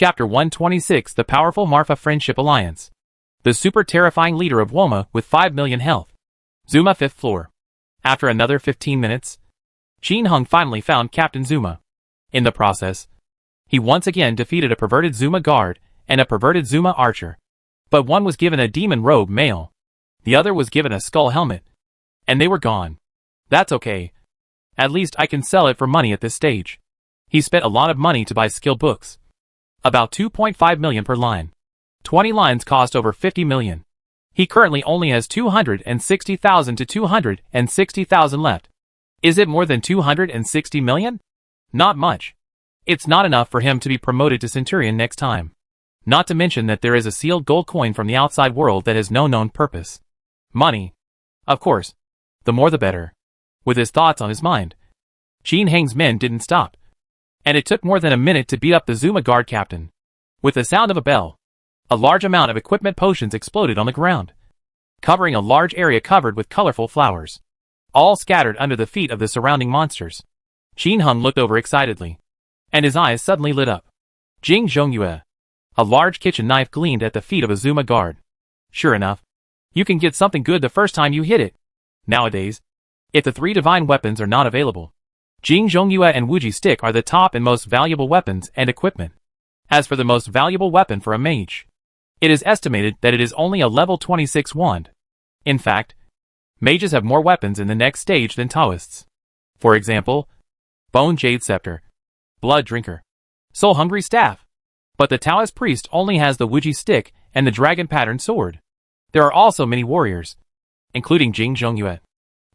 Chapter 126 The Powerful Marfa Friendship Alliance. The super terrifying leader of Woma with 5 million health. Zuma 5th floor. After another 15 minutes, Qin Hung finally found Captain Zuma. In the process, he once again defeated a perverted Zuma guard and a perverted Zuma archer. But one was given a demon robe male. The other was given a skull helmet. And they were gone. That's okay. At least I can sell it for money at this stage. He spent a lot of money to buy skill books. About 2.5 million per line. 20 lines cost over 50 million. He currently only has 260,000 to 260,000 left. Is it more than 260 million? Not much. It's not enough for him to be promoted to Centurion next time. Not to mention that there is a sealed gold coin from the outside world that has no known purpose. Money. Of course. The more the better. With his thoughts on his mind, Qin Heng's men didn't stop. And it took more than a minute to beat up the Zuma guard captain. With the sound of a bell, a large amount of equipment potions exploded on the ground, covering a large area covered with colorful flowers, all scattered under the feet of the surrounding monsters. Qin Hung looked over excitedly, and his eyes suddenly lit up. Jing Zhongyue. A large kitchen knife gleamed at the feet of a Zuma guard. Sure enough, you can get something good the first time you hit it. Nowadays, if the 3 divine weapons are not available, Jing Zhongyue and Wuji Stick are the top and most valuable weapons and equipment. As for the most valuable weapon for a mage, it is estimated that it is only a level 26 wand. In fact, mages have more weapons in the next stage than Taoists. For example, Bone Jade Scepter, Blood Drinker, Soul Hungry Staff. But the Taoist priest only has the Wuji Stick and the Dragon Pattern Sword. There are also many warriors, including Jing Zhongyue,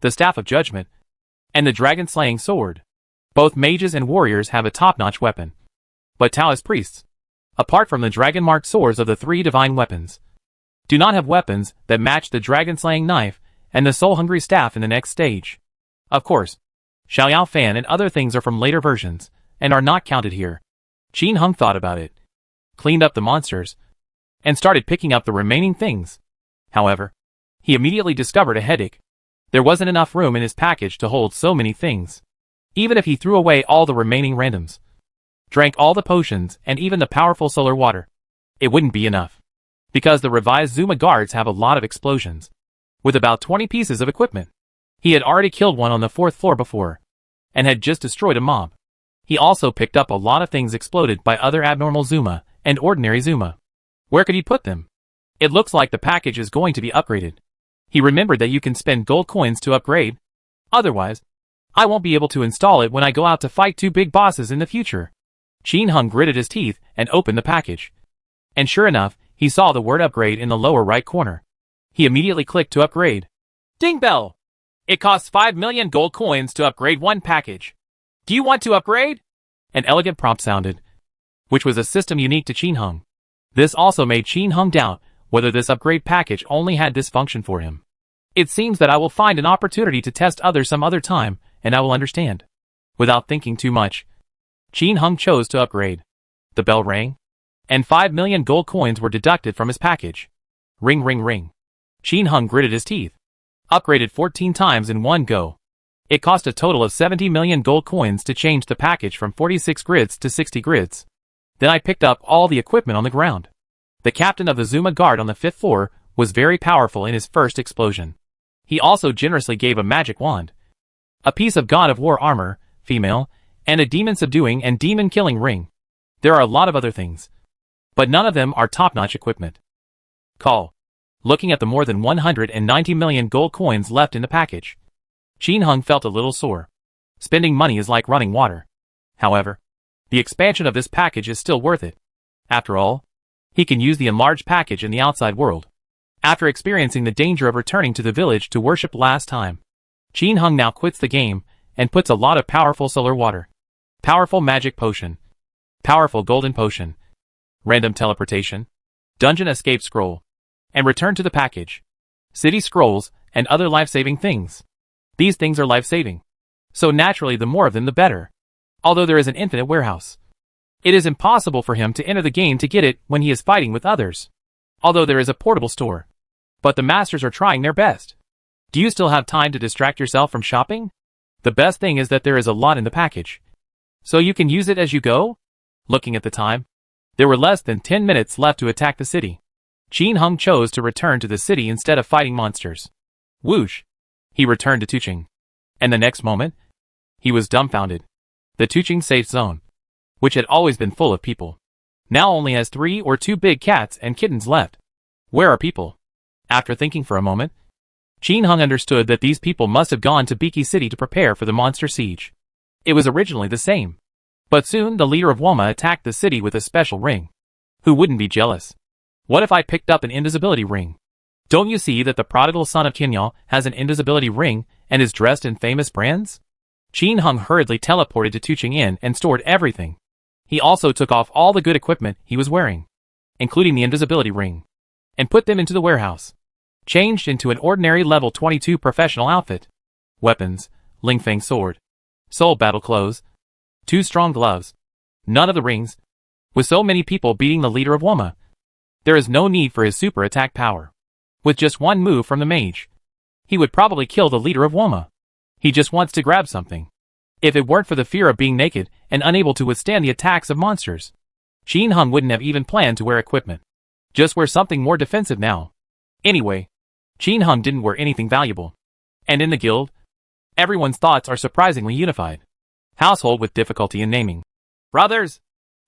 the Staff of Judgment, and the Dragon Slaying Sword. Both mages and warriors have a top-notch weapon. But Taoist priests, apart from the dragon-marked swords of the 3 divine weapons, do not have weapons that match the dragon-slaying knife and the soul-hungry staff in the next stage. Of course, Xiaoyao Fan and other things are from later versions, and are not counted here. Qin Hung thought about it, cleaned up the monsters, and started picking up the remaining things. However, he immediately discovered a headache. There wasn't enough room in his package to hold so many things. Even if he threw away all the remaining randoms, drank all the potions and even the powerful solar water, it wouldn't be enough. Because the revised Zuma guards have a lot of explosions. With about 20 pieces of equipment. He had already killed one on the 4th floor before, and had just destroyed a mob. He also picked up a lot of things exploded by other abnormal Zuma and ordinary Zuma. Where could he put them? It looks like the package is going to be upgraded. He remembered that you can spend gold coins to upgrade. Otherwise, I won't be able to install it when I go out to fight 2 big bosses in the future. Qin Hung gritted his teeth and opened the package. And sure enough, he saw the word upgrade in the lower right corner. He immediately clicked to upgrade. Ding bell! It costs 5 million gold coins to upgrade 1 package. Do you want to upgrade? An elegant prompt sounded, which was a system unique to Qin Hung. This also made Qin Hung doubt whether this upgrade package only had this function for him. It seems that I will find an opportunity to test others some other time, and I will understand. Without thinking too much, Qin Hung chose to upgrade. The bell rang, and 5 million gold coins were deducted from his package. Ring ring ring. Qin Hung gritted his teeth. Upgraded 14 times in one go. It cost a total of 70 million gold coins to change the package from 46 grids to 60 grids. Then I picked up all the equipment on the ground. The captain of the Zuma guard on the 5th floor was very powerful in his first explosion. He also generously gave a magic wand, a piece of God of War armor, female, and a demon subduing and demon killing ring. There are a lot of other things, but none of them are top-notch equipment. Call. Looking at the more than 190 million gold coins left in the package, Qin Hung felt a little sore. Spending money is like running water. However, the expansion of this package is still worth it. After all, he can use the enlarged package in the outside world. After experiencing the danger of returning to the village to worship last time, Qin Hung now quits the game and puts a lot of powerful solar water, powerful magic potion, powerful golden potion, random teleportation, dungeon escape scroll, and return to the package, city scrolls, and other life-saving things. These things are life-saving, so naturally the more of them the better. Although there is an infinite warehouse, it is impossible for him to enter the game to get it when he is fighting with others. Although there is a portable store, but the masters are trying their best. Do you still have time to distract yourself from shopping? The best thing is that there is a lot in the package, so you can use it as you go? Looking at the time, There were less than 10 minutes left to attack the city. Qin Hung chose to return to the city instead of fighting monsters. Whoosh! He returned to Tuqing. And the next moment, he was dumbfounded. The Tuqing safe zone, which had always been full of people, now only has 3 or 2 big cats and kittens left. Where are people? After thinking for a moment, Qin Hung understood that these people must have gone to Biki City to prepare for the monster siege. It was originally the same. But soon the leader of Woma attacked the city with a special ring. Who wouldn't be jealous? What if I picked up an invisibility ring? Don't you see that the prodigal son of Kinyao has an invisibility ring and is dressed in famous brands? Qin Hung hurriedly teleported to Tuqing Inn and stored everything. He also took off all the good equipment he was wearing, including the invisibility ring, and put them into the warehouse. Changed into an ordinary level 22 professional outfit. Weapons, Lingfeng sword, soul battle clothes, 2 strong gloves, none of the rings. With so many people beating the leader of Woma, there is no need for his super attack power. With just one move from the mage, he would probably kill the leader of Woma. He just wants to grab something. If it weren't for the fear of being naked and unable to withstand the attacks of monsters, Qin Hung wouldn't have even planned to wear equipment. Just wear something more defensive now. Anyway, Qin Hung didn't wear anything valuable. And in the guild, everyone's thoughts are surprisingly unified. Household with difficulty in naming. Brothers,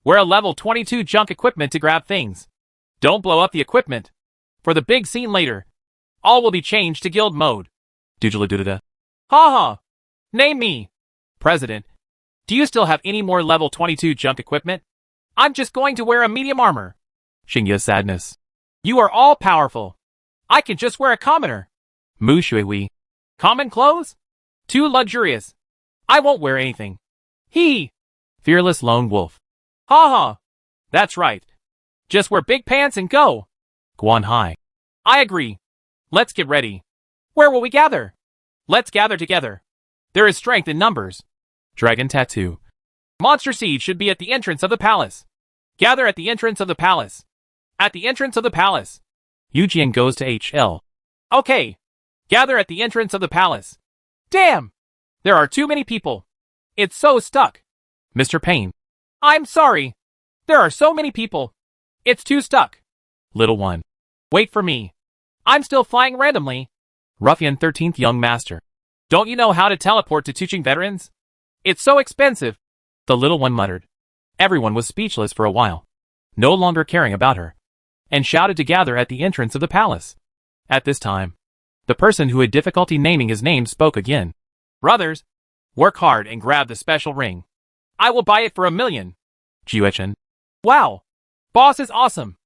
wear a level 22 junk equipment to grab things. Don't blow up the equipment. For the big scene later, all will be changed to guild mode. Doodle-a-doo-da-da. Ha ha! Name me! President, do you still have any more level 22 junk equipment? I'm just going to wear a medium armor. Xingya sadness. You are all powerful. I can just wear a commoner. Mu Shui. Common clothes? Too luxurious. I won't wear anything. He. Fearless lone wolf. Ha ha. That's right. Just wear big pants and go. Guan Hai. I agree. Let's get ready. Where will we gather? Let's gather together. There is strength in numbers. Dragon Tattoo. Monster Siege should be at the entrance of the palace. Gather at the entrance of the palace. At the entrance of the palace. Yujian goes to HL. Okay. Gather at the entrance of the palace. Damn! There are too many people. It's so stuck. Mr. Payne. I'm sorry. There are so many people. It's too stuck. Little one. Wait for me. I'm still flying randomly. Ruffian 13th Young Master. Don't you know how to teleport to Tuqing veterans? It's so expensive. The little one muttered. Everyone was speechless for a while, no longer caring about her, and shouted to gather at the entrance of the palace. At this time, the person who had difficulty naming his name spoke again. Brothers, work hard and grab the special ring. I will buy it for 1 million. Jiuechen. Wow. Boss is awesome.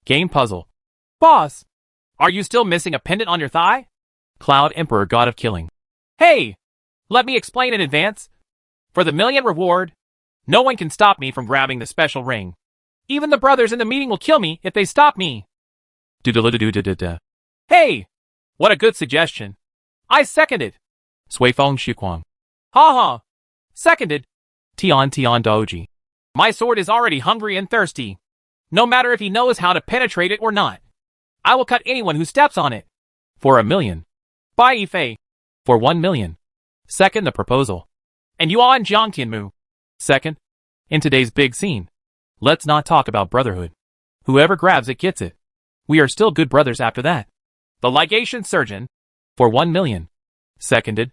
Game puzzle. Boss, are you still missing a pendant on your thigh? Cloud Emperor God of Killing. Hey, let me explain in advance. For the 1 million reward, no one can stop me from grabbing the special ring. Even the brothers in the meeting will kill me if they stop me. Do-do-do-do-do-do-do. Hey, what a good suggestion. I second it. Suifeng Xuquang. Ha ha. Seconded. Tian Daoji. My sword is already hungry and thirsty. No matter if he knows how to penetrate it or not. I will cut anyone who steps on it. For 1 million. Bai Yifei. For 1 million. Second the proposal. And Yuan Jiangtianmu. Second. In today's big scene, let's not talk about brotherhood. Whoever grabs it gets it. We are still good brothers after that. The Ligation Surgeon. For 1 million. Seconded.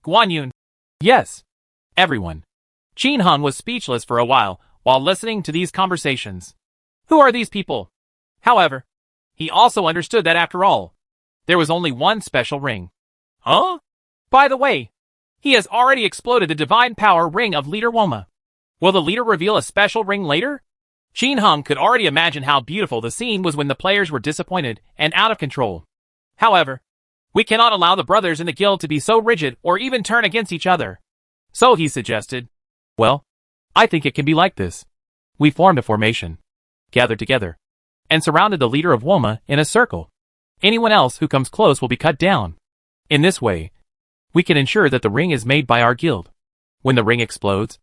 Guan Yun. Yes. Everyone. Qin Hung was speechless for a while listening to these conversations. Who are these people? However, he also understood that after all, there was only one special ring. Huh? By the way, he has already exploded the divine power ring of Leader Woma. Will the leader reveal a special ring later? Qin Hung could already imagine how beautiful the scene was when the players were disappointed and out of control. However, we cannot allow the brothers in the guild to be so rigid or even turn against each other. So he suggested, well, I think it can be like this. We formed a formation, gathered together, and surrounded the leader of Woma in a circle. Anyone else who comes close will be cut down. In this way, we can ensure that the ring is made by our guild. When the ring explodes,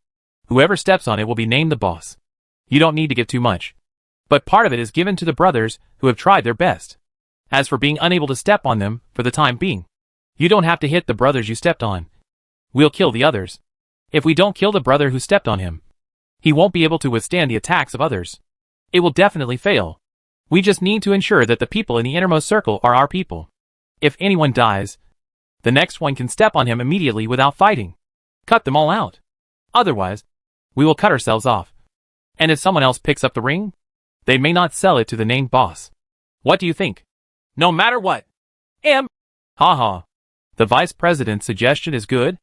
whoever steps on it will be named the boss. You don't need to give too much, but part of it is given to the brothers who have tried their best. As for being unable to step on them for the time being, you don't have to hit the brothers you stepped on. We'll kill the others. If we don't kill the brother who stepped on him, he won't be able to withstand the attacks of others. It will definitely fail. We just need to ensure that the people in the innermost circle are our people. If anyone dies, the next one can step on him immediately without fighting. Cut them all out. Otherwise, we will cut ourselves off. And if someone else picks up the ring, they may not sell it to the named boss. What do you think? No matter what. Haha. The vice president's suggestion is good.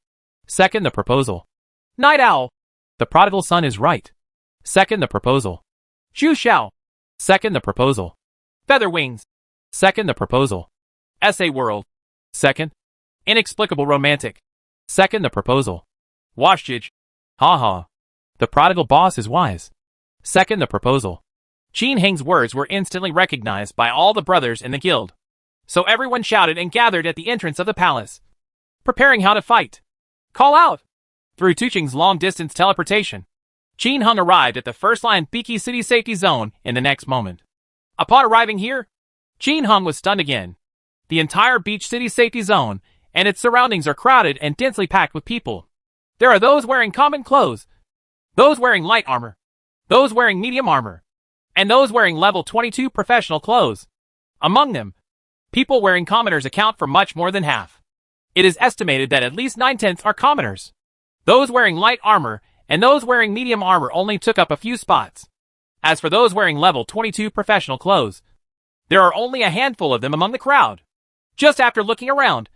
Second the proposal. Night Owl. The prodigal son is right. Second the proposal. Zhu Xiao. Second the proposal. Feather Wings. Second the proposal. SA World. Second. Inexplicable Romantic. Second the proposal. Washjij. Haha. The prodigal boss is wise. Second the proposal. Qin Heng's words were instantly recognized by all the brothers in the guild. So everyone shouted and gathered at the entrance of the palace, preparing how to fight. Call out! Through Tuqing's long-distance teleportation, Qin Heng arrived at the first line Biki City safety zone in the next moment. Upon arriving here, Qin Heng was stunned again. The entire Beach City safety zone and its surroundings are crowded and densely packed with people. There are those wearing common clothes, those wearing light armor, those wearing medium armor, and those wearing level 22 professional clothes. Among them, people wearing commoners account for much more than half. It is estimated that at least 9/10 are commoners. Those wearing light armor and those wearing medium armor only took up a few spots. As for those wearing level 22 professional clothes, there are only a handful of them among the crowd. Just after looking around,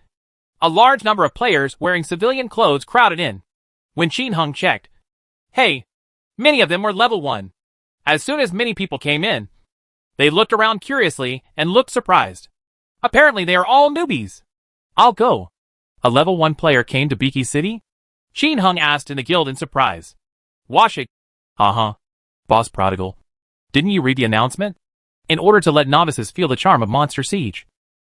a large number of players wearing civilian clothes crowded in. When Qin Heng checked, hey, many of them were level 1. As soon as many people came in, they looked around curiously and looked surprised. Apparently they are all newbies. I'll go. A level 1 player came to Biki City? Qin Heng asked in the guild in surprise. Washik. Boss Prodigal. Didn't you read the announcement? In order to let novices feel the charm of Monster Siege,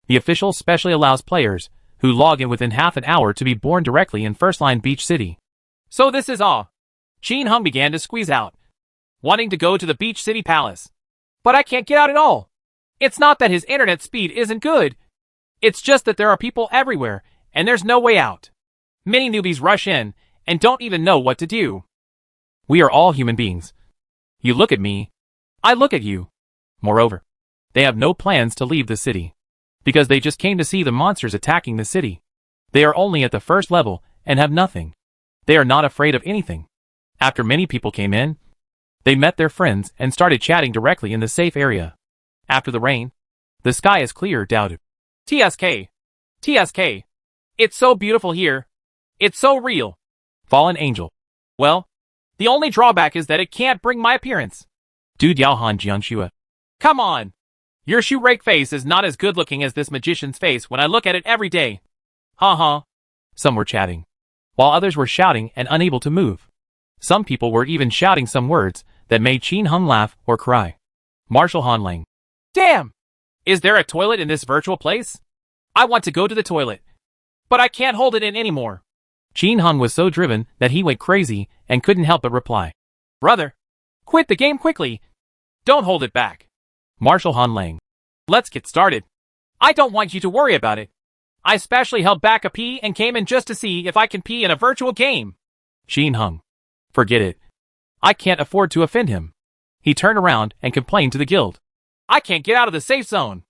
the official specially allows players who log in within half an hour to be born directly in First Line Beach City. So this is all. Qin Heng began to squeeze out, wanting to go to the Beach City Palace. But I can't get out at all. It's not that his internet speed isn't good. It's just that there are people everywhere, and there's no way out. Many newbies rush in, and don't even know what to do. We are all human beings. You look at me. I look at you. Moreover, they have no plans to leave the city, because they just came to see the monsters attacking the city. They are only at the first level, and have nothing. They are not afraid of anything. After many people came in, they met their friends and started chatting directly in the safe area. After the rain, the sky is clear, doubted. TSK. It's so beautiful here. It's so real. Fallen Angel. Well, the only drawback is that it can't bring my appearance. Dude Yaohan Jianxue. Come on. Your shoe rake face is not as good looking as this magician's face when I look at it every day. Some were chatting, while others were shouting and unable to move. Some people were even shouting some words that made Qin Heng laugh or cry. Marshal Hanlang. Damn! Is there a toilet in this virtual place? I want to go to the toilet, but I can't hold it in anymore. Qin Heng was so driven that he went crazy and couldn't help but reply. Brother, quit the game quickly. Don't hold it back. Marshal Hanlang. Let's get started. I don't want you to worry about it. I specially held back a pee and came in just to see if I can pee in a virtual game. Qin Heng. Forget it. I can't afford to offend him. He turned around and complained to the guild. I can't get out of the safe zone.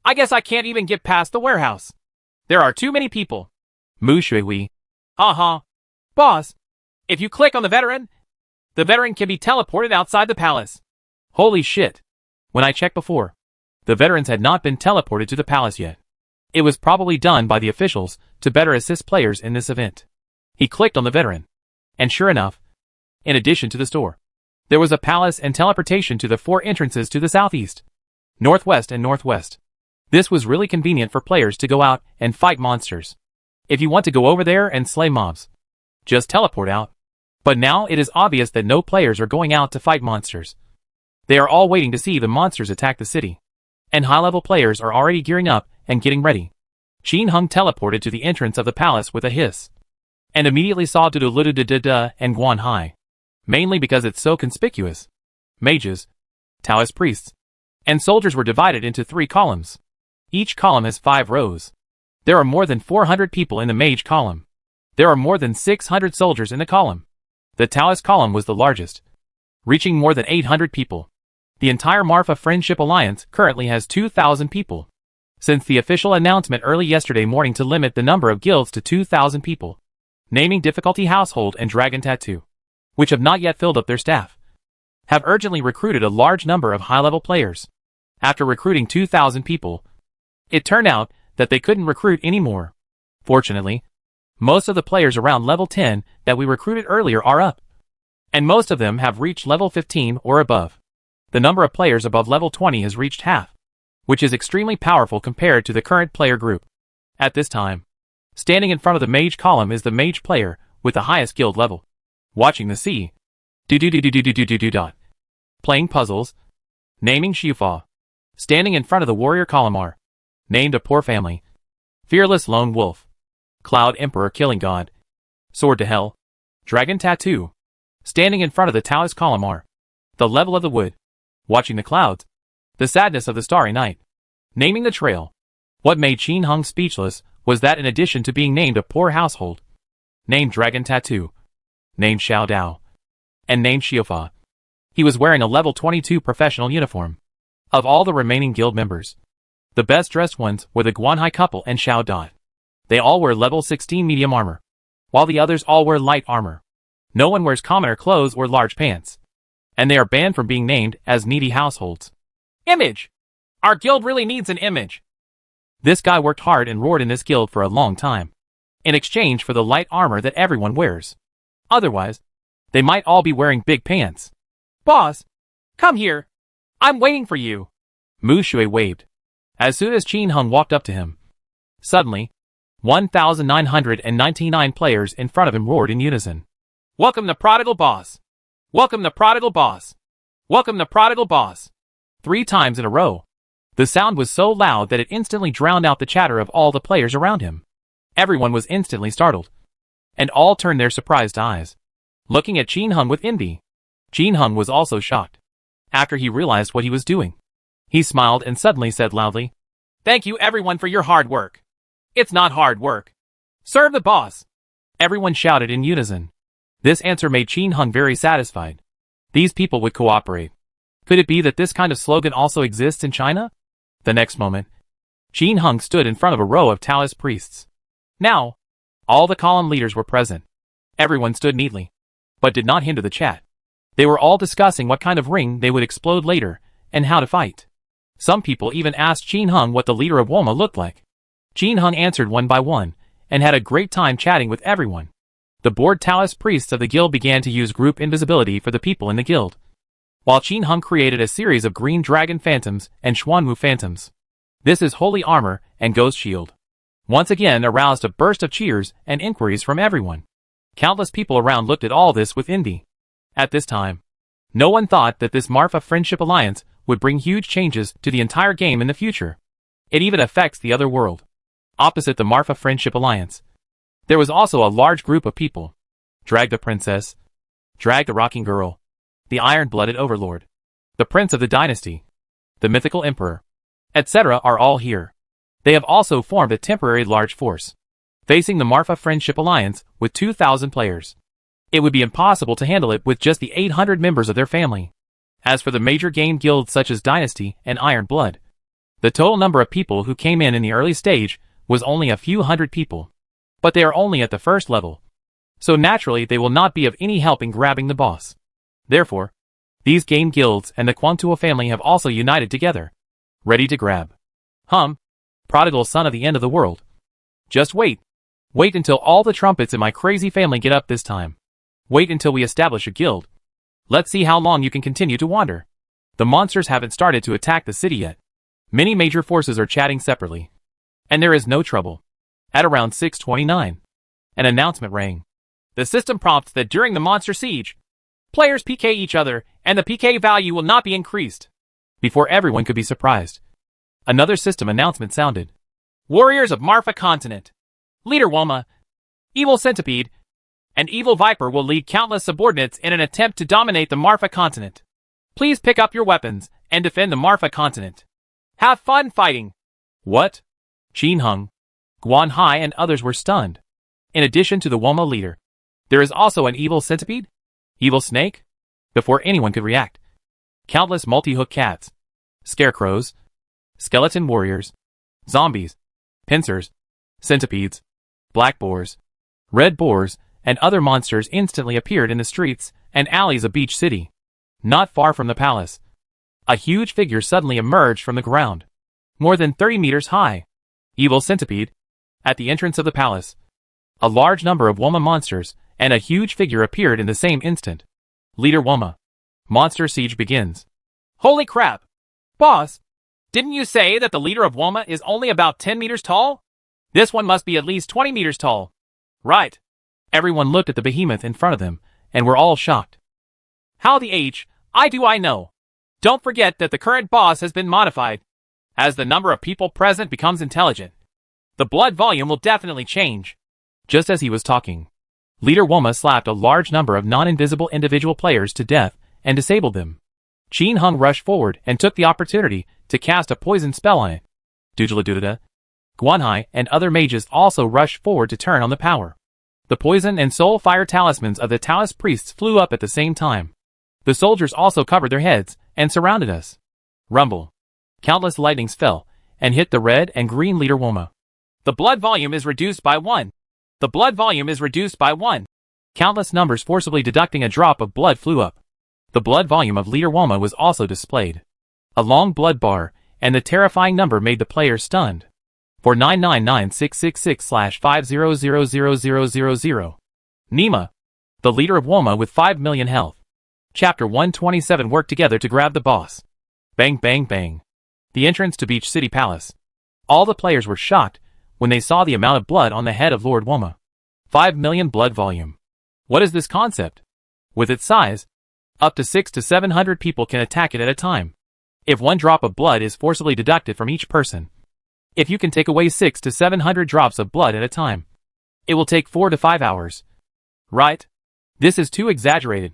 I guess I can't even get past the warehouse. There are too many people. Mu Shuihui. Boss, if you click on the veteran can be teleported outside the palace. Holy shit. When I checked before, the veterans had not been teleported to the palace yet. It was probably done by the officials to better assist players in this event. He clicked on the veteran, and sure enough, in addition to the store, there was a palace and teleportation to the 4 entrances to the southeast, northwest and northwest. This was really convenient for players to go out and fight monsters. If you want to go over there and slay mobs, just teleport out. But now it is obvious that no players are going out to fight monsters. They are all waiting to see the monsters attack the city. And high-level players are already gearing up and getting ready. Qin Heng teleported to the entrance of the palace with a hiss, and immediately saw Dudu and Guan Hai, mainly because it's so conspicuous. Mages, Taoist priests, and soldiers were divided into 3 columns. Each column has 5 rows. There are more than 400 people in the mage column. There are more than 600 soldiers in the column. The Taoist column was the largest, reaching more than 800 people. The entire Marfa Friendship Alliance currently has 2,000 people. Since the official announcement early yesterday morning to limit the number of guilds to 2,000 people, naming Difficulty Household and Dragon Tattoo, which have not yet filled up their staff, have urgently recruited a large number of high-level players. After recruiting 2,000 people, it turned out that they couldn't recruit any more. Fortunately, most of the players around level 10 that we recruited earlier are up, and most of them have reached level 15 or above. The number of players above level 20 has reached half, which is extremely powerful compared to the current player group. At this time, standing in front of the mage column is the mage player with the highest guild level. Watching the sea. Playing puzzles. Naming Shifa. Standing in front of the warrior column are named A Poor Family, Fearless Lone Wolf, Cloud Emperor Killing God, Sword to Hell, Dragon Tattoo. Standing in front of the Taoist column are The Level of the Wood, Watching the Clouds, The Sadness of the Starry Night, Naming the Trail. What made Qin Hung speechless was that in addition to being named A Poor Household, named Dragon Tattoo, named Xiao Dao, and named Shifa, he was wearing a level 22 professional uniform. Of all the remaining guild members, the best dressed ones were the Guanhai couple and Xiao Dot. They all wear level 16 medium armor, while the others all wear light armor. No one wears commoner clothes or large pants, and they are banned from being named as needy households. Image! Our guild really needs an image. This guy worked hard and roared in this guild for a long time, in exchange for the light armor that everyone wears. Otherwise, they might all be wearing big pants. Boss, come here. I'm waiting for you. Mu Shui waved. As soon as Qin Hung walked up to him, suddenly, 1,999 players in front of him roared in unison. Welcome the prodigal boss. Welcome the prodigal boss. Welcome the prodigal boss. 3 times in a row. The sound was so loud that it instantly drowned out the chatter of all the players around him. Everyone was instantly startled, and all turned their surprised eyes, looking at Qin Hung with envy. Qin Hung was also shocked. After he realized what he was doing, he smiled and suddenly said loudly, "Thank you everyone for your hard work. It's not hard work. Serve the boss." Everyone shouted in unison. This answer made Qin Hung very satisfied. These people would cooperate. Could it be that this kind of slogan also exists in China? The next moment, Qin Hung stood in front of a row of Taoist priests. Now, all the column leaders were present. Everyone stood neatly, but did not hinder the chat. They were all discussing what kind of ring they would explode later, and how to fight. Some people even asked Qin Hung what the leader of Woma looked like. Qin Hung answered one by one, and had a great time chatting with everyone. The bored Taoist priests of the guild began to use group invisibility for the people in the guild, while Qin Hung created a series of green dragon phantoms and Xuanwu phantoms. This is holy armor and ghost shield. Once again aroused a burst of cheers and inquiries from everyone. Countless people around looked at all this with envy. At this time, no one thought that this Marfa Friendship Alliance would bring huge changes to the entire game in the future. It even affects the other world. Opposite the Marfa Friendship Alliance, there was also a large group of people. Drag the Princess, Drag the Rocking Girl, the Iron-Blooded Overlord, the Prince of the Dynasty, the Mythical Emperor, etc. are all here. They have also formed a temporary large force, facing the Marfa Friendship Alliance with 2,000 players. It would be impossible to handle it with just the 800 members of their family. As for the major game guilds such as Dynasty and Iron Blood, the total number of people who came in the early stage was only a few hundred people. But they are only at the first level, so naturally they will not be of any help in grabbing the boss. Therefore, these game guilds and the Quantua family have also united together, ready to grab. Prodigal son of the end of the world. Just wait. Wait until all the trumpets in my crazy family get up this time. Wait until we establish a guild. Let's see how long you can continue to wander. The monsters haven't started to attack the city yet. Many major forces are chatting separately, and there is no trouble. At around 6:29, an announcement rang. The system prompts that during the monster siege, players PK each other, and the PK value will not be increased. Before everyone could be surprised, another system announcement sounded. Warriors of Marfa Continent, Leader Woma, Evil Centipede, and Evil Viper will lead countless subordinates in an attempt to dominate the Marfa Continent. Please pick up your weapons and defend the Marfa Continent. Have fun fighting. What? Qin Hung, Guan Hai and others were stunned. In addition to the Woma leader, there is also an evil centipede? Evil snake? Before anyone could react, Countless multi-hook cats, scarecrows, skeleton warriors, zombies, pincers, centipedes, black boars, red boars, and other monsters instantly appeared in the streets and alleys of Beach City. Not far from the palace, a huge figure suddenly emerged from the ground, more than 30 meters high. Evil centipede. At the entrance of the palace, a large number of Woma monsters and a huge figure appeared in the same instant. Leader Woma. Monster siege begins. Holy crap! Boss, didn't you say that the leader of Woma is only about 10 meters tall? This one must be at least 20 meters tall. Right. Everyone looked at the behemoth in front of them, and were all shocked. How the I know. Don't forget that the current boss has been modified. As the number of people present becomes intelligent, the blood volume will definitely change. Just as he was talking, Leader Woma slapped a large number of non-invisible individual players to death and disabled them. Qin Hung rushed forward and took the opportunity to cast a poison spell on it. Doodle-doodle-da. Guanhai and other mages also rushed forward to turn on the power. The poison and soul fire talismans of the Taoist priests flew up at the same time. The soldiers also covered their heads and surrounded us. Rumble. Countless lightnings fell and hit the red and green Leader Woma. The blood volume is reduced by 1. The blood volume is reduced by 1. Countless numbers forcibly deducting a drop of blood flew up. The blood volume of Leader Woma was also displayed. A long blood bar, and the terrifying number made the players stunned. For 9996666500000. Nima. The leader of Woma with 5 million health. Chapter 127 worked together to grab the boss. Bang bang bang. The entrance to Beach City Palace. All the players were shocked when they saw the amount of blood on the head of Lord Woma. 5 million blood volume. What is this concept? With its size, up to 600 to 700 people can attack it at a time. If one drop of blood is forcibly deducted from each person, if you can take away 600 to 700 drops of blood at a time, it will take 4 to 5 hours. Right? This is too exaggerated.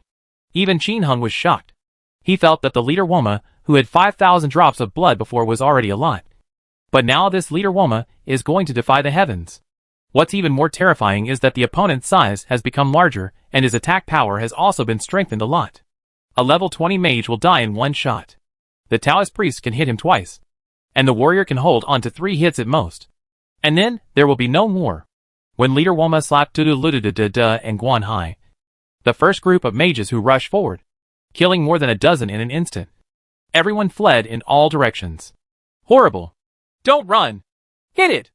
Even Qin Hung was shocked. He felt that the leader Woma, who had 5,000 drops of blood before, was already a lot. But now this leader Woma is going to defy the heavens. What's even more terrifying is that the opponent's size has become larger and his attack power has also been strengthened a lot. A level 20 mage will die in one shot. The Taoist priest can hit him twice, and the warrior can hold on to 3 hits at most. And then, there will be no more. When Leader Woma slapped Dudu-Ludu-Da-Da and Guanhai, the first group of mages who rushed forward, killing more than a dozen in an instant. Everyone fled in all directions. Horrible. Don't run. Hit it.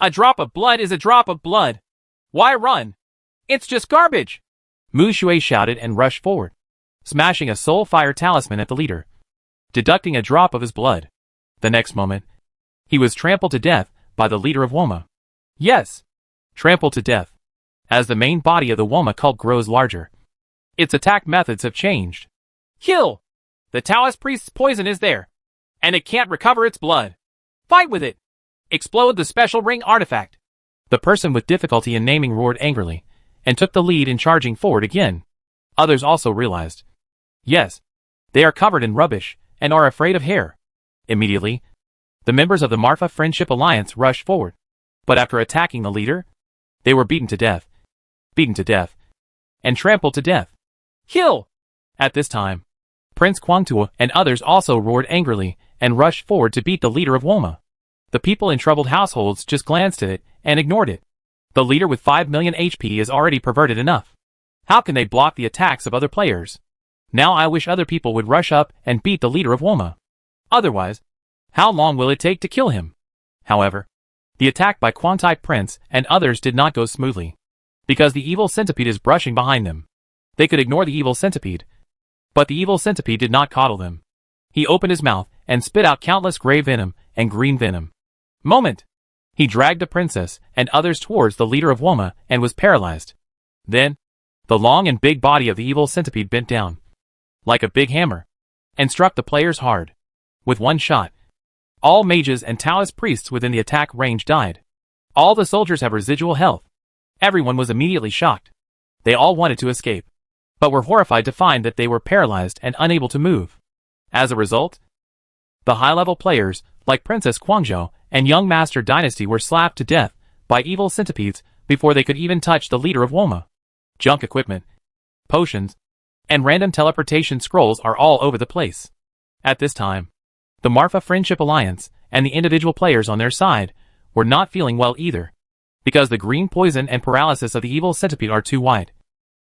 A drop of blood is a drop of blood. Why run? It's just garbage. Mu Shui shouted and rushed forward, smashing a soul fire talisman at the leader, deducting a drop of his blood. The next moment, he was trampled to death by the leader of Woma. Yes, trampled to death. As the main body of the Woma cult grows larger, its attack methods have changed. Kill! The Taoist priest's poison is there, and it can't recover its blood. Fight with it! Explode the special ring artifact. The person with difficulty in naming roared angrily, and took the lead in charging forward again. Others also realized. Yes, they are covered in rubbish, and are afraid of hair. Immediately, the members of the Marfa Friendship Alliance rushed forward. But after attacking the leader, they were beaten to death, and trampled to death. Kill! At this time, Prince Quangtua and others also roared angrily and rushed forward to beat the leader of Woma. The people in troubled households just glanced at it and ignored it. The leader with 5 million HP is already perverted enough. How can they block the attacks of other players? Now I wish other people would rush up and beat the leader of Woma. Otherwise, how long will it take to kill him? However, the attack by Quantai Prince and others did not go smoothly, because the evil centipede is brushing behind them. They could ignore the evil centipede, but the evil centipede did not coddle them. He opened his mouth and spit out countless gray venom and green venom. Moment! He dragged the princess and others towards the leader of Woma and was paralyzed. Then, the long and big body of the evil centipede bent down, like a big hammer, and struck the players hard. With one shot, all mages and Taoist priests within the attack range died. All the soldiers have residual health. Everyone was immediately shocked. They all wanted to escape, but were horrified to find that they were paralyzed and unable to move. As a result, the high-level players, like Princess Quangzhou and Young Master Dynasty, were slapped to death by evil centipedes before they could even touch the leader of Woma. Junk equipment, potions, and random teleportation scrolls are all over the place. At this time, the Marfa Friendship Alliance and the individual players on their side were not feeling well either, because the green poison and paralysis of the evil centipede are too wide,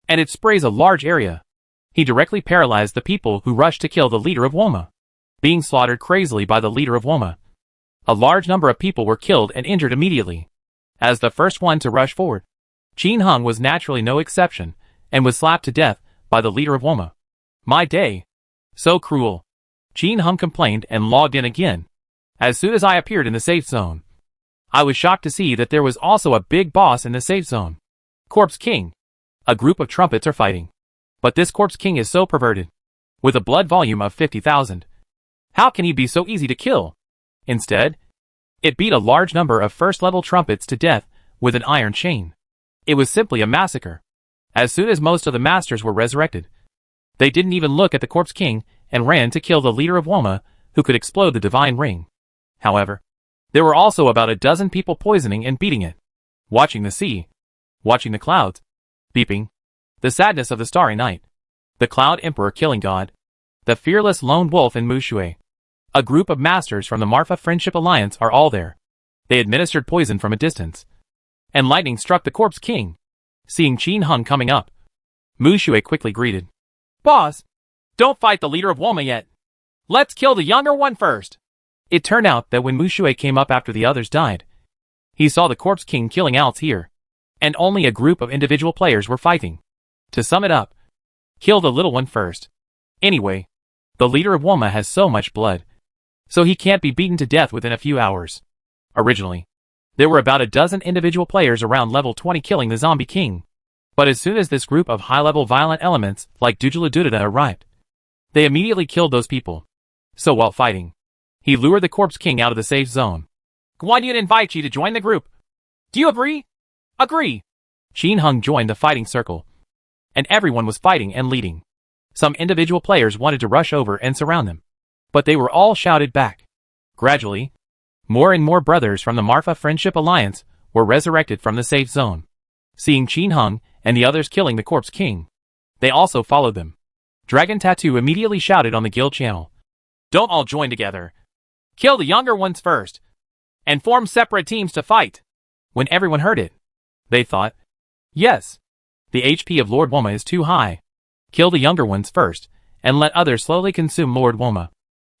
and it sprays a large area. He directly paralyzed the people who rushed to kill the leader of Woma. Being slaughtered crazily by the leader of Woma, a large number of people were killed and injured immediately. As the first one to rush forward, Qin Hung was naturally no exception, and was slapped to death by the leader of Woma. My day! So cruel! Qin Hung complained and logged in again. As soon as I appeared in the safe zone, I was shocked to see that there was also a big boss in the safe zone. Corpse King. A group of trumpets are fighting. But this Corpse King is so perverted. With a blood volume of 50,000. How can he be so easy to kill? Instead, it beat a large number of first-level trumpets to death with an iron chain. It was simply a massacre. As soon as most of the masters were resurrected, they didn't even look at the Corpse King and ran to kill the leader of Woma, who could explode the divine ring. However, there were also about a dozen people poisoning and beating it. Watching the sea. Watching the clouds. Beeping. The sadness of the starry night. The Cloud Emperor killing God. The fearless lone wolf in Mushui. A group of masters from the Marfa Friendship Alliance are all there. They administered poison from a distance. And lightning struck the Corpse King. Seeing Qin Hung coming up, Mushui quickly greeted. Boss! Don't fight the leader of Woma yet. Let's kill the younger one first. It turned out that when Mushui came up after the others died, he saw the Corpse King killing outs here, and only a group of individual players were fighting. To sum it up, kill the little one first. Anyway, the leader of Woma has so much blood, so he can't be beaten to death within a few hours. Originally, there were about a dozen individual players around level 20 killing the Zombie King. But as soon as this group of high-level violent elements like Dujula arrived, they immediately killed those people. So while fighting, he lured the Corpse King out of the safe zone. Guan Yun invites you to join the group. Do you agree? Agree. Qin Hung joined the fighting circle, and everyone was fighting and leading. Some individual players wanted to rush over and surround them, but they were all shouted back. Gradually, more and more brothers from the Marfa Friendship Alliance were resurrected from the safe zone. Seeing Qin Hung and the others killing the Corpse King, they also followed them. Dragon Tattoo immediately shouted on the guild channel. Don't all join together. Kill the younger ones first, and form separate teams to fight. When everyone heard it, they thought, yes, the HP of Lord Woma is too high. Kill the younger ones first, and let others slowly consume Lord Woma.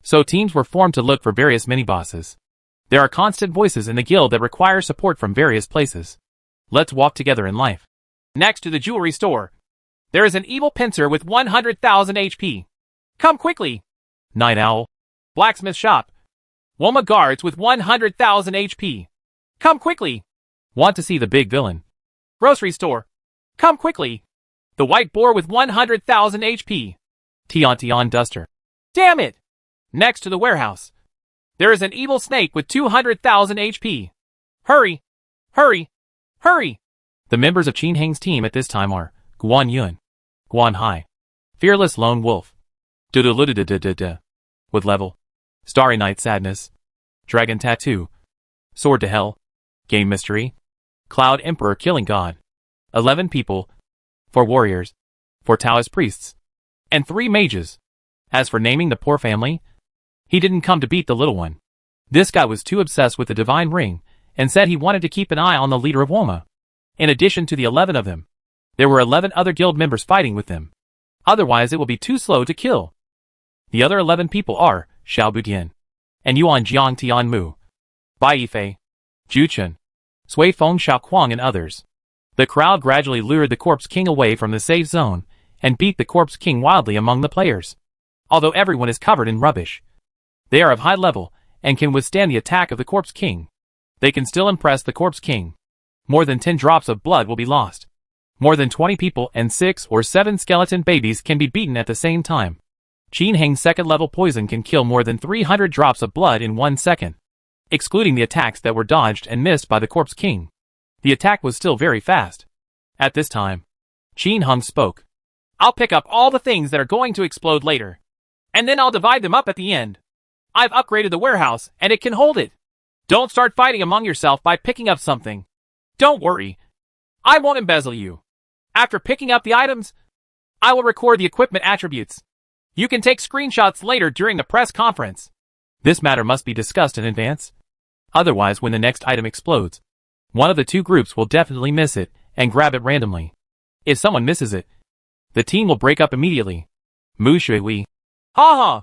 So teams were formed to look for various mini-bosses. There are constant voices in the guild that require support from various places. Let's walk together in life. Next to the jewelry store, there is an evil pincer with 100,000 HP. Come quickly. Night Owl. Blacksmith shop. Woma guards with 100,000 HP. Come quickly. Want to see the big villain? Grocery store. Come quickly. The white boar with 100,000 HP. Tion duster. Damn it! Next to the warehouse, there is an evil snake with 200,000 HP. Hurry! Hurry! Hurry! The members of Qin Hang's team at this time are Guan Yun, Guan Hai, Fearless Lone Wolf, with level, Starry Night Sadness, Dragon Tattoo, Sword to Hell, Game Mystery, Cloud Emperor Killing God, 11 people, 4 warriors, 4 Taoist priests, and 3 mages. As for naming the poor family, he didn't come to beat the little one. This guy was too obsessed with the divine ring, and said he wanted to keep an eye on the leader of Woma. In addition to the 11 of them, there were 11 other guild members fighting with them. Otherwise it will be too slow to kill. The other 11 people are Xiao Budian, and Yuan Jiang Tian Mu, Bai Yifei, Ju Chun, Sui Feng Xiao Kuang and others. The crowd gradually lured the Corpse King away from the safe zone, and beat the Corpse King wildly among the players. Although everyone is covered in rubbish, they are of high level, and can withstand the attack of the Corpse King. They can still impress the Corpse King. More than 10 drops of blood will be lost. More than 20 people and 6 or 7 skeleton babies can be beaten at the same time. Qin Hang's second level poison can kill more than 300 drops of blood in 1 second. Excluding the attacks that were dodged and missed by the Corpse King, the attack was still very fast. At this time, Qin Hung spoke. I'll pick up all the things that are going to explode later, and then I'll divide them up at the end. I've upgraded the warehouse, and it can hold it. Don't start fighting among yourself by picking up something. Don't worry. I won't embezzle you. After picking up the items, I will record the equipment attributes. You can take screenshots later during the press conference. This matter must be discussed in advance. Otherwise, when the next item explodes, one of the two groups will definitely miss it and grab it randomly. If someone misses it, the team will break up immediately. Mu shui wei. Haha.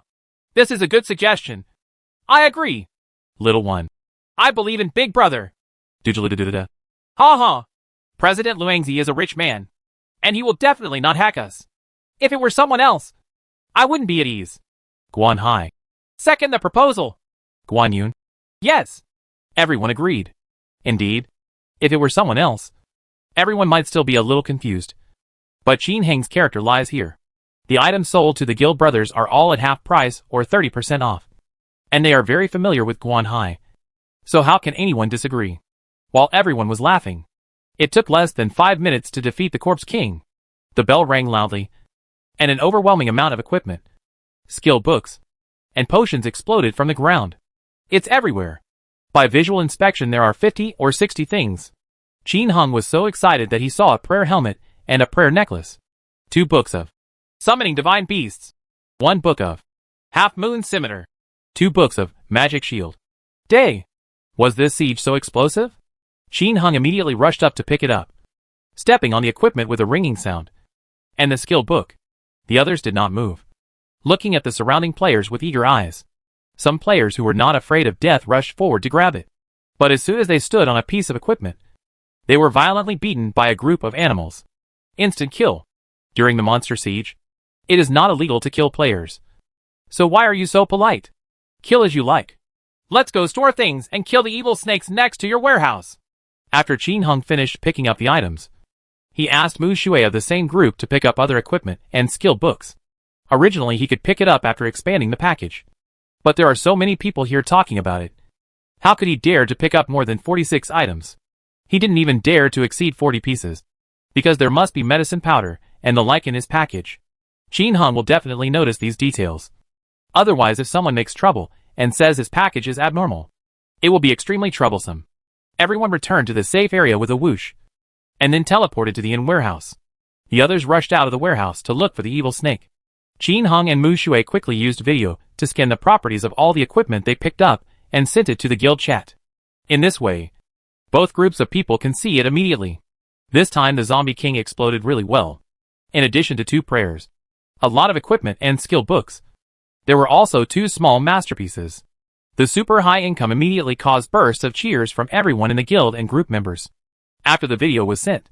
This is a good suggestion. I agree. Little one. I believe in Big Brother. Haha. President Luangzi is a rich man, and he will definitely not hack us. If it were someone else, I wouldn't be at ease. Guan Hai. Second the proposal. Guan Yun. Yes. Everyone agreed. Indeed, if it were someone else, everyone might still be a little confused. But Qin Heng's character lies here. The items sold to the Guild brothers are all at half price or 30% off. And they are very familiar with Guan Hai. So how can anyone disagree? While everyone was laughing, it took less than 5 minutes to defeat the Corpse King. The bell rang loudly, and an overwhelming amount of equipment, skill books, and potions exploded from the ground. It's everywhere. By visual inspection there are 50 or 60 things. Qin Heng was so excited that he saw a prayer helmet and a prayer necklace. 2 books of Summoning Divine Beasts. 1 book of Half Moon Scimitar. 2 books of Magic Shield. Day! Was this siege so explosive? Qin Heng immediately rushed up to pick it up, stepping on the equipment with a ringing sound. And the skill book. The others did not move, looking at the surrounding players with eager eyes. Some players who were not afraid of death rushed forward to grab it. But as soon as they stood on a piece of equipment, they were violently beaten by a group of animals. Instant kill. During the monster siege, it is not illegal to kill players. So why are you so polite? Kill as you like. Let's go store things and kill the evil snakes next to your warehouse. After Qin Heng finished picking up the items, he asked Mu Shui of the same group to pick up other equipment and skill books. Originally he could pick it up after expanding the package. But there are so many people here talking about it. How could he dare to pick up more than 46 items? He didn't even dare to exceed 40 pieces. Because there must be medicine powder and the like in his package. Qin Heng will definitely notice these details. Otherwise, if someone makes trouble and says his package is abnormal, it will be extremely troublesome. Everyone returned to the safe area with a whoosh, and then teleported to the inn warehouse. The others rushed out of the warehouse to look for the evil snake. Qin Heng and Mu Shui quickly used video to scan the properties of all the equipment they picked up and sent it to the guild chat. In this way, both groups of people can see it immediately. This time the zombie king exploded really well. In addition to 2 prayers, a lot of equipment and skill books, there were also 2 small masterpieces. The super high income immediately caused bursts of cheers from everyone in the guild and group members. After the video was sent,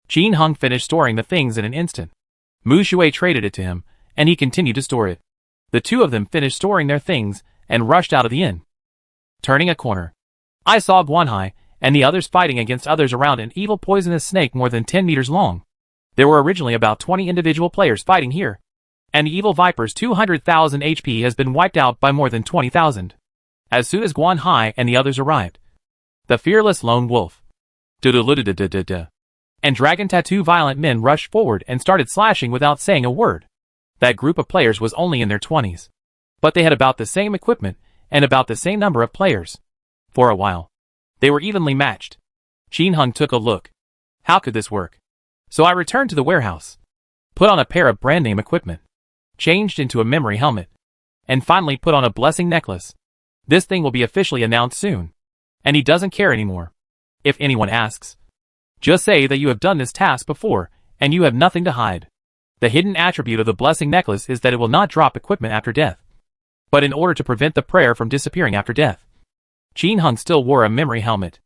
Qin Heng finished storing the things in an instant. Mu Shui traded it to him, and he continued to store it. The 2 of them finished storing their things and rushed out of the inn. Turning a corner, I saw Guan Hai and the others fighting against others around an evil poisonous snake more than 10 meters long. There were originally about 20 individual players fighting here, and the evil viper's 200,000 HP has been wiped out by more than 20,000. As soon as Guan Hai and the others arrived, the fearless lone wolf and dragon tattoo violent men rushed forward and started slashing without saying a word. That group of players was only in their 20s, but they had about the same equipment and about the same number of players. For a while, they were evenly matched. Qin Heng took a look. How could this work? So I returned to the warehouse, put on a pair of brand name equipment, changed into a memory helmet, and finally put on a blessing necklace. This thing will be officially announced soon. And he doesn't care anymore. If anyone asks, just say that you have done this task before, and you have nothing to hide. The hidden attribute of the blessing necklace is that it will not drop equipment after death. But in order to prevent the prayer from disappearing after death, Qin Heng still wore a memory helmet.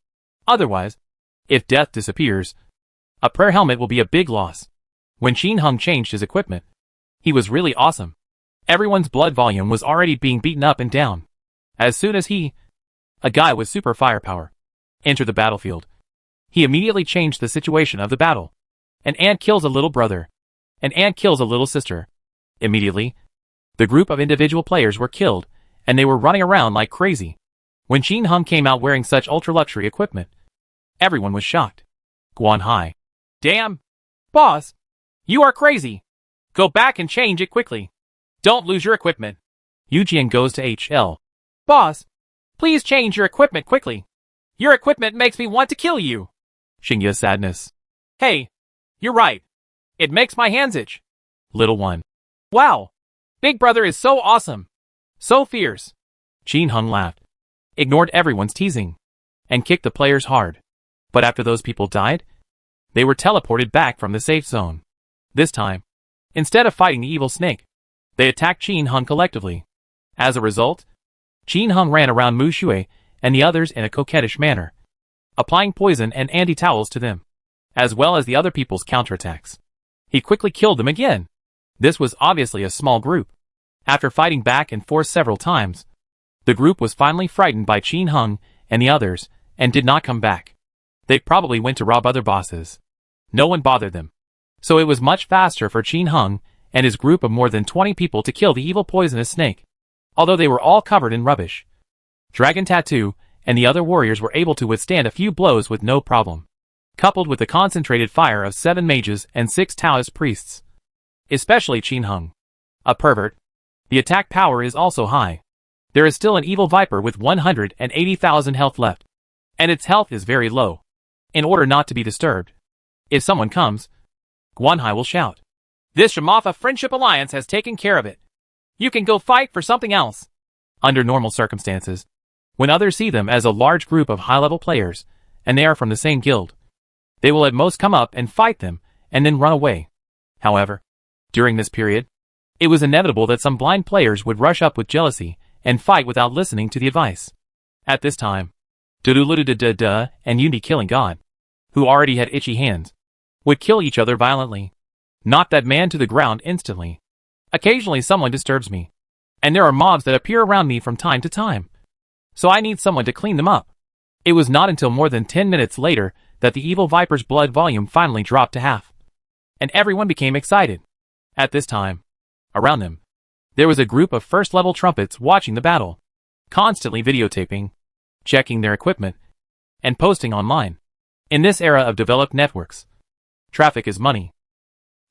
Otherwise, if death disappears, a prayer helmet will be a big loss. When Qin Heng changed his equipment, he was really awesome. Everyone's blood volume was already being beaten up and down. As soon as a guy with super firepower, entered the battlefield, he immediately changed the situation of the battle. An ant kills a little brother. An ant kills a little sister. Immediately, the group of individual players were killed, and they were running around like crazy. When Qin Heng came out wearing such ultra-luxury equipment, everyone was shocked. Guan Hai. Damn! Boss! You are crazy! Go back and change it quickly. Don't lose your equipment. Yu Jian goes to HL. Boss! Please change your equipment quickly. Your equipment makes me want to kill you. Xingye sadness. Hey! You're right. It makes my hands itch. Little one. Wow! Big Brother is so awesome. So fierce. Qin Hung laughed, ignored everyone's teasing, and kicked the players hard. But after those people died, they were teleported back from the safe zone. This time, instead of fighting the evil snake, they attacked Qin Hung collectively. As a result, Qin Hung ran around Mu Shui and the others in a coquettish manner, applying poison and anti-towels to them, as well as the other people's counterattacks. He quickly killed them again. This was obviously a small group. After fighting back and forth several times, the group was finally frightened by Qin Hung and the others and did not come back. They probably went to rob other bosses. No one bothered them. So it was much faster for Qin Hung and his group of more than 20 people to kill the evil poisonous snake, although they were all covered in rubbish. Dragon Tattoo and the other warriors were able to withstand a few blows with no problem. Coupled with the concentrated fire of 7 mages and 6 Taoist priests. Especially Qin Hung. A pervert. The attack power is also high. There is still an evil viper with 180,000 health left. And its health is very low. In order not to be disturbed, if someone comes, Guanhai will shout, "This Shamafa Friendship Alliance has taken care of it. You can go fight for something else." Under normal circumstances, when others see them as a large group of high-level players, and they are from the same guild, they will at most come up and fight them, and then run away. However, during this period, it was inevitable that some blind players would rush up with jealousy and fight without listening to the advice. At this time, Dudulududududu and Yundi Killing God, who already had itchy hands, would kill each other violently. Knock that man to the ground instantly. Occasionally someone disturbs me, and there are mobs that appear around me from time to time. So I need someone to clean them up. It was not until more than 10 minutes later that the evil viper's blood volume finally dropped to half. And everyone became excited. At this time, around them, there was a group of first-level trumpets watching the battle, constantly videotaping, checking their equipment, and posting online. In this era of developed networks, traffic is money.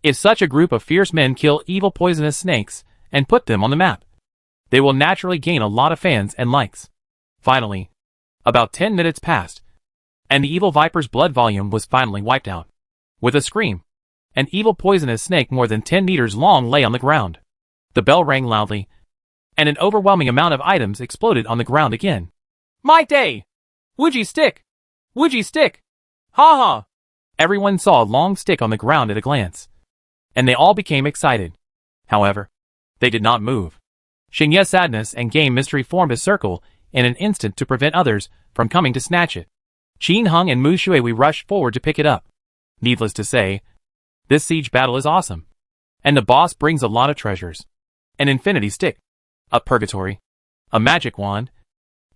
If such a group of fierce men kill evil poisonous snakes and put them on the map, they will naturally gain a lot of fans and likes. Finally, about 10 minutes passed, and the evil viper's blood volume was finally wiped out. With a scream, an evil poisonous snake more than 10 meters long lay on the ground. The bell rang loudly, and an overwhelming amount of items exploded on the ground again. My day! Would ye stick? Would ye stick? Ha ha! Everyone saw a long stick on the ground at a glance, and they all became excited. However, they did not move. Xingye Sadness and Game Mystery formed a circle in an instant to prevent others from coming to snatch it. Qin Hung and Mu Shui rushed forward to pick it up. Needless to say, this siege battle is awesome. And the boss brings a lot of treasures. An infinity stick, a purgatory, a magic wand,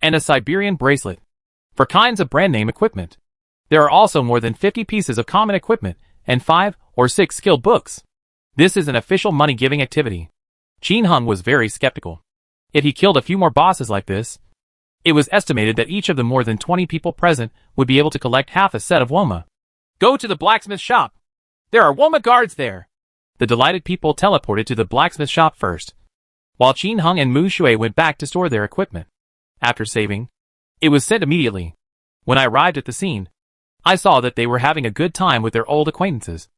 and a Siberian bracelet. For kinds of brand name equipment. There are also more than 50 pieces of common equipment and 5 or 6 skilled books. This is an official money-giving activity. Qin Hung was very skeptical. If he killed a few more bosses like this, it was estimated that each of the more than 20 people present would be able to collect half a set of Woma. Go to the blacksmith shop. There are Woma guards there. The delighted people teleported to the blacksmith shop first, while Qin Hung and Mu Shui went back to store their equipment. After saving, it was sent immediately. When I arrived at the scene, I saw that they were having a good time with their old acquaintances,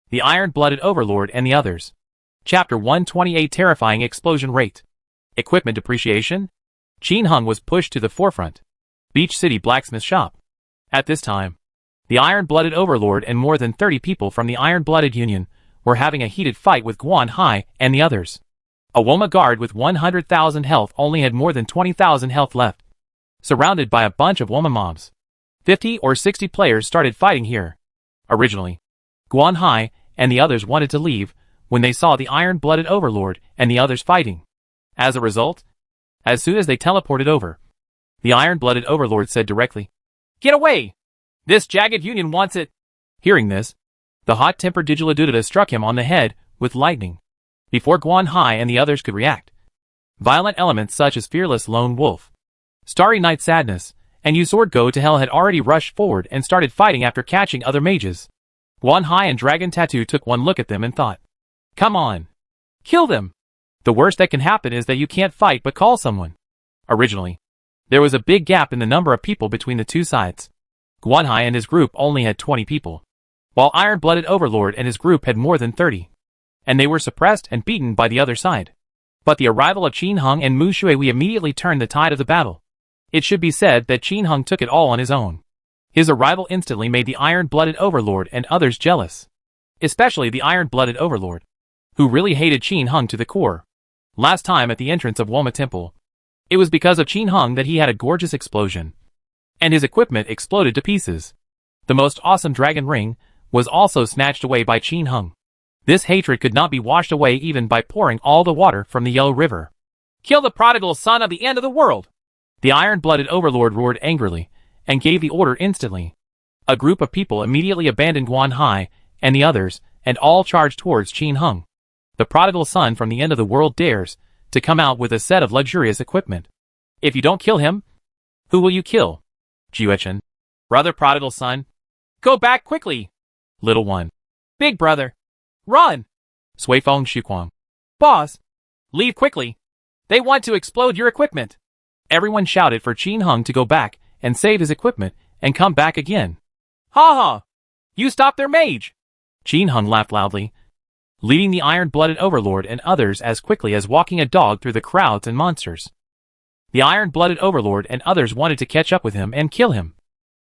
the Iron-Blooded Overlord and the others. Chapter 128 Terrifying Explosion Rate. Equipment Depreciation. Qin Hung was pushed to the forefront. Beach City Blacksmith Shop. At this time, the Iron-Blooded Overlord and more than 30 people from the Iron-Blooded Union were having a heated fight with Guanhai and the others. A Woma guard with 100,000 health only had more than 20,000 health left. Surrounded by a bunch of Woma mobs, 50 or 60 players started fighting here. Originally, Guanhai and the others wanted to leave when they saw the Iron-Blooded Overlord and the others fighting. As a result, as soon as they teleported over, the Iron-Blooded Overlord said directly, "Get away! This jagged union wants it!" Hearing this, the hot-tempered Digiladuda struck him on the head with lightning. Before Guanhai and the others could react, violent elements such as Fearless Lone Wolf, Starry Night Sadness, and You Sword Go to Hell had already rushed forward and started fighting after catching other mages. Guanhai and Dragon Tattoo took one look at them and thought, "Come on, kill them! The worst that can happen is that you can't fight but call someone." Originally, there was a big gap in the number of people between the two sides. Guanhai and his group only had 20 people, while Iron-Blooded Overlord and his group had more than 30. And they were suppressed and beaten by the other side. But the arrival of Qin Hung and Mu Shui immediately turned the tide of the battle. It should be said that Qin Hung took it all on his own. His arrival instantly made the iron-blooded overlord and others jealous. Especially the iron-blooded overlord, who really hated Qin Hung to the core. Last time at the entrance of Woma Temple, it was because of Qin Hung that he had a gorgeous explosion, and his equipment exploded to pieces. The most awesome dragon ring was also snatched away by Qin Hung. This hatred could not be washed away even by pouring all the water from the Yellow River. Kill the prodigal son of the end of the world! The iron-blooded overlord roared angrily, and gave the order instantly. A group of people immediately abandoned Guan Hai and the others, and all charged towards Qin Hung. The prodigal son from the end of the world dares to come out with a set of luxurious equipment. If you don't kill him, who will you kill? Jiuchen. Brother prodigal son. Go back quickly! Little one. Big brother. Run! Suifeng Shuquang. Boss! Leave quickly! They want to explode your equipment! Everyone shouted for Qin Hung to go back and save his equipment and come back again. Ha ha! You stopped their mage! Qin Hung laughed loudly, leading the iron-blooded overlord and others as quickly as walking a dog through the crowds and monsters. The iron-blooded overlord and others wanted to catch up with him and kill him.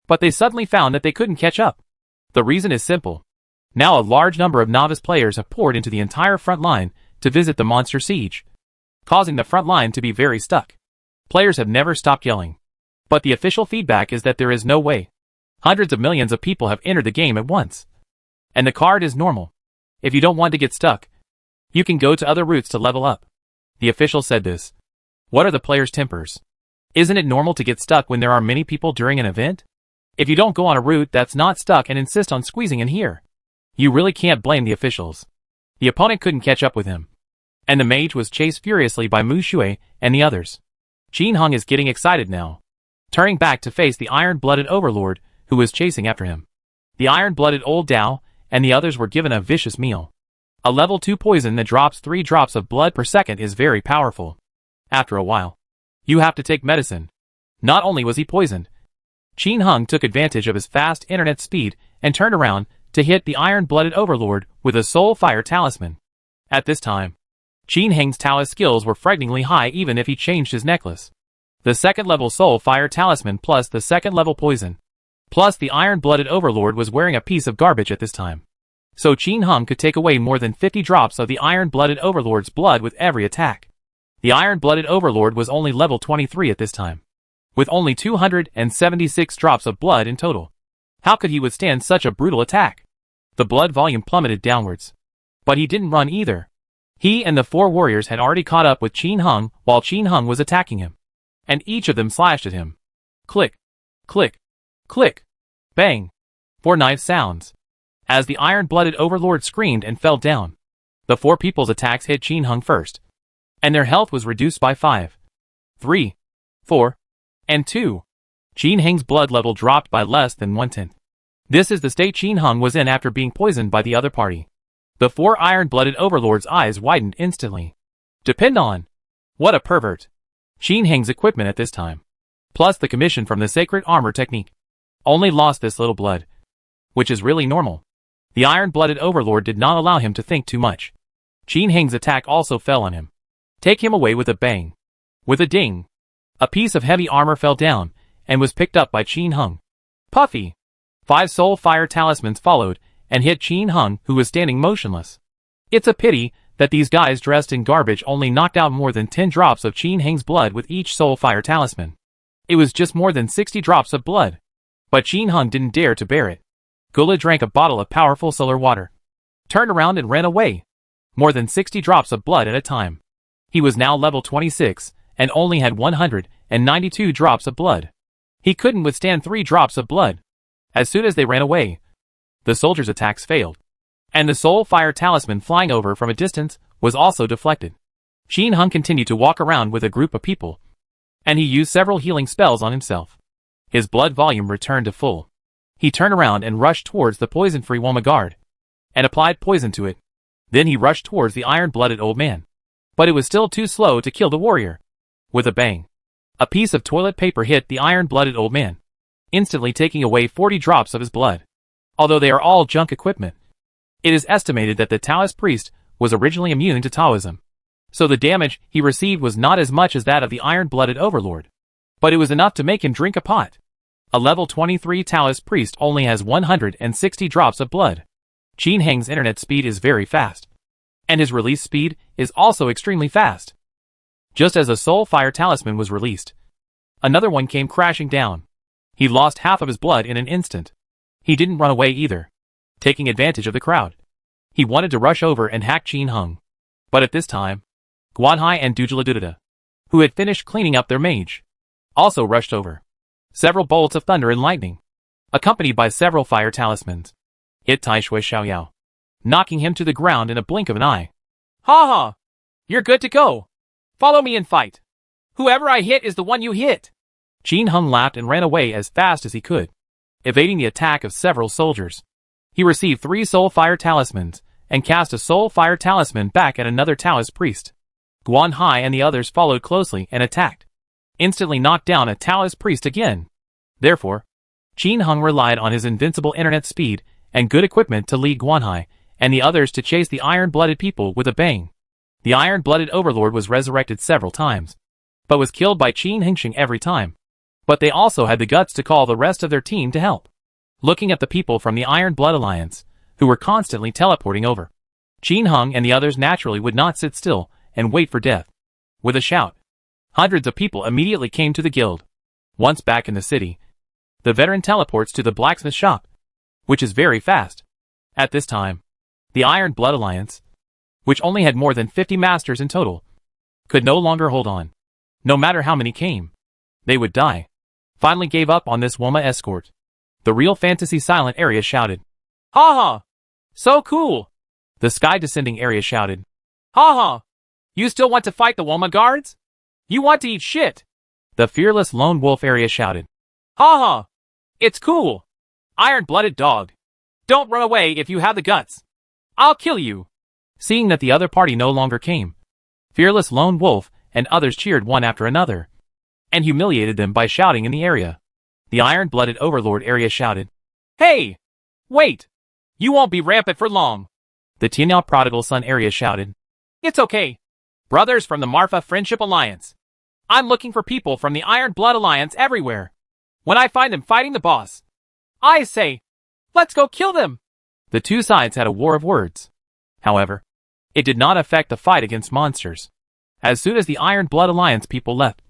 But they suddenly found that they couldn't catch up. The reason is simple. Now a large number of novice players have poured into the entire front line to visit the monster siege, causing the front line to be very stuck. Players have never stopped yelling. But the official feedback is that there is no way. Hundreds of millions of people have entered the game at once. And the card is normal. If you don't want to get stuck, you can go to other routes to level up. The official said this. What are the players' tempers? Isn't it normal to get stuck when there are many people during an event? If you don't go on a route that's not stuck and insist on squeezing in here, you really can't blame the officials. The opponent couldn't catch up with him. And the mage was chased furiously by Mu Shui and the others. Qin Hung is getting excited now, turning back to face the iron-blooded overlord who was chasing after him. The iron-blooded old Dao and the others were given a vicious meal. A level 2 poison that drops 3 drops of blood per second is very powerful. After a while, you have to take medicine. Not only was he poisoned, Qin Hung took advantage of his fast internet speed and turned around to hit the iron-blooded overlord with a soul fire talisman. At this time, Qin Hung's Taoist skills were frighteningly high even if he changed his necklace. The second-level soul fire talisman plus the second-level poison, plus the iron-blooded overlord was wearing a piece of garbage at this time. So Qin Hung could take away more than 50 drops of the iron-blooded overlord's blood with every attack. The iron-blooded overlord was only level 23 at this time, with only 276 drops of blood in total. How could he withstand such a brutal attack? The blood volume plummeted downwards. But he didn't run either. He and the 4 warriors had already caught up with Qin Hung while Qin Hung was attacking him. And each of them slashed at him. Click, click, click, bang. 4 knife sounds. As the iron-blooded overlord screamed and fell down. The 4 people's attacks hit Qin Hung first. And their health was reduced by 5, 3, 4, and 2. Qin Hung's blood level dropped by less than 1/10. This is the state Qin Hung was in after being poisoned by the other party. The 4 iron-blooded overlords' eyes widened instantly. Depend on. What a pervert. Qin Hung's equipment at this time, plus the commission from the sacred armor technique, only lost this little blood, which is really normal. The iron-blooded overlord did not allow him to think too much. Qin Hung's attack also fell on him. Take him away with a bang. With a ding. A piece of heavy armor fell down and was picked up by Qin Hung. Puffy. 5 soul fire talismans followed and hit Qin Hung, who was standing motionless. It's a pity that these guys dressed in garbage only knocked out more than 10 drops of Qin Hung's blood with each soul fire talisman. It was just more than 60 drops of blood. But Qin Hung didn't dare to bear it. Gula drank a bottle of powerful solar water, turned around and ran away. More than 60 drops of blood at a time. He was now level 26 and only had 192 drops of blood. He couldn't withstand 3 drops of blood. As soon as they ran away, the soldiers' attacks failed. And the soul fire talisman flying over from a distance was also deflected. Qin Hung continued to walk around with a group of people, and he used several healing spells on himself. His blood volume returned to full. He turned around and rushed towards the poison-free Woma guard, and applied poison to it. Then he rushed towards the iron-blooded old man. But it was still too slow to kill the warrior. With a bang, a piece of toilet paper hit the iron-blooded old man, instantly taking away 40 drops of his blood. Although they are all junk equipment, it is estimated that the Taoist priest was originally immune to Taoism. so the damage he received was not as much as that of the iron-blooded overlord. But it was enough to make him drink a pot. A level 23 Taoist priest only has 160 drops of blood. Qin Heng's internet speed is very fast. And his release speed is also extremely fast. Just as a soul fire talisman was released, another one came crashing down. He lost half of his blood in an instant. He didn't run away either, taking advantage of the crowd. He wanted to rush over and hack Qin Heng. But at this time, Guanhai and Dujiladudada, who had finished cleaning up their mage, also rushed over. Several bolts of thunder and lightning, accompanied by several fire talismans, hit Tai Shui Xiaoyao, knocking him to the ground in a blink of an eye. Ha ha! You're good to go. Follow me and fight. Whoever I hit is the one you hit. Qin Heng laughed and ran away as fast as he could, evading the attack of several soldiers. He received 3 soul fire talismans, and cast a soul fire talisman back at another Taoist priest. Guanhai and the others followed closely and attacked, instantly knocked down a Taoist priest again. Therefore, Qin Heng relied on his invincible internet speed and good equipment to lead Guanhai and the others to chase the iron-blooded people with a bang. The iron-blooded overlord was resurrected several times, but was killed by Qin Hengsheng every time. But they also had the guts to call the rest of their team to help. Looking at the people from the Iron Blood Alliance, who were constantly teleporting over, Qin Heng and the others naturally would not sit still and wait for death. With a shout, hundreds of people immediately came to the guild. Once back in the city, the veteran teleports to the blacksmith shop, which is very fast. At this time, the Iron Blood Alliance, which only had more than 50 masters in total, could no longer hold on. No matter how many came, they would die. Finally gave up on this Woma escort. The real fantasy silent area shouted, "Ha ha! So cool!" The sky descending area shouted, "Ha ha! You still want to fight the Woma guards? You want to eat shit!" The fearless lone wolf area shouted, "Ha ha! It's cool! Iron-blooded dog! Don't run away if you have the guts! I'll kill you!" Seeing that the other party no longer came, fearless lone wolf and others cheered one after another, and humiliated them by shouting in the area. The iron-blooded overlord area shouted, "Hey! Wait! You won't be rampant for long!" The Tianyao prodigal son area shouted, "It's okay! Brothers from the Marfa Friendship Alliance! I'm looking for people from the Iron Blood Alliance everywhere! When I find them fighting the boss, I say, let's go kill them!" The two sides had a war of words. However, it did not affect the fight against monsters. As soon as the Iron Blood Alliance people left,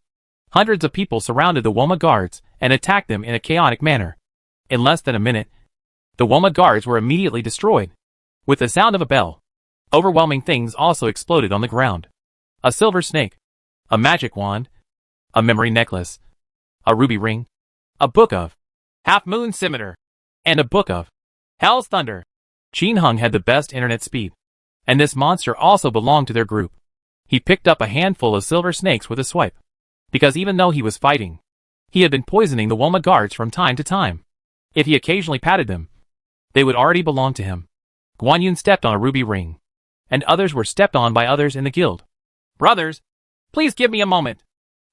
hundreds of people surrounded the Woma guards and attacked them in a chaotic manner. In less than a minute, the Woma guards were immediately destroyed. With the sound of a bell, overwhelming things also exploded on the ground. A silver snake, a magic wand, a memory necklace, a ruby ring, a book of half-moon scimitar, and a book of Hell's Thunder. Qin Heng had the best internet speed, and this monster also belonged to their group. He picked up a handful of silver snakes with a swipe, because even though he was fighting, he had been poisoning the Woma guards from time to time. If he occasionally patted them, they would already belong to him. Guanyun stepped on a ruby ring, and others were stepped on by others in the guild. "Brothers, please give me a moment.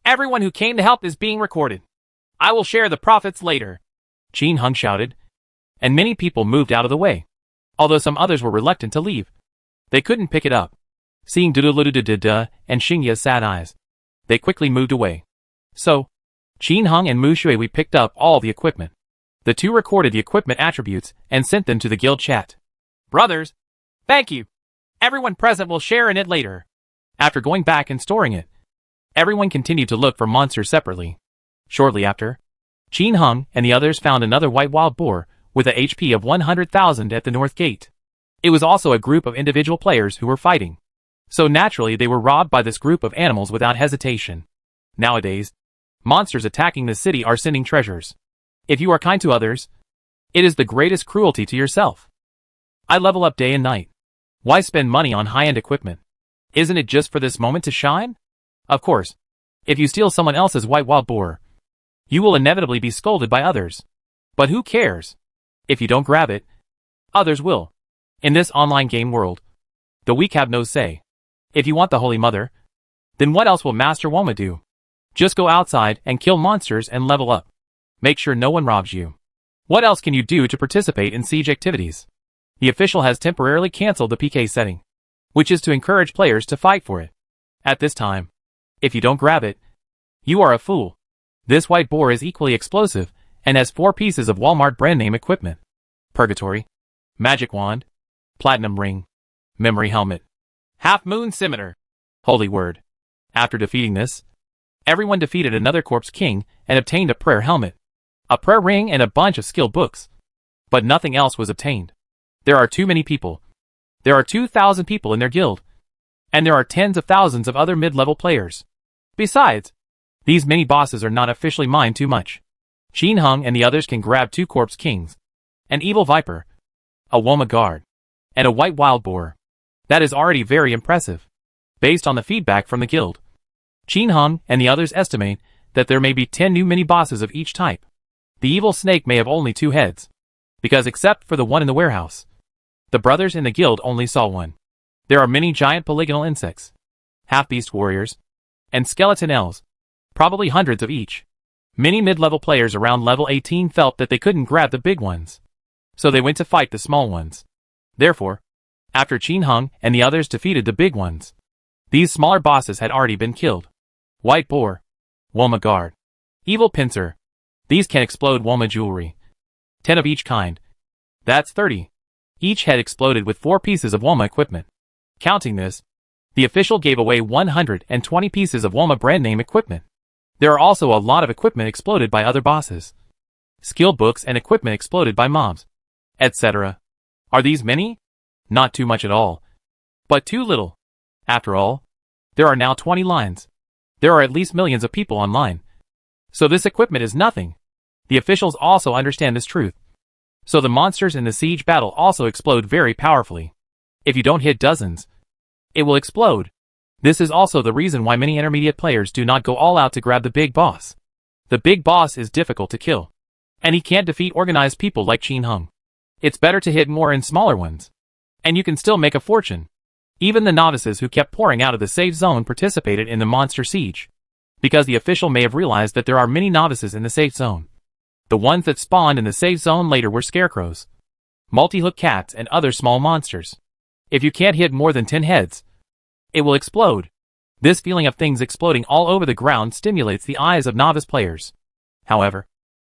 Everyone who came to help is being recorded. I will share the profits later," Qin Heng shouted, and many people moved out of the way. Although some others were reluctant to leave, they couldn't pick it up. Seeing Duduludududda and Xingya's sad eyes, they quickly moved away. So, Qin Heng and Mu Shuiwei picked up all the equipment. The two recorded the equipment attributes and sent them to the guild chat. "Brothers, thank you. Everyone present will share in it later." After going back and storing it, everyone continued to look for monsters separately. Shortly after, Qin Heng and the others found another white wild boar with a HP of 100,000 at the north gate. It was also a group of individual players who were fighting. So naturally they were robbed by this group of animals without hesitation. Nowadays, monsters attacking the city are sending treasures. If you are kind to others, it is the greatest cruelty to yourself. I level up day and night. Why spend money on high-end equipment? Isn't it just for this moment to shine? Of course, if you steal someone else's white wild boar, you will inevitably be scolded by others. But who cares? If you don't grab it, others will. In this online game world, the weak have no say. If you want the Holy Mother, then what else will Master Woma do? Just go outside and kill monsters and level up. Make sure no one robs you. What else can you do to participate in siege activities? The official has temporarily cancelled the PK setting, which is to encourage players to fight for it. At this time, if you don't grab it, you are a fool. This white boar is equally explosive and has 4 pieces of Walmart brand name equipment. Purgatory, magic wand, platinum ring, memory helmet, half-moon scimitar, holy word. After defeating this, everyone defeated another corpse king and obtained a prayer helmet, a prayer ring and a bunch of skill books. But nothing else was obtained. There are too many people. There are 2,000 people in their guild. And there are tens of thousands of other mid-level players. Besides, these mini-bosses are not officially mined too much. Qin Hung and the others can grab 2 corpse kings, an evil viper, a Woma guard, and a white wild boar. That is already very impressive. Based on the feedback from the guild, Qin Hung and the others estimate that there may be 10 new mini-bosses of each type. The evil snake may have only 2 heads, because except for the one in the warehouse, the brothers in the guild only saw one. There are many giant polygonal insects, half-beast warriors, and skeleton elves, probably hundreds of each. Many mid-level players around level 18 felt that they couldn't grab the big ones, so they went to fight the small ones. Therefore, after Qin Hung and the others defeated the big ones, these smaller bosses had already been killed. White boar, Woma guard, evil pincer. These can explode Woma jewelry. 10 of each kind. That's 30. Each head exploded with 4 pieces of Woma equipment. Counting this, the official gave away 120 pieces of Woma brand name equipment. There are also a lot of equipment exploded by other bosses. Skill books and equipment exploded by mobs, etc. Are these many? Not too much at all. But too little. After all, there are now 20 lines. There are at least millions of people online. So this equipment is nothing. The officials also understand this truth. So the monsters in the siege battle also explode very powerfully. If you don't hit dozens, it will explode. This is also the reason why many intermediate players do not go all out to grab the big boss. The big boss is difficult to kill, and he can't defeat organized people like Qin Hung. It's better to hit more and smaller ones, and you can still make a fortune. Even the novices who kept pouring out of the safe zone participated in the monster siege, because the official may have realized that there are many novices in the safe zone. The ones that spawned in the safe zone later were scarecrows, multi-hook cats and other small monsters. If you can't hit more than 10 heads, it will explode. This feeling of things exploding all over the ground stimulates the eyes of novice players. However,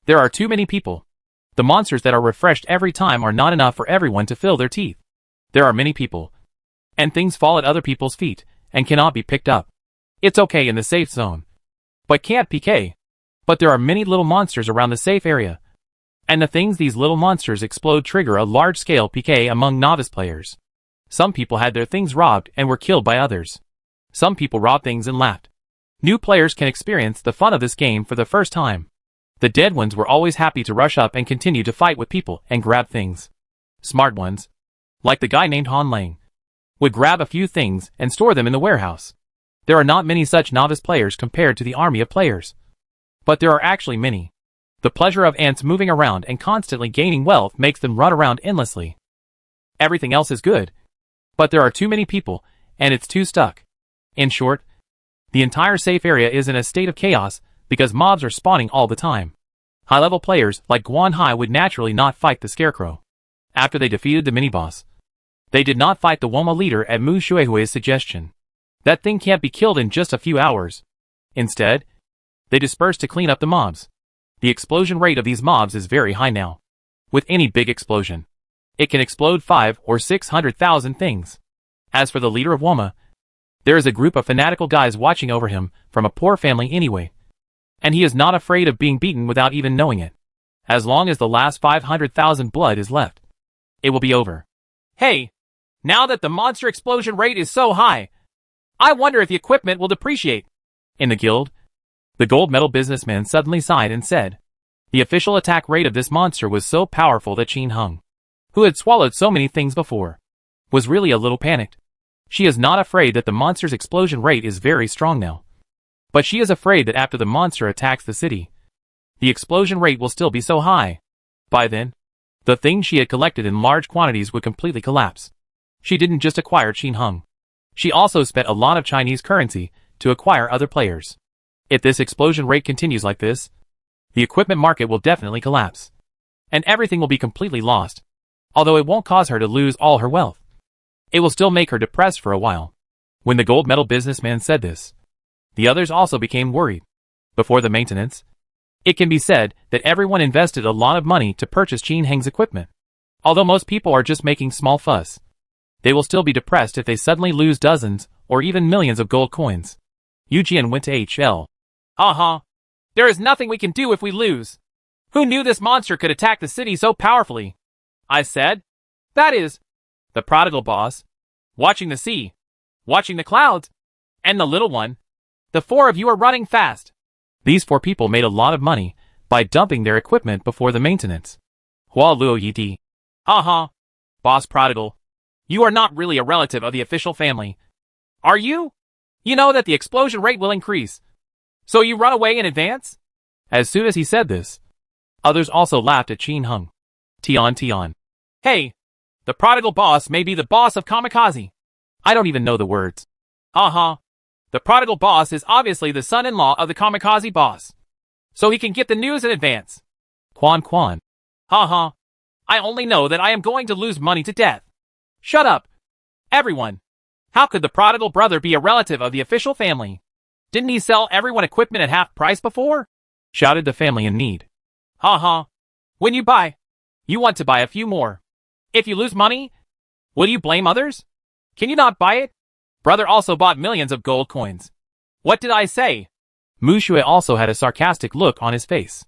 there are too many people. The monsters that are refreshed every time are not enough for everyone to fill their teeth. There are many people, and things fall at other people's feet and cannot be picked up. It's okay in the safe zone, but can't PK. But there are many little monsters around the safe area, and the things these little monsters explode trigger a large-scale PK among novice players. Some people had their things robbed and were killed by others. Some people robbed things and laughed. New players can experience the fun of this game for the first time. The dead ones were always happy to rush up and continue to fight with people and grab things. Smart ones, like the guy named Han Lang, would grab a few things and store them in the warehouse. There are not many such novice players compared to the army of players. But there are actually many. The pleasure of ants moving around and constantly gaining wealth makes them run around endlessly. Everything else is good, but there are too many people, and it's too stuck. In short, the entire safe area is in a state of chaos because mobs are spawning all the time. High-level players like Guan Hai would naturally not fight the Scarecrow. After they defeated the mini-boss, they did not fight the Woma leader at Mu Shuihui's suggestion. That thing can't be killed in just a few hours. Instead, they dispersed to clean up the mobs. The explosion rate of these mobs is very high now. With any big explosion, it can explode 500,000 or 600,000 things. As for the leader of Woma, there is a group of fanatical guys watching over him from a poor family anyway. And he is not afraid of being beaten without even knowing it. As long as the last 500,000 blood is left, it will be over. Hey, now that the monster explosion rate is so high, I wonder if the equipment will depreciate. In the guild, the gold medal businessman suddenly sighed and said, the official attack rate of this monster was so powerful that Qin Hung, who had swallowed so many things before, was really a little panicked. She is not afraid that the monster's explosion rate is very strong now. But she is afraid that after the monster attacks the city, the explosion rate will still be so high. By then, the things she had collected in large quantities would completely collapse. She didn't just acquire Qin Hung. She also spent a lot of Chinese currency to acquire other players. If this explosion rate continues like this, the equipment market will definitely collapse. And everything will be completely lost. Although it won't cause her to lose all her wealth, it will still make her depressed for a while. When the gold medal businessman said this, the others also became worried. Before the maintenance, it can be said that everyone invested a lot of money to purchase Qin Heng's equipment. Although most people are just making small fuss, they will still be depressed if they suddenly lose dozens or even millions of gold coins. Yu Jian went to HL. There is nothing we can do if we lose. Who knew this monster could attack the city so powerfully? I said. That is, the prodigal boss, watching the sea, watching the clouds, and the little one. The four of you are running fast. These four people made a lot of money by dumping their equipment before the maintenance. Hua Luo Yi. Boss prodigal. You are not really a relative of the official family. Are you? You know that the explosion rate will increase. So you run away in advance? As soon as he said this, others also laughed at Qin Heng. Tian. Hey, the prodigal boss may be the boss of Kamikaze. I don't even know the words. The prodigal boss is obviously the son-in-law of the Kamikaze boss. So he can get the news in advance. Quan. I only know that I am going to lose money to death. Shut up. Everyone. How could the prodigal brother be a relative of the official family? Didn't he sell everyone equipment at half price before? Shouted the family in need. When you buy, you want to buy a few more. If you lose money, will you blame others? Can you not buy it? Brother also bought millions of gold coins. What did I say? Mu Shui also had a sarcastic look on his face.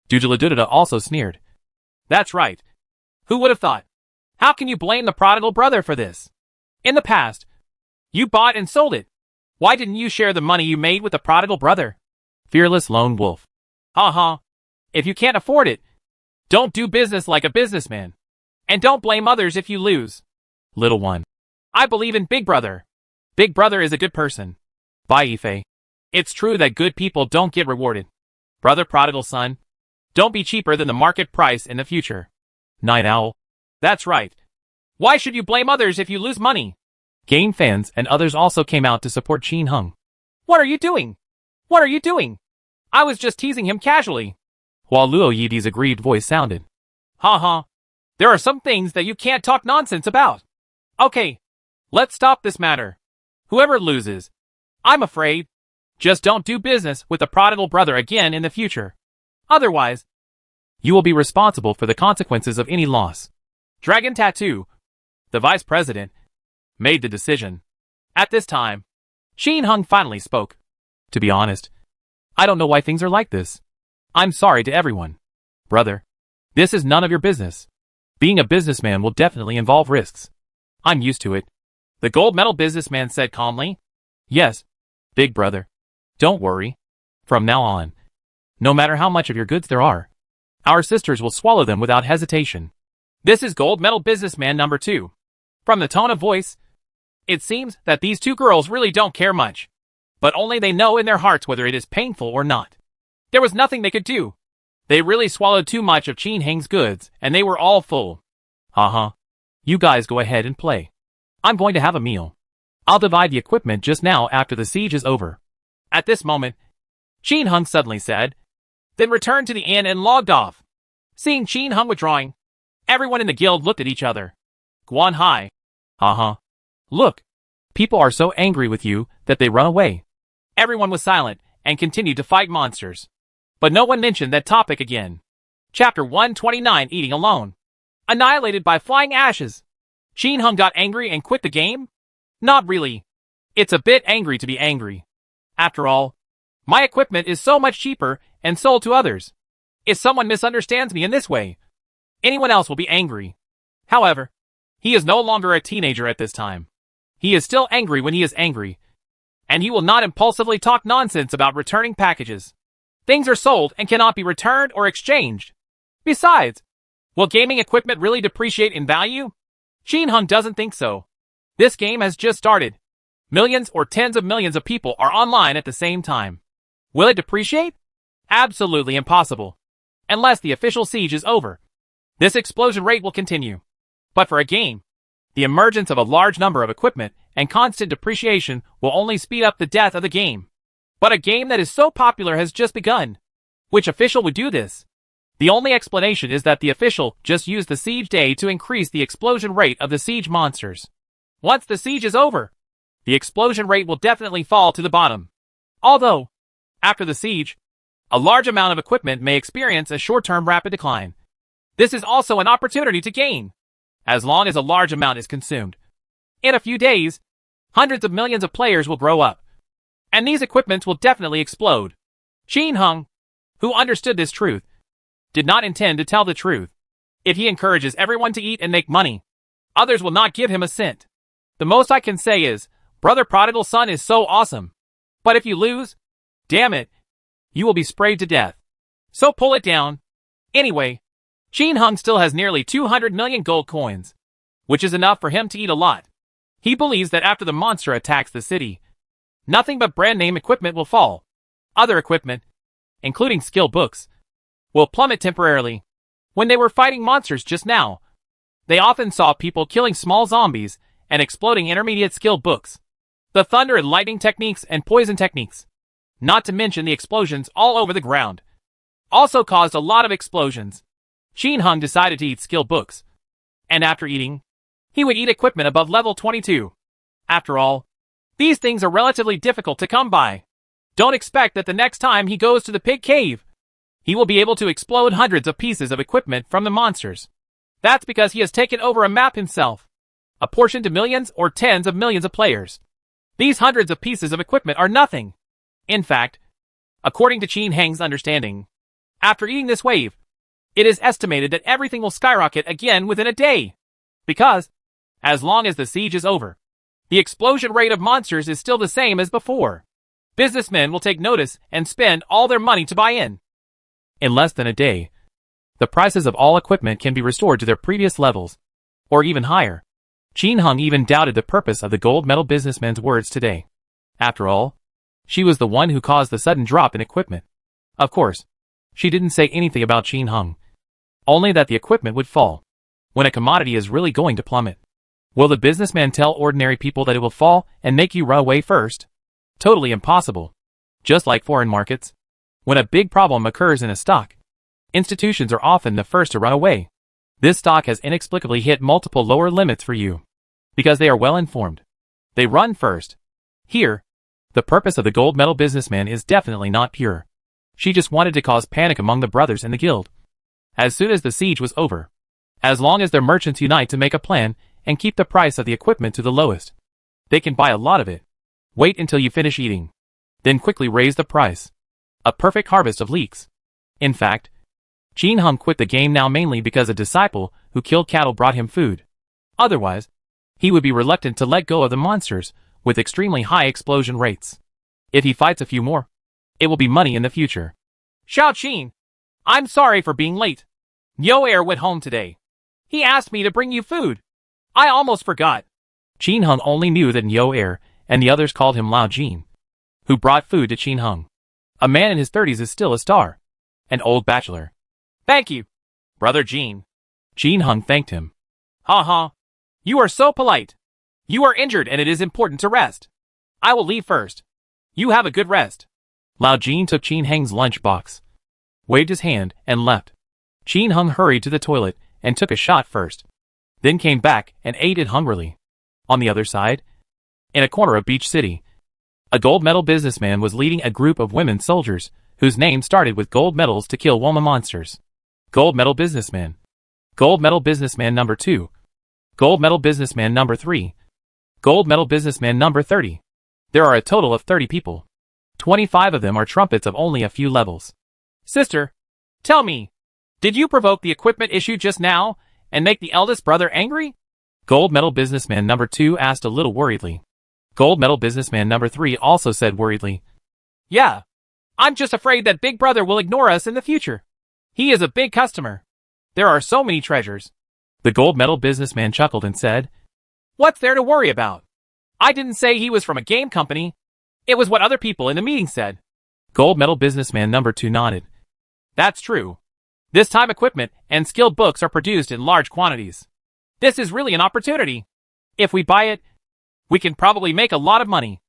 Duduladudada also sneered. That's right. Who would have thought? How can you blame the prodigal brother for this? In the past, you bought and sold it. Why didn't you share the money you made with the prodigal brother? Fearless lone wolf. If you can't afford it, don't do business like a businessman. And don't blame others if you lose. Little one. I believe in Big Brother. Big Brother is a good person. Bai Yifei. It's true that good people don't get rewarded. Brother prodigal son. Don't be cheaper than the market price in the future. Night Owl. That's right. Why should you blame others if you lose money? Game fans and others also came out to support Qin Heng. What are you doing? What are you doing? I was just teasing him casually. While Luo Yidi's aggrieved voice sounded. There are some things that you can't talk nonsense about. Okay, let's stop this matter. Whoever loses, I'm afraid, just don't do business with the prodigal brother again in the future. Otherwise, you will be responsible for the consequences of any loss. Dragon Tattoo, the vice president, made the decision. At this time, Qin Heng finally spoke. To be honest, I don't know why things are like this. I'm sorry to everyone. Brother, this is none of your business. Being a businessman will definitely involve risks. I'm used to it. The gold medal businessman said calmly. Yes, big brother. Don't worry. From now on, no matter how much of your goods there are, our sisters will swallow them without hesitation. This is gold medal businessman number 2. From the tone of voice, it seems that these two girls really don't care much. But only they know in their hearts whether it is painful or not. There was nothing they could do. They really swallowed too much of Qin Heng's goods, and they were all full. You guys go ahead and play. I'm going to have a meal. I'll divide the equipment just now after the siege is over. At this moment, Qin Heng suddenly said, then returned to the inn and logged off. Seeing Qin Heng withdrawing, everyone in the guild looked at each other. Guan Hai. Look, people are so angry with you that they run away. Everyone was silent and continued to fight monsters. But no one mentioned that topic again. Chapter 129 Eating Alone. Annihilated by flying ashes. Qin Heng got angry and quit the game? Not really. It's a bit angry to be angry. After all, my equipment is so much cheaper and sold to others. If someone misunderstands me in this way, anyone else will be angry. However, he is no longer a teenager at this time. He is still angry when he is angry, and he will not impulsively talk nonsense about returning packages. Things are sold and cannot be returned or exchanged. Besides, will gaming equipment really depreciate in value? Qin Heng doesn't think so. This game has just started. Millions or tens of millions of people are online at the same time. Will it depreciate? Absolutely impossible. Unless the official siege is over. This explosion rate will continue. But for a game, the emergence of a large number of equipment and constant depreciation will only speed up the death of the game. But a game that is so popular has just begun. Which official would do this? The only explanation is that the official just used the siege day to increase the explosion rate of the siege monsters. Once the siege is over, the explosion rate will definitely fall to the bottom. Although, after the siege, a large amount of equipment may experience a short-term rapid decline. This is also an opportunity to gain, as long as a large amount is consumed. In a few days, hundreds of millions of players will grow up, and these equipments will definitely explode. Jin Hung, who understood this truth, did not intend to tell the truth. If he encourages everyone to eat and make money, others will not give him a cent. The most I can say is, Brother Prodigal Son is so awesome. But if you lose, damn it, you will be sprayed to death. So pull it down. Anyway, Jin Hung still has nearly 200 million gold coins, which is enough for him to eat a lot. He believes that after the monster attacks the city, nothing but brand name equipment will fall. Other equipment, including skill books, will plummet temporarily. When they were fighting monsters just now, they often saw people killing small zombies and exploding intermediate skill books. The thunder and lightning techniques and poison techniques, not to mention the explosions all over the ground, also caused a lot of explosions. Jin Hung decided to eat skill books, and after eating, he would eat equipment above level 22. After all, these things are relatively difficult to come by. Don't expect that the next time he goes to the pig cave, he will be able to explode hundreds of pieces of equipment from the monsters. That's because he has taken over a map himself, apportioned to millions or tens of millions of players. These hundreds of pieces of equipment are nothing. In fact, according to Jin Hang's understanding, after eating this wave, it is estimated that everything will skyrocket again within a day. Because, as long as the siege is over, the explosion rate of monsters is still the same as before. Businessmen will take notice and spend all their money to buy in. In less than a day, the prices of all equipment can be restored to their previous levels, or even higher. Jin Hung even doubted the purpose of the gold medal businessman's words today. After all, she was the one who caused the sudden drop in equipment. Of course, she didn't say anything about Jin Hung, only that the equipment would fall. When a commodity is really going to plummet, will the businessman tell ordinary people that it will fall and make you run away first? Totally impossible. Just like foreign markets, when a big problem occurs in a stock, institutions are often the first to run away. This stock has inexplicably hit multiple lower limits for you, because they are well informed. They run first. Here, the purpose of the gold medal businessman is definitely not pure. She just wanted to cause panic among the brothers in the guild. As soon as the siege was over, as long as their merchants unite to make a plan and keep the price of the equipment to the lowest, they can buy a lot of it. Wait until you finish eating, then quickly raise the price. A perfect harvest of leaks. In fact, Jin Hung quit the game now mainly because a disciple who killed cattle brought him food. Otherwise, he would be reluctant to let go of the monsters with extremely high explosion rates. If he fights a few more, it will be money in the future. Xiao Qin, I'm sorry for being late. Yo Air went home today. He asked me to bring you food. I almost forgot. Jin Hung only knew that Yo Air and the others called him Lao Jin, who brought food to Jin Hung. A man in his 30s is still a star. An old bachelor. Thank you, Brother Jin. Jin Hung thanked him. Ha. You are so polite. You are injured and it is important to rest. I will leave first. You have a good rest. Lao Jin took Jin Hang's lunchbox, waved his hand, and left. Jin Hung hurried to the toilet and took a shot first, then came back and ate it hungrily. On the other side, in a corner of Beach City, a gold medal businessman was leading a group of women soldiers whose names started with gold medals to kill Woma monsters. Gold medal businessman. Gold medal businessman number 2. Gold medal businessman number 3. Gold medal businessman number 30. There are a total of 30 people. 25 of them are trumpets of only a few levels. Sister, tell me, did you provoke the equipment issue just now and make the eldest brother angry? Gold medal businessman number 2 asked a little worriedly. Gold medal businessman number 3 also said worriedly, yeah, I'm just afraid that big brother will ignore us in the future. He is a big customer. There are so many treasures. The gold medal businessman chuckled and said, what's there to worry about? I didn't say he was from a game company. It was what other people in the meeting said. Gold medal businessman number 2 nodded. That's true. This time equipment and skilled books are produced in large quantities. This is really an opportunity. If we buy it, we can probably make a lot of money.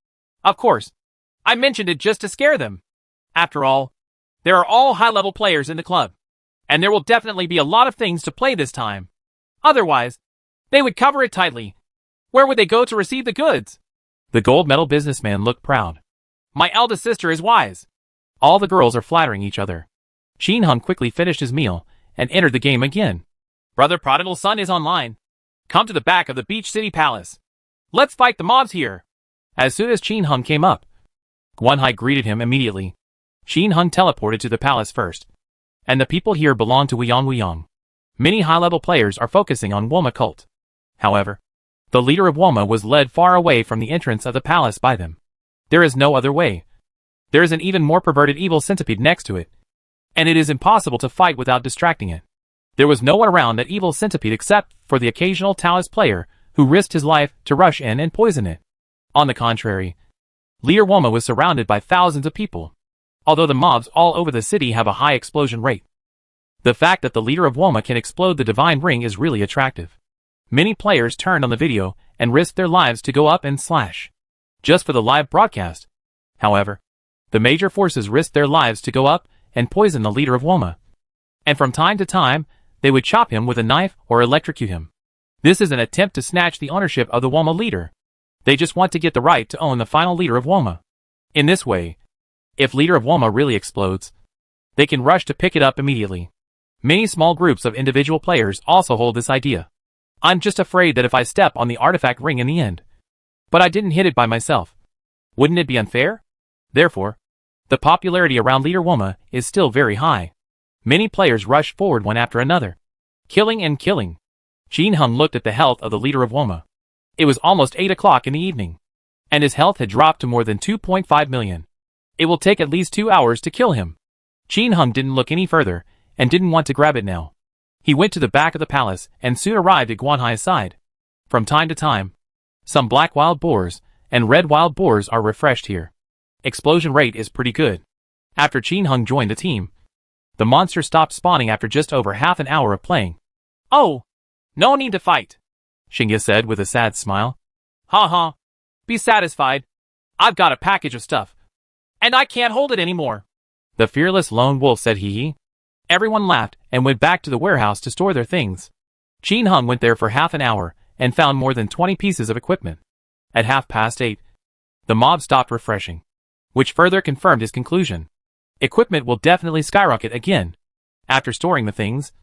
Of course, I mentioned it just to scare them. After all, there are all high-level players in the club, and there will definitely be a lot of things to play this time. Otherwise, they would cover it tightly. Where would they go to receive the goods? The gold medal businessman looked proud. My eldest sister is wise. All the girls are flattering each other. Shin Hung quickly finished his meal and entered the game again. Brother Prodigal Son is online. Come to the back of the Beach City Palace. Let's fight the mobs here. As soon as Shin Hung came up, Guanhai greeted him immediately. Shin Hung teleported to the palace first. And the people here belong to Wuyang. Many high-level players are focusing on Woma cult. However, the leader of Woma was led far away from the entrance of the palace by them. There is no other way. There is an even more perverted evil centipede next to it. And it is impossible to fight without distracting it. There was no one around that evil centipede except for the occasional Taoist player who risked his life to rush in and poison it. On the contrary, Leader Woma was surrounded by thousands of people. Although the mobs all over the city have a high explosion rate, the fact that the leader of Woma can explode the divine ring is really attractive. Many players turned on the video and risked their lives to go up and slash, just for the live broadcast. However, the major forces risked their lives to go up and poison the leader of Woma. And from time to time, they would chop him with a knife or electrocute him. This is an attempt to snatch the ownership of the Woma leader. They just want to get the right to own the final leader of Woma. In this way, if leader of Woma really explodes, they can rush to pick it up immediately. Many small groups of individual players also hold this idea. I'm just afraid that if I step on the artifact ring in the end, but I didn't hit it by myself, wouldn't it be unfair? Therefore, the popularity around Leader Woma is still very high. Many players rush forward one after another, killing and killing. Shin Hung looked at the health of the leader of Woma. It was almost 8 o'clock in the evening, and his health had dropped to more than 2.5 million. It will take at least 2 hours to kill him. Shin Hung didn't look any further and didn't want to grab it now. He went to the back of the palace and soon arrived at Guanhai's side. From time to time, some black wild boars and red wild boars are refreshed here. Explosion rate is pretty good. After Shin Hung joined the team, the monster stopped spawning after just over half an hour of playing. Oh, no need to fight, Xingye said with a sad smile. Ha ha, be satisfied. I've got a package of stuff, and I can't hold it anymore. The fearless lone wolf said hee hee. Everyone laughed and went back to the warehouse to store their things. Shin Hung went there for half an hour and found more than 20 pieces of equipment. At 8:30, the mob stopped refreshing, which further confirmed his conclusion. Equipment will definitely skyrocket again. After storing the things,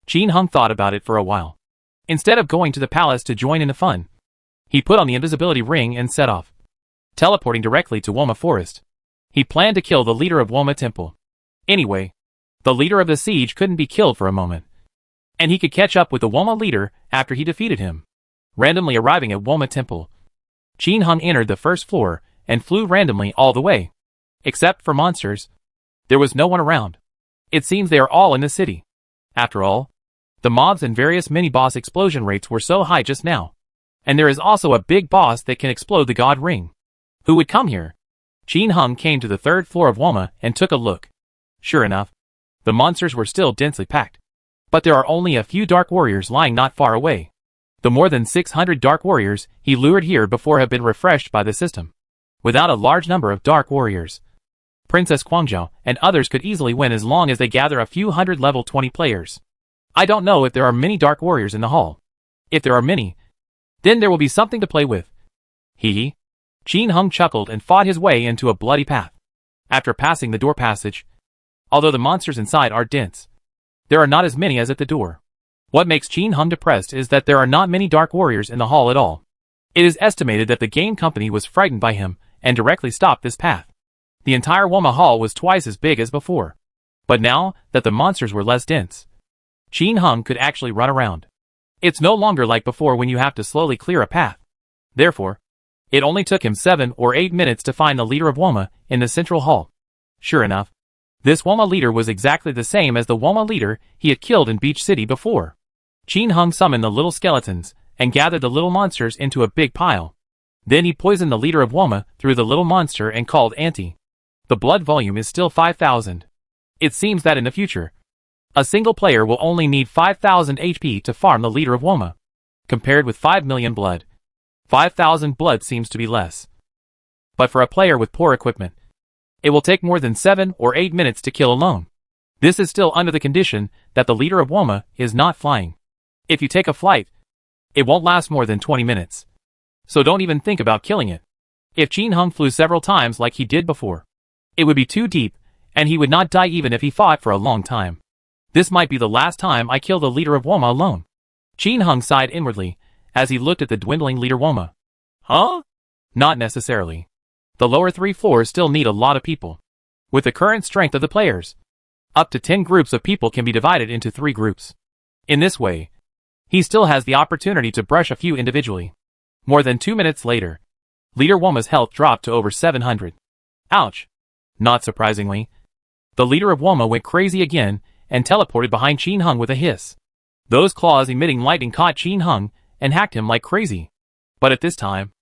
Shin Hung thought about it for a while. Instead of going to the palace to join in the fun, he put on the invisibility ring and set off, teleporting directly to Woma Forest. He planned to kill the leader of Woma Temple. Anyway, the leader of the siege couldn't be killed for a moment, and he could catch up with the Woma leader after he defeated him. Randomly arriving at Woma Temple, Shin Hung entered the first floor and flew randomly all the way. Except for monsters, there was no one around. It seems they are all in the city. After all, the mobs and various mini-boss explosion rates were so high just now. And there is also a big boss that can explode the god ring. Who would come here? Shin Hung came to the 3rd floor of Woma and took a look. Sure enough, the monsters were still densely packed. But there are only a few dark warriors lying not far away. The more than 600 dark warriors he lured here before have been refreshed by the system. Without a large number of dark warriors, Princess Guangzhou and others could easily win as long as they gather a few hundred level 20 players. I don't know if there are many dark warriors in the hall. If there are many, then there will be something to play with. Hee hee. Shin Hung chuckled and fought his way into a bloody path. After passing the door passage, although the monsters inside are dense, there are not as many as at the door. What makes Shin Hung depressed is that there are not many dark warriors in the hall at all. It is estimated that the game company was frightened by him and directly stopped this path. The entire Woma hall was twice as big as before. But now that the monsters were less dense, Shin Hung could actually run around. It's no longer like before when you have to slowly clear a path. Therefore, it only took him 7 or 8 minutes to find the leader of Woma in the central hall. Sure enough, this Woma leader was exactly the same as the Woma leader he had killed in Beach City before. Shin Hung summoned the little skeletons and gathered the little monsters into a big pile. Then he poisoned the leader of Woma through the little monster and called Auntie. The blood volume is still 5,000. It seems that in the future, a single player will only need 5,000 HP to farm the leader of Woma. Compared with 5 million blood, 5,000 blood seems to be less. But for a player with poor equipment, it will take more than 7 or 8 minutes to kill alone. This is still under the condition that the leader of Woma is not flying. If you take a flight, it won't last more than 20 minutes. So don't even think about killing it. If Qin Hung flew several times like he did before, it would be too deep, and he would not die even if he fought for a long time. This might be the last time I kill the leader of Woma alone. Qin Hung sighed inwardly as he looked at the dwindling leader Woma. Huh? Not necessarily. The lower 3 floors still need a lot of people. With the current strength of the players, up to 10 groups of people can be divided into 3 groups. In this way, he still has the opportunity to brush a few individually. More than 2 minutes later, Leader Woma's health dropped to over 700. Ouch. Not surprisingly, the leader of Woma went crazy again and teleported behind Qin Hung with a hiss. Those claws emitting lightning caught Qin Hung and hacked him like crazy. But at this time,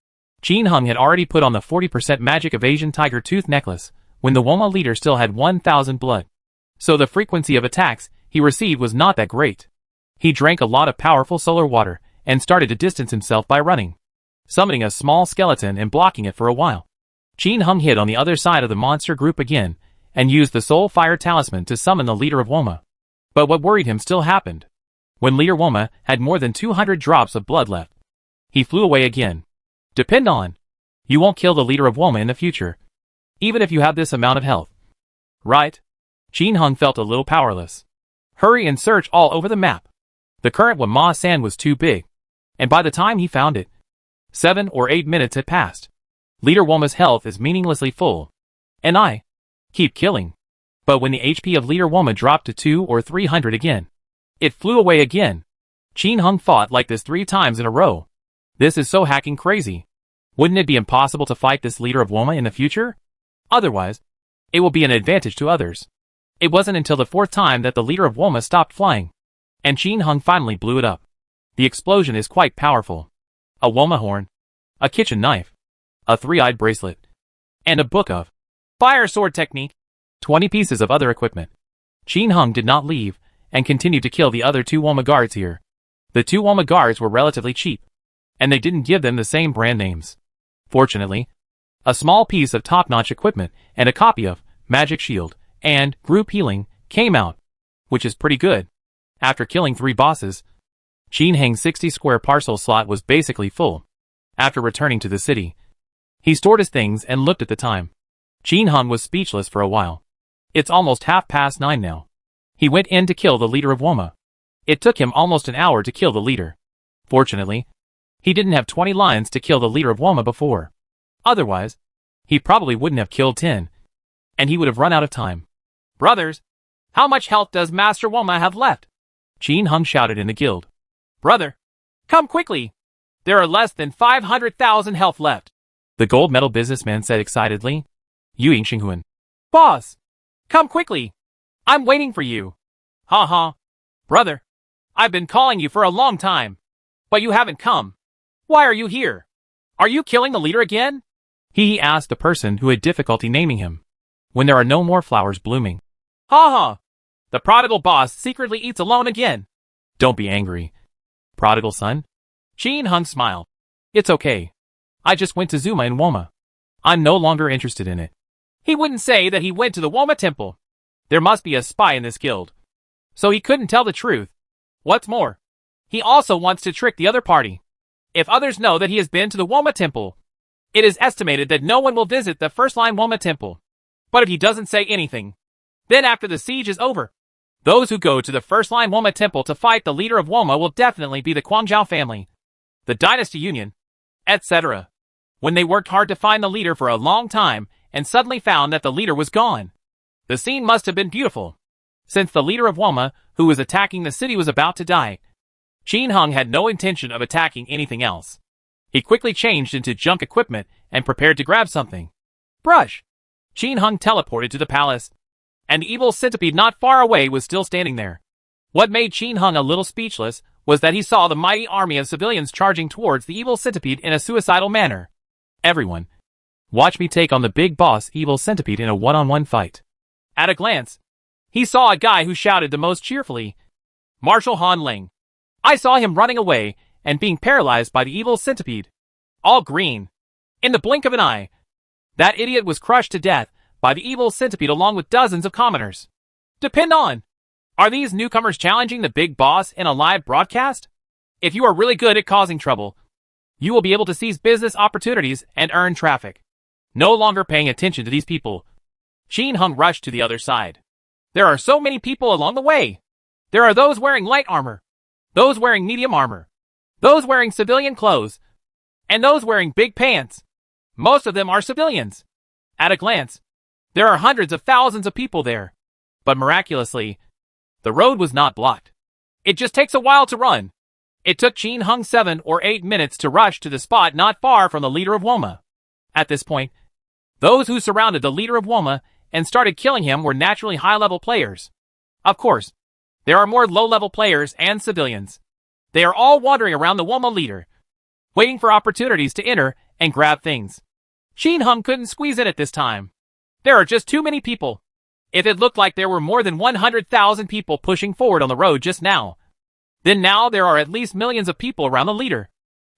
Qin Hung had already put on the 40% magic evasion tiger tooth necklace when the Woma leader still had 1,000 blood. So the frequency of attacks he received was not that great. He drank a lot of powerful solar water and started to distance himself by running, summoning a small skeleton and blocking it for a while. Qin Hung hid on the other side of the monster group again and used the Soul Fire Talisman to summon the leader of Woma. But what worried him still happened. When Leader Woma had more than 200 drops of blood left, he flew away again. Depend on. You won't kill the leader of Woma in the future, even if you have this amount of health. Right? Qin Hung felt a little powerless. Hurry and search all over the map. The current Wama sand was too big, and by the time he found it, 7 or 8 minutes had passed. Leader Woma's health is meaninglessly full, and I keep killing. But when the HP of Leader Woma dropped to 200 or 300 again, it flew away again. Qin Hung fought like this 3 times in a row. This is so hacking crazy. Wouldn't it be impossible to fight this leader of Woma in the future? Otherwise, it will be an advantage to others. It wasn't until the 4th time that the leader of Woma stopped flying, and Qin Hung finally blew it up. The explosion is quite powerful. A Woma horn, a kitchen knife, a 3-eyed bracelet, and a book of fire sword technique. 20 pieces of other equipment. Qin Hung did not leave and continued to kill the other 2 Woma guards here. The 2 Woma guards were relatively cheap, and they didn't give them the same brand names. Fortunately, a small piece of top-notch equipment and a copy of Magic Shield and Group Healing came out, which is pretty good. After killing 3 bosses, Qin Hung's 60 square parcel slot was basically full. After returning to the city, he stored his things and looked at the time. Qin Hung was speechless for a while. It's almost 9:30 now. He went in to kill the leader of Woma. It took him almost an hour to kill the leader. Fortunately, he didn't have 20 lions to kill the leader of Woma before. Otherwise, he probably wouldn't have killed 10, and he would have run out of time. Brothers, how much health does Master Woma have left? Qin Hung shouted in the guild. Brother, come quickly. There are less than 500,000 health left. The gold medal businessman said excitedly. Yu Xinghuan. Boss, come quickly. I'm waiting for you. Ha ha. Brother, I've been calling you for a long time, but you haven't come. Why are you here? Are you killing the leader again? He asked the person who had difficulty naming him. When there are no more flowers blooming. Ha ha. The prodigal boss secretly eats alone again. Don't be angry, prodigal son. Qin Hung smiled. It's okay. I just went to Zuma in Woma. I'm no longer interested in it. He wouldn't say that he went to the Woma temple. There must be a spy in this guild. So he couldn't tell the truth. What's more, he also wants to trick the other party. If others know that he has been to the Woma temple, it is estimated that no one will visit the first-line Woma temple. But if he doesn't say anything, then after the siege is over, those who go to the first-line Woma temple to fight the leader of Woma will definitely be the Guangzhou family, the Dynasty Union, etc. When they worked hard to find the leader for a long time and suddenly found that the leader was gone. The scene must have been beautiful. Since the leader of Woma, who was attacking the city, was about to die, Qin Hung had no intention of attacking anything else. He quickly changed into junk equipment and prepared to grab something. Brush! Qin Hung teleported to the palace, and the evil centipede not far away was still standing there. What made Qin Hung a little speechless was that he saw the mighty army of civilians charging towards the evil centipede in a suicidal manner. Everyone, watch me take on the big boss evil centipede in a one-on-one fight. At a glance, he saw a guy who shouted the most cheerfully, Marshal Han Ling. I saw him running away and being paralyzed by the evil centipede. All green. In the blink of an eye, that idiot was crushed to death by the evil centipede along with dozens of commoners. Depend on. Are these newcomers challenging the big boss in a live broadcast? If you are really good at causing trouble, You will be able to seize business opportunities and earn traffic. No longer paying attention to these people, Qin Hung rushed to the other side. There are so many people along the way. There are those wearing light armor, those wearing medium armor, those wearing civilian clothes, and those wearing big pants. Most of them are civilians. At a glance, there are hundreds of thousands of people there. But miraculously, the road was not blocked. It just takes a while to run. It took Qin Hung 7 or 8 minutes to rush to the spot not far from the leader of Woma. At this point, those who surrounded the leader of Woma and started killing him were naturally high-level players. Of course, there are more low-level players and civilians. They are all wandering around the Woma leader, waiting for opportunities to enter and grab things. Qin Hung couldn't squeeze in at this time. There are just too many people. If it looked like there were more than 100,000 people pushing forward on the road just now, then now there are at least millions of people around the leader.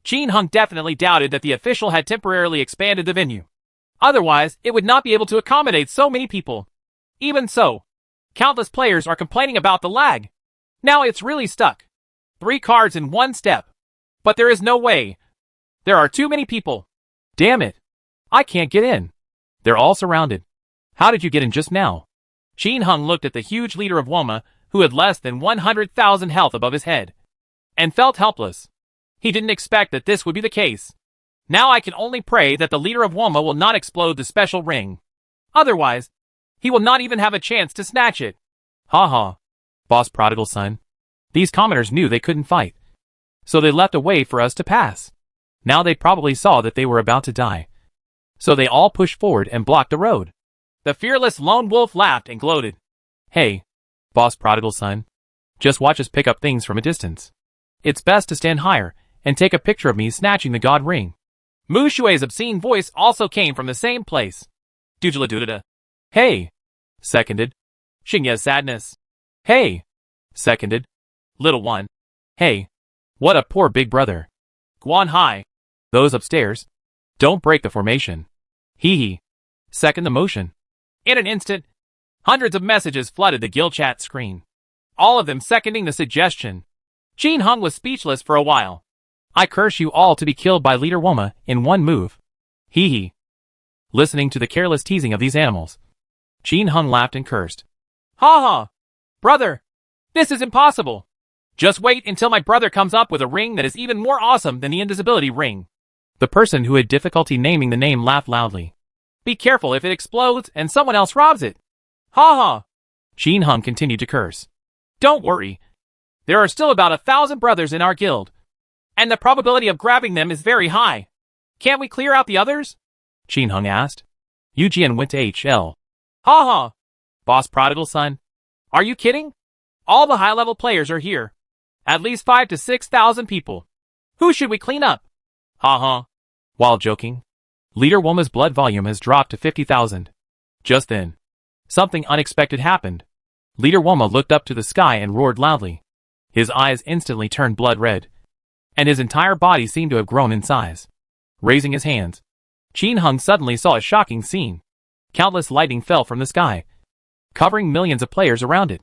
Qin Hung definitely doubted that the official had temporarily expanded the venue. Otherwise, it would not be able to accommodate so many people. Even so, countless players are complaining about the lag. Now it's really stuck. 3 cards in 1 step. But there is no way. There are too many people. Damn it. I can't get in. They're all surrounded. How did you get in just now? Qin Hung looked at the huge leader of Woma, who had less than 100,000 health above his head, and felt helpless. He didn't expect that this would be the case. Now I can only pray that the leader of Woma will not explode the special ring. Otherwise, he will not even have a chance to snatch it. Ha ha. Boss Prodigal Son. These commoners knew they couldn't fight, so they left a way for us to pass. Now they probably saw that they were about to die, so they all pushed forward and blocked the road. The fearless lone wolf laughed and gloated. Hey, Boss Prodigal Son. Just watch us pick up things from a distance. It's best to stand higher and take a picture of me snatching the god ring. Mu Shui's obscene voice also came from the same place. Doodla-doodada. Hey. Seconded. Xingya's sadness. Hey. Seconded. Little one. Hey. What a poor big brother. Guan Hai. Those upstairs. Don't break the formation. Hee hee. Second the motion. In an instant, hundreds of messages flooded the guild chat screen. All of them seconding the suggestion. Qin Hung was speechless for a while. I curse you all to be killed by Leader Woma in one move. Hee hee. Listening to the careless teasing of these animals, Qin Hung laughed and cursed. Ha ha! Brother! This is impossible! Just wait until my brother comes up with a ring that is even more awesome than the invisibility ring. The person who had difficulty naming the name laughed loudly. Be careful if it explodes and someone else robs it. Ha ha! Qin Hung continued to curse. Don't worry. There are still about 1,000 brothers in our guild, and the probability of grabbing them is very high. Can't we clear out the others? Qin Hung asked. Yu Jian went to HL. Ha ha! Boss Prodigal Son. Are you kidding? All the high-level players are here. At least 5,000 to 6,000 people. Who should we clean up? Ha ha. While joking, Leader Woma's blood volume has dropped to 50,000. Just then, something unexpected happened. Leader Woma looked up to the sky and roared loudly. His eyes instantly turned blood red, and his entire body seemed to have grown in size. Raising his hands, Qin Hung suddenly saw a shocking scene. Countless lightning fell from the sky, covering millions of players around it.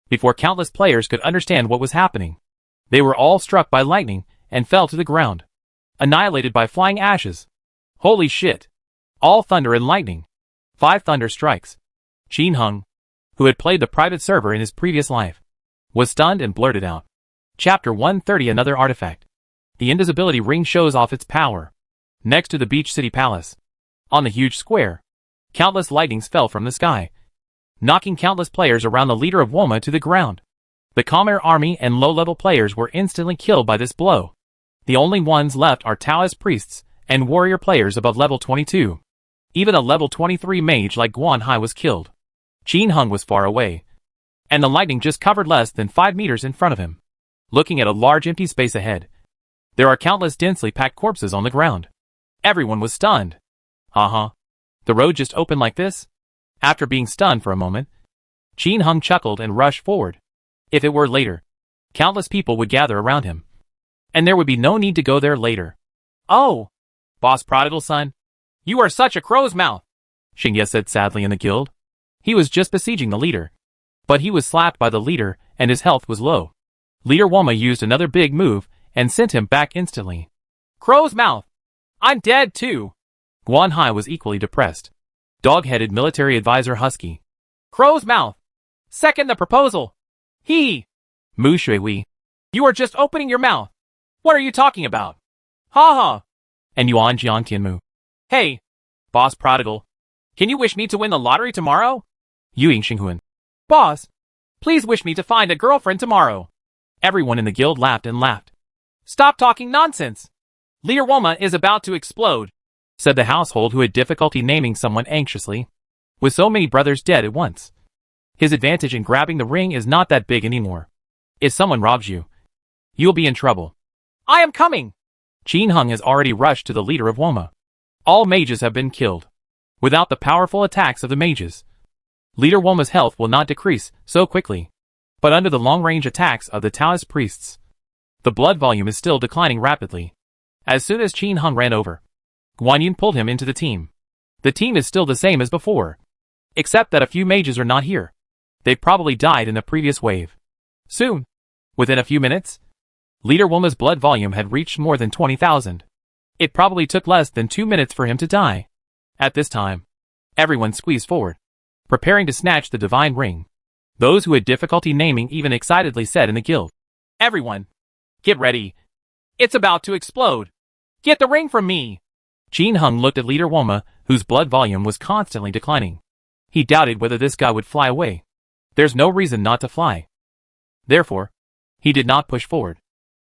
Before countless players could understand what was happening, they were all struck by lightning and fell to the ground, annihilated by flying ashes. Holy shit! All thunder and lightning. 5 thunder strikes. Qin Hung, who had played the private server in his previous life, was stunned and blurted out. Chapter 130. Another artifact. The invisibility ring shows off its power. Next to the beach city palace, on the huge square, countless lightnings fell from the sky, knocking countless players around the leader of Woma to the ground. The commoner army and low-level players were instantly killed by this blow. The only ones left are Taoist priests and warrior players above level 22. Even a level 23 mage like Guan Hai was killed. Qin Hung was far away, and the lightning just covered less than 5 meters in front of him. Looking at a large empty space ahead, there are countless densely packed corpses on the ground. Everyone was stunned. Uh-huh. The road just opened like this? After being stunned for a moment, Qin Hung chuckled and rushed forward. If it were later, countless people would gather around him, and there would be no need to go there later. Oh! Boss Prodigal Son, you are such a crow's mouth, Xingye said sadly in the guild. He was just besieging the leader, but he was slapped by the leader and his health was low. Leader Woma used another big move and sent him back instantly. Crow's mouth. I'm dead too. Guan Hai was equally depressed. Dog-headed military advisor Husky. Crow's mouth. Second the proposal. He. Mu Shui. You are just opening your mouth. What are you talking about? Ha ha. And Yuan Jiang Tianmu. Hey, boss prodigal. Can you wish me to win the lottery tomorrow? Yuying Xinghuan. Boss, please wish me to find a girlfriend tomorrow. Everyone in the guild laughed and laughed. Stop talking nonsense. Leader Woma is about to explode, said the household who had difficulty naming someone anxiously. With so many brothers dead at once, his advantage in grabbing the ring is not that big anymore. If someone robs you, you'll be in trouble. I am coming! Qin Hung has already rushed to the leader of Woma. All mages have been killed. Without the powerful attacks of the mages, Leader Woma's health will not decrease so quickly. But under the long-range attacks of the Taoist priests, the blood volume is still declining rapidly. As soon as Qin Hung ran over, Guan Yin pulled him into the team. The team is still the same as before, except that a few mages are not here. They probably died in the previous wave. Soon, within a few minutes, Leader Woma's blood volume had reached more than 20,000. It probably took less than 2 minutes for him to die. At this time, everyone squeezed forward, preparing to snatch the divine ring. Those who had difficulty naming even excitedly said in the guild, Everyone, get ready. It's about to explode. Get the ring from me. Qin Hung looked at Leader Woma, whose blood volume was constantly declining. He doubted whether this guy would fly away. There's no reason not to fly. Therefore, he did not push forward.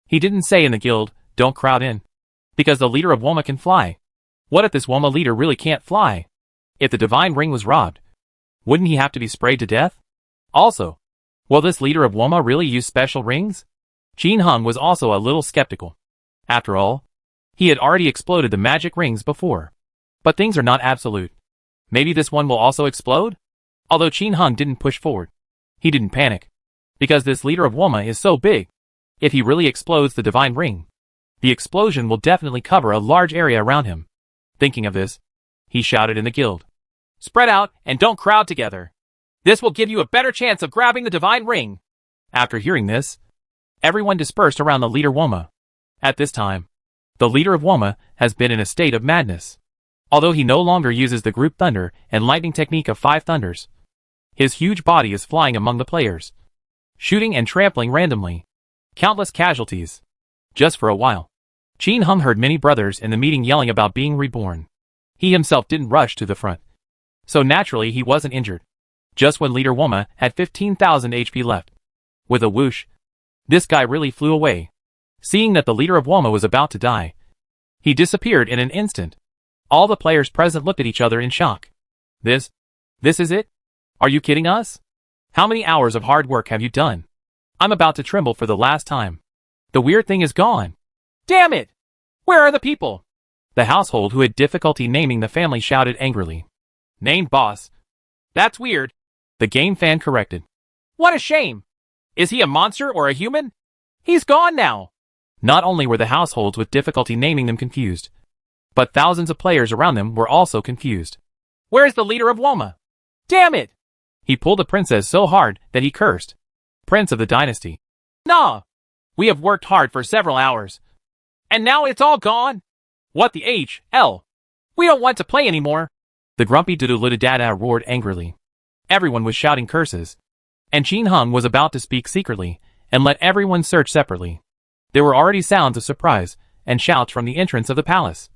He didn't say in the guild, don't crowd in. Because the leader of Woma can fly. What if this Woma leader really can't fly? If the divine ring was robbed, wouldn't he have to be sprayed to death? Also, will this leader of Woma really use special rings? Qin Hung was also a little skeptical. After all, he had already exploded the magic rings before. But things are not absolute. Maybe this one will also explode? Although Qin Hung didn't push forward, he didn't panic. Because this leader of Woma is so big. If he really explodes the divine ring, the explosion will definitely cover a large area around him. Thinking of this, he shouted in the guild. Spread out and don't crowd together. This will give you a better chance of grabbing the divine ring. After hearing this, everyone dispersed around the leader Woma. At this time, the leader of Woma has been in a state of madness. Although he no longer uses the group thunder and lightning technique of 5 thunders, his huge body is flying among the players, shooting and trampling randomly. Countless casualties. Just for a while, Qin Hung heard many brothers in the meeting yelling about being reborn. He himself didn't rush to the front, so naturally he wasn't injured. Just when Leader Woma had 15,000 HP left. With a whoosh, this guy really flew away. Seeing that the leader of Woma was about to die, he disappeared in an instant. All the players present looked at each other in shock. This is it? Are you kidding us? How many hours of hard work have you done? I'm about to tremble for the last time. The weird thing is gone. Damn it! Where are the people? The household who had difficulty naming the family shouted angrily. Named boss. That's weird. The game fan corrected. What a shame. Is he a monster or a human? He's gone now. Not only were the households with difficulty naming them confused, but thousands of players around them were also confused. Where's the leader of Woma? Damn it! He pulled the princess so hard that he cursed. Prince of the dynasty. Nah! We have worked hard for several hours. And now it's all gone? What the hell? We don't want to play anymore. The grumpy Duduludadada roared angrily. Everyone was shouting curses. And Qin Hung was about to speak secretly and let everyone search separately. There were already sounds of surprise and shouts from the entrance of the palace.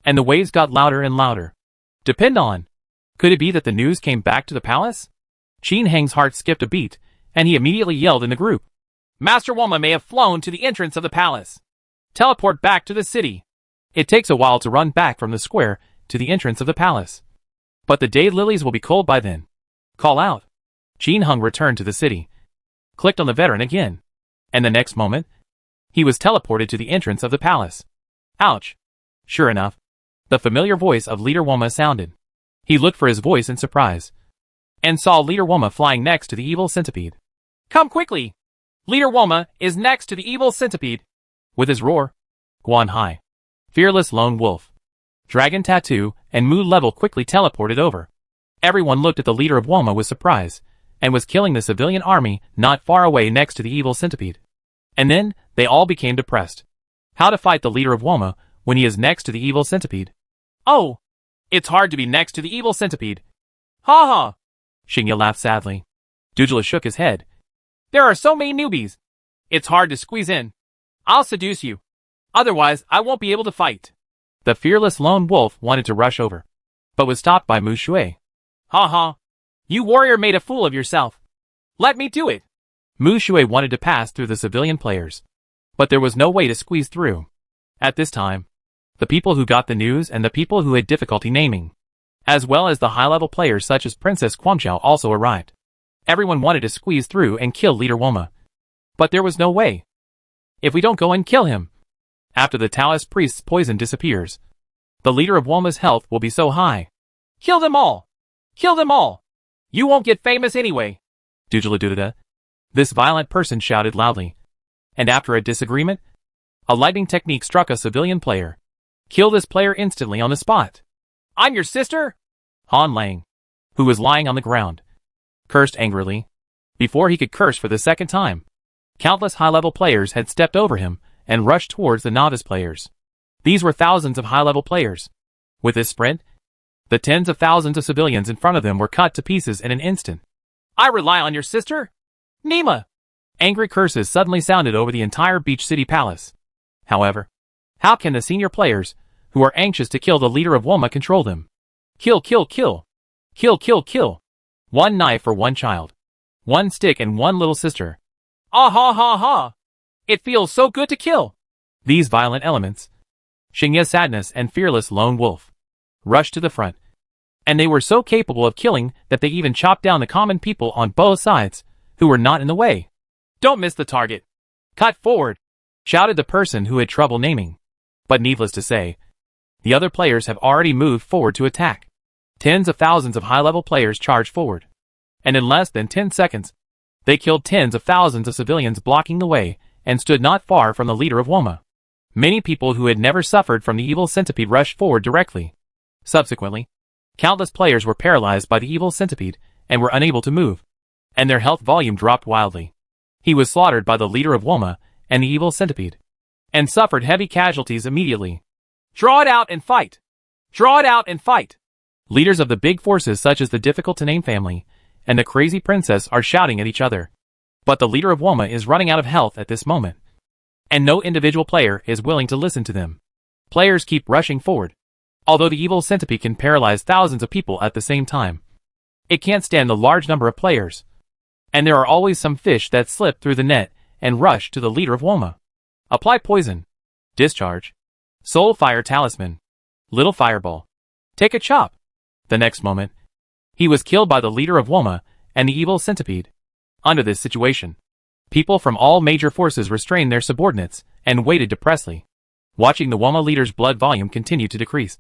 And the waves got louder and louder. Depend on. Could it be that the news came back to the palace? Qin Hang's heart skipped a beat, and he immediately yelled in the group. Master Woma may have flown to the entrance of the palace. Teleport back to the city. It takes a while to run back from the square to the entrance of the palace. But the day lilies will be cold by then. Call out. Qin Hung returned to the city, clicked on the veteran again, and the next moment, he was teleported to the entrance of the palace. Ouch. Sure enough, the familiar voice of Leader Woma sounded. He looked for his voice in surprise, and saw Leader Woma flying next to the evil centipede. Come quickly! Leader Woma is next to the evil centipede. With his roar, Guan Hai, Fearless Lone Wolf, Dragon Tattoo, and Mu Level quickly teleported over. Everyone looked at the leader of Woma with surprise, and was killing the civilian army not far away next to the evil centipede. And then, they all became depressed. How to fight the leader of Woma when he is next to the evil centipede. Oh! It's hard to be next to the evil centipede. Ha ha! Xingye laughed sadly. Dujula shook his head. There are so many newbies. It's hard to squeeze in. I'll seduce you. Otherwise, I won't be able to fight. The fearless lone wolf wanted to rush over, but was stopped by Mu Shui. Ha ha! You warrior made a fool of yourself. Let me do it. Mu Shui wanted to pass through the civilian players, but there was no way to squeeze through. At this time, the people who got the news and the people who had difficulty naming, as well as the high-level players such as Princess Quamxiao also arrived. Everyone wanted to squeeze through and kill Leader Woma. But there was no way. If we don't go and kill him, after the Taoist priest's poison disappears, the leader of Woma's health will be so high. Kill them all! Kill them all! You won't get famous anyway! Dujula. This violent person shouted loudly. And after a disagreement, a lightning technique struck a civilian player. Kill this player instantly on the spot. I'm your sister? Han Lang, who was lying on the ground, cursed angrily. Before he could curse for the second time, countless high-level players had stepped over him and rushed towards the novice players. These were thousands of high-level players. With this sprint, the tens of thousands of civilians in front of them were cut to pieces in an instant. I rely on your sister? Nima! Angry curses suddenly sounded over the entire Beach City Palace. However, how can the senior players, who are anxious to kill the leader of Woma, control them? Kill, kill, kill. Kill, kill, kill. One knife for one child. One stick and one little sister. Ah ha ha ha! It feels so good to kill! These violent elements, Xingye's sadness and fearless lone wolf, rushed to the front. And they were so capable of killing that they even chopped down the common people on both sides, who were not in the way. Don't miss the target. Cut forward, shouted the person who had trouble naming. But needless to say, the other players have already moved forward to attack. Tens of thousands of high-level players charged forward. And in less than 10 seconds, they killed tens of thousands of civilians blocking the way and stood not far from the leader of Woma. Many people who had never suffered from the evil centipede rushed forward directly. Subsequently, countless players were paralyzed by the evil centipede and were unable to move, and their health volume dropped wildly. He was slaughtered by the leader of Woma and the evil centipede, and suffered heavy casualties immediately. Draw it out and fight! Draw it out and fight! Leaders of the big forces such as the difficult-to-name family and the crazy princess are shouting at each other. But the leader of Woma is running out of health at this moment, and no individual player is willing to listen to them. Players keep rushing forward. Although the evil centipede can paralyze thousands of people at the same time, it can't stand the large number of players. And there are always some fish that slip through the net and rush to the leader of Woma. Apply poison. Discharge. Soul Fire Talisman. Little Fireball. Take a chop. The next moment, he was killed by the leader of Woma and the evil centipede. Under this situation, people from all major forces restrained their subordinates and waited depressedly, watching the Woma leader's blood volume continue to decrease.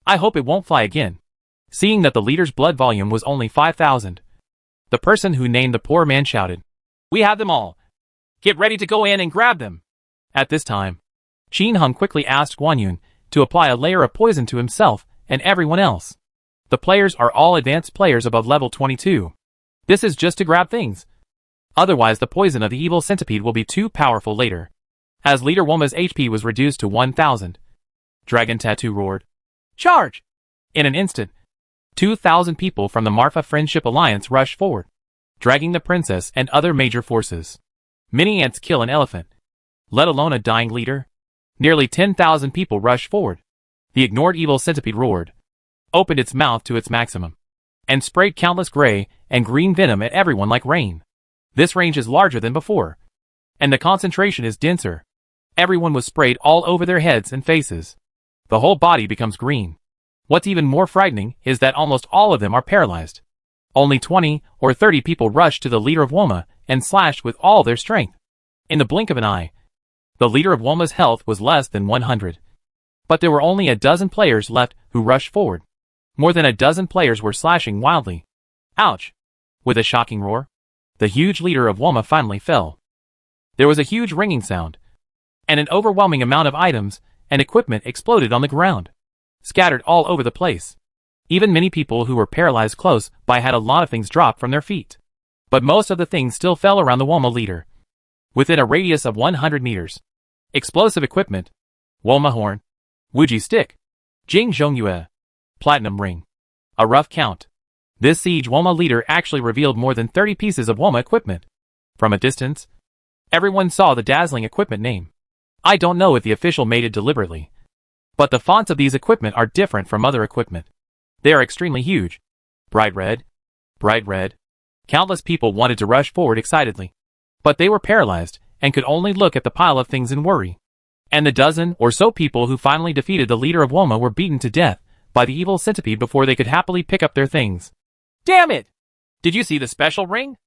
I hope it won't fly again. Seeing that the leader's blood volume was only 5,000, the person who named the poor man shouted, We have them all. Get ready to go in and grab them. At this time, Qin Hung quickly asked Guan Yun to apply a layer of poison to himself and everyone else. The players are all advanced players above level 22. This is just to grab things. Otherwise the poison of the evil centipede will be too powerful later. As Leader Woma's HP was reduced to 1,000, Dragon Tattoo roared, Charge! In an instant, 2,000 people from the Marfa Friendship Alliance rushed forward, dragging the princess and other major forces. Many ants kill an elephant, let alone a dying leader. Nearly 10,000 people rushed forward. The ignored evil centipede roared, opened its mouth to its maximum, and sprayed countless gray and green venom at everyone like rain. This range is larger than before, and the concentration is denser. Everyone was sprayed all over their heads and faces. The whole body becomes green. What's even more frightening is that almost all of them are paralyzed. Only 20 or 30 people rushed to the leader of Woma and slashed with all their strength. In the blink of an eye, the leader of Woma's health was less than 100. But there were only a dozen players left who rushed forward. More than a dozen players were slashing wildly. Ouch! With a shocking roar, the huge leader of Woma finally fell. There was a huge ringing sound, and an overwhelming amount of items and equipment exploded on the ground, scattered all over the place. Even many people who were paralyzed close by had a lot of things drop from their feet. But most of the things still fell around the Woma leader, within a radius of 100 meters. Explosive equipment, Woma horn, Wuji Stick. Jing Zhongyue. Platinum Ring. A rough count. This Siege Woma leader actually revealed more than 30 pieces of Woma equipment. From a distance, everyone saw the dazzling equipment name. I don't know if the official made it deliberately, but the fonts of these equipment are different from other equipment. They are extremely huge. Bright red. Bright red. Countless people wanted to rush forward excitedly, but they were paralyzed and could only look at the pile of things and worry. And the dozen or so people who finally defeated the leader of Woma were beaten to death by the evil centipede before they could happily pick up their things. Damn it! Did you see the special ring?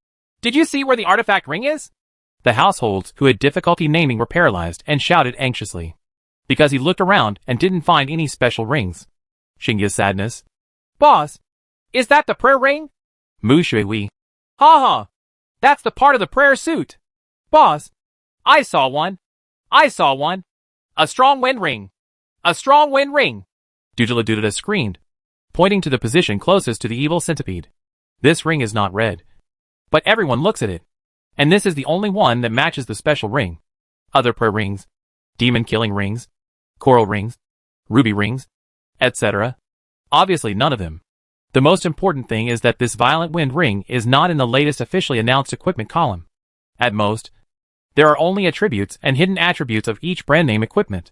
Did you see where the artifact ring is? The households who had difficulty naming were paralyzed and shouted anxiously, because he looked around and didn't find any special rings. Xingya's sadness. Boss, is that the prayer ring? Mu Shui. Ha! That's the part of the prayer suit. Boss, I saw one. I saw one. A strong wind ring. A strong wind ring. Doodle screamed, pointing to the position closest to the evil centipede. This ring is not red, but everyone looks at it, and this is the only one that matches the special ring. Other prayer rings, demon-killing rings, coral rings, ruby rings, etc. Obviously none of them. The most important thing is that this violent wind ring is not in the latest officially announced equipment column. At most, there are only attributes and hidden attributes of each brand name equipment.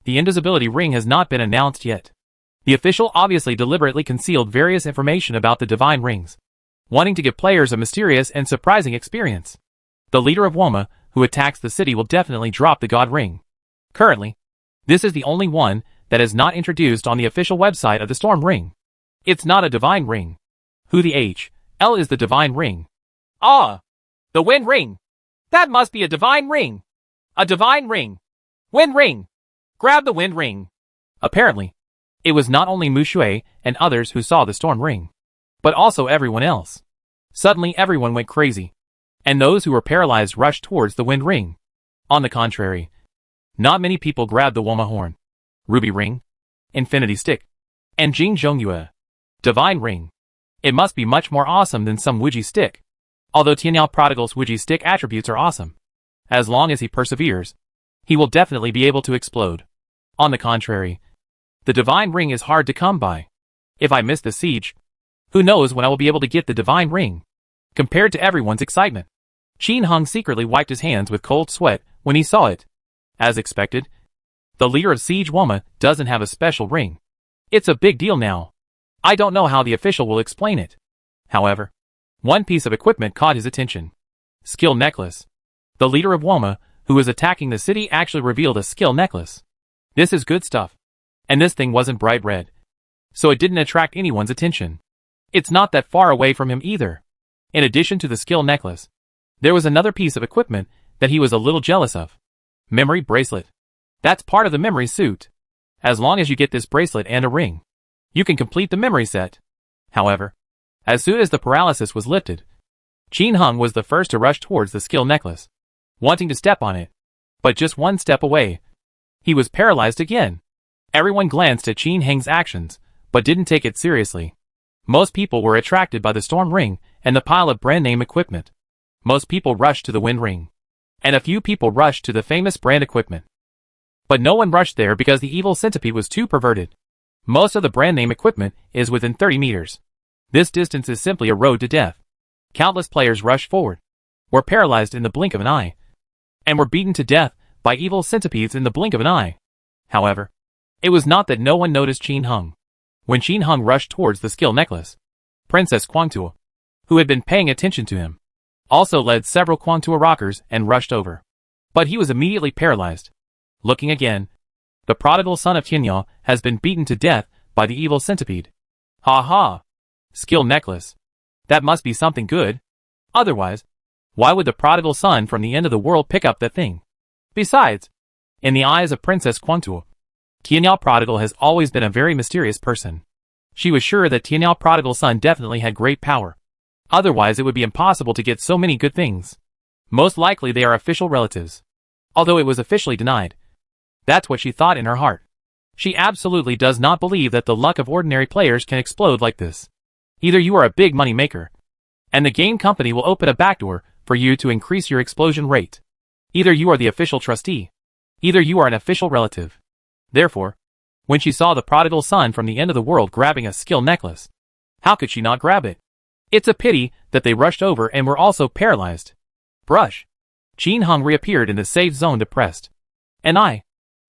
The Invisibility ring has not been announced yet. The official obviously deliberately concealed various information about the divine rings, wanting to give players a mysterious and surprising experience. The leader of Woma, who attacks the city, will definitely drop the God ring. Currently, this is the only one that is not introduced on the official website of the Storm ring. It's not a divine ring. Who the H.L. is the divine ring? Ah! The wind ring! That must be a divine ring! A divine ring! Wind ring! Grab the wind ring! Apparently, it was not only Mu Shui and others who saw the storm ring, but also everyone else. Suddenly everyone went crazy, and those who were paralyzed rushed towards the wind ring. On the contrary, not many people grabbed the Woma horn, ruby ring, infinity stick, and Jing Zhongyue. Divine ring. It must be much more awesome than some Wuji stick. Although Tianyao Prodigal's Wuji stick attributes are awesome. As long as he perseveres, he will definitely be able to explode. On the contrary, the divine ring is hard to come by. If I miss the siege, who knows when I will be able to get the divine ring? Compared to everyone's excitement, Qin Hung secretly wiped his hands with cold sweat when he saw it. As expected, the leader of Siege Woma doesn't have a special ring. It's a big deal now. I don't know how the official will explain it. However, one piece of equipment caught his attention. Skill necklace. The leader of Woma, who is attacking the city, actually revealed a skill necklace. This is good stuff. And this thing wasn't bright red, so it didn't attract anyone's attention. It's not that far away from him either. In addition to the skill necklace, there was another piece of equipment that he was a little jealous of. Memory bracelet. That's part of the memory suit. As long as you get this bracelet and a ring, you can complete the memory set. However, as soon as the paralysis was lifted, Qin Hung was the first to rush towards the skill necklace, wanting to step on it. But just one step away, he was paralyzed again. Everyone glanced at Qin Heng's actions, but didn't take it seriously. Most people were attracted by the storm ring and the pile of brand name equipment. Most people rushed to the wind ring, and a few people rushed to the famous brand equipment. But no one rushed there because the evil centipede was too perverted. Most of the brand name equipment is within 30 meters. This distance is simply a road to death. Countless players rushed forward, were paralyzed in the blink of an eye, and were beaten to death by evil centipedes in the blink of an eye. However, it was not that no one noticed Qin Hung. When Qin Hung rushed towards the skill necklace, Princess Quangtua, who had been paying attention to him, also led several Quangtua rockers and rushed over. But he was immediately paralyzed. Looking again, the prodigal son of Tianyao has been beaten to death by the evil centipede. Ha ha! Skill necklace. That must be something good. Otherwise, why would the prodigal son from the end of the world pick up that thing? Besides, in the eyes of Princess Quangtua, Tianyao Prodigal has always been a very mysterious person. She was sure that Tianyao Prodigal's son definitely had great power. Otherwise it would be impossible to get so many good things. Most likely they are official relatives. Although it was officially denied. That's what she thought in her heart. She absolutely does not believe that the luck of ordinary players can explode like this. Either you are a big money maker, and the game company will open a backdoor for you to increase your explosion rate. Either you are the official trustee. Either you are an official relative. Therefore, when she saw the prodigal son from the end of the world grabbing a skill necklace. How could she not grab it? It's a pity that they rushed over and were also paralyzed. Brush. Qin Hung reappeared in the safe zone depressed. And I.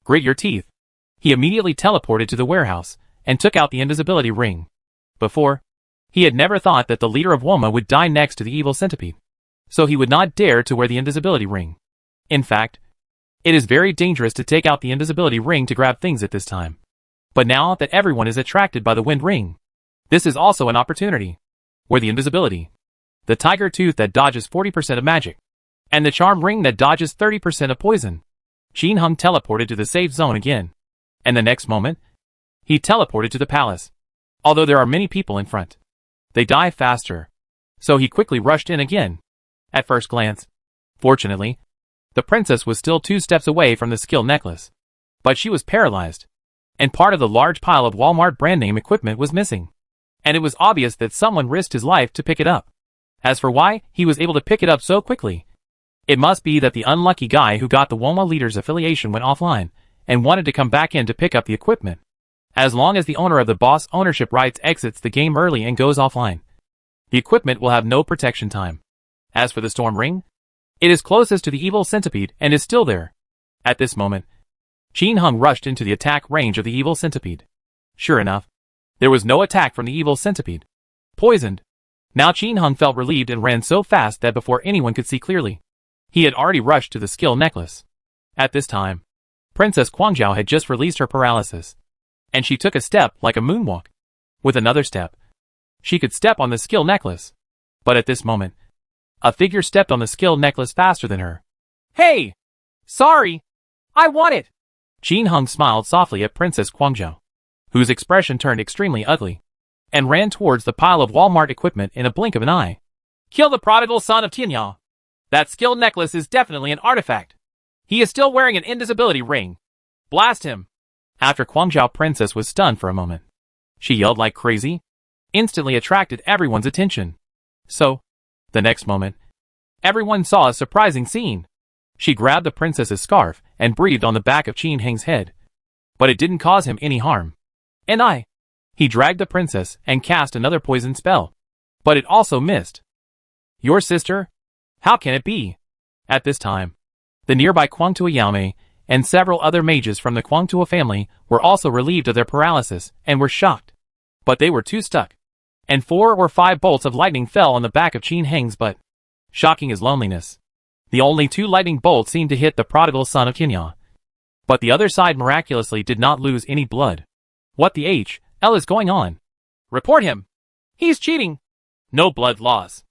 Grit your teeth. He immediately teleported to the warehouse and took out the invisibility ring. Before, he had never thought that the leader of Woma would die next to the evil centipede. So he would not dare to wear the invisibility ring. In fact, it is very dangerous to take out the invisibility ring to grab things at this time. But now that everyone is attracted by the wind ring, this is also an opportunity. Where the invisibility, the tiger tooth that dodges 40% of magic, and the charm ring that dodges 30% of poison. Qin Hung teleported to the safe zone again. And the next moment, he teleported to the palace. Although there are many people in front, they die faster. So he quickly rushed in again. At first glance, fortunately, the princess was still 2 steps away from the skill necklace. But she was paralyzed. And part of the large pile of Walmart brand name equipment was missing. And it was obvious that someone risked his life to pick it up. As for why he was able to pick it up so quickly, it must be that the unlucky guy who got the Woma leader's affiliation went offline and wanted to come back in to pick up the equipment. As long as the owner of the boss ownership rights exits the game early and goes offline, the equipment will have no protection time. As for the storm ring, it is closest to the evil centipede and is still there. At this moment, Qin Hung rushed into the attack range of the evil centipede. Sure enough, there was no attack from the evil centipede. Poisoned. Now Qin Hung felt relieved and ran so fast that before anyone could see clearly, he had already rushed to the skill necklace. At this time, Princess Guangzhou had just released her paralysis, and she took a step like a moonwalk. With another step, she could step on the skill necklace. But at this moment, a figure stepped on the skill necklace faster than her. Hey! Sorry! I want it! Qin Hung smiled softly at Princess Guangzhou, whose expression turned extremely ugly, and ran towards the pile of Walmart equipment in a blink of an eye. Kill the prodigal son of Tianyao. That skill necklace is definitely an artifact. He is still wearing an invisibility ring. Blast him. After Guangzhou Princess was stunned for a moment, she yelled like crazy, instantly attracted everyone's attention. So, the next moment, everyone saw a surprising scene. She grabbed the princess's scarf and breathed on the back of Qin Heng's head. But it didn't cause him any harm. And he dragged the princess and cast another poison spell. But it also missed. Your sister? How can it be? At this time, the nearby Guangtua Yame and several other mages from the Guangtua family were also relieved of their paralysis and were shocked. But they were too stuck. And 4 or 5 bolts of lightning fell on the back of Qin Heng's butt. Shocking his loneliness. The only 2 lightning bolts seemed to hit the prodigal son of Tianyao. But the other side miraculously did not lose any blood. What the hell is going on? Report him! He's cheating! No blood loss.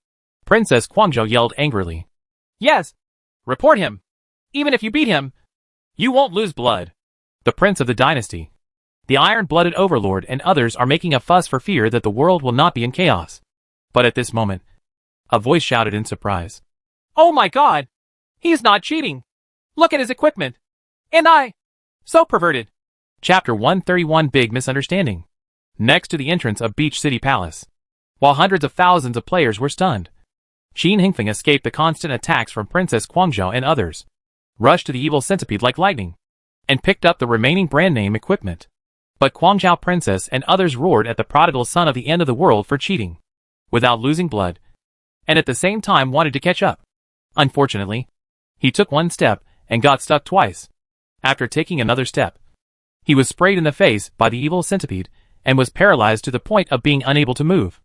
Princess Guangzhou yelled angrily. Yes! Report him! Even if you beat him, you won't lose blood. The prince of the dynasty, the iron-blooded overlord and others are making a fuss for fear that the world will not be in chaos. But at this moment, a voice shouted in surprise. Oh my god! He's not cheating! Look at his equipment! And so perverted. Chapter 131 Big Misunderstanding. Next to the entrance of Beach City Palace, while hundreds of thousands of players were stunned, Qin Hengfeng escaped the constant attacks from Princess Guangzhou and others, rushed to the evil centipede like lightning, and picked up the remaining brand name equipment. But Guangzhou Princess and others roared at the prodigal son of the end of the world for cheating, without losing blood, and at the same time wanted to catch up. Unfortunately, he took 1 step and got stuck twice. After taking another step, he was sprayed in the face by the evil centipede and was paralyzed to the point of being unable to move.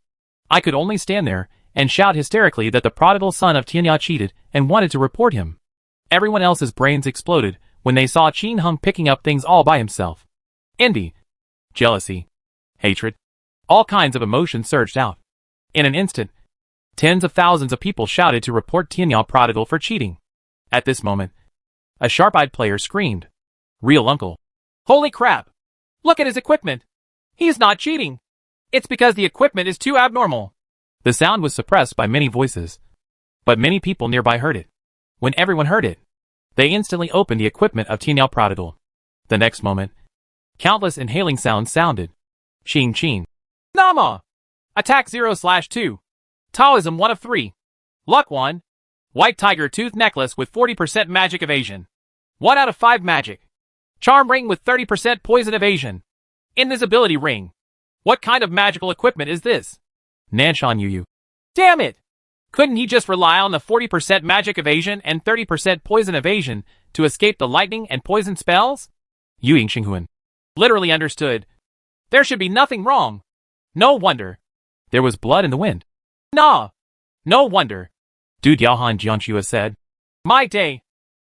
I could only stand there and shout hysterically that the prodigal son of Tianyao cheated and wanted to report him. Everyone else's brains exploded when they saw Qin Hung picking up things all by himself. Envy, jealousy, hatred, all kinds of emotions surged out. In an instant, tens of thousands of people shouted to report Tianyao prodigal for cheating. At this moment, a sharp-eyed player screamed, Real uncle. Holy crap! Look at his equipment! He's not cheating! It's because the equipment is too abnormal. The sound was suppressed by many voices, but many people nearby heard it. When everyone heard it, they instantly opened the equipment of Tianyao prodigal. The next moment, countless inhaling sounds sounded. Ching ching. Nama! Attack 0/2. Taoism 1 of 3. Luck 1. White tiger tooth necklace with 40% magic evasion. 1 out of 5 magic. Charm ring with 30% poison evasion. Invisibility ring. What kind of magical equipment is this? Nanshan Yu. Damn it! Couldn't he just rely on the 40% magic evasion and 30% poison evasion to escape the lightning and poison spells? Yu Xinghuan. Literally understood. There should be nothing wrong. No wonder. There was blood in the wind. Nah. No wonder. Dude Yaohan Jianxua said. My day.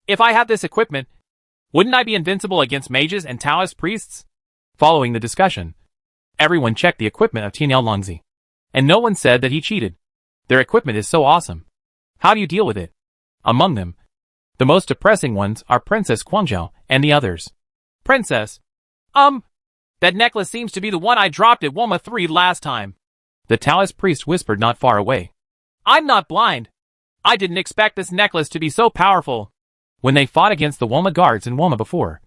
If I had this equipment, wouldn't I be invincible against mages and Taoist priests? Following the discussion, everyone checked the equipment of Tianyao Longzi. And no one said that he cheated. Their equipment is so awesome. How do you deal with it? Among them, the most depressing ones are Princess Guangzhou and the others. Princess. That necklace seems to be the one I dropped at Woma 3 last time. The Taoist priest whispered not far away. I'm not blind. I didn't expect this necklace to be so powerful. When they fought against the Woma guards in Woma before,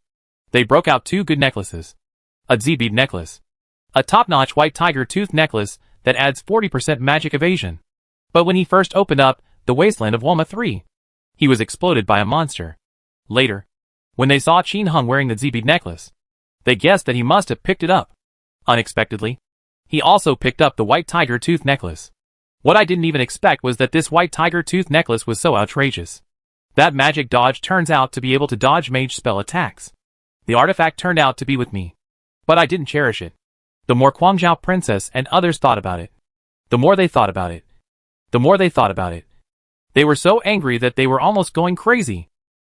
they broke out 2 good necklaces. A Z-bead necklace. A top-notch white tiger tooth necklace that adds 40% magic evasion. But when he first opened up the wasteland of Woma 3, he was exploded by a monster. Later, when they saw Qin Hung wearing the Z-bead necklace, they guessed that he must have picked it up. Unexpectedly, he also picked up the white tiger tooth necklace. What I didn't even expect was that this white tiger tooth necklace was so outrageous. That magic dodge turns out to be able to dodge mage spell attacks. The artifact turned out to be with me. But I didn't cherish it. The more Guangzhou Princess and others thought about it, the more they thought about it. The more they thought about it. They were so angry that they were almost going crazy.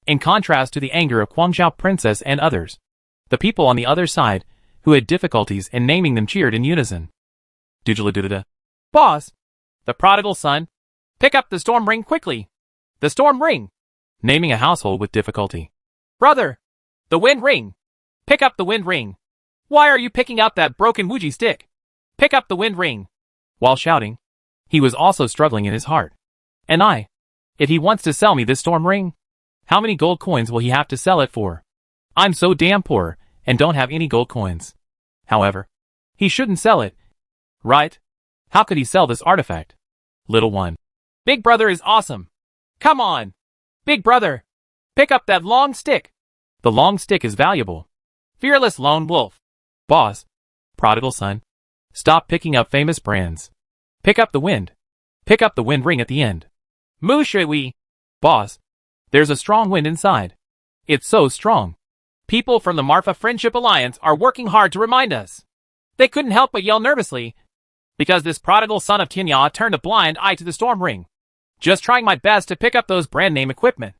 In contrast to the anger of Guangzhou Princess and others, the people on the other side, who had difficulties in naming them, cheered in unison. Doodle-a-doodle-da. Boss! The prodigal son! Pick up the storm ring quickly! The storm ring! Naming a household with difficulty. Brother! The wind ring! Pick up the wind ring! Why are you picking up that broken Wuji stick? Pick up the wind ring! While shouting, he was also struggling in his heart. And if he wants to sell me this storm ring, how many gold coins will he have to sell it for? I'm so damn poor and don't have any gold coins. However, he shouldn't sell it. Right? How could he sell this artifact? Little one. Big brother is awesome. Come on. Big brother. Pick up that long stick. The long stick is valuable. Fearless lone wolf. Boss. Prodigal son. Stop picking up famous brands. Pick up the wind. Pick up the wind ring at the end. Mu Shui. Boss. There's a strong wind inside. It's so strong. People from the Marfa Friendship Alliance are working hard to remind us. They couldn't help but yell nervously, because this prodigal son of Tianya turned a blind eye to the storm ring. Just trying my best to pick up those brand name equipment.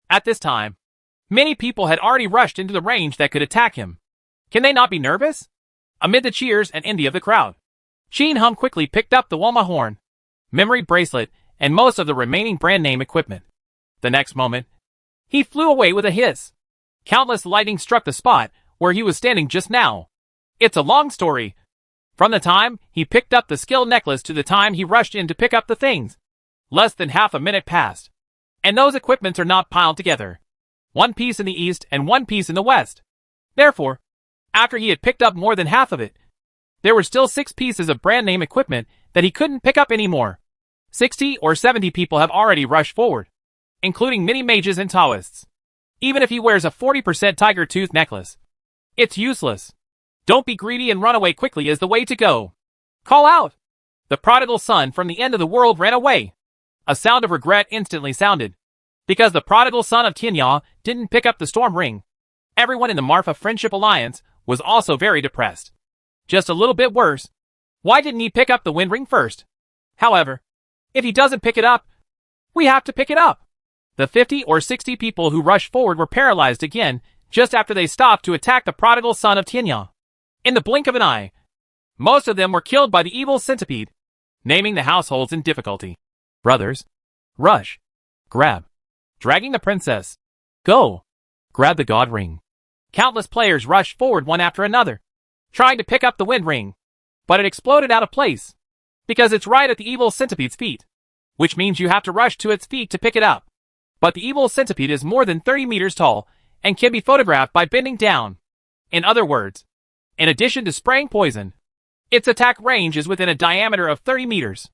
At this time, many people had already rushed into the range that could attack him. Can they not be nervous? Amid the cheers and envy of the crowd, Qin Hung quickly picked up the Woma horn, memory bracelet, and most of the remaining brand name equipment. The next moment, he flew away with a hiss. Countless lightning struck the spot where he was standing just now. It's a long story. From the time he picked up the skill necklace to the time he rushed in to pick up the things, less than half a minute passed. And those equipments are not piled together. One piece in the east and one piece in the west. Therefore, after he had picked up more than half of it, there were still 6 pieces of brand name equipment that he couldn't pick up anymore. 60 or 70 people have already rushed forward, including many mages and Taoists. Even if he wears a 40% tiger tooth necklace, it's useless. Don't be greedy and run away quickly is the way to go. Call out! The prodigal son from the end of the world ran away. A sound of regret instantly sounded, because the prodigal son of Tianya didn't pick up the storm ring. Everyone in the Marfa Friendship Alliance was also very depressed. Just a little bit worse. Why didn't he pick up the wind ring first? However, if he doesn't pick it up, we have to pick it up. The 50 or 60 people who rushed forward were paralyzed again just after they stopped to attack the prodigal son of Tianya. In the blink of an eye, most of them were killed by the evil centipede, naming the households in difficulty. Brothers, rush, grab, dragging the princess, go, grab the god ring. Countless players rushed forward one after another, trying to pick up the wind ring, but it exploded out of place, because it's right at the evil centipede's feet, which means you have to rush to its feet to pick it up. But the evil centipede is more than 30 meters tall and can be photographed by bending down. In other words, in addition to spraying poison, its attack range is within a diameter of 30 meters.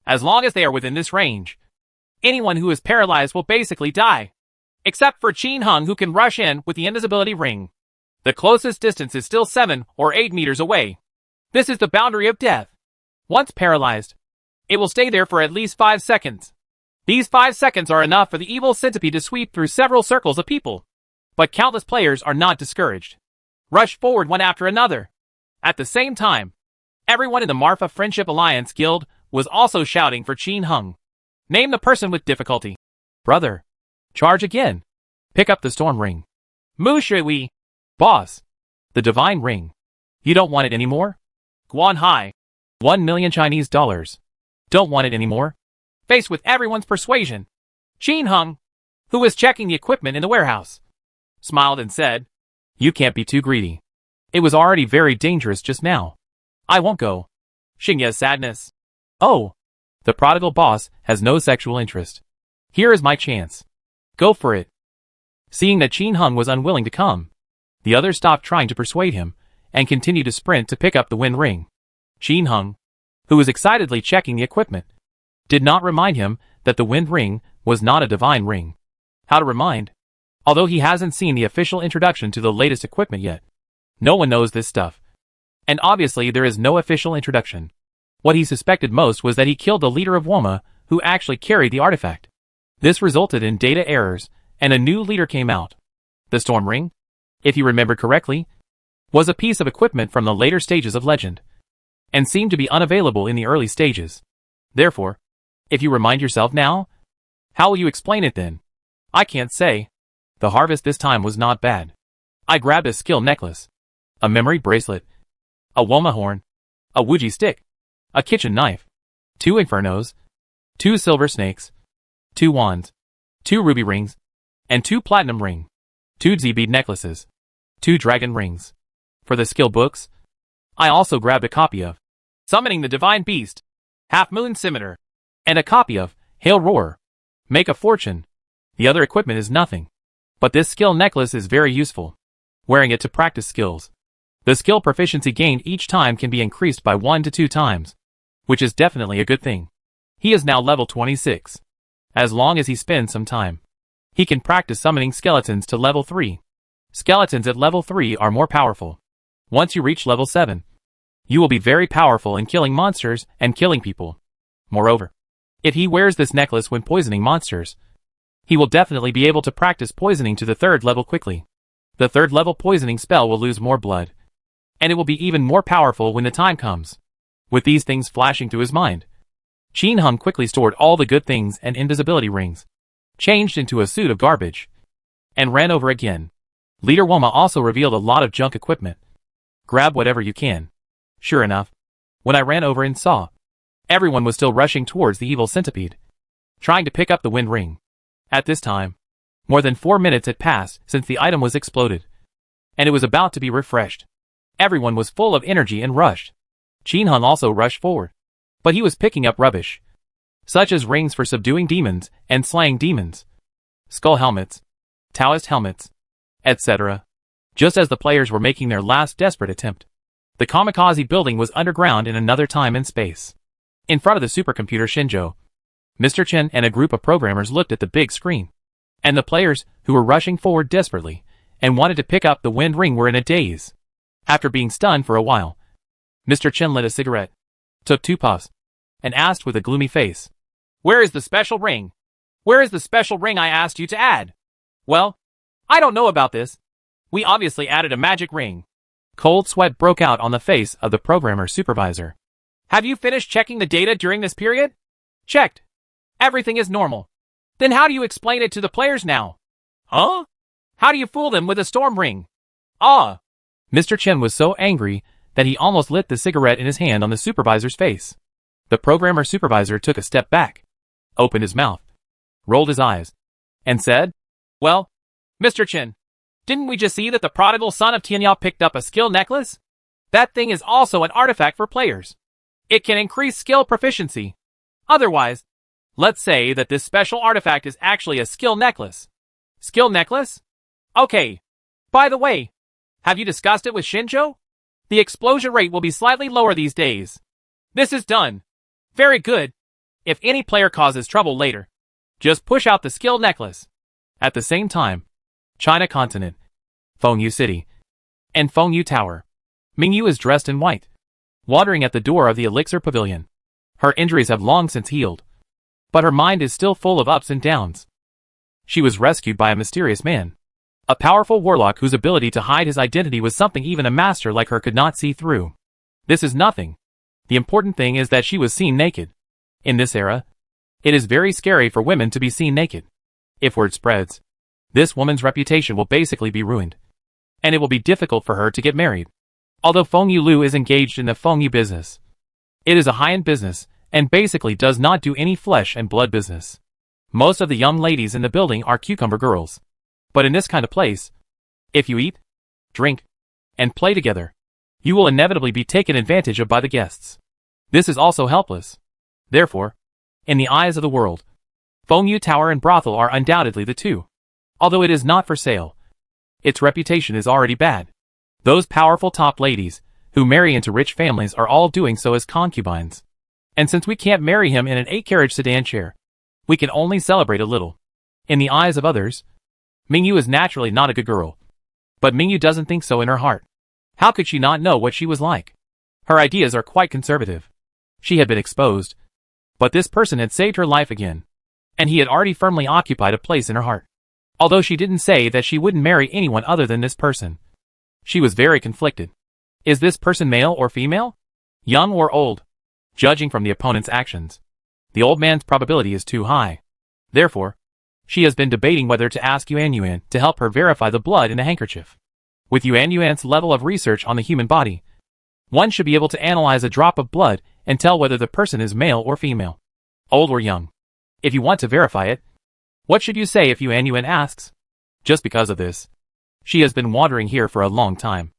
As long as they are within this range, anyone who is paralyzed will basically die, except for Qin Hung, who can rush in with the invisibility ring. The closest distance is still 7 or 8 meters away. This is the boundary of death. Once paralyzed, it will stay there for at least 5 seconds. These 5 seconds are enough for the evil centipede to sweep through several circles of people. But countless players are not discouraged. Rush forward one after another. At the same time, everyone in the Marfa Friendship Alliance Guild was also shouting for Qin Hung. Name the person with difficulty. Brother. Charge again. Pick up the storm ring. Mu Shui. Boss. The divine ring. You don't want it anymore? Guan Hai. 1 million Chinese dollars. Don't want it anymore? Faced with everyone's persuasion, Qin Hung, who was checking the equipment in the warehouse, smiled and said, You can't be too greedy. It was already very dangerous just now. I won't go. Xingye's sadness. Oh. The prodigal boss has no sexual interest. Here is my chance. Go for it. Seeing that Qin Hung was unwilling to come, the others stopped trying to persuade him and continued to sprint to pick up the wind ring. Qin Hung, who was excitedly checking the equipment, did not remind him that the wind ring was not a divine ring. How to remind? Although he hasn't seen the official introduction to the latest equipment yet. No one knows this stuff. And obviously there is no official introduction. What he suspected most was that he killed the leader of Woma, who actually carried the artifact. This resulted in data errors, and a new leader came out. The storm ring, if you remember correctly, was a piece of equipment from the later stages of Legend, and seemed to be unavailable in the early stages. Therefore, if you remind yourself now, how will you explain it then? I can't say. The harvest this time was not bad. I grabbed a skill necklace, a memory bracelet, a Woma horn, a Wuji stick, a kitchen knife, 2 infernos, 2 silver snakes, 2 wands, 2 ruby rings, and 2 platinum ring, 2 Z-bead necklaces, 2 dragon rings. For the skill books, I also grabbed a copy of Summoning the Divine Beast, Half Moon Scimitar, and a copy of Hail Roar, Make a Fortune. The other equipment is nothing. But this skill necklace is very useful. Wearing it to practice skills. The skill proficiency gained each time can be increased by 1 to 2 times, which is definitely a good thing. He is now level 26. As long as he spends some time, he can practice summoning skeletons to level 3. Skeletons at level 3 are more powerful. Once you reach level 7, you will be very powerful in killing monsters and killing people. Moreover, if he wears this necklace when poisoning monsters, he will definitely be able to practice poisoning to the 3rd level quickly. The 3rd level poisoning spell will lose more blood, and it will be even more powerful when the time comes. With these things flashing through his mind, Qin Hung quickly stored all the good things and invisibility rings, changed into a suit of garbage, and ran over again. Leader Woma also revealed a lot of junk equipment. Grab whatever you can. Sure enough, when I ran over and saw, everyone was still rushing towards the evil centipede, trying to pick up the wind ring. At this time, more than 4 minutes had passed since the item was exploded, and it was about to be refreshed. Everyone was full of energy and rushed. Qin Hung also rushed forward, but he was picking up rubbish, such as rings for subduing demons and slaying demons, skull helmets, Taoist helmets, etc. Just as the players were making their last desperate attempt, the kamikaze building was underground in another time and space. In front of the supercomputer Shinjo, Mr. Chen and a group of programmers looked at the big screen, and the players, who were rushing forward desperately and wanted to pick up the wind ring, were in a daze. After being stunned for a while, Mr. Chen lit a cigarette, took 2 puffs, and asked with a gloomy face, Where is the special ring? Where is the special ring I asked you to add? Well, I don't know about this. We obviously added a magic ring. Cold sweat broke out on the face of the programmer supervisor. Have you finished checking the data during this period? Checked. Everything is normal. Then how do you explain it to the players now? Huh? How do you fool them with a storm ring? Ah! Mr. Chen was so angry that he almost lit the cigarette in his hand on the supervisor's face. The programmer supervisor took a step back, opened his mouth, rolled his eyes, and said, Well, Mr. Chen, didn't we just see that the prodigal son of Tianyao picked up a skill necklace? That thing is also an artifact for players. It can increase skill proficiency. Otherwise, let's say that this special artifact is actually a skill necklace. Skill necklace? Okay. By the way, have you discussed it with Shinjo? The explosion rate will be slightly lower these days. This is done. Very good. If any player causes trouble later, just push out the skill necklace. At the same time, China continent, Fengyu City. and Fengyu Tower. Mingyu is dressed in white, wandering at the door of the Elixir Pavilion. Her injuries have long since healed, but her mind is still full of ups and downs. She was rescued by a mysterious man, a powerful warlock whose ability to hide his identity was something even a master like her could not see through. This is nothing. The important thing is that she was seen naked. In this era, it is very scary for women to be seen naked. If word spreads, this woman's reputation will basically be ruined, and it will be difficult for her to get married. Although Fengyu Lu is engaged in the Fengyu business, it is a high-end business, and basically does not do any flesh and blood business. Most of the young ladies in the building are cucumber girls. But in this kind of place, if you eat, drink, and play together, you will inevitably be taken advantage of by the guests. This is also helpless. Therefore, in the eyes of the world, Fengyu Tower and brothel are undoubtedly the two. Although it is not for sale, its reputation is already bad. Those powerful top ladies, who marry into rich families are all doing so as concubines. And since we can't marry him in an 8-carriage sedan chair, we can only celebrate a little. In the eyes of others, Mingyu is naturally not a good girl. But Mingyu doesn't think so in her heart. How could she not know what she was like? Her ideas are quite conservative. She had been exposed, but this person had saved her life again, and he had already firmly occupied a place in her heart. Although she didn't say that she wouldn't marry anyone other than this person, she was very conflicted. Is this person male or female? Young or old? Judging from the opponent's actions, the old man's probability is too high. Therefore, she has been debating whether to ask Yuan Yuan to help her verify the blood in the handkerchief. With Yuan Yuan's level of research on the human body, one should be able to analyze a drop of blood and tell whether the person is male or female, old or young. If you want to verify it, what should you say if Yuan Yuan asks? Just because of this, she has been wandering here for a long time.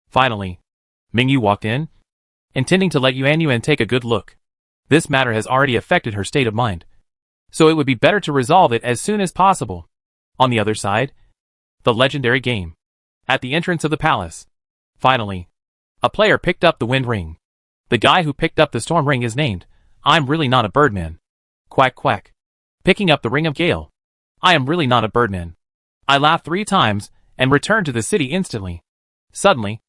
Finally, Mingyu walked in, intending to let Yuan Yuan take a good look. This matter has already affected her state of mind, so it would be better to resolve it as soon as possible. On the other side, the legendary game. At the entrance of the palace, finally, a player picked up the wind ring. The guy who picked up the storm ring is named, I'm really not a birdman. Quack quack. Picking up the ring of Gale. I am really not a birdman. I laughed 3 times, and returned to the city instantly. Suddenly,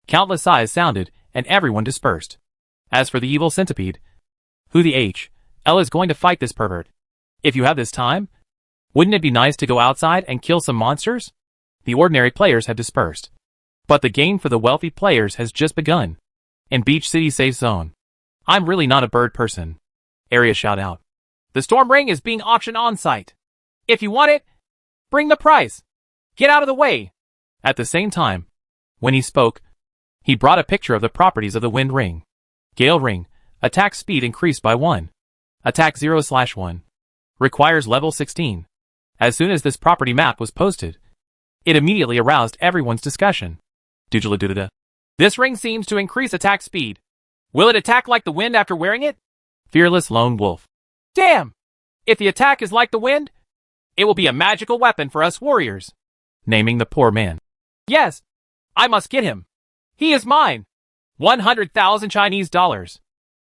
countless sighs sounded, and everyone dispersed. As for the evil centipede, who the H.L. is going to fight this pervert? If you have this time, wouldn't it be nice to go outside and kill some monsters? The ordinary players have dispersed, but the game for the wealthy players has just begun. In Beach City Safe Zone, I'm really not a bird person. Area shout out. The storm ring is being auctioned on site. If you want it, bring the price. Get out of the way. At the same time, when he spoke, he brought a picture of the properties of the wind ring. Gale ring, attack speed increased by 1. Attack 0/1. Requires level 16. As soon as this property map was posted, it immediately aroused everyone's discussion. Doodle-a-doo-da-da. This ring seems to increase attack speed. Will it attack like the wind after wearing it? Fearless Lone Wolf. Damn! If the attack is like the wind, it will be a magical weapon for us warriors. Naming the poor man. Yes, I must get him. He is mine. 100,000 Chinese dollars.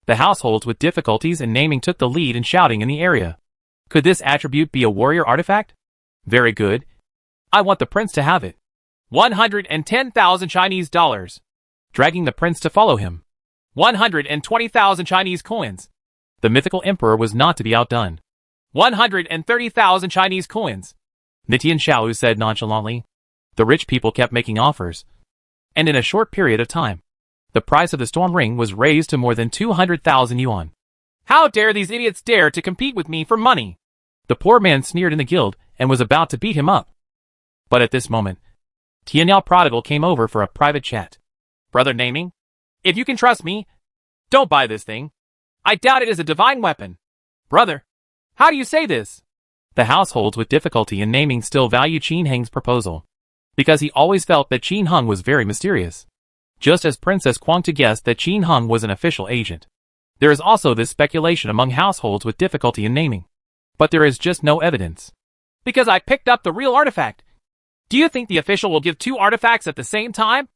The households with difficulties in naming took the lead in shouting in the area. Could this attribute be a warrior artifact? Very good. I want the prince to have it. 110,000 Chinese dollars. Dragging the prince to follow him. 120,000 Chinese coins. The mythical emperor was not to be outdone. 130,000 Chinese coins. Nitian Xiao said nonchalantly. The rich people kept making offers, and in a short period of time, the price of the storm ring was raised to more than 200,000 yuan. How dare these idiots dare to compete with me for money? The poor man sneered in the guild and was about to beat him up. But at this moment, Tianyao Prodigal came over for a private chat. Brother Naming, if you can trust me, don't buy this thing. I doubt it is a divine weapon. Brother, how do you say this? The households with difficulty in naming still value Qin Heng's proposal, because he always felt that Qin Heng was very mysterious. Just as Princess Guangta guessed that Qin Heng was an official agent. There is also this speculation among households with difficulty in naming. But there is just no evidence. Because I picked up the real artifact. Do you think the official will give 2 artifacts at the same time?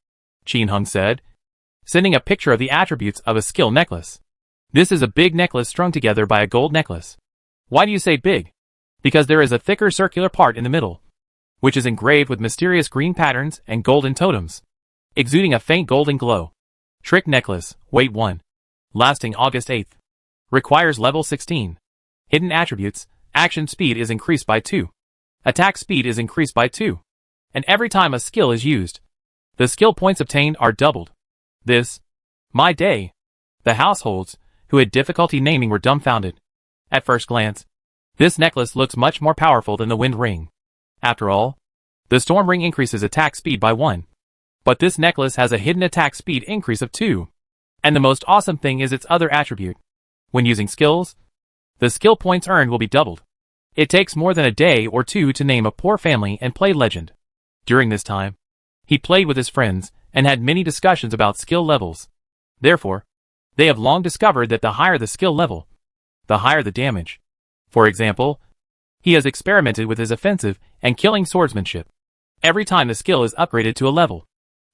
Qin Heng said, sending a picture of the attributes of a skill necklace. This is a big necklace strung together by a gold necklace. Why do you say big? Because there is a thicker circular part in the middle, which is engraved with mysterious green patterns and golden totems. exuding a faint golden glow. Trick necklace, weight 1. Lasting August 8th. Requires level 16. Hidden attributes, action speed is increased by 2. Attack speed is increased by 2. And every time a skill is used, the skill points obtained are doubled. This, my day. The households, who had difficulty naming, were dumbfounded. At first glance, this necklace looks much more powerful than the wind ring. After all, the storm ring increases attack speed by 1. But this necklace has a hidden attack speed increase of 2. And the most awesome thing is its other attribute. When using skills, the skill points earned will be doubled. It takes more than a day or 2 to name a poor family and play Legend. During this time, he played with his friends and had many discussions about skill levels. Therefore, they have long discovered that the higher the skill level, the higher the damage. For example, he has experimented with his offensive and killing swordsmanship. Every time the skill is upgraded to a level,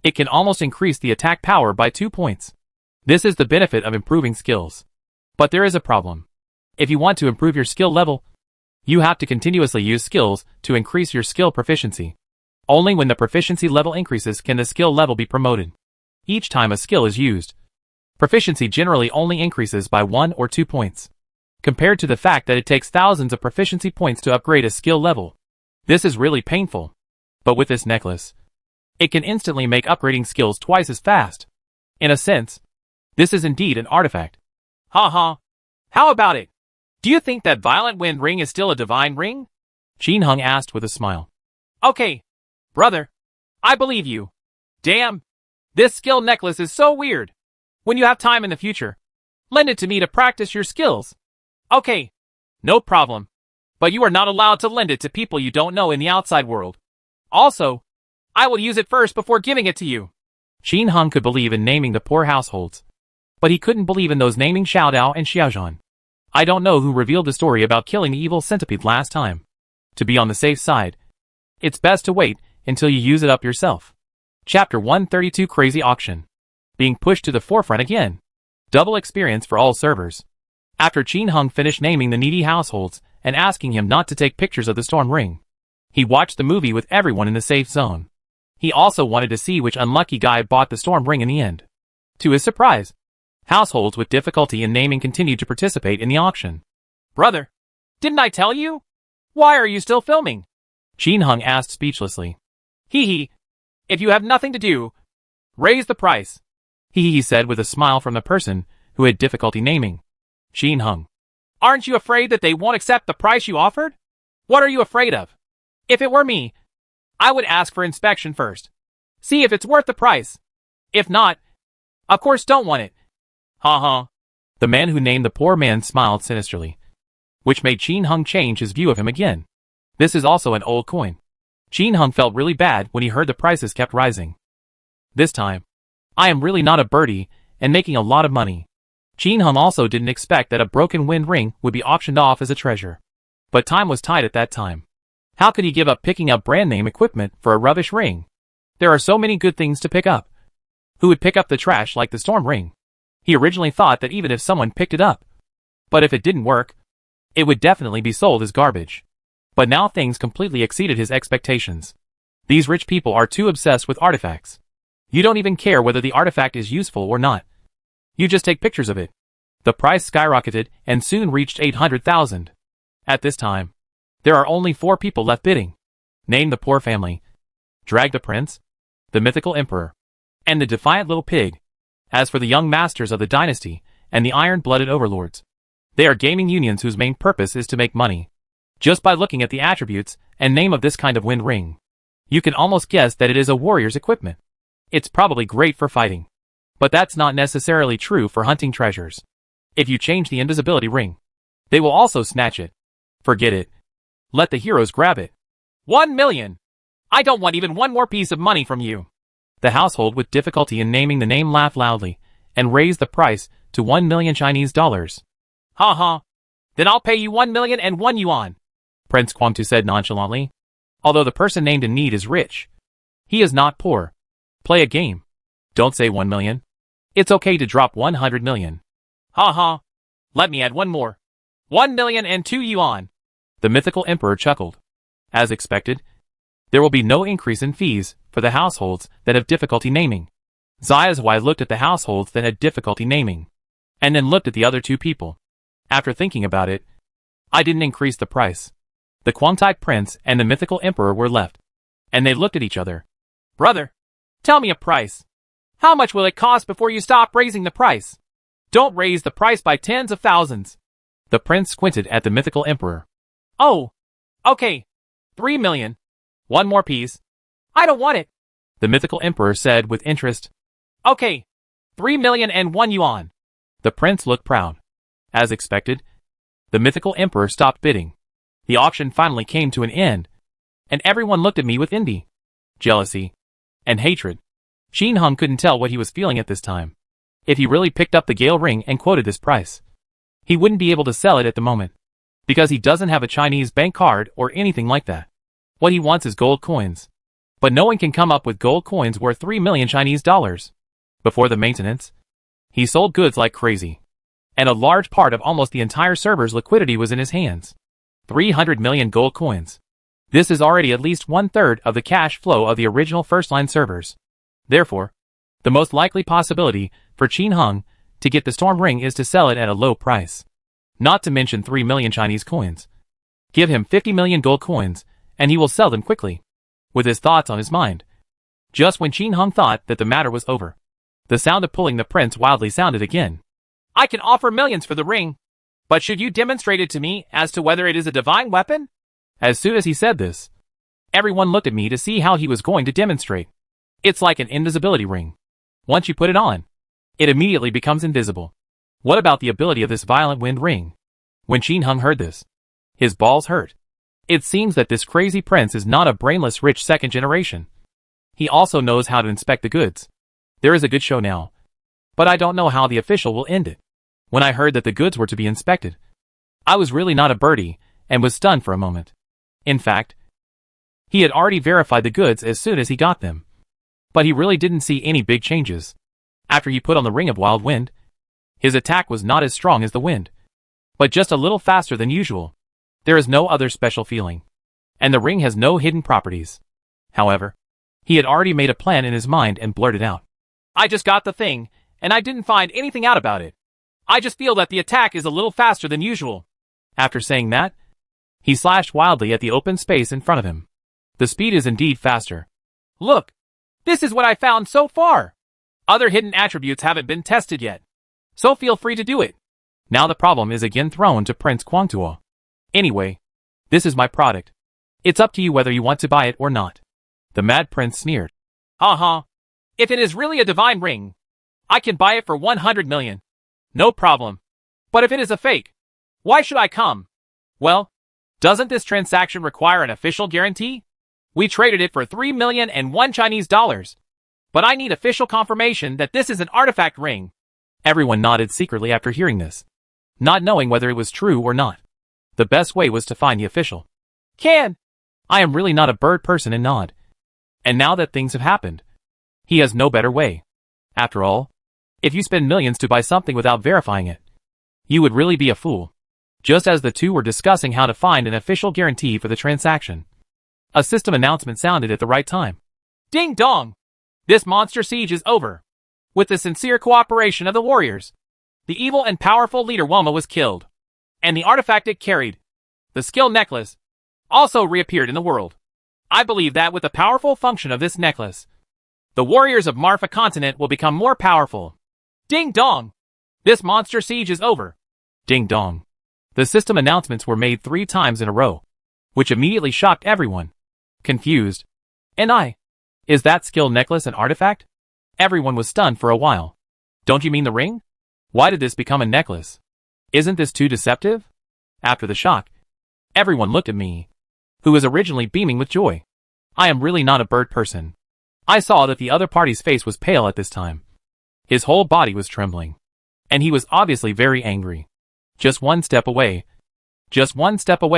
it can almost increase the attack power by 2 points. This is the benefit of improving skills. But there is a problem. If you want to improve your skill level, you have to continuously use skills to increase your skill proficiency. Only when the proficiency level increases can the skill level be promoted. Each time a skill is used, proficiency generally only increases by 1 or 2 points, compared to the fact that it takes thousands of proficiency points to upgrade a skill level. This is really painful. But with this necklace, it can instantly make upgrading skills twice as fast. In a sense, this is indeed an artifact. Ha. How about it? Do you think that Violent Wind ring is still a divine ring? Qin Hung asked with a smile. Okay, brother. I believe you. Damn. This skill necklace is so weird. When you have time in the future, lend it to me to practice your skills. Okay. No problem. But you are not allowed to lend it to people you don't know in the outside world. Also, I will use it first before giving it to you. Qin Hung could believe in naming the poor households, but he couldn't believe in those naming Xiao Dao and Xiaozhan. I don't know who revealed the story about killing the evil centipede last time. To be on the safe side, it's best to wait until you use it up yourself. Chapter 132 Crazy Auction. Being pushed to the forefront again. Double experience for all servers. After Qin Hung finished naming the needy households and asking him not to take pictures of the storm ring, he watched the movie with everyone in the safe zone. He also wanted to see which unlucky guy bought the storm ring in the end. To his surprise, households with difficulty in naming continued to participate in the auction. Brother, didn't I tell you? Why are you still filming? Qin Hung asked speechlessly. Hee. If you have nothing to do, raise the price. He said with a smile from the person who had difficulty naming. Qin Hung. Aren't you afraid that they won't accept the price you offered? What are you afraid of? If it were me, I would ask for inspection first. See if it's worth the price. If not, of course don't want it. Ha. The man who named the poor man smiled sinisterly, which made Qin Hung change his view of him again. This is also an old coin. Qin Hung felt really bad when he heard the prices kept rising. This time, I am really not a birdie and making a lot of money. Qin Hung also didn't expect that a broken wind ring would be auctioned off as a treasure. But time was tight at that time. How could he give up picking up brand name equipment for a rubbish ring? There are so many good things to pick up. Who would pick up the trash like the storm ring? He originally thought that even if someone picked it up, but if it didn't work, it would definitely be sold as garbage. But now things completely exceeded his expectations. These rich people are too obsessed with artifacts. You don't even care whether the artifact is useful or not. You just take pictures of it. The price skyrocketed and soon reached 800,000. At this time, there are only 4 people left bidding. Name the poor family, Drag the prince, the mythical emperor, and the defiant little pig. As for the young masters of the dynasty and the iron-blooded overlords, they are gaming unions whose main purpose is to make money. Just by looking at the attributes and name of this kind of wind ring, you can almost guess that it is a warrior's equipment. It's probably great for fighting, but that's not necessarily true for hunting treasures. If you change the invisibility ring, they will also snatch it. Forget it. Let the heroes grab it. 1 million! I don't want even one more piece of money from you. The household with difficulty in naming the name laughed loudly and raised the price to 1 million Chinese dollars. Ha. Then I'll pay you 1,000,001 yuan. Prince Quangtu said nonchalantly. Although the person named in need is rich, he is not poor. Play a game. Don't say 1 million. It's okay to drop 100 million. Ha. Let me add one more. 1,000,002 yuan. The mythical emperor chuckled. As expected, There will be no increase in fees for the households that have difficulty naming. Zaya's wife looked at the households that had difficulty naming, and then looked at the other two people. After thinking about it, I didn't increase the price. The Kwangtai prince and the mythical emperor were left, and they looked at each other. Brother, tell me a price. How much will it cost before you stop raising the price? Don't raise the price by tens of thousands. The prince squinted at the mythical emperor. Oh, okay. 3 million. One more piece. I don't want it, the mythical emperor said with interest. Okay. 3 million and 1 yuan. The prince looked proud. As expected, the mythical emperor stopped bidding. The auction finally came to an end, and everyone looked at me with envy, jealousy, and hatred. Qin Hung couldn't tell what he was feeling at this time. If he really picked up the Gale ring and quoted this price, he wouldn't be able to sell it at the moment, because he doesn't have a Chinese bank card or anything like that. What he wants is gold coins. But no one can come up with gold coins worth 3 million Chinese dollars. Before the maintenance, he sold goods like crazy, and a large part of almost the entire server's liquidity was in his hands. 300 million gold coins. This is already at least 1/3 of the cash flow of the original first-line servers. Therefore, the most likely possibility for Qin Hung to get the Storm Ring is to sell it at a low price. Not to mention 3 million Chinese coins. Give him 50 million gold coins, and he will sell them quickly. With his thoughts on his mind. Just when Qin Hung thought that the matter was over, the sound of pulling the prince wildly sounded again. I can offer millions for the ring, but should you demonstrate it to me as to whether it is a divine weapon? As soon as he said this, everyone looked at me to see how he was going to demonstrate. It's like an invisibility ring. Once you put it on, it immediately becomes invisible. What about the ability of this violent wind ring? When Qin Hung heard this, his balls hurt. It seems that this crazy prince is not a brainless rich second generation. He also knows how to inspect the goods. There is a good show now, but I don't know how the official will end it. When I heard that the goods were to be inspected, I was really not a birdie and was stunned for a moment. In fact, he had already verified the goods as soon as he got them. But he really didn't see any big changes. After he put on the Ring of Wild Wind, his attack was not as strong as the wind, but just a little faster than usual. There is no other special feeling, and the ring has no hidden properties. However, he had already made a plan in his mind and blurted out. I just got the thing, and I didn't find anything out about it. I just feel that the attack is a little faster than usual. After saying that, he slashed wildly at the open space in front of him. The speed is indeed faster. Look! This is what I found so far! Other hidden attributes haven't been tested yet, so feel free to do it. Now the problem is again thrown to Prince Kwangtuo. Anyway, this is my product. It's up to you whether you want to buy it or not. The Mad Prince sneered. Uh-huh. If it is really a divine ring, I can buy it for 100 million. No problem. But if it is a fake, why should I come? Well, doesn't this transaction require an official guarantee? We traded it for 3 million and 1 Chinese dollars. But I need official confirmation that this is an artifact ring. Everyone nodded secretly after hearing this, not knowing whether it was true or not. The best way was to find the official. I am really not a bird person and nod. And now that things have happened, he has no better way. After all, if you spend millions to buy something without verifying it, you would really be a fool. Just as the two were discussing how to find an official guarantee for the transaction, a system announcement sounded at the right time. Ding dong! This monster siege is over. With the sincere cooperation of the warriors, the evil and powerful leader Woma was killed, and the artifact it carried, the skill necklace, also reappeared in the world. I believe that with the powerful function of this necklace, the warriors of Marfa continent will become more powerful. Ding dong! This monster siege is over. Ding dong. The system announcements were made 3 times in a row, which immediately shocked everyone. Confused. Is that skill necklace an artifact? Everyone was stunned for a while. Don't you mean the ring? Why did this become a necklace? Isn't this too deceptive? After the shock, everyone looked at me, who was originally beaming with joy. I am really not a bird person. I saw that the other party's face was pale at this time. His whole body was trembling, and he was obviously very angry. Just one step away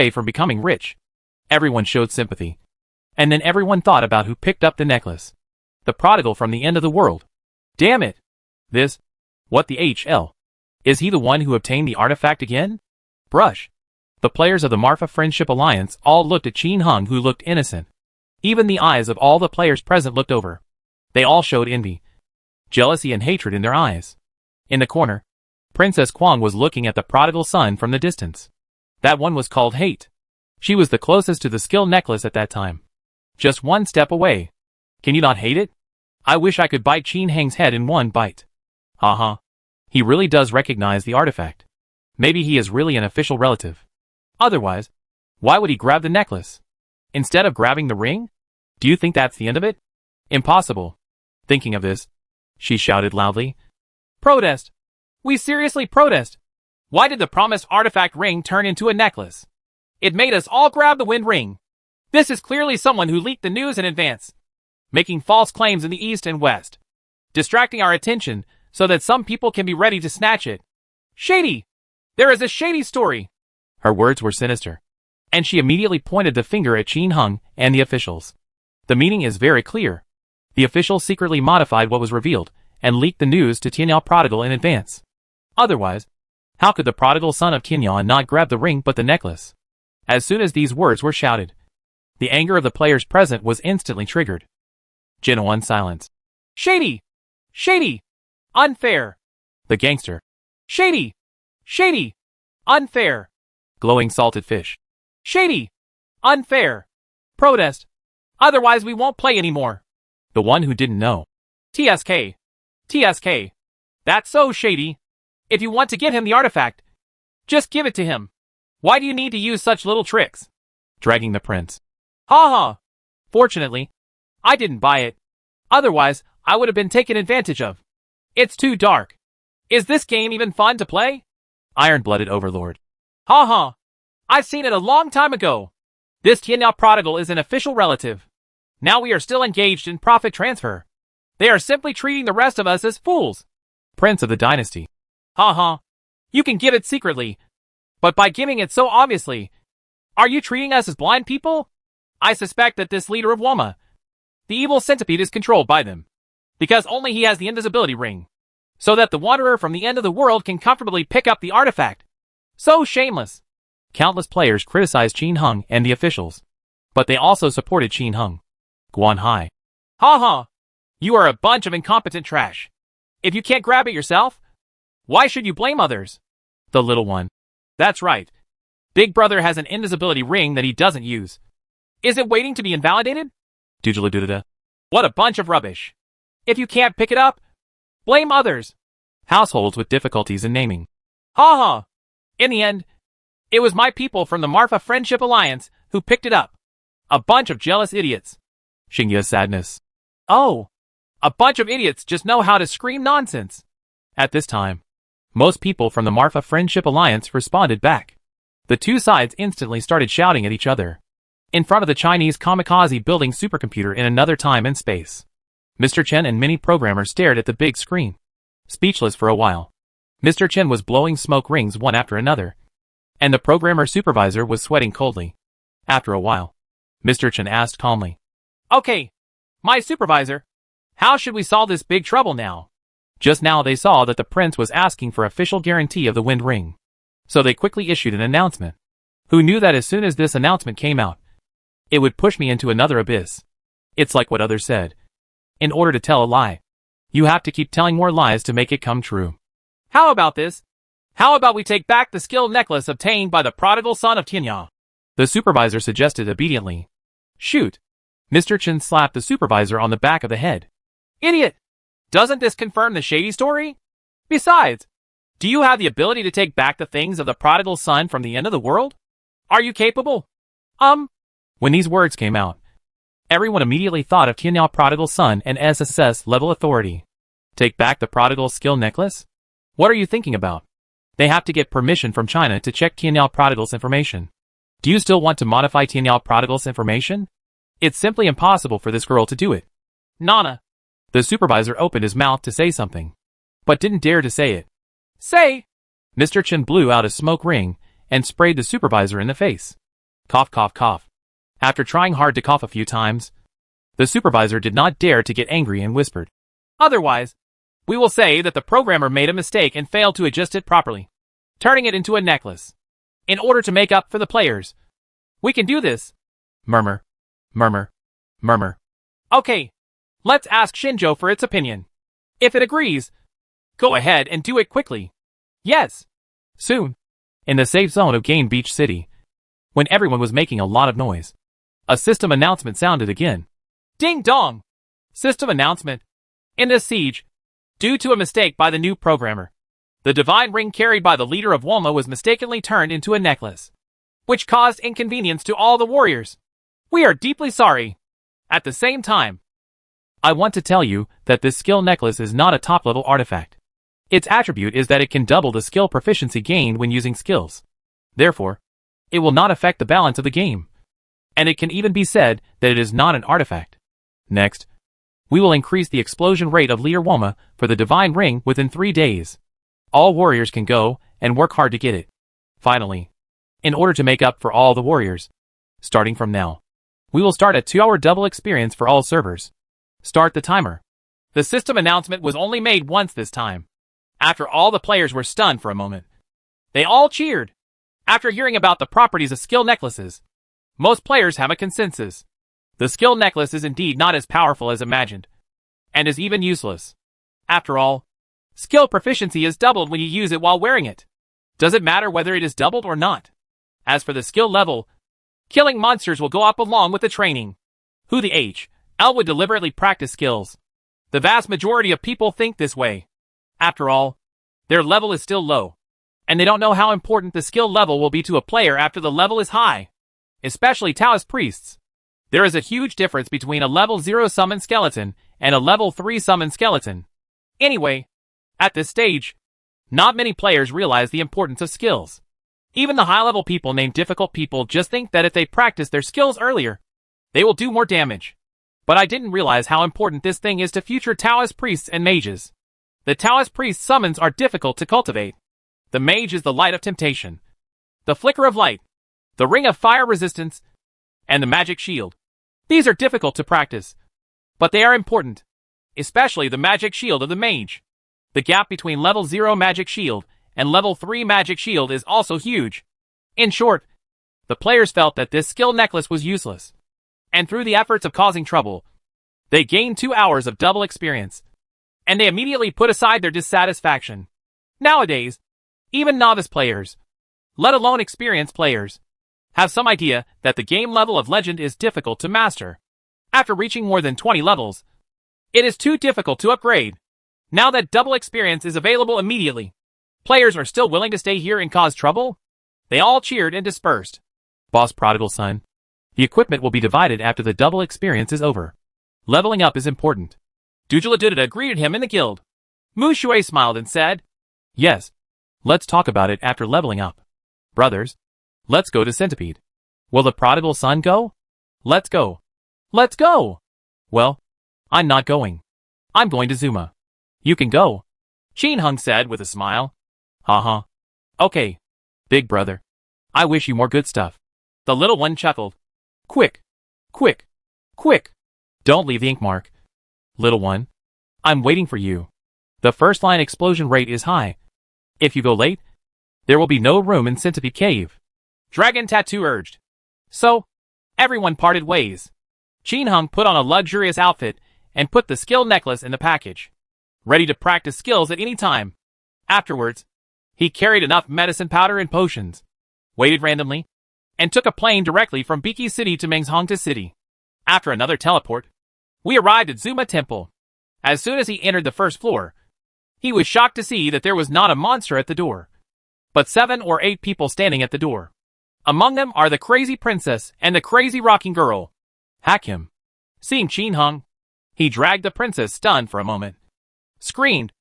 from becoming rich. Everyone showed sympathy. And then everyone thought about who picked up the necklace. The prodigal from the end of the world. Damn it! What the HL? Is he the one who obtained the artifact again? Brush. The players of the Marfa Friendship Alliance all looked at Qin Hung, who looked innocent. Even the eyes of all the players present looked over. They all showed envy, jealousy and hatred in their eyes. In the corner, Princess Kwang was looking at the prodigal son from the distance. That one was called Hate. She was the closest to the skill necklace at that time. Just one step away. Can you not hate it? I wish I could bite Qin Heng's head in one bite. Haha. He really does recognize the artifact. Maybe he is really an official relative. Otherwise, why would he grab the necklace? Instead of grabbing the ring? Do you think that's the end of it? Impossible. Thinking of this, she shouted loudly. Protest! We seriously protest! Why did the promised artifact ring turn into a necklace? It made us all grab the wind ring. This is clearly someone who leaked the news in advance, making false claims in the east and west, distracting our attention so that some people can be ready to snatch it. Shady! There is a shady story! Her words were sinister, and she immediately pointed the finger at Qin Heng and the officials. The meaning is very clear. The officials secretly modified what was revealed and leaked the news to Tianyao Prodigal in advance. Otherwise, how could the prodigal son of Tianyao not grab the ring but the necklace? As soon as these words were shouted, the anger of the players present was instantly triggered. Genuine silence. Shady! Shady! Unfair! The gangster. Shady! Shady! Unfair! Glowing salted fish. Shady! Unfair! Protest! Otherwise we won't play anymore. The one who didn't know. TSK. TSK. That's so shady. If you want to get him the artifact, just give it to him. Why do you need to use such little tricks? Dragging the prince. Ha ha! Fortunately, I didn't buy it. Otherwise, I would have been taken advantage of. It's too dark. Is this game even fun to play? Iron-blooded overlord. Ha ha! I've seen it a long time ago. This Tianyao Prodigal is an official relative. Now we are still engaged in profit transfer. They are simply treating the rest of us as fools. Prince of the dynasty. Ha ha. You can give it secretly, but by giving it so obviously, are you treating us as blind people? I suspect that this leader of Woma, the evil centipede, is controlled by them, because only he has the invisibility ring, so that the wanderer from the end of the world can comfortably pick up the artifact. So shameless. Countless players criticized Qin Heng and the officials, but they also supported Qin Heng. Guan Hai. Ha ha! You are a bunch of incompetent trash. If you can't grab it yourself, why should you blame others? The little one. That's right. Big brother has an invisibility ring that he doesn't use. Is it waiting to be invalidated? Doodle-doodle-da. What a bunch of rubbish. If you can't pick it up, blame others. Households with difficulties in naming. Ha ha! In the end, it was my people from the Marfa Friendship Alliance who picked it up. A bunch of jealous idiots. Xingya's sadness. Oh, a bunch of idiots just know how to scream nonsense. At this time, most people from the Marfa Friendship Alliance responded back. The two sides instantly started shouting at each other. In front of the Chinese kamikaze building supercomputer in another time and space, Mr. Chen and many programmers stared at the big screen, speechless for a while. Mr. Chen was blowing smoke rings one after another, and the programmer supervisor was sweating coldly. After a while, Mr. Chen asked calmly, Okay, my supervisor, how should we solve this big trouble now? Just now they saw that the prince was asking for official guarantee of the wind ring, so they quickly issued an announcement. Who knew that as soon as this announcement came out, it would push me into another abyss? It's like what others said. In order to tell a lie, you have to keep telling more lies to make it come true. How about this? How about we take back the skill necklace obtained by the prodigal son of Tianyao? The supervisor suggested obediently. Shoot! Mr. Chen slapped the supervisor on the back of the head. Idiot! Doesn't this confirm the shady story? Besides, do you have the ability to take back the things of the prodigal son from the end of the world? Are you capable? When these words came out, everyone immediately thought of Tianyao Prodigal Son and SSS level authority. Take back the prodigal skill necklace? What are you thinking about? They have to get permission from China to check Tianyao Prodigal's information. Do you still want to modify Tianyao Prodigal's information? It's simply impossible for this girl to do it. Nana. The supervisor opened his mouth to say something, but didn't dare to say it. Say! Mr. Chen blew out a smoke ring and sprayed the supervisor in the face. Cough, cough, cough. After trying hard to cough a few times, the supervisor did not dare to get angry and whispered. Otherwise, we will say that the programmer made a mistake and failed to adjust it properly, turning it into a necklace. In order to make up for the players, we can do this. Murmur, murmur, Murmur. Okay. Let's ask Shinjo for its opinion. If it agrees, go ahead and do it quickly. Yes. Soon. In the safe zone of Game Beach City, when everyone was making a lot of noise, a system announcement sounded again. Ding dong! System announcement. In this siege, due to a mistake by the new programmer, the divine ring carried by the leader of Woma was mistakenly turned into a necklace, which caused inconvenience to all the warriors. We are deeply sorry. At the same time, I want to tell you that this skill necklace is not a top-level artifact. Its attribute is that it can double the skill proficiency gained when using skills. Therefore, it will not affect the balance of the game. And it can even be said that it is not an artifact. Next, we will increase the explosion rate of Leader Woma for the Divine Ring within 3 days. All warriors can go and work hard to get it. Finally, in order to make up for all the warriors, starting from now, we will start a 2-hour double experience for all servers. Start the timer. The system announcement was only made once this time. After all the players were stunned for a moment, they all cheered. After hearing about the properties of skill necklaces, most players have a consensus. The skill necklace is indeed not as powerful as imagined, and is even useless. After all, skill proficiency is doubled when you use it while wearing it. Does it matter whether it is doubled or not? As for the skill level, killing monsters will go up along with the training. Who the L would deliberately practice skills? The vast majority of people think this way. After all, their level is still low, and they don't know how important the skill level will be to a player after the level is high. Especially Taoist priests. There is a huge difference between a level 0 summon skeleton and a level 3 summon skeleton. Anyway, at this stage, not many players realize the importance of skills. Even the high-level people named difficult people just think that if they practice their skills earlier, they will do more damage. But I didn't realize how important this thing is to future Taoist priests and mages. The Taoist priest summons are difficult to cultivate. The mage is the light of temptation, the flicker of light, the ring of fire resistance, and the magic shield. These are difficult to practice, but they are important, especially the magic shield of the mage. The gap between level 0 magic shield and level 3 magic shield is also huge. In short, the players felt that this skill necklace was useless, and through the efforts of causing trouble, they gained 2 hours of double experience, and they immediately put aside their dissatisfaction. Nowadays, even novice players, let alone experienced players, have some idea that the game level of Legend is difficult to master. After reaching more than 20 levels, it is too difficult to upgrade. Now that double experience is available immediately, players are still willing to stay here and cause trouble? They all cheered and dispersed. Boss Prodigal Son, the equipment will be divided after the double experience is over. Leveling up is important. Dujaladudada greeted him in the guild. Mu Shui smiled and said, Yes, let's talk about it after leveling up. Brothers, let's go to Centipede. Will the Prodigal Son go? Let's go. Let's go! Well, I'm not going. I'm going to Zuma. You can go, Qin Hung said with a smile. Haha. Okay, big brother. I wish you more good stuff. The little one chuckled. Quick, quick, quick. Don't leave the ink mark. Little one, I'm waiting for you. The first line explosion rate is high. If you go late, there will be no room in Centipede Cave. Dragon Tattoo urged. So, everyone parted ways. Qin Hung put on a luxurious outfit and put the skill necklace in the package, ready to practice skills at any time. Afterwards, he carried enough medicine powder and potions, waited randomly, and took a plane directly from Biki City to Menghongta City. After another teleport, we arrived at Zuma Temple. As soon as he entered the first floor, he was shocked to see that there was not a monster at the door, but 7 or 8 people standing at the door. Among them are the crazy princess and the crazy rocking girl. Hack him. Seeing Qin Hung, he dragged the princess stunned for a moment, screamed,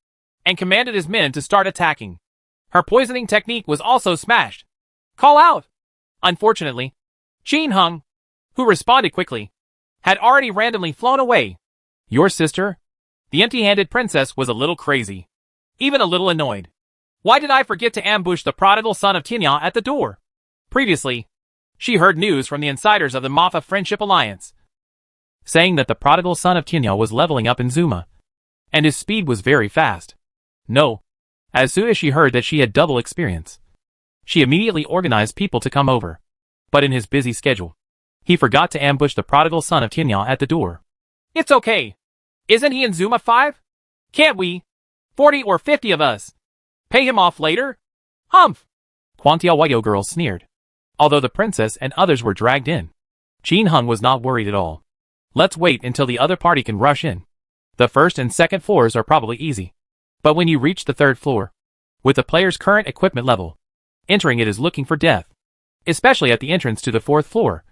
and commanded his men to start attacking. Her poisoning technique was also smashed. Call out! Unfortunately, Qin Hung, who responded quickly, had already randomly flown away. Your sister? The empty-handed princess was a little crazy, even a little annoyed. Why did I forget to ambush the prodigal son of Tinya at the door? Previously, she heard news from the insiders of the Mafa Friendship Alliance, saying that the prodigal son of Tinya was leveling up in Zuma, and his speed was very fast. No, as soon as she heard that she had double experience, she immediately organized people to come over. But in his busy schedule, He forgot to ambush the prodigal son of Tinya at the door. It's okay. Isn't he in Zuma 5? Can't we? 40 or 50 of us. Pay him off later? Humph! Quantiawayo girl sneered. Although the princess and others were dragged in, Jin Hung was not worried at all. Let's wait until the other party can rush in. The first and second floors are probably easy. But when you reach the third floor, with the player's current equipment level, entering it is looking for death. Especially at the entrance to the fourth floor.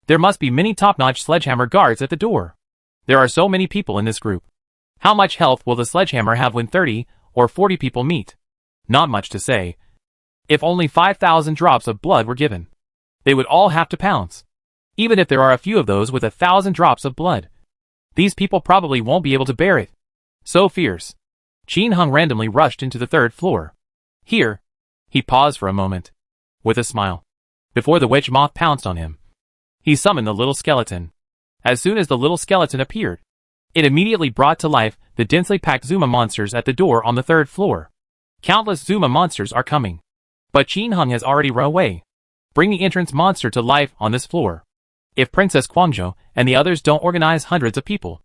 There must be many top-notch sledgehammer guards at the door. There are so many people in this group. How much health will the sledgehammer have when 30 or 40 people meet? Not much to say. If only 5,000 drops of blood were given, they would all have to pounce. Even if there are a few of those with 1,000 drops of blood, these people probably won't be able to bear it. So fierce. Jin Hung randomly rushed into the third floor. Here, he paused for a moment, with a smile, before the witch moth pounced on him. He summoned the little skeleton. As soon as the little skeleton appeared, it immediately brought to life the densely packed Zuma monsters at the door on the third floor. Countless Zuma monsters are coming. But Jin Hung has already run away. Bring the entrance monster to life on this floor. If Princess Guangzhou and the others don't organize hundreds of people,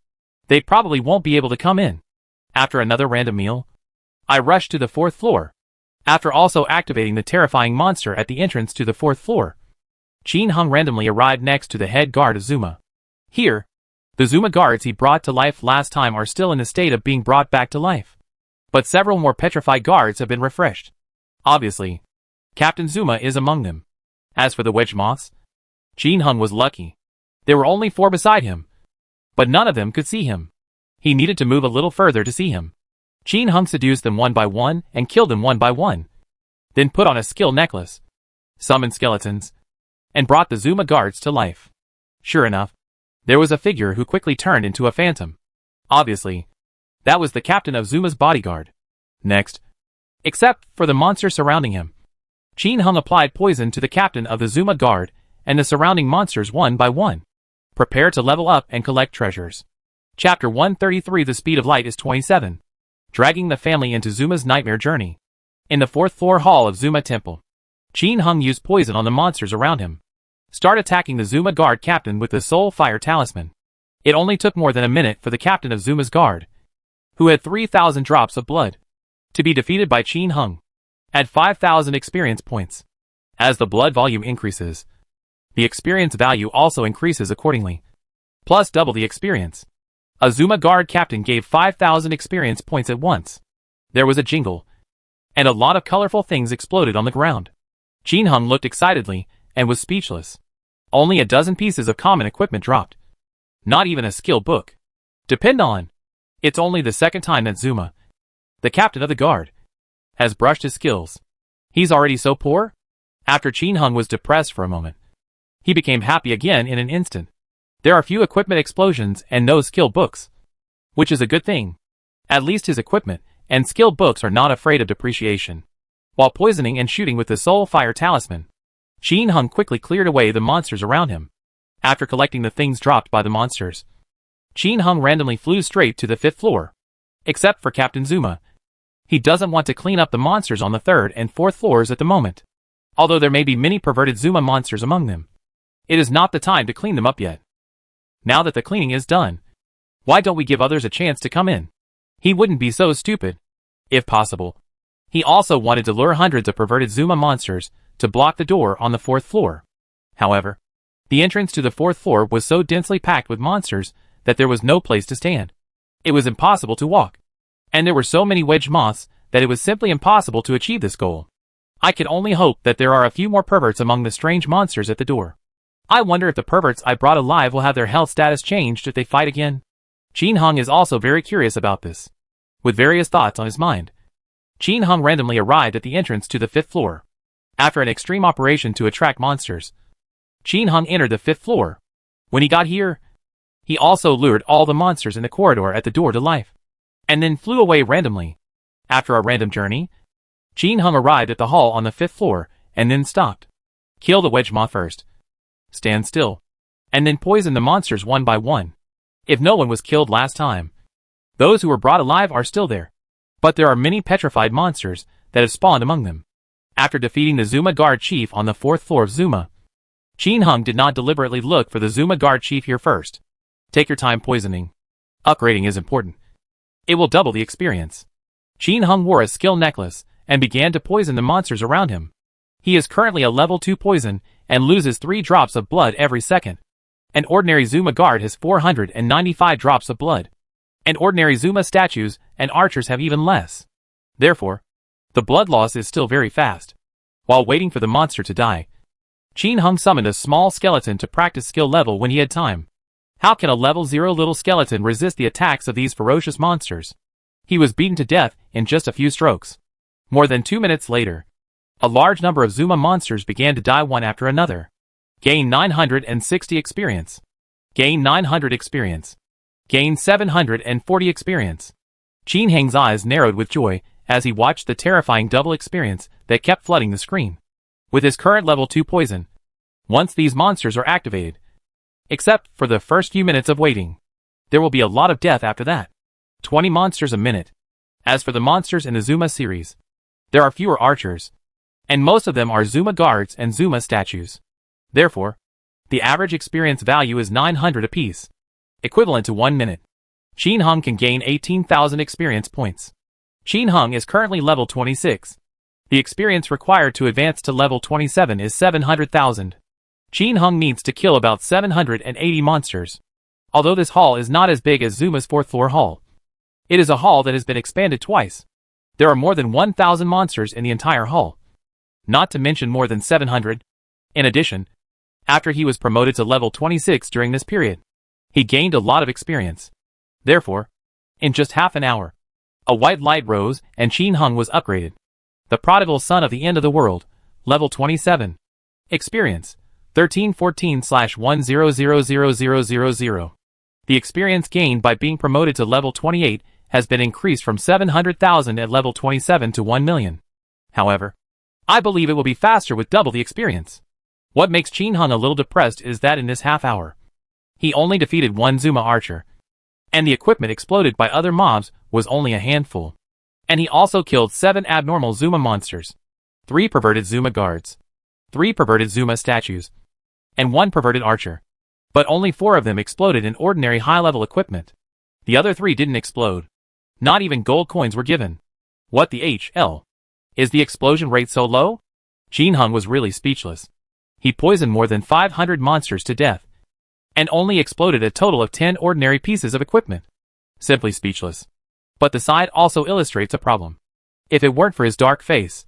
they probably won't be able to come in. After another random meal, I rushed to the fourth floor. After also activating the terrifying monster at the entrance to the fourth floor, Jin Hung randomly arrived next to the head guard of Zuma. Here, the Zuma guards he brought to life last time are still in the state of being brought back to life. But several more petrified guards have been refreshed. Obviously, Captain Zuma is among them. As for the wedge moths, Jin Hung was lucky. There were only 4 beside him, but none of them could see him. He needed to move a little further to see him. Jin Hung seduced them one by one and killed them one by one. Then put on a skill necklace, summoned skeletons, and brought the Zuma guards to life. Sure enough, there was a figure who quickly turned into a phantom. Obviously, that was the captain of Zuma's bodyguard. Next, except for the monster surrounding him, Jin Hung applied poison to the captain of the Zuma guard and the surrounding monsters one by one. Prepare to level up and collect treasures. Chapter 133 The speed of light is 27. Dragging the family into Zuma's nightmare journey. In the 4th floor hall of Zuma Temple, Jin Hung used poison on the monsters around him. Start attacking the Zuma guard captain with the Soul Fire Talisman. It only took more than a minute for the captain of Zuma's guard, who had 3,000 drops of blood, to be defeated by Jin Hung. Add 5,000 experience points. As the blood volume increases, the experience value also increases accordingly. Plus double the experience. A Zuma guard captain gave 5,000 experience points at once. There was a jingle, and a lot of colorful things exploded on the ground. Jin Hung looked excitedly and was speechless. Only a dozen pieces of common equipment dropped. Not even a skill book. Depend on. It's only the second time that Zuma, the captain of the guard, has brushed his skills. He's already so poor? After Jin Hung was depressed for a moment, he became happy again in an instant. There are few equipment explosions and no skill books, which is a good thing. At least his equipment and skill books are not afraid of depreciation. While poisoning and shooting with the Soul Fire Talisman, Jin Hung quickly cleared away the monsters around him. After collecting the things dropped by the monsters, Jin Hung randomly flew straight to the 5th floor. Except for Captain Zuma. He doesn't want to clean up the monsters on the 3rd and 4th floors at the moment. Although there may be many perverted Zuma monsters among them, it is not the time to clean them up yet. Now that the cleaning is done, why don't we give others a chance to come in? He wouldn't be so stupid. If possible. He also wanted to lure hundreds of perverted Zuma monsters to block the door on the 4th floor. However, the entrance to the 4th floor was so densely packed with monsters that there was no place to stand. It was impossible to walk. And there were so many wedge moths that it was simply impossible to achieve this goal. I can only hope that there are a few more perverts among the strange monsters at the door. I wonder if the perverts I brought alive will have their health status changed if they fight again. Jin Hung is also very curious about this. With various thoughts on his mind, Jin Hung randomly arrived at the entrance to the 5th floor. After an extreme operation to attract monsters, Jin Hung entered the 5th floor. When he got here, he also lured all the monsters in the corridor at the door to life, and then flew away randomly. After a random journey, Jin Hung arrived at the hall on the 5th floor, and then stopped. Kill the wedge moth first. Stand still. And then poison the monsters one by one. If no one was killed last time, those who were brought alive are still there. But there are many petrified monsters that have spawned among them. After defeating the Zuma guard chief on the 4th floor of Zuma, Qin Hung did not deliberately look for the Zuma guard chief here first. Take your time poisoning. Upgrading is important. It will double the experience. Qin Hung wore a skill necklace and began to poison the monsters around him. He is currently a level 2 poison and loses 3 drops of blood every second. An ordinary Zuma guard has 495 drops of blood. And ordinary Zuma statues and archers have even less. Therefore, the blood loss is still very fast. While waiting for the monster to die, Qin Hung summoned a small skeleton to practice skill level when he had time. How can a level 0 little skeleton resist the attacks of these ferocious monsters? He was beaten to death in just a few strokes. More than 2 minutes later, a large number of Zuma monsters began to die one after another. Gain 960 experience. Gain 900 experience. Gain 740 experience. Qin Hung's eyes narrowed with joy as he watched the terrifying double experience that kept flooding the screen. With his current level 2 poison, once these monsters are activated, except for the first few minutes of waiting, there will be a lot of death after that. 20 monsters a minute. As for the monsters in the Zuma series, there are fewer archers, and most of them are Zuma guards and Zuma statues. Therefore, the average experience value is 900 apiece, equivalent to 1 minute. Qin Hung can gain 18,000 experience points. Qin Hung is currently level 26. The experience required to advance to level 27 is 700,000. Qin Hung needs to kill about 780 monsters. Although this hall is not as big as Zuma's 4th floor hall, it is a hall that has been expanded twice. There are more than 1,000 monsters in the entire hall, not to mention more than 700. In addition, after he was promoted to level 26 during this period, he gained a lot of experience. Therefore, in just half an hour, a white light rose and Qin Hung was upgraded. The prodigal son of the end of the world, level 27. Experience, 1314/10000000. The experience gained by being promoted to level 28 has been increased from 700,000 at level 27 to 1 million. However, I believe it will be faster with double the experience. What makes Qin Hung a little depressed is that in this half hour, he only defeated 1 Zuma archer, and the equipment exploded by other mobs was only a handful. And he also killed 7 abnormal Zuma monsters, 3 perverted Zuma guards, 3 perverted Zuma statues, and 1 perverted archer. But only 4 of them exploded in ordinary high-level equipment. The other 3 didn't explode. Not even gold coins were given. What the HL? Is the explosion rate so low? Qin Hung was really speechless. He poisoned more than 500 monsters to death, and only exploded a total of 10 ordinary pieces of equipment. Simply speechless. But the side also illustrates a problem. If it weren't for his dark face,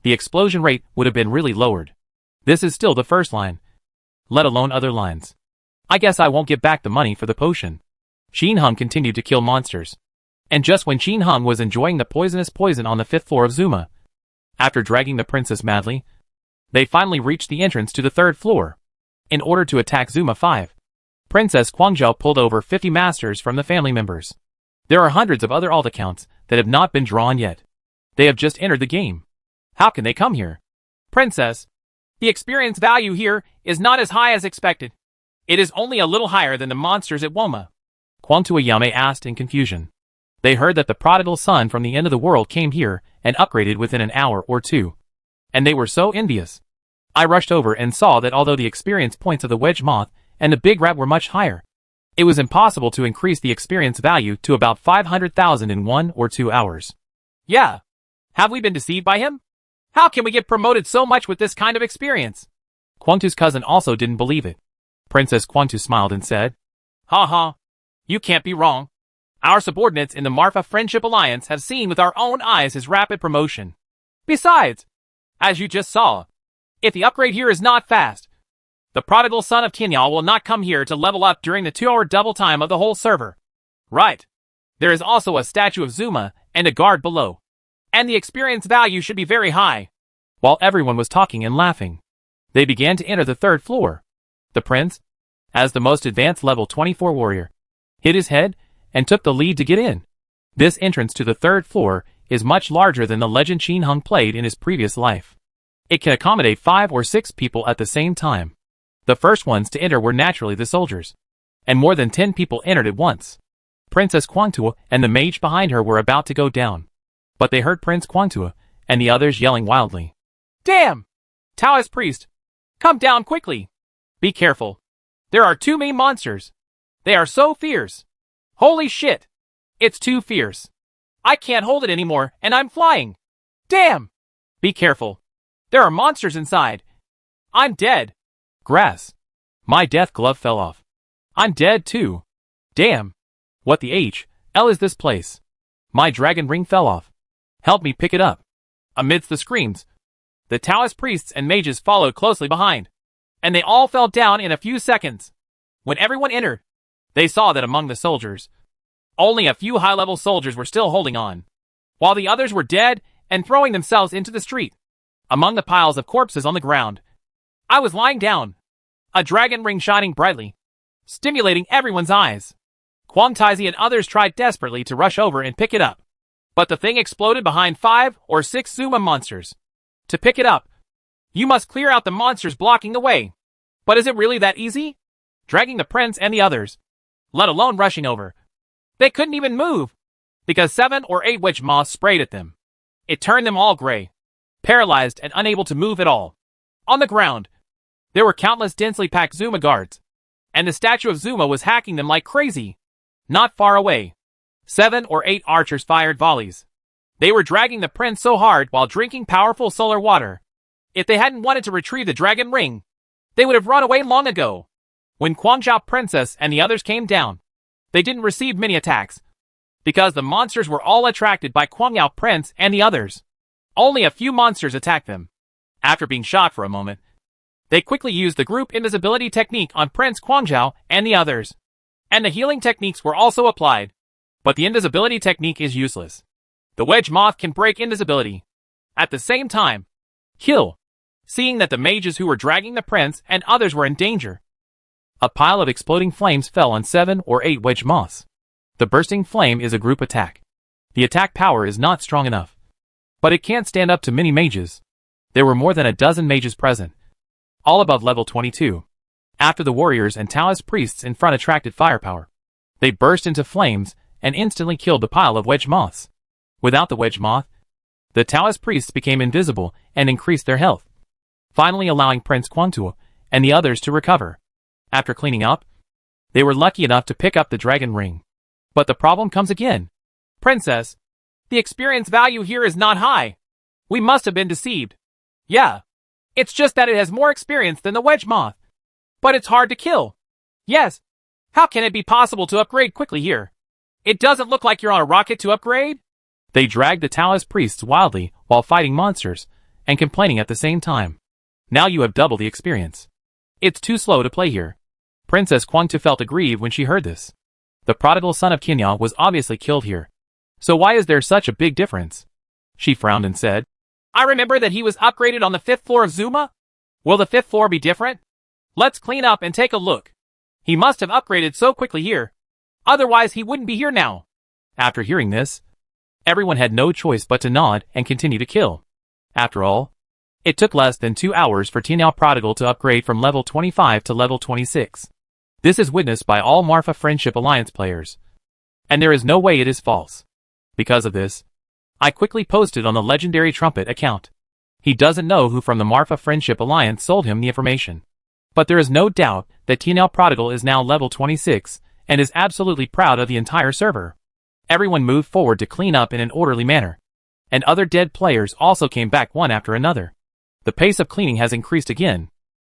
the explosion rate would have been really lowered. This is still the first line, let alone other lines. I guess I won't get back the money for the potion. Qin Hung continued to kill monsters. And just when Qin Hung was enjoying the poisonous poison on the 5th floor of Zuma, after dragging the princess madly, they finally reached the entrance to the 3rd floor. In order to attack Zuma 5, Princess Guangzhou pulled over 50 masters from the family members. There are hundreds of other alt accounts that have not been drawn yet. They have just entered the game. How can they come here? Princess, the experience value here is not as high as expected. It is only a little higher than the monsters at Woma. Quangtua Yame asked in confusion. They heard that the prodigal son from the end of the world came here and upgraded within an hour or two. And they were so envious. I rushed over and saw that although the experience points of the wedge moth and the big rat were much higher, it was impossible to increase the experience value to about 500,000 in 1 or 2 hours. Yeah. Have we been deceived by him? How can we get promoted so much with this kind of experience? Quangtu's cousin also didn't believe it. Princess Quangtu smiled and said, "Ha ha. You can't be wrong. Our subordinates in the Marfa Friendship Alliance have seen with our own eyes his rapid promotion. Besides, as you just saw, if the upgrade here is not fast, the prodigal son of Kinyal will not come here to level up during the 2-hour double time of the whole server. Right. There is also a statue of Zuma and a guard below. And the experience value should be very high." While everyone was talking and laughing, they began to enter the 3rd floor. The prince, as the most advanced level 24 warrior, hit his head and took the lead to get in. This entrance to the 3rd floor is much larger than the legend Qin Hung played in his previous life. It can accommodate 5 or 6 people at the same time. The first ones to enter were naturally the soldiers, and more than 10 people entered at once. Princess Quangtua and the mage behind her were about to go down, but they heard Prince Quangtua and the others yelling wildly, "Damn! Taoist priest! Come down quickly. Be careful. There are too many monsters. They are so fierce. Holy shit. It's too fierce. I can't hold it anymore, and I'm flying. Damn. Be careful. There are monsters inside. I'm dead. Grass. My death glove fell off. I'm dead too. Damn. What the H.L. is this place? My dragon ring fell off. Help me pick it up. Amidst the screams, the Taoist priests and mages followed closely behind, and they all fell down in a few seconds. When everyone entered, they saw that among the soldiers, only a few high-level soldiers were still holding on, while the others were dead and throwing themselves into the street. Among the piles of corpses on the ground, I was lying down, a dragon ring shining brightly, stimulating everyone's eyes. Quang Taizi and others tried desperately to rush over and pick it up, but the thing exploded behind 5 or 6 Zuma monsters. To pick it up, you must clear out the monsters blocking the way. But is it really that easy? Dragging the prince and the others, let alone rushing over. They couldn't even move, because 7 or 8 witch moths sprayed at them. It turned them all gray, paralyzed and unable to move at all. On the ground, there were countless densely packed Zuma guards, and the statue of Zuma was hacking them like crazy. Not far away, 7 or 8 archers fired volleys. They were dragging the prince so hard while drinking powerful solar water. If they hadn't wanted to retrieve the dragon ring, they would have run away long ago. When Guangzhou Princess and the others came down, they didn't receive many attacks, because the monsters were all attracted by Guangyao Prince and the others. Only a few monsters attacked them. After being shot for a moment, they quickly used the group invisibility technique on Prince Guangzhou and the others. And the healing techniques were also applied. But the invisibility technique is useless. The wedge moth can break invisibility. At the same time, kill. Seeing that the mages who were dragging the prince and others were in danger, a pile of exploding flames fell on 7 or 8 wedge moths. The bursting flame is a group attack. The attack power is not strong enough, but it can't stand up to many mages. There were more than a dozen mages present, all above level 22. After the warriors and Taoist priests in front attracted firepower, they burst into flames and instantly killed the pile of wedge moths. Without the wedge moth, the Taoist priests became invisible and increased their health, finally allowing Prince Guangtuo and the others to recover. After cleaning up, they were lucky enough to pick up the dragon ring. But the problem comes again. Princess, the experience value here is not high. We must have been deceived. Yeah, it's just that it has more experience than the wedge moth. But it's hard to kill. Yes, how can it be possible to upgrade quickly here? It doesn't look like you're on a rocket to upgrade. They dragged the Taoist priests wildly while fighting monsters and complaining at the same time. Now you have double the experience. It's too slow to play here. Princess Guangtu felt aggrieved when she heard this. The prodigal son of Qinyao was obviously killed here. So why is there such a big difference? She frowned and said, I remember that he was upgraded on the 5th floor of Zuma. Will the 5th floor be different? Let's clean up and take a look. He must have upgraded so quickly here. Otherwise he wouldn't be here now. After hearing this, everyone had no choice but to nod and continue to kill. After all, it took less than 2 hours for Qinyao Prodigal to upgrade from level 25 to level 26. This is witnessed by all Marfa Friendship Alliance players. And there is no way it is false. Because of this, I quickly posted on the legendary Trumpet account. He doesn't know who from the Marfa Friendship Alliance sold him the information. But there is no doubt that Qinyao Prodigal is now level 26 and is absolutely proud of the entire server. Everyone moved forward to clean up in an orderly manner. And other dead players also came back one after another. The pace of cleaning has increased again.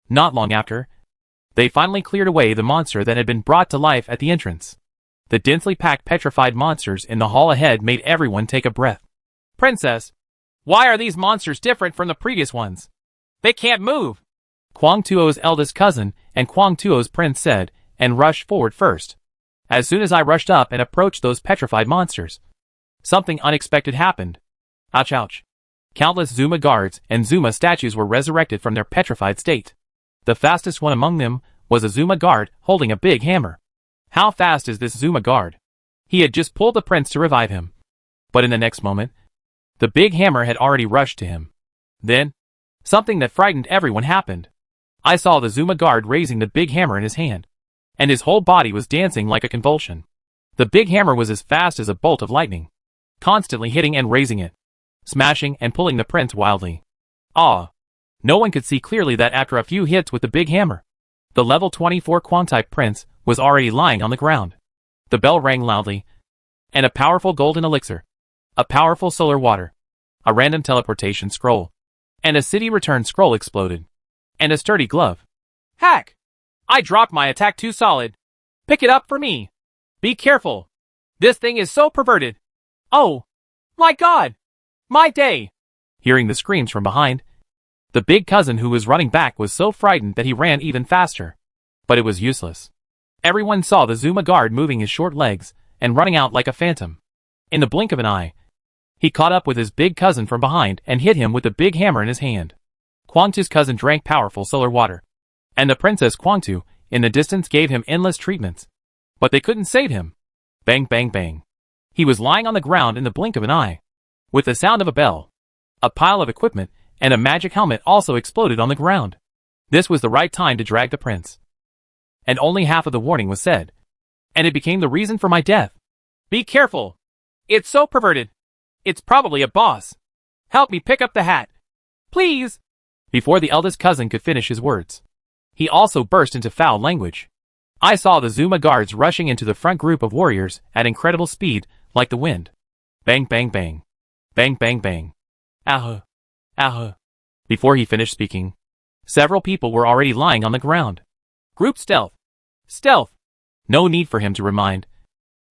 Not long after, they finally cleared away the monster that had been brought to life at the entrance. The densely packed petrified monsters in the hall ahead made everyone take a breath. Princess, why are these monsters different from the previous ones? They can't move. Guangtuo's eldest cousin and Guangtuo's prince said, and rushed forward first. As soon as I rushed up and approached those petrified monsters, something unexpected happened. Ouch ouch. Countless Zuma guards and Zuma statues were resurrected from their petrified state. The fastest one among them was a Zuma guard holding a big hammer. How fast is this Zuma guard? He had just pulled the prince to revive him. But in the next moment, the big hammer had already rushed to him. Then, something that frightened everyone happened. I saw the Zuma guard raising the big hammer in his hand, and his whole body was dancing like a convulsion. The big hammer was as fast as a bolt of lightning, constantly hitting and raising it, smashing and pulling the prince wildly. Ah! No one could see clearly that after a few hits with the big hammer, the level 24 Quan-type prince was already lying on the ground. The bell rang loudly, and a powerful golden elixir, a powerful solar water, a random teleportation scroll, and a city return scroll exploded, and a sturdy glove. Hack! I dropped my attack too solid. Pick it up for me. Be careful. This thing is so perverted. Oh, my God! My day! Hearing the screams from behind, the big cousin who was running back was so frightened that he ran even faster. But it was useless. Everyone saw the Zuma guard moving his short legs and running out like a phantom. In the blink of an eye, he caught up with his big cousin from behind and hit him with the big hammer in his hand. Quantu's cousin drank powerful solar water, and the Princess Quantu, in the distance, gave him endless treatments. But they couldn't save him. Bang, bang, bang. He was lying on the ground in the blink of an eye. With the sound of a bell, a pile of equipment and a magic helmet also exploded on the ground. This was the right time to drag the prince. And only half of the warning was said. And it became the reason for my death. Be careful. It's so perverted. It's probably a boss. Help me pick up the hat. Please. Before the eldest cousin could finish his words, he also burst into foul language. I saw the Zuma guards rushing into the front group of warriors at incredible speed, like the wind. Bang, bang, bang. Bang, bang, bang. Ah. Ah. Before he finished speaking, several people were already lying on the ground. Group stealth. Stealth. No need for him to remind.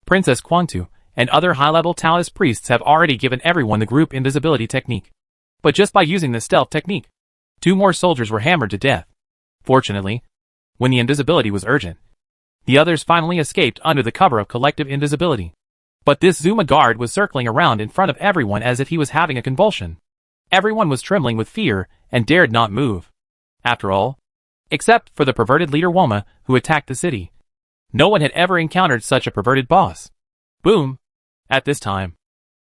Princess Quantu and other high-level Taoist priests have already given everyone the group invisibility technique. But just by using the stealth technique, 2 more soldiers were hammered to death. Fortunately, when the invisibility was urgent, the others finally escaped under the cover of collective invisibility. But this Zuma guard was circling around in front of everyone as if he was having a convulsion. Everyone was trembling with fear and dared not move. After all, except for the perverted leader Woma, who attacked the city, no one had ever encountered such a perverted boss. Boom! At this time,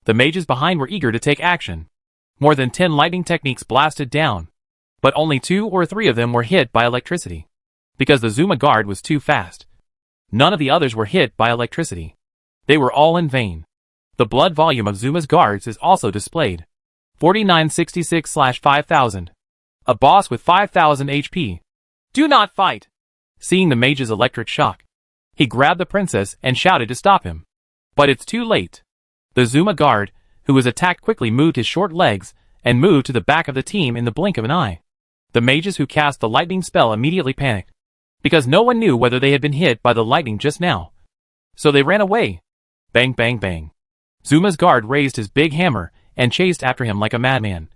the mages behind were eager to take action. More than 10 lightning techniques blasted down, but only 2 or 3 of them were hit by electricity, because the Zuma guard was too fast. None of the others were hit by electricity. They were all in vain. The blood volume of Zuma's guards is also displayed. 4966/5000. A boss with 5000 HP. Do not fight! Seeing the mage's electric shock, he grabbed the princess and shouted to stop him. But it's too late. The Zuma guard, who was attacked, quickly moved his short legs and moved to the back of the team in the blink of an eye. The mages who cast the lightning spell immediately panicked, because no one knew whether they had been hit by the lightning just now. So they ran away. Bang, bang, bang. Zuma's guard raised his big hammer and chased after him like a madman,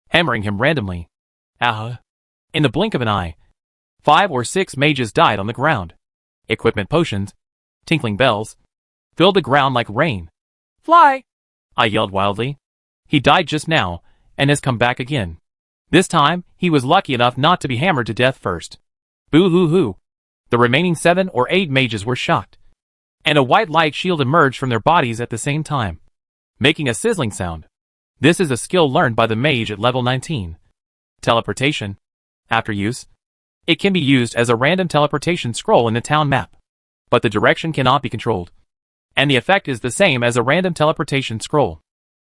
hammering him randomly. Ah! In the blink of an eye, 5 or 6 mages died on the ground. Equipment potions, tinkling bells, filled the ground like rain. Fly! I yelled wildly. He died just now, and has come back again. This time, he was lucky enough not to be hammered to death first. Boo-hoo-hoo. The remaining 7 or 8 mages were shocked, and a white light shield emerged from their bodies at the same time, making a sizzling sound. This is a skill learned by the mage at level 19. Teleportation. After use, it can be used as a random teleportation scroll in the town map, but the direction cannot be controlled, and the effect is the same as a random teleportation scroll.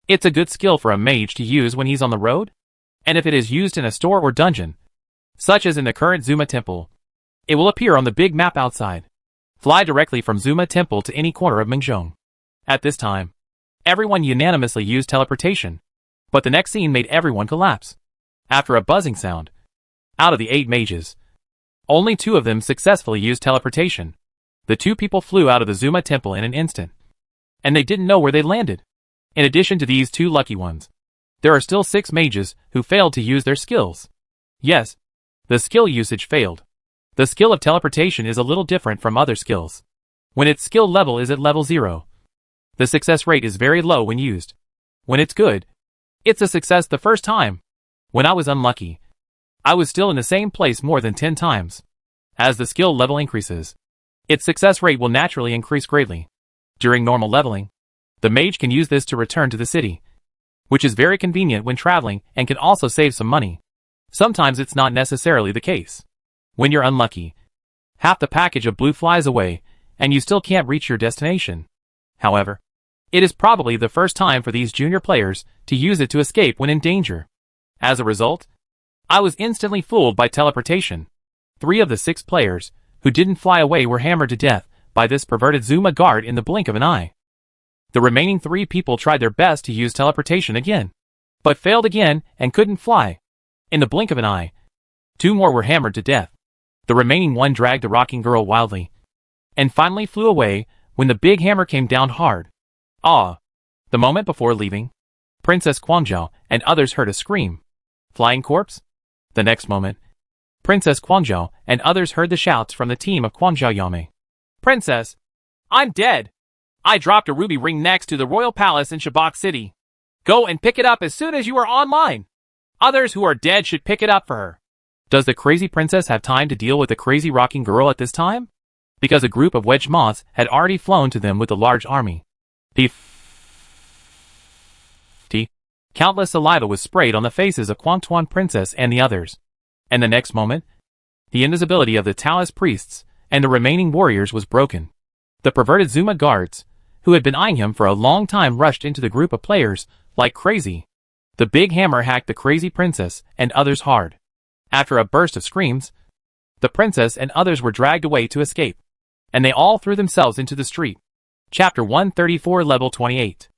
It's a good skill for a mage to use when he's on the road, and if it is used in a store or dungeon, such as in the current Zuma Temple, it will appear on the big map outside. Fly directly from Zuma Temple to any corner of Mengzhong. At this time, everyone unanimously used teleportation, but the next scene made everyone collapse. After a buzzing sound, out of the 8 mages, only 2 of them successfully used teleportation. The 2 people flew out of the Zuma Temple in an instant, and they didn't know where they landed. In addition to these 2 lucky ones, there are still 6 mages who failed to use their skills. Yes, the skill usage failed. The skill of teleportation is a little different from other skills. When its skill level is at level 0, the success rate is very low when used. When it's good, it's a success the first time. When I was unlucky, I was still in the same place more than 10 times. As the skill level increases, its success rate will naturally increase greatly. During normal leveling, the mage can use this to return to the city, which is very convenient when traveling and can also save some money. Sometimes it's not necessarily the case. When you're unlucky, half the package of blue flies away, and you still can't reach your destination. However, it is probably the first time for these junior players to use it to escape when in danger. As a result, I was instantly fooled by teleportation. 3 of the 6 players, who didn't fly away, were hammered to death by this perverted Zuma guard in the blink of an eye. The remaining 3 people tried their best to use teleportation again, but failed again and couldn't fly. In the blink of an eye, 2 more were hammered to death. The remaining 1 dragged the rocking girl wildly, and finally flew away when the big hammer came down hard. Ah! The moment before leaving, Princess Guangzhou and others heard a scream. Flying corpse? The next moment, Princess Guangzhou and others heard the shouts from the team of Guangzhou Yame. Princess! I'm dead! I dropped a ruby ring next to the royal palace in Shabak City. Go and pick it up as soon as you are online. Others who are dead should pick it up for her. Does the crazy princess have time to deal with the crazy rocking girl at this time? Because a group of wedge moths had already flown to them with a large army. Countless saliva was sprayed on the faces of Quantuan Princess and the others. And the next moment, the invisibility of the Taoist priests and the remaining warriors was broken. The perverted Zuma guards, who had been eyeing him for a long time, rushed into the group of players like crazy. The big hammer hacked the crazy princess and others hard. After a burst of screams, the princess and others were dragged away to escape, and they all threw themselves into the street. Chapter 134, Level 28.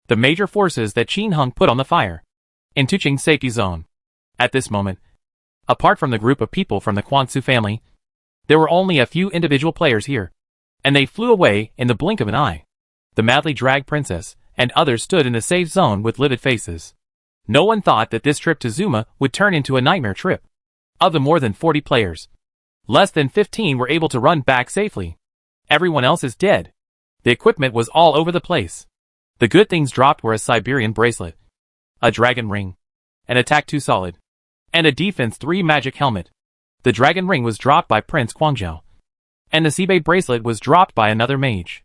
The major forces that Qin Hung put on the fire. In Tuqing's safety zone. At this moment, apart from the group of people from the Quansu family, there were only a few individual players here, and they flew away in the blink of an eye. The madly dragged princess and others stood in the safe zone with livid faces. No one thought that this trip to Zuma would turn into a nightmare trip. Of the more than 40 players, less than 15 were able to run back safely. Everyone else is dead. The equipment was all over the place. The good things dropped were a Siberian bracelet, a dragon ring, an attack 2 solid, and a defense 3 magic helmet. The dragon ring was dropped by Prince Guangzhou, and the Seabay bracelet was dropped by another mage.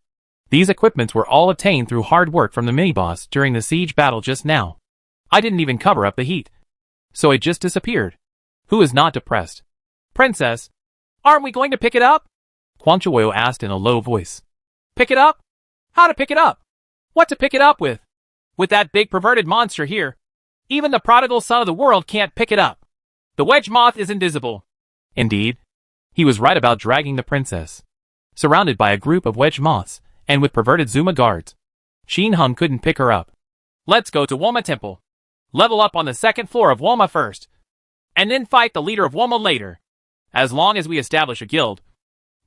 These equipments were all obtained through hard work from the mini-boss during the siege battle just now. I didn't even cover up the heat, so it just disappeared. Who is not depressed? Princess, aren't we going to pick it up? Guangzhou asked in a low voice. Pick it up? How to pick it up? What to pick it up with? With that big perverted monster here. Even the prodigal son of the world can't pick it up. The wedge moth is invisible. Indeed, he was right about dragging the princess. Surrounded by a group of wedge moths, and with perverted Zuma guards, Qin Hung couldn't pick her up. Let's go to Woma Temple. Level up on the 2nd floor of Woma first, and then fight the leader of Woma later. As long as we establish a guild,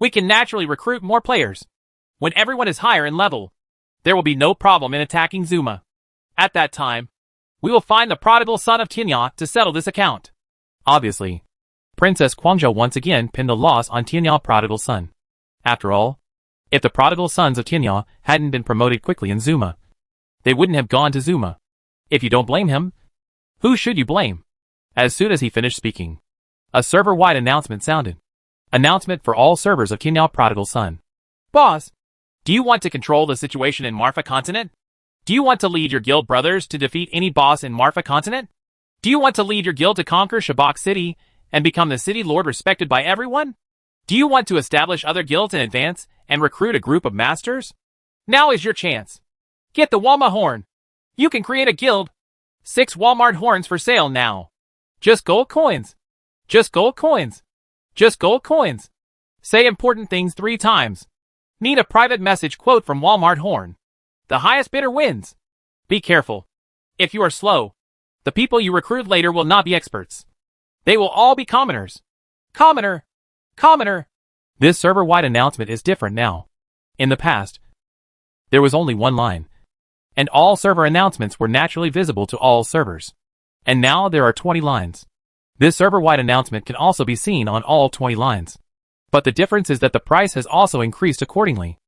we can naturally recruit more players. When everyone is higher in level, there will be no problem in attacking Zuma. At that time, we will find the prodigal son of Tianya to settle this account. Obviously, Princess Guangzhou once again pinned the loss on Tianya prodigal son. After all, if the prodigal sons of Tianya hadn't been promoted quickly in Zuma, they wouldn't have gone to Zuma. If you don't blame him, who should you blame? As soon as he finished speaking, a server-wide announcement sounded. Announcement for all servers of Tianya prodigal son. Boss, do you want to control the situation in Marfa continent? Do you want to lead your guild brothers to defeat any boss in Marfa continent? Do you want to lead your guild to conquer Shabak City and become the city lord respected by everyone? Do you want to establish other guilds in advance and recruit a group of masters? Now is your chance. Get the Walmart horn. You can create a guild. 6 Walmart horns for sale now. Just gold coins. Just gold coins. Just gold coins. Say important things 3 times. Need a private message quote from Walmart horn. The highest bidder wins. Be careful. If you are slow, the people you recruit later will not be experts. They will all be commoners. Commoner. Commoner. This server-wide announcement is different now. In the past, there was only one line, and all server announcements were naturally visible to all servers. And now there are 20 lines. This server-wide announcement can also be seen on all 20 lines. But the difference is that the price has also increased accordingly.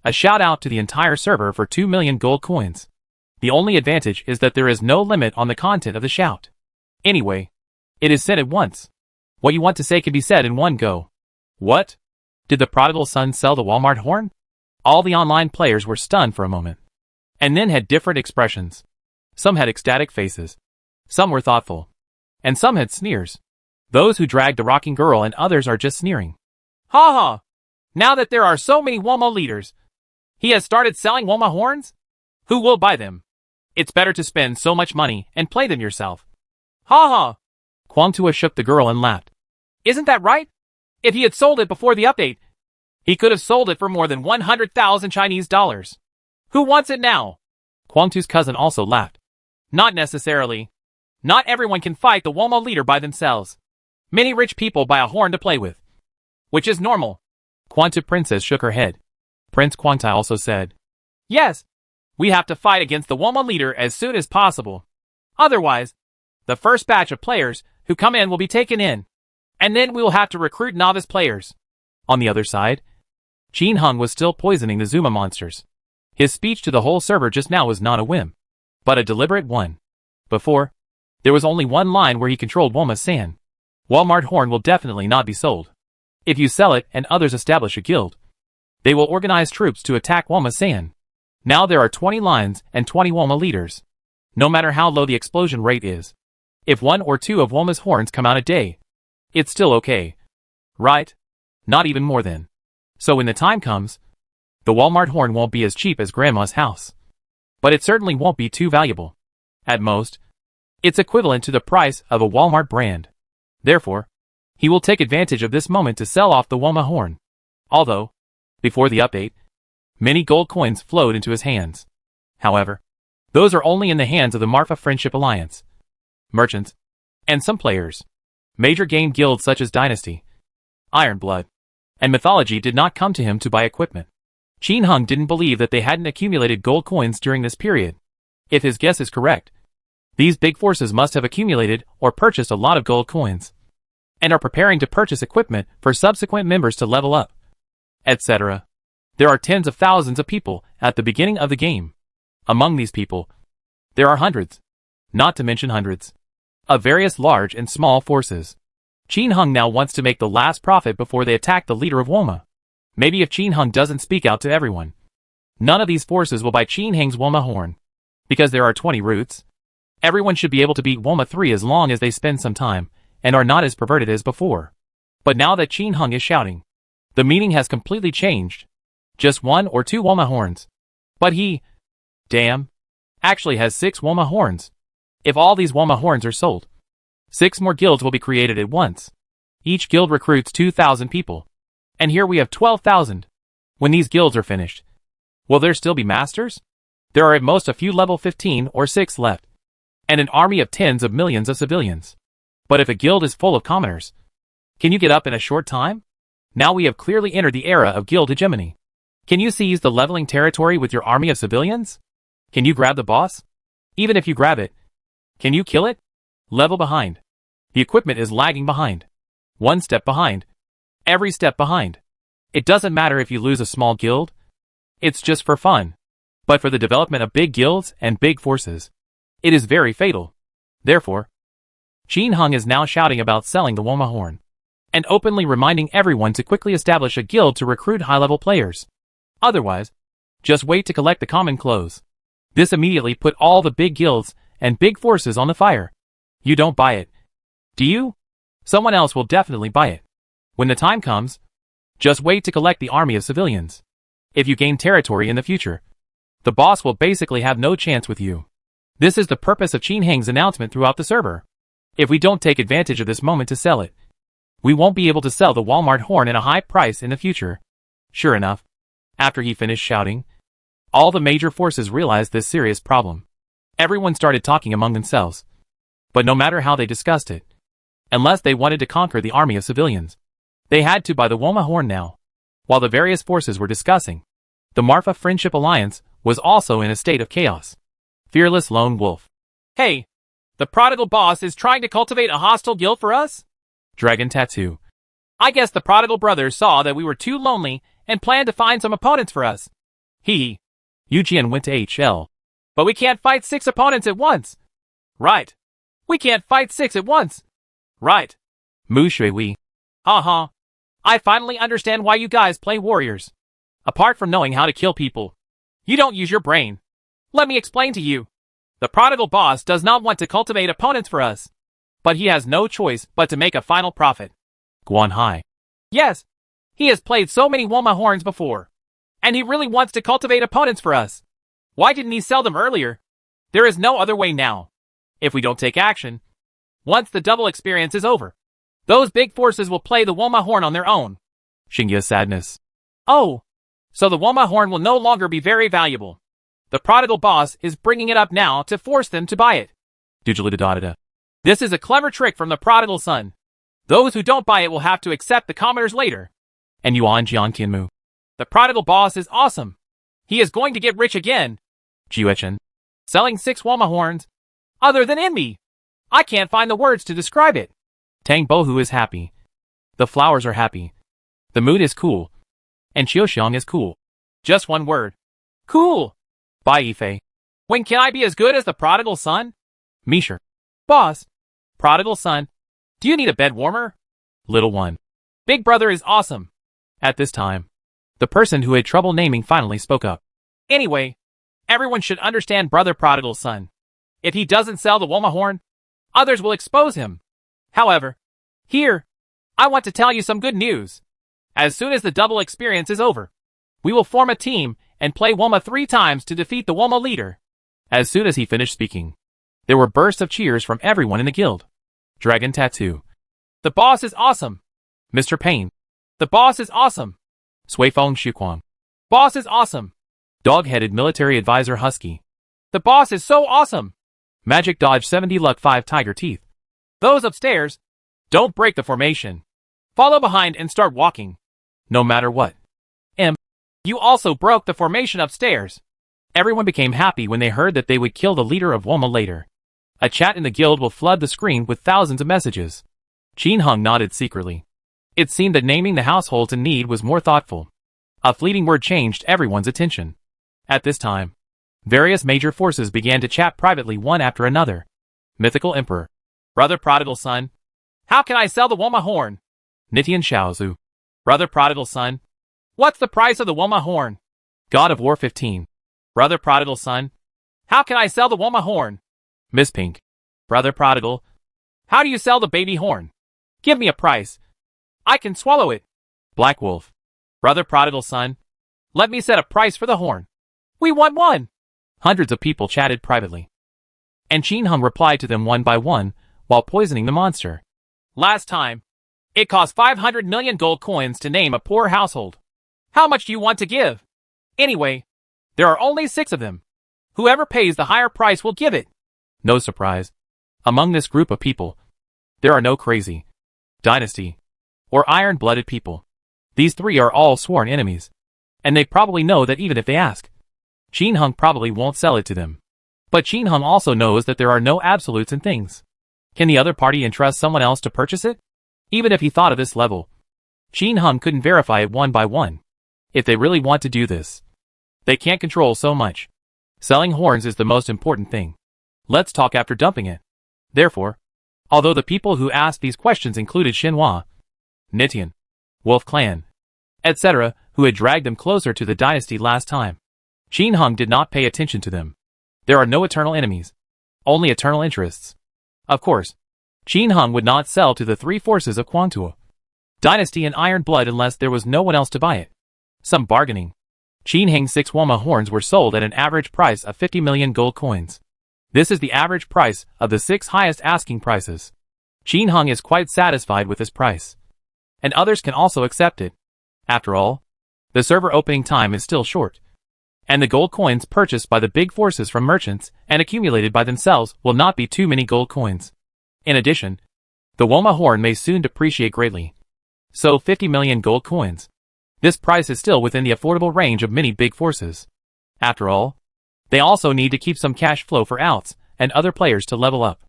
A shout out to the entire server for 2 million gold coins. The only advantage is that there is no limit on the content of the shout. Anyway, it is said at once. What you want to say can be said in one go. What? Did the prodigal son sell the Walmart horn? All the online players were stunned for a moment, and then had different expressions. Some had ecstatic faces, some were thoughtful, and some had sneers. Those who dragged the rocking girl and others are just sneering. Ha ha! Now that there are so many Walmart leaders, he has started selling Walmart horns? Who will buy them? It's better to spend so much money and play them yourself. Ha ha! Quang Tua shook the girl and laughed. Isn't that right? If he had sold it before the update, he could have sold it for more than 100,000 Chinese dollars. Who wants it now? Quang Tu's cousin also laughed. Not necessarily. Not everyone can fight the Wolma leader by themselves. Many rich people buy a horn to play with. Which is normal. Quang Tu Princess shook her head. Prince Quang Tai also said, yes, we have to fight against the Wolma leader as soon as possible. Otherwise, the first batch of players who come in will be taken in. And then we will have to recruit novice players. On the other side, Qin Hung was still poisoning the Zuma monsters. His speech to the whole server just now was not a whim, but a deliberate one. Before, there was only one line where he controlled Wolma-san. Walmart horn will definitely not be sold. If you sell it and others establish a guild, they will organize troops to attack Wolma-san. Now there are 20 lines and 20 Wolma leaders. No matter how low the explosion rate is, if 1 or 2 of Wolma's horns come out a day, it's still okay. Right? Not even more than. So when the time comes, the Walmart horn won't be as cheap as Grandma's house. But it certainly won't be too valuable. At most, it's equivalent to the price of a Walmart brand. Therefore, he will take advantage of this moment to sell off the Wolma horn. Although, before the update, many gold coins flowed into his hands. However, those are only in the hands of the Marfa Friendship Alliance, merchants, and some players. Major game guilds such as Dynasty, Iron Blood, and Mythology did not come to him to buy equipment. Qin Hung didn't believe that they hadn't accumulated gold coins during this period. If his guess is correct, these big forces must have accumulated or purchased a lot of gold coins, and are preparing to purchase equipment for subsequent members to level up, etc. There are tens of thousands of people at the beginning of the game. Among these people, there are hundreds, not to mention hundreds, of various large and small forces. Qin Hung now wants to make the last profit before they attack the leader of Wolma. Maybe if Qin Hung doesn't speak out to everyone, none of these forces will buy Qin Hung's Wolma horn. Because there are 20 routes, everyone should be able to beat Wolma 3 as long as they spend some time, and are not as perverted as before. But now that Qin Hung is shouting, the meaning has completely changed. Just 1 or 2 Wolma horns. But he, damn, actually has 6 Wolma horns. If all these Wolma horns are sold, 6 more guilds will be created at once. Each guild recruits 2,000 people. And here we have 12,000. When these guilds are finished, will there still be masters? There are at most a few level 15 or 6 left, and an army of tens of millions of civilians. But if a guild is full of commoners, can you get up in a short time? Now we have clearly entered the era of guild hegemony. Can you seize the leveling territory with your army of civilians? Can you grab the boss? Even if you grab it, can you kill it? Level behind. The equipment is lagging behind. 1 step behind. Every step behind. It doesn't matter if you lose a small guild. It's just for fun. But for the development of big guilds and big forces, it is very fatal. Therefore, Qin Hung is now shouting about selling the Wolma horn, and openly reminding everyone to quickly establish a guild to recruit high-level players. Otherwise, just wait to collect the common clothes. This immediately put all the big guilds and big forces on the fire. You don't buy it, do you? Someone else will definitely buy it. When the time comes, just wait to collect the army of civilians. If you gain territory in the future, the boss will basically have no chance with you. This is the purpose of Qin Hung's announcement throughout the server. If we don't take advantage of this moment to sell it, we won't be able to sell the Walmart horn at a high price in the future. Sure enough, after he finished shouting, all the major forces realized this serious problem. Everyone started talking among themselves. But no matter how they discussed it, unless they wanted to conquer the army of civilians, they had to buy the Wolma horn now. While the various forces were discussing, the Marfa Friendship Alliance was also in a state of chaos. Fearless Lone Wolf. Hey, the prodigal boss is trying to cultivate a hostile guild for us? Dragon Tattoo. I guess the prodigal brothers saw that we were too lonely and planned to find some opponents for us. Hee. Yujian went to HL. But we can't fight 6 opponents at once. Right. We can't fight 6 at once. Right. Mu Shui. Uh-huh. I finally understand why you guys play warriors. Apart from knowing how to kill people, you don't use your brain. Let me explain to you. The prodigal boss does not want to cultivate opponents for us, but he has no choice but to make a final profit. Guan Hai. Yes, he has played so many Wolma horns before, and he really wants to cultivate opponents for us. Why didn't he sell them earlier? There is no other way now. If we don't take action, Once the double experience is over, those big forces will play the Woma horn on their own. Xingya's sadness. Oh, so the Woma horn will no longer be very valuable. The prodigal boss is bringing it up now to force them to buy it. Dujaludadadada. This is a clever trick from the prodigal son. Those who don't buy it will have to accept the commoners later. And Yuan Jianqianmu. The prodigal boss is awesome. He is going to get rich again. Jiuechen. Selling 6 Woma horns. Other than envy. I can't find the words to describe it. Tang Bohu is happy. The flowers are happy. The mood is cool. And Xiaoxiang is cool. Just one word. Cool. Bai Yifei. When can I be as good as the prodigal son? Misher. Boss. Prodigal son. Do you need a bed warmer? Little one. Big brother is awesome. At this time, the person who had trouble naming finally spoke up. Anyway, everyone should understand brother prodigal son. If he doesn't sell the Woma horn, others will expose him. However, here, I want to tell you some good news. As soon as the double experience is over, we will form a team and play Woma 3 times to defeat the Woma leader. As soon as he finished speaking, there were bursts of cheers from everyone in the guild. Dragon Tattoo. The boss is awesome. Mr. Payne. The boss is awesome. Suifeng Xuquang. Boss is awesome. Dog-headed military advisor Husky. The boss is so awesome. Magic dodge 70 luck 5 tiger teeth. Those upstairs, don't break the formation. Follow behind and start walking. No matter what. You also broke the formation upstairs. Everyone became happy when they heard that they would kill the leader of Woma later. A chat in the guild will flood the screen with thousands of messages. Qin Hung nodded secretly. It seemed that naming the households in need was more thoughtful. A fleeting word changed everyone's attention. At this time, various major forces began to chat privately one after another. Mythical Emperor. Brother Prodigal Son. How can I sell the Woma horn? Nitian Xiaozu. Brother Prodigal Son. What's the price of the Woma horn? God of War 15. Brother Prodigal Son. How can I sell the Woma horn? Miss Pink. Brother Prodigal. How do you sell the baby horn? Give me a price. I can swallow it. Black Wolf. Brother Prodigal Son. Let me set a price for the horn. We want one. Hundreds of people chatted privately. And Qin Hung replied to them one by one, while poisoning the monster. Last time, it cost 500 million gold coins to name a poor household. How much do you want to give? Anyway, there are only 6 of them. Whoever pays the higher price will give it. No surprise. Among this group of people, there are no crazy, dynasty, or iron-blooded people. These 3 are all sworn enemies. And they probably know that even if they ask, Qin Hung probably won't sell it to them. But Qin Hung also knows that there are no absolutes in things. Can the other party entrust someone else to purchase it? Even if he thought of this level, Qin Hung couldn't verify it one by one. If they really want to do this, they can't control so much. Selling horns is the most important thing. Let's talk after dumping it. Therefore, although the people who asked these questions included Xinhua, Nitian, Wolf Clan, etc., who had dragged them closer to the dynasty last time, Qin Hung did not pay attention to them. There are no eternal enemies, only eternal interests. Of course, Qin Hung would not sell to the 3 forces of Quantua, Dynasty and Iron Blood unless there was no one else to buy it. Some bargaining. Qin Hung's 6 Woma horns were sold at an average price of 50 million gold coins. This is the average price of the 6 highest asking prices. Qin Hung is quite satisfied with this price. And others can also accept it. After all, the server opening time is still short. And the gold coins purchased by the big forces from merchants and accumulated by themselves will not be too many gold coins. In addition, the Woma horn may soon depreciate greatly. So 50 million gold coins. This price is still within the affordable range of many big forces. After all, they also need to keep some cash flow for outs and other players to level up.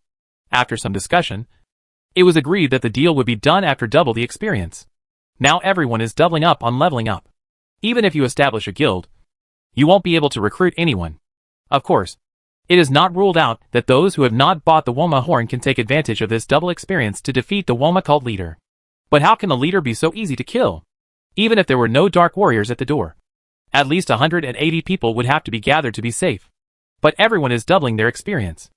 After some discussion, it was agreed that the deal would be done after double the experience. Now everyone is doubling up on leveling up. Even if you establish a guild, you won't be able to recruit anyone. Of course, it is not ruled out that those who have not bought the Woma horn can take advantage of this double experience to defeat the Woma cult leader. But how can the leader be so easy to kill? Even if there were no dark warriors at the door, at least 180 people would have to be gathered to be safe. But everyone is doubling their experience.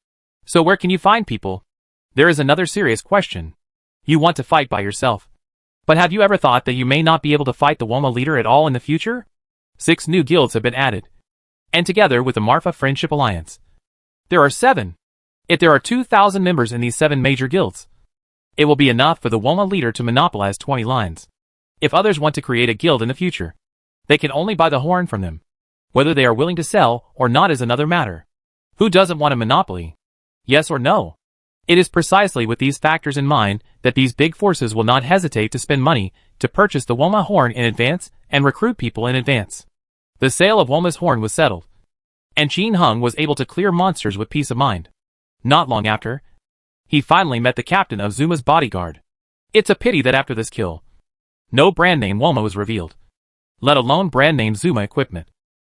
So where can you find people? There is another serious question. You want to fight by yourself. But have you ever thought that you may not be able to fight the Woma leader at all in the future? 6 new guilds have been added. And together with the Marfa Friendship Alliance, there are 7. If there are 2,000 members in these 7 major guilds, it will be enough for the Woma leader to monopolize 20 lines. If others want to create a guild in the future, they can only buy the horn from them. Whether they are willing to sell or not is another matter. Who doesn't want a monopoly? Yes or no? It is precisely with these factors in mind that these big forces will not hesitate to spend money to purchase the Woma horn in advance and recruit people in advance. The sale of Woma's horn was settled, and Qin Hung was able to clear monsters with peace of mind. Not long after, he finally met the captain of Zuma's bodyguard. It's a pity that after this kill, no brand name Woma was revealed, let alone brand name Zuma equipment.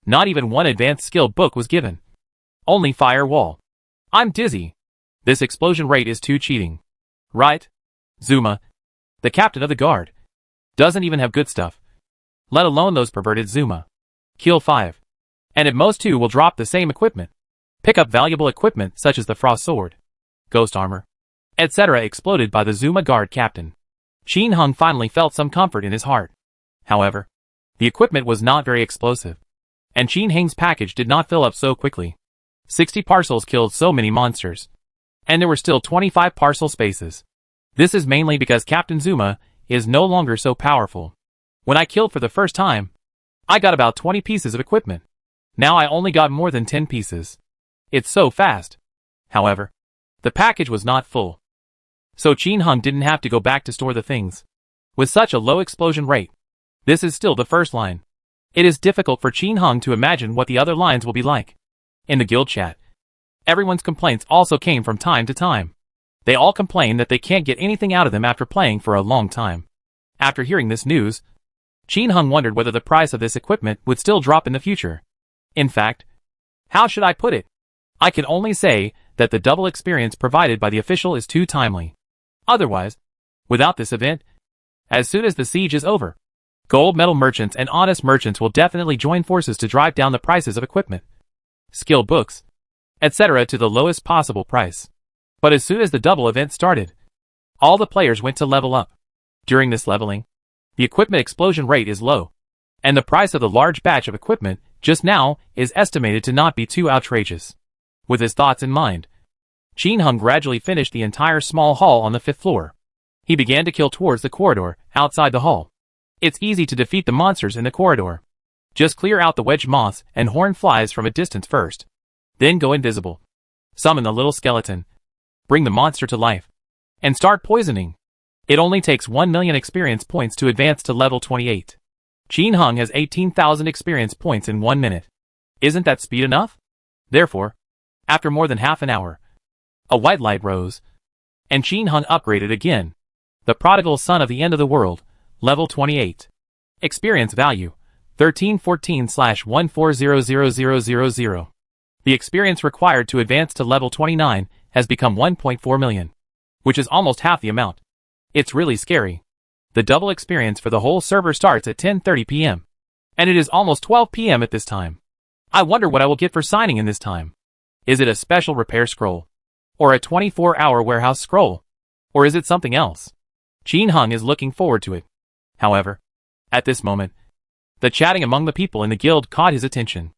Not even one advanced skill book was given. Only firewall. I'm dizzy. This explosion rate is too cheating. Right? Zuma, the captain of the guard, doesn't even have good stuff. Let alone those perverted Zuma. Kill 5. And at most 2 will drop the same equipment. Pick up valuable equipment such as the frost sword, ghost armor, etc. exploded by the Zuma guard captain. Qin Hung finally felt some comfort in his heart. However, the equipment was not very explosive, and Qin Hung's package did not fill up so quickly. 60 parcels killed so many monsters, and there were still 25 parcel spaces. This is mainly because Captain Zuma is no longer so powerful. When I killed for the first time, I got about 20 pieces of equipment. Now I only got more than 10 pieces. It's so fast. However, the package was not full, so Qin Hung didn't have to go back to store the things. With such a low explosion rate, this is still the first line. It is difficult for Qin Hung to imagine what the other lines will be like. In the guild chat, everyone's complaints also came from time to time. They all complain that they can't get anything out of them after playing for a long time. After hearing this news, Qin Hung wondered whether the price of this equipment would still drop in the future. In fact, how should I put it? I can only say that the double experience provided by the official is too timely. Otherwise, without this event, as soon as the siege is over, gold medal merchants and honest merchants will definitely join forces to drive down the prices of equipment, skill books, etc. to the lowest possible price. But as soon as the double event started, all the players went to level up. During this leveling, the equipment explosion rate is low, and the price of the large batch of equipment just now is estimated to not be too outrageous. With his thoughts in mind, Qin Hung gradually finished the entire small hall on the 5th floor. He began to kill towards the corridor outside the hall. It's easy to defeat the monsters in the corridor. Just clear out the wedge moths and horn flies from a distance first. Then go invisible. Summon the little skeleton. Bring the monster to life. And start poisoning. It only takes 1 million experience points to advance to level 28. Qin Hung has 18,000 experience points in 1 minute. Isn't that speed enough? Therefore, after more than half an hour, a white light rose, and Qin Hung upgraded again. The prodigal son of the end of the world, level 28. Experience value, 1314/1400000. The experience required to advance to level 29 has become 1.4 million, which is almost half the amount. It's really scary. The double experience for the whole server starts at 10:30 p.m. and it is almost 12 p.m. at this time. I wonder what I will get for signing in this time. Is it a special repair scroll? Or a 24-hour warehouse scroll? Or is it something else? Qin Hung is looking forward to it. However, at this moment, the chatting among the people in the guild caught his attention.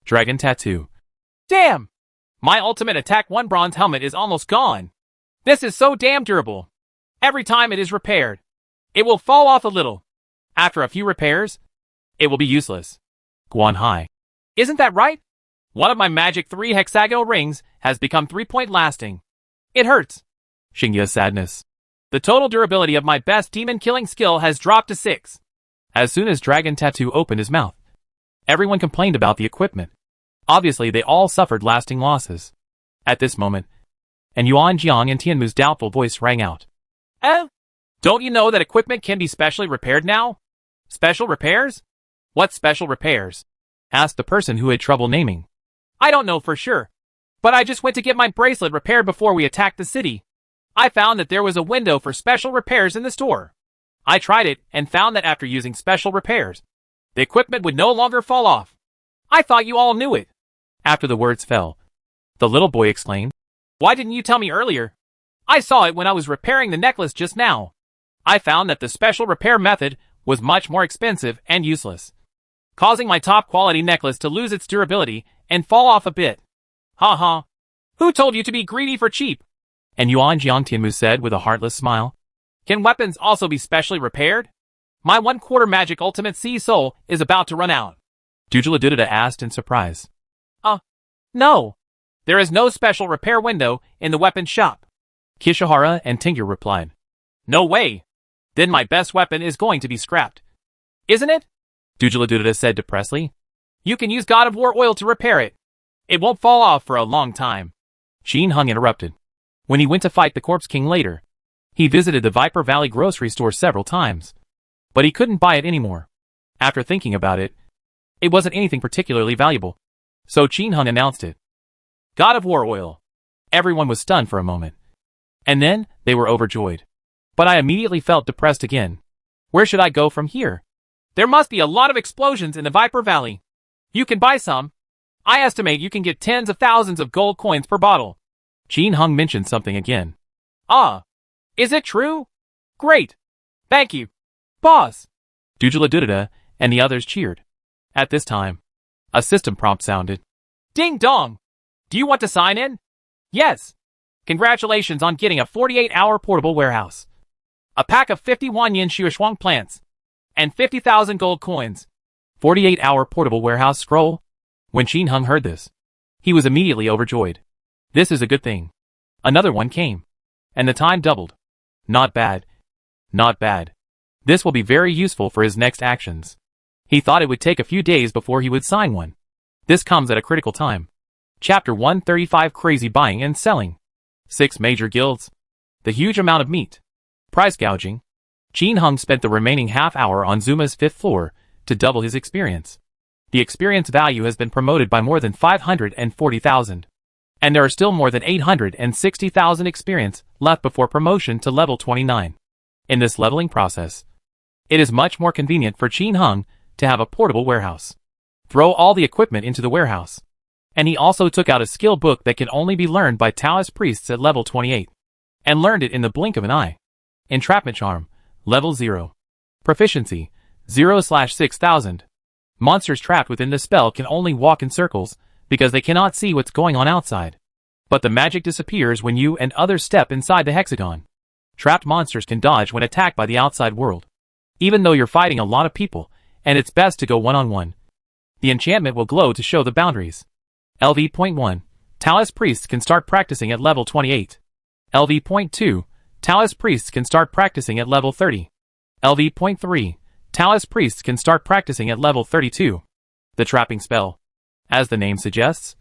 Dragon Tattoo. Damn! My ultimate attack 1 bronze helmet is almost gone. This is so damn durable. Every time it is repaired, it will fall off a little. After a few repairs, it will be useless. Guan Hai. Isn't that right? One of my magic 3 hexagonal rings has become 3-point lasting. It hurts. Xingya's sadness. The total durability of my best demon killing skill has dropped to 6. As soon as Dragon Tattoo opened his mouth, everyone complained about the equipment. Obviously they all suffered lasting losses. At this moment, and Yuan Jiang and Tianmu's doubtful voice rang out. Don't you know that equipment can be specially repaired now? Special repairs? What special repairs? Asked the person who had trouble naming. I don't know for sure, but I just went to get my bracelet repaired before we attacked the city. I found that there was a window for special repairs in the store. I tried it and found that after using special repairs, the equipment would no longer fall off. I thought you all knew it. After the words fell, the little boy exclaimed, Why didn't you tell me earlier? I saw it when I was repairing the necklace just now. I found that the special repair method was much more expensive and useless, causing my top quality necklace to lose its durability and fall off a bit. Ha ha. Who told you to be greedy for cheap? And Yuan Jiangtianmu said with a heartless smile. Can weapons also be specially repaired? My 1/4 magic ultimate sea soul is about to run out. Dujiladudida asked in surprise. No. There is no special repair window in the weapon shop. Kishihara and Tingyur replied. No way. Then my best weapon is going to be scrapped. Isn't it? Dujiladudida said depressedly. You can use God of War oil to repair it. It won't fall off for a long time. Qin Hung interrupted. When he went to fight the Corpse King later, he visited the Viper Valley grocery store several times. But he couldn't buy it anymore. After thinking about it, it wasn't anything particularly valuable. So Qin Hung announced it. God of War oil. Everyone was stunned for a moment. And then, they were overjoyed. But I immediately felt depressed again. Where should I go from here? There must be a lot of explosions in the Viper Valley. You can buy some. I estimate you can get tens of thousands of gold coins per bottle. Qin Hung mentioned something again. Is it true? Great. Thank you, boss. Dujiladudida and the others cheered. At this time, a system prompt sounded. Ding dong! Do you want to sign in? Yes. Congratulations on getting a 48-hour portable warehouse. A pack of 50 Wanyan Shuishuang plants. And 50,000 gold coins. 48-hour portable warehouse scroll. When Qin Hung heard this, he was immediately overjoyed. This is a good thing. Another one came. And the time doubled. Not bad. Not bad. This will be very useful for his next actions. He thought it would take a few days before he would sign one. This comes at a critical time. Chapter 135 Crazy Buying and Selling. 6 major guilds. The huge amount of meat. Price gouging. Qin Hung spent the remaining half hour on Zuma's 5th floor to double his experience. The experience value has been promoted by more than 540,000. And there are still more than 860,000 experience left before promotion to level 29. In this leveling process, it is much more convenient for Qin Hung to have a portable warehouse. Throw all the equipment into the warehouse. And he also took out a skill book that can only be learned by Taoist priests at level 28. And learned it in the blink of an eye. Entrapment Charm, level 0. Proficiency, 0/6000. Monsters trapped within the spell can only walk in circles, because they cannot see what's going on outside. But the magic disappears when you and others step inside the hexagon. Trapped monsters can dodge when attacked by the outside world. Even though you're fighting a lot of people, and it's best to go one-on-one. The enchantment will glow to show the boundaries. LV.1. Taoist priests can start practicing at level 28. LV.2. Taoist priests can start practicing at level 30. LV.3. Taoist priests can start practicing at level 32. The trapping spell, as the name suggests,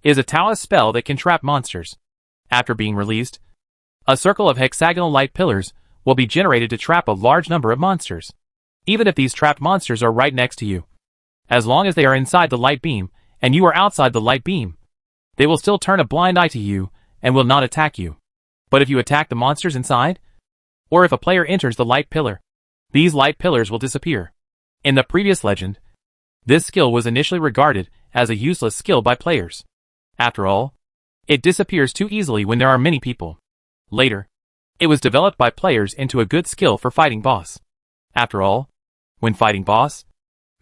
is a Taoist spell that can trap monsters. After being released, a circle of hexagonal light pillars will be generated to trap a large number of monsters. Even if these trapped monsters are right next to you. As long as they are inside the light beam, and you are outside the light beam, they will still turn a blind eye to you, and will not attack you. But if you attack the monsters inside, or if a player enters the light pillar, these light pillars will disappear. In the previous legend, this skill was initially regarded as a useless skill by players. After all, it disappears too easily when there are many people. Later, it was developed by players into a good skill for fighting boss. After all, when fighting boss,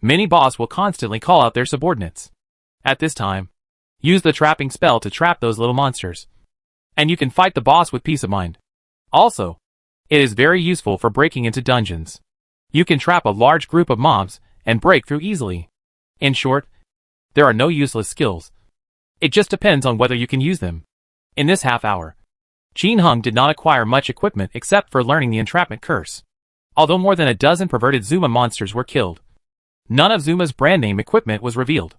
many boss will constantly call out their subordinates. At this time, use the trapping spell to trap those little monsters. And you can fight the boss with peace of mind. Also, it is very useful for breaking into dungeons. You can trap a large group of mobs and break through easily. In short, there are no useless skills. It just depends on whether you can use them. In this half hour, Qin Hung did not acquire much equipment except for learning the entrapment curse. Although more than a dozen perverted Zuma monsters were killed, none of Zuma's brand name equipment was revealed.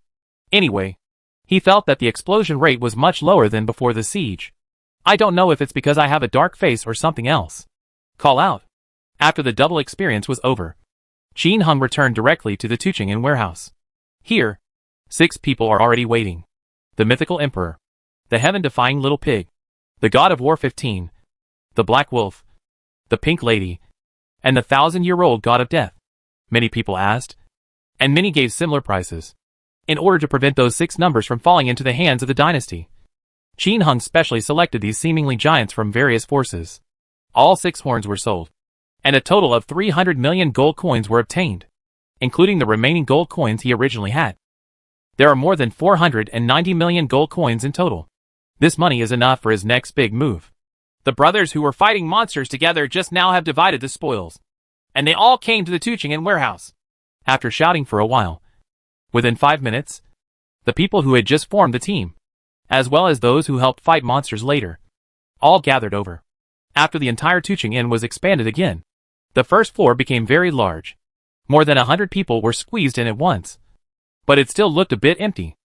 Anyway, he felt that the explosion rate was much lower than before the siege. I don't know if it's because I have a dark face or something else. Call out. After the double experience was over, Qin Hung returned directly to the Tuchingen warehouse. Here, 6 people are already waiting. The mythical emperor, the heaven-defying little pig, the god of war 15, the black wolf, the pink lady, and the 1,000-year-old god of death. Many people asked, and many gave similar prices, in order to prevent those 6 numbers from falling into the hands of the dynasty. Qin Hung specially selected these seemingly giants from various forces. All 6 horns were sold, and a total of 300 million gold coins were obtained, including the remaining gold coins he originally had. There are more than 490 million gold coins in total. This money is enough for his next big move. The brothers who were fighting monsters together just now have divided the spoils. And they all came to the Tuchingen warehouse. After shouting for a while, within 5 minutes, the people who had just formed the team, as well as those who helped fight monsters later, all gathered over. After the entire Tuchingen was expanded again, the first floor became very large. More than 100 people were squeezed in at once. But it still looked a bit empty.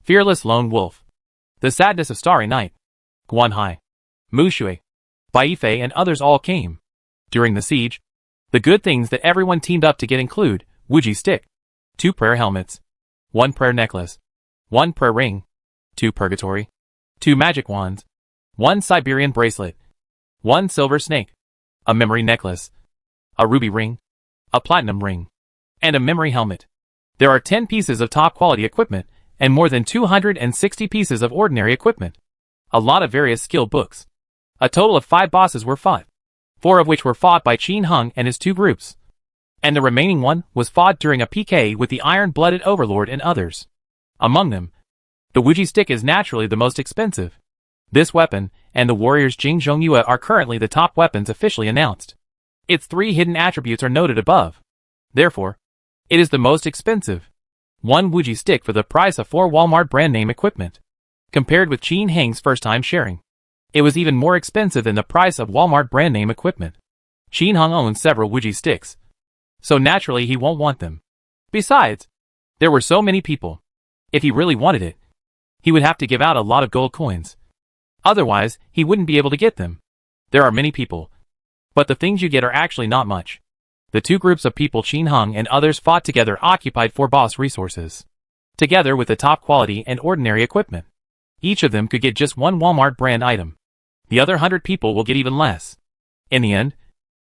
Fearless Lone Wolf. The Sadness of Starry Night. Guanhai. Mu Shui. Baifei and others all came. During the siege, the good things that everyone teamed up to get include Wuji Stick, 2 prayer helmets, 1 prayer necklace, 1 prayer ring, 2 purgatory, 2 magic wands, 1 Siberian bracelet, 1 silver snake, a memory necklace, a ruby ring, a platinum ring, and a memory helmet. There are 10 pieces of top quality equipment and more than 260 pieces of ordinary equipment. A lot of various skill books. A total of 5 bosses were fought, 4 of which were fought by Qin Hung and his 2 groups. And the remaining one was fought during a PK with the Iron-Blooded Overlord and others. Among them, the Wuji Stick is naturally the most expensive. This weapon and the warrior's Jing Zhongyue are currently the top weapons officially announced. Its 3 hidden attributes are noted above. Therefore, it is the most expensive. 1 Wuji Stick for the price of 4 Walmart brand name equipment. Compared with Qin Heng's first time sharing, it was even more expensive than the price of Walmart brand name equipment. Qin Heng owns several Wuji Sticks, so naturally he won't want them. Besides, there were so many people. If he really wanted it, he would have to give out a lot of gold coins. Otherwise, he wouldn't be able to get them. There are many people, but the things you get are actually not much. The 2 groups of people Qin Heng and others fought together occupied 4 boss resources, together with the top quality and ordinary equipment. Each of them could get just 1 Walmart brand item. The other 100 people will get even less. In the end,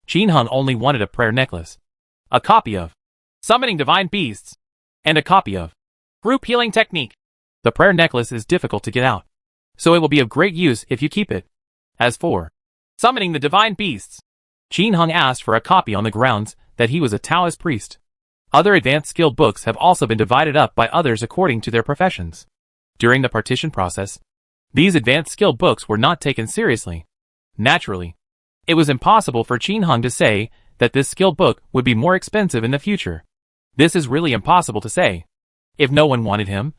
Qin Heng only wanted a prayer necklace, a copy of Summoning Divine Beasts, and a copy of Group Healing Technique. The prayer necklace is difficult to get out, so it will be of great use if you keep it. As for Summoning the Divine Beasts, Qin Heng asked for a copy on the grounds that he was a Taoist priest. Other advanced skill books have also been divided up by others according to their professions. During the partition process, these advanced skill books were not taken seriously. Naturally, it was impossible for Qin Heng to say that this skill book would be more expensive in the future. This is really impossible to say. If no one wanted him,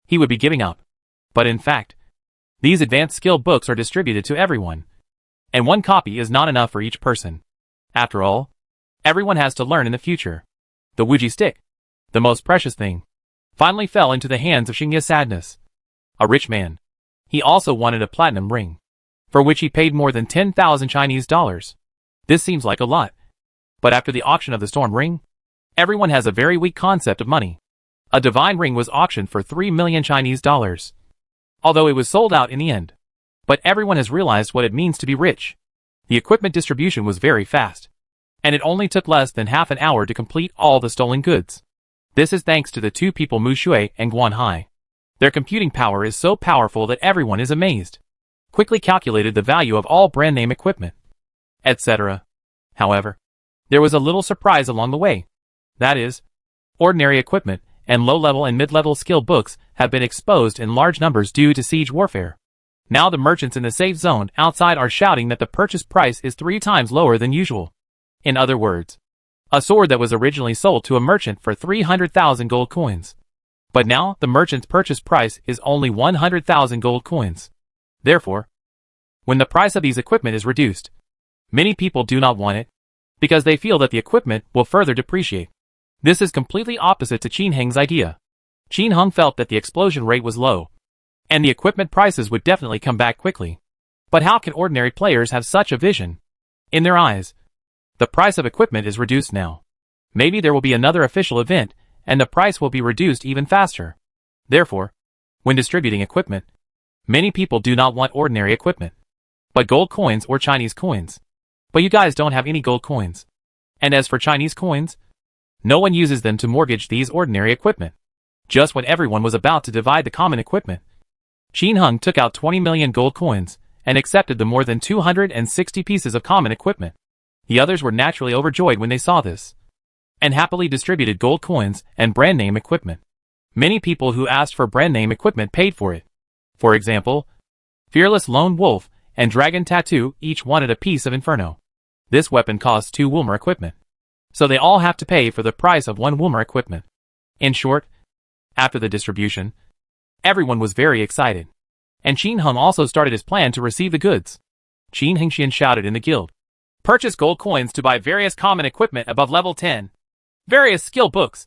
he would be giving up. But in fact, these advanced skill books are distributed to everyone, and 1 copy is not enough for each person. After all, everyone has to learn in the future. The Wuji Stick, the most precious thing, finally fell into the hands of Xingye Sadness, a rich man. He also wanted a platinum ring, for which he paid more than 10,000 Chinese dollars. This seems like a lot, but after the auction of the Storm Ring, everyone has a very weak concept of money. A divine ring was auctioned for 3 million Chinese dollars, although it was sold out in the end. But everyone has realized what it means to be rich. The equipment distribution was very fast, and it only took less than half an hour to complete all the stolen goods. This is thanks to the 2 people Mu Shui and Guanhai. Their computing power is so powerful that everyone is amazed. Quickly calculated the value of all brand name equipment, etc. However, there was a little surprise along the way. That is, ordinary equipment and low-level and mid-level skill books have been exposed in large numbers due to siege warfare. Now the merchants in the safe zone outside are shouting that the purchase price is 3 times lower than usual. In other words, a sword that was originally sold to a merchant for 300,000 gold coins. But now the merchant's purchase price is only 100,000 gold coins. Therefore, when the price of these equipment is reduced, many people do not want it, because they feel that the equipment will further depreciate. This is completely opposite to Qin Heng's idea. Qin Heng felt that the explosion rate was low, and the equipment prices would definitely come back quickly. But how can ordinary players have such a vision? In their eyes, the price of equipment is reduced now. Maybe there will be another official event, and the price will be reduced even faster. Therefore, when distributing equipment, many people do not want ordinary equipment, but gold coins or Chinese coins. But you guys don't have any gold coins. And as for Chinese coins, no one uses them to mortgage these ordinary equipment. Just when everyone was about to divide the common equipment, Qin Heng took out 20 million gold coins and accepted the more than 260 pieces of common equipment. The others were naturally overjoyed when they saw this, and happily distributed gold coins and brand name equipment. Many people who asked for brand name equipment paid for it. For example, Fearless Lone Wolf and Dragon Tattoo each wanted a piece of Inferno. This weapon costs 2 Wilmer equipment, so they all have to pay for the price of 1 Wilmer equipment. In short, after the distribution, everyone was very excited, and Qin Hung also started his plan to receive the goods. Qin Hengxian shouted in the guild, "Purchase gold coins to buy various common equipment above level 10, various skill books,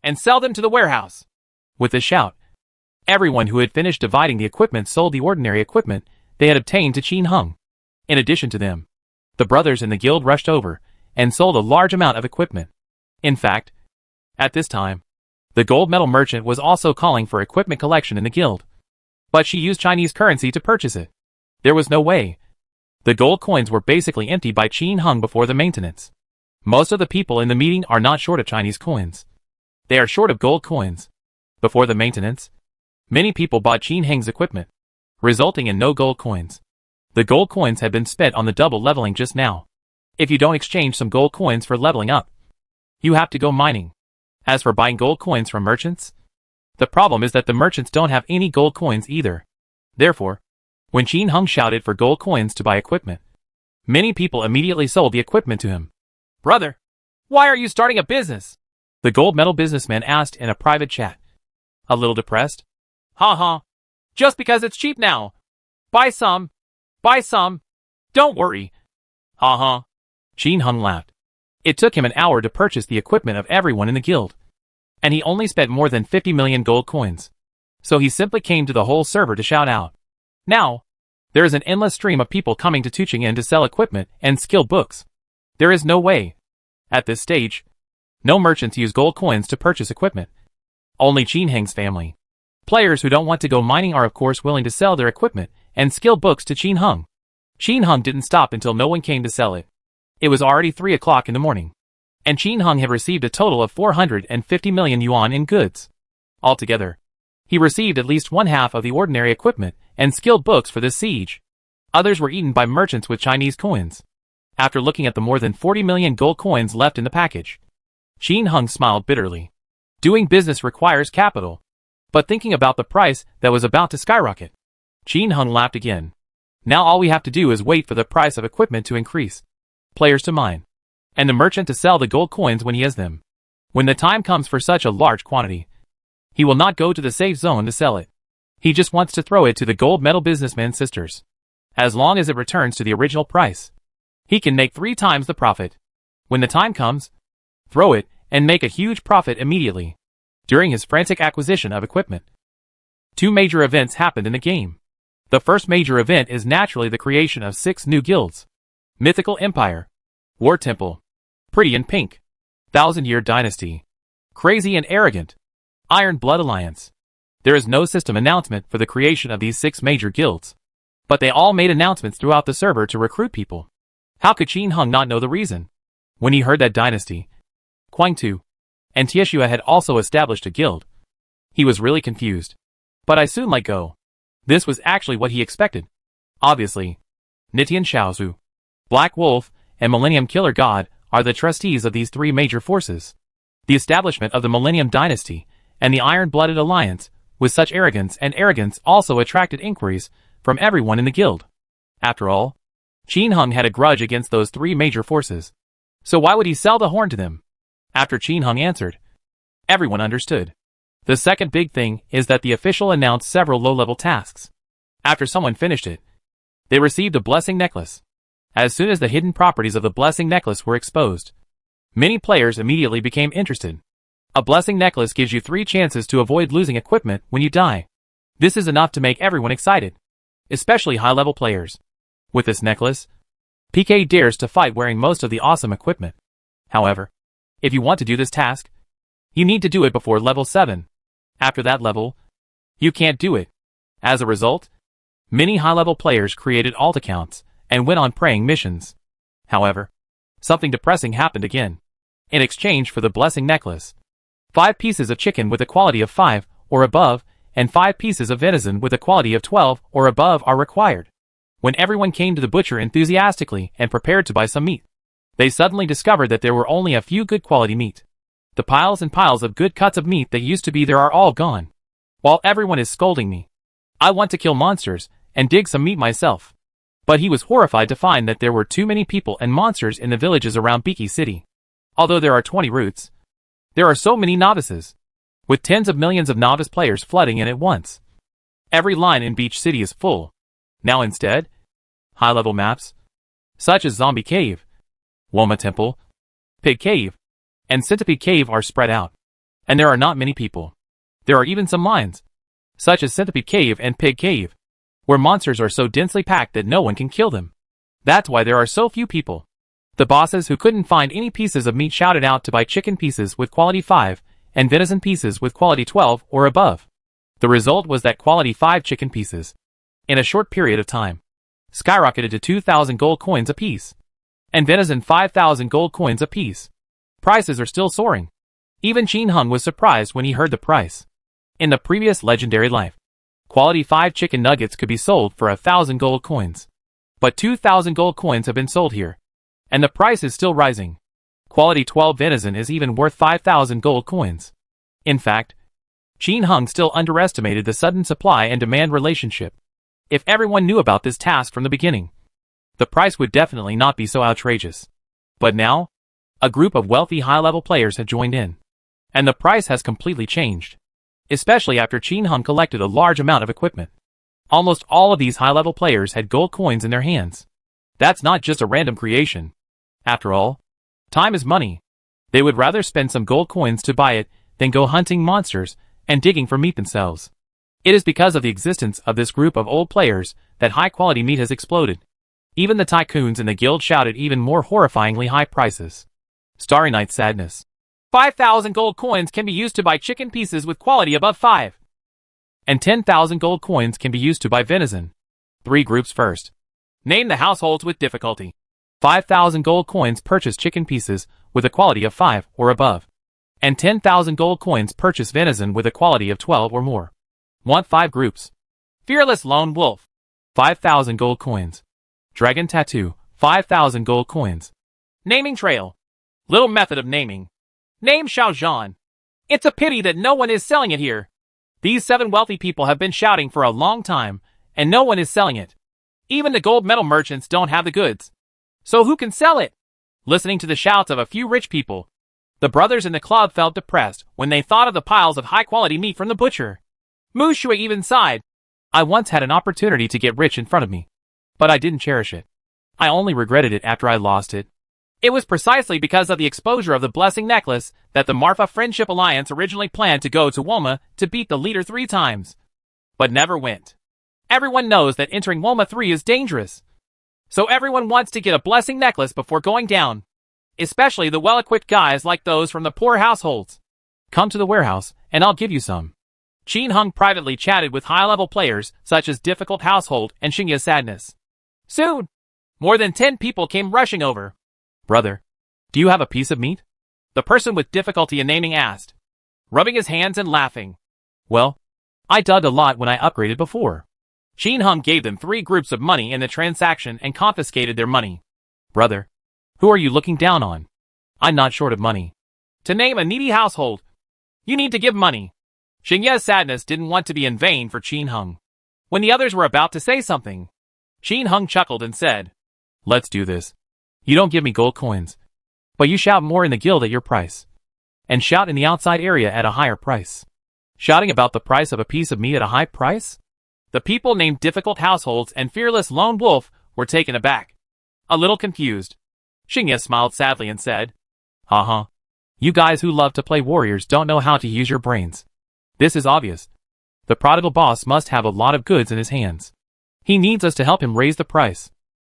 and sell them to the warehouse." With a shout, everyone who had finished dividing the equipment sold the ordinary equipment they had obtained to Qin Hung. In addition to them, the brothers in the guild rushed over and sold a large amount of equipment. In fact, at this time, the gold metal merchant was also calling for equipment collection in the guild, but she used Chinese currency to purchase it. There was no way. The gold coins were basically empty by Qin Hung before the maintenance. Most of the people in the meeting are not short of Chinese coins. They are short of gold coins. Before the maintenance, many people bought Qin Heng's equipment, resulting in no gold coins. The gold coins had been spent on the double leveling just now. If you don't exchange some gold coins for leveling up, you have to go mining. As for buying gold coins from merchants, the problem is that the merchants don't have any gold coins either. Therefore, when Qin Hung shouted for gold coins to buy equipment, many people immediately sold the equipment to him. "Brother, why are you starting a business?" the gold metal businessman asked in a private chat. A little depressed. "Ha. Just because it's cheap now. Buy some. Don't worry. Ha. Qin Hung laughed. It took him an hour to purchase the equipment of everyone in the guild, and he only spent more than 50 million gold coins. So he simply came to the whole server to shout out. Now, there is an endless stream of people coming to Tuchingen to sell equipment and skill books. There is no way. At this stage, no merchants use gold coins to purchase equipment. Only Qin Heng's family. Players who don't want to go mining are of course willing to sell their equipment and skill books to Qin Hung. Qin Hung didn't stop until no one came to sell it. It was already 3 o'clock in the morning, and Qin Hung had received a total of 450 million yuan in goods. Altogether, he received at least 1/2 of the ordinary equipment and skilled books for this siege. Others were eaten by merchants with Chinese coins. After looking at the more than 40 million gold coins left in the package, Qin Hung smiled bitterly. Doing business requires capital, but thinking about the price that was about to skyrocket, Qin Hung laughed again. Now all we have to do is wait for the price of equipment to increase, players to mine, and the merchant to sell the gold coins when he has them. When the time comes for such a large quantity, he will not go to the safe zone to sell it. He just wants to throw it to the gold metal businessman's sisters. As long as it returns to the original price, he can make 3 times the profit. When the time comes, throw it and make a huge profit immediately. During his frantic acquisition of equipment, 2 major events happened in the game. The first major event is naturally the creation of 6 new guilds. Mythical Empire, War Temple, Pretty in Pink, 1000-Year Dynasty, Crazy and Arrogant, Iron Blood Alliance. There is no system announcement for the creation of these 6 major guilds, but they all made announcements throughout the server to recruit people. How could Qin Hung not know the reason? When he heard that Dynasty, Guangtu, and Tieshua had also established a guild, he was really confused. But I soon let go. This was actually what he expected. Obviously, Nitian Shaozu, Black Wolf, and Millennium Killer God are the trustees of these 3 major forces. The establishment of the Millennium Dynasty and the Iron-Blooded Alliance with such arrogance also attracted inquiries from everyone in the guild. After all, Qin Hung had a grudge against those 3 major forces. So why would he sell the horn to them? After Qin Hung answered, everyone understood. The second big thing is that the official announced several low-level tasks. After someone finished it, they received a blessing necklace. As soon as the hidden properties of the blessing necklace were exposed, many players immediately became interested. A blessing necklace gives you 3 chances to avoid losing equipment when you die. This is enough to make everyone excited, especially high-level players. With this necklace, PK dares to fight wearing most of the awesome equipment. However, if you want to do this task, you need to do it before level 7. After that level, you can't do it. As a result, many high-level players created alt accounts and went on praying missions. However, something depressing happened again. In exchange for the blessing necklace, 5 pieces of chicken with a quality of 5 or above and 5 pieces of venison with a quality of 12 or above are required. When everyone came to the butcher enthusiastically and prepared to buy some meat, they suddenly discovered that there were only a few good quality meat. The piles and piles of good cuts of meat that used to be there are all gone. While everyone is scolding me, I want to kill monsters and dig some meat myself. But he was horrified to find that there were too many people and monsters in the villages around Beaky City. Although there are 20 routes, there are so many novices, with tens of millions of novice players flooding in at once. Every line in Beach City is full. Now instead, high-level maps, such as Zombie Cave, Woma Temple, Pig Cave, and Centipede Cave are spread out. And there are not many people. There are even some lines, such as Centipede Cave and Pig Cave, where monsters are so densely packed that no one can kill them. That's why there are so few people. The bosses who couldn't find any pieces of meat shouted out to buy chicken pieces with quality 5 and venison pieces with quality 12 or above. The result was that quality 5 chicken pieces, in a short period of time, skyrocketed to 2,000 gold coins apiece, and venison 5,000 gold coins apiece. Prices are still soaring. Even Qin Hung was surprised when he heard the price. In the previous legendary life, quality 5 chicken nuggets could be sold for 1,000 gold coins. But 2,000 gold coins have been sold here, and the price is still rising. Quality 12 venison is even worth 5,000 gold coins. In fact, Qin Hung still underestimated the sudden supply and demand relationship. If everyone knew about this task from the beginning, the price would definitely not be so outrageous. But now, a group of wealthy high-level players had joined in, and the price has completely changed. Especially after Qin Hung collected a large amount of equipment. Almost all of these high-level players had gold coins in their hands. That's not just a random creation. After all, time is money. They would rather spend some gold coins to buy it than go hunting monsters and digging for meat themselves. It is because of the existence of this group of old players that high-quality meat has exploded. Even the tycoons in the guild shouted even more horrifyingly high prices. Starry Night Sadness. 5,000 gold coins can be used to buy chicken pieces with quality above 5. And 10,000 gold coins can be used to buy venison. 3 groups first. Name the households with difficulty. 5,000 gold coins purchase chicken pieces with a quality of 5 or above. And 10,000 gold coins purchase venison with a quality of 12 or more. Want 5 groups. Fearless Lone Wolf. 5,000 gold coins. Dragon Tattoo. 5,000 gold coins. Naming Trail. Little method of naming. Name Xiaozhan. It's a pity that no one is selling it here. These 7 wealthy people have been shouting for a long time, and no one is selling it. Even the gold metal merchants don't have the goods. So who can sell it? Listening to the shouts of a few rich people, the brothers in the club felt depressed when they thought of the piles of high-quality meat from the butcher. Mu Shui even sighed. I once had an opportunity to get rich in front of me, but I didn't cherish it. I only regretted it after I lost it. It was precisely because of the exposure of the Blessing Necklace that the Marfa Friendship Alliance originally planned to go to Woma to beat the leader 3 times. But never went. Everyone knows that entering Woma 3 is dangerous. So everyone wants to get a Blessing Necklace before going down. Especially the well-equipped guys like those from the poor households. Come to the warehouse, and I'll give you some. Qin Hung privately chatted with high-level players such as Difficult Household and Xingya Sadness. Soon, more than 10 people came rushing over. Brother, do you have a piece of meat? The person with difficulty in naming asked, rubbing his hands and laughing. Well, I dug a lot when I upgraded before. Qin Hung gave them 3 groups of money in the transaction and confiscated their money. Brother, who are you looking down on? I'm not short of money. To name a needy household, you need to give money. Xingya's sadness didn't want to be in vain for Qin Hung. When the others were about to say something, Qin Hung chuckled and said, let's do this. You don't give me gold coins, but you shout more in the guild at your price, and shout in the outside area at a higher price. Shouting about the price of a piece of meat at a high price? The people named Difficult Households and Fearless Lone Wolf were taken aback, a little confused. Xingya smiled sadly and said, "Uh-huh. You guys who love to play warriors don't know how to use your brains. This is obvious. The prodigal boss must have a lot of goods in his hands. He needs us to help him raise the price.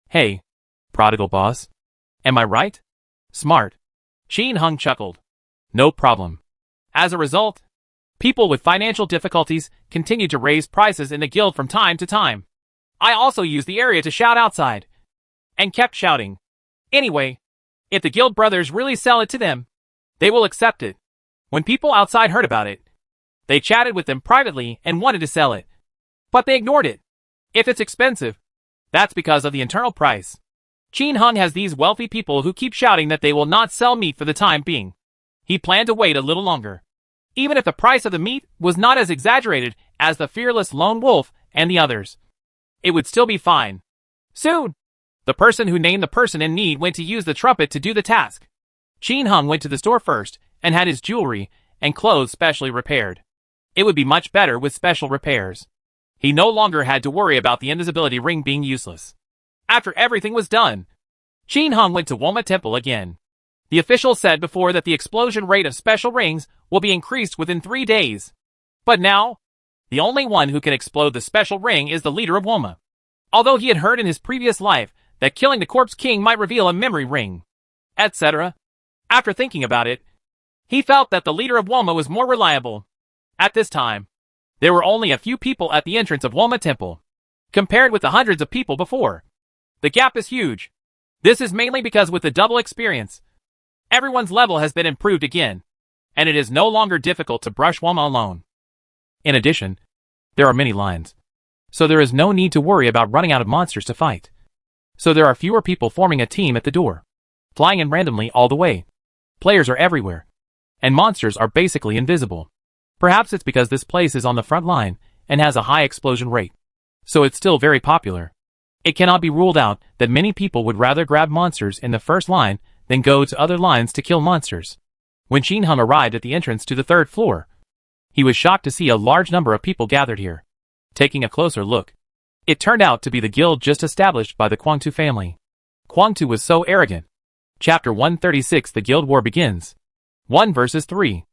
Hey, prodigal boss. Am I right? Smart." Qin Hung chuckled. No problem. As a result, people with financial difficulties continued to raise prices in the guild from time to time. I also used the area to shout outside, and kept shouting. Anyway, if the guild brothers really sell it to them, they will accept it. When people outside heard about it, they chatted with them privately and wanted to sell it. But they ignored it. If it's expensive, that's because of the internal price. Qin Hung has these wealthy people who keep shouting that they will not sell meat for the time being. He planned to wait a little longer. Even if the price of the meat was not as exaggerated as the Fearless Lone Wolf and the others. It would still be fine. Soon, the person who named the person in need went to use the trumpet to do the task. Qin Hung went to the store first and had his jewelry and clothes specially repaired. It would be much better with special repairs. He no longer had to worry about the invisibility ring being useless. After everything was done, Qin Hung went to Woma Temple again. The official said before that the explosion rate of special rings will be increased within 3 days. But now, the only one who can explode the special ring is the leader of Woma. Although he had heard in his previous life that killing the corpse king might reveal a memory ring, etc. After thinking about it, he felt that the leader of Woma was more reliable. At this time, there were only a few people at the entrance of Woma Temple, compared with the hundreds of people before. The gap is huge. This is mainly because with the double experience, everyone's level has been improved again, and it is no longer difficult to brush Woma alone. In addition, there are many lines, so there is no need to worry about running out of monsters to fight. So there are fewer people forming a team at the door, flying in randomly all the way. Players are everywhere, and monsters are basically invisible. Perhaps it's because this place is on the front line and has a high explosion rate, so it's still very popular. It cannot be ruled out that many people would rather grab monsters in the first line than go to other lines to kill monsters. When Qin Hung arrived at the entrance to the 3rd floor, he was shocked to see a large number of people gathered here. Taking a closer look, it turned out to be the guild just established by the Kwangtu family. Kwangtu was so arrogant. Chapter 136 The Guild War begins. 1 verses 3.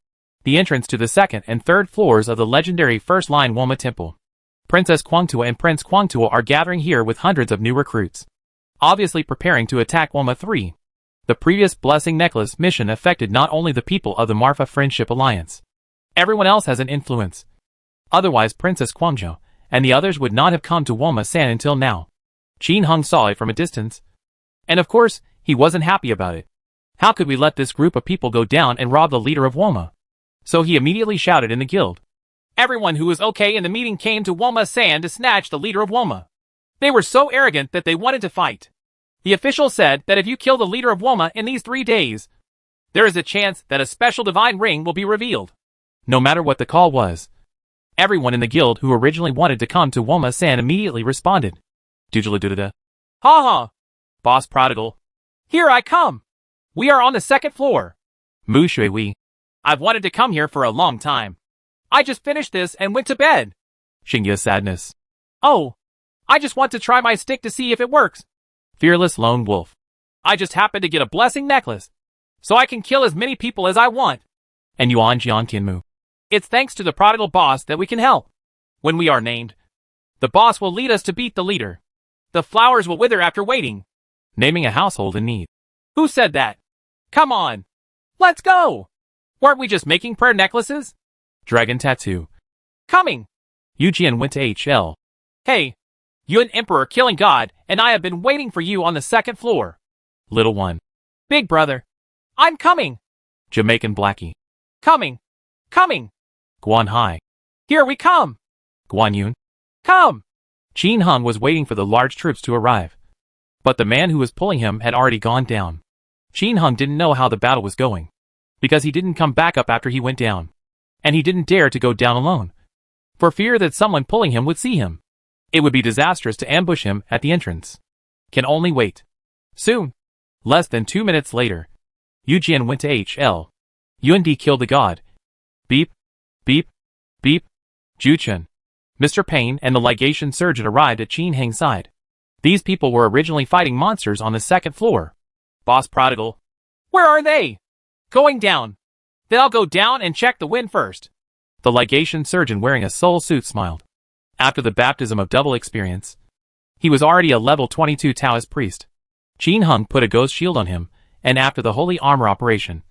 The entrance to the 2nd and 3rd floors of the legendary first line Woma Temple. Princess Kwangtua and Prince Kwangtua are gathering here with hundreds of new recruits, obviously preparing to attack Woma 3. The previous Blessing Necklace mission affected not only the people of the Marfa Friendship Alliance. Everyone else has an influence. Otherwise Princess Kwangjo and the others would not have come to Woma San until now. Qin Hung saw it from a distance, and of course, he wasn't happy about it. How could we let this group of people go down and rob the leader of Woma? So he immediately shouted in the guild. Everyone who was okay in the meeting came to Woma San to snatch the leader of Woma. They were so arrogant that they wanted to fight. The official said that if you kill the leader of Woma in these 3 days, there is a chance that a special divine ring will be revealed. No matter what the call was, everyone in the guild who originally wanted to come to Woma San immediately responded. Doodle-a-doo-da-da. Ha ha! Boss Prodigal. Here I come! We are on the 2nd floor. Mu shui wei. I've wanted to come here for a long time. I just finished this and went to bed. Xingya Sadness. Oh, I just want to try my stick to see if it works. Fearless Lone Wolf. I just happened to get a blessing necklace, so I can kill as many people as I want. And Yuan Jian Tianmu. It's thanks to the prodigal boss that we can help. When we are named, the boss will lead us to beat the leader. The flowers will wither after waiting. Naming a household in need. Who said that? Come on. Let's go. Weren't we just making prayer necklaces? Dragon Tattoo. Coming. Yujian went to HL. Hey, you an emperor killing god, and I have been waiting for you on the 2nd floor. Little one. Big brother. I'm coming. Jamaican Blackie. Coming. Coming. Guan Hai. Here we come. Guan Yun. Come. Qin Hung was waiting for the large troops to arrive, but the man who was pulling him had already gone down. Qin Hung didn't know how the battle was going, because he didn't come back up after he went down, and he didn't dare to go down alone, for fear that someone pulling him would see him. It would be disastrous to ambush him at the entrance. Can only wait. Soon. Less than 2 minutes later, Yujian went to HL. Yundi killed the god. Beep. Beep. Beep. Juchen. Mr. Payne and the legation surgeon arrived at Qin Hang's side. These people were originally fighting monsters on the 2nd floor. Boss Prodigal. Where are they? Going down. Then I'll go down and check the wind first. The legation surgeon wearing a soul suit smiled. After the baptism of double experience, he was already a level 22 Taoist priest. Qin Hung put a ghost shield on him, and after the holy armor operation,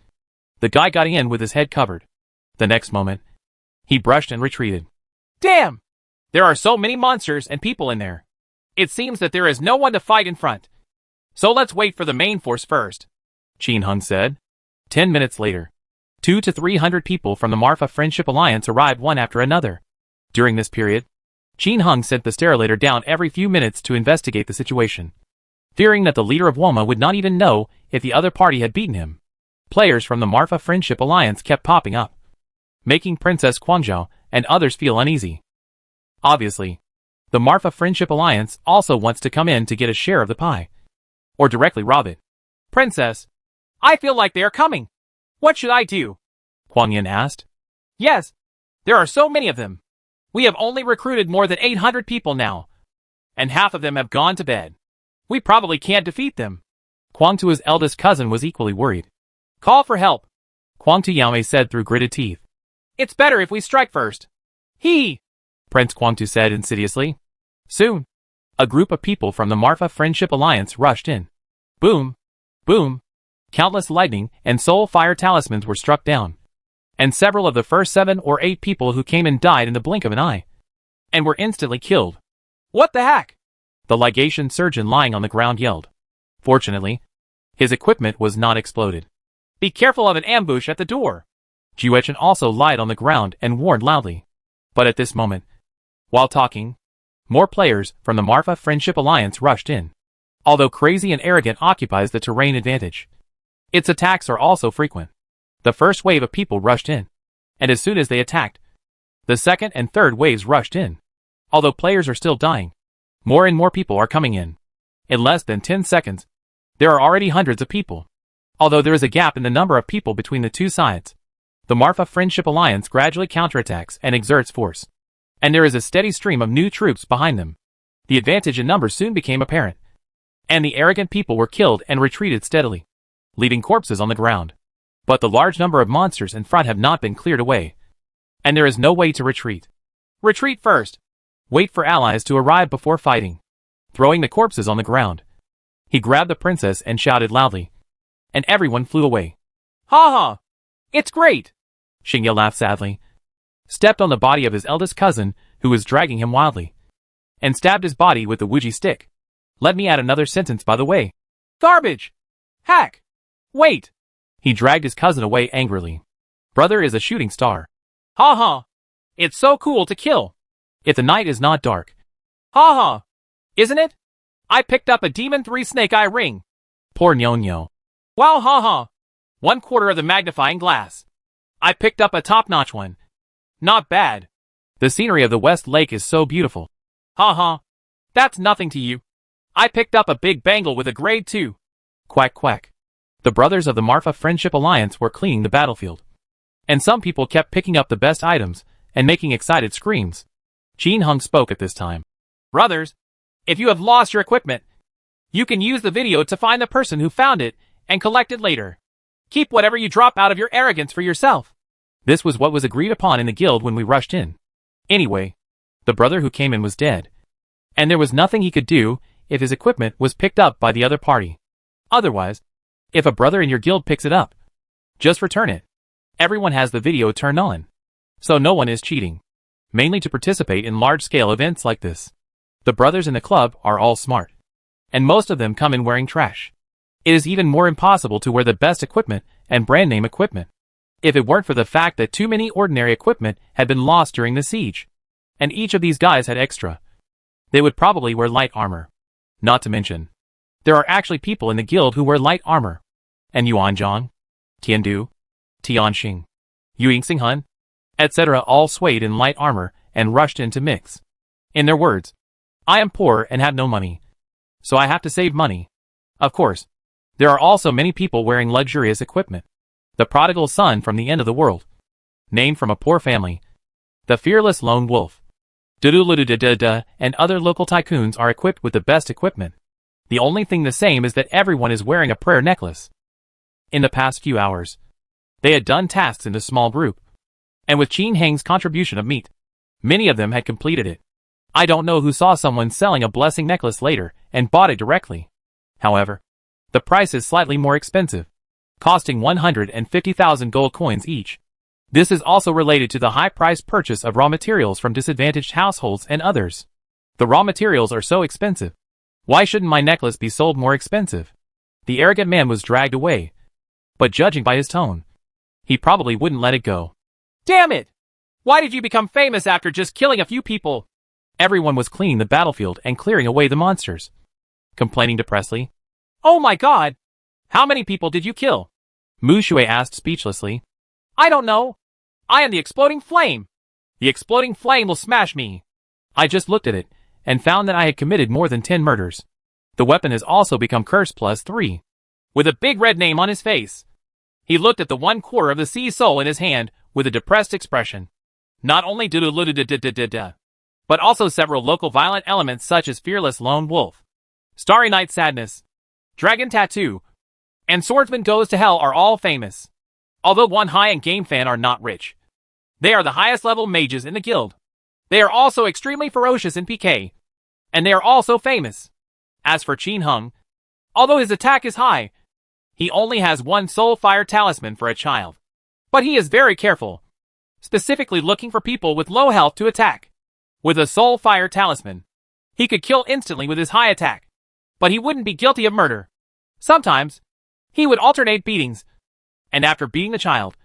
the guy got in with his head covered. The next moment, he brushed and retreated. Damn! There are so many monsters and people in there. It seems that there is no one to fight in front. So let's wait for the main force first, Qin Hung said. 10 minutes later, 200 to 300 people from the Marfa Friendship Alliance arrived one after another. During this period, Qin Hung sent the Steriliter down every few minutes to investigate the situation, fearing that the leader of Woma would not even know if the other party had beaten him. Players from the Marfa Friendship Alliance kept popping up, making Princess Kwangzhou and others feel uneasy. Obviously, The Marfa Friendship Alliance also wants to come in to get a share of the pie. Or directly rob it. Princess, I feel like they are coming. What should I do? Huang Yin asked. Yes, there are so many of them. We have only recruited more than 800 people now, and half of them have gone to bed. We probably can't defeat them. Huang Tu's eldest cousin was equally worried. Call for help, Huang Tu said through gritted teeth. It's better if we strike first. Prince Huang Tu said insidiously. Soon, a group of people from the Marfa Friendship Alliance rushed in. Boom, boom. Countless lightning and soul fire talismans were struck down. And several of the first 7 or 8 people who came in died in the blink of an eye. And were instantly killed. What the heck? The legation surgeon lying on the ground yelled. Fortunately, his equipment was not exploded. Be careful of an ambush at the door. Juechen also lied on the ground and warned loudly. But at this moment, while talking, more players from the Marfa Friendship Alliance rushed in. Although crazy and arrogant occupies the terrain advantage, its attacks are also frequent. The first wave of people rushed in, and as soon as they attacked, the second and third waves rushed in. Although players are still dying, more and more people are coming in. In less than 10 seconds, there are already hundreds of people. Although there is a gap in the number of people between the two sides, the Marfa Friendship Alliance gradually counterattacks and exerts force. And there is a steady stream of new troops behind them. The advantage in numbers soon became apparent. And the arrogant people were killed and retreated steadily, leaving corpses on the ground. But the large number of monsters in front have not been cleared away. And there is no way to retreat. Retreat first. Wait for allies to arrive before fighting. Throwing the corpses on the ground, he grabbed the princess and shouted loudly. And everyone flew away. Ha ha! It's great! Xingye laughed sadly, stepped on the body of his eldest cousin, who was dragging him wildly, and stabbed his body with the Wuji stick. Let me add another sentence by the way. Garbage! Heck! Wait! He dragged his cousin away angrily. Brother is a shooting star. Ha ha! It's so cool to kill. If the night is not dark. Ha ha! Isn't it? I picked up a Demon 3 Snake Eye ring. Poor Nyonyo. Wow, ha ha! 1/4 of the magnifying glass. I picked up a top-notch one. Not bad. The scenery of the West Lake is so beautiful. Ha ha! That's nothing to you. I picked up a big bangle with a grade 2. Quack quack. The brothers of the Marfa Friendship Alliance were cleaning the battlefield. And some people kept picking up the best items and making excited screams. Jin Hung spoke at this time. Brothers, if you have lost your equipment, you can use the video to find the person who found it and collect it later. Keep whatever you drop out of your arrogance for yourself. This was what was agreed upon in the guild when we rushed in. Anyway, the brother who came in was dead. And there was nothing he could do if his equipment was picked up by the other party. Otherwise, if a brother in your guild picks it up, just return it. Everyone has the video turned on. So no one is cheating. Mainly to participate in large-scale events like this. The brothers in the club are all smart. And most of them come in wearing trash. It is even more impossible to wear the best equipment and brand name equipment. If it weren't for the fact that too many ordinary equipment had been lost during the siege. And each of these guys had extra. They would probably wear light armor. Not to mention, there are actually people in the guild who wear light armor. And Yuan Zhang, Tiandu, Tianxing, Yu Xinghan, etc. all swayed in light armor and rushed in to mix. In their words, I am poor and have no money. So I have to save money. Of course, there are also many people wearing luxurious equipment. The prodigal son from the end of the world. Named from a poor family. The fearless lone wolf. Duduludududda and other local tycoons are equipped with the best equipment. The only thing the same is that everyone is wearing a prayer necklace. In the past few hours, they had done tasks in a small group. And with Qin Heng's contribution of meat, many of them had completed it. I don't know who saw someone selling a blessing necklace later and bought it directly. However, the price is slightly more expensive, costing 150,000 gold coins each. This is also related to the high-priced purchase of raw materials from disadvantaged households and others. The raw materials are so expensive. Why shouldn't my necklace be sold more expensive? The arrogant man was dragged away. But judging by his tone, he probably wouldn't let it go. Damn it! Why did you become famous after just killing a few people? Everyone was cleaning the battlefield and clearing away the monsters. Complaining depressedly. Oh my god! How many people did you kill? Mu Shui asked speechlessly. I don't know. I am the exploding flame. The exploding flame will smash me. I just looked at it, and found that I had committed more than 10 murders. The weapon has also become cursed +3. With a big red name on his face, he looked at the 1/4 of the sea soul in his hand with a depressed expression. Not only but also several local violent elements such as Fearless Lone Wolf, Starry Night Sadness, Dragon Tattoo, and Swordsman Goes to Hell are all famous. Although one high-end game fan are not rich, they are the highest level mages in the guild. They are also extremely ferocious in PK, and they are also famous. As for Qin Hung, although his attack is high, he only has one soul fire talisman for a child. But he is very careful, specifically looking for people with low health to attack. With a soul fire talisman, he could kill instantly with his high attack, but he wouldn't be guilty of murder. Sometimes, he would alternate beatings, and after beating the child,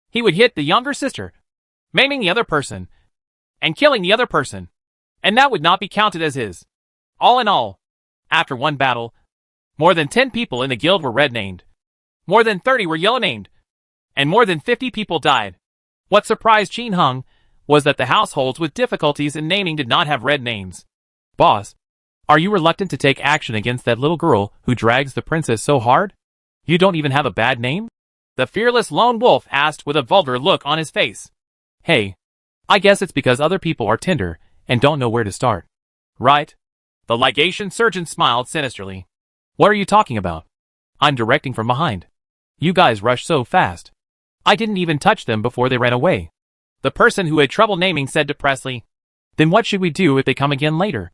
he would hit the younger sister, maiming the other person, and killing the other person, and that would not be counted as his. All in all, after one battle, more than 10 people in the guild were red-named, more than 30 were yellow-named, and more than 50 people died. What surprised Qin Hung was that the households with difficulties in naming did not have red names. Boss, are you reluctant to take action against that little girl who drags the princess so hard? You don't even have a bad name? The Fearless Lone Wolf asked with a vulgar look on his face. Hey, I guess it's because other people are tender and don't know where to start. Right? The Ligation Surgeon smiled sinisterly. What are you talking about? I'm directing from behind. You guys rushed so fast. I didn't even touch them before they ran away. The person who had trouble naming said depressedly. Then what should we do if they come again later?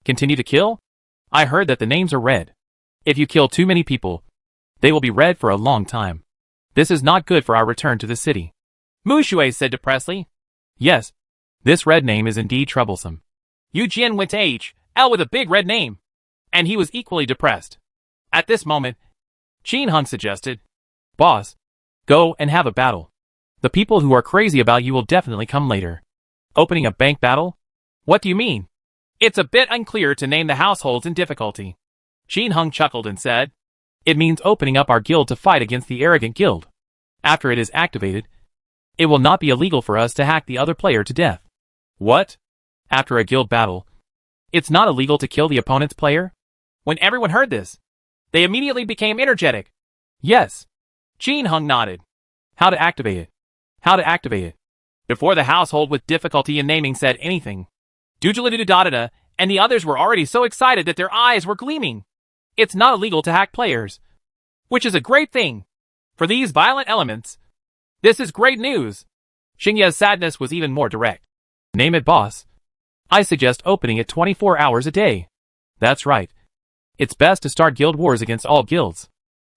Continue to kill? I heard that the names are red. If you kill too many people, they will be red for a long time. This is not good for our return to the city. Mu Shui said depressedly. Yes, this red name is indeed troublesome. Yu Jian went to H.L. with a big red name, and he was equally depressed. At this moment, Qin Hung suggested, Boss, go and have a battle. The people who are crazy about you will definitely come later. Opening a bank battle? What do you mean? It's a bit unclear to name the households in difficulty. Qin Hung chuckled and said, It means opening up our guild to fight against the arrogant guild. After it is activated, it will not be illegal for us to hack the other player to death. What? After a guild battle, it's not illegal to kill the opponent's player? When everyone heard this, they immediately became energetic. Yes. Qin Hung nodded. How to activate it? How to activate it? Before the household with difficulty in naming said anything, Doodle-doo-da-da-da and the others were already so excited that their eyes were gleaming. It's not illegal to hack players, which is a great thing. For these violent elements, this is great news. Xingya's sadness was even more direct. Name it, boss. I suggest opening it 24 hours a day. That's right. It's best to start guild wars against all guilds.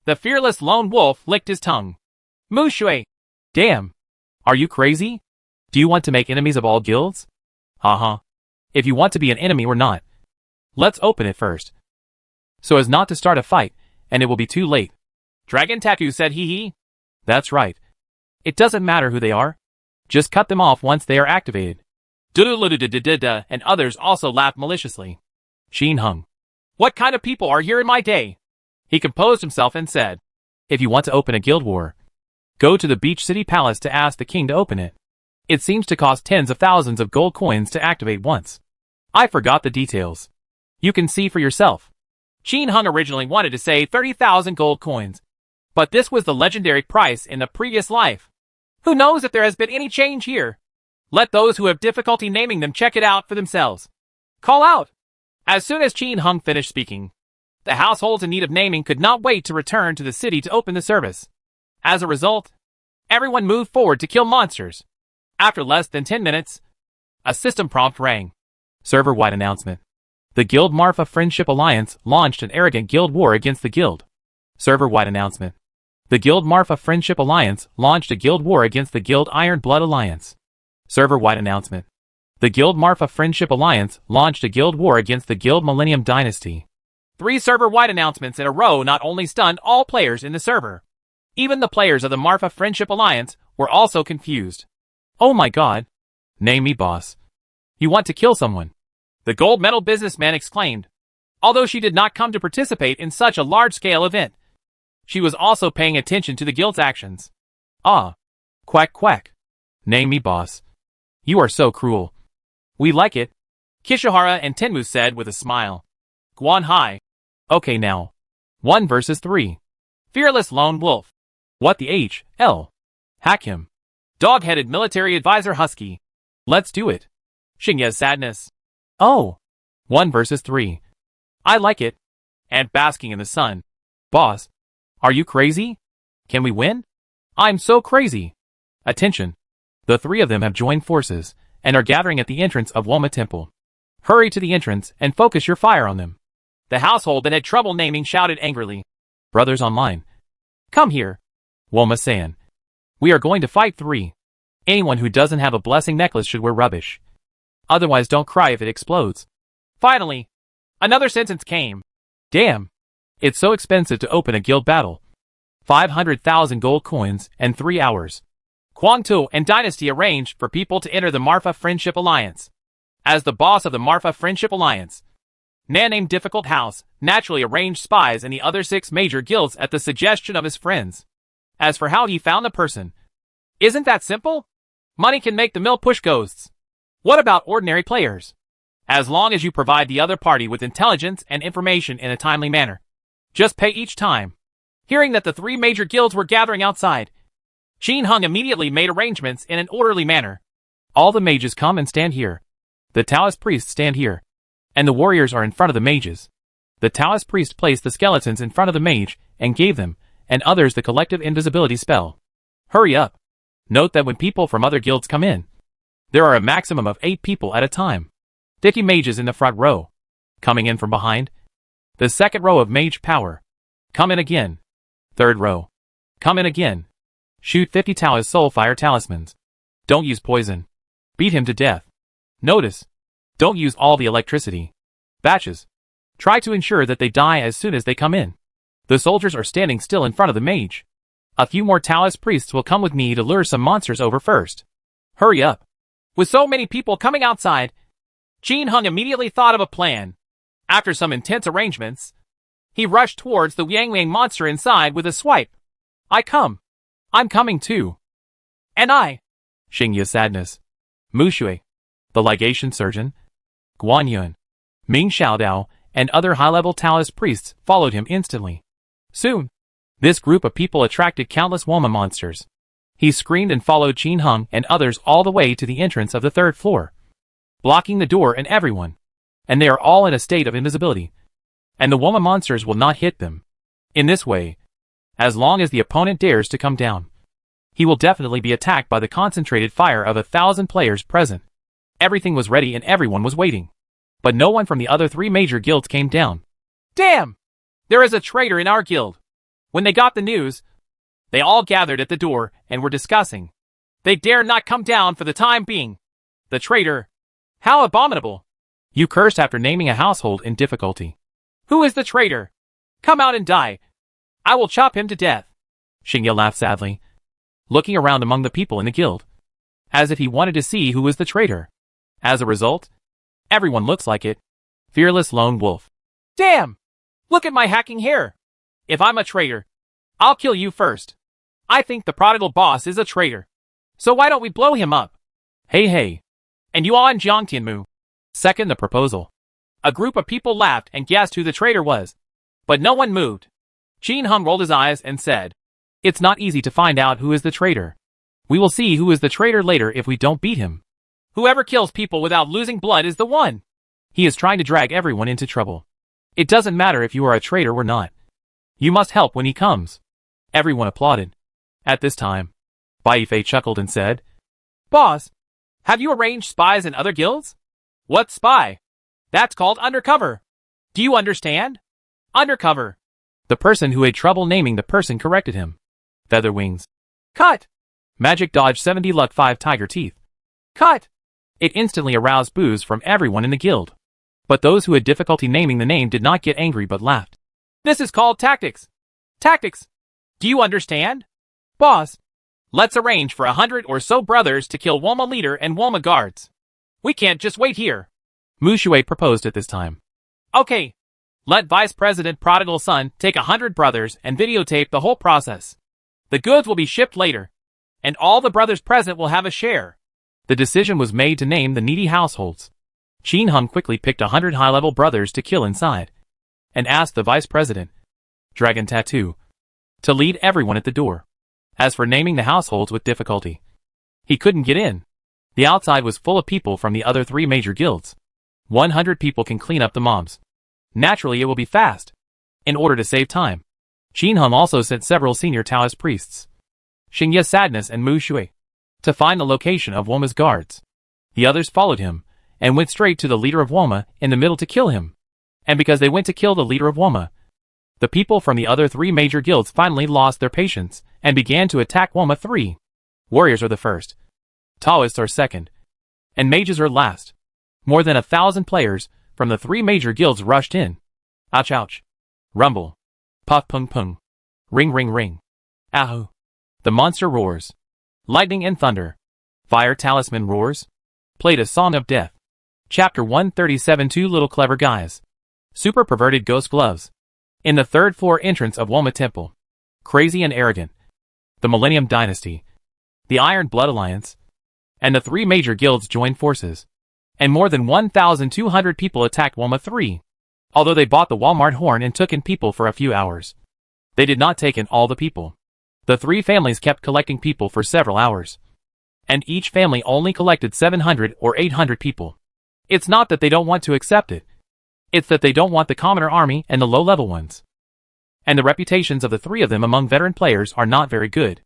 The Fearless Lone Wolf licked his tongue. Mu Shui. Damn. Are you crazy? Do you want to make enemies of all guilds? Uh-huh. If you want to be an enemy or not, let's open it first, so as not to start a fight, and it will be too late. Dragon Tattoo said hee. That's right. It doesn't matter who they are. Just cut them off once they are activated. Doodle-doo-da-da-da and others also laughed maliciously. Qin Hung. What kind of people are here in my day? He composed himself and said, If you want to open a guild war, go to the Beach City Palace to ask the king to open it. It seems to cost tens of thousands of gold coins to activate once. I forgot the details. You can see for yourself. Qin Hung originally wanted to say 30,000 gold coins, but this was the legendary price in the previous life. Who knows if there has been any change here? Let those who have difficulty naming them check it out for themselves. Call out! As soon as Qin Hung finished speaking, the households in need of naming could not wait to return to the city to open the service. As a result, everyone moved forward to kill monsters. After less than 10 minutes, a system prompt rang. Server-wide announcement. The Guild Marfa Friendship Alliance launched an arrogant guild war against the guild. Server-wide announcement. The Guild Marfa Friendship Alliance launched a guild war against the Guild Iron Blood Alliance. Server-wide announcement. The Guild Marfa Friendship Alliance launched a guild war against the Guild Millennium Dynasty. 3 server-wide announcements in a row not only stunned all players in the server. Even the players of the Marfa Friendship Alliance were also confused. Oh my god. Name me, boss. You want to kill someone? The gold medal businessman exclaimed. Although she did not come to participate in such a large-scale event, she was also paying attention to the guild's actions. Ah. Quack quack. Name me, boss. You are so cruel. We like it. Kishihara and Tenmu said with a smile. Guan Hai. Okay now. 1 versus 3. Fearless Lone Wolf. What the H.L. Hack him. Dog-headed military advisor Husky. Let's do it. Xingye's sadness. Oh. 1 versus 3. I like it. And basking in the sun. Boss. Are you crazy? Can we win? I'm so crazy. Attention. The 3 of them have joined forces and are gathering at the entrance of Woma Temple. Hurry to the entrance and focus your fire on them. The household that had trouble naming shouted angrily. Brothers online. Come here. Woma-san. We are going to fight 3. Anyone who doesn't have a blessing necklace should wear rubbish. Otherwise don't cry if it explodes. Finally, another sentence came. Damn. It's so expensive to open a guild battle. 500,000 gold coins and 3 hours. Kwangtu and Dynasty arranged for people to enter the Marfa Friendship Alliance. As the boss of the Marfa Friendship Alliance, Nan named Difficult House naturally arranged spies in the other 6 major guilds at the suggestion of his friends. As for how he found the person, isn't that simple? Money can make the mill push ghosts. What about ordinary players? As long as you provide the other party with intelligence and information in a timely manner. Just pay each time. Hearing that the 3 major guilds were gathering outside, Qin Hung immediately made arrangements in an orderly manner. All the mages come and stand here. The Taoist priests stand here. And the warriors are in front of the mages. The Taoist priest placed the skeletons in front of the mage and gave them, and others, the collective invisibility spell. Hurry up. Note that when people from other guilds come in, there are a maximum of 8 people at a time. 50 mages in the front row. Coming in from behind. The second row of mage power. Come in again. Third row. Come in again. Shoot 50 Taoist soulfire talismans. Don't use poison. Beat him to death. Notice. Don't use all the electricity. Batches. Try to ensure that they die as soon as they come in. The soldiers are standing still in front of the mage. A few more Taoist priests will come with me to lure some monsters over first. Hurry up. With so many people coming outside, Qin Hung immediately thought of a plan. After some intense arrangements, he rushed towards the Yang Wang monster inside with a swipe. I come. I'm coming too. And I. Xingye's sadness. Mu Shui, the ligation surgeon, Guan Yun, Ming Xiaodao, and other high-level Taoist priests followed him instantly. Soon, this group of people attracted countless Woma monsters. He screamed and followed Qin Hung and others all the way to the entrance of the 3rd floor, blocking the door and everyone. And they are all in a state of invisibility. And the Woma monsters will not hit them. In this way, as long as the opponent dares to come down, he will definitely be attacked by the concentrated fire of 1,000 players present. Everything was ready and everyone was waiting. But no one from the other 3 major guilds came down. Damn! There is a traitor in our guild. When they got the news, they all gathered at the door and were discussing. They dare not come down for the time being. The traitor. How abominable. You cursed after naming a household in difficulty. Who is the traitor? Come out and die. I will chop him to death. Xingye laughed sadly, looking around among the people in the guild, as if he wanted to see who was the traitor. As a result, everyone looks like it. Fearless Lone Wolf. Damn! Look at my hacking hair. If I'm a traitor, I'll kill you first. I think the prodigal boss is a traitor. So why don't we blow him up? Hey. And you all in Jiangtianmu. Second the proposal. A group of people laughed and guessed who the traitor was. But no one moved. Qin Hung rolled his eyes and said, It's not easy to find out who is the traitor. We will see who is the traitor later if we don't beat him. Whoever kills people without losing blood is the one. He is trying to drag everyone into trouble. It doesn't matter if you are a traitor or not. You must help when he comes. Everyone applauded. At this time, Bai Fei chuckled and said, Boss, have you arranged spies in other guilds? What spy? That's called undercover. Do you understand? Undercover. The person who had trouble naming the person corrected him. Feather wings. Cut. Magic dodge 70 luck 5 tiger teeth. Cut. It instantly aroused boos from everyone in the guild. But those who had difficulty naming the name did not get angry but laughed. This is called tactics. Tactics. Do you understand? Boss, let's arrange for 100 or so brothers to kill Woma leader and Woma guards. We can't just wait here. Mu Shui proposed at this time. Okay. Let Vice President Prodigal Son take 100 brothers and videotape the whole process. The goods will be shipped later, and all the brothers present will have a share. The decision was made to name the needy households. Qin Hung quickly picked 100 high-level brothers to kill inside, and asked the vice president, Dragon Tattoo, to lead everyone at the door. As for naming the households with difficulty, he couldn't get in. The outside was full of people from the other 3 major guilds. 100 people can clean up the mobs. Naturally, it will be fast. In order to save time, Qin Hung also sent several senior Taoist priests, Xingye Sadness and Mu Shui, to find the location of Woma's guards. The others followed him, and went straight to the leader of Woma in the middle to kill him. And because they went to kill the leader of Woma, the people from the other 3 major guilds finally lost their patience, and began to attack Woma 3. Warriors are the first, Taoists are second, and mages are last. More than 1,000 players from the 3 major guilds rushed in. Ouch ouch. Rumble. Puff pung pung. Ring ring ring. Ahu. The monster roars. Lightning and thunder. Fire talisman roars. Played a song of death. Chapter 137. 2 little clever guys. Super perverted ghost gloves. In the 3rd floor entrance of Woma Temple. Crazy and arrogant. The Millennium Dynasty. The Iron Blood Alliance. And the 3 major guilds joined forces. And more than 1,200 people attacked Woma 3. Although they bought the Walmart horn and took in people for a few hours, they did not take in all the people. The 3 families kept collecting people for several hours. And each family only collected 700 or 800 people. It's not that they don't want to accept it. It's that they don't want the commoner army and the low-level ones. And the reputations of the 3 of them among veteran players are not very good.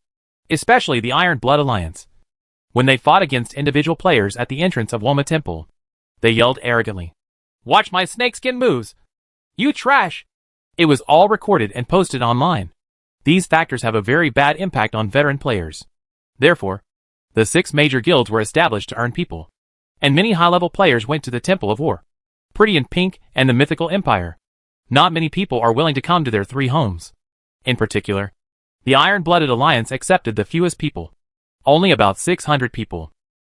Especially the Iron Blood Alliance. When they fought against individual players at the entrance of Woma Temple, they yelled arrogantly, "Watch my snakeskin moves! You trash!" It was all recorded and posted online. These factors have a very bad impact on veteran players. Therefore, the 6 major guilds were established to earn people. And many high-level players went to the Temple of War, Pretty in Pink, and the Mythical Empire. Not many people are willing to come to their 3 homes. In particular, the Iron-Blooded Alliance accepted the fewest people. Only about 600 people.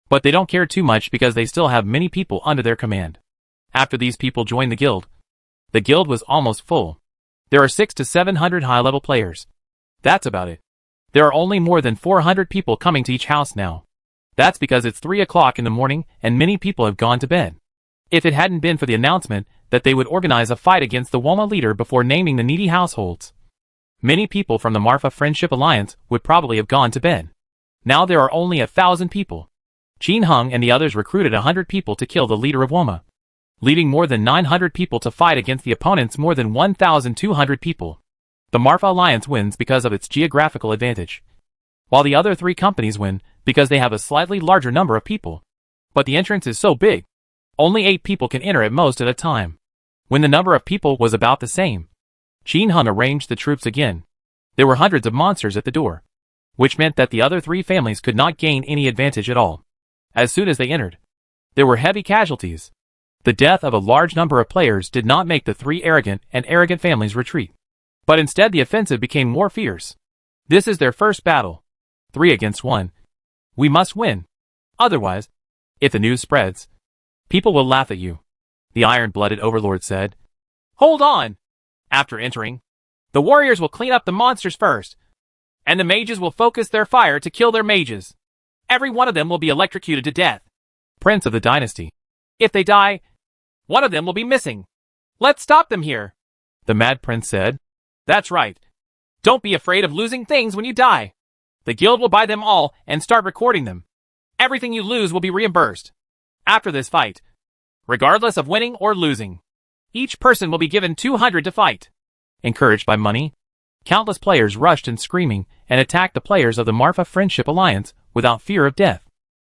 But they don't care too much because they still have many people under their command. After these people joined the guild was almost full. There are 600 to 700 high-level players. That's about it. There are only more than 400 people coming to each house now. That's because it's 3 o'clock in the morning and many people have gone to bed. If it hadn't been for the announcement that they would organize a fight against the Woma leader before naming the needy households, many people from the Marfa Friendship Alliance would probably have gone to bed. Now there are only 1,000 people. Qin Hung and the others recruited 100 people to kill the leader of Woma, leaving more than 900 people to fight against the opponent's more than 1,200 people. The Marfa Alliance wins because of its geographical advantage, while the other 3 companies win because they have a slightly larger number of people. But the entrance is so big, only 8 people can enter at most at a time. When the number of people was about the same, Qin Hung arranged the troops again. There were hundreds of monsters at the door, which meant that the other 3 families could not gain any advantage at all. As soon as they entered, there were heavy casualties. The death of a large number of players did not make the 3 arrogant families retreat, but instead the offensive became more fierce. This is their first battle. 3 against 1. We must win. Otherwise, if the news spreads, people will laugh at you, the iron-blooded overlord said. Hold on! After entering, the warriors will clean up the monsters first, and the mages will focus their fire to kill their mages. Every one of them will be electrocuted to death. Prince of the dynasty. If they die, one of them will be missing. Let's stop them here, the mad prince said. That's right. Don't be afraid of losing things when you die. The guild will buy them all and start recording them. Everything you lose will be reimbursed. After this fight, regardless of winning or losing, each person will be given 200 to fight. Encouraged by money, countless players rushed in screaming and attacked the players of the Marfa Friendship Alliance without fear of death.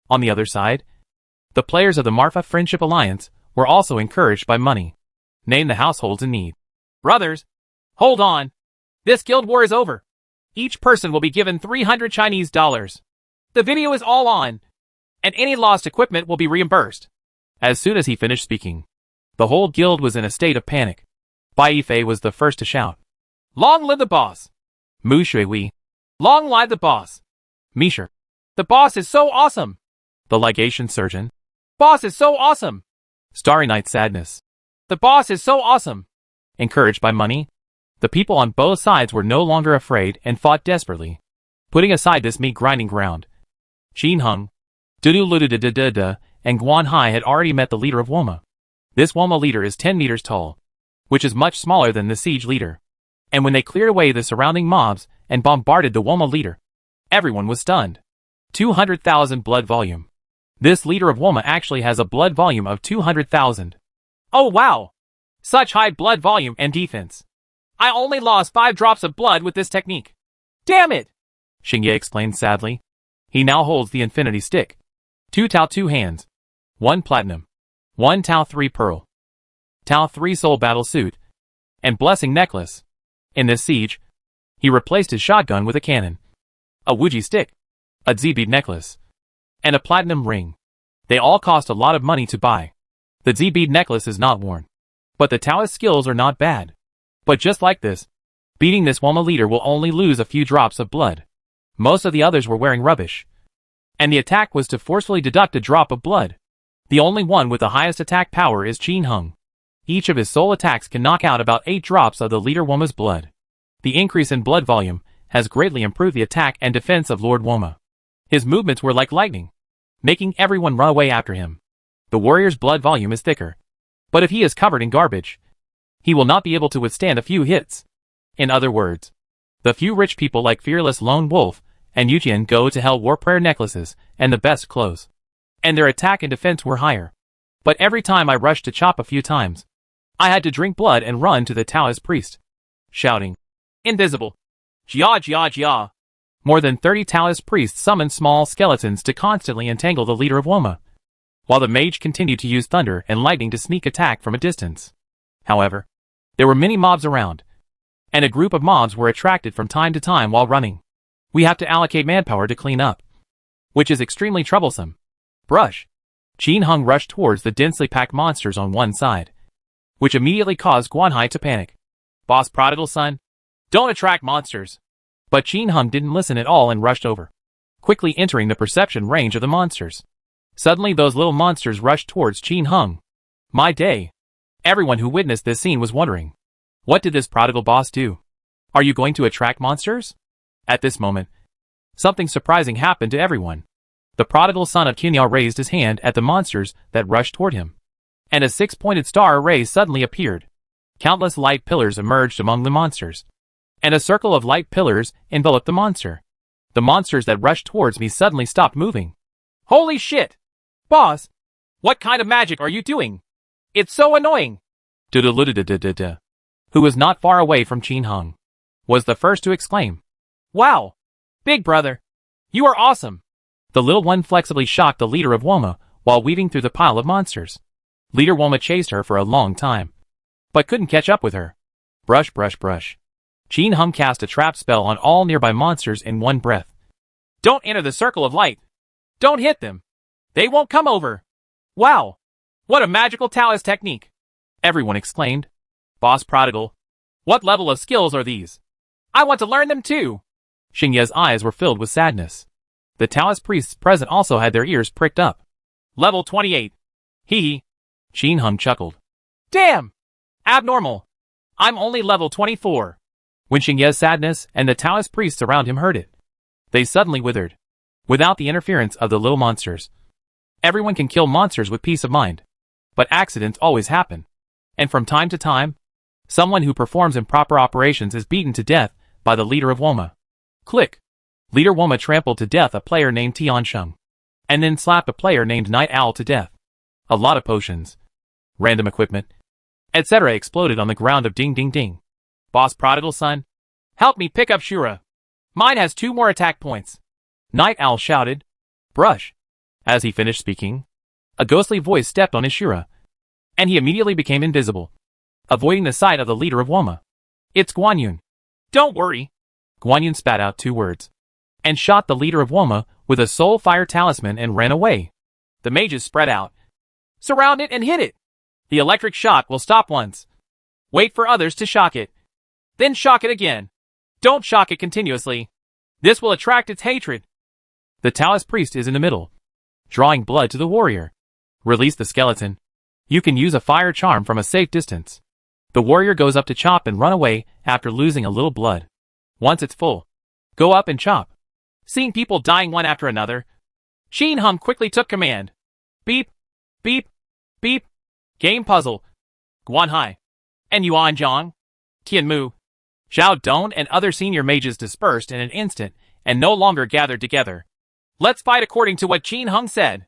On the other side, the players of the Marfa Friendship Alliance were also encouraged by money. Name the households in need. Brothers, hold on. This guild war is over. Each person will be given 300 Chinese dollars. The video is all on, and any lost equipment will be reimbursed. As soon as he finished speaking, the whole guild was in a state of panic. Bai Yifei was the first to shout, Long live the boss! Mu Shui, long live the boss! Misher, the boss is so awesome! The legation surgeon, boss is so awesome! Starry Night Sadness, the boss is so awesome! Encouraged by money, the people on both sides were no longer afraid and fought desperately. Putting aside this meat-grinding ground, Qin Hung, Dudu Lududududud, and Guan Hai had already met the leader of Woma. This Woma leader is 10 meters tall, which is much smaller than the siege leader. And when they cleared away the surrounding mobs and bombarded the Woma leader, everyone was stunned. 200,000 blood volume. This leader of Woma actually has a blood volume of 200,000. Oh wow! Such high blood volume and defense. I only lost 5 drops of blood with this technique. Damn it! Xingye explained sadly. He now holds the infinity stick. 2 Tao 2 hands. 1 platinum. 1 Tao 3 pearl. Tao 3 soul battle suit. And blessing necklace. In this siege, he replaced his shotgun with a cannon, a Wuji stick, a Z-bead necklace, and a platinum ring. They all cost a lot of money to buy. The Z-bead necklace is not worn, but the Taoist skills are not bad. But just like this, beating this Woma leader will only lose a few drops of blood. Most of the others were wearing rubbish, and the attack was to forcefully deduct a drop of blood. The only one with the highest attack power is Qin Hung. Each of his soul attacks can knock out about 8 drops of the leader Woma's blood. The increase in blood volume has greatly improved the attack and defense of Lord Woma. His movements were like lightning, making everyone run away after him. The warrior's blood volume is thicker, but if he is covered in garbage, he will not be able to withstand a few hits. In other words, the few rich people like Fearless Lone Wolf and Yujian go to hell wore prayer necklaces and the best clothes, and their attack and defense were higher. But every time I rushed to chop a few times, I had to drink blood and run to the Taoist priest, shouting, "Invisible! Jia jia jia!" More than 30 Taoist priests summoned small skeletons to constantly entangle the leader of Woma, while the mage continued to use thunder and lightning to sneak attack from a distance. However, there were many mobs around, and a group of mobs were attracted from time to time while running. We have to allocate manpower to clean up, which is extremely troublesome. Brush. Qin Hung rushed towards the densely packed monsters on one side, which immediately caused Guanhai to panic. Boss Prodigal Son, don't attract monsters. But Qin Hung didn't listen at all and rushed over, quickly entering the perception range of the monsters. Suddenly those little monsters rushed towards Qin Hung. My day. Everyone who witnessed this scene was wondering, what did this prodigal boss do? Are you going to attract monsters? At this moment, something surprising happened to everyone. The prodigal son of Qinyao raised his hand at the monsters that rushed toward him, and a 6-pointed star array suddenly appeared. Countless light pillars emerged among the monsters, and a circle of light pillars enveloped the monster. The monsters that rushed towards me suddenly stopped moving. Holy shit! Boss! What kind of magic are you doing? It's so annoying! Duduludududududud, who was not far away from Qin Hung, was the first to exclaim. Wow! Big brother! You are awesome! The little one flexibly shocked the leader of Woma while weaving through the pile of monsters. Leader Woma chased her for a long time, but couldn't catch up with her. Brush, brush, brush. Qin Hung cast a trap spell on all nearby monsters in one breath. Don't enter the circle of light. Don't hit them. They won't come over. Wow! What a magical Taoist technique! Everyone exclaimed. Boss Prodigal, what level of skills are these? I want to learn them too! Xingye's eyes were filled with sadness. The Taoist priests present also had their ears pricked up. Level 28. Hee. Qin Hung chuckled. Damn! Abnormal. I'm only level 24. When Xingye's sadness and the Taoist priests around him heard it, they suddenly withered. Without the interference of the little monsters, everyone can kill monsters with peace of mind. But accidents always happen. And from time to time, someone who performs improper operations is beaten to death by the leader of Woma. Click. Leader Woma trampled to death a player named Tiansheng, and then slapped a player named Night Owl to death. A lot of potions, random equipment, etc. exploded on the ground of Ding Ding Ding. Boss Prodigal Son, help me pick up Shura. Mine has 2 more attack points. Night Owl shouted. Brush. As he finished speaking, a ghostly voice stepped on his Shura, and he immediately became invisible, avoiding the sight of the leader of Woma. It's Guanyun. Don't worry. Guanyun spat out 2 words, and shot the leader of Woma with a soul fire talisman and ran away. The mages spread out. Surround it and hit it. The electric shock will stop once. Wait for others to shock it. Then shock it again. Don't shock it continuously. This will attract its hatred. The Taoist priest is in the middle, drawing blood to the warrior. Release the skeleton. You can use a fire charm from a safe distance. The warrior goes up to chop and run away after losing a little blood. Once it's full, go up and chop. Seeing people dying one after another, Qin Hung quickly took command. Beep, beep, beep. Game Puzzle, Guan Hai, and Yuan Zhang, Tian Mu, Zhao Dong and other senior mages dispersed in an instant and no longer gathered together. Let's fight according to what Qin Heng said.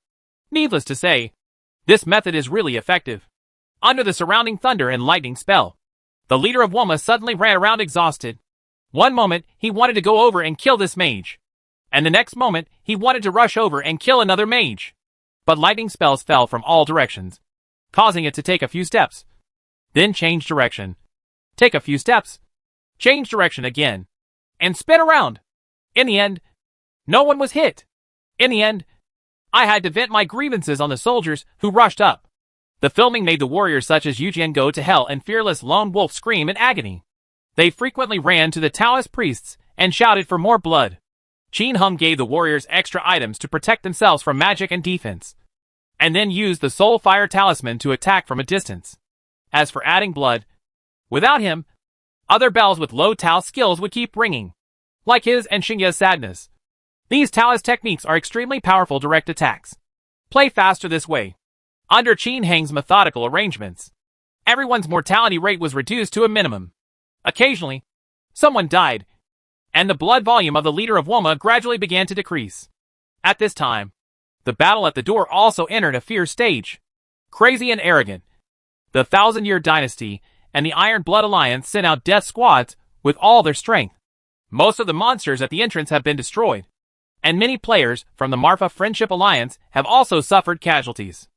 Needless to say, this method is really effective. Under the surrounding thunder and lightning spell, the leader of Woma suddenly ran around exhausted. One moment, he wanted to go over and kill this mage. And the next moment, he wanted to rush over and kill another mage. But lightning spells fell from all directions, causing it to take a few steps. Then change direction. Take a few steps. Change direction again. And spin around. In the end, no one was hit. In the end, I had to vent my grievances on the soldiers who rushed up. The filming made the warriors such as Yu Jian go to hell and fearless lone wolf scream in agony. They frequently ran to the Taoist priests and shouted for more blood. Qin Heng gave the warriors extra items to protect themselves from magic and defense, and then used the Soul Fire Talisman to attack from a distance. As for adding blood, without him, other bells with low Tao skills would keep ringing, like his and Xingya's sadness. These Taoist techniques are extremely powerful direct attacks. Play faster this way. Under Qin Heng's methodical arrangements, everyone's mortality rate was reduced to a minimum. Occasionally, someone died, and the blood volume of the leader of Woma gradually began to decrease. At this time, the battle at the door also entered a fierce stage. Crazy and arrogant, the Thousand-Year Dynasty and the Iron Blood Alliance sent out death squads with all their strength. Most of the monsters at the entrance have been destroyed, and many players from the Marfa Friendship Alliance have also suffered casualties.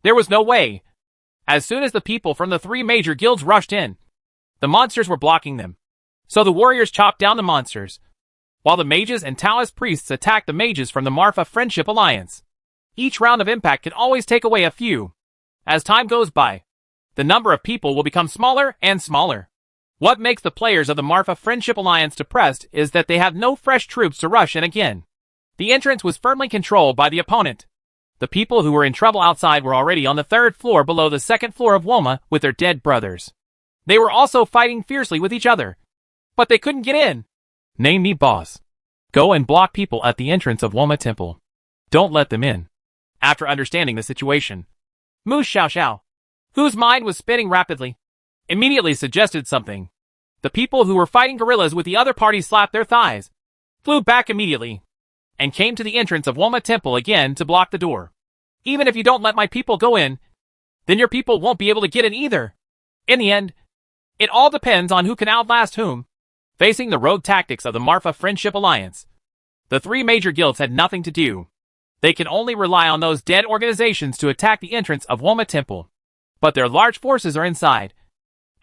There was no way. As soon as the people from the three major guilds rushed in, the monsters were blocking them. So the warriors chopped down the monsters, while the mages and Taoist priests attacked the mages from the Marfa Friendship Alliance. Each round of impact can always take away a few. As time goes by, the number of people will become smaller and smaller. What makes the players of the Marfa Friendship Alliance depressed is that they have no fresh troops to rush in again. The entrance was firmly controlled by the opponent. The people who were in trouble outside were already on the third floor below the second floor of Woma with their dead brothers. They were also fighting fiercely with each other, but they couldn't get in. Name me boss. Go and block people at the entrance of Woma Temple. Don't let them in. After understanding the situation, Mu Xiaoxiao, whose mind was spinning rapidly, immediately suggested something. The people who were fighting guerrillas with the other party slapped their thighs, flew back immediately, and came to the entrance of Woma Temple again to block the door. Even if you don't let my people go in, then your people won't be able to get in either. In the end, it all depends on who can outlast whom. Facing the rogue tactics of the Marfa Friendship Alliance, the three major guilds had nothing to do. They can only rely on those dead organizations to attack the entrance of Woma Temple. But their large forces are inside,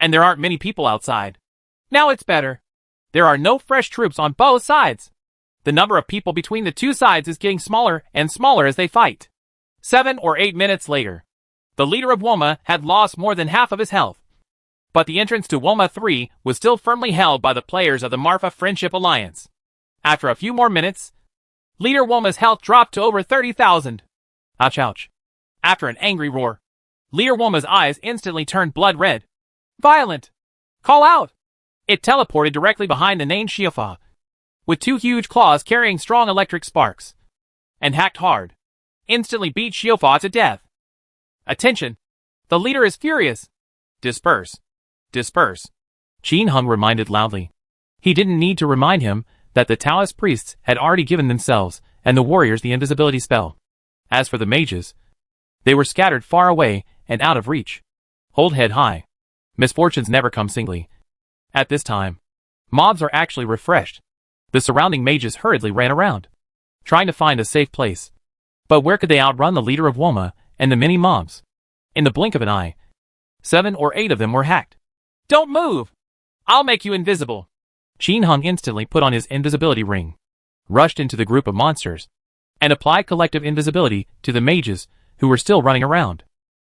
and there aren't many people outside. Now it's better. There are no fresh troops on both sides. The number of people between the two sides is getting smaller and smaller as they fight. 7 or 8 minutes later, the leader of Woma had lost more than half of his health. But the entrance to Woma 3 was still firmly held by the players of the Marfa Friendship Alliance. After a few more minutes, Leader Woma's health dropped to over 30,000. Ouch ouch. After an angry roar, Leader Woma's eyes instantly turned blood red. Violent! Call out! It teleported directly behind the Nain Xiaofa, with two huge claws carrying strong electric sparks, and hacked hard. Instantly beat Xiaofa to death. Attention! The leader is furious! Disperse. Disperse. Qin Heng reminded loudly. He didn't need to remind him that the Taoist priests had already given themselves and the warriors the invisibility spell. As for the mages, they were scattered far away and out of reach. Hold head high. Misfortunes never come singly. At this time, mobs are actually refreshed. The surrounding mages hurriedly ran around, trying to find a safe place. But where could they outrun the leader of Woma and the many mobs? In the blink of an eye, 7 or 8 of them were hacked. Don't move! I'll make you invisible. Qin Heng instantly put on his invisibility ring, rushed into the group of monsters, and applied collective invisibility to the mages who were still running around.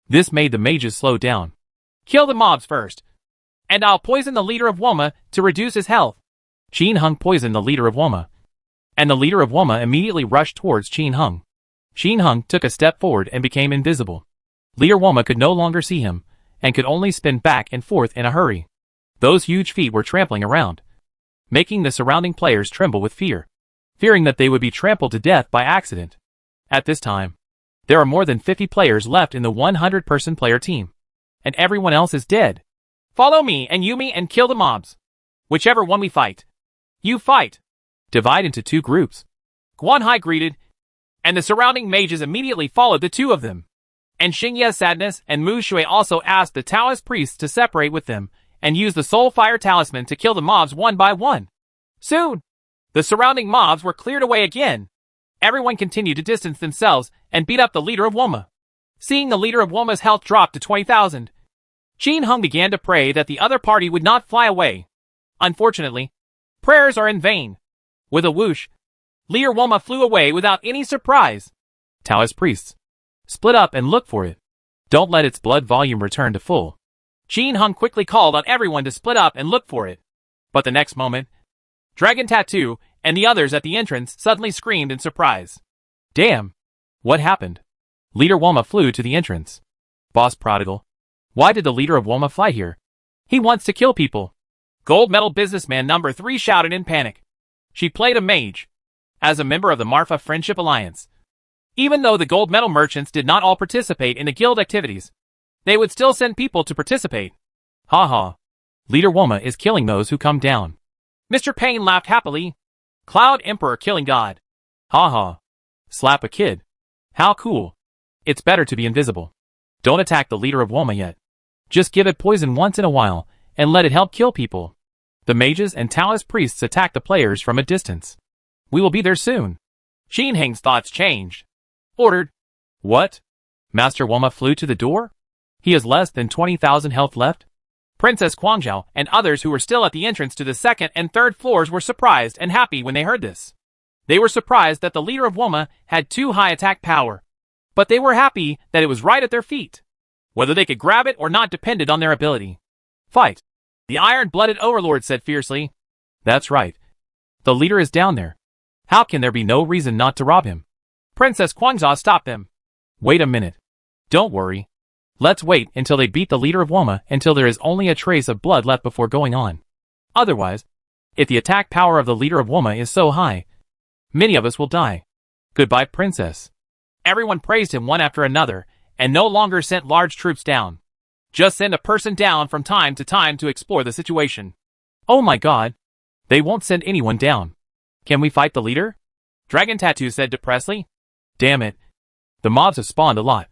This made the mages slow down. Kill the mobs first, and I'll poison the leader of Woma to reduce his health. Qin Heng poisoned the leader of Woma, and the leader of Woma immediately rushed towards Qin Heng. Qin Heng took a step forward and became invisible. Leader Woma could no longer see him, and could only spin back and forth in a hurry. Those huge feet were trampling around, making the surrounding players tremble with fear, fearing that they would be trampled to death by accident. At this time, there are more than 50 players left in the 100-person player team. and everyone else is dead. Follow me and Yumi and kill the mobs. Whichever one we fight. You fight. Divide into two groups. Guanhai greeted, and the surrounding mages immediately followed the two of them. And Xingye Sadness and Mu Shui also asked the Taoist priests to separate with them and use the Soul Fire Talisman to kill the mobs one by one. Soon, the surrounding mobs were cleared away again. Everyone continued to distance themselves and beat up the leader of Woma. Seeing the leader of Woma's health drop to 20,000, Qin Hung began to pray that the other party would not fly away. Unfortunately, prayers are in vain. With a whoosh, leader Woma flew away without any surprise. Taoist priests. Split up and look for it. Don't let its blood volume return to full. Qin Hung quickly called on everyone to split up and look for it. But the next moment, Dragon Tattoo and the others at the entrance suddenly screamed in surprise. Damn! What happened? Leader Woma flew to the entrance. Boss Prodigal. Why did the leader of Woma fly here? He wants to kill people. Gold medal businessman number 3 shouted in panic. She played a mage. As a member of the Marfa Friendship Alliance. Even though the gold medal merchants did not all participate in the guild activities, they would still send people to participate. Ha ha. Leader Woma is killing those who come down. Mr. Payne laughed happily. Cloud Emperor killing God. Ha ha. Slap a kid. How cool. It's better to be invisible. Don't attack the leader of Woma yet. Just give it poison once in a while, and let it help kill people. The mages and Taoist priests attack the players from a distance. We will be there soon. Qin Heng's thoughts changed. Ordered. What? Master Woma flew to the door? He has less than 20,000 health left? Princess Guangzhou and others who were still at the entrance to the second and third floors were surprised and happy when they heard this. They were surprised that the leader of Woma had too high attack power. But they were happy that it was right at their feet. Whether they could grab it or not depended on their ability. Fight! The iron-blooded overlord said fiercely. That's right. The leader is down there. How can there be no reason not to rob him? Princess Guangzhou stopped them. Wait a minute. Don't worry. Let's wait until they beat the leader of Woma until there is only a trace of blood left before going on. Otherwise, if the attack power of the leader of Woma is so high, many of us will die. Goodbye, princess. Everyone praised him one after another, and no longer sent large troops down. Just send a person down from time to time to explore the situation. Oh my god. They won't send anyone down. Can we fight the leader? Dragon Tattoo said depressedly. Damn it. The mobs have spawned a lot.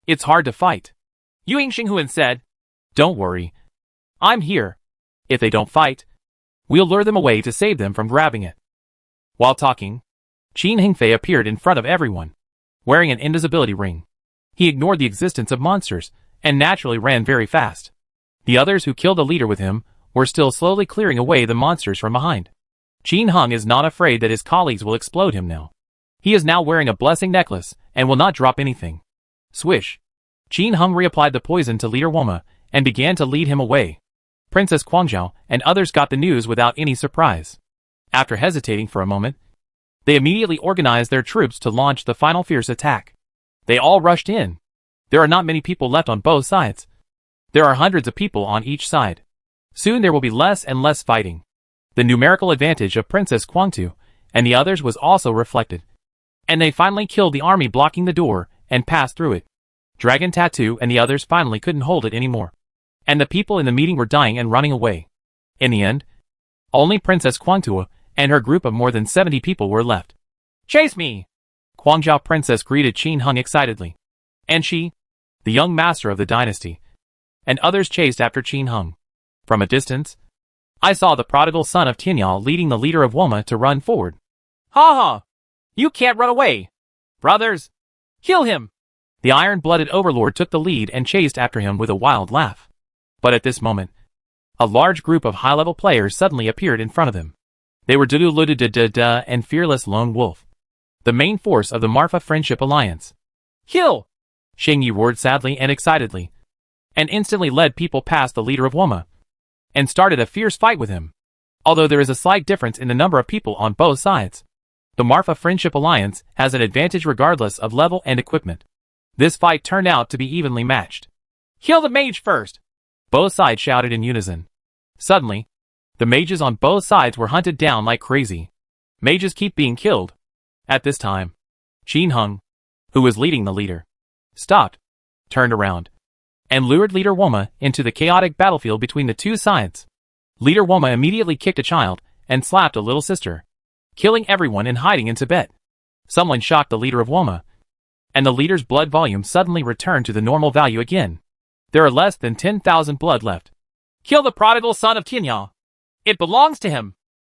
It's hard to fight. Yuing Xinghuan said. Don't worry. I'm here. If they don't fight, we'll lure them away to save them from grabbing it. While talking, Qin Hengfei appeared in front of everyone, wearing an invisibility ring. He ignored the existence of monsters, and naturally ran very fast. The others who killed the leader with him were still slowly clearing away the monsters from behind. Qin Hung is not afraid that his colleagues will explode him now. He is now wearing a blessing necklace, and will not drop anything. Swish. Qin Hung reapplied the poison to leader Woma, and began to lead him away. Princess Guangzhou and others got the news without any surprise. After hesitating for a moment, they immediately organized their troops to launch the final fierce attack. They all rushed in. There are not many people left on both sides. There are hundreds of people on each side. Soon there will be less and less fighting. The numerical advantage of Princess Guangtu and the others was also reflected. And they finally killed the army blocking the door and passed through it. Dragon Tattoo and the others finally couldn't hold it anymore. And the people in the meeting were dying and running away. In the end, only Princess Guangtu and her group of more than 70 people were left. Chase me! Guangzhou Princess greeted Qin Hung excitedly. And she, the young master of the dynasty, and others chased after Qin Hung. From a distance, I saw the prodigal son of Tianyao leading the leader of Woma to run forward. Ha ha! You can't run away! Brothers, kill him! The iron-blooded overlord took the lead and chased after him with a wild laugh. But at this moment, a large group of high-level players suddenly appeared in front of them. They were Dudu and Fearless Lone Wolf, the main force of the Marfa Friendship Alliance. Kill! Xingyi roared sadly and excitedly, and instantly led people past the leader of Woma, and started a fierce fight with him. Although there is a slight difference in the number of people on both sides, the Marfa Friendship Alliance has an advantage regardless of level and equipment. This fight turned out to be evenly matched. Kill the mage first! Both sides shouted in unison. Suddenly, the mages on both sides were hunted down like crazy. Mages keep being killed. At this time, Qin Hung, who was leading the leader, stopped, turned around, and lured Leader Woma into the chaotic battlefield between the two sides. Leader Woma immediately kicked a child and slapped a little sister, killing everyone and hiding in Tibet. Someone shocked the leader of Woma, and the leader's blood volume suddenly returned to the normal value again. There are less than 10,000 blood left. Kill the prodigal son of Tianya. It belongs to him.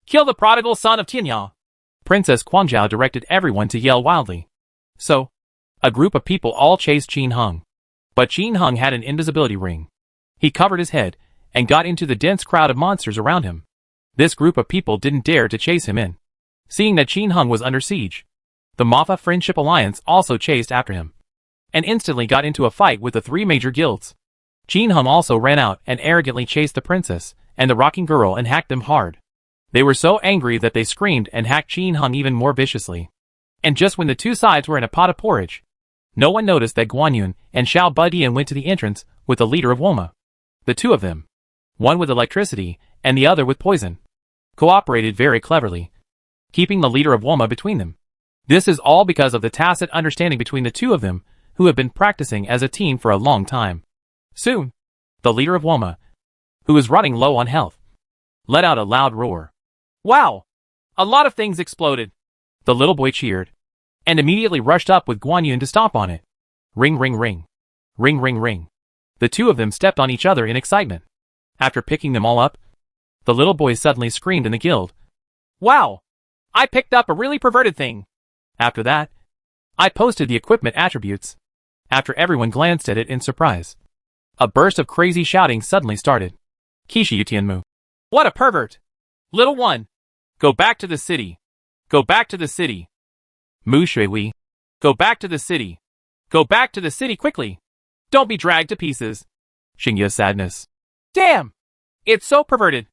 Kill the prodigal son of Tianya. Princess Guangzhou directed everyone to yell wildly. So, a group of people all chased Qin Hung. But Qin Hung had an invisibility ring. He covered his head and got into the dense crowd of monsters around him. This group of people didn't dare to chase him in. Seeing that Qin Hung was under siege, the Mafia Friendship Alliance also chased after him, and instantly got into a fight with the three major guilds. Qin Hung also ran out and arrogantly chased the princess and the rocking girl and hacked them hard. They were so angry that they screamed and hacked Qin Hung even more viciously. And just when the two sides were in a pot of porridge, no one noticed that Guan Yun and Xiao Budian went to the entrance with the leader of Woma. The two of them, one with electricity and the other with poison, cooperated very cleverly, keeping the leader of Woma between them. This is all because of the tacit understanding between the two of them, who have been practicing as a team for a long time. Soon, the leader of Woma, who was running low on health, let out a loud roar. Wow! A lot of things exploded. The little boy cheered, and immediately rushed up with Guan Yun to stomp on it. Ring ring ring. Ring ring ring. The two of them stepped on each other in excitement. After picking them all up, the little boy suddenly screamed in the guild. Wow! I picked up a really perverted thing. After that, I posted the equipment attributes. After everyone glanced at it in surprise, a burst of crazy shouting suddenly started. Kishi Yutianmu. What a pervert! Little one! Go back to the city! Go back to the city! Mu Shui. Go back to the city! Go back to the city quickly! Don't be dragged to pieces! Xingya's sadness. Damn! It's so perverted!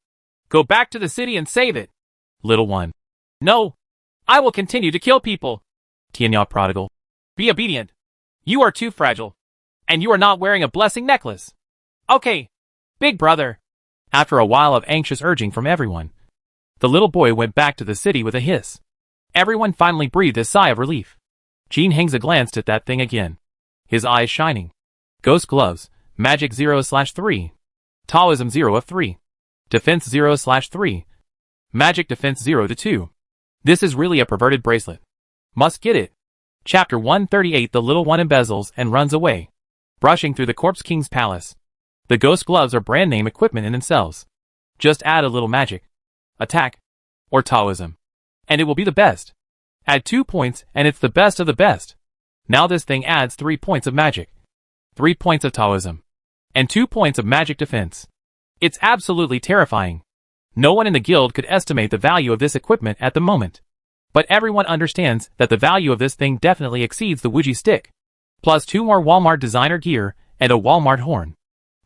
Go back to the city and save it! Little one. No! I will continue to kill people! Tianya prodigal. Be obedient! You are too fragile. And you are not wearing a blessing necklace. Okay, big brother. After a while of anxious urging from everyone, the little boy went back to the city with a hiss. Everyone finally breathed a sigh of relief. Qin Hengza glanced at that thing again, his eyes shining. Ghost gloves, magic 0/3. Taoism 0 of 3. Defense 0/3. Magic defense 0 to 2. This is really a perverted bracelet. Must get it. Chapter 138. The little one embezzles and runs away. Brushing through the Corpse King's palace. The ghost gloves are brand name equipment in themselves. Just add a little magic, attack, or Taoism, and it will be the best. Add 2 points and it's the best of the best. Now this thing adds 3 points of magic, 3 points of Taoism, and 2 points of magic defense. It's absolutely terrifying. No one in the guild could estimate the value of this equipment at the moment. But everyone understands that the value of this thing definitely exceeds the Wuji stick. Plus 2 more Walmart designer gear and a Walmart horn.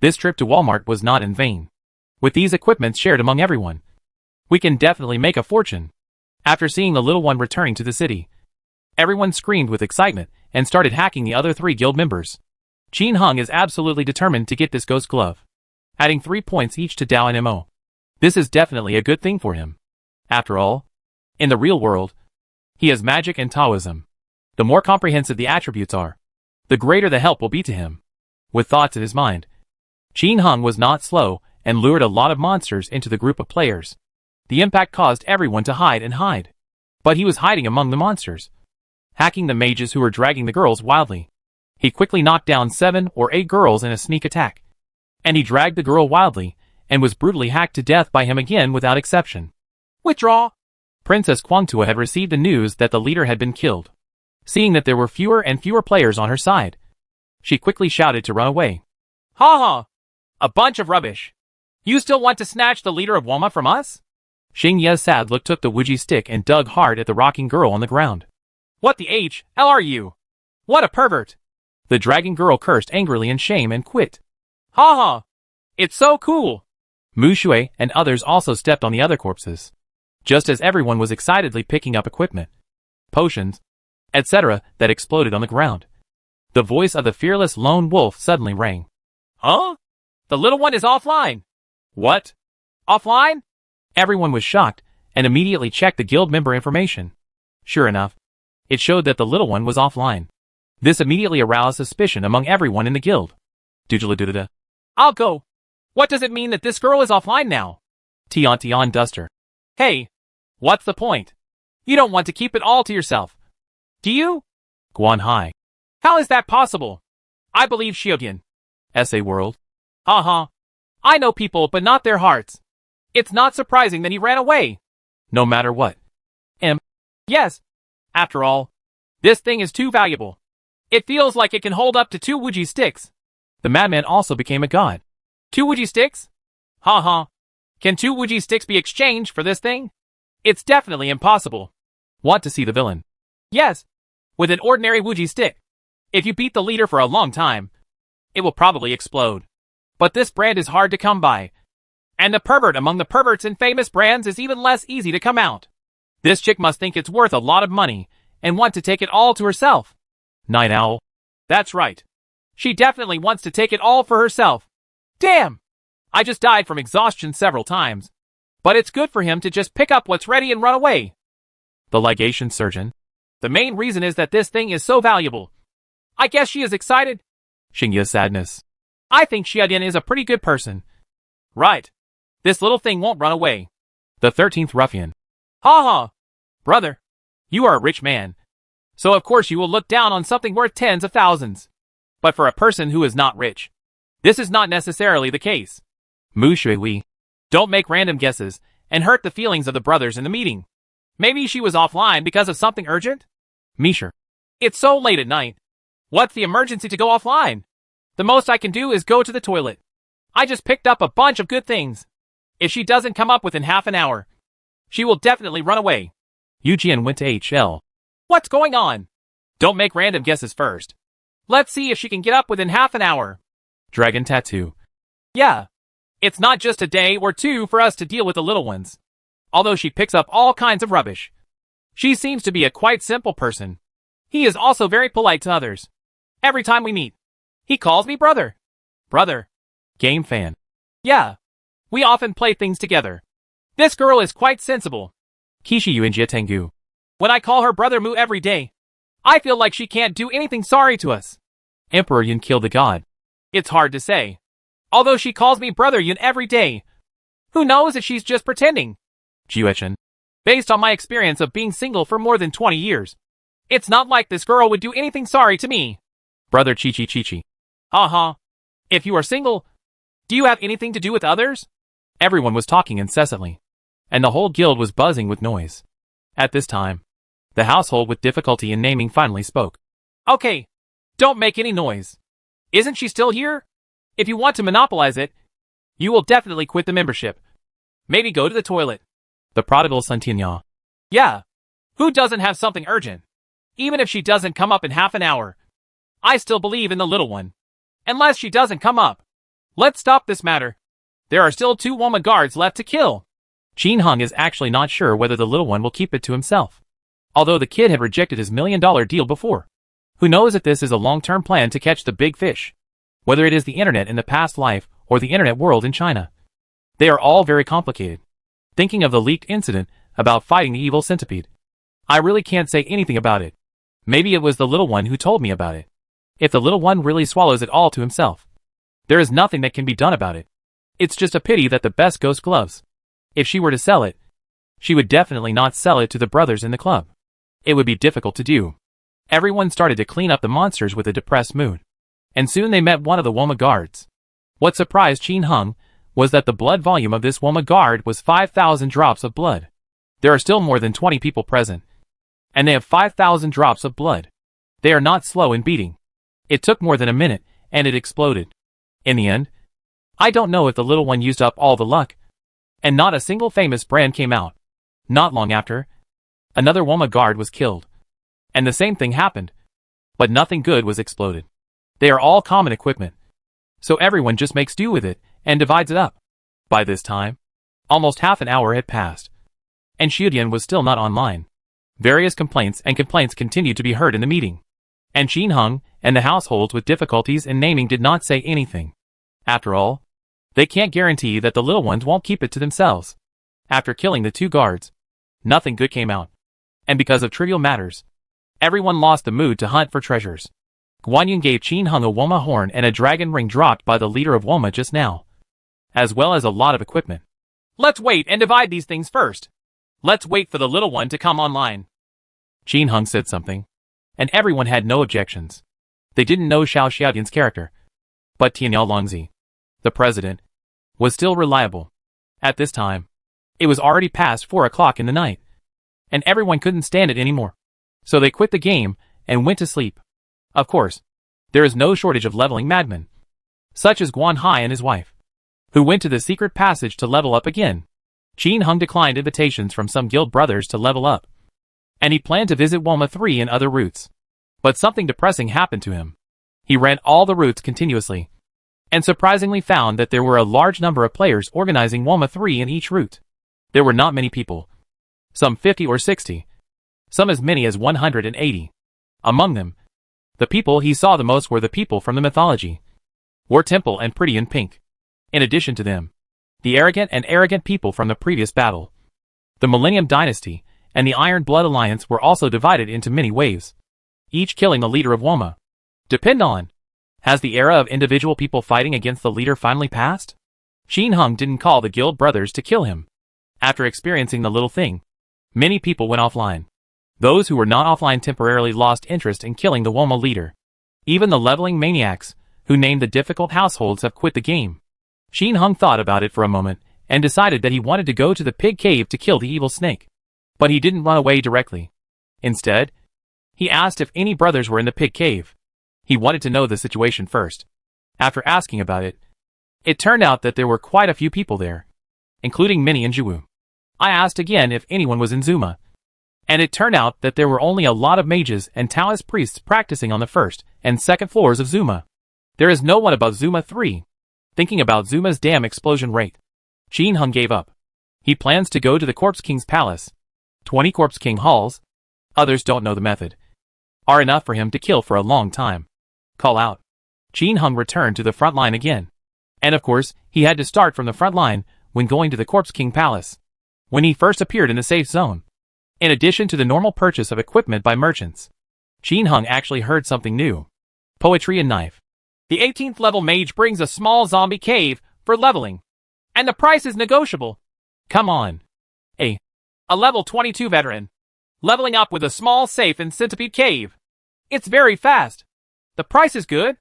This trip to Walmart was not in vain. With these equipments shared among everyone, we can definitely make a fortune. After seeing the little one returning to the city, everyone screamed with excitement and started hacking the other 3 guild members. Qin Hung is absolutely determined to get this ghost glove, adding 3 points each to Dao and Mo. This is definitely a good thing for him. After all, in the real world, he has magic and Taoism. The more comprehensive the attributes are, the greater the help will be to him. With thoughts in his mind, Qin Hung was not slow and lured a lot of monsters into the group of players. The impact caused everyone to hide and hide. But he was hiding among the monsters, hacking the mages who were dragging the girls wildly. He quickly knocked down 7 or 8 girls in a sneak attack. And he dragged the girl wildly and was brutally hacked to death by him again without exception. Withdraw! Princess Guangtua had received the news that the leader had been killed. Seeing that there were fewer and fewer players on her side, she quickly shouted to run away. Ha ha! A bunch of rubbish! You still want to snatch the leader of Woma from us? Xing Ye's sad look took the Wuji stick and dug hard at the rocking girl on the ground. What the hell are you? What a pervert! The dragging girl cursed angrily in shame and quit. Ha ha! It's so cool! Mu Shui and others also stepped on the other corpses, just as everyone was excitedly picking up equipment, potions, etc. that exploded on the ground. The voice of the fearless lone wolf suddenly rang. Huh? The little one is offline! What? Offline? Everyone was shocked and immediately checked the guild member information. Sure enough, it showed that the little one was offline. This immediately aroused suspicion among everyone in the guild. Doodle-a-doo-da-da. I'll go. What does it mean that this girl is offline now? Tion Duster. Hey, what's the point? You don't want to keep it all to yourself. Do you? Guan Hai. How is that possible? I believe Xiaodian. SA World. Uh-huh. I know people but not their hearts. It's not surprising that he ran away. No matter what. Yes. After all, this thing is too valuable. It feels like it can hold up to 2 Wuji sticks. The madman also became a god. 2 Wuji sticks? Ha. Can 2 Wuji sticks be exchanged for this thing? It's definitely impossible. Want to see the villain? Yes. With an ordinary Wuji stick. If you beat the leader for a long time, it will probably explode. But this brand is hard to come by. And the pervert among the perverts in famous brands is even less easy to come out. This chick must think it's worth a lot of money and want to take it all to herself. Night Owl. That's right. She definitely wants to take it all for herself. Damn! I just died from exhaustion several times. But it's good for him to just pick up what's ready and run away. The legation surgeon. The main reason is that this thing is so valuable. I guess she is excited. Xingya Sadness. I think Xiaodian is a pretty good person. Right. This little thing won't run away. The 13th Ruffian. Ha. Brother, you are a rich man. So of course you will look down on something worth tens of thousands. But for a person who is not rich, this is not necessarily the case. Mu Shui. Don't make random guesses and hurt the feelings of the brothers in the meeting. Maybe she was offline because of something urgent? Misher. It's so late at night. What's the emergency to go offline? The most I can do is go to the toilet. I just picked up a bunch of good things. If she doesn't come up within half an hour, she will definitely run away. Yu Jian went to HL. What's going on? Don't make random guesses first. Let's see if she can get up within half an hour. Dragon Tattoo. Yeah. It's not just a day or two for us to deal with the little ones. Although she picks up all kinds of rubbish. She seems to be a quite simple person. He is also very polite to others. Every time we meet, he calls me brother. Brother. Game fan. Yeah. We often play things together. This girl is quite sensible. Kishi Yuanjia Tengu. When I call her brother Mu every day, I feel like she can't do anything sorry to us. Emperor Yun killed the god. It's hard to say. Although she calls me brother Yun every day. Who knows if she's just pretending? Jiuechen. Based on my experience of being single for more than 20 years, it's not like this girl would do anything sorry to me. Brother Chi. Uh-huh. If you are single, do you have anything to do with others? Everyone was talking incessantly, and the whole guild was buzzing with noise. At this time, the household with difficulty in naming finally spoke. Okay, don't make any noise. Isn't she still here? If you want to monopolize it, you will definitely quit the membership. Maybe go to the toilet. The prodigal Santinya. Yeah. Who doesn't have something urgent? Even if she doesn't come up in half an hour, I still believe in the little one. Unless she doesn't come up. Let's stop this matter. There are still 2 Woma guards left to kill. Qin Hung is actually not sure whether the little one will keep it to himself. Although the kid had rejected his $1 million deal before. Who knows if this is a long-term plan to catch the big fish? Whether it is the internet in the past life or the internet world in China. They are all very complicated. Thinking of the leaked incident about fighting the evil centipede. I really can't say anything about it. Maybe it was the little one who told me about it. If the little one really swallows it all to himself, there is nothing that can be done about it. It's just a pity that the best ghost gloves. If she were to sell it, she would definitely not sell it to the brothers in the club. It would be difficult to do. Everyone started to clean up the monsters with a depressed mood. And soon they met one of the Woma guards. What surprised Qin Hung was that the blood volume of this Woma guard was 5,000 drops of blood. There are still more than 20 people present. And they have 5,000 drops of blood. They are not slow in beating. It took more than a minute, and it exploded. In the end, I don't know if the little one used up all the luck. And not a single famous brand came out. Not long after, another Woma guard was killed. And the same thing happened. But nothing good was exploded. They are all common equipment. So everyone just makes do with it, and divides it up. By this time, almost half an hour had passed. And Xiudian was still not online. Various complaints continued to be heard in the meeting. And Qin Hung and the households with difficulties in naming did not say anything. After all, they can't guarantee that the little ones won't keep it to themselves. After killing the 2 guards, nothing good came out. And because of trivial matters, everyone lost the mood to hunt for treasures. Guanyin gave Qin Hung a Woma horn and a dragon ring dropped by the leader of Woma just now, as well as a lot of equipment. Let's wait and divide these things first. Let's wait for the little one to come online. Qin Hung said something, and everyone had no objections. They didn't know Xiao Xiaodian's character, but Tianyao Longzi, the president, was still reliable. At this time, it was already past 4 o'clock in the night, and everyone couldn't stand it anymore. So they quit the game and went to sleep. Of course, there is no shortage of leveling madmen, such as Guan Hai and his wife, who went to the secret passage to level up again. Qin Hung declined invitations from some guild brothers to level up, and he planned to visit Woma 3 and other routes. But something depressing happened to him. He ran all the routes continuously, and surprisingly found that there were a large number of players organizing Woma 3 in each route. There were not many people, some 50 or 60, some as many as 180. Among them, the people he saw the most were the people from the mythology, War Temple and Pretty in Pink. In addition to them, the arrogant people from the previous battle, the Millennium Dynasty, and the Iron Blood Alliance were also divided into many waves, each killing the leader of Woma. Depend on, has the era of individual people fighting against the leader finally passed? Qin Hung didn't call the guild brothers to kill him. After experiencing the little thing, many people went offline. Those who were not offline temporarily lost interest in killing the Woma leader. Even the leveling maniacs, who named the difficult households, have quit the game. Qin Hung thought about it for a moment, and decided that he wanted to go to the pig cave to kill the evil snake. But he didn't run away directly. Instead, he asked if any brothers were in the pig cave. He wanted to know the situation first. After asking about it, it turned out that there were quite a few people there, including many in Zhuwu. I asked again if anyone was in Zuma, and it turned out that there were only a lot of mages and Taoist priests practicing on the first and second floors of Zuma. There is no one above Zuma 3. Thinking about Zuma's damn explosion rate, Qin Hung gave up. He plans to go to the Corpse King's palace. 20 Corpse King halls, others don't know the method, are enough for him to kill for a long time. Call out. Qin Hung returned to the front line again. And of course, he had to start from the front line when going to the Corpse King palace. When he first appeared in the safe zone, in addition to the normal purchase of equipment by merchants, Qin Hung actually heard something new. Poetry and knife. The 18th level mage brings a small zombie cave for leveling, and the price is negotiable. Come on. A level 22 veteran, leveling up with a small safe in Centipede Cave. It's very fast. The price is good.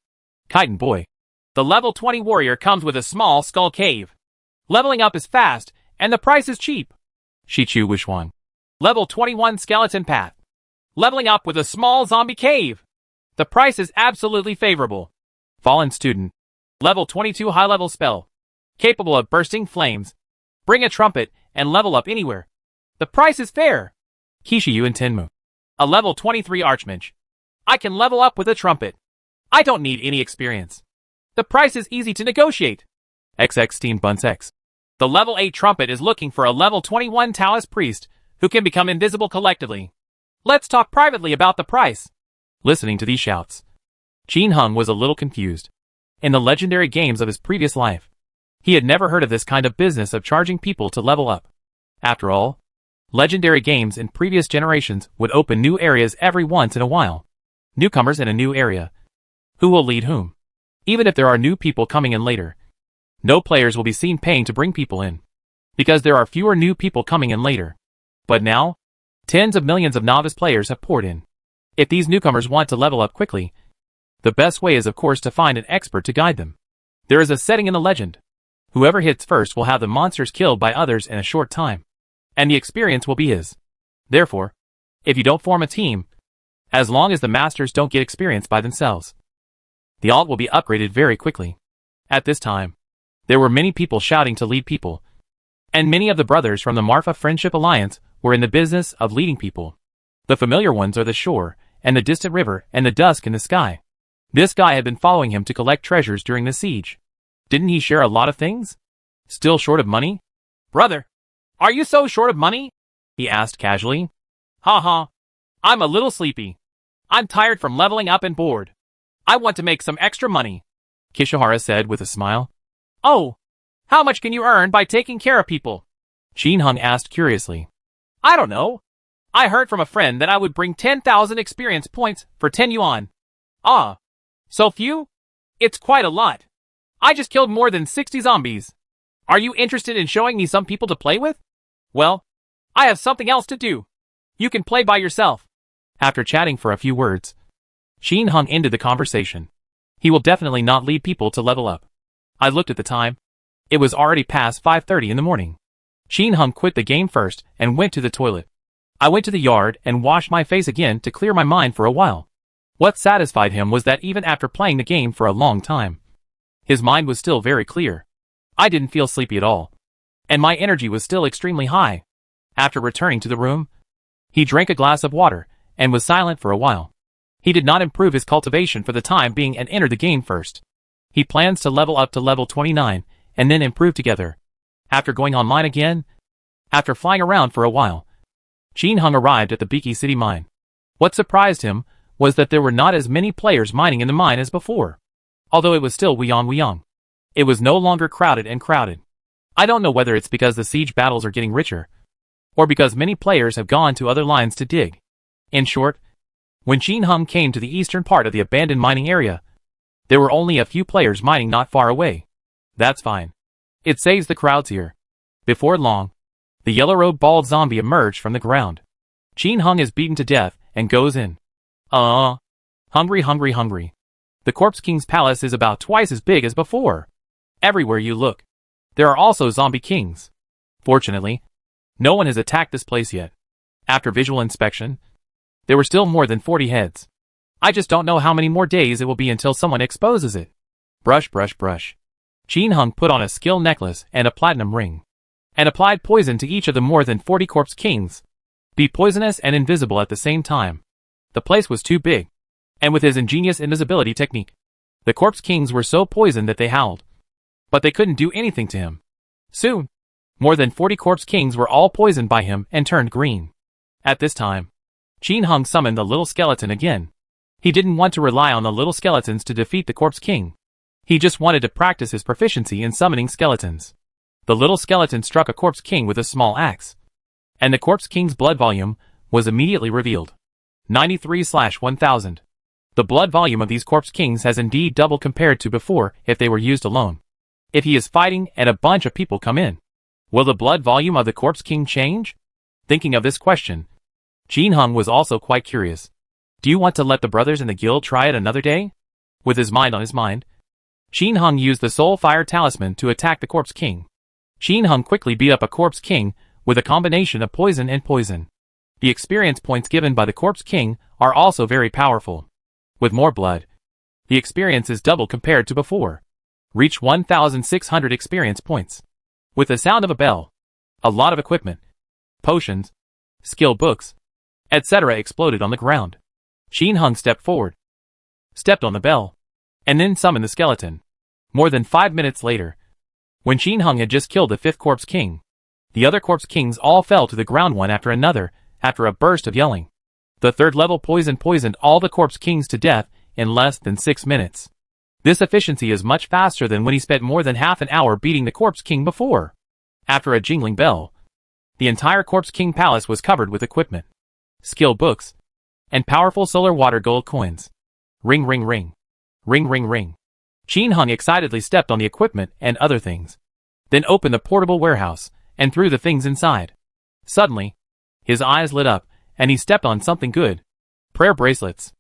Chitin boy. The level 20 warrior comes with a small skull cave. Leveling up is fast, and the price is cheap. Shichu Wishwang. Level 21 skeleton path. Leveling up with a small zombie cave. The price is absolutely favorable. Fallen student. Level 22 high level spell, capable of bursting flames. Bring a trumpet and level up anywhere. The price is fair. Kishiyu and Tenmu. A level 23 archmage. I can level up with a trumpet. I don't need any experience. The price is easy to negotiate. XX Steam Buns X. The level 8 trumpet is looking for a level 21 Taoist priest who can become invisible collectively. Let's talk privately about the price. Listening to these shouts, Qin Hung was a little confused. In the legendary games of his previous life, he had never heard of this kind of business of charging people to level up. After all, legendary games in previous generations would open new areas every once in a while. Newcomers in a new area. Who will lead whom? Even if there are new people coming in later, no players will be seen paying to bring people in, because there are fewer new people coming in later. But now, tens of millions of novice players have poured in. If these newcomers want to level up quickly, the best way is of course to find an expert to guide them. There is a setting in the legend. Whoever hits first will have the monsters killed by others in a short time, and the experience will be his. Therefore, if you don't form a team, as long as the masters don't get experience by themselves, the alt will be upgraded very quickly. At this time, there were many people shouting to lead people, and many of the brothers from the Marfa Friendship Alliance were in the business of leading people. The familiar ones are the shore, and the distant river, and the dusk in the sky. This guy had been following him to collect treasures during the siege. Didn't he share a lot of things? Still short of money? Brother, are you so short of money? He asked casually. Ha. I'm a little sleepy. I'm tired from leveling up and bored. I want to make some extra money, Kishihara said with a smile. Oh, how much can you earn by taking care of people? Qin Hung asked curiously. I don't know. I heard from a friend that I would bring 10,000 experience points for 10 yuan. Ah, So few? It's quite a lot. I just killed more than 60 zombies. Are you interested in showing me some people to play with? Well, I have something else to do. You can play by yourself. After chatting for a few words, Shin Hung ended the conversation. He will definitely not lead people to level up. I looked at the time. It was already past 5:30 in the morning. Shin Hung quit the game first and went to the toilet. I went to the yard and washed my face again to clear my mind for a while. What satisfied him was that even after playing the game for a long time, his mind was still very clear. I didn't feel sleepy at all, and my energy was still extremely high. After returning to the room, he drank a glass of water and was silent for a while. He did not improve his cultivation for the time being and entered the game first. He plans to level up to level 29 and then improve together. After going online again, after flying around for a while, Shin Hung arrived at the Biki City mine. What surprised him was that there were not as many players mining in the mine as before. Although it was still Wuyong. It was no longer crowded. I don't know whether it's because the siege battles are getting richer, or because many players have gone to other lines to dig. In short, when Shin Hung came to the eastern part of the abandoned mining area, there were only a few players mining not far away. That's fine. It saves the crowds here. Before long, the yellow-robed bald zombie emerged from the ground. Shin Hung is beaten to death and goes in. Hungry. The Corpse King's palace is about twice as big as before. Everywhere you look, there are also zombie kings. Fortunately, no one has attacked this place yet. After visual inspection, there were still more than 40 heads. I just don't know how many more days it will be until someone exposes it. Brush. Shin Hung put on a skill necklace and a platinum ring, and applied poison to each of the more than 40 Corpse Kings. Be poisonous and invisible at the same time. The place was too big, and with his ingenious invisibility technique, the Corpse Kings were so poisoned that they howled. But they couldn't do anything to him. Soon, more than 40 Corpse Kings were all poisoned by him and turned green. At this time, Shin Hung summoned the little skeleton again. He didn't want to rely on the little skeletons to defeat the Corpse King. He just wanted to practice his proficiency in summoning skeletons. The little skeleton struck a Corpse King with a small axe, and the Corpse King's blood volume was immediately revealed. 93/1000. The blood volume of these Corpse Kings has indeed doubled compared to before if they were used alone. If he is fighting and a bunch of people come in, will the blood volume of the Corpse King change? Thinking of this question, Shin Hung was also quite curious. Do you want to let the brothers in the guild try it another day? With his mind on his mind, Shin Hung used the Soul Fire Talisman to attack the Corpse King. Shin Hung quickly beat up a Corpse King with a combination of poison and poison. The experience points given by the Corpse King are also very powerful. With more blood, the experience is double compared to before. Reach 1,600 experience points. With the sound of a bell, a lot of equipment, potions, skill books, etc. exploded on the ground. Shin Hung stepped forward, stepped on the bell, and then summoned the skeleton. More than 5 minutes later, when Shin Hung had just killed the 5th Corpse King, the other Corpse Kings all fell to the ground one after another, after a burst of yelling. The 3rd level poison poisoned all the Corpse Kings to death in less than 6 minutes. This efficiency is much faster than when he spent more than half an hour beating the Corpse King before. After a jingling bell, the entire Corpse King palace was covered with equipment, skill books, and powerful solar water gold coins. Ring. Shin Hung excitedly stepped on the equipment and other things, then opened the portable warehouse and threw the things inside. Suddenly, his eyes lit up and he stepped on something good. Prayer bracelets.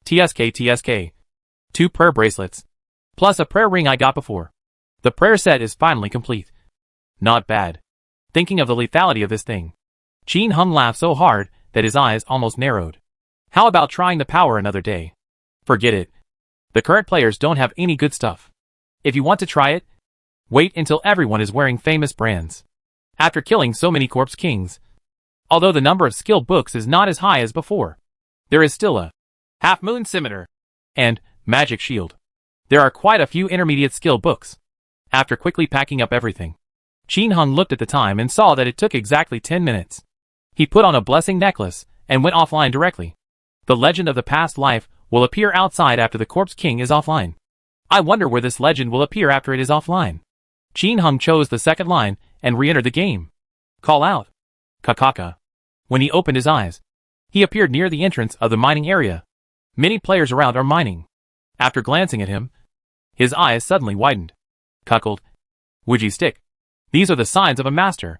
TSK. 2 prayer bracelets, plus a prayer ring I got before. The prayer set is finally complete. Not bad. Thinking of the lethality of this thing, Shin Hung laughed so hard that his eyes almost narrowed. How about trying the power another day? Forget it. The current players don't have any good stuff. If you want to try it, wait until everyone is wearing famous brands. After killing so many Corpse Kings, although the number of skill books is not as high as before, there is still a half-moon scimitar and magic shield. There are quite a few intermediate skill books. After quickly packing up everything, Shin Hung looked at the time and saw that it took exactly 10 minutes. He put on a blessing necklace and went offline directly. The legend of the past life will appear outside after the Corpse King is offline. I wonder where this legend will appear after it is offline. Shin Hung chose the second line and re-entered the game. Call out. Kakaka. When he opened his eyes, he appeared near the entrance of the mining area. Many players around are mining. After glancing at him, his eyes suddenly widened. Cuckold. Wuji stick. These are the signs of a master.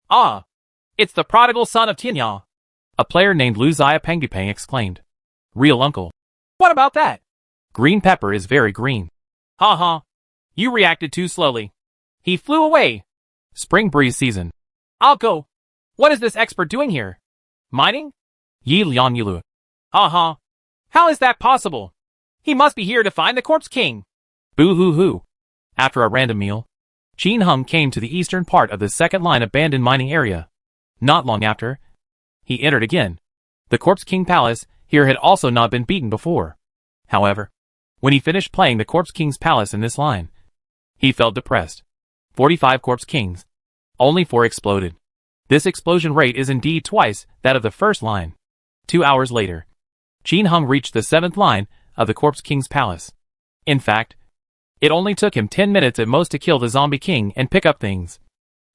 Ah! It's the prodigal son of Tianya. A player named Lu Zia Pengupeng exclaimed. Real uncle. What about that? Green pepper is very green. Ha ha. You reacted too slowly. He flew away. Spring breeze season. I'll go. What is this expert doing here? Mining? Yi Lian Yilu. Ha ha. How is that possible? He must be here to find the Corpse King. Boo hoo hoo. After a random meal, Qin Hung came to the eastern part of the second line abandoned mining area. Not long after, he entered again. The Corpse King Palace here had also not been beaten before. However, when he finished playing the Corpse King's Palace in this line, he felt depressed. 45 Corpse Kings. Only 4 exploded. This explosion rate is indeed twice that of the first line. 2 hours later, Qin Hung reached the 7th line of the Corpse King's Palace. In fact, it only took him 10 minutes at most to kill the Zombie King and pick up things.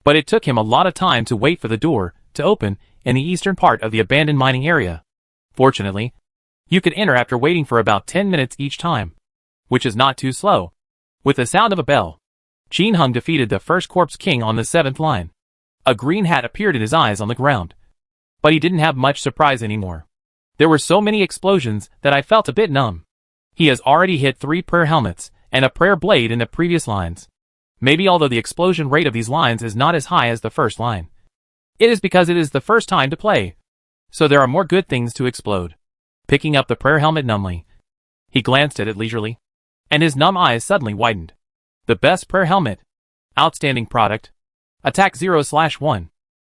But it took him a lot of time to wait for the door to open in the eastern part of the abandoned mining area. Fortunately, you could enter after waiting for about 10 minutes each time, which is not too slow. With the sound of a bell, Qin Hung defeated the first Corpse King on the 7th line. A green hat appeared in his eyes on the ground. But he didn't have much surprise anymore. There were so many explosions that I felt a bit numb. He has already hit 3 prayer helmets and a prayer blade in the previous lines. Maybe although the explosion rate of these lines is not as high as the first line, it is because it is the first time to play. So there are more good things to explode. Picking up the prayer helmet numbly, he glanced at it leisurely, and his numb eyes suddenly widened. The best prayer helmet. Outstanding product. Attack 0/1.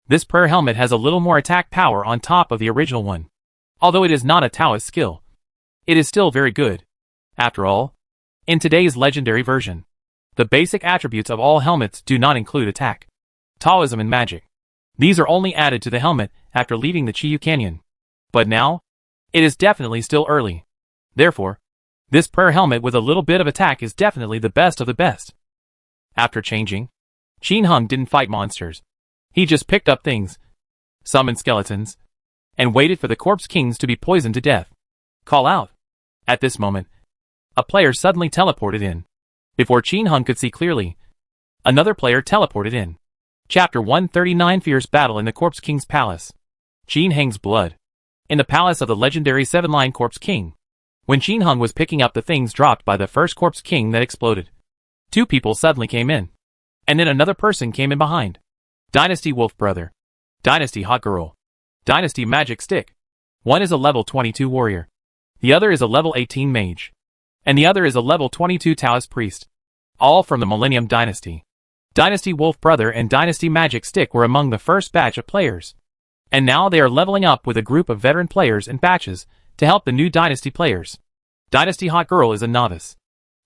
This prayer helmet has a little more attack power on top of the original one. Although it is not a Taoist skill, it is still very good. After all, in today's legendary version, the basic attributes of all helmets do not include attack, Taoism and magic. These are only added to the helmet after leaving the Chiyu Canyon. But now, it is definitely still early. Therefore, this prayer helmet with a little bit of attack is definitely the best of the best. After changing, Qin Hung didn't fight monsters. He just picked up things, summoned skeletons, and waited for the Corpse Kings to be poisoned to death. Call out. At this moment, a player suddenly teleported in. Before Qin Hung could see clearly, another player teleported in. Chapter 139 Fierce Battle in the Corpse King's Palace. Qin Hung's blood. In the palace of the legendary 7-line Corpse King. When Qin Hung was picking up the things dropped by the first Corpse King that exploded, 2 people suddenly came in. And then another person came in behind. Dynasty Wolf Brother. Dynasty Hot Girl. Dynasty Magic Stick. One is a level 22 warrior. The other is a level 18 mage. And the other is a level 22 Taoist priest. All from the Millennium Dynasty. Dynasty Wolf Brother and Dynasty Magic Stick were among the first batch of players. And now they are leveling up with a group of veteran players in batches to help the new Dynasty players. Dynasty Hot Girl is a novice.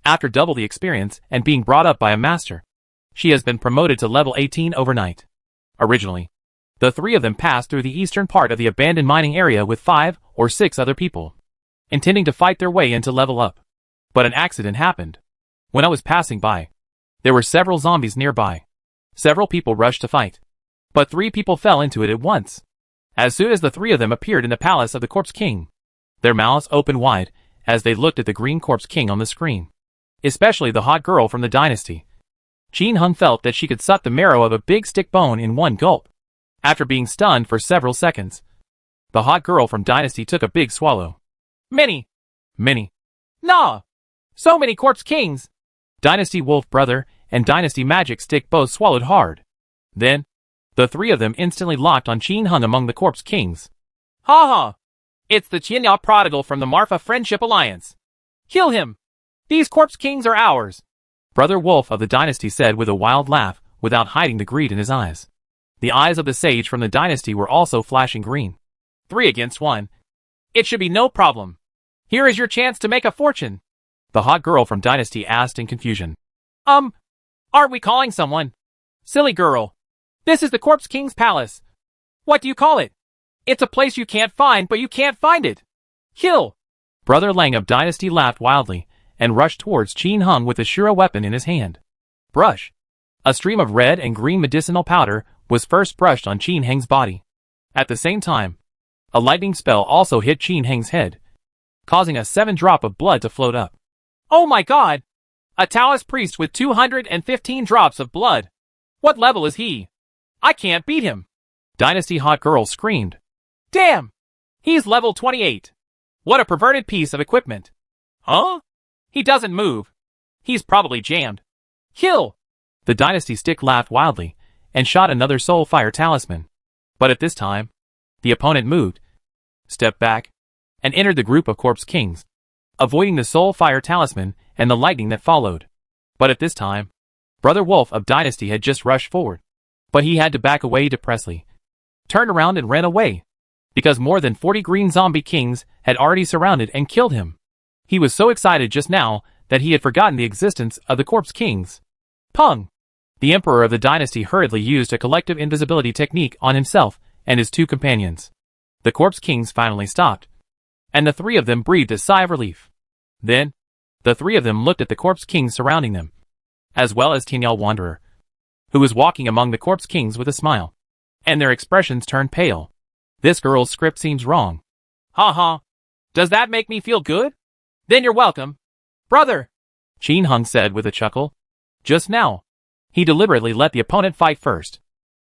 After double the experience and being brought up by a master, she has been promoted to level 18 overnight. Originally, the 3 of them passed through the eastern part of the abandoned mining area with 5 or 6 other people, intending to fight their way into level up. But an accident happened. When I was passing by, there were several zombies nearby. Several people rushed to fight, but 3 people fell into it at once. As soon as the 3 of them appeared in the palace of the Corpse King, their mouths opened wide as they looked at the green Corpse King on the screen. Especially the hot girl from the dynasty. Qin Hung felt that she could suck the marrow of a big stick bone in one gulp. After being stunned for several seconds, the hot girl from dynasty took a big swallow. Many. Many. Nah. So many Corpse Kings. Dynasty Wolf Brother and Dynasty Magic Stick both swallowed hard. Then, the 3 of them instantly locked on Qin Hung among the Corpse Kings. Ha ha. It's the Qianya prodigal from the Marfa Friendship Alliance. Kill him. These Corpse Kings are ours. Brother Wolf of the dynasty said with a wild laugh, without hiding the greed in his eyes. The eyes of the sage from the dynasty were also flashing green. 3 against 1. It should be no problem. Here is your chance to make a fortune. The hot girl from dynasty asked in confusion. Aren't we calling someone? Silly girl. This is the Corpse King's palace. What do you call it? It's a place you can't find, but you can't find it. Kill. Brother Lang of dynasty laughed wildly and rushed towards Qin Hung with a Shura weapon in his hand. Brush. A stream of red and green medicinal powder was first brushed on Qin Heng's body. At the same time, a lightning spell also hit Qin Heng's head, causing a 7 drop of blood to float up. Oh my god! A Taoist priest with 215 drops of blood. What level is he? I can't beat him. Dynasty Hot Girl screamed. Damn! He's level 28. What a perverted piece of equipment. Huh? He doesn't move. He's probably jammed. Kill! The Dynasty Stick laughed wildly and shot another Soul Fire Talisman. But at this time, the opponent moved, stepped back, and entered the group of Corpse Kings, avoiding the Soul Fire Talisman and the lightning that followed. But at this time, Brother Wolf of Dynasty had just rushed forward. But he had to back away depressedly, turned around and ran away, because more than 40 green zombie kings had already surrounded and killed him. He was so excited just now that he had forgotten the existence of the Corpse Kings. Pung! The Emperor of the Dynasty hurriedly used a collective invisibility technique on himself and his two companions. The Corpse Kings finally stopped, and the three of them breathed a sigh of relief. Then, the three of them looked at the Corpse Kings surrounding them, as well as Tianyal Wanderer, who was walking among the Corpse Kings with a smile, and their expressions turned pale. This girl's script seems wrong. Ha ha. Does that make me feel good? Then you're welcome. Brother, Qin Hung said with a chuckle. Just now, he deliberately let the opponent fight first.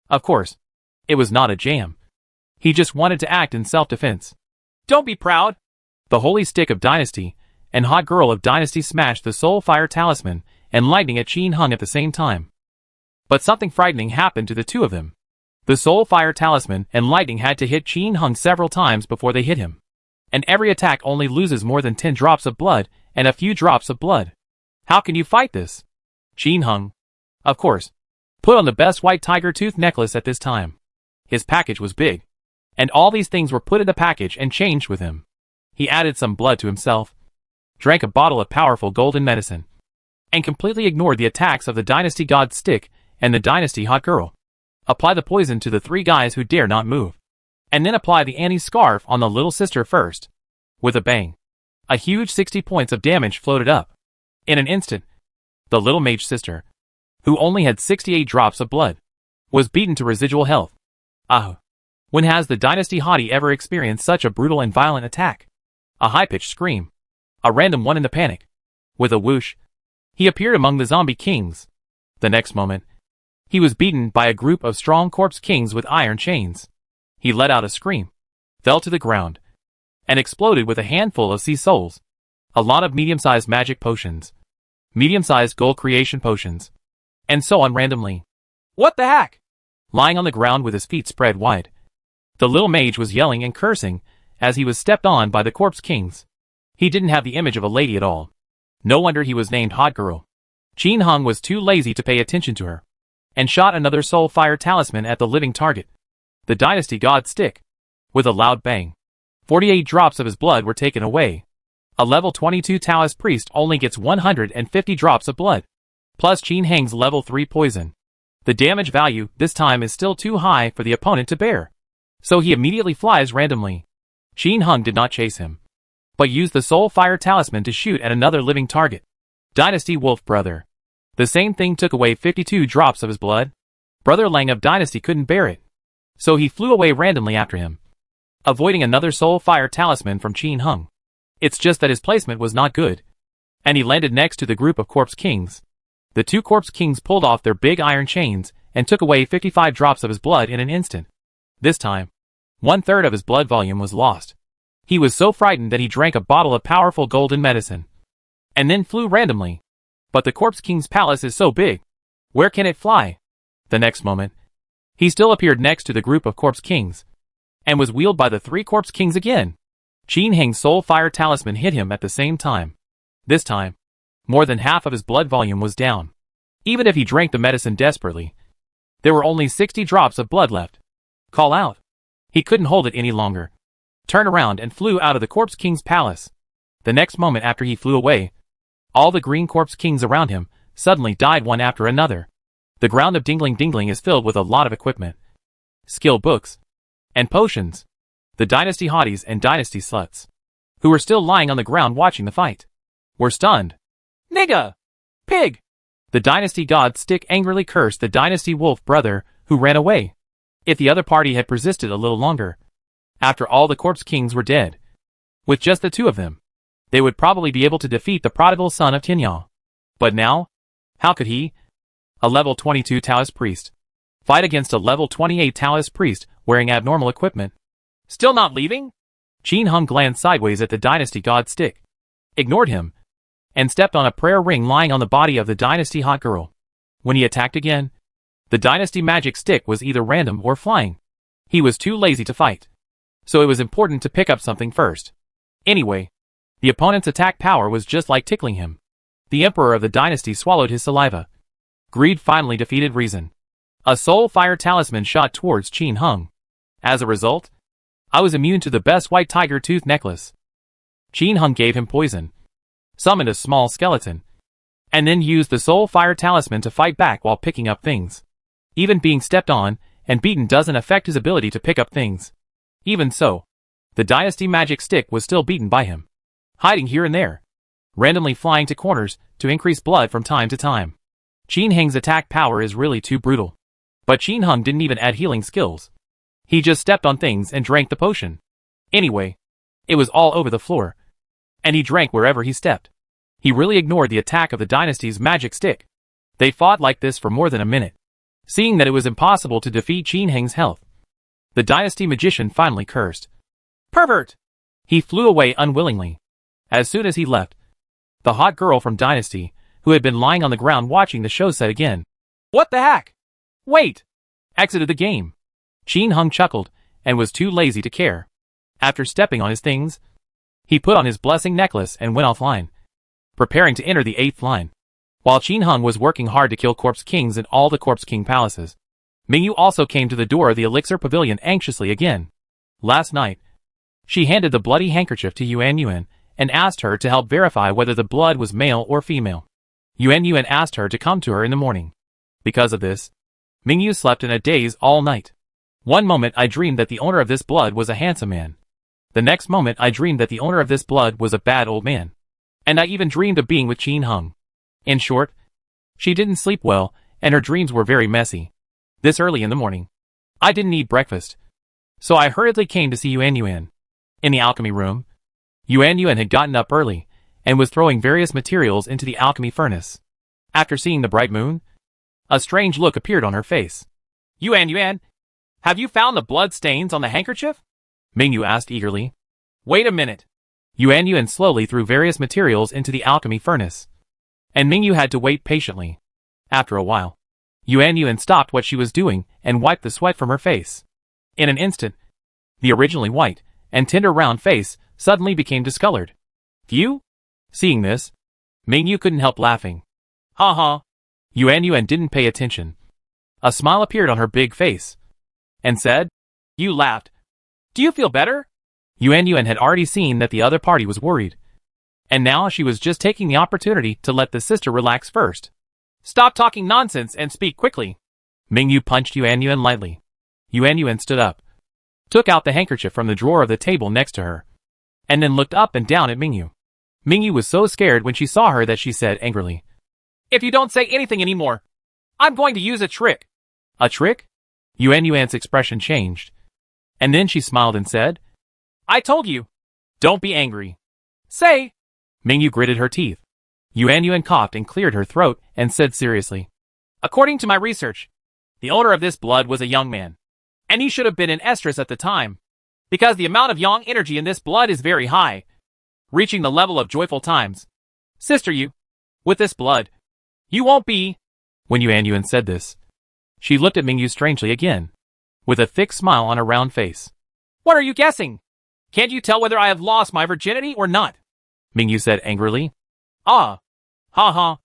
Of course, it was not a jam. He just wanted to act in self-defense. Don't be proud. The Holy Stick of Dynasty and Hot Girl of Dynasty smashed the Soul Fire Talisman and lightning at Qin Hung at the same time. But something frightening happened to the two of them. The Soul Fire Talisman and lightning had to hit Qin Hung several times before they hit him. And every attack only loses more than 10 drops of blood and a few drops of blood. How can you fight this? Qin Hung, of course, put on the best white tiger tooth necklace at this time. His package was big, and all these things were put in the package and changed with him. He added some blood to himself, drank a bottle of powerful golden medicine, and completely ignored the attacks of the Dynasty God Stick and the Dynasty Hot Girl. Apply the poison to the three guys who dare not move, and then apply the anti-scarf on the little sister first. With a bang, a huge 60 points of damage floated up. In an instant, the little mage sister, who only had 68 drops of blood, was beaten to residual health. Ah! When has the Dynasty Hottie ever experienced such a brutal and violent attack? A high-pitched scream. A random one in the panic. With a whoosh, he appeared among the zombie kings. The next moment, he was beaten by a group of strong corpse kings with iron chains. He let out a scream, fell to the ground, and exploded with a handful of sea souls. A lot of medium-sized magic potions, medium-sized gold creation potions, and so on randomly. What the heck? Lying on the ground with his feet spread wide, the little mage was yelling and cursing as he was stepped on by the corpse kings. He didn't have the image of a lady at all. No wonder he was named Hot Girl. Qin Hung was too lazy to pay attention to her, and shot another Soul Fire Talisman at the living target, the Dynasty God Stick. With a loud bang, 48 drops of his blood were taken away. A level 22 Taoist priest only gets 150 drops of blood, plus Qin Hung's level 3 poison. The damage value this time is still too high for the opponent to bear, so he immediately flies randomly. Qin Hung did not chase him, but used the Soul Fire Talisman to shoot at another living target, Dynasty Wolf Brother. The same thing took away 52 drops of his blood. Brother Lang of Dynasty couldn't bear it, so he flew away randomly after him, avoiding another Soul Fire Talisman from Qin Hung. It's just that his placement was not good, and he landed next to the group of Corpse Kings. The two Corpse Kings pulled off their big iron chains and took away 55 drops of his blood in an instant. This time, 1/3 of his blood volume was lost. He was so frightened that he drank a bottle of powerful golden medicine, and then flew randomly. But the Corpse King's palace is so big. Where can it fly? The next moment, he still appeared next to the group of Corpse Kings, and was wheeled by the three Corpse Kings again. Qin Hung's Soul Fire Talisman hit him at the same time. This time, more than half of his blood volume was down. Even if he drank the medicine desperately, there were only 60 drops of blood left. Call out. He couldn't hold it any longer. Turned around and flew out of the Corpse King's palace. The next moment after he flew away, all the green Corpse Kings around him suddenly died one after another. The ground of Dingling Dingling is filled with a lot of equipment, skill books, and potions. The Dynasty Hotties and Dynasty Sluts, who were still lying on the ground watching the fight, were stunned. Nigga! Pig! The Dynasty God Stick angrily cursed the Dynasty Wolf Brother, who ran away. If the other party had persisted a little longer, after all the Corpse Kings were dead, with just the two of them, they would probably be able to defeat the prodigal son of Tinya. But now? How could he, a level 22 Taoist priest, fight against a level 28 Taoist priest wearing abnormal equipment? Still not leaving? Qin Hung glanced sideways at the Dynasty God stick, ignored him, and stepped on a prayer ring lying on the body of the Dynasty hot girl. When he attacked again, the Dynasty magic stick was either random or flying. He was too lazy to fight, so it was important to pick up something first. Anyway, the opponent's attack power was just like tickling him. The Emperor of the Dynasty swallowed his saliva. Greed finally defeated reason. A soul fire talisman shot towards Qin Hung. As a result, I was immune to the best white tiger tooth necklace. Qin Hung gave him poison, summoned a small skeleton, and then used the soul fire talisman to fight back while picking up things. Even being stepped on and beaten doesn't affect his ability to pick up things. Even so, the Dynasty magic stick was still beaten by him, hiding here and there, randomly flying to corners to increase blood from time to time. Qin Hung's attack power is really too brutal. But Qin Hung didn't even add healing skills. He just stepped on things and drank the potion. Anyway, it was all over the floor, and he drank wherever he stepped. He really ignored the attack of the Dynasty's magic stick. They fought like this for more than a minute. Seeing that it was impossible to defeat Qin Hung's health, the Dynasty magician finally cursed. Pervert! He flew away unwillingly. As soon as he left, the hot girl from Dynasty, who had been lying on the ground watching the show, said again, "What the heck? Wait!" exited the game. Qin Hung chuckled and was too lazy to care. After stepping on his things, he put on his blessing necklace and went offline, preparing to enter the 8th line. While Qin Hung was working hard to kill Corpse Kings in all the Corpse King palaces, Mingyu also came to the door of the Elixir Pavilion anxiously again. Last night, she handed the bloody handkerchief to Yuan Yuan and asked her to help verify whether the blood was male or female. Yuan Yuan asked her to come to her in the morning. Because of this, Mingyu slept in a daze all night. One moment I dreamed that the owner of this blood was a handsome man. The next moment I dreamed that the owner of this blood was a bad old man. And I even dreamed of being with Qin Hung. In short, she didn't sleep well, and her dreams were very messy. This early in the morning, I didn't eat breakfast, so I hurriedly came to see Yuan Yuan. In the alchemy room, Yuan Yuan had gotten up early, and was throwing various materials into the alchemy furnace. After seeing the bright moon, a strange look appeared on her face. Yuan Yuan, have you found the blood stains on the handkerchief? Mingyu asked eagerly. Wait a minute. Yuan Yuan slowly threw various materials into the alchemy furnace, and Mingyu had to wait patiently. After a while, Yuan Yuan stopped what she was doing and wiped the sweat from her face. In an instant, the originally white and tender round face suddenly became discolored. Phew! Seeing this, Mingyu couldn't help laughing. Ha ha. Yuan Yuan didn't pay attention. A smile appeared on her big face, and said, You laughed. Do you feel better? Yuan Yuan had already seen that the other party was worried, and now she was just taking the opportunity to let the sister relax first. Stop talking nonsense and speak quickly. Mingyu punched Yuan Yuan lightly. Yuan Yuan stood up, took out the handkerchief from the drawer of the table next to her, and then looked up and down at Mingyu. Mingyu was so scared when she saw her that she said angrily, If you don't say anything anymore, I'm going to use a trick. A trick? Yuan Yuan's expression changed, and then she smiled and said, I told you. Don't be angry. Say. Mingyu gritted her teeth. Yuan Yuan coughed and cleared her throat and said seriously, According to my research, the owner of this blood was a young man, and he should have been an estrus at the time, because the amount of yang energy in this blood is very high, reaching the level of joyful times. Sister, with this blood, you won't be. When Yuan Yuan said this, she looked at Mingyu strangely again, with a thick smile on her round face. What are you guessing? Can't you tell whether I have lost my virginity or not? Mingyu said angrily. Ah. Ha ha.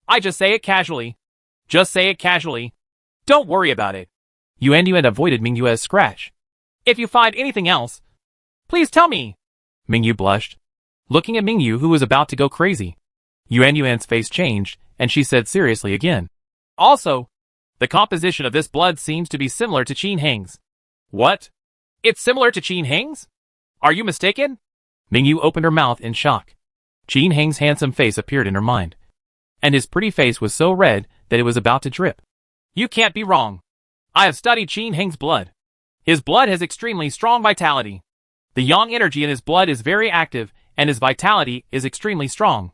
I just say it casually. Just say it casually. Don't worry about it. Yuan Yuan avoided Mingyu's scratch. If you find anything else, please tell me. Mingyu blushed, looking at Mingyu, who was about to go crazy. Yuan Yuan's face changed, and she said seriously again. Also, the composition of this blood seems to be similar to Qin Heng's. What? It's similar to Qin Heng's? Are you mistaken? Mingyu opened her mouth in shock. Qin Heng's handsome face appeared in her mind, and his pretty face was so red that it was about to drip. You can't be wrong. I have studied Qin Heng's blood. His blood has extremely strong vitality. The yang energy in his blood is very active and his vitality is extremely strong.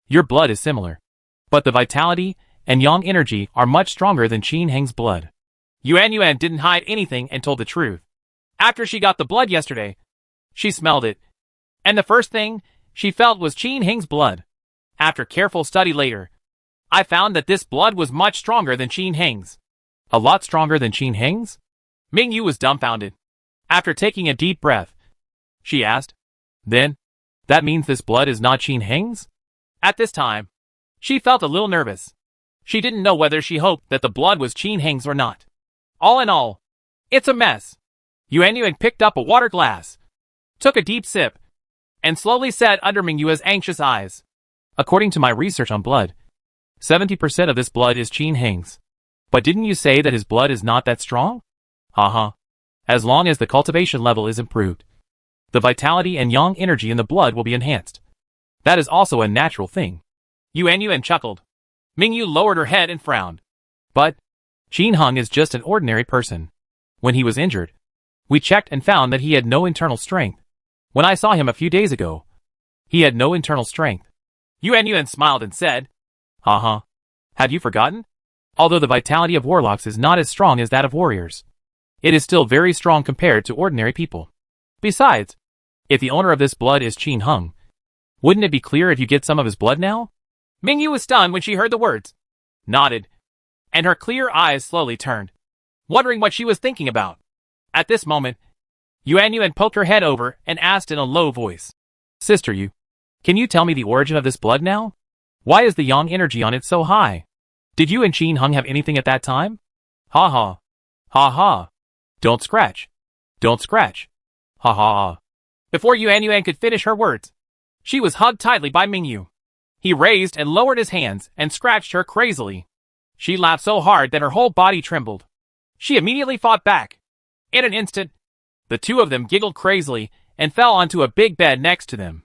Your blood is similar, but the vitality and yang energy are much stronger than Qin Heng's blood. Yuan didn't hide anything and told the truth. After she got the blood yesterday, she smelled it, and the first thing she felt was Qin Heng's blood. After careful study later, I found that this blood was much stronger than Qin Heng's. A lot stronger than Qin Heng's? Mingyu was dumbfounded. After taking a deep breath, she asked, Then, that means this blood is not Qin Heng's? At this time, she felt a little nervous. She didn't know whether she hoped that the blood was Qin Heng's or not. All in all, it's a mess. Yuan picked up a water glass, took a deep sip, and slowly said under Mingyu's anxious eyes, According to my research on blood, 70% of this blood is Qin Heng's. But didn't you say that his blood is not that strong? Haha. As long as the cultivation level is improved, the vitality and yang energy in the blood will be enhanced. That is also a natural thing. Yuan chuckled. Mingyu lowered her head and frowned. But Qin Heng is just an ordinary person. When he was injured, we checked and found that he had no internal strength. When I saw him a few days ago, he had no internal strength. Yuan smiled and said, Haha. Had you forgotten? Although the vitality of warlocks is not as strong as that of warriors, it is still very strong compared to ordinary people. Besides, if the owner of this blood is Qin Heng, wouldn't it be clear if you get some of his blood now? Mingyu was stunned when she heard the words, nodded, and her clear eyes slowly turned, wondering what she was thinking about. At this moment, Yuan poked her head over and asked in a low voice, Sister can you tell me the origin of this blood now? Why is the yang energy on it so high? Did you and Qin Heng have anything at that time? Ha ha. Ha ha. Don't scratch. Don't scratch. Ha ha ha. Before Yuan could finish her words, she was hugged tightly by Mingyu. He raised and lowered his hands and scratched her crazily. She laughed so hard that her whole body trembled. She immediately fought back. In an instant, the two of them giggled crazily and fell onto a big bed next to them.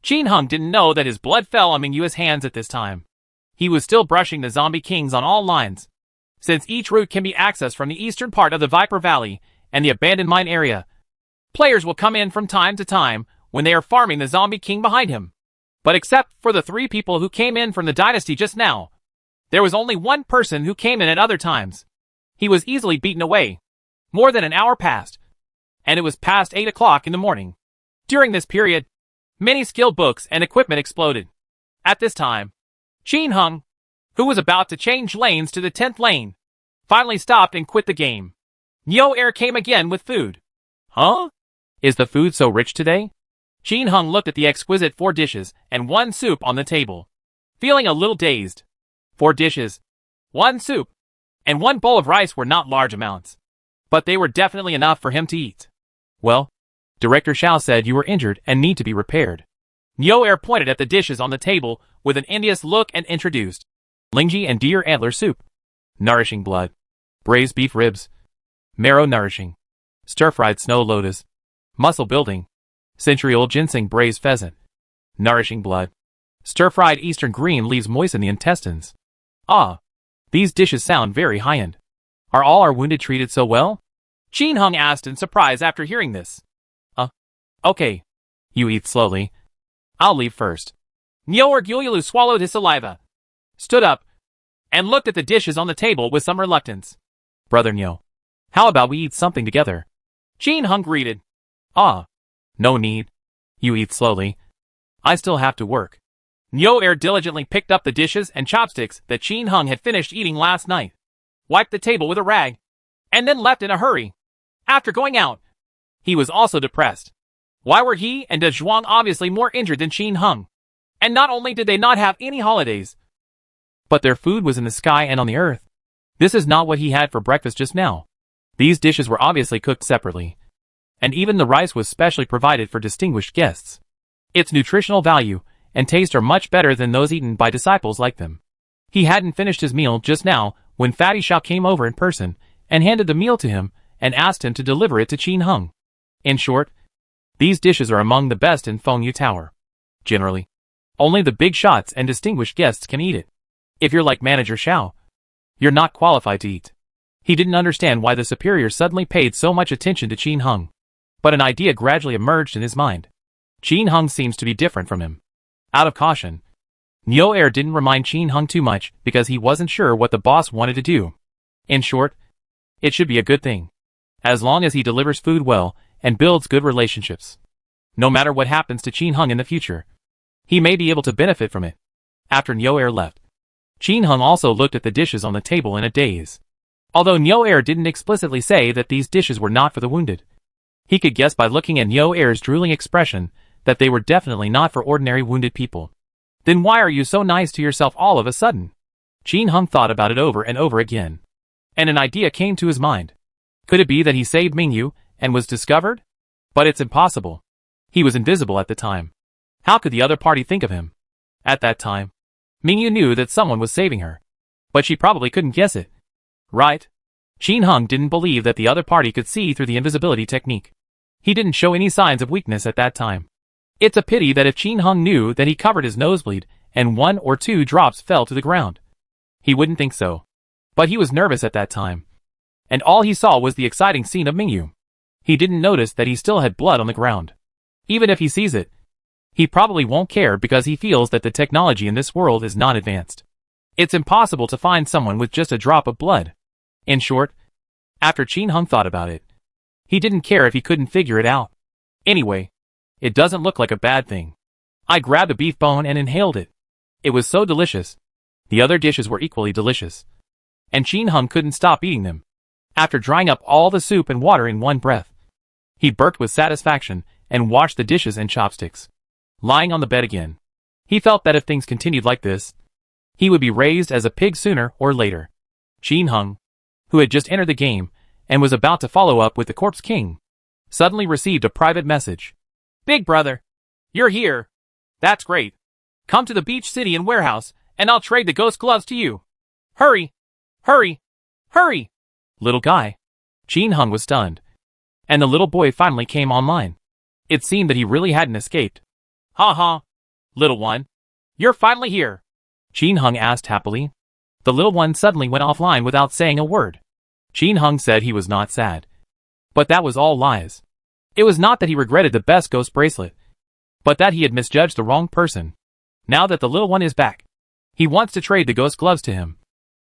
Qin Heng didn't know that his blood fell on Mingyu's hands at this time. He was still brushing the zombie kings on all lines. Since each route can be accessed from the eastern part of the Viper Valley and the abandoned mine area, players will come in from time to time when they are farming the zombie king behind him. But except for the 3 people who came in from the dynasty just now, there was only one person who came in at other times. He was easily beaten away. More than an hour passed, and it was past 8 o'clock in the morning. During this period, many skill books and equipment exploded. At this time, Qin Heng, who was about to change lanes to the 10th lane, finally stopped and quit the game. Neo Air came again with food. Huh? Is the food so rich today? Qin Heng looked at the exquisite 4 dishes and 1 soup on the table, feeling a little dazed. 4 dishes, 1 soup, and 1 bowl of rice were not large amounts, but they were definitely enough for him to eat. Well, Director Xiao said you were injured and need to be repaired. Neo Air pointed at the dishes on the table with an envious look and introduced Lingji and deer antler soup, nourishing blood, braised beef ribs, marrow nourishing, stir-fried snow lotus, muscle building, century-old ginseng braised pheasant, nourishing blood, stir-fried eastern green leaves moisten the intestines. Ah, these dishes sound very high-end. Are all our wounded treated so well? Qin Heng asked in surprise after hearing this. Okay. You eat slowly. I'll leave first. Nyoer Gyululu swallowed his saliva, stood up, and looked at the dishes on the table with some reluctance. Brother Nyo, how about we eat something together? Qin Heng greeted. No need. You eat slowly. I still have to work. Nyoer diligently picked up the dishes and chopsticks that Qin Heng had finished eating last night, wiped the table with a rag, and then left in a hurry. After going out, he was also depressed. Why were he and De Zhuang obviously more injured than Qin Heng? And not only did they not have any holidays, but their food was in the sky and on the earth. This is not what he had for breakfast just now. These dishes were obviously cooked separately, and even the rice was specially provided for distinguished guests. Its nutritional value and taste are much better than those eaten by disciples like them. He hadn't finished his meal just now when Fatty Xiao came over in person and handed the meal to him and asked him to deliver it to Qin Heng. In short, these dishes are among the best in Fengyu Tower. Generally, only the big shots and distinguished guests can eat it. If you're like Manager Xiao, you're not qualified to eat. He didn't understand why the superior suddenly paid so much attention to Qin Heng, but an idea gradually emerged in his mind. Qin Hung seems to be different from him. Out of caution, Neo Air didn't remind Qin Hung too much because he wasn't sure what the boss wanted to do. In short, it should be a good thing. As long as he delivers food well and builds good relationships. No matter what happens to Qin Hung in the future, he may be able to benefit from it. After Neo Air left, Qin Hung also looked at the dishes on the table in a daze. Although Neo Air didn't explicitly say that these dishes were not for the wounded, he could guess by looking at Neo Air's drooling expression that they were definitely not for ordinary wounded people. Then why are you so nice to yourself all of a sudden? Qin Hung thought about it over and over again. And an idea came to his mind. Could it be that he saved Mingyu and was discovered? But it's impossible. He was invisible at the time. How could the other party think of him? At that time, Mingyu knew that someone was saving her. But she probably couldn't guess it. Right? Qin Hung didn't believe that the other party could see through the invisibility technique. He didn't show any signs of weakness at that time. It's a pity that if Qin Hung knew that he covered his nosebleed and 1 or 2 drops fell to the ground, he wouldn't think so. But he was nervous at that time. And all he saw was the exciting scene of Mingyu. He didn't notice that he still had blood on the ground. Even if he sees it, he probably won't care because he feels that the technology in this world is not advanced. It's impossible to find someone with just a drop of blood. In short, after Qin Hung thought about it, he didn't care if he couldn't figure it out. Anyway, it doesn't look like a bad thing. I grabbed a beef bone and inhaled it. It was so delicious. The other dishes were equally delicious. And Qin Hung couldn't stop eating them. After drying up all the soup and water in one breath, he burped with satisfaction and washed the dishes and chopsticks. Lying on the bed again, he felt that if things continued like this, he would be raised as a pig sooner or later. Qin Hung, who had just entered the game and was about to follow up with the Corpse King, suddenly received a private message. Big brother, you're here. That's great. Come to the beach city and warehouse, and I'll trade the ghost gloves to you. Hurry! Hurry! Hurry! Little guy. Qin Hung was stunned. And the little boy finally came online. It seemed that he really hadn't escaped. Ha ha. Little one. You're finally here. Qin Hung asked happily. The little one suddenly went offline without saying a word. Qin Hung said he was not sad. But that was all lies. It was not that he regretted the best ghost bracelet, but that he had misjudged the wrong person. Now that the little one is back, he wants to trade the ghost gloves to him,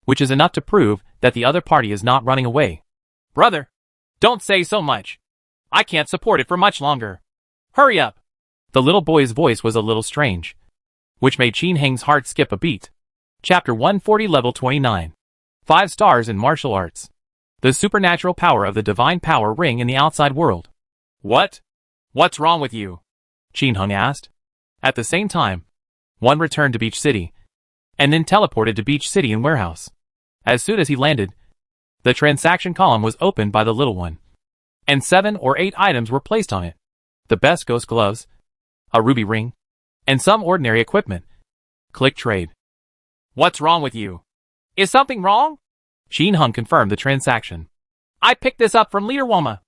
which is enough to prove that the other party is not running away. Brother, don't say so much. I can't support it for much longer. Hurry up. The little boy's voice was a little strange, which made Qin Hung's heart skip a beat. Chapter 140 Level 29. 5 stars in martial arts. The supernatural power of the divine power ring in the outside world. What? What's wrong with you? Qin Hung asked. At the same time, one returned to Beach City, and then teleported to Beach City and warehouse. As soon as he landed, the transaction column was opened by the little one, and 7 or 8 items were placed on it. The best ghost gloves, a ruby ring, and some ordinary equipment. Click trade. What's wrong with you? Is something wrong? Qin Hung confirmed the transaction. I picked this up from Leader Woma.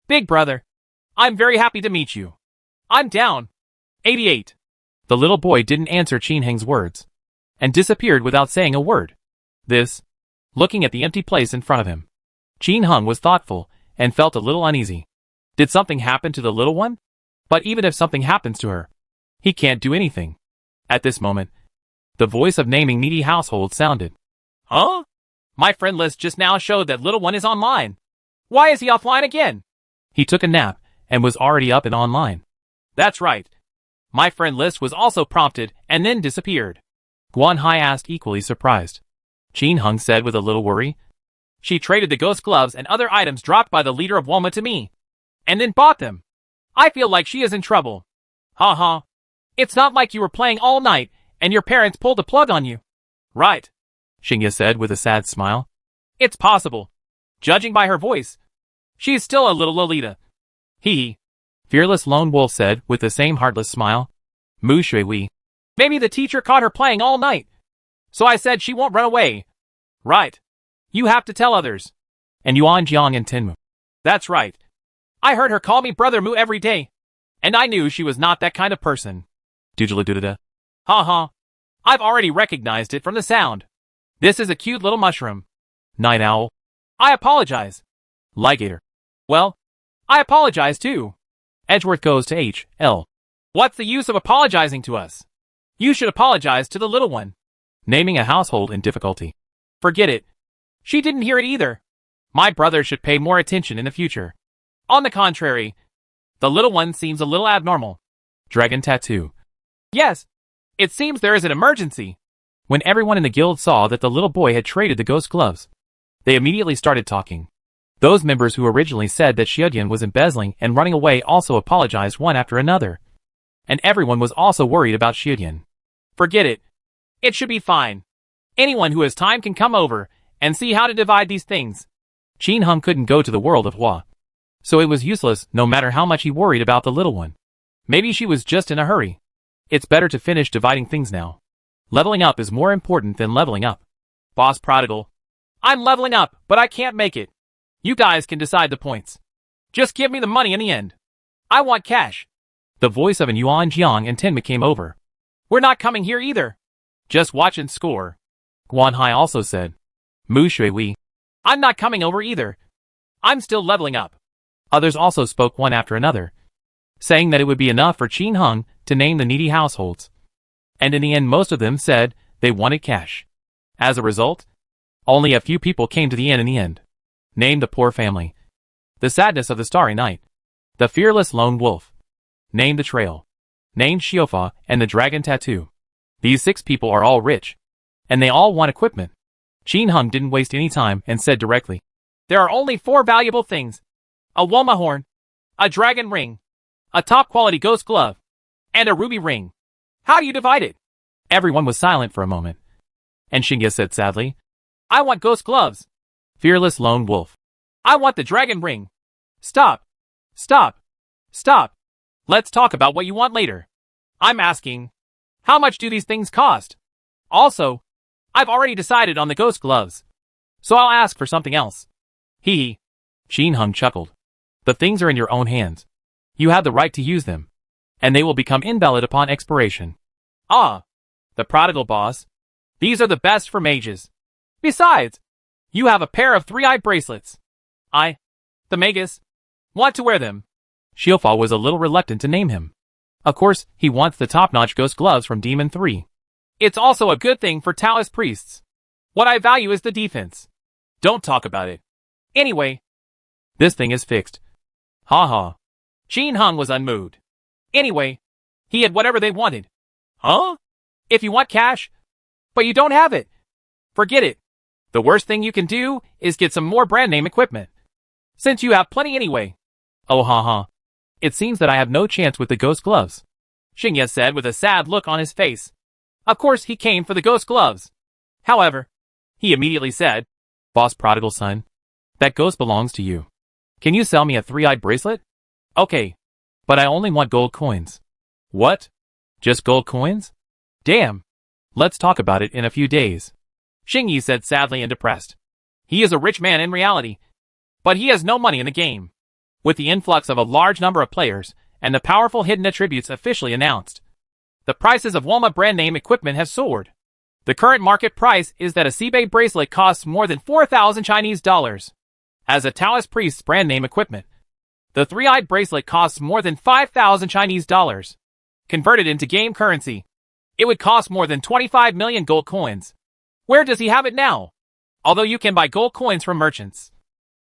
Big brother, I'm very happy to meet you. I'm down. 88. The little boy didn't answer Qin Hung's words, and disappeared without saying a word. This, looking at the empty place in front of him. Qin Hung was thoughtful, and felt a little uneasy. Did something happen to the little one? But even if something happens to her, he can't do anything. At this moment, the voice of naming needy household sounded. Huh? My friend list just now showed that little one is online. Why is he offline again? He took a nap, and was already up and online. That's right. My friend list was also prompted, and then disappeared. Guan Hai asked, equally surprised. Qin Hung said with a little worry. She traded the ghost gloves and other items dropped by the leader of Woma to me, and then bought them. I feel like she is in trouble. Ha ha. It's not like you were playing all night, and your parents pulled the plug on you. Right, Xingye said with a sad smile. It's possible. Judging by her voice, she is still a little Lolita. Hee. Fearless Lone Wolf said with the same heartless smile. Mu Shui Wei. Maybe the teacher caught her playing all night. So I said she won't run away. Right. You have to tell others. And Yuan Jiang and Tenmu. That's right. I heard her call me Brother Mu every day. And I knew she was not that kind of person. Doodle-a-doo-da-da. Ha ha. I've already recognized it from the sound. This is a cute little mushroom. Night Owl. I apologize. Ligator. Well, I apologize too. Edgeworth goes to H.L. What's the use of apologizing to us? You should apologize to the little one. Naming a household in difficulty. Forget it. She didn't hear it either. My brother should pay more attention in the future. On the contrary, the little one seems a little abnormal. Dragon tattoo. Yes. It seems there is an emergency. When everyone in the guild saw that the little boy had traded the ghost gloves, they immediately started talking. Those members who originally said that Xiaoyan was embezzling and running away also apologized one after another. And everyone was also worried about Xiaoyan. Forget it. It should be fine. Anyone who has time can come over and see how to divide these things. Qin Hung couldn't go to the world of Hua, so it was useless no matter how much he worried about the little one. Maybe she was just in a hurry. It's better to finish dividing things now. Leveling up is more important than leveling up. Boss Prodigal. I'm leveling up, but I can't make it. You guys can decide the points. Just give me the money in the end. I want cash. The voice of an Yuan Jiang and Tenma came over. We're not coming here either. Just watch and score. Guan Hai also said. Mu Shui Wei. I'm not coming over either. I'm still leveling up. Others also spoke one after another, saying that it would be enough for Qin Hung to name the needy households. And in the end most of them said they wanted cash. As a result, only a few people came to the inn in the end. Named the poor family. The sadness of the starry night. The fearless lone wolf. Named the trail. Named Xiaofa and the dragon tattoo. These 6 people are all rich. And they all want equipment. Qin Hung didn't waste any time and said directly. There are only 4 valuable things. A Woma horn. A dragon ring. A top quality ghost glove. And a ruby ring. How do you divide it? Everyone was silent for a moment. And Xingye said sadly. I want ghost gloves. Fearless lone wolf. I want the dragon ring. Stop. Stop. Stop. Let's talk about what you want later. I'm asking, how much do these things cost? Also, I've already decided on the ghost gloves. So I'll ask for something else. Hee. Qin Hung chuckled. The things are in your own hands. You have the right to use them. And they will become invalid upon expiration. Ah. The prodigal boss. These are the best for mages. Besides, you have a pair of 3-eye bracelets. The magus, want to wear them. Xiaofa was a little reluctant to name him. Of course, he wants the top-notch ghost gloves from Demon 3. It's also a good thing for Taoist priests. What I value is the defense. Don't talk about it. Anyway, this thing is fixed. Ha ha. Qin Hung was unmoved. Anyway, he had whatever they wanted. Huh? If you want cash, but you don't have it, forget it. The worst thing you can do is get some more brand name equipment. Since you have plenty anyway. Oh ha ha. It seems that I have no chance with the ghost gloves. Xingye said with a sad look on his face. Of course he came for the ghost gloves. However, he immediately said, Boss Prodigal Son, that ghost belongs to you. Can you sell me a 3-eyed bracelet? Okay. But I only want gold coins. What? Just gold coins? Damn. Let's talk about it in a few days. Xingye said sadly and depressed. He is a rich man in reality, but he has no money in the game. With the influx of a large number of players, and the powerful hidden attributes officially announced, the prices of Woma brand name equipment have soared. The current market price is that a Seibei bracelet costs more than 4,000 Chinese dollars. As a Taoist priest's brand name equipment, the 3-eyed bracelet costs more than 5,000 Chinese dollars. Converted into game currency, it would cost more than 25 million gold coins. Where does he have it now? Although you can buy gold coins from merchants.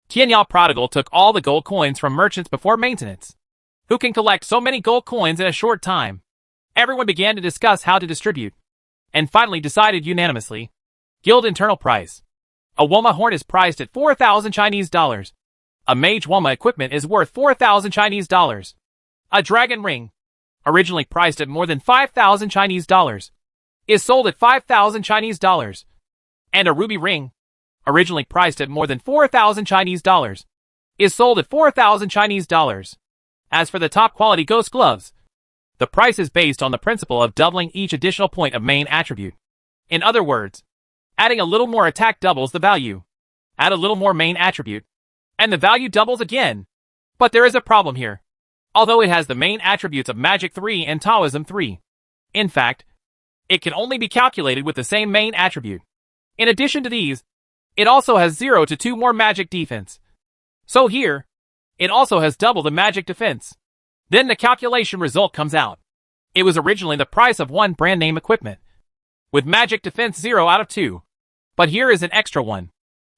Tianyao Prodigal took all the gold coins from merchants before maintenance. Who can collect so many gold coins in a short time? Everyone began to discuss how to distribute, and finally decided unanimously. Guild internal price. A Woma horn is priced at 4,000 Chinese dollars. A mage Woma equipment is worth 4,000 Chinese dollars. A dragon ring, originally priced at more than 5,000 Chinese dollars, is sold at 5,000 Chinese dollars. And a ruby ring, originally priced at more than 4,000 Chinese dollars, is sold at 4,000 Chinese dollars. As for the top quality ghost gloves, the price is based on the principle of doubling each additional point of main attribute. In other words, adding a little more attack doubles the value. Add a little more main attribute, and the value doubles again. But there is a problem here. Although it has the main attributes of Magic 3 and Taoism 3. In fact, it can only be calculated with the same main attribute. In addition to these, it also has 0 to 2 more magic defense. So here, it also has double the magic defense. Then the calculation result comes out. It was originally the price of one brand name equipment, with magic defense 0 out of 2. But here is an extra one.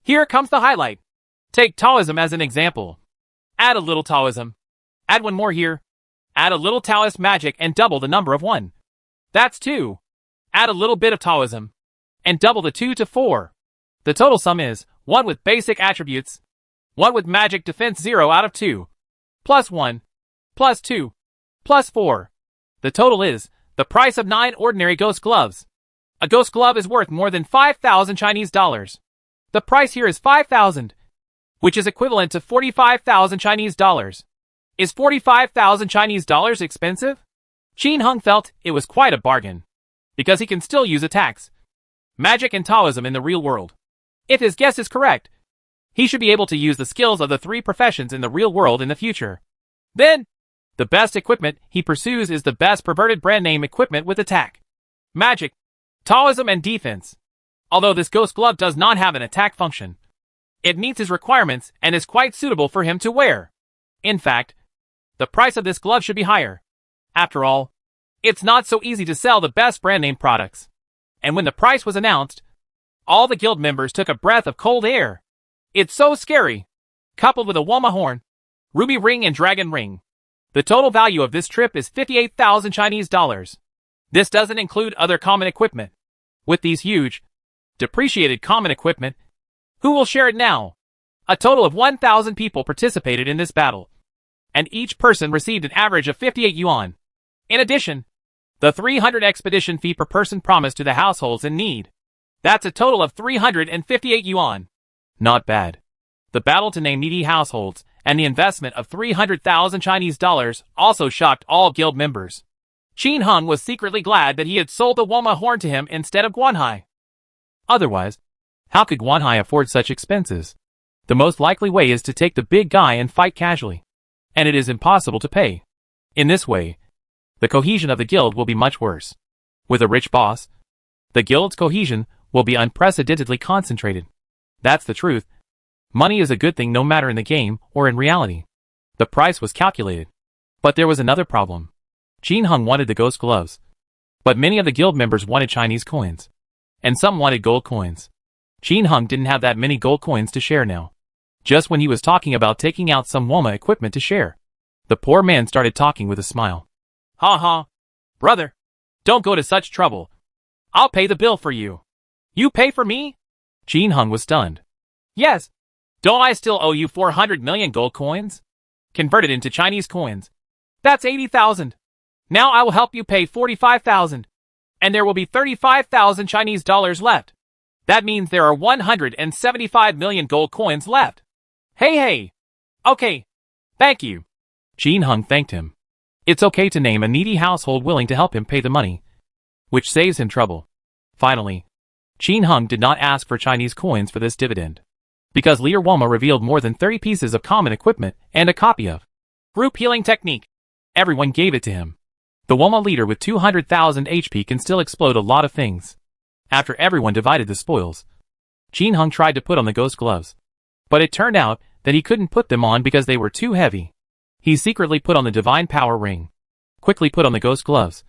Here comes the highlight. Take Taoism as an example. Add a little Taoism. Add one more here. Add a little Taoist magic and double the number of 1. That's 2. Add a little bit of Taoism, and double the 2 to 4. The total sum is 1 with basic attributes, 1 with magic defense 0 out of 2, plus 1, plus 2, plus 4. The total is the price of 9 ordinary ghost gloves. A ghost glove is worth more than 5,000 Chinese dollars. The price here is 5,000, which is equivalent to 45,000 Chinese dollars. Is 45,000 Chinese dollars expensive? Qin Hung felt it was quite a bargain, because he can still use attacks, magic and Taoism in the real world. If his guess is correct, he should be able to use the skills of the 3 professions in the real world in the future. Then, the best equipment he pursues is the best perverted brand name equipment with attack, magic, Taoism and defense. Although this ghost glove does not have an attack function, it meets his requirements and is quite suitable for him to wear. In fact, the price of this glove should be higher. After all, it's not so easy to sell the best brand name products. And when the price was announced, all the guild members took a breath of cold air. It's so scary. Coupled with a Woma horn, ruby ring and dragon ring, the total value of this trip is 58,000 Chinese dollars. This doesn't include other common equipment. With these huge, depreciated common equipment, who will share it now? A total of 1,000 people participated in this battle, and each person received an average of 58 yuan. In addition, the 300 expedition fee per person promised to the households in need. That's a total of 358 yuan. Not bad. The battle to name needy households and the investment of 300,000 Chinese dollars also shocked all guild members. Qin Hung was secretly glad that he had sold the Woma horn to him instead of Guanhai. Otherwise, how could Guanhai afford such expenses? The most likely way is to take the big guy and fight casually, and it is impossible to pay. In this way, the cohesion of the guild will be much worse. With a rich boss, the guild's cohesion will be unprecedentedly concentrated. That's the truth. Money is a good thing no matter in the game or in reality. The price was calculated. But there was another problem. Qin Hung wanted the ghost gloves, but many of the guild members wanted Chinese coins, and some wanted gold coins. Qin Hung didn't have that many gold coins to share now. Just when he was talking about taking out some Woma equipment to share, the poor man started talking with a smile. Ha ha. Brother, don't go to such trouble. I'll pay the bill for you. You pay for me? Qin Hung was stunned. Yes. Don't I still owe you 400 million gold coins? Converted into Chinese coins, that's 80,000. Now I will help you pay 45,000. And there will be 35,000 Chinese dollars left. That means there are 175 million gold coins left. Hey. Okay. Thank you. Qin Hung thanked him. It's okay to name a needy household willing to help him pay the money, which saves him trouble. Finally, Qin Hung did not ask for Chinese coins for this dividend, because Leader Woma revealed more than 30 pieces of common equipment and a copy of Group Healing Technique. Everyone gave it to him. The Woma leader with 200,000 HP can still explode a lot of things. After everyone divided the spoils, Qin Hung tried to put on the ghost gloves, but it turned out that he couldn't put them on because they were too heavy. He secretly put on the Divine Power Ring, quickly put on the ghost gloves,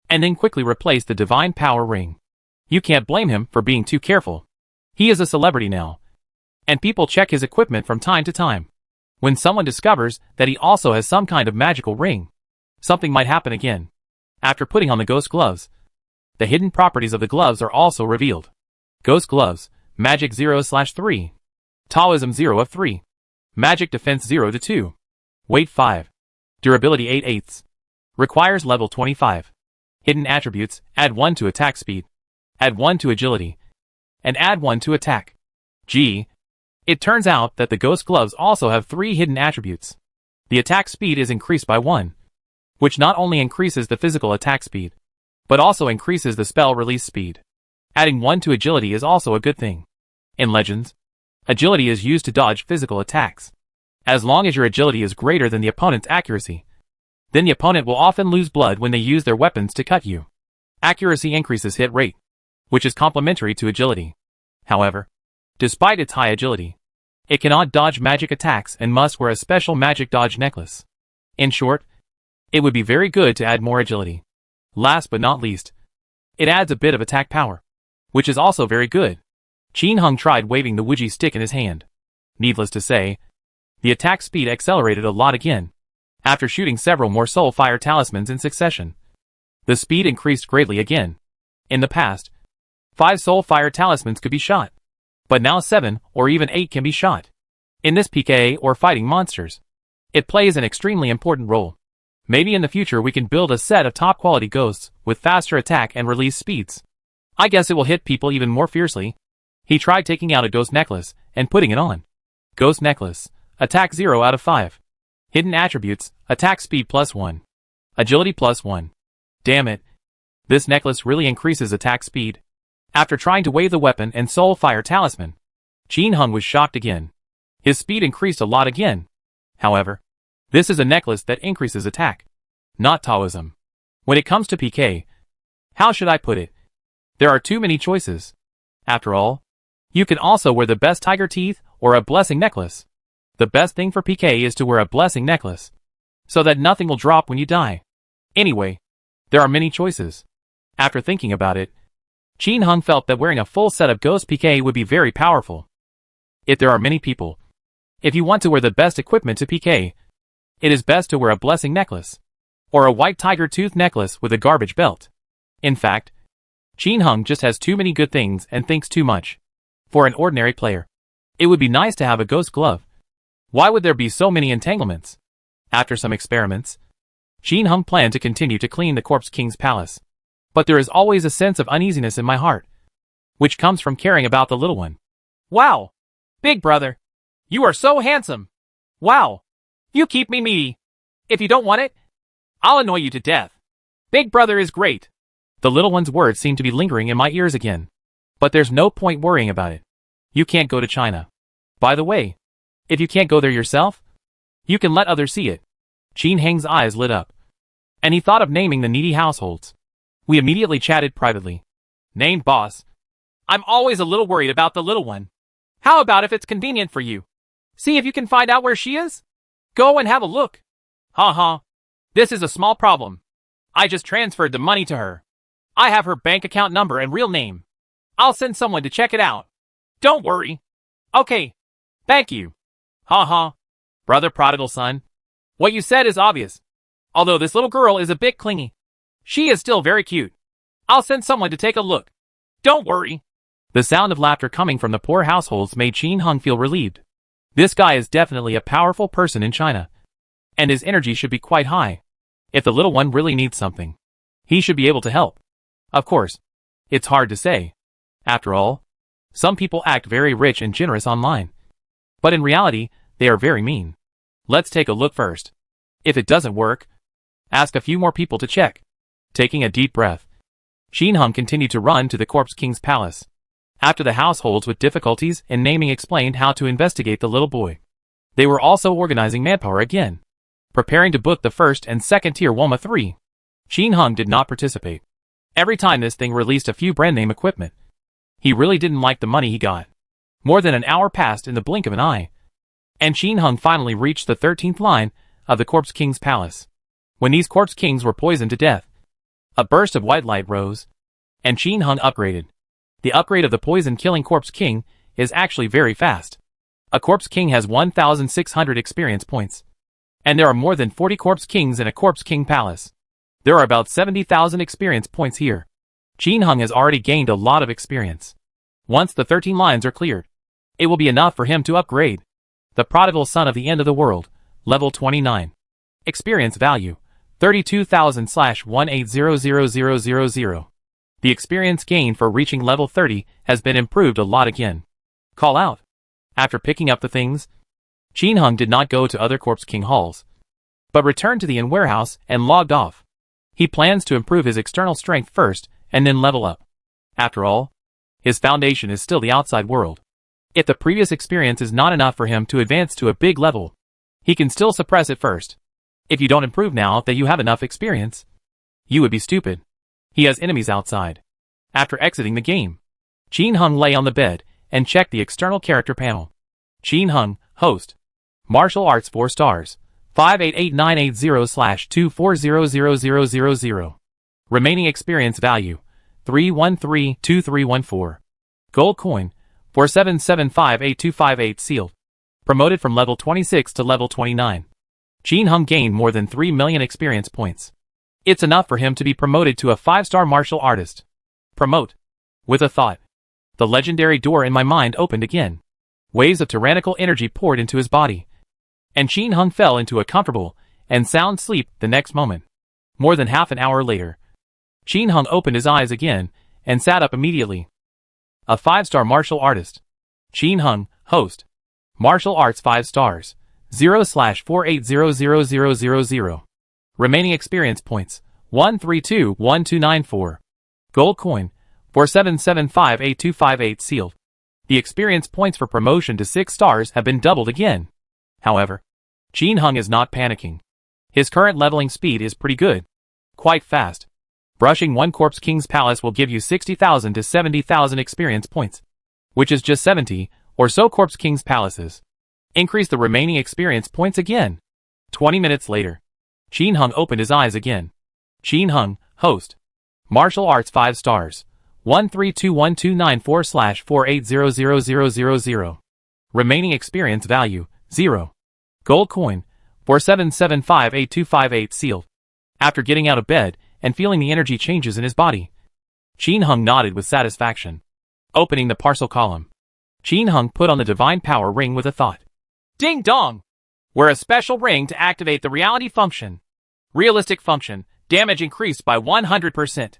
and then quickly replaced the Divine Power Ring. You can't blame him for being too careful. He is a celebrity now, and people check his equipment from time to time. When someone discovers that he also has some kind of magical ring, something might happen again. After putting on the ghost gloves, the hidden properties of the gloves are also revealed. Ghost gloves, Magic 0/3, Taoism 0 of 3, Magic Defense 0 to 2, Weight 5, Durability 8/8, Requires level 25. Hidden attributes, add 1 to attack speed, add 1 to agility, and add 1 to attack. It turns out that the ghost gloves also have 3 hidden attributes. The attack speed is increased by 1, which not only increases the physical attack speed, but also increases the spell release speed. Adding 1 to agility is also a good thing. In Legends, agility is used to dodge physical attacks. As long as your agility is greater than the opponent's accuracy, then the opponent will often lose blood when they use their weapons to cut you. Accuracy increases hit rate, which is complementary to agility. However, despite its high agility, it cannot dodge magic attacks and must wear a special magic dodge necklace. In short, it would be very good to add more agility. Last but not least, it adds a bit of attack power, which is also very good. Qin Hung tried waving the Wuji stick in his hand. Needless to say, the attack speed accelerated a lot again. After shooting several more soul fire talismans in succession, the speed increased greatly again. In the past, 5 soul fire talismans could be shot, but now 7 or even 8 can be shot. In this PK or fighting monsters, it plays an extremely important role. Maybe in the future we can build a set of top quality ghosts with faster attack and release speeds. I guess it will hit people even more fiercely. He tried taking out a ghost necklace and putting it on. Ghost necklace, attack 0 out of 5. Hidden attributes, attack speed +1. Agility +1. Damn it. This necklace really increases attack speed. After trying to wave the weapon and soul fire talisman, Qin Hung was shocked again. His speed increased a lot again. However, this is a necklace that increases attack, not Taoism. When it comes to PK, how should I put it? There are too many choices. After all, you can also wear the best tiger teeth or a blessing necklace. The best thing for PK is to wear a blessing necklace, so that nothing will drop when you die. Anyway, there are many choices. After thinking about it, Qin Hung felt that wearing a full set of Ghost PK would be very powerful. If there are many people, if you want to wear the best equipment to PK, it is best to wear a blessing necklace, or a white tiger tooth necklace with a garbage belt. In fact, Qin Hung just has too many good things and thinks too much. For an ordinary player, it would be nice to have a ghost glove. Why would there be so many entanglements? After some experiments, Qin Hung planned to continue to clean the Corpse King's palace. But there is always a sense of uneasiness in my heart, which comes from caring about the little one. Wow! Big brother! You are so handsome! Wow! You keep me meaty. If you don't want it, I'll annoy you to death. Big brother is great. The little one's words seem to be lingering in my ears again. But there's no point worrying about it. You can't go to China. By the way, if you can't go there yourself, you can let others see it. Qin Hang's eyes lit up, and he thought of naming the needy households. We immediately chatted privately. Named boss. I'm always a little worried about the little one. How about if it's convenient for you? See if you can find out where she is? Go and have a look. Ha. This is a small problem. I just transferred the money to her. I have her bank account number and real name. I'll send someone to check it out. Don't worry. Okay. Thank you. Ha. Brother prodigal son. What you said is obvious. Although this little girl is a bit clingy, she is still very cute. I'll send someone to take a look. Don't worry. The sound of laughter coming from the poor households made Qin Hung feel relieved. This guy is definitely a powerful person in China, and his energy should be quite high. If the little one really needs something, he should be able to help. Of course, it's hard to say. After all, some people act very rich and generous online, but in reality, they are very mean. Let's take a look first. If it doesn't work, ask a few more people to check. Taking a deep breath, Qin Hung continued to run to the Corpse King's palace. After the households with difficulties in naming explained how to investigate the little boy, they were also organizing manpower again, preparing to book the first and second tier Woma 3. Qin Hung did not participate. Every time this thing released a few brand name equipment, he really didn't like the money he got. More than an hour passed in the blink of an eye, and Qin Hung finally reached the 13th line of the Corpse King's palace. When these Corpse Kings were poisoned to death, a burst of white light rose, and Qin Hung upgraded. The upgrade of the poison-killing Corpse King is actually very fast. A Corpse King has 1,600 experience points, and there are more than 40 Corpse Kings in a Corpse King palace. There are about 70,000 experience points here. Qin Hung has already gained a lot of experience. Once the 13 lines are cleared, it will be enough for him to upgrade. The prodigal son of the end of the world, level 29. Experience value, 32,000/1800000. The experience gain for reaching level 30 has been improved a lot again. Call out. After picking up the things, Qin Hung did not go to other Corpse King halls, but returned to the inn warehouse and logged off. He plans to improve his external strength first and then level up. After all, his foundation is still the outside world. If the previous experience is not enough for him to advance to a big level, he can still suppress it first. If you don't improve now that you have enough experience, you would be stupid. He has enemies outside. After exiting the game, Qin Hung lay on the bed and checked the external character panel. Qin Hung, host. Martial arts 4 stars. 588980/240000. Remaining experience value, 3132314. Gold coin, 47758258 sealed. Promoted from level 26 to level 29. Qin Hung gained more than 3 million experience points. It's enough for him to be promoted to a 5-star martial artist. Promote. With a thought, the legendary door in my mind opened again. Waves of tyrannical energy poured into his body, and Qin Hung fell into a comfortable and sound sleep the next moment. More than half an hour later, Qin Hung opened his eyes again and sat up immediately. A 5-star martial artist. Qin Hung, host. Martial arts 5 stars. 0/48000000. Remaining experience points, 1321294. Gold coin, 47758258 sealed. The experience points for promotion to 6 stars have been doubled again. However, Qin Hung is not panicking. His current leveling speed is pretty good. Quite fast. Brushing one Corpse King's Palace will give you 60,000 to 70,000 experience points, which is just 70 or so Corpse King's Palaces. Increase the remaining experience points again. 20 minutes later, Qin Hung opened his eyes again. Qin Hung, host. Martial arts 5 stars. 1321294/48000000. Remaining experience value, 0. Gold coin, 47758258 sealed. After getting out of bed and feeling the energy changes in his body, Qin Hung nodded with satisfaction. Opening the parcel column, Qin Hung put on the divine power ring with a thought. Ding dong! Wear a special ring to activate the reality function. Realistic function, damage increased by 100%.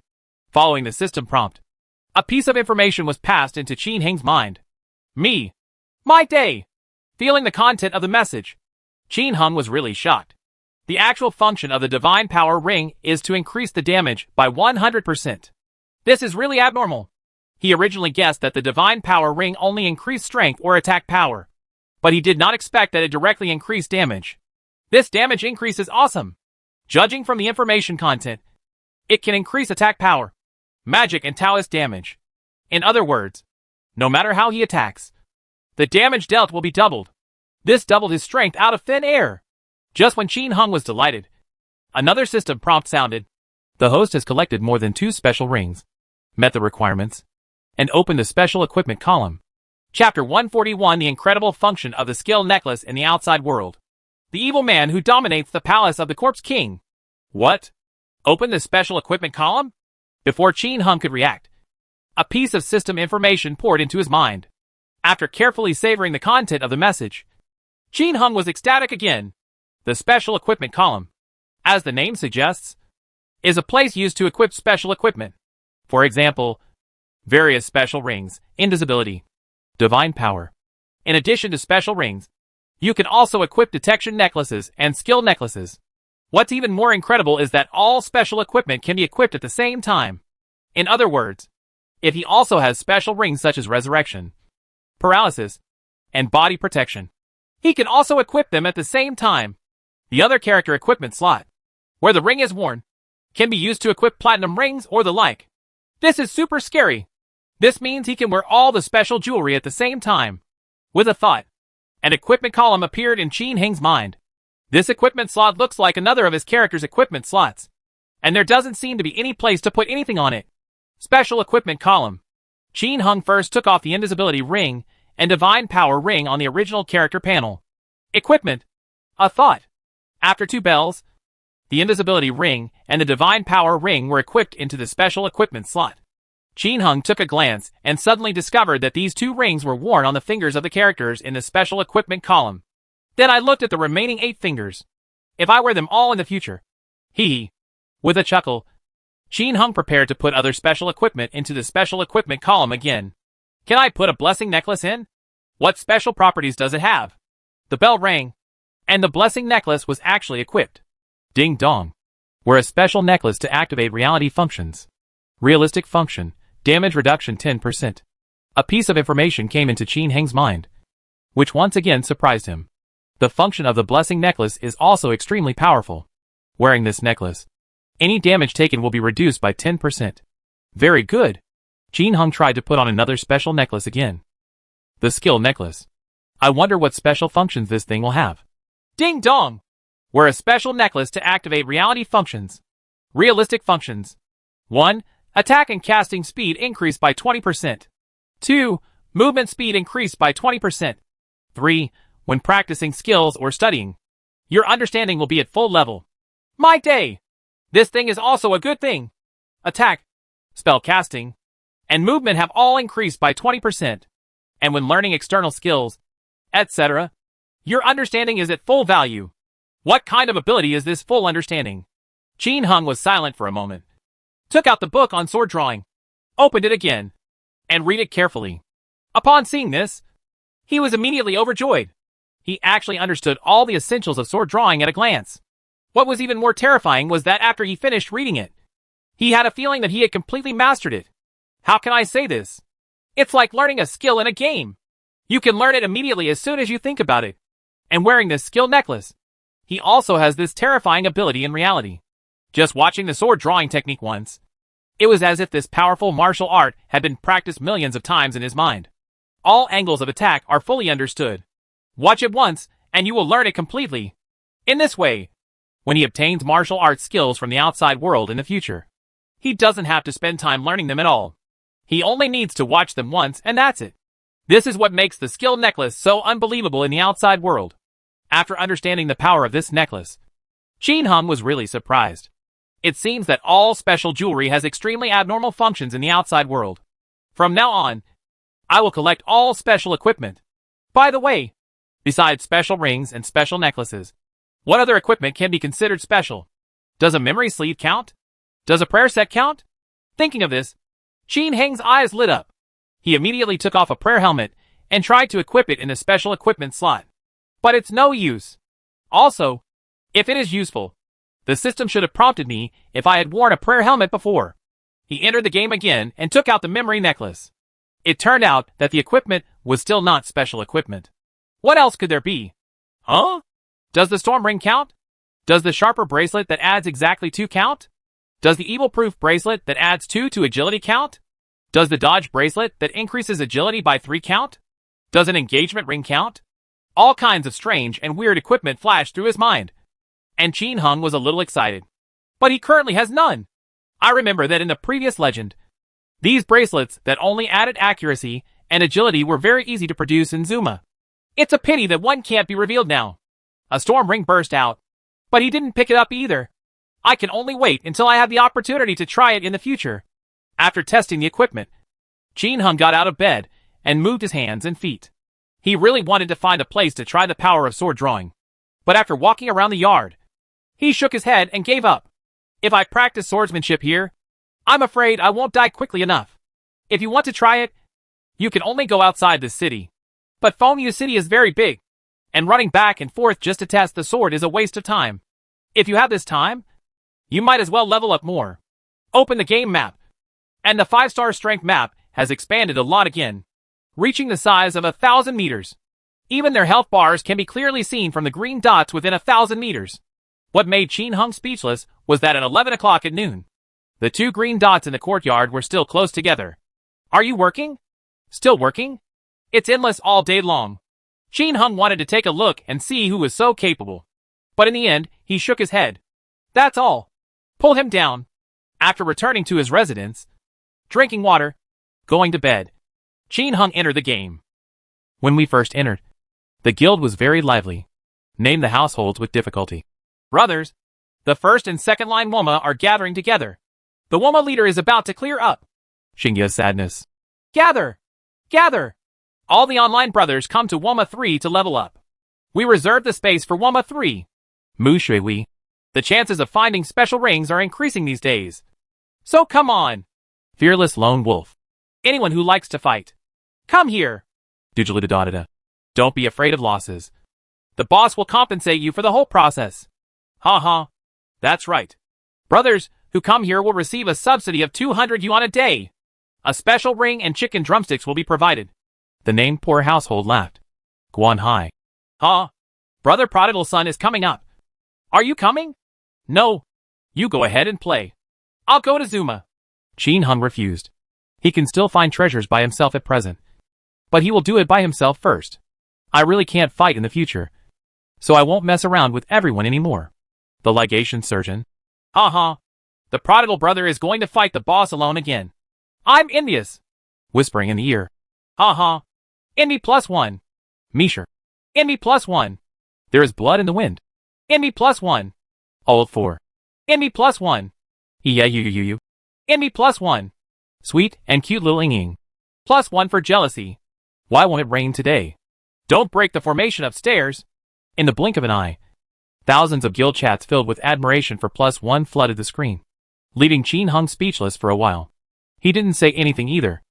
Following the system prompt, a piece of information was passed into Qin Hung's mind. Me. My day. Feeling the content of the message, Qin Hung was really shocked. The actual function of the divine power ring is to increase the damage by 100%. This is really abnormal. He originally guessed that the divine power ring only increased strength or attack power, but he did not expect that it directly increased damage. This damage increase is awesome. Judging from the information content, it can increase attack power, magic and Taoist damage. In other words, no matter how he attacks, the damage dealt will be doubled. This doubled his strength out of thin air. Just when Qin Hung was delighted, another system prompt sounded. The host has collected more than 2 special rings, met the requirements, and opened the special equipment column. Chapter 141: The incredible function of the skill necklace in the outside world. The evil man who dominates the palace of the Corpse King. What? Open the special equipment column? Before Qin Hung could react, a piece of system information poured into his mind. After carefully savoring the content of the message, Qin Hung was ecstatic again. The special equipment column, as the name suggests, is a place used to equip special equipment. For example, various special rings, invisibility, divine power. In addition to special rings, you can also equip detection necklaces and skill necklaces. What's even more incredible is that all special equipment can be equipped at the same time. In other words, if he also has special rings such as resurrection, paralysis, and body protection, he can also equip them at the same time. The other character equipment slot, where the ring is worn, can be used to equip platinum rings or the like. This is super scary. This means he can wear all the special jewelry at the same time. With a thought, an equipment column appeared in Qin Hung's mind. This equipment slot looks like another of his character's equipment slots, and there doesn't seem to be any place to put anything on it. Special equipment column. Qin Hung first took off the invisibility ring and divine power ring on the original character panel. Equipment. A thought. After 2 bells, the invisibility ring and the divine power ring were equipped into the special equipment slot. Qin Hung took a glance and suddenly discovered that these 2 rings were worn on the fingers of the characters in the special equipment column. Then I looked at the remaining 8 fingers. If I wear them all in the future. Hee. With a chuckle, Qin Hung prepared to put other special equipment into the special equipment column again. Can I put a blessing necklace in? What special properties does it have? The bell rang, and the blessing necklace was actually equipped. Ding dong. Wear a special necklace to activate reality functions. Realistic function, damage reduction 10%. A piece of information came into Qin Hung's mind, which once again surprised him. The function of the blessing necklace is also extremely powerful. Wearing this necklace, any damage taken will be reduced by 10%. Very good. Qin Hung tried to put on another special necklace again. The skill necklace. I wonder what special functions this thing will have. Ding dong! Wear a special necklace to activate reality functions. Realistic functions. 1. Attack and casting speed increased by 20%. 2. Movement speed increased by 20%. 3. When practicing skills or studying, your understanding will be at full level. My day! This thing is also a good thing. Attack, spell casting, and movement have all increased by 20%. And when learning external skills, etc., your understanding is at full value. What kind of ability is this full understanding? Qin Hung was silent for a moment, took out the book on sword drawing, opened it again, and read it carefully. Upon seeing this, he was immediately overjoyed. He actually understood all the essentials of sword drawing at a glance. What was even more terrifying was that after he finished reading it, he had a feeling that he had completely mastered it. How can I say this? It's like learning a skill in a game. You can learn it immediately as soon as you think about it. And wearing this skill necklace, he also has this terrifying ability in reality. Just watching the sword drawing technique once, it was as if this powerful martial art had been practiced millions of times in his mind. All angles of attack are fully understood. Watch it once, and you will learn it completely. In this way, when he obtains martial arts skills from the outside world in the future, he doesn't have to spend time learning them at all. He only needs to watch them once, and that's it. This is what makes the skill necklace so unbelievable in the outside world. After understanding the power of this necklace, Qin Hung was really surprised. It seems that all special jewelry has extremely abnormal functions in the outside world. From now on, I will collect all special equipment. By the way, besides special rings and special necklaces, what other equipment can be considered special? Does a memory sleeve count? Does a prayer set count? Thinking of this, Qin Heng's eyes lit up. He immediately took off a prayer helmet and tried to equip it in a special equipment slot. But it's no use. Also, if it is useful, the system should have prompted me if I had worn a prayer helmet before. He entered the game again and took out the memory necklace. It turned out that the equipment was still not special equipment. What else could there be? Huh? Does the storm ring count? Does the sharper bracelet that adds exactly 2 count? Does the evil-proof bracelet that adds 2 to agility count? Does the dodge bracelet that increases agility by 3 count? Does an engagement ring count? All kinds of strange and weird equipment flashed through his mind. And Qin Hung was a little excited. But he currently has none. I remember that in the previous legend, these bracelets that only added accuracy and agility were very easy to produce in Zuma. It's a pity that one can't be revealed now. A storm ring burst out, but he didn't pick it up either. I can only wait until I have the opportunity to try it in the future. After testing the equipment, Qin Hung got out of bed and moved his hands and feet. He really wanted to find a place to try the power of sword drawing. But after walking around the yard, he shook his head and gave up. If I practice swordsmanship here, I'm afraid I won't die quickly enough. If you want to try it, you can only go outside the city. But Fengyu City is very big, and running back and forth just to test the sword is a waste of time. If you have this time, you might as well level up more. Open the game map. And the 5-star strength map has expanded a lot again, reaching the size of 1,000 meters. Even their health bars can be clearly seen from the green dots within 1,000 meters. What made Qin Hung speechless was that at 11 o'clock at noon, the 2 green dots in the courtyard were still close together. Are you working? Still working? It's endless all day long. Qin Hung wanted to take a look and see who was so capable. But in the end, he shook his head. That's all. Pull him down. After returning to his residence, drinking water, going to bed, Qin Hung entered the game. When we first entered, the guild was very lively. Name the households with difficulty. Brothers, the first and second line Woma are gathering together. The Woma leader is about to clear up. Xingya's sadness. Gather! Gather! All the online brothers come to Woma 3 to level up. We reserve the space for Woma 3. Mu Shui Wei. The chances of finding special rings are increasing these days. So come on. Fearless lone wolf. Anyone who likes to fight. Come here. Dujuludadada. Don't be afraid of losses. The boss will compensate you for the whole process. Ha ha. That's right. Brothers who come here will receive a subsidy of 200 yuan a day. A special ring and chicken drumsticks will be provided. The named poor household laughed. Guan Hai. Ha. Brother Prodigal Son is coming up. Are you coming? No. You go ahead and play. I'll go to Zuma. Qin Hung refused. He can still find treasures by himself at present. But he will do it by himself first. I really can't fight in the future. So I won't mess around with everyone anymore. The legation surgeon. Ha ha. The prodigal brother is going to fight the boss alone again. I'm envious. Whispering in the ear. Ha. Envy +1. Misher. Envy +1. There is blood in the wind. Envy +1. All 4. Envy +1. Yeah, you. Envy +1. Sweet and cute little Ying. +1 for jealousy. Why won't it rain today? Don't break the formation upstairs. In the blink of an eye, thousands of guild chats filled with admiration for +1 flooded the screen, leaving Qin Hung speechless for a while. He didn't say anything either.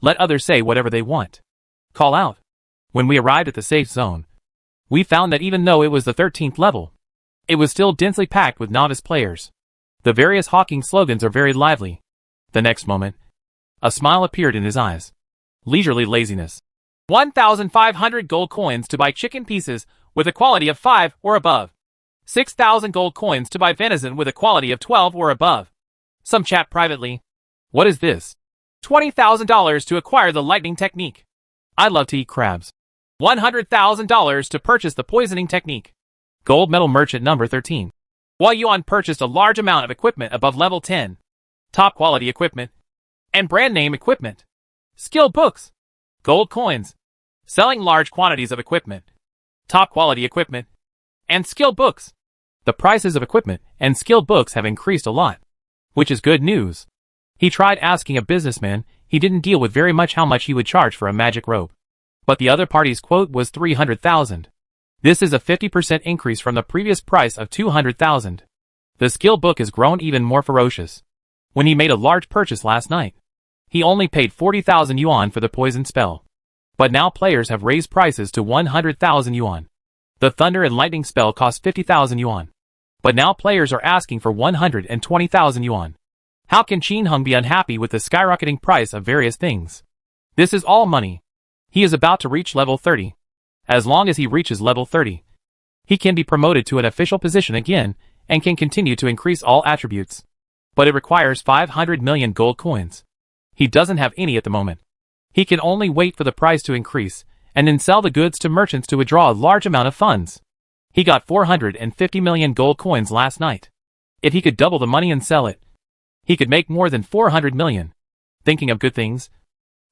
Let others say whatever they want. Call out. When we arrived at the safe zone, we found that even though it was the 13th level, it was still densely packed with novice players. The various hawking slogans are very lively. The next moment, a smile appeared in his eyes. Leisurely laziness. 1,500 gold coins to buy chicken pieces with a quality of 5 or above. 6,000 gold coins to buy venison with a quality of 12 or above. Some chat privately. What is this? $20,000 to acquire the lightning technique. I'd love to eat crabs. $100,000 to purchase the poisoning technique. Gold medal merchant number 13. While Yuan purchased a large amount of equipment above level 10. Top quality equipment. And brand name equipment. Skill books. Gold coins. Selling large quantities of equipment. Top quality equipment. And skill books. The prices of equipment and skill books have increased a lot, which is good news. He tried asking a businessman, he didn't deal with very much how much he would charge for a magic robe. But the other party's quote was 300,000. This is a 50% increase from the previous price of 200,000. The skill book has grown even more ferocious. When he made a large purchase last night, he only paid 40,000 yuan for the poison spell. But now players have raised prices to 100,000 yuan. The thunder and lightning spell cost 50,000 yuan. But now players are asking for 120,000 yuan. How can Qin Hung be unhappy with the skyrocketing price of various things? This is all money. He is about to reach level 30. As long as he reaches level 30, he can be promoted to an official position again and can continue to increase all attributes. But it requires 500 million gold coins. He doesn't have any at the moment. He can only wait for the price to increase and then sell the goods to merchants to withdraw a large amount of funds. He got 450 million gold coins last night. If he could double the money and sell it, he could make more than 400 million. Thinking of good things,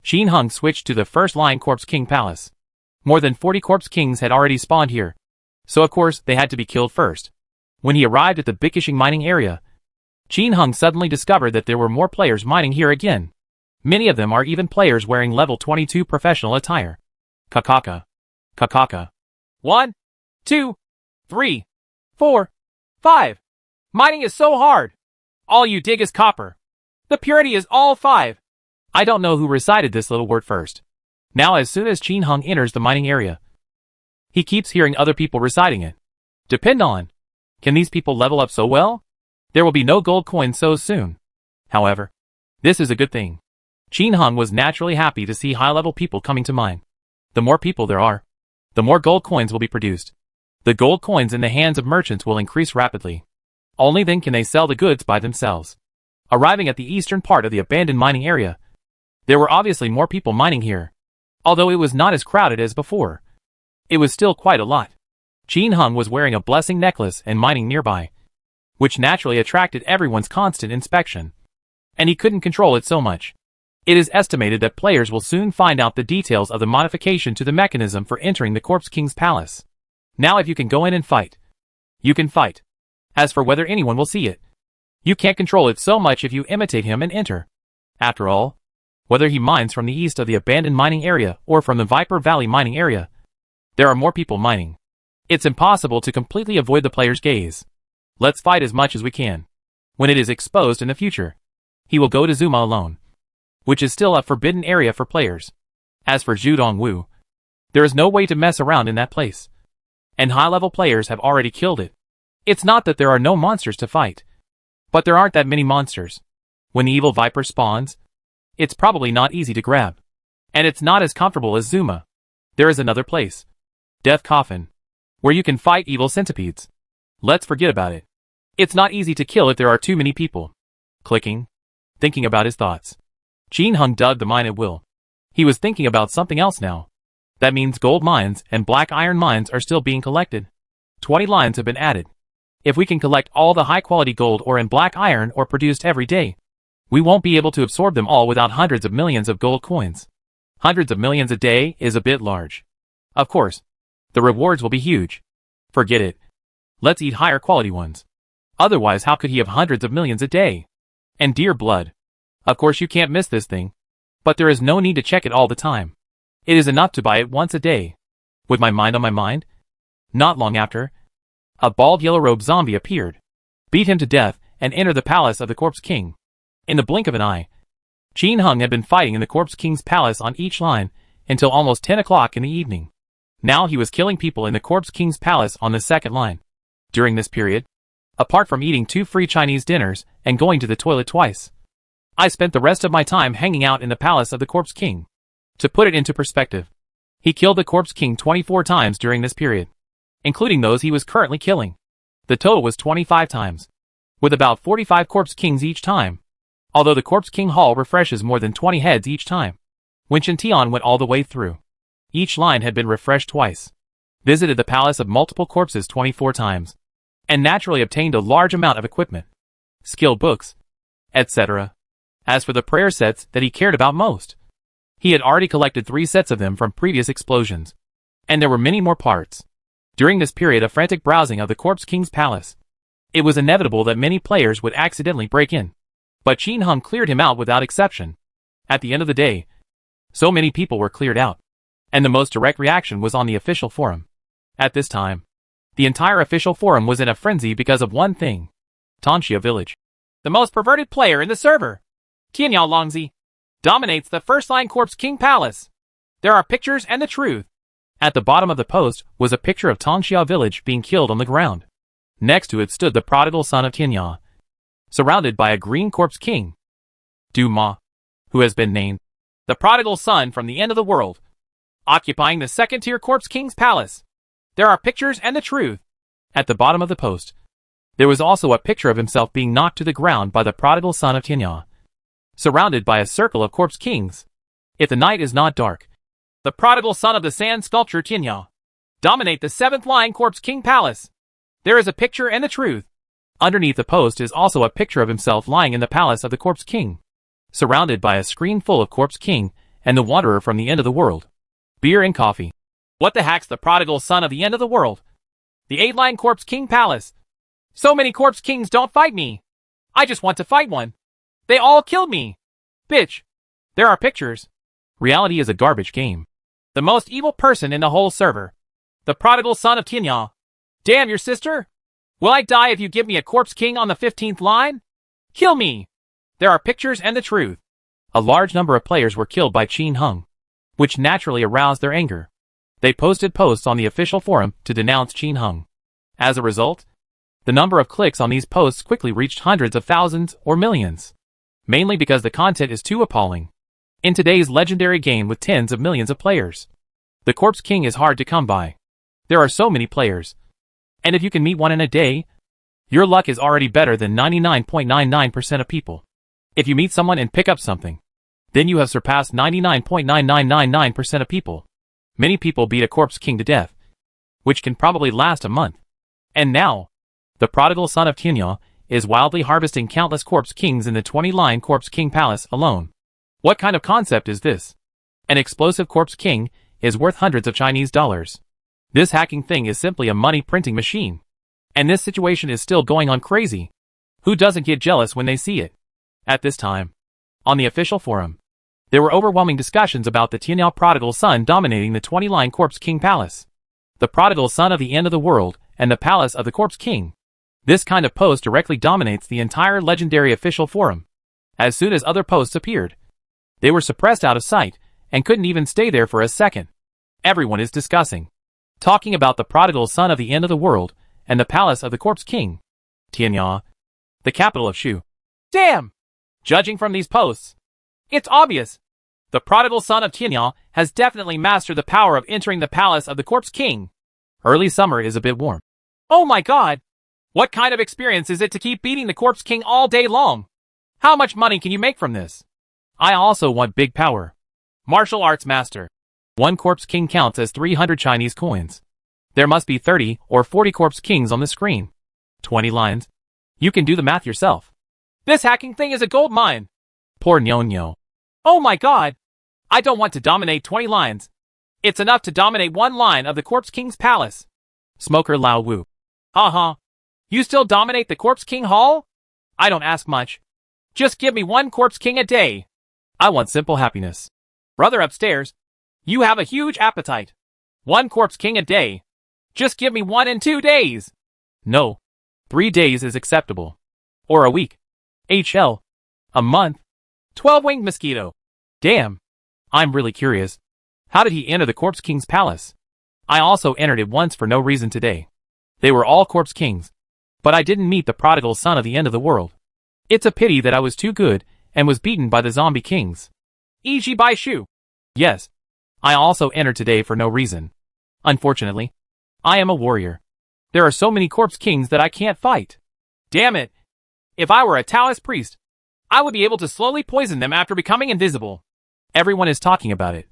Qin Hung switched to the first line Corpse King Palace. More than 40 Corpse Kings had already spawned here, so of course they had to be killed first. When he arrived at the Bikishing mining area, Qin Hung suddenly discovered that there were more players mining here again. Many of them are even players wearing level 22 professional attire. Kakaka. 1, 2, 3, 4, 5. Mining is so hard. All you dig is copper. The purity is all 5. I don't know who recited this little word first. Now as soon as Qin Hung enters the mining area, he keeps hearing other people reciting it. Depend on. Can these people level up so well? There will be no gold coins so soon. However, this is a good thing. Qin Hung was naturally happy to see high-level people coming to mine. The more people there are, the more gold coins will be produced. The gold coins in the hands of merchants will increase rapidly. Only then can they sell the goods by themselves. Arriving at the eastern part of the abandoned mining area, there were obviously more people mining here. Although it was not as crowded as before, it was still quite a lot. Qin Hung was wearing a blessing necklace and mining nearby, which naturally attracted everyone's constant inspection. And he couldn't control it so much. It is estimated that players will soon find out the details of the modification to the mechanism for entering the Corpse King's palace. Now if you can go in and fight, you can fight. As for whether anyone will see it, you can't control it so much if you imitate him and enter. After all, whether he mines from the east of the abandoned mining area or from the Viper Valley mining area, there are more people mining. It's impossible to completely avoid the player's gaze. Let's fight as much as we can. When it is exposed in the future, he will go to Zuma alone, which is still a forbidden area for players. As for Zhu Dongwu, there is no way to mess around in that place. And high-level players have already killed it. It's not that there are no monsters to fight, but there aren't that many monsters. When the evil Viper spawns, it's probably not easy to grab. And it's not as comfortable as Zuma. There is another place, Death Coffin, where you can fight evil centipedes. Let's forget about it. It's not easy to kill if there are too many people. Clicking, thinking about his thoughts. Qin Hung dug the mine at will. He was thinking about something else now. That means gold mines and black iron mines are still being collected. 20 lines have been added. If we can collect all the high-quality gold ore and black iron ore produced every day, we won't be able to absorb them all without hundreds of millions of gold coins. Hundreds of millions a day is a bit large. Of course, the rewards will be huge. Forget it. Let's eat higher quality ones. Otherwise, how could he have hundreds of millions a day? And dear blood. Of course you can't miss this thing. But there is no need to check it all the time. It is enough to buy it once a day. With my mind on my mind? Not long after, a bald yellow-robed zombie appeared, beat him to death, and entered the palace of the Corpse King. In the blink of an eye, Qin Hung had been fighting in the Corpse King's palace on each line until almost 10 o'clock in the evening. Now he was killing people in the Corpse King's palace on the second line. During this period, apart from eating 2 free Chinese dinners and going to the toilet twice, I spent the rest of my time hanging out in the palace of the Corpse King. To put it into perspective, he killed the Corpse King 24 times during this period, including those he was currently killing. The total was 25 times, with about 45 Corpse Kings each time. Although the Corpse King Hall refreshes more than 20 heads each time. When Chen Tian went all the way through, each line had been refreshed twice, visited the palace of multiple corpses 24 times, and naturally obtained a large amount of equipment, skill books, etc. As for the prayer sets that he cared about most, he had already collected 3 sets of them from previous explosions, and there were many more parts. During this period of frantic browsing of the Corpse King's palace, it was inevitable that many players would accidentally break in. But Qin Hung cleared him out without exception. At the end of the day, so many people were cleared out, and the most direct reaction was on the official forum. At this time, the entire official forum was in a frenzy because of one thing: Tanxia Village. The most perverted player in the server, Tianyao Longzi, dominates the first-line Corpse King Palace. There are pictures and the truth. At the bottom of the post was a picture of Tanxia Village being killed on the ground. Next to it stood the prodigal son of Tianyao, surrounded by a green Corpse King, Du Ma, who has been named the prodigal son from the end of the world, occupying the second-tier Corpse King's palace. There are pictures and the truth. At the bottom of the post, there was also a picture of himself being knocked to the ground by the prodigal son of Tianyao, surrounded by a circle of Corpse Kings. If the night is not dark, the prodigal son of the sand sculpture Tianyao dominate the 7th-line Corpse King palace. There is a picture and the truth. Underneath the post is also a picture of himself lying in the palace of the Corpse King, surrounded by a screen full of Corpse King and the wanderer from the end of the world. Beer and coffee. What the heck's the prodigal son of the end of the world? The 8th-line Corpse King palace. So many Corpse Kings don't fight me. I just want to fight one. They all killed me. Bitch. There are pictures. Reality is a garbage game. The most evil person in the whole server. The prodigal son of Tianyao. Damn your sister. Will I die if you give me a Corpse King on the 15th line? Kill me! There are pictures and the truth. A large number of players were killed by Qin Hung, which naturally aroused their anger. They posted posts on the official forum to denounce Qin Hung. As a result, the number of clicks on these posts quickly reached hundreds of thousands or millions, mainly because the content is too appalling. In today's legendary game with tens of millions of players, the Corpse King is hard to come by. There are so many players. And if you can meet one in a day, your luck is already better than 99.99% of people. If you meet someone and pick up something, then you have surpassed 99.9999% of people. Many people beat a Corpse King to death, which can probably last a month. And now, the prodigal son of Tianyao is wildly harvesting countless Corpse Kings in the 20-line Corpse King Palace alone. What kind of concept is this? An explosive Corpse King is worth hundreds of Chinese dollars. This hacking thing is simply a money printing machine. And this situation is still going on crazy. Who doesn't get jealous when they see it? At this time, on the official forum, there were overwhelming discussions about the Tianyao prodigal son dominating the 20-line Corpse King Palace. The prodigal son of the end of the world and the palace of the Corpse King. This kind of post directly dominates the entire legendary official forum. As soon as other posts appeared, they were suppressed out of sight and couldn't even stay there for a second. Everyone is discussing, talking about the prodigal son of the end of the world and the palace of the Corpse King, Tianyao, the capital of Shu. Damn! Judging from these posts, it's obvious. The prodigal son of Tianyao has definitely mastered the power of entering the palace of the Corpse King. Early summer is a bit warm. Oh my god! What kind of experience is it to keep beating the Corpse King all day long? How much money can you make from this? I also want big power. Martial arts master. One Corpse King counts as 300 Chinese coins. There must be 30 or 40 Corpse Kings on the screen. 20 lines? You can do the math yourself. This hacking thing is a gold mine. Poor Nyo-Nyo. Oh my god. I don't want to dominate 20 lines. It's enough to dominate one line of the Corpse King's palace. Smoker Lao Wu. Uh-huh. You still dominate the Corpse King Hall? I don't ask much. Just give me one Corpse King a day. I want simple happiness. Brother upstairs, you have a huge appetite. One Corpse King a day. Just give me one in 2 days. No. 3 days is acceptable. Or a week. HL. A month. 12-winged mosquito. Damn. I'm really curious. How did he enter the Corpse King's palace? I also entered it once for no reason today. They were all Corpse Kings. But I didn't meet the prodigal son of the end of the world. It's a pity that I was too good and was beaten by the zombie kings. E.g. by Shu. Yes. I also entered today for no reason. Unfortunately, I am a warrior. There are so many Corpse Kings that I can't fight. Damn it. If I were a Taoist priest, I would be able to slowly poison them after becoming invisible. Everyone is talking about it.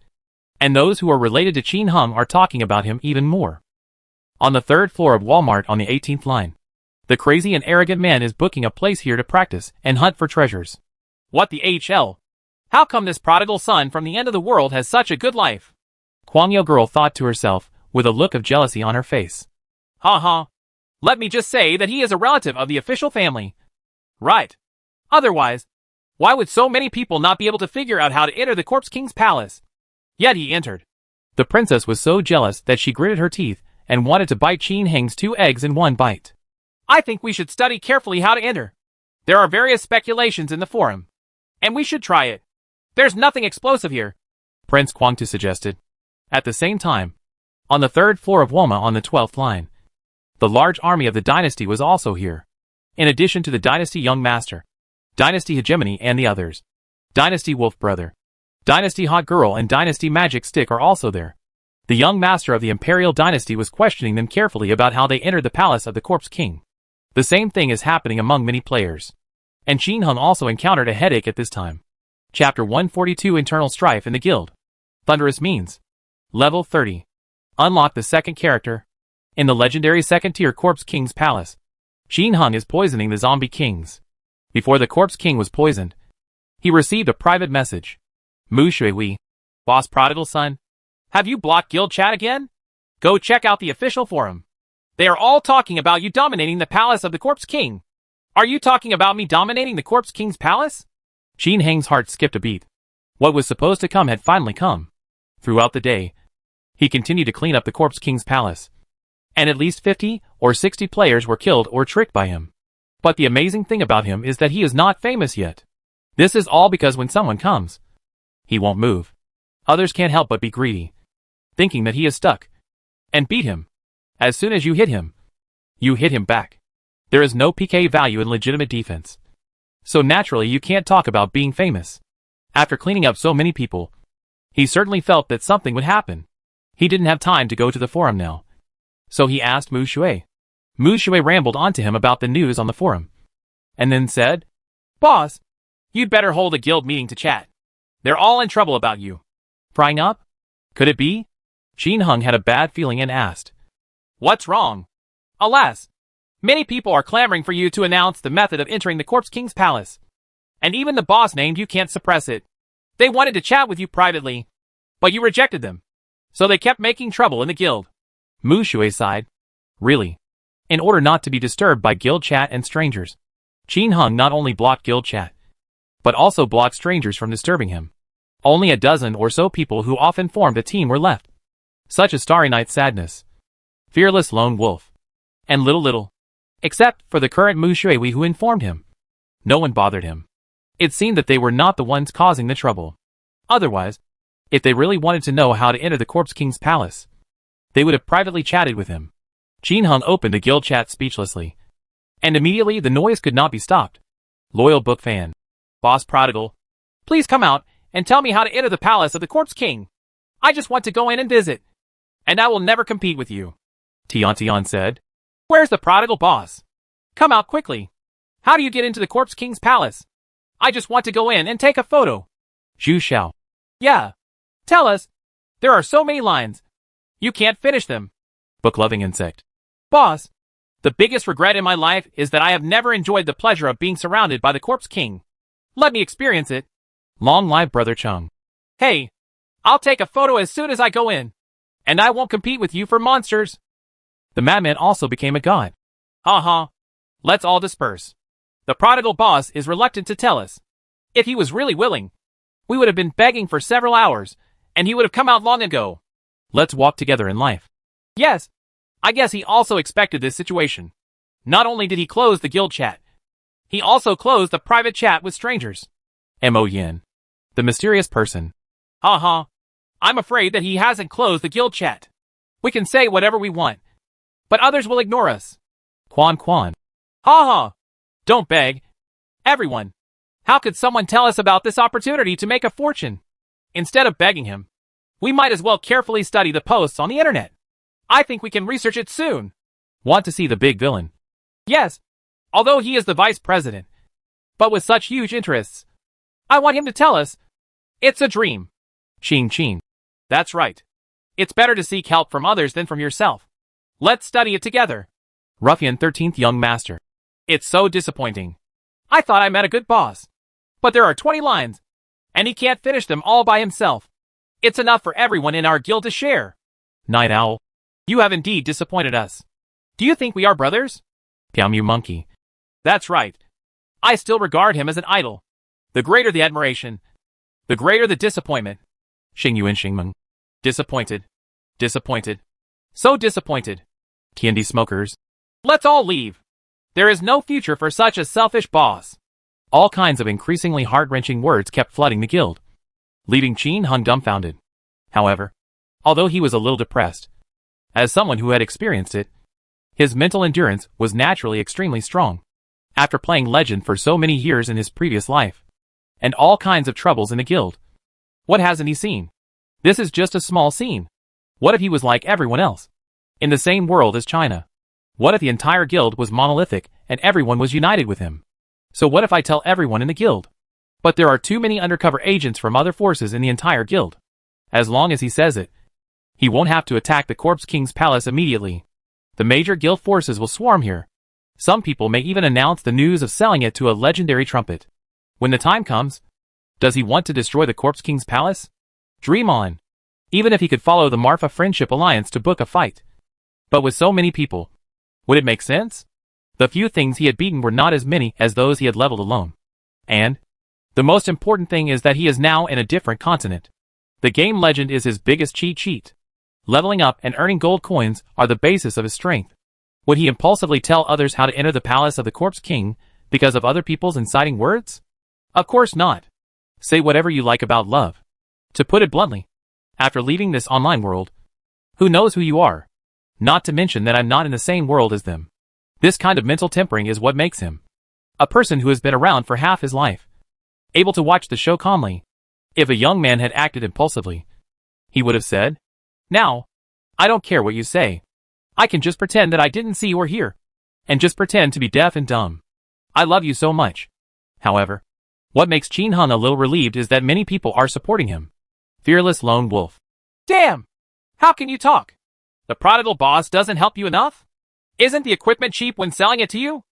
And those who are related to Qin Hung are talking about him even more. On the 3rd floor of Walmart on the 18th line, the crazy and arrogant man is booking a place here to practice and hunt for treasures. What the HL? How come this prodigal son from the end of the world has such a good life? Kwangyo girl thought to herself, with a look of jealousy on her face. Ha. Let me just say that he is a relative of the official family. Right. Otherwise, why would so many people not be able to figure out how to enter the Corpse King's palace? Yet he entered. The princess was so jealous that she gritted her teeth and wanted to bite Qin Heng's 2 eggs in one bite. I think we should study carefully how to enter. There are various speculations in the forum. And we should try it. There's nothing explosive here, Prince Kwangtu suggested. At the same time, on the 3rd floor of Woma on the 12th line, the large army of the dynasty was also here. In addition to the Dynasty Young Master, Dynasty Hegemony and the others, Dynasty Wolf Brother, Dynasty Hot Girl and Dynasty Magic Stick are also there. The young master of the Imperial Dynasty was questioning them carefully about how they entered the palace of the Corpse King. The same thing is happening among many players. And Qin Hung also encountered a headache at this time. Chapter 142 Internal Strife in the Guild. Thunderous Means. Level 30. Unlock the second character. In the legendary second-tier Corpse King's palace, Qin Hung is poisoning the zombie kings. Before the Corpse King was poisoned, he received a private message. Mu Shui, Boss Prodigal Son, have you blocked guild chat again? Go check out the official forum. They are all talking about you dominating the palace of the Corpse King. Are you talking about me dominating the Corpse King's palace? Qin Heng's heart skipped a beat. What was supposed to come had finally come. Throughout the day, he continued to clean up the Corpse King's palace. And at least 50 or 60 players were killed or tricked by him. But the amazing thing about him is that he is not famous yet. This is all because when someone comes, he won't move. Others can't help but be greedy, thinking that he is stuck, and beat him. As soon as you hit him back. There is no PK value in legitimate defense. So naturally you can't talk about being famous. After cleaning up so many people, he certainly felt that something would happen. He didn't have time to go to the forum now. So he asked Mu Shui. Mu Shui rambled on to him about the news on the forum. And then said, Boss, you'd better hold a guild meeting to chat. They're all in trouble about you. Frying up? Could it be? Qin Hung had a bad feeling and asked. What's wrong? Alas, many people are clamoring for you to announce the method of entering the Corpse King's palace. And even the boss named you can't suppress it. They wanted to chat with you privately, but you rejected them. So they kept making trouble in the guild. Mu Shui sighed. Really? In order not to be disturbed by guild chat and strangers, Qin Hung not only blocked guild chat, but also blocked strangers from disturbing him. Only a dozen or so people who often formed a team were left, such as Starry Night Sadness, Fearless Lone Wolf, and Little, except for the current Mu Shui who informed him. No one bothered him. It seemed that they were not the ones causing the trouble. Otherwise, if they really wanted to know how to enter the Corpse King's palace, they would have privately chatted with him. Qin Hung opened the guild chat speechlessly, and immediately the noise could not be stopped. Loyal book fan. Boss Prodigal, please come out and tell me how to enter the palace of the Corpse King. I just want to go in and visit, and I will never compete with you. Tian said. Where's the prodigal boss? Come out quickly. How do you get into the Corpse King's palace? I just want to go in and take a photo. Zhu Xiao. Yeah. Tell us. There are so many lines. You can't finish them. Book-loving insect. Boss, The biggest regret in my life is that I have never enjoyed the pleasure of being surrounded by the Corpse King. Let me experience it. Long live Brother Chung. Hey, I'll take a photo as soon as I go in. And I won't compete with you for monsters. The madman also became a god. Uh-huh. Let's all disperse. The prodigal boss is reluctant to tell us. If he was really willing, we would have been begging for several hours, and he would have come out long ago. Let's walk together in life. Yes. I guess he also expected this situation. Not only did he close the guild chat, he also closed the private chat with strangers. Mo Yin. The mysterious person. Uh-huh. I'm afraid that he hasn't closed the guild chat. We can say whatever we want, but others will ignore us. Quan Quan. Ha. Don't beg. Everyone. How could someone tell us about this opportunity to make a fortune? Instead of begging him, we might as well carefully study the posts on the internet. I think we can research it soon. Want to see the big villain? Yes. Although he is the vice president. But with such huge interests, I want him to tell us. It's a dream. Ching. That's right. It's better to seek help from others than from yourself. Let's study it together. Ruffian 13th Young Master. It's so disappointing. I thought I met a good boss. But there are 20 lines, and he can't finish them all by himself. It's enough for everyone in our guild to share. Night Owl. You have indeed disappointed us. Do you think we are brothers? Piamu Monkey. That's right. I still regard him as an idol. The greater the admiration, the greater the disappointment. Xing Yuan Xingmeng. Disappointed. So disappointed. Candy Smokers. Let's all leave. There is no future for such a selfish boss. All kinds of increasingly heart-wrenching words kept flooding the guild, leaving Qin Hung dumbfounded. However, although he was a little depressed, as someone who had experienced it, his mental endurance was naturally extremely strong. After playing Legend for so many years in his previous life, and all kinds of troubles in the guild, what hasn't he seen? This is just a small scene. What if he was like everyone else, in the same world as China? What if the entire guild was monolithic and everyone was united with him? So what if I tell everyone in the guild? But there are too many undercover agents from other forces in the entire guild. As long as he says it, he won't have to attack the Corpse King's palace immediately. The major guild forces will swarm here. Some people may even announce the news of selling it to a legendary trumpet. When the time comes, does he want to destroy the Corpse King's palace? Dream on. Even if he could follow the Marfa Friendship Alliance to book a fight. But with so many people, would it make sense? The few things he had beaten were not as many as those he had leveled alone. And the most important thing is that he is now in a different continent. The game Legend is his biggest cheat sheet. Leveling up and earning gold coins are the basis of his strength. Would he impulsively tell others how to enter the palace of the Corpse King because of other people's inciting words? Of course not. Say whatever you like about love. To put it bluntly, after leaving this online world, who knows who you are? Not to mention that I'm not in the same world as them. This kind of mental tempering is what makes him a person who has been around for half his life, able to watch the show calmly. If a young man had acted impulsively, he would have said, "Now, I don't care what you say. I can just pretend that I didn't see you or hear, and just pretend to be deaf and dumb. I love you so much." However, what makes Qin Hung a little relieved is that many people are supporting him. Fearless Lone Wolf. Damn! How can you talk? The prodigal boss doesn't help you enough? Isn't the equipment cheap when selling it to you?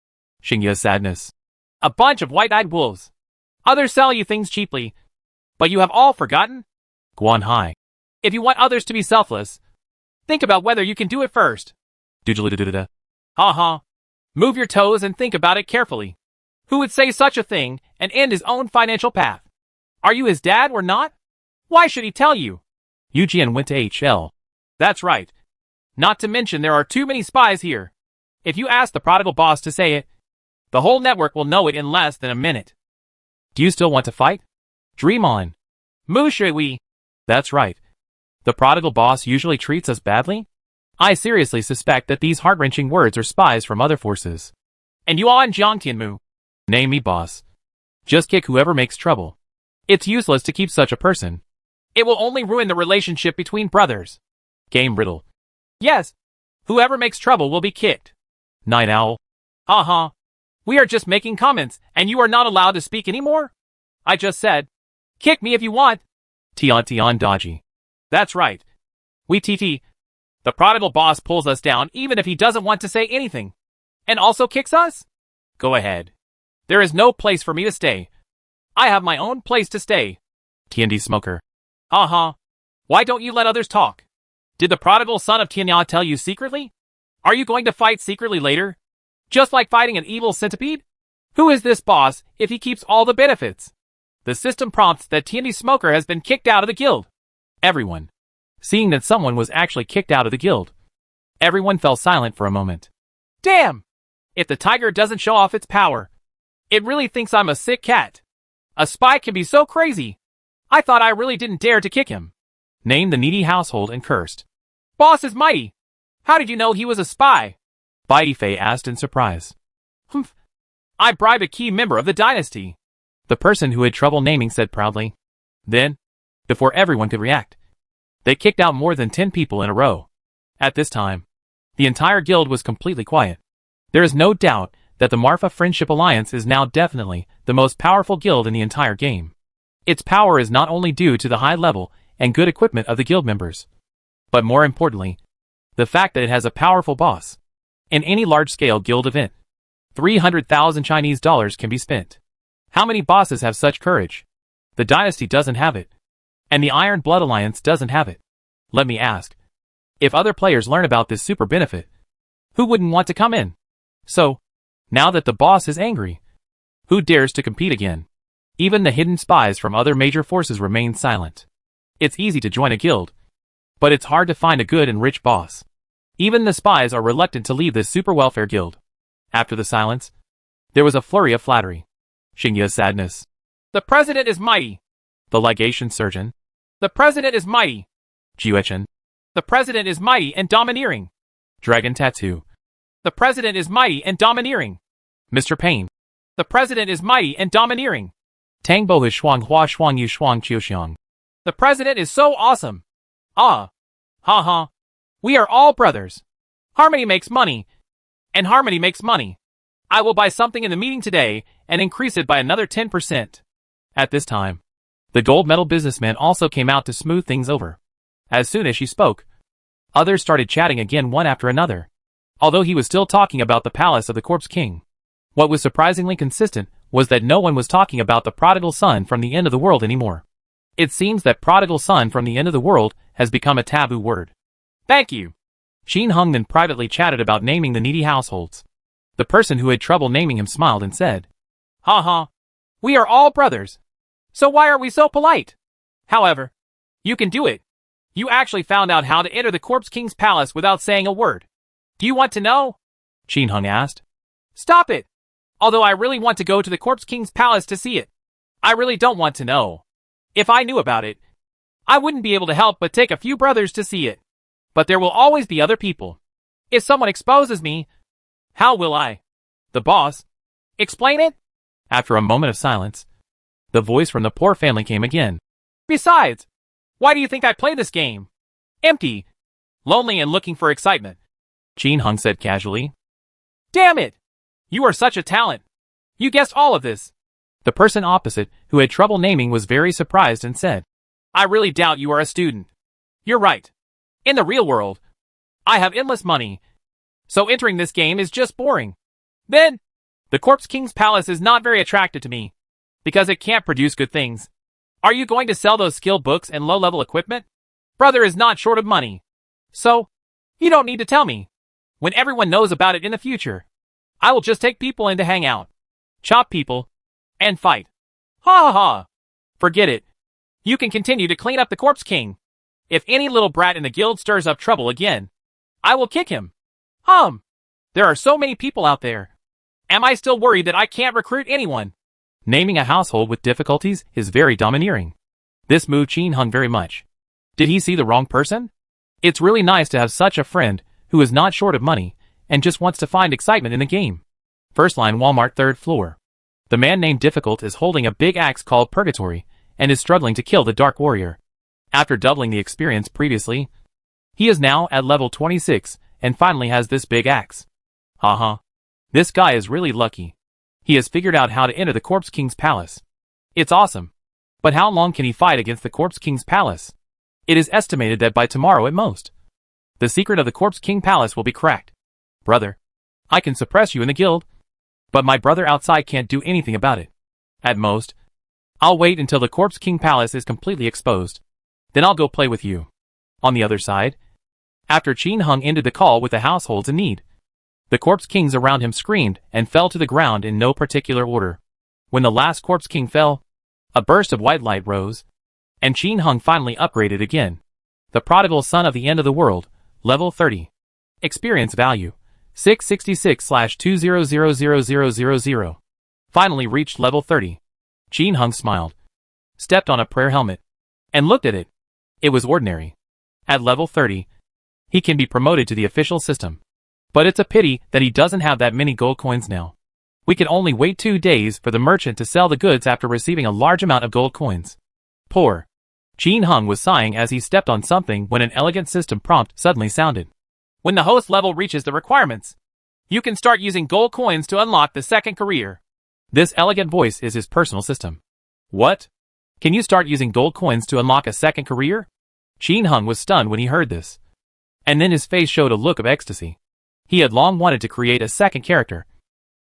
Xingye Sadness. A bunch of white-eyed wolves. Others sell you things cheaply, but you have all forgotten? Guan Hai. If you want others to be selfless, think about whether you can do it first. Doodle-da-da-da-da. Ha. Move your toes and think about it carefully. Who would say such a thing and end his own financial path? Are you his dad or not? Why should he tell you? Yu Jian went to HL. That's right. Not to mention there are too many spies here. If you ask the prodigal boss to say it, the whole network will know it in less than a minute. Do you still want to fight? Dream on. Mu shui we. That's right. The prodigal boss usually treats us badly? I seriously suspect that these heart-wrenching words are spies from other forces. And Yuan Jiangtianmu. Name me boss. Just kick whoever makes trouble. It's useless to keep such a person. It will only ruin the relationship between brothers. Game riddle. Yes. Whoever makes trouble will be kicked. Night Owl. Uh-huh. We are just making comments, and you are not allowed to speak anymore? I just said, kick me if you want. Tian Dodgy. That's right. We TT. The prodigal boss pulls us down even if he doesn't want to say anything. And also kicks us? Go ahead. There is no place for me to stay. I have my own place to stay. TND Smoker. Uh-huh. Why don't you let others talk? Did the prodigal son of Tianya tell you secretly? Are you going to fight secretly later? Just like fighting an evil centipede? Who is this boss if he keeps all the benefits? The system prompts that TND Smoker has been kicked out of the guild. Everyone. Seeing that someone was actually kicked out of the guild. Everyone fell silent for a moment. Damn! If the tiger doesn't show off its power, it really thinks I'm a sick cat. A spy can be so crazy. I thought I really didn't dare to kick him. Named the needy household and cursed. Boss is mighty. How did you know he was a spy? Baifei asked in surprise. Humph. I bribed a key member of the dynasty. The person who had trouble naming said proudly. Then, before everyone could react, they kicked out more than 10 people in a row. At this time, the entire guild was completely quiet. There is no doubt that the Marfa Friendship Alliance is now definitely the most powerful guild in the entire game. Its power is not only due to the high level and good equipment of the guild members, but more importantly, the fact that it has a powerful boss. In any large-scale guild event, 300,000 Chinese dollars can be spent. How many bosses have such courage? The dynasty doesn't have it. And the Iron Blood Alliance doesn't have it. Let me ask. If other players learn about this super benefit, who wouldn't want to come in? So, now that the boss is angry, who dares to compete again? Even the hidden spies from other major forces remain silent. It's easy to join a guild, but it's hard to find a good and rich boss. Even the spies are reluctant to leave this super welfare guild. After the silence, there was a flurry of flattery. Xingya's sadness. The president is mighty. The legation surgeon. The president is mighty. Jiuechen. The president is mighty and domineering. Dragon Tattoo. The president is mighty and domineering. Mr. Pain. The president is mighty and domineering. Tang Bohu Shuang Hua Shuang Yu Shuang Qiu Xiang. The president is so awesome. Ah. Ha ha. We are all brothers. Harmony makes money. And harmony makes money. I will buy something in the meeting today and increase it by another 10%. At this time, the gold medal businessman also came out to smooth things over. As soon as she spoke, others started chatting again one after another. Although he was still talking about the palace of the Corpse King. What was surprisingly consistent was that no one was talking about the prodigal son from the end of the world anymore. It seems that prodigal son from the end of the world has become a taboo word. Thank you. Qin Hung then privately chatted about naming the needy households. The person who had trouble naming him smiled and said, Ha ha. We are all brothers. So why are we so polite? However, you can do it. You actually found out how to enter the Corpse King's palace without saying a word. Do you want to know? Qin Hung asked. Stop it. Although I really want to go to the Corpse King's palace to see it. I really don't want to know. If I knew about it, I wouldn't be able to help but take a few brothers to see it. But there will always be other people. If someone exposes me, how will I? The boss. Explain it? After a moment of silence, the voice from the poor family came again. Besides, why do you think I play this game? Empty. Lonely and looking for excitement. Qin Hung said casually. Damn it! You are such a talent. You guessed all of this. The person opposite, who had trouble naming, was very surprised and said, I really doubt you are a student. You're right. In the real world, I have endless money. So entering this game is just boring. Then, the Corpse King's palace is not very attractive to me. Because it can't produce good things. Are you going to sell those skill books and low-level equipment? Brother is not short of money. So, you don't need to tell me. When everyone knows about it in the future, I will just take people in to hang out, chop people, and fight. Ha ha ha. Forget it. You can continue to clean up the Corpse King. If any little brat in the guild stirs up trouble again, I will kick him. There are so many people out there. Am I still worried that I can't recruit anyone? Naming a household with difficulties is very domineering. This moved Qin Hung very much. Did he see the wrong person? It's really nice to have such a friend who is not short of money and just wants to find excitement in the game. First line Walmart 3rd floor. The man named Difficult is holding a big axe called Purgatory and is struggling to kill the Dark Warrior. After doubling the experience previously, he is now at level 26 and finally has this big axe. Haha. This guy is really lucky. He has figured out how to enter the Corpse King's palace. It's awesome. But how long can he fight against the Corpse King's palace? It is estimated that by tomorrow at most, the secret of the Corpse King palace will be cracked. Brother, I can suppress you in the guild, but my brother outside can't do anything about it. At most, I'll wait until the Corpse King Palace is completely exposed. Then I'll go play with you. On the other side, after Qin Hung ended the call with the households in need, the Corpse Kings around him screamed and fell to the ground in no particular order. When the last Corpse King fell, a burst of white light rose, and Qin Hung finally upgraded again. The prodigal son of the end of the world, level 30. Experience value, 666/20000000. Finally reached level 30. Qin Hung smiled, stepped on a prayer helmet, and looked at it. It was ordinary. At level 30, he can be promoted to the official system. But it's a pity that he doesn't have that many gold coins now. We can only wait 2 days for the merchant to sell the goods after receiving a large amount of gold coins. Poor. Qin Hung was sighing as he stepped on something when an elegant system prompt suddenly sounded. When the host level reaches the requirements, you can start using gold coins to unlock the second career. This elegant voice is his personal system. What? Can you start using gold coins to unlock a second career? Qin Hung was stunned when he heard this. And then his face showed a look of ecstasy. He had long wanted to create a second character,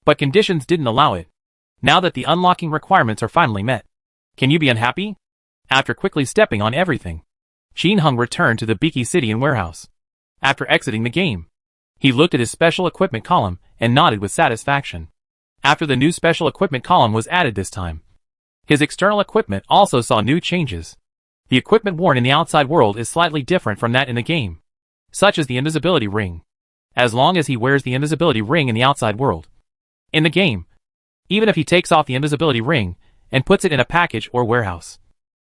but conditions didn't allow it. Now that the unlocking requirements are finally met, can you be unhappy? After quickly stepping on everything, Qin Hung returned to the Beaky City and warehouse. After exiting the game, he looked at his special equipment column and nodded with satisfaction. After the new special equipment column was added this time, his external equipment also saw new changes. The equipment worn in the outside world is slightly different from that in the game, such as the invisibility ring, as long as he wears the invisibility ring in the outside world. In the game, even if he takes off the invisibility ring and puts it in a package or warehouse,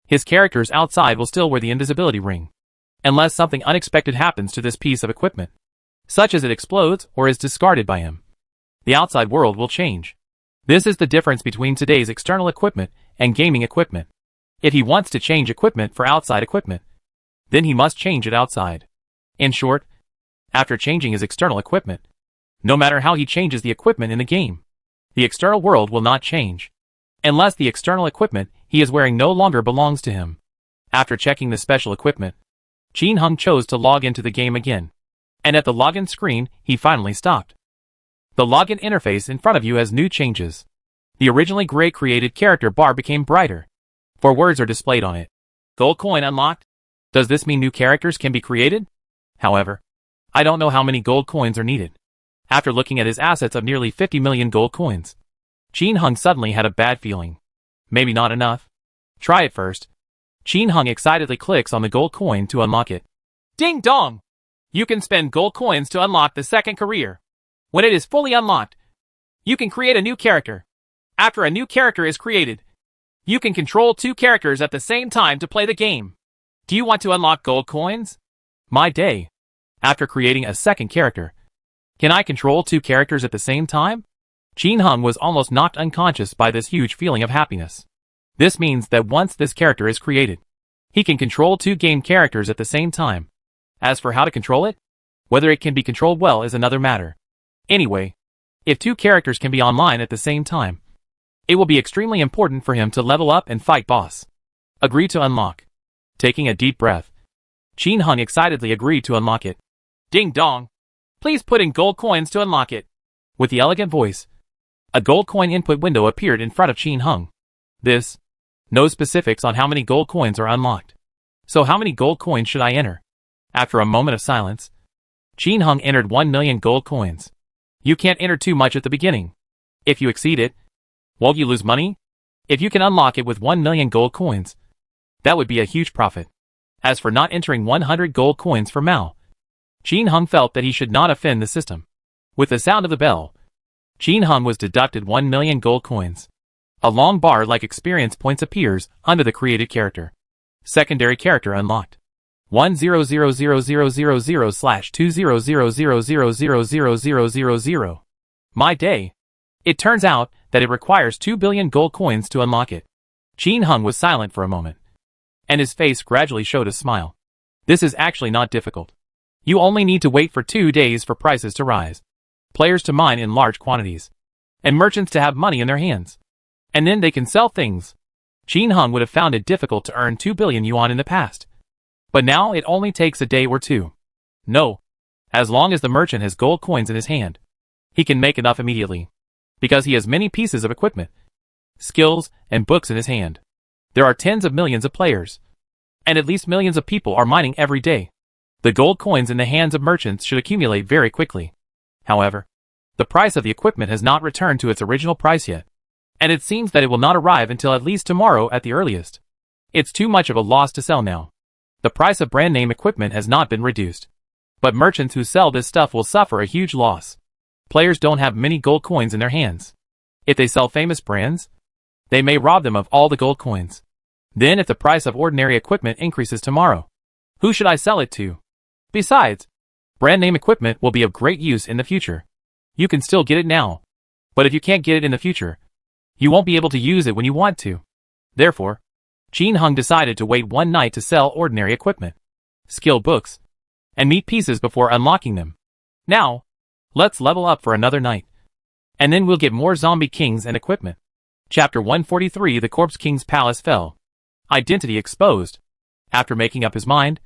his characters outside will still wear the invisibility ring, unless something unexpected happens to this piece of equipment, such as it explodes or is discarded by him. The outside world will change. This is the difference between today's external equipment and gaming equipment. If he wants to change equipment for outside equipment, then he must change it outside. In short, after changing his external equipment, no matter how he changes the equipment in the game, the external world will not change, unless the external equipment he is wearing no longer belongs to him. After checking the special equipment, Qin Hung chose to log into the game again, and at the login screen, he finally stopped. The login interface in front of you has new changes. The originally gray created character bar became brighter, for words are displayed on it. Gold coin unlocked? Does this mean new characters can be created? However, I don't know how many gold coins are needed. After looking at his assets of nearly 50 million gold coins, Qin Hung suddenly had a bad feeling. Maybe not enough. Try it first. Qin Hung excitedly clicks on the gold coin to unlock it. Ding dong! You can spend gold coins to unlock the second career. When it is fully unlocked, you can create a new character. After a new character is created, you can control 2 characters at the same time to play the game. Do you want to unlock gold coins? My day. After creating a second character, can I control 2 characters at the same time? Qin Hung was almost knocked unconscious by this huge feeling of happiness. This means that once this character is created, he can control 2 game characters at the same time. As for how to control it, whether it can be controlled well is another matter. Anyway, if 2 characters can be online at the same time, it will be extremely important for him to level up and fight boss. Agree to unlock. Taking a deep breath, Qin Hung excitedly agreed to unlock it. Ding dong! Please put in gold coins to unlock it. With the elegant voice, a gold coin input window appeared in front of Qin Hung. No specifics on how many gold coins are unlocked. So how many gold coins should I enter? After a moment of silence, Qin Hung entered 1 million gold coins. You can't enter too much at the beginning. If you exceed it, won't you lose money? If you can unlock it with 1 million gold coins, that would be a huge profit. As for not entering 100 gold coins for Mao, Qin Hung felt that he should not offend the system. With the sound of the bell, Qin Hung was deducted 1 million gold coins. A long bar like experience points appears under the created character. Secondary character unlocked. 1000000/2000000000. My day. It turns out that it requires 2 billion gold coins to unlock it. Qin Hung was silent for a moment, and his face gradually showed a smile. This is actually not difficult. You only need to wait for 2 days for prices to rise, players to mine in large quantities, and merchants to have money in their hands. And then they can sell things. Qin Hung would have found it difficult to earn 2 billion yuan in the past. But now it only takes a day or 2. No. As long as the merchant has gold coins in his hand, He can make enough immediately, because he has many pieces of equipment, skills, and books in his hand. There are tens of millions of players, and at least millions of people are mining every day. The gold coins in the hands of merchants should accumulate very quickly. However, the price of the equipment has not returned to its original price yet, and it seems that it will not arrive until at least tomorrow at the earliest. It's too much of a loss to sell now. The price of brand name equipment has not been reduced, but merchants who sell this stuff will suffer a huge loss. Players don't have many gold coins in their hands. If they sell famous brands, they may rob them of all the gold coins. Then if the price of ordinary equipment increases tomorrow, who should I sell it to? Besides, brand name equipment will be of great use in the future. You can still get it now, but if you can't get it in the future, you won't be able to use it when you want to. Therefore, Qin Hung decided to wait one night to sell ordinary equipment, skill books, and meat pieces before unlocking them. Now, let's level up for another night, and then we'll get more zombie kings and equipment. Chapter 143 The Corpse King's Palace Fell. Identity exposed. After making up his mind,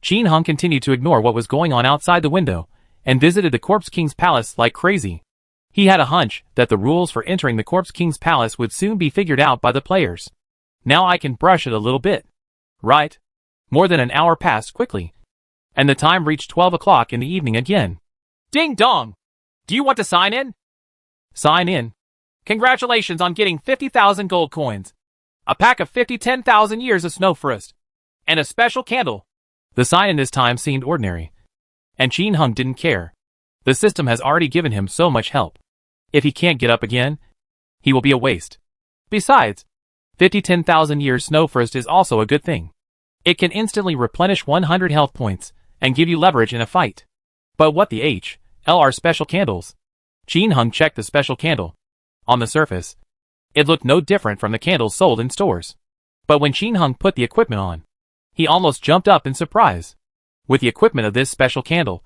Qin Hung continued to ignore what was going on outside the window and visited the Corpse King's palace like crazy. He had a hunch that the rules for entering the Corpse King's palace would soon be figured out by the players. Now I can brush it a little bit. Right? More than an hour passed quickly, and the time reached 12 o'clock in the evening again. Ding dong! Do you want to sign in? Sign in. Congratulations on getting 50,000 gold coins, a pack of 10,000 years of snow forest, and a special candle. The sign-in this time seemed ordinary, and Qin Hung didn't care. The system has already given him so much help. If he can't get up again, he will be a waste. Besides, 10,000 years snow forest is also a good thing. It can instantly replenish 100 health points and give you leverage in a fight. But what the hell are special candles? Qin Hung checked the special candle. On the surface, it looked no different from the candles sold in stores. But when Qin Hung put the equipment on, he almost jumped up in surprise. With the equipment of this special candle,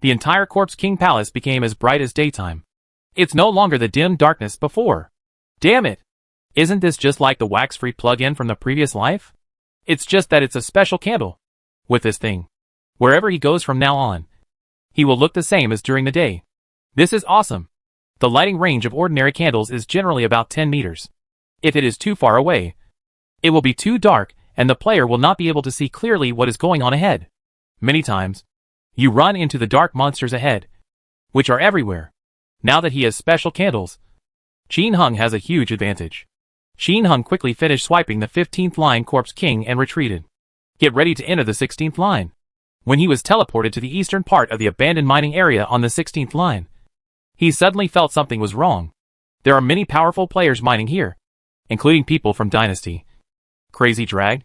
the entire Corpse King Palace became as bright as daytime. It's no longer the dim darkness before. Damn it! Isn't this just like the wax-free plug-in from the previous life? It's just that it's a special candle. With this thing, wherever he goes from now on, he will look the same as during the day. This is awesome. The lighting range of ordinary candles is generally about 10 meters. If it is too far away, it will be too dark and the player will not be able to see clearly what is going on ahead. Many times, you run into the dark monsters ahead, which are everywhere. Now that he has special candles, Qin Hung has a huge advantage. Qin Hung quickly finished swiping the 15th line Corpse King and retreated. Get ready to enter the 16th line. When he was teleported to the eastern part of the abandoned mining area on the 16th line, he suddenly felt something was wrong. There are many powerful players mining here, including people from Dynasty, Crazy Drag,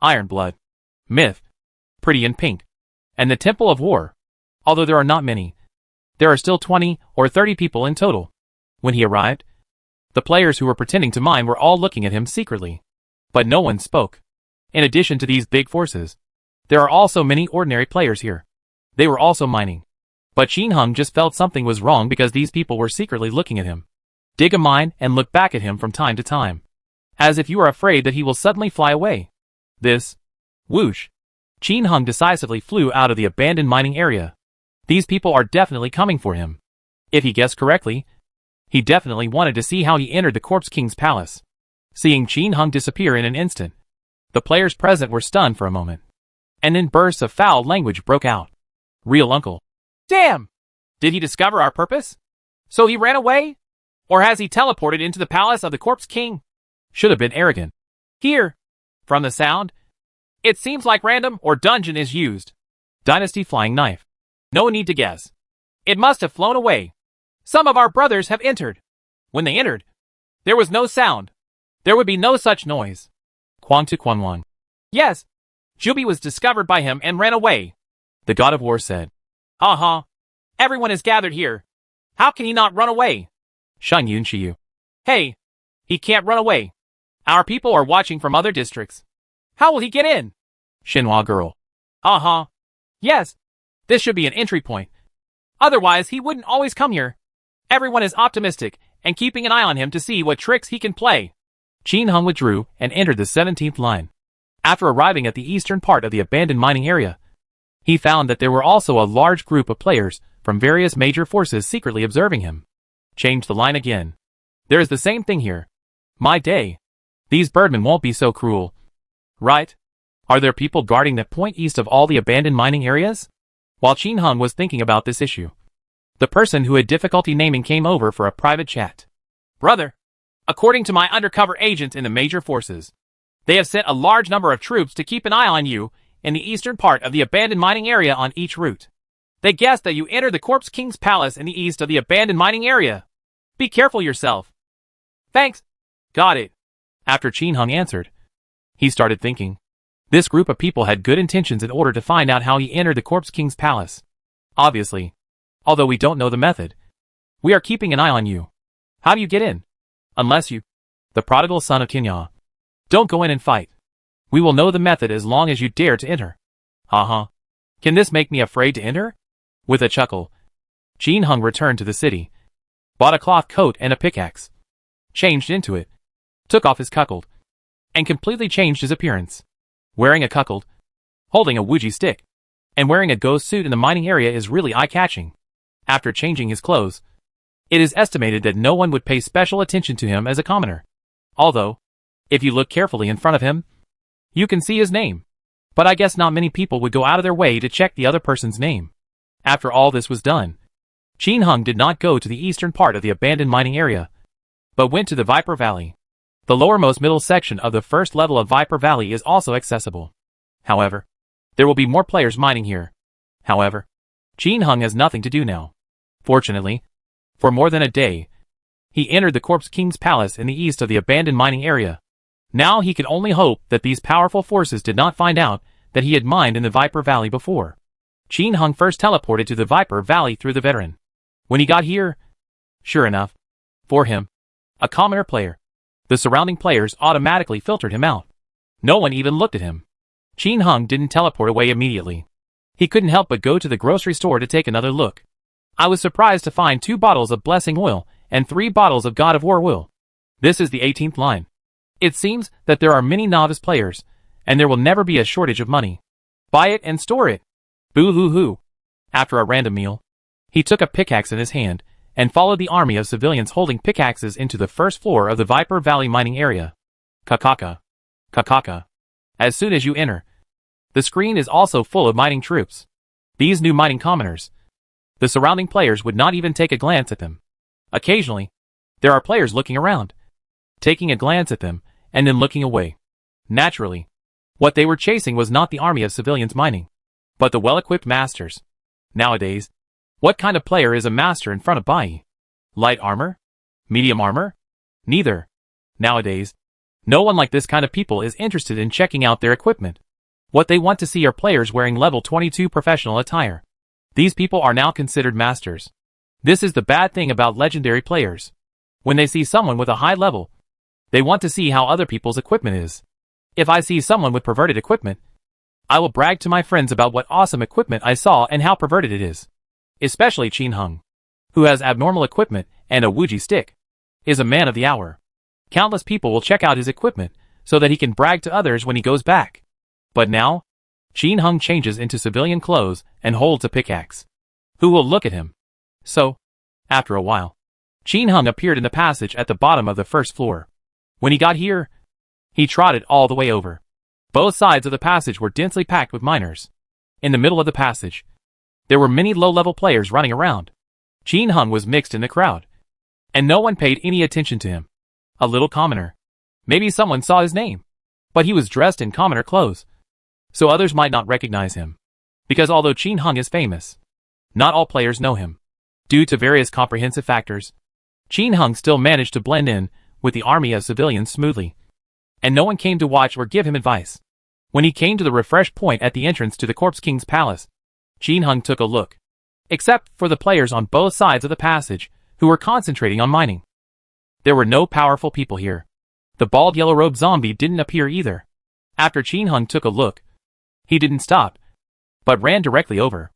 Iron Blood, Myth, Pretty in Pink, and the Temple of War. Although there are not many, there are still 20 or 30 people in total. When he arrived, the players who were pretending to mine were all looking at him secretly, but no one spoke. In addition to these big forces, there are also many ordinary players here. They were also mining. But Qin Hung just felt something was wrong because these people were secretly looking at him, dig a mine and look back at him from time to time, as if you are afraid that he will suddenly fly away. Whoosh. Qin Hung decisively flew out of the abandoned mining area. These people are definitely coming for him. If he guessed correctly, he definitely wanted to see how he entered the Corpse King's palace. Seeing Qin Hung disappear in an instant, the players present were stunned for a moment, and then bursts of foul language broke out. Real uncle. Damn! Did he discover our purpose? So he ran away? Or has he teleported into the palace of the Corpse King? Should have been arrogant. Here, from the sound, it seems like random or dungeon is used. Dynasty Flying Knife. No need to guess. It must have flown away. Some of our brothers have entered. When they entered, there was no sound. There would be no such noise. Quan Tu Quan Wang. Yes, Jubi was discovered by him and ran away. The God of War said. Everyone is gathered here. How can he not run away? Shang Yun Shiyu. Hey, he can't run away. Our people are watching from other districts. How will he get in? Xinhua Girl. Yes, this should be an entry point. Otherwise, he wouldn't always come here. Everyone is optimistic and keeping an eye on him to see what tricks he can play. Qin Hung withdrew and entered the 17th line. After arriving at the eastern part of the abandoned mining area, he found that there were also a large group of players from various major forces secretly observing him. Change the line again. There is the same thing here. My day. These birdmen won't be so cruel. Right? Are there people guarding that point east of all the abandoned mining areas? While Qin Hung was thinking about this issue, the person who had difficulty naming came over for a private chat. Brother, according to my undercover agents in the major forces, they have sent a large number of troops to keep an eye on you in the eastern part of the abandoned mining area on each route. They guessed that you entered the Corpse King's palace in the east of the abandoned mining area. Be careful yourself. Thanks. Got it. After Qin Hung answered, he started thinking. This group of people had good intentions in order to find out how he entered the Corpse King's palace. Obviously. Although we don't know the method. We are keeping an eye on you. How do you get in? Unless you... The prodigal son of Kinya. Don't go in and fight. We will know the method as long as you dare to enter. Uh-huh. Can this make me afraid to enter? With a chuckle, Qin Hung returned to the city, bought a cloth coat and a pickaxe, changed into it, took off his cuckold, and completely changed his appearance. Wearing a cuckold, holding a Wuji stick, and wearing a ghost suit in the mining area is really eye-catching. After changing his clothes, it is estimated that no one would pay special attention to him as a commoner. Although, if you look carefully in front of him, you can see his name. But I guess not many people would go out of their way to check the other person's name. After all this was done, Qin Hung did not go to the eastern part of the abandoned mining area, but went to the Viper Valley. The lowermost middle section of the first level of Viper Valley is also accessible. However, there will be more players mining here. However, Qin Hung has nothing to do now. Fortunately, for more than a day, he entered the Corpse King's palace in the east of the abandoned mining area. Now he could only hope that these powerful forces did not find out that he had mined in the Viper Valley before. Qin Hung first teleported to the Viper Valley through the veteran. When he got here, sure enough, for him, a commoner player, the surrounding players automatically filtered him out. No one even looked at him. Qin Hung didn't teleport away immediately. He couldn't help but go to the grocery store to take another look. I was surprised to find 2 bottles of Blessing Oil and 3 bottles of God of War Oil. This is the 18th line. It seems that there are many novice players, and there will never be a shortage of money. Buy it and store it. Boo-hoo-hoo. After a random meal, he took a pickaxe in his hand and followed the army of civilians holding pickaxes into the first floor of the Viper Valley mining area. Kakaka. Kakaka. As soon as you enter, the screen is also full of mining troops. These new mining commoners. The surrounding players would not even take a glance at them. Occasionally, there are players looking around, taking a glance at them, and then looking away. Naturally, what they were chasing was not the army of civilians mining, but the well-equipped masters. Nowadays, what kind of player is a master in front of Bai? Light armor? Medium armor? Neither. Nowadays, no one like this kind of people is interested in checking out their equipment. What they want to see are players wearing level 22 professional attire. These people are now considered masters. This is the bad thing about legendary players. When they see someone with a high level, they want to see how other people's equipment is. If I see someone with perverted equipment, I will brag to my friends about what awesome equipment I saw and how perverted it is. Especially Qin Hung, who has abnormal equipment and a Wuji stick, is a man of the hour. Countless people will check out his equipment so that he can brag to others when he goes back. But now, Qin Hung changes into civilian clothes and holds a pickaxe. Who will look at him? So, after a while, Qin Hung appeared in the passage at the bottom of the first floor. When he got here, he trotted all the way over. Both sides of the passage were densely packed with miners. In the middle of the passage, there were many low-level players running around. Qin Hung was mixed in the crowd, and no one paid any attention to him. A little commoner. Maybe someone saw his name, but he was dressed in commoner clothes, so others might not recognize him. Because although Qin Hung is famous, not all players know him. Due to various comprehensive factors, Qin Hung still managed to blend in with the army of civilians smoothly, and no one came to watch or give him advice. When he came to the refresh point at the entrance to the Corpse King's palace, Qin Hung took a look. Except for the players on both sides of the passage, who were concentrating on mining. There were no powerful people here. The bald yellow-robed zombie didn't appear either. After Qin Hung took a look, he didn't stop, but ran directly over.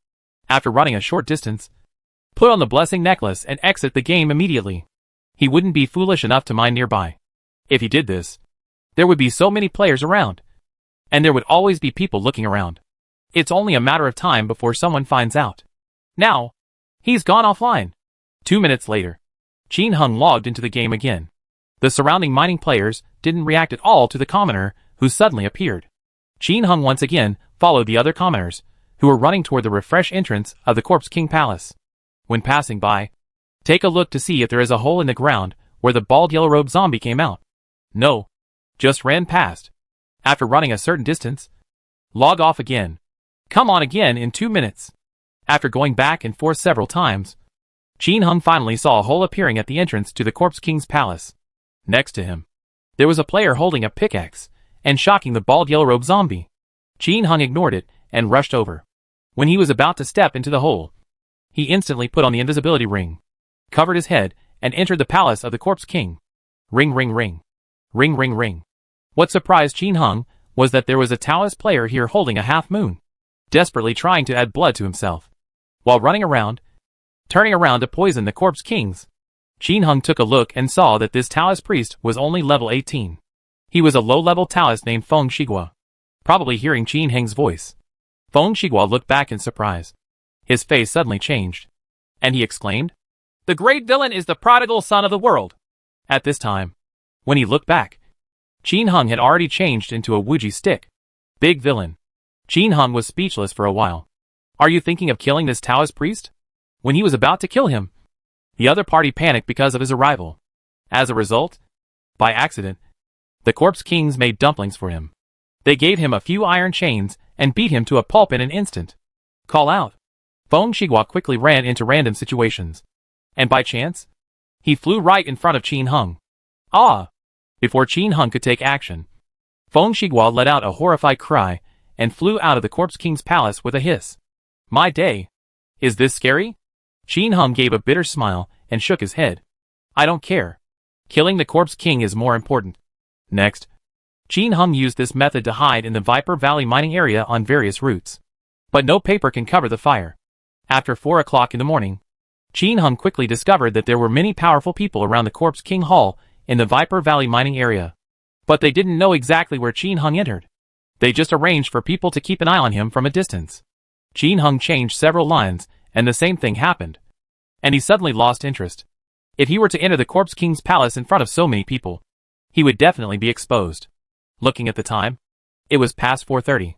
After running a short distance, put on the blessing necklace and exit the game immediately. He wouldn't be foolish enough to mine nearby. If he did this, there would be so many players around, and there would always be people looking around. It's only a matter of time before someone finds out. Now, He's gone offline. 2 minutes later, Qin Hung logged into the game again. The surrounding mining players didn't react at all to the commoner who suddenly appeared. Qin Hung once again followed the other commoners, who were running toward the refresh entrance of the Corpse King Palace. When passing by, take a look to see if there is a hole in the ground where the bald yellow-robed zombie came out. No. Just ran past. After running a certain distance, log off again. Come on again in 2 minutes. After going back and forth several times, Qin Hung finally saw a hole appearing at the entrance to the Corpse King's palace. Next to him, there was a player holding a pickaxe and shocking the bald yellow-robed zombie. Qin Hung ignored it and rushed over. When he was about to step into the hole, he instantly put on the invisibility ring, covered his head, and entered the palace of the Corpse King. Ring ring ring. Ring ring ring. What surprised Qin Hung was that there was a Taoist player here holding a half-moon, desperately trying to add blood to himself. While running around, turning around to poison the Corpse Kings, Qin Hung took a look and saw that this Taoist priest was only level 18. He was a low-level Taoist named Feng Shigua. Probably hearing Qin Hung's voice, Feng Shigua looked back in surprise. His face suddenly changed, and he exclaimed, "The great villain is the prodigal son of the world." At this time, when he looked back, Qin Hung had already changed into a Wuji stick. Big villain. Qin Hung was speechless for a while. Are you thinking of killing this Taoist priest? When he was about to kill him, the other party panicked because of his arrival. As a result, by accident, the Corpse Kings made dumplings for him. They gave him a few iron chains and beat him to a pulp in an instant. Call out. Feng Shigua quickly ran into random situations. And by chance, he flew right in front of Qin Hung. Ah! Before Qin Hung could take action, Feng Shigua let out a horrified cry and flew out of the Corpse King's palace with a hiss. My day. Is this scary? Qin Hung gave a bitter smile and shook his head. I don't care. Killing the Corpse King is more important. Next, Qin Hung used this method to hide in the Viper Valley mining area on various routes. But no paper can cover the fire. After 4 o'clock in the morning, Qin Hung quickly discovered that there were many powerful people around the Corpse King Hall in the Viper Valley mining area. But they didn't know exactly where Qin Hung entered. They just arranged for people to keep an eye on him from a distance. Qin Hung changed several lines, and the same thing happened. And he suddenly lost interest. If he were to enter the Corpse King's palace in front of so many people, he would definitely be exposed. Looking at the time, it was past 4:30.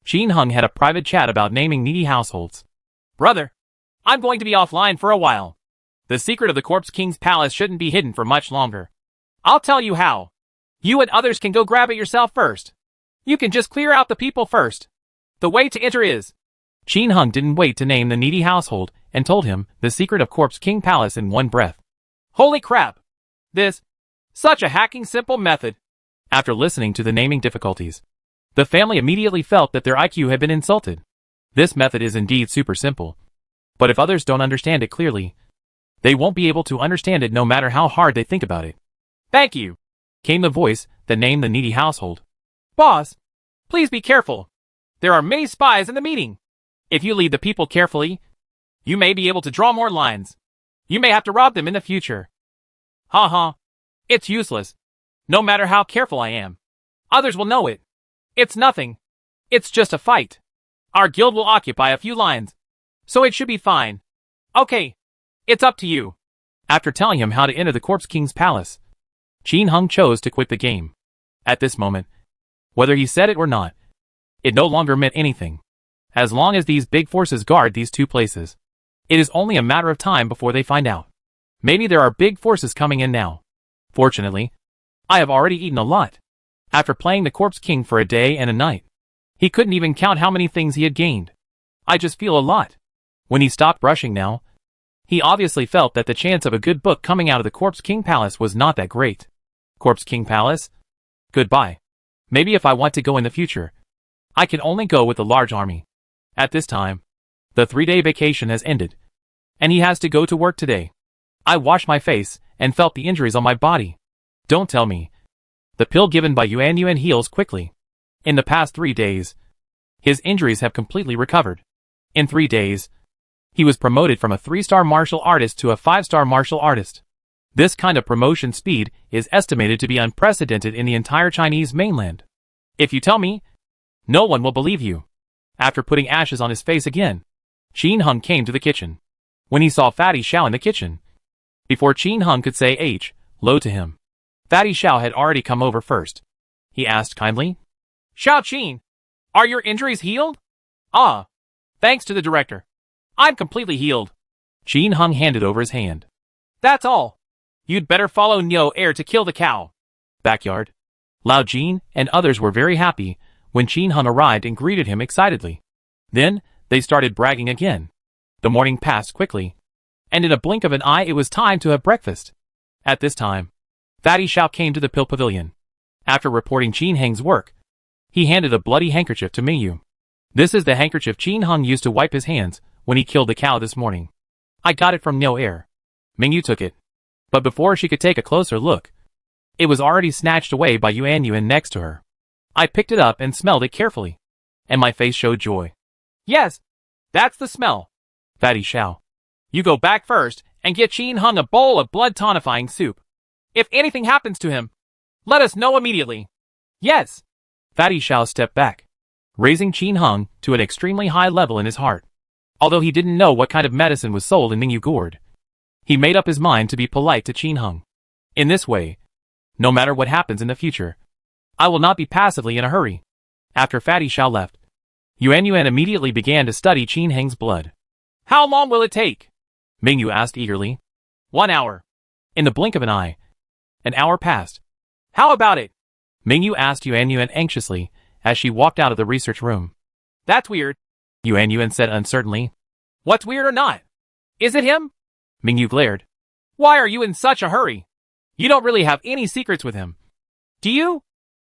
Qin Hung had a private chat about naming needy households. Brother, I'm going to be offline for a while. The secret of the Corpse King's palace shouldn't be hidden for much longer. I'll tell you how. You and others can go grab it yourself first. You can just clear out the people first. The way to enter is... Qin Hung didn't wait to name the needy household and told him the secret of Corpse King Palace in one breath. Holy crap! This... such a hacking simple method. After listening to the naming difficulties, the family immediately felt that their IQ had been insulted. This method is indeed super simple. But if others don't understand it clearly, they won't be able to understand it no matter how hard they think about it. Thank you, came the voice that named the needy household. Boss, please be careful. There are many spies in the meeting. If you lead the people carefully, you may be able to draw more lines. You may have to rob them in the future. Ha. It's useless. No matter how careful I am, others will know it. It's nothing. It's just a fight. Our guild will occupy a few lines, so it should be fine. Okay, it's up to you. After telling him how to enter the Corpse King's palace, Qin Hung chose to quit the game. At this moment, whether he said it or not, it no longer meant anything. As long as these big forces guard these two places, it is only a matter of time before they find out. Maybe there are big forces coming in now. Fortunately, I have already eaten a lot. After playing the Corpse King for a day and a night, he couldn't even count how many things he had gained. I just feel a lot. When he stopped brushing now, he obviously felt that the chance of a good book coming out of the Corpse King Palace was not that great. Corpse King Palace? Goodbye. Maybe if I want to go in the future, I can only go with a large army. At this time, the 3-day vacation has ended, and he has to go to work today. I washed my face and felt the injuries on my body. Don't tell me. The pill given by Yuan heals quickly. In the past 3 days, his injuries have completely recovered. In 3 days, he was promoted from a 3-star martial artist to a 5-star martial artist. This kind of promotion speed is estimated to be unprecedented in the entire Chinese mainland. If you tell me, no one will believe you. After putting ashes on his face again, Qin Hung came to the kitchen. when he saw Fatty Xiao in the kitchen. Before Qin Hung could say hello to him, Fatty Xiao had already come over first. He asked kindly, Xiao Qin, are your injuries healed? Ah, thanks to the director. I'm completely healed. Qin Hung handed over his hand. That's all. You'd better follow Neo Air to kill the cow. Backyard. Lao Jin and others were very happy when Qin Hung arrived and greeted him excitedly. Then, they started bragging again. The morning passed quickly, and in a blink of an eye it was time to have breakfast. At this time, Fatty Xiao came to the pill pavilion. After reporting Qin Heng's work, he handed a bloody handkerchief to Mingyu. This is the handkerchief Qin Hung used to wipe his hands when he killed the cow this morning. I got it from Neo Air. Mingyu took it. But before she could take a closer look, it was already snatched away by Yuan next to her. I picked it up and smelled it carefully, and my face showed joy. Yes, that's the smell. Fatty Xiao, you go back first and get Qin Hung a bowl of blood tonifying soup. If anything happens to him, let us know immediately. Yes. Fatty Xiao stepped back, raising Qin Hung to an extremely high level in his heart. Although he didn't know what kind of medicine was sold in Mingyu gourd, he made up his mind to be polite to Qin Hung. In this way, no matter what happens in the future, I will not be passively in a hurry. After Fatty Xiao left, Yuan immediately began to study Qin Heng's blood. How long will it take? Mingyu asked eagerly. 1 hour. In the blink of an eye, an hour passed. How about it? Mingyu asked Yuan anxiously as she walked out of the research room. That's weird, Yuan said uncertainly. What's weird or not? Is it him? Mingyu glared. Why are you in such a hurry? You don't really have any secrets with him. Do you?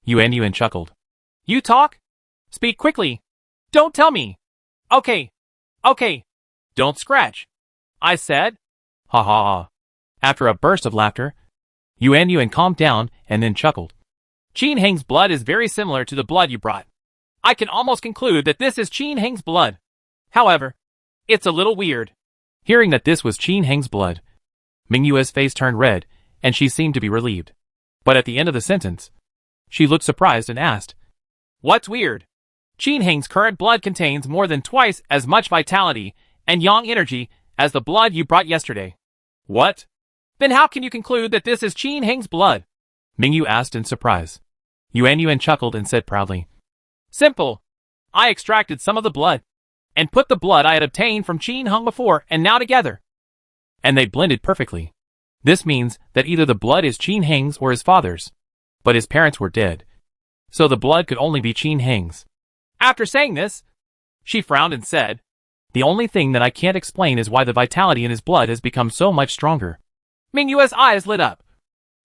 Yuan chuckled. You talk? Speak quickly. Don't tell me. Okay. Don't scratch. I said. Ha ha ha. After a burst of laughter, Yuan calmed down and then chuckled. Qin Heng's blood is very similar to the blood you brought. I can almost conclude that this is Qin Heng's blood. However, it's a little weird. Hearing that this was Qin Heng's blood, Mingyu's face turned red, and she seemed to be relieved. But at the end of the sentence, she looked surprised and asked, What's weird? Qin Heng's current blood contains more than twice as much vitality and yang energy as the blood you brought yesterday. What? Then how can you conclude that this is Qin Heng's blood? Mingyu asked in surprise. Yuan chuckled and said proudly, Simple. I extracted some of the blood, and put the blood I had obtained from Qin Heng before and now together. And they blended perfectly. This means that either the blood is Qin Heng's or his father's, but his parents were dead, so the blood could only be Qin Heng's. After saying this, she frowned and said, The only thing that I can't explain is why the vitality in his blood has become so much stronger. Mingyu's eyes lit up.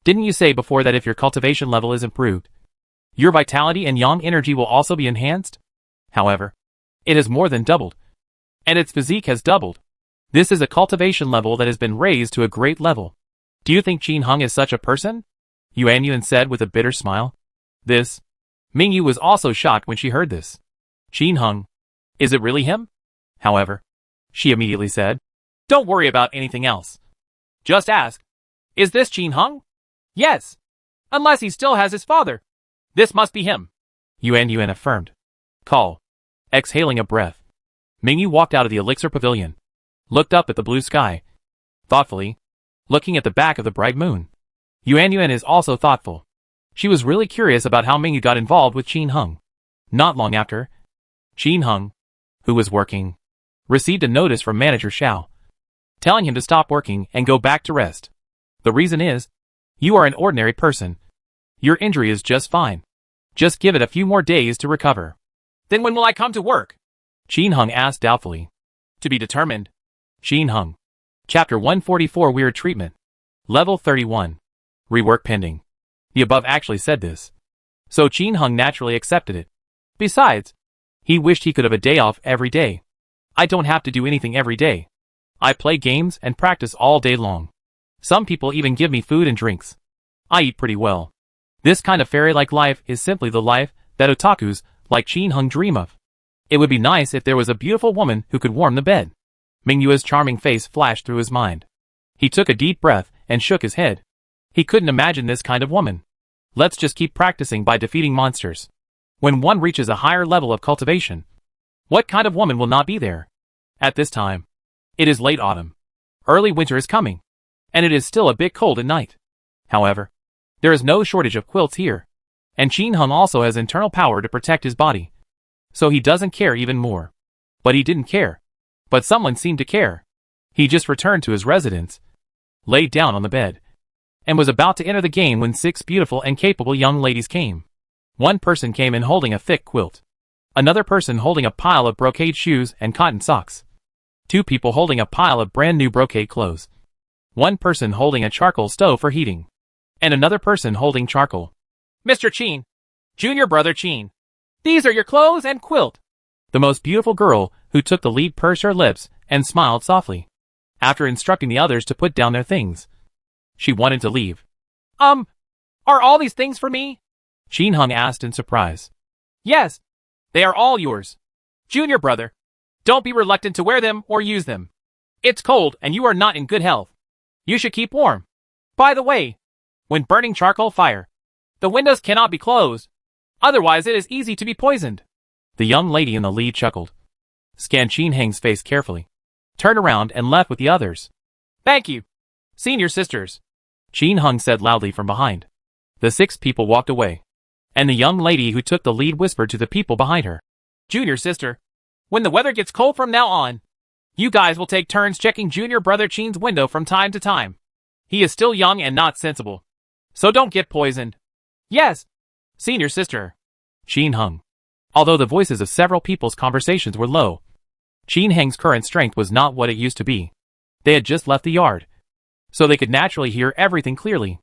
Didn't you say before that if your cultivation level is improved, your vitality and yang energy will also be enhanced? However, it has more than doubled, and its physique has doubled. This is a cultivation level that has been raised to a great level. Do you think Qin Heng is such a person? Yuan said with a bitter smile. Mingyu was also shocked when she heard this. Qin Heng? Is it really him? However, she immediately said, Don't worry about anything else. Just ask, is this Qin Heng? Yes. Unless he still has his father. This must be him. Yuan affirmed. Call. Exhaling a breath, Mingyu walked out of the elixir pavilion, looked up at the blue sky, thoughtfully, looking at the back of the bright moon. Yuan is also thoughtful. She was really curious about how Mingyu got involved with Qin Heng. Not long after, Qin Heng, who was working, received a notice from manager Xiao, telling him to stop working and go back to rest. The reason is, you are an ordinary person. Your injury is just fine. Just give it a few more days to recover. Then when will I come to work? Qin Heng asked doubtfully. To be determined. Qin Heng. Chapter 144 Weird Treatment. Level 31. Rework pending. The above actually said this, so Qin Heng naturally accepted it. Besides, he wished he could have a day off every day. I don't have to do anything every day. I play games and practice all day long. Some people even give me food and drinks. I eat pretty well. This kind of fairy-like life is simply the life that otakus like Qin Heng dream of. It would be nice if there was a beautiful woman who could warm the bed. Mingyu's charming face flashed through his mind. He took a deep breath and shook his head. He couldn't imagine this kind of woman. Let's just keep practicing by defeating monsters. When one reaches a higher level of cultivation, what kind of woman will not be there? At this time, it is late autumn. Early winter is coming, and it is still a bit cold at night. However, there is no shortage of quilts here, and Qin Hung also has internal power to protect his body, so he doesn't care even more. But he didn't care. But someone seemed to care. He just returned to his residence, laid down on the bed, and was about to enter the game when 6 beautiful and capable young ladies came. One person came in holding a thick quilt. Another person holding a pile of brocade shoes and cotton socks. 2 people holding a pile of brand new brocade clothes. One person holding a charcoal stove for heating. And another person holding charcoal. Mr. Qin. Junior brother Qin. These are your clothes and quilt. The most beautiful girl, who took the lead, pursed her lips and smiled softly. After instructing the others to put down their things, she wanted to leave. Are all these things for me? Qin Hung asked in surprise. Yes, they are all yours. Junior brother, don't be reluctant to wear them or use them. It's cold and you are not in good health. You should keep warm. By the way, when burning charcoal fire, the windows cannot be closed. Otherwise it is easy to be poisoned. The young lady in the lead chuckled, scanned Qin Hang's face carefully, turned around and left with the others. Thank you, senior sisters, Qin Hung said loudly from behind. The 6 people walked away, and the young lady who took the lead whispered to the people behind her. Junior sister, when the weather gets cold from now on, you guys will take turns checking junior brother Qin's window from time to time. He is still young and not sensible, so don't get poisoned. Yes, senior sister, Qin Hung. Although the voices of several people's conversations were low, Qin Hang's current strength was not what it used to be. They had just left the yard, so they could naturally hear everything clearly.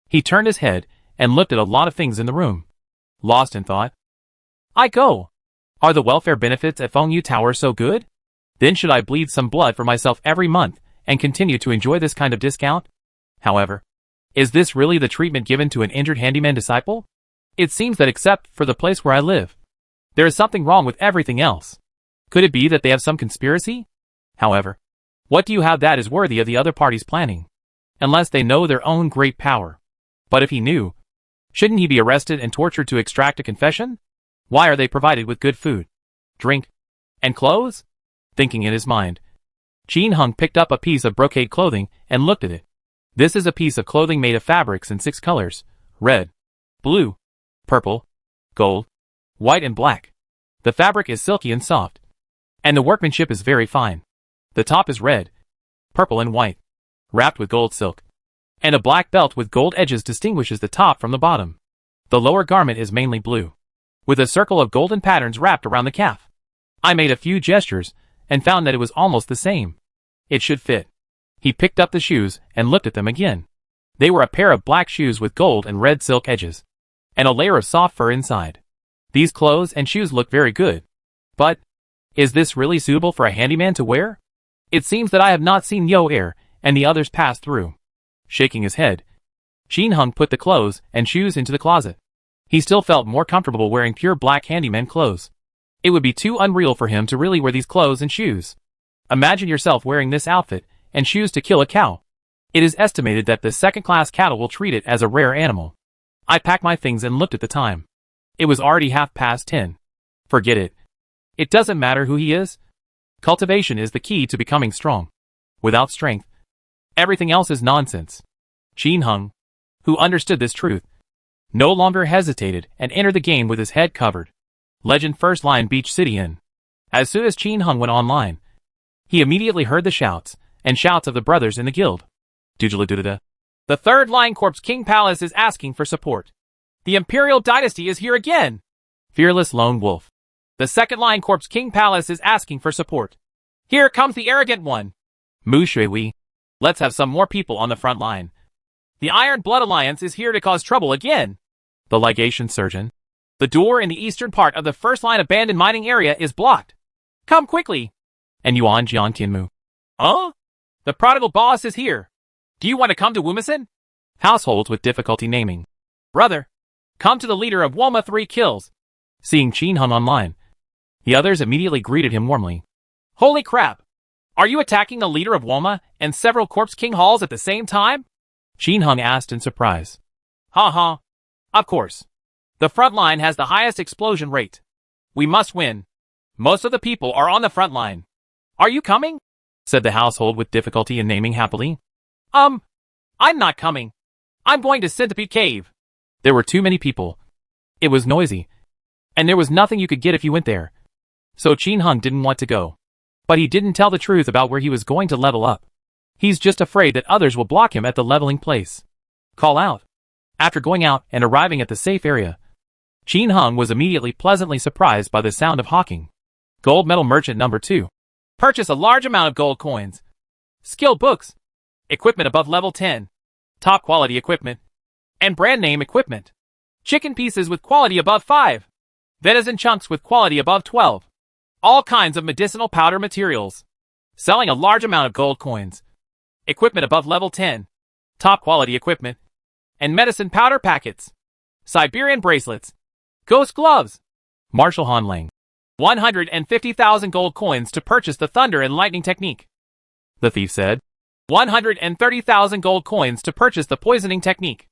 He turned his head and looked at a lot of things in the room, lost in thought. I go. Are the welfare benefits at Fengyu Tower so good? Then should I bleed some blood for myself every month and continue to enjoy this kind of discount? However, is this really the treatment given to an injured handyman disciple? It seems that except for the place where I live, there is something wrong with everything else. Could it be that they have some conspiracy? However, what do you have that is worthy of the other party's planning? Unless they know their own great power. But if he knew, shouldn't he be arrested and tortured to extract a confession? Why are they provided with good food, drink, and clothes? Thinking in his mind, Qin Hung picked up a piece of brocade clothing and looked at it. This is a piece of clothing made of fabrics in 6 colors: red, blue, purple, gold, white and black. The fabric is silky and soft, and the workmanship is very fine. The top is red, purple and white, wrapped with gold silk, and a black belt with gold edges distinguishes the top from the bottom. The lower garment is mainly blue, with a circle of golden patterns wrapped around the calf. I made a few gestures and found that it was almost the same. It should fit. He picked up the shoes and looked at them again. They were a pair of black shoes with gold and red silk edges, and a layer of soft fur inside. These clothes and shoes look very good. But, is this really suitable for a handyman to wear? It seems that I have not seen Yo Er and the others pass through. Shaking his head, Qin Hung put the clothes and shoes into the closet. He still felt more comfortable wearing pure black handyman clothes. It would be too unreal for him to really wear these clothes and shoes. Imagine yourself wearing this outfit and shoes to kill a cow. It is estimated that the second-class cattle will treat it as a rare animal. I packed my things and looked at the time. It was already 10:30. Forget it. It doesn't matter who he is. Cultivation is the key to becoming strong. Without strength, everything else is nonsense. Qin Hung, who understood this truth, no longer hesitated and entered the game with his head covered. Legend First Line Beach City Inn. As soon as Qin Hung went online, he immediately heard the shouts of the brothers in the guild. The Third Line Corp's King Palace is asking for support. The Imperial Dynasty is here again. Fearless Lone Wolf. The Second Line Corp's King Palace is asking for support. Here comes the arrogant one. Mu Shui. Let's have some more people on the front line. The Iron Blood Alliance is here to cause trouble again. The Ligation Surgeon. The door in the eastern part of the First Line abandoned mining area is blocked. Come quickly. And Yuan Jian Tianmu. The prodigal boss is here. Do you want to come to Wumison? Households with difficulty naming. Brother, come to the leader of Woma 3 kills. Seeing Qin Hung online, the others immediately greeted him warmly. Holy crap! Are you attacking the leader of Woma and several Corpse King halls at the same time? Qin Hung asked in surprise. Ha. Of course. The front line has the highest explosion rate. We must win. Most of the people are on the front line. Are you coming? said the household with difficulty in naming happily. I'm not coming. I'm going to Centipede Cave. There were too many people. It was noisy. And there was nothing you could get if you went there. So Qin Hung didn't want to go. But he didn't tell the truth about where he was going to level up. He's just afraid that others will block him at the leveling place. Call out. After going out and arriving at the safe area, Qin Hung was immediately pleasantly surprised by the sound of hawking. Gold medal merchant number 2. Purchase a large amount of gold coins. Skill books. Equipment above level 10. Top quality equipment. And brand name equipment. Chicken pieces with quality above 5. Venison chunks with quality above 12. All kinds of medicinal powder materials. Selling a large amount of gold coins. Equipment above level 10. Top quality equipment. And medicine powder packets. Siberian bracelets. Ghost gloves. Marshal Han Lang. 150,000 gold coins to purchase the thunder and lightning technique. The thief said. 130,000 gold coins to purchase the poisoning technique.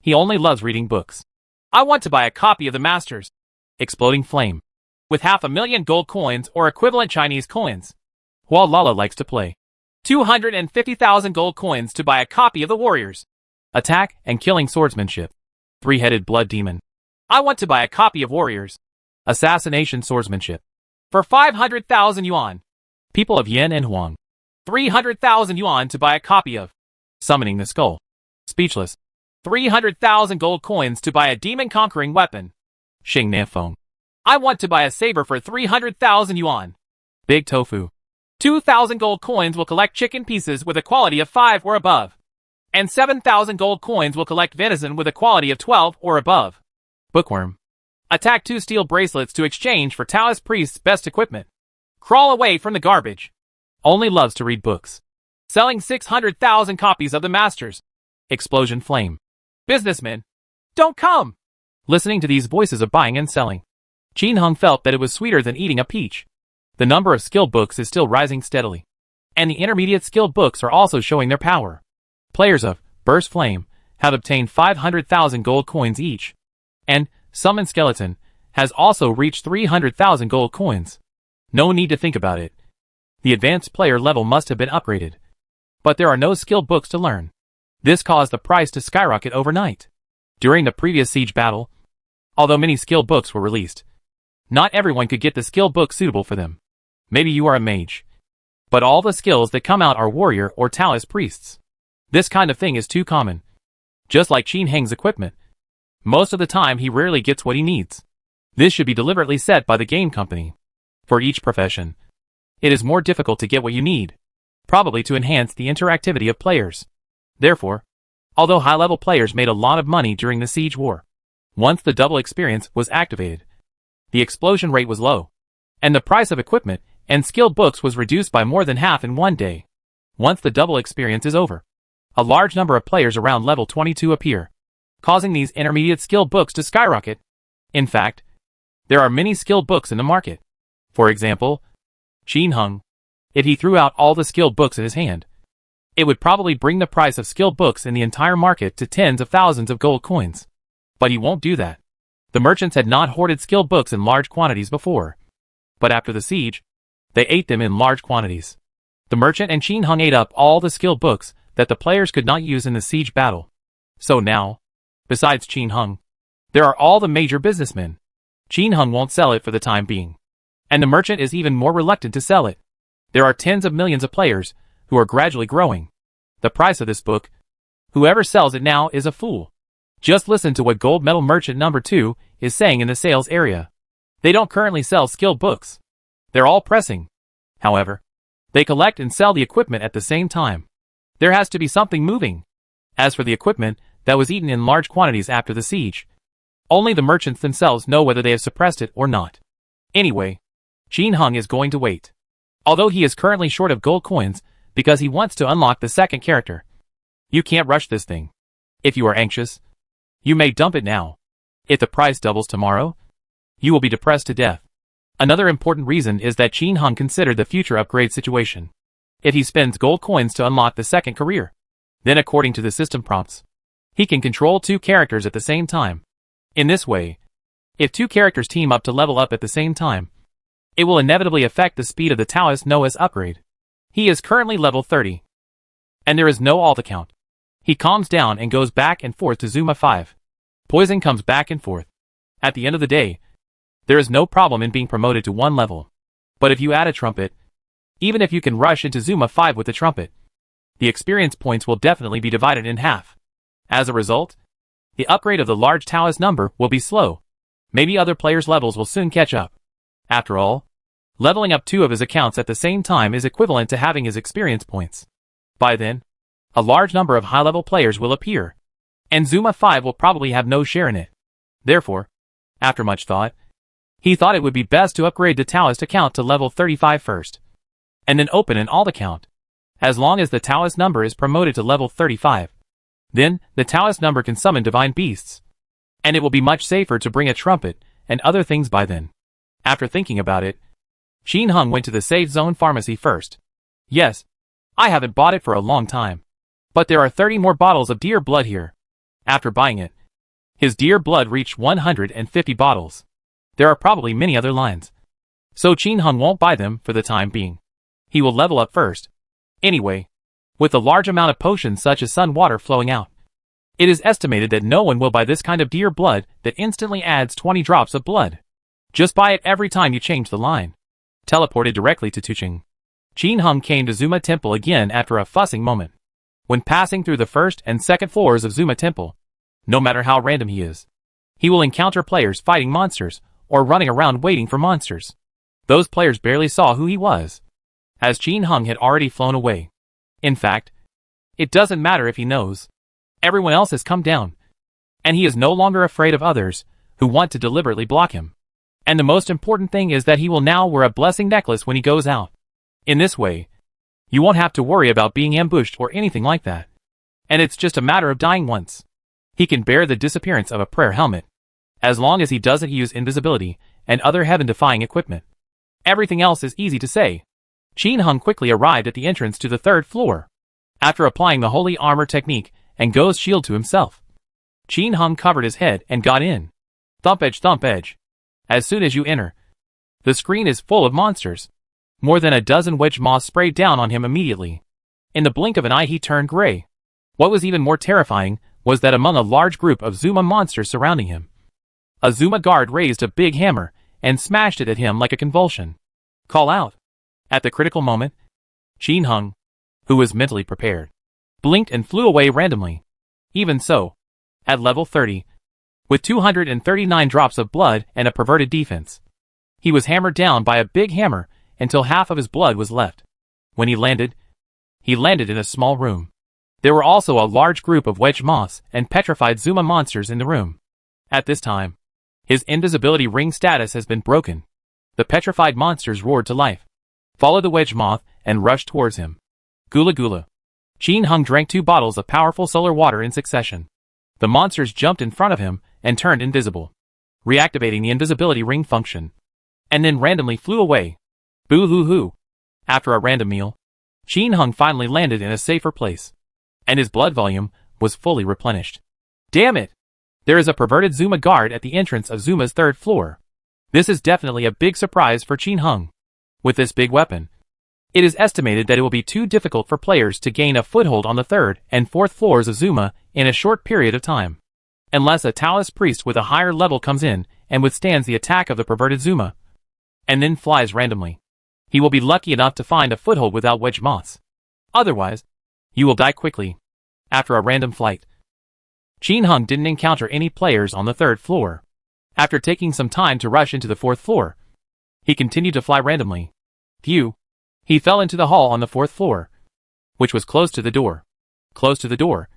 He only loves reading books. I want to buy a copy of the Masters. Exploding flame. With 500,000 gold coins or equivalent Chinese coins. While Lala likes to play. 250,000 gold coins to buy a copy of the Warriors. Attack and killing swordsmanship. Three-headed blood demon. I want to buy a copy of Warriors. Assassination swordsmanship. For 500,000 yuan. People of Yen and Huang. 300,000 yuan to buy a copy of. Summoning the skull. Speechless. 300,000 gold coins to buy a demon-conquering weapon. Xing Nefeng. I want to buy a saber for 300,000 yuan. Big tofu. 2,000 gold coins will collect chicken pieces with a quality of 5 or above. And 7,000 gold coins will collect venison with a quality of 12 or above. Bookworm. Attack 2 steel bracelets to exchange for Taoist priest's best equipment. Crawl away from the garbage. Only loves to read books. Selling 600,000 copies of the Masters. Explosion flame. Businessman. Don't come. Listening to these voices of buying and selling, Qin Hung felt that it was sweeter than eating a peach. The number of skill books is still rising steadily. And the intermediate skill books are also showing their power. Players of Burst Flame have obtained 500,000 gold coins each. And Summon Skeleton has also reached 300,000 gold coins. No need to think about it. The advanced player level must have been upgraded. But there are no skill books to learn. This caused the price to skyrocket overnight. During the previous siege battle, although many skill books were released, not everyone could get the skill book suitable for them. Maybe you are a mage. But all the skills that come out are warrior or Taoist priests. This kind of thing is too common. Just like Qin Heng's equipment. Most of the time he rarely gets what he needs. This should be deliberately set by the game company. For each profession, it is more difficult to get what you need, probably to enhance the interactivity of players. Therefore, although high-level players made a lot of money during the siege war, once the double experience was activated, the explosion rate was low, and the price of equipment and skill books was reduced by more than half in one day. Once the double experience is over, a large number of players around level 22 appear, causing these intermediate skill books to skyrocket. In fact, there are many skill books in the market. For example, Qin Hung, if he threw out all the skill books in his hand, it would probably bring the price of skill books in the entire market to tens of thousands of gold coins. But he won't do that. The merchants had not hoarded skill books in large quantities before. But after the siege, they ate them in large quantities. The merchant and Qin Hung ate up all the skill books that the players could not use in the siege battle. So now, besides Qin Hung, there are all the major businessmen. Qin Hung won't sell it for the time being. And the merchant is even more reluctant to sell it. There are tens of millions of players who are gradually growing. The price of this book, whoever sells it now is a fool. Just listen to what gold medal merchant number 2 is saying in the sales area. They don't currently sell skill books. They're all pressing. However, they collect and sell the equipment at the same time. There has to be something moving. As for the equipment that was eaten in large quantities after the siege, only the merchants themselves know whether they have suppressed it or not. Anyway, Qin Hung is going to wait. Although he is currently short of gold coins because he wants to unlock the second character. You can't rush this thing. If you are anxious, you may dump it now. If the price doubles tomorrow, you will be depressed to death. Another important reason is that Qin Hung considered the future upgrade situation. If he spends gold coins to unlock the second career, then according to the system prompts, he can control 2 characters at the same time. In this way, if 2 characters team up to level up at the same time, it will inevitably affect the speed of the Taoist Noah's upgrade. He is currently level 30. And there is no alt account. He calms down and goes back and forth to Zuma 5. Poison comes back and forth. At the end of the day, there is no problem in being promoted to 1 level. But if you add a trumpet, even if you can rush into Zuma 5 with the trumpet, the experience points will definitely be divided in half. As a result, the upgrade of the large Taoist number will be slow. Maybe other players' levels will soon catch up. After all, leveling up 2 of his accounts at the same time is equivalent to having his experience points. By then, a large number of high-level players will appear, and Zuma 5 will probably have no share in it. Therefore, after much thought, he thought it would be best to upgrade the Taoist account to level 35 first, and then open an alt account. As long as the Taoist number is promoted to level 35, then the Taoist number can summon divine beasts, and it will be much safer to bring a trumpet and other things by then. After thinking about it, Qin Hung went to the safe zone pharmacy first. Yes, I haven't bought it for a long time, but there are 30 more bottles of deer blood here. After buying it, his deer blood reached 150 bottles. There are probably many other lines, so Qin Hung won't buy them for the time being. He will level up first. Anyway, with a large amount of potions such as sun water flowing out, it is estimated that no one will buy this kind of deer blood that instantly adds 20 drops of blood. Just buy it every time you change the line. Teleported directly to Tuching, Qin Hung came to Zuma Temple again after a fussing moment. When passing through the first and second floors of Zuma Temple, no matter how random he is, he will encounter players fighting monsters or running around waiting for monsters. Those players barely saw who he was, as Qin Hung had already flown away. In fact, it doesn't matter if he knows. Everyone else has come down, and he is no longer afraid of others who want to deliberately block him. And the most important thing is that he will now wear a blessing necklace when he goes out. In this way, you won't have to worry about being ambushed or anything like that. And it's just a matter of dying once. He can bear the disappearance of a prayer helmet, as long as he doesn't use invisibility and other heaven-defying equipment. Everything else is easy to say. Qin Hung quickly arrived at the entrance to the 3rd floor. After applying the holy armor technique and Ghost Shield to himself, Qin Hung covered his head and got in. Thump edge, thump edge. As soon as you enter, the screen is full of monsters. More than a dozen wedge moths sprayed down on him immediately. In the blink of an eye he turned gray. What was even more terrifying was that among a large group of Zuma monsters surrounding him, a Zuma guard raised a big hammer and smashed it at him like a convulsion. Call out. At the critical moment, Qin Hung, who was mentally prepared, blinked and flew away randomly. Even so, at level 30, with 239 drops of blood and a perverted defense, he was hammered down by a big hammer until half of his blood was left. When he landed in a small room. There were also a large group of wedge moths and petrified Zuma monsters in the room. At this time, his invisibility ring status has been broken. The petrified monsters roared to life, followed the wedge moth, and rushed towards him. Gula gula. Qin Hung drank 2 bottles of powerful solar water in succession. The monsters jumped in front of him and turned invisible, reactivating the invisibility ring function, and then randomly flew away. Boo-hoo-hoo. After a random meal, Qin Hung finally landed in a safer place, and his blood volume was fully replenished. Damn it! There is a perverted Zuma guard at the entrance of Zuma's 3rd floor. This is definitely a big surprise for Qin Hung. With this big weapon, it is estimated that it will be too difficult for players to gain a foothold on the 3rd and 4th floors of Zuma in a short period of time, unless a Taoist priest with a higher level comes in and withstands the attack of the perverted Zuma, and then flies randomly. He will be lucky enough to find a foothold without wedge moths. Otherwise, you will die quickly. After a random flight, Qin Hung didn't encounter any players on the 3rd floor. After taking some time to rush into the 4th floor, he continued to fly randomly. Phew. He fell into the hall on the 4th floor, which was close to the door. Close to the door,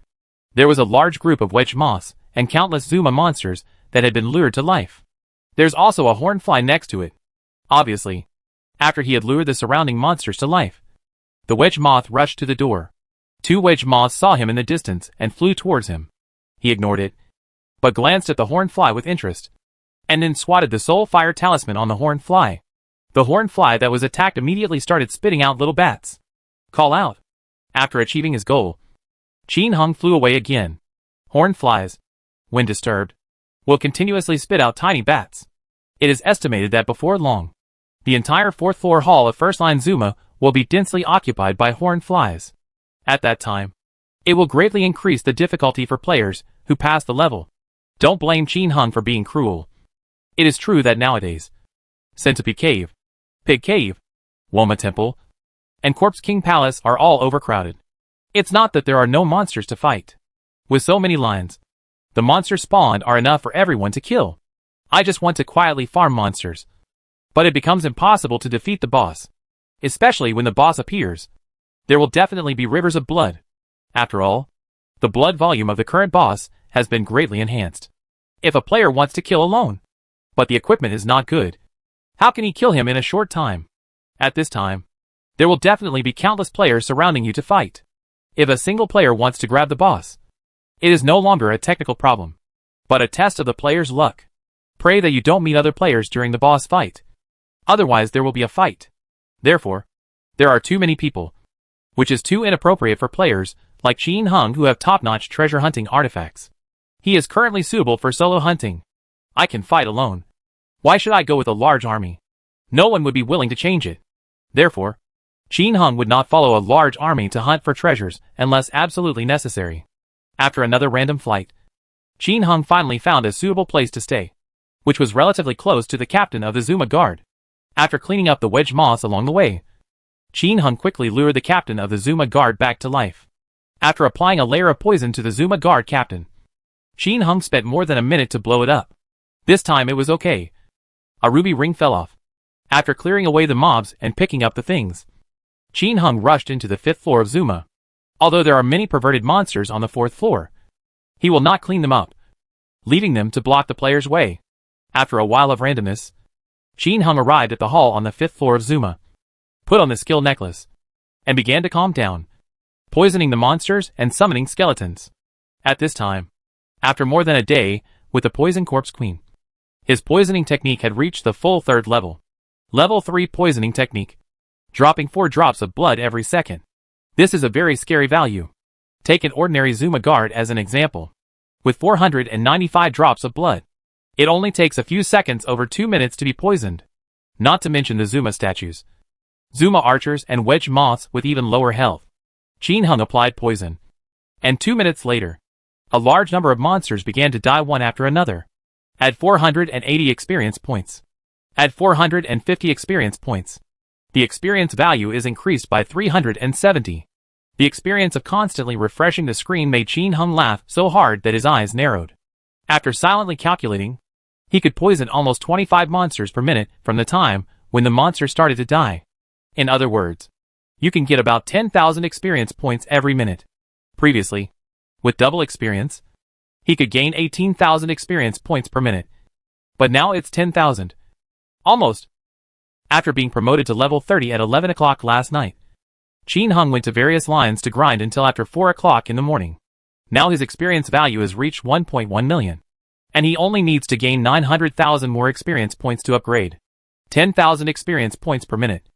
there was a large group of wedge moths and countless Zuma monsters that had been lured to life. There's also a horned fly next to it. Obviously, after he had lured the surrounding monsters to life, the wedge moth rushed to the door. 2 wedge moths saw him in the distance and flew towards him. He ignored it, but glanced at the horned fly with interest, and then swatted the soul fire talisman on the horned fly. The horned fly that was attacked immediately started spitting out little bats. Call out. After achieving his goal, Qin Hung flew away again. Horned flies, when disturbed, will continuously spit out tiny bats. It is estimated that before long, the entire 4th floor hall of First Line Zuma will be densely occupied by horned flies. At that time, it will greatly increase the difficulty for players who pass the level. Don't blame Qin Hung for being cruel. It is true that nowadays, Centipede Cave, Pig Cave, Woma Temple, and Corpse King Palace are all overcrowded. It's not that there are no monsters to fight. With so many lions, the monsters spawned are enough for everyone to kill. I just want to quietly farm monsters. But it becomes impossible to defeat the boss. Especially when the boss appears. There will definitely be rivers of blood. After all, the blood volume of the current boss has been greatly enhanced. If a player wants to kill alone, but the equipment is not good, how can he kill him in a short time? At this time, there will definitely be countless players surrounding you to fight. If a single player wants to grab the boss, it is no longer a technical problem, but a test of the player's luck. Pray that you don't meet other players during the boss fight. Otherwise there will be a fight. Therefore, there are too many people, which is too inappropriate for players like Qin Hung who have top-notch treasure hunting artifacts. He is currently suitable for solo hunting. I can fight alone. Why should I go with a large army? No one would be willing to change it. Therefore, Qin Hung would not follow a large army to hunt for treasures unless absolutely necessary. After another random flight, Qin Hung finally found a suitable place to stay, which was relatively close to the captain of the Zuma Guard. After cleaning up the wedge moss along the way, Qin Hung quickly lured the captain of the Zuma Guard back to life. After applying a layer of poison to the Zuma Guard captain, Qin Hung spent more than a minute to blow it up. This time it was okay. A ruby ring fell off. After clearing away the mobs and picking up the things, Qin Hung rushed into the 5th floor of Zuma. Although there are many perverted monsters on the 4th floor, he will not clean them up, leaving them to block the player's way. After a while of randomness, Qin Hung arrived at the hall on the 5th floor of Zuma, put on the skill necklace, and began to calm down, poisoning the monsters and summoning skeletons. At this time, after more than a day with the Poison Corpse Queen, his poisoning technique had reached the full 3rd level. Level 3 poisoning technique, dropping 4 drops of blood every second. This is a very scary value. Take an ordinary Zuma guard as an example. With 495 drops of blood, it only takes a few seconds over 2 minutes to be poisoned. Not to mention the Zuma statues, Zuma archers and wedge moths with even lower health. Qin Hung applied poison, and 2 minutes later, a large number of monsters began to die one after another. Add 480 experience points. Add 450 experience points. The experience value is increased by 370. The experience of constantly refreshing the screen made Qin Hung laugh so hard that his eyes narrowed. After silently calculating, he could poison almost 25 monsters per minute from the time when the monster started to die. In other words, you can get about 10,000 experience points every minute. Previously, with double experience, he could gain 18,000 experience points per minute. But now it's 10,000. Almost. After being promoted to level 30 at 11 o'clock last night, Qin Hung went to various lines to grind until after 4 o'clock in the morning. Now his experience value has reached 1.1 million. And he only needs to gain 900,000 more experience points to upgrade. 10,000 experience points per minute.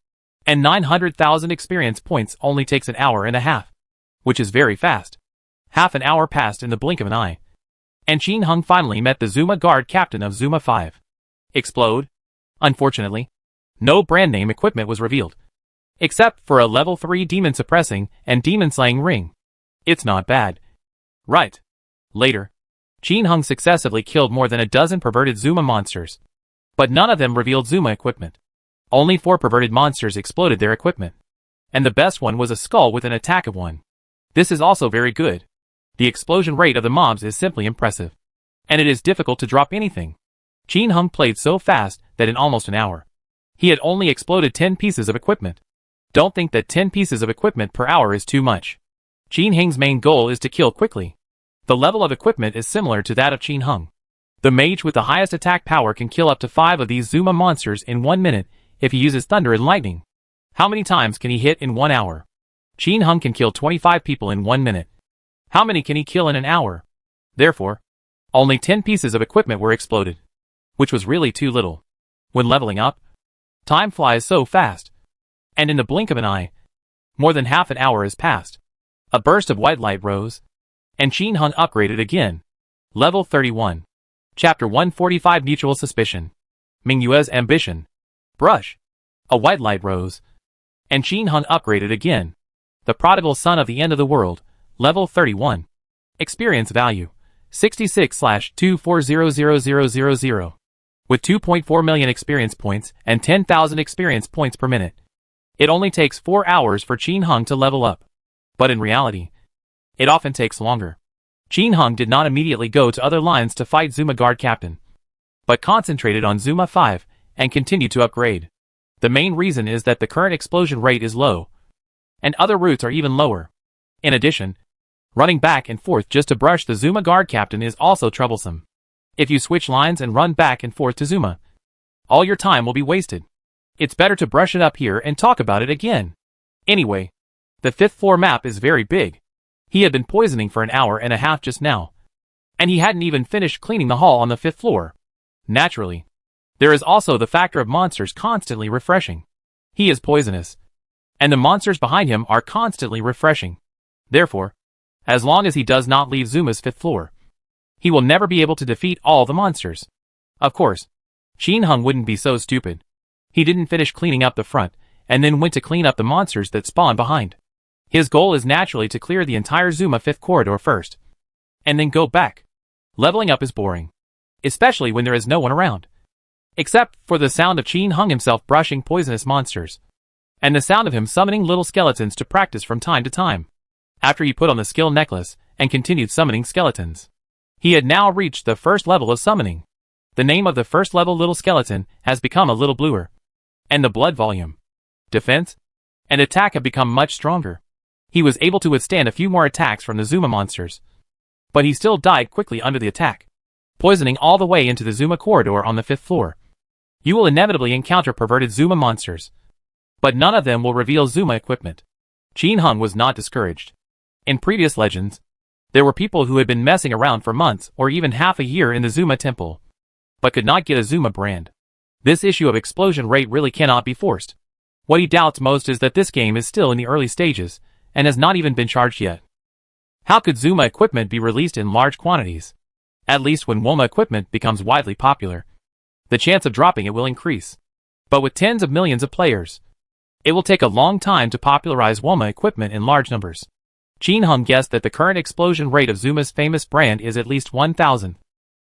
And 900,000 experience points only takes an hour and a half, which is very fast. Half an hour passed in the blink of an eye. And Qin Hung finally met the Zuma Guard captain of Zuma 5. Explode? Unfortunately, no brand name equipment was revealed, except for a level 3 demon suppressing and demon slaying ring. It's not bad. Right. Later, Qin Hung successively killed more than a dozen perverted Zuma monsters, but none of them revealed Zuma equipment. Only 4 perverted monsters exploded their equipment, and the best one was a skull with an attack of 1. This is also very good. The explosion rate of the mobs is simply impressive, and it is difficult to drop anything. Qin Hung played so fast that in almost an hour, he had only exploded 10 pieces of equipment. Don't think that 10 pieces of equipment per hour is too much. Qin Hung's main goal is to kill quickly. The level of equipment is similar to that of Qin Hung. The mage with the highest attack power can kill up to 5 of these Zuma monsters in 1 minute if he uses thunder and lightning. How many times can he hit in 1 hour? Qin Hung can kill 25 people in 1 minute. How many can he kill in an hour? Therefore, only 10 pieces of equipment were exploded, which was really too little. When leveling up, time flies so fast, and in the blink of an eye, more than half an hour has passed. A burst of white light rose, and Qin Hung upgraded again. Level 31. Chapter 145 Mutual Suspicion. Mingyue's Ambition. Brush. A white light rose, And Qin Hung upgraded again. The prodigal son of the end of the world, level 31. Experience value, 66/24000000. With 2.4 million experience points and 10,000 experience points per minute. It only takes 4 hours for Qin Hung to level up. But in reality, it often takes longer. Qin Hung did not immediately go to other lines to fight Zuma Guard Captain, but concentrated on Zuma 5 and continued to upgrade. The main reason is that the current explosion rate is low, and other routes are even lower. In addition, running back and forth just to brush the Zuma Guard Captain is also troublesome. If you switch lines and run back and forth to Zuma, all your time will be wasted. It's better to brush it up here and talk about it again. Anyway, the 5th floor map is very big. He had been poisoning for an hour and a half just now, and he hadn't even finished cleaning the hall on the 5th floor. Naturally, there is also the factor of monsters constantly refreshing. He is poisonous, and the monsters behind him are constantly refreshing. Therefore, as long as he does not leave Zuma's 5th floor, he will never be able to defeat all the monsters. Of course, Qin Hung wouldn't be so stupid. He didn't finish cleaning up the front, and then went to clean up the monsters that spawn behind. His goal is naturally to clear the entire Zuma 5th corridor first, and then go back. Leveling up is boring, especially when there is no one around, except for the sound of Qin Hung himself brushing poisonous monsters, and the sound of him summoning little skeletons to practice from time to time. After he put on the skill necklace and continued summoning skeletons, he had now reached the first level of summoning. The name of the first level little skeleton has become a little bluer, and the blood volume, defense, and attack have become much stronger. He was able to withstand a few more attacks from the Zuma monsters, but he still died quickly under the attack, poisoning all the way into the Zuma corridor on the 5th floor. You will inevitably encounter perverted Zuma monsters, but none of them will reveal Zuma equipment. Qin Hung was not discouraged. In previous legends, there were people who had been messing around for months or even half a year in the Zuma temple, but could not get a Zuma brand. This issue of explosion rate really cannot be forced. What he doubts most is that this game is still in the early stages, and has not even been charged yet. How could Zuma equipment be released in large quantities? At least when Woma equipment becomes widely popular, the chance of dropping it will increase. But with tens of millions of players, it will take a long time to popularize Woma equipment in large numbers. Qin Hung guessed that the current explosion rate of Zuma's famous brand is at least 1,000.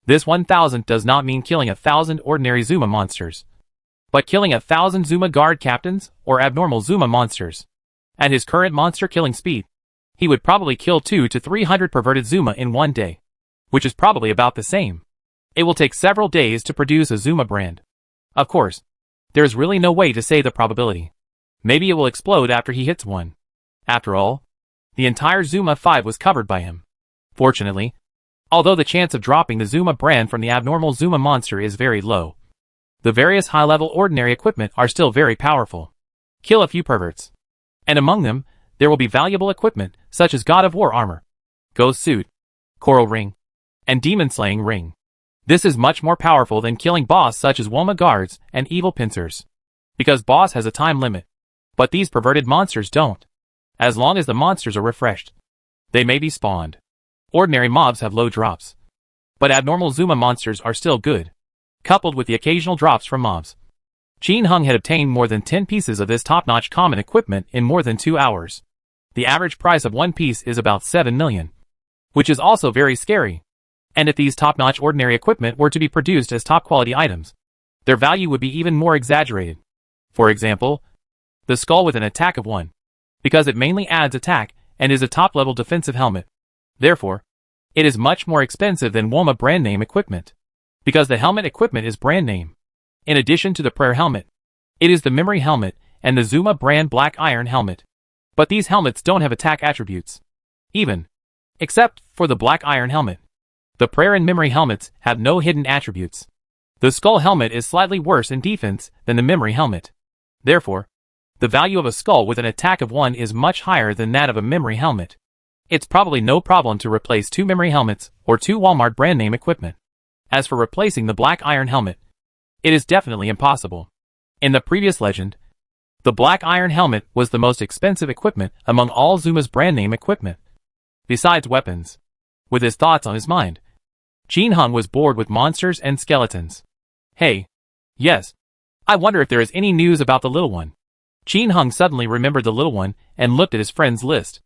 This 1,000 does not mean killing 1,000 ordinary Zuma monsters, but killing 1,000 Zuma guard captains or abnormal Zuma monsters. At his current monster killing speed, he would probably kill 200 to 300 perverted Zuma in one day, which is probably about the same. It will take several days to produce a Zuma brand. Of course, there's really no way to say the probability. Maybe it will explode after he hits one. After all, the entire Zuma 5 was covered by him. Fortunately, although the chance of dropping the Zuma brand from the abnormal Zuma monster is very low, the various high-level ordinary equipment are still very powerful. Kill a few perverts, and among them, there will be valuable equipment such as God of War armor, Ghost suit, Coral ring, and Demon slaying ring. This is much more powerful than killing boss such as Woma guards and evil pincers, because boss has a time limit, but these perverted monsters don't. As long as the monsters are refreshed, they may be spawned. Ordinary mobs have low drops, but abnormal Zuma monsters are still good, coupled with the occasional drops from mobs. Qin Hung had obtained more than 10 pieces of this top-notch common equipment in more than 2 hours. The average price of one piece is about 7 million, which is also very scary. And if these top-notch ordinary equipment were to be produced as top-quality items, their value would be even more exaggerated. For example, the skull with an attack of 1, because it mainly adds attack and is a top-level defensive helmet. Therefore, it is much more expensive than Woma brand name equipment, because the helmet equipment is brand name. In addition to the prayer helmet, it is the memory helmet and the Zuma brand black iron helmet. But these helmets don't have attack attributes, even, except for the black iron helmet. The prayer and memory helmets have no hidden attributes. The skull helmet is slightly worse in defense than the memory helmet. Therefore, the value of a skull with an attack of 1 is much higher than that of a memory helmet. It's probably no problem to replace 2 memory helmets or 2 Walmart brand name equipment. As for replacing the black iron helmet, it is definitely impossible. In the previous legend, the black iron helmet was the most expensive equipment among all Zuma's brand name equipment. Besides weapons, with his thoughts on his mind, Qin Hung was bored with monsters and skeletons. Hey, yes, I wonder if there is any news about the little one. Qin Hung suddenly remembered the little one and looked at his friend's list.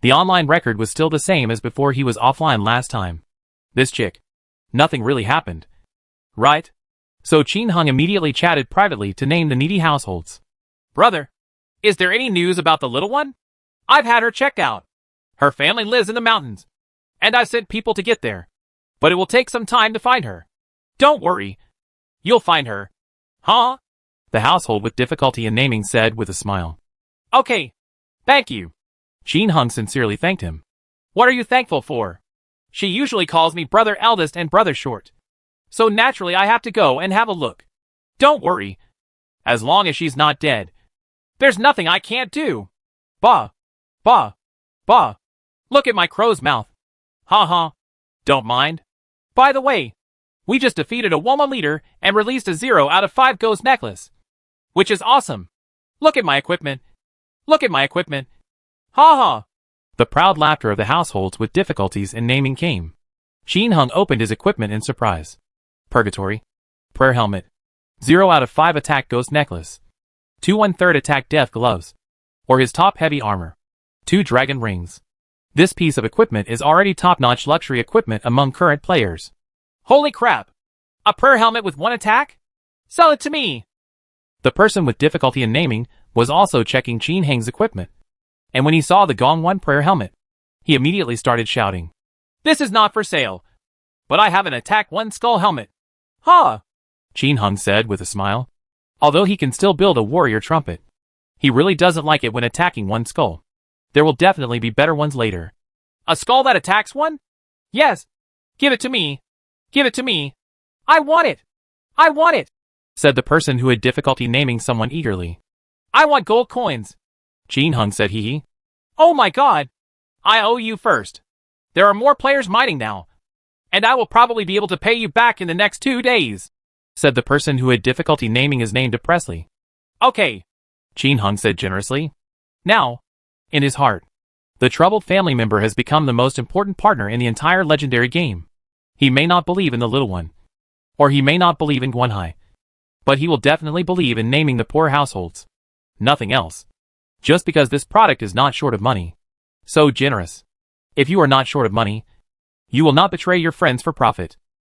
The online record was still the same as before he was offline last time. This chick. Nothing really happened. Right? So Qin Hung immediately chatted privately to name the needy households. Brother, is there any news about the little one? I've had her checked out. Her family lives in the mountains, and I've sent people to get there. But it will take some time to find her. Don't worry. You'll find her. Huh? The household with difficulty in naming said with a smile. Okay. Thank you. Qin Hung sincerely thanked him. What are you thankful for? She usually calls me brother eldest and brother short. So naturally I have to go and have a look. Don't worry. As long as she's not dead. There's nothing I can't do. Bah. Bah. Bah. Look at my crow's mouth. Ha ha. Don't mind. By the way, we just defeated a Woma leader and released a 0 out of 5 ghost necklace. Which is awesome. Look at my equipment. Look at my equipment. Ha ha. The proud laughter of the households with difficulties in naming came. Qin Hung opened his equipment in surprise. Purgatory. Prayer helmet. 0 out of 5 attack ghost necklace. 2 1/3 attack death gloves. Or his top heavy armor. 2 dragon rings. This piece of equipment is already top-notch luxury equipment among current players. Holy crap! A prayer helmet with 1 attack? Sell it to me! The person with difficulty in naming was also checking Qin Hung's equipment. And when he saw the Gong 1 prayer helmet, he immediately started shouting. This is not for sale. But I have an attack 1 skull helmet. Huh! Qin Hung said with a smile. Although he can still build a warrior trumpet, he really doesn't like it when attacking 1 skull. There will definitely be better ones later. A skull that attacks 1? Yes. Give it to me. Give it to me. I want it. I want it, said the person who had difficulty naming someone eagerly. I want gold coins. Qin Hung said hee. Oh my god. I owe you first. There are more players mining now. And I will probably be able to pay you back in the next 2 days, said the person who had difficulty naming his name depressly. Okay, Qin Hung said generously. Now, in his heart, the troubled family member has become the most important partner in the entire legendary game. He may not believe in the little one, or he may not believe in Guanhai, but he will definitely believe in naming the poor households. Nothing else. Just because this product is not short of money. So generous. If you are not short of money, you will not betray your friends for profit.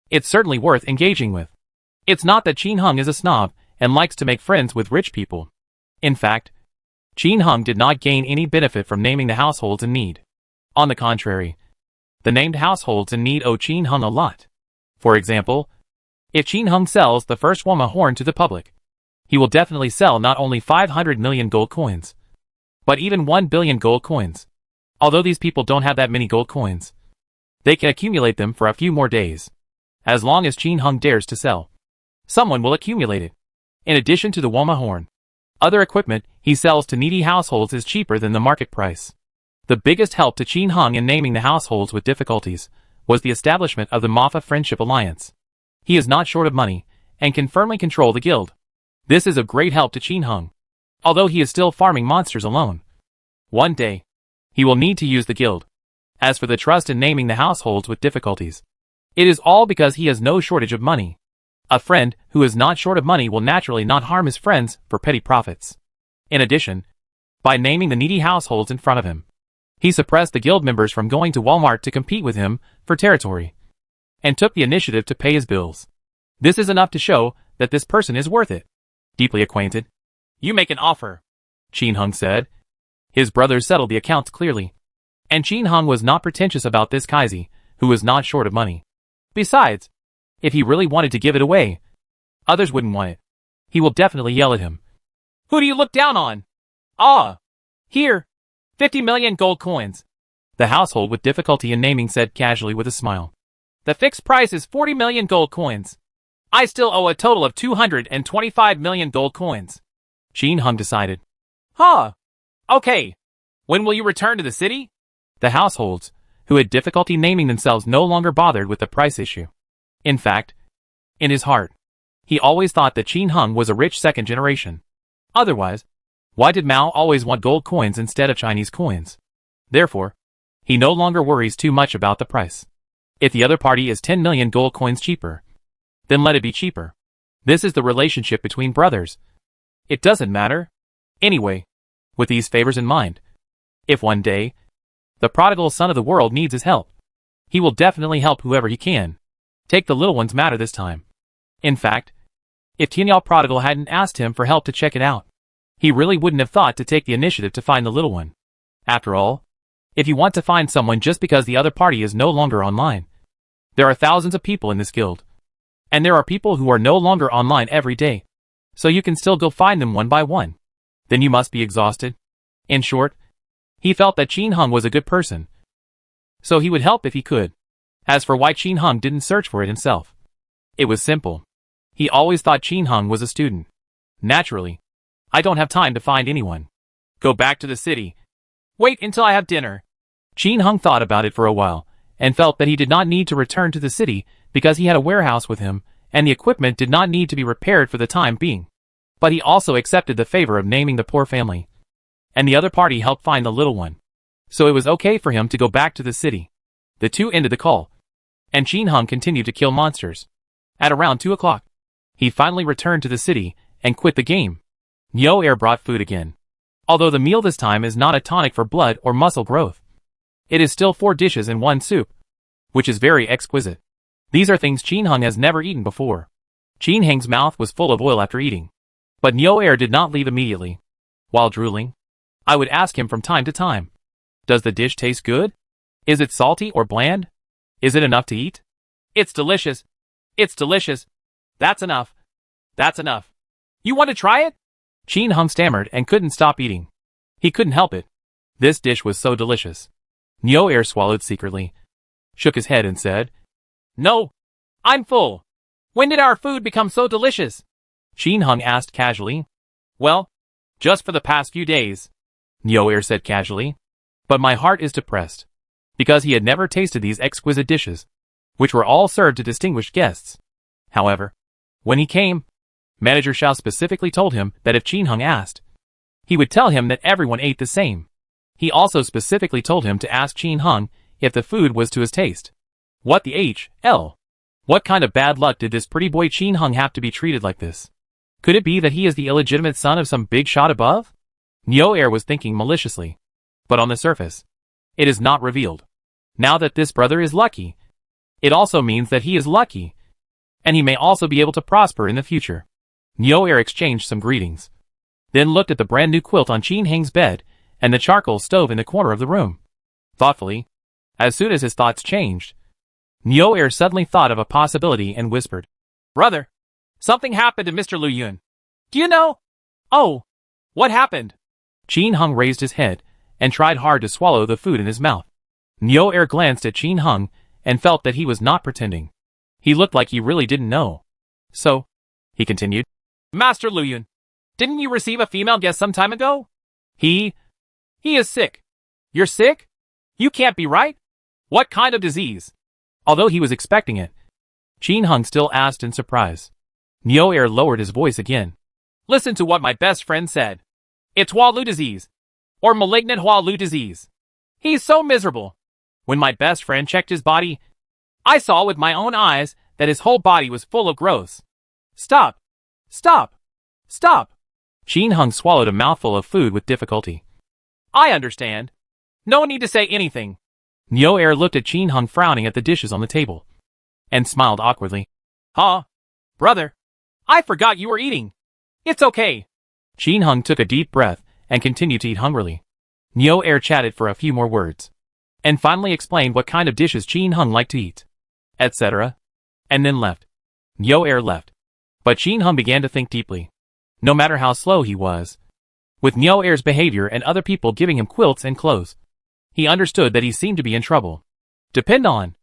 It's certainly worth engaging with. It's not that Qin Hung is a snob and likes to make friends with rich people. In fact, Qin Hung did not gain any benefit from naming the households in need. On the contrary, the named households in need owe Qin Hung a lot. For example, if Qin Hung sells the first Woma horn to the public, he will definitely sell not only 500 million gold coins, but even 1 billion gold coins. Although these people don't have that many gold coins, they can accumulate them for a few more days. As long as Qin Hung dares to sell, someone will accumulate it. In addition to the Woma horn, other equipment he sells to needy households is cheaper than the market price. The biggest help to Qin Hung in naming the households with difficulties was the establishment of the Mafa Friendship Alliance. He is not short of money and can firmly control the guild. This is of great help to Qin Hung, although he is still farming monsters alone. One day, he will need to use the guild. As for the trust in naming the households with difficulties, it is all because he has no shortage of money. A friend who is not short of money will naturally not harm his friends for petty profits. In addition, by naming the needy households in front of him, he suppressed the guild members from going to Walmart to compete with him for territory, and took the initiative to pay his bills. This is enough to show that this person is worth it. Deeply acquainted. You make an offer, Qin Hung said. His brothers settled the accounts clearly, and Qin Hung was not pretentious about this Kaizi, who was not short of money. Besides, if he really wanted to give it away, others wouldn't want it. He will definitely yell at him. Who do you look down on? Ah, here, 50 million gold coins. The household with difficulty in naming said casually with a smile. The fixed price is 40 million gold coins. I still owe a total of 225 million gold coins. Qin Hung decided. Huh. Okay. When will you return to the city? The households, who had difficulty naming themselves, no longer bothered with the price issue. In fact, in his heart, he always thought that Qin Hung was a rich second generation. Otherwise, why did Mao always want gold coins instead of Chinese coins? Therefore, he no longer worries too much about the price. If the other party is 10 million gold coins cheaper, then let it be cheaper. This is the relationship between brothers. It doesn't matter. Anyway, with these favors in mind, if one day, the prodigal son of the world needs his help, he will definitely help whoever he can. Take the little one's matter this time. In fact, if Tianyao prodigal hadn't asked him for help to check it out, he really wouldn't have thought to take the initiative to find the little one. After all, if you want to find someone just because the other party is no longer online, there are thousands of people in this guild. And there are people who are no longer online every day. So you can still go find them one by one. Then you must be exhausted. In short, he felt that Qin Hung was a good person. So he would help if he could. As for why Qin Hung didn't search for it himself, it was simple. He always thought Qin Hung was a student. Naturally, I don't have time to find anyone. Go back to the city. Wait until I have dinner. Qin Hung thought about it for a while, and felt that he did not need to return to the city because he had a warehouse with him, and the equipment did not need to be repaired for the time being. But he also accepted the favor of naming the poor family. And the other party helped find the little one. So it was okay for him to go back to the city. The two ended the call, and Qin Hung continued to kill monsters. At around 2 o'clock, he finally returned to the city and quit the game. Neo Air brought food again. Although the meal this time is not a tonic for blood or muscle growth. It is still 4 dishes and 1 soup, which is very exquisite. These are things Qin Hung has never eaten before. Qin Hung's mouth was full of oil after eating. But Neo Air did not leave immediately. While drooling, I would ask him from time to time, does the dish taste good? Is it salty or bland? Is it enough to eat? It's delicious. It's delicious. That's enough. That's enough. You want to try it? Qin Hung stammered and couldn't stop eating. He couldn't help it. This dish was so delicious. Neo Air swallowed secretly, shook his head and said, No, I'm full. When did our food become so delicious? Qin Hung asked casually. Well, just for the past few days, Neo Air said casually. But my heart is depressed, because he had never tasted these exquisite dishes, which were all served to distinguished guests. However, when he came, Manager Xiao specifically told him that if Qin Hung asked, he would tell him that everyone ate the same. He also specifically told him to ask Qin Hung if the food was to his taste. What the hell? What kind of bad luck did this pretty boy Qin Hung have to be treated like this? Could it be that he is the illegitimate son of some big shot above? Neo Air was thinking maliciously. But on the surface, it is not revealed. Now that this brother is lucky, it also means that he is lucky, and he may also be able to prosper in the future. Neo Air exchanged some greetings, then looked at the brand new quilt on Qin Hung's bed and the charcoal stove in the corner of the room. Thoughtfully, as soon as his thoughts changed, Neo Air suddenly thought of a possibility and whispered, Brother, something happened to Mr. Lu Yun. Do you know? Oh, what happened? Qin Hung raised his head and tried hard to swallow the food in his mouth. Neo Air glanced at Qin Hung and felt that he was not pretending. He looked like he really didn't know. So, he continued, Master Lu Yun, didn't you receive a female guest some time ago? He is sick. You're sick? You can't be right? What kind of disease? Although he was expecting it, Qin Hung still asked in surprise. Neo Air lowered his voice again. Listen to what my best friend said. It's Hua Lu disease. Or malignant Hua Lu disease. He's so miserable. When my best friend checked his body, I saw with my own eyes that his whole body was full of growths. Stop. Stop. Stop. Qin Hung swallowed a mouthful of food with difficulty. I understand. No need to say anything. Neo Air looked at Qin Hung frowning at the dishes on the table, and smiled awkwardly. Huh? Brother, I forgot you were eating. It's okay. Qin Hung took a deep breath and continued to eat hungrily. Neo Air chatted for a few more words, and finally explained what kind of dishes Qin Hung liked to eat, etc., and then left. Neo Air left. But Qin Hung began to think deeply. No matter how slow he was, with Neo Air's behavior and other people giving him quilts and clothes, he understood that he seemed to be in trouble. Depend on.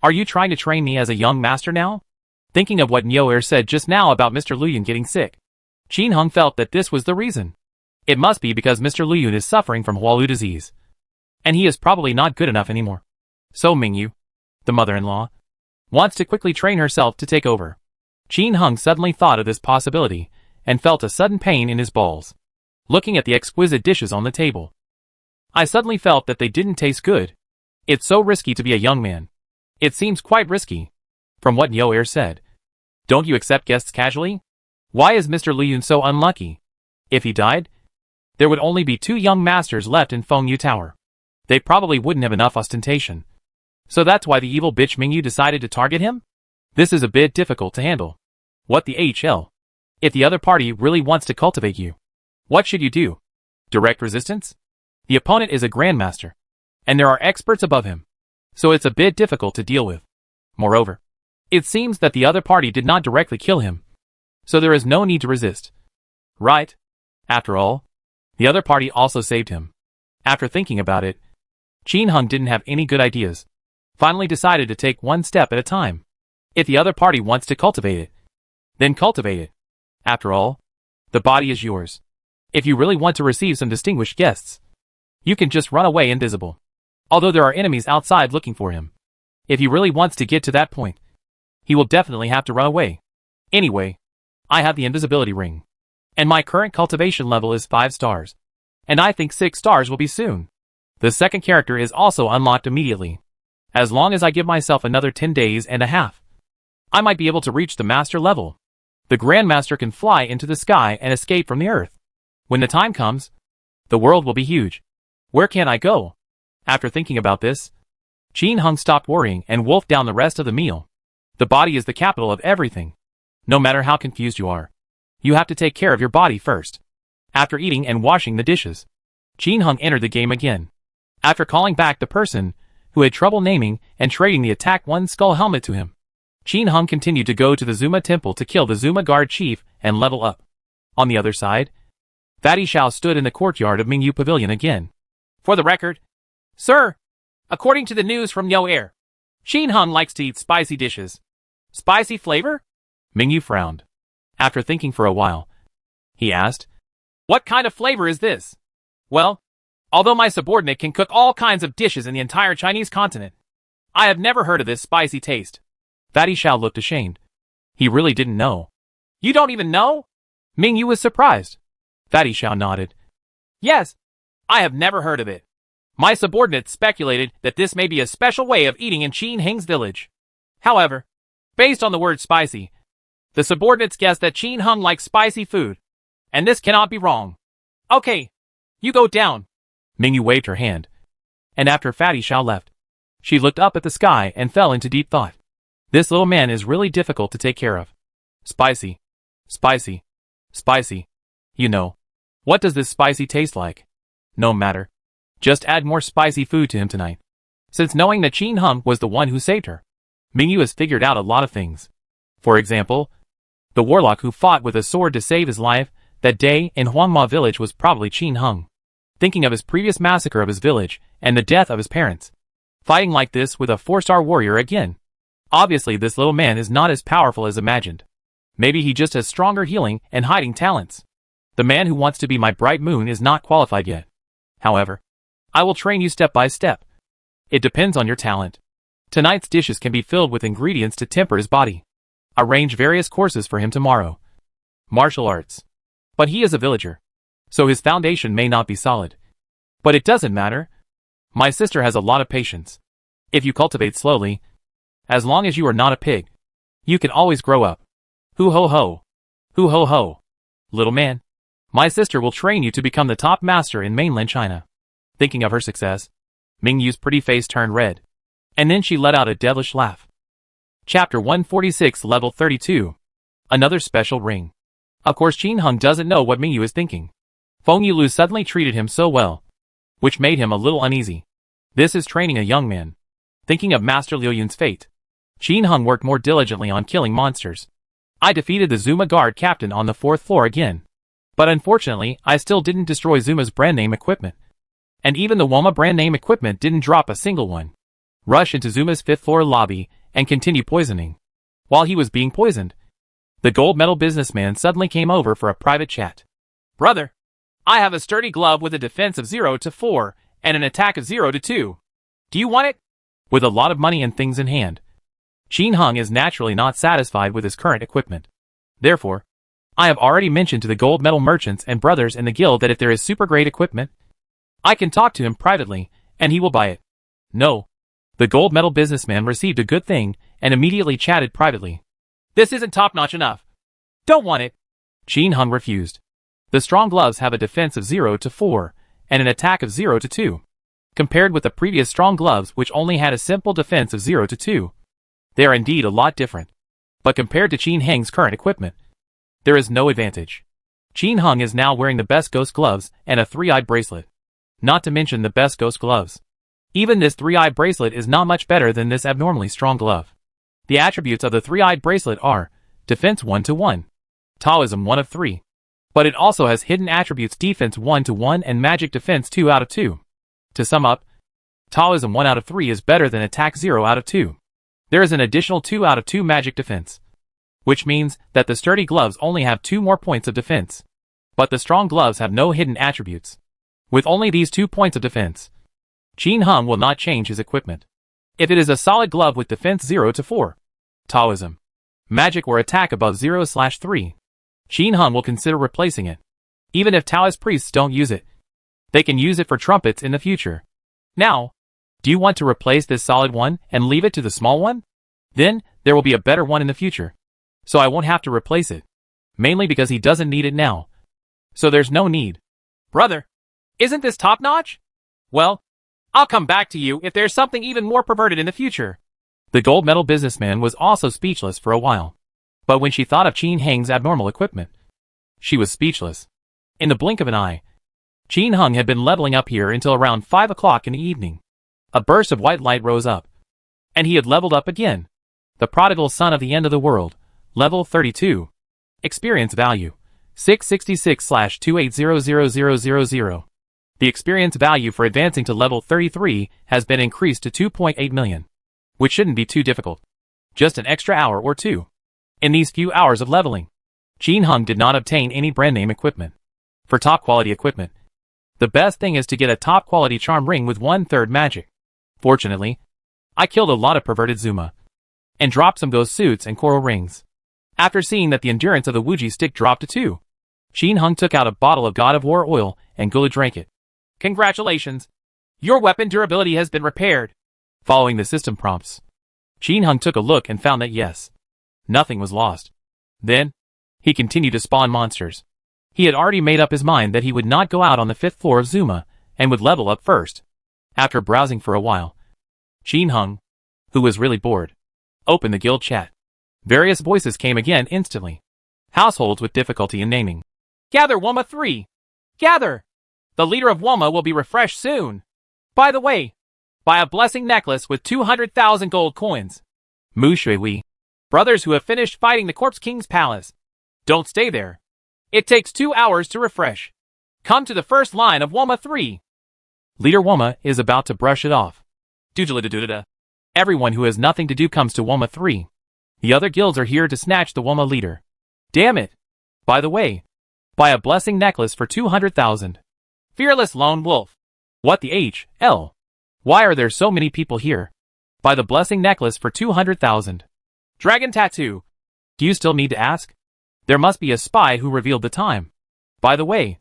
Are you trying to train me as a young master now? Thinking of what Neo Air said just now about Mr. Lu Yun getting sick, Qin Hung felt that this was the reason. It must be because Mr. Lu Yun is suffering from Hua Lu disease, and he is probably not good enough anymore. So Mingyu, the mother-in-law, wants to quickly train herself to take over. Qin Hung suddenly thought of this possibility and felt a sudden pain in his balls, looking at the exquisite dishes on the table. I suddenly felt that they didn't taste good. It's so risky to be a young man. It seems quite risky. From what Neo Air said. Don't you accept guests casually? Why is Mr. Lu Yun so unlucky? If he died, there would only be 2 young masters left in Fengyu Tower. They probably wouldn't have enough ostentation. So that's why the evil bitch Mingyu decided to target him? This is a bit difficult to handle. What the HL? If the other party really wants to cultivate you, what should you do? Direct resistance? The opponent is a grandmaster, and there are experts above him, so it's a bit difficult to deal with. Moreover, it seems that the other party did not directly kill him, so there is no need to resist. Right? After all, the other party also saved him. After thinking about it, Qin Hung didn't have any good ideas. Finally decided to take one step at a time. If the other party wants to cultivate it, then cultivate it. After all, the body is yours. If you really want to receive some distinguished guests, you can just run away invisible. Although there are enemies outside looking for him. If he really wants to get to that point, he will definitely have to run away. Anyway, I have the invisibility ring. And my current cultivation level is 5 stars. And I think 6 stars will be soon. The second character is also unlocked immediately. As long as I give myself another 10 days and a half, I might be able to reach the master level. The Grandmaster can fly into the sky and escape from the earth. When the time comes, the world will be huge. Where can I go? After thinking about this, Qin Hung stopped worrying and wolfed down the rest of the meal. The body is the capital of everything. No matter how confused you are, you have to take care of your body first. After eating and washing the dishes, Qin Hung entered the game again. After calling back the person who had trouble naming and trading the attack 1 skull helmet to him, Qin Hung continued to go to the Zuma temple to kill the Zuma guard chief and level up. On the other side, Fatty Xiao stood in the courtyard of Mingyu Pavilion again. For the record, sir, according to the news from Yo Air, Qin Hung likes to eat spicy dishes. Spicy flavor? Mingyu frowned. After thinking for a while, he asked, what kind of flavor is this? Well, although my subordinate can cook all kinds of dishes in the entire Chinese continent, I have never heard of this spicy taste. Fatty Xiao looked ashamed. He really didn't know. You don't even know? Mingyu was surprised. Fatty Xiao nodded. Yes, I have never heard of it. My subordinate speculated that this may be a special way of eating in Qin Heng's village. However, based on the word spicy, the subordinates guessed that Qin Hung likes spicy food, and this cannot be wrong. Okay, you go down. Mingyu waved her hand, and after Fatty Xiao left, she looked up at the sky and fell into deep thought. This little man is really difficult to take care of. Spicy. Spicy. Spicy. You know, what does this spicy taste like? No matter. Just add more spicy food to him tonight. Since knowing that Qin Hung was the one who saved her, Mingyu has figured out a lot of things. For example, the warlock who fought with a sword to save his life that day in Huangma village was probably Qin Hung. Thinking of his previous massacre of his village and the death of his parents. Fighting like this with a 4-star warrior again. Obviously this little man is not as powerful as imagined. Maybe he just has stronger healing and hiding talents. The man who wants to be my bright moon is not qualified yet. However, I will train you step by step. It depends on your talent. Tonight's dishes can be filled with ingredients to temper his body. Arrange various courses for him tomorrow. Martial arts. But he is a villager, so his foundation may not be solid. But it doesn't matter. My sister has a lot of patience. If you cultivate slowly, as long as you are not a pig, you can always grow up. Hoo ho ho. Hoo ho ho. Little man, my sister will train you to become the top master in mainland China. Thinking of her success, Mingyu's pretty face turned red. And then she let out a devilish laugh. Chapter 146 Level 32. Another special ring. Of course Qin Hung doesn't know what Mingyu is thinking. Feng Yulu suddenly treated him so well, which made him a little uneasy. This is training a young man. Thinking of Master Liu Yun's fate, Qin Hung worked more diligently on killing monsters. I defeated the Zuma guard captain on the 4th floor again. But unfortunately, I still didn't destroy Zuma's brand name equipment. And even the Woma brand name equipment didn't drop a single one. Rush into Zuma's 5th floor lobby and continue poisoning. While he was being poisoned, the gold medal businessman suddenly came over for a private chat. Brother, I have a sturdy glove with a defense of 0 to 4 and an attack of 0 to 2. Do you want it? With a lot of money and things in hand, Qin Hung is naturally not satisfied with his current equipment. Therefore, I have already mentioned to the gold medal merchants and brothers in the guild that if there is super great equipment, I can talk to him privately, and he will buy it. No. The gold medal businessman received a good thing, and immediately chatted privately. This isn't top-notch enough. Don't want it. Qin Hung refused. The strong gloves have a defense of 0 to 4, and an attack of 0 to 2. Compared with the previous strong gloves which only had a simple defense of 0 to 2. They are indeed a lot different. But compared to Qin Heng's current equipment, there is no advantage. Qin Heng is now wearing the best ghost gloves and a 3-eyed bracelet. Not to mention the best ghost gloves. Even this 3-eyed bracelet is not much better than this abnormally strong glove. The attributes of the 3-eyed bracelet are Defense 1 to 1, Taoism 1 of 3. But it also has hidden attributes Defense 1 to 1 and Magic Defense 2 out of 2. To sum up, Taoism 1 out of 3 is better than Attack 0 out of 2. There is an additional 2 out of 2 Magic Defense, which means that the sturdy gloves only have 2 more points of defense. But the strong gloves have no hidden attributes. With only these 2 points of defense, Qin Heng will not change his equipment. If it is a solid glove with defense 0 to 4, Taoism, Magic or attack above 0/3, Qin Heng will consider replacing it. Even if Taoist priests don't use it, they can use it for trumpets in the future. Now, do you want to replace this solid one and leave it to the small one? Then, there will be a better one in the future. So I won't have to replace it. Mainly because he doesn't need it now. So there's no need. Brother, isn't this top-notch? Well, I'll come back to you if there's something even more perverted in the future. The gold medal businessman was also speechless for a while. But when she thought of Qin Heng's abnormal equipment, she was speechless. In the blink of an eye, Qin Heng had been leveling up here until around 5 o'clock in the evening. A burst of white light rose up. And he had leveled up again. The prodigal son of the end of the world, level 32. Experience value, 666/2800000. The experience value for advancing to level 33 has been increased to 2.8 million. Which shouldn't be too difficult. Just an extra hour or two. In these few hours of leveling, Qin Heng did not obtain any brand name equipment. For top quality equipment, the best thing is to get a top quality charm ring with 1/3 magic. Fortunately, I killed a lot of perverted Zuma. And dropped some ghost suits and coral rings. After seeing that the endurance of the Wuji stick dropped to 2, Qin Heng took out a bottle of God of War oil and Gula drank it. Congratulations. Your weapon durability has been repaired. Following the system prompts, Qin Heng took a look and found that yes, nothing was lost. Then, he continued to spawn monsters. He had already made up his mind that he would not go out on the 5th floor of Zuma, and would level up first. After browsing for a while, Qin Heng, who was really bored, opened the guild chat. Various voices came again instantly. Households with difficulty in naming. Gather Woma 3. Gather. The leader of Woma will be refreshed soon. By the way, buy a blessing necklace with 200,000 gold coins. Mu Shui Wei. Brothers who have finished fighting the Corpse King's palace. Don't stay there. It takes 2 hours to refresh. Come to the first line of Woma 3. Leader Woma is about to brush it off. Doodle-da-doodle-da. Everyone who has nothing to do comes to Woma 3. The other guilds are here to snatch the Woma leader. Damn it. By the way, buy a blessing necklace for 200,000. Fearless Lone Wolf. What the HL? Why are there so many people here? Buy the blessing necklace for 200,000. Dragon Tattoo. Do you still need to ask? There must be a spy who revealed the time. By the way,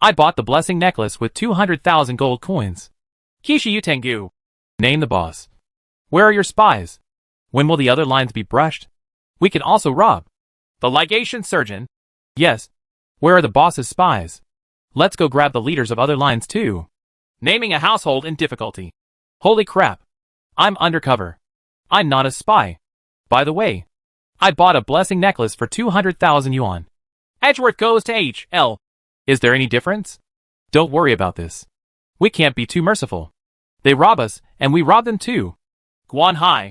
I bought the blessing necklace with 200,000 gold coins. Kishi Utengu. Name the boss. Where are your spies? When will the other lines be brushed? We can also rob. The Ligation Surgeon. Yes. Where are the boss's spies? Let's go grab the leaders of other lines too. Naming a household in difficulty. Holy crap. I'm undercover. I'm not a spy. By the way, I bought a blessing necklace for 200,000 yuan. Edgeworth goes to HL. Is there any difference? Don't worry about this. We can't be too merciful. They rob us, and we rob them too. Guan Hai.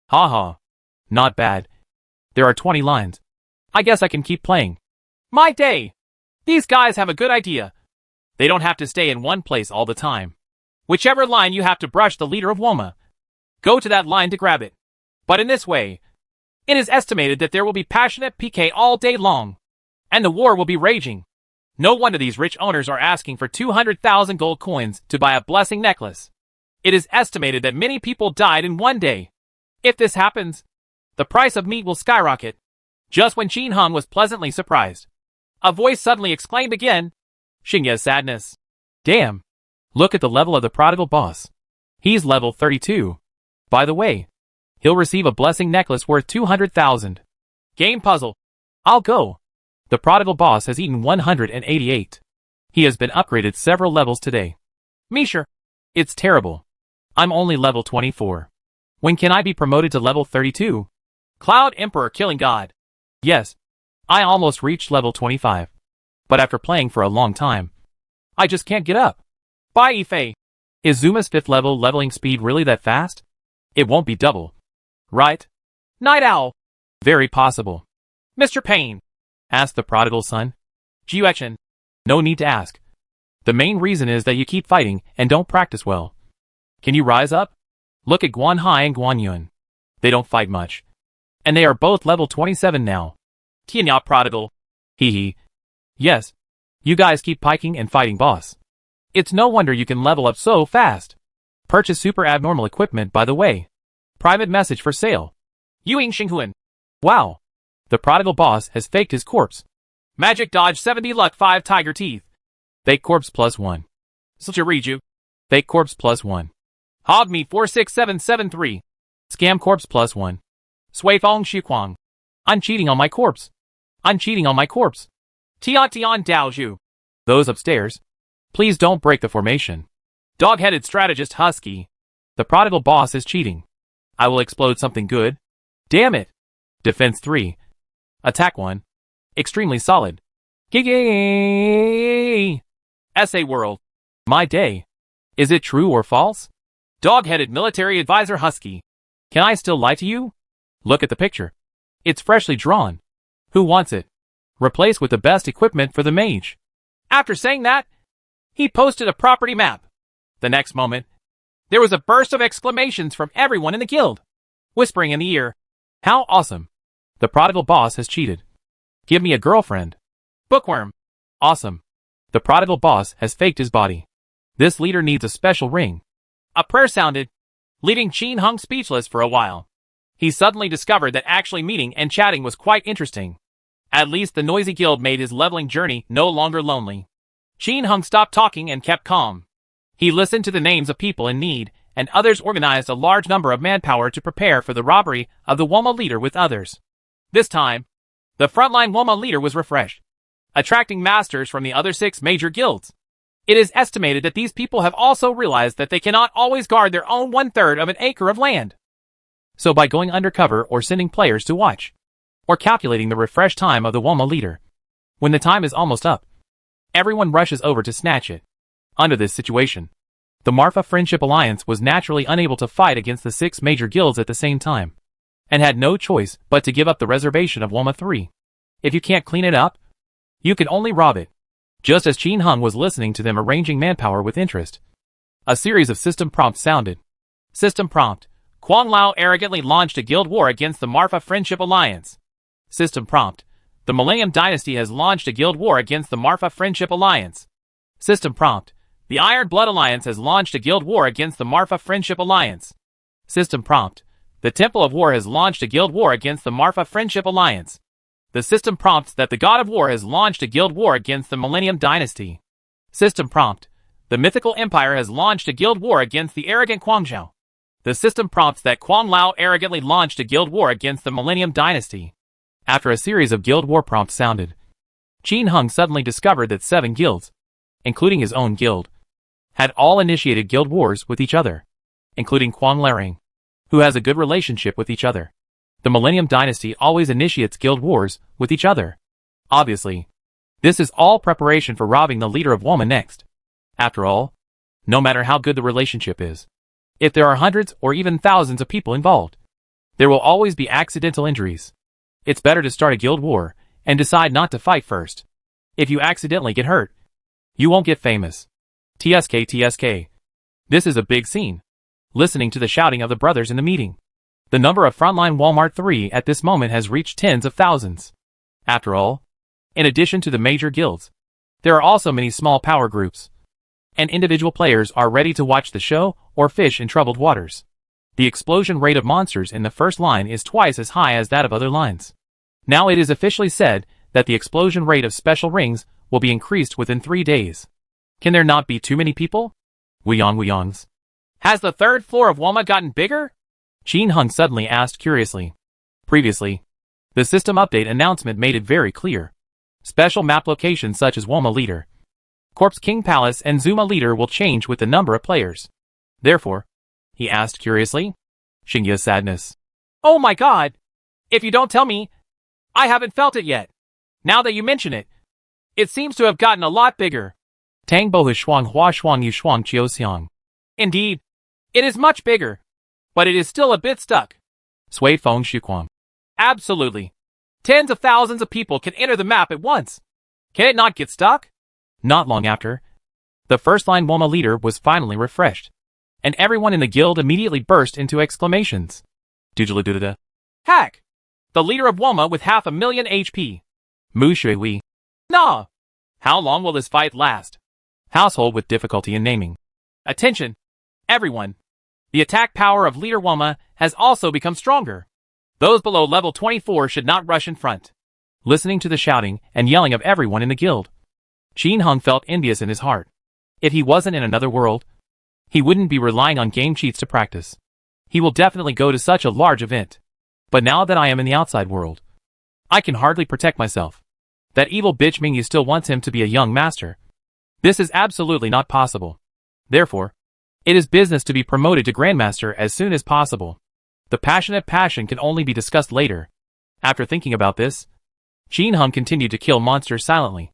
Haha. Not bad. There are 20 lines. I guess I can keep playing. My day. These guys have a good idea. They don't have to stay in one place all the time. Whichever line you have to brush the leader of Woma, go to that line to grab it. But in this way, it is estimated that there will be passionate PK all day long. And the war will be raging. No wonder these rich owners are asking for 200,000 gold coins to buy a blessing necklace. It is estimated that many people died in one day. If this happens, the price of meat will skyrocket. Just when Qin Heng was pleasantly surprised, a voice suddenly exclaimed again, Xingya's sadness. Damn. Look at the level of the prodigal boss. He's level 32. By the way, he'll receive a blessing necklace worth 200,000. Game puzzle. I'll go. The prodigal boss has eaten 188. He has been upgraded several levels today. Misha. It's terrible. I'm only level 24. When can I be promoted to level 32? Cloud Emperor Killing God. Yes. I almost reached level 25. But after playing for a long time, I just can't get up. Bye, Ife. Is Zuma's 5th level leveling speed really that fast? It won't be double. Right? Night Owl. Very possible. Mr. Payne. Asked the prodigal son. Jiuechen. No need to ask. The main reason is that you keep fighting and don't practice well. Can you rise up? Look at Guan Hai and Guan Yun. They don't fight much. And they are both level 27 now. Tianya prodigal. Hee hee. Yes. You guys keep piking and fighting boss. It's no wonder you can level up so fast. Purchase super abnormal equipment by the way. Private message for sale. Yuing Xinghuan. Wow. The prodigal boss has faked his corpse. Magic dodge 70 luck 5 tiger teeth. Fake corpse +1. Suchiriju. Fake corpse +1. Hog me 46773. Scam corpse +1. Suifeng Xiuquang. I'm cheating on my corpse. I'm cheating on my corpse. Tian Daoju. Those upstairs. Please don't break the formation. Dog-headed strategist Husky. The prodigal boss is cheating. I will explode something good. Damn it. Defense 3. Attack 1. Extremely solid. Giggy. Essay World. My day. Is it true or false? Dog-headed military advisor Husky. Can I still lie to you? Look at the picture. It's freshly drawn. Who wants it? Replace with the best equipment for the mage. After saying that, he posted a property map. The next moment, there was a burst of exclamations from everyone in the guild, whispering in the ear. How awesome. The prodigal boss has cheated. Give me a girlfriend. Bookworm. Awesome. The prodigal boss has faked his body. This leader needs a special ring. A prayer sounded, leaving Qin Hung speechless for a while. He suddenly discovered that actually meeting and chatting was quite interesting. At least the noisy guild made his leveling journey no longer lonely. Qin Hung stopped talking and kept calm. He listened to the names of people in need, and others organized a large number of manpower to prepare for the robbery of the Woma leader with others. This time, the frontline Woma leader was refreshed, attracting masters from the other 6 major guilds. It is estimated that these people have also realized that they cannot always guard their own 1/3 of an acre of land. So by going undercover or sending players to watch, or calculating the refresh time of the Woma leader, when the time is almost up, everyone rushes over to snatch it. Under this situation, the Marfa Friendship Alliance was naturally unable to fight against the 6 major guilds at the same time, and had no choice but to give up the reservation of Woma 3. If you can't clean it up, you can only rob it. Just as Qin Hung was listening to them arranging manpower with interest, a series of system prompts sounded. System prompt. Quang Lao arrogantly launched a guild war against the Marfa Friendship Alliance. System prompt. The Millennium Dynasty has launched a guild war against the Marfa Friendship Alliance. System prompt. The Iron Blood Alliance has launched a guild war against the Marfa Friendship Alliance. System prompt. The Temple of War has launched a guild war against the Marfa Friendship Alliance. The system prompts that the God of War has launched a guild war against the Millennium Dynasty. System prompt. The Mythical Empire has launched a guild war against the arrogant Guangzhou. The system prompts that Quang Lao arrogantly launched a guild war against the Millennium Dynasty. After a series of guild war prompts sounded, Qin Hung suddenly discovered that 7 guilds, including his own guild, had all initiated guild wars with each other, including Quang Laring, who has a good relationship with each other. The Millennium Dynasty always initiates guild wars with each other. Obviously, this is all preparation for robbing the leader of Woma next. After all, no matter how good the relationship is, if there are hundreds or even thousands of people involved, there will always be accidental injuries. It's better to start a guild war and decide not to fight first. If you accidentally get hurt, you won't get famous. TSK. This is a big scene. Listening to the shouting of the brothers in the meeting, the number of frontline Walmart 3 at this moment has reached tens of thousands. After all, in addition to the major guilds, there are also many small power groups, and individual players are ready to watch the show or fish in troubled waters. The explosion rate of monsters in the first line is twice as high as that of other lines. Now it is officially said that the explosion rate of special rings will be increased within 3 days. Can there not be too many people? Wuyongs. Has the 3rd floor of Woma gotten bigger? Qin Hung suddenly asked curiously. Previously, the system update announcement made it very clear. Special map locations such as Woma Leader, Corpse King Palace and Zuma Leader will change with the number of players. Therefore, he asked curiously. Xingya's sadness. Oh my god! If you don't tell me, I haven't felt it yet. Now that you mention it, it seems to have gotten a lot bigger. Tang Bo Shuang Hua Shuang Yu Shuang Qiu Xiang. Indeed, it is much bigger, but it is still a bit stuck. Sui Feng Shuquang. Absolutely. Tens of thousands of people can enter the map at once. Can it not get stuck? Not long after, the first-line Woma Leader was finally refreshed, and everyone in the guild immediately burst into exclamations. Doodle-doodle-da. Heck! The leader of Woma with 500,000 HP. Mu Shui Wei. Nah! How long will this fight last? Household with difficulty in naming. Attention! Everyone! The attack power of Leader Woma has also become stronger. Those below level 24 should not rush in front. Listening to the shouting and yelling of everyone in the guild, Qin Hung felt envious in his heart. If he wasn't in another world, he wouldn't be relying on game cheats to practice. He will definitely go to such a large event. But now that I am in the outside world, I can hardly protect myself. That evil bitch Mingyu still wants him to be a young master. This is absolutely not possible. Therefore, it is business to be promoted to Grandmaster as soon as possible. The passionate passion can only be discussed later. After thinking about this, Qin Hung continued to kill monsters silently,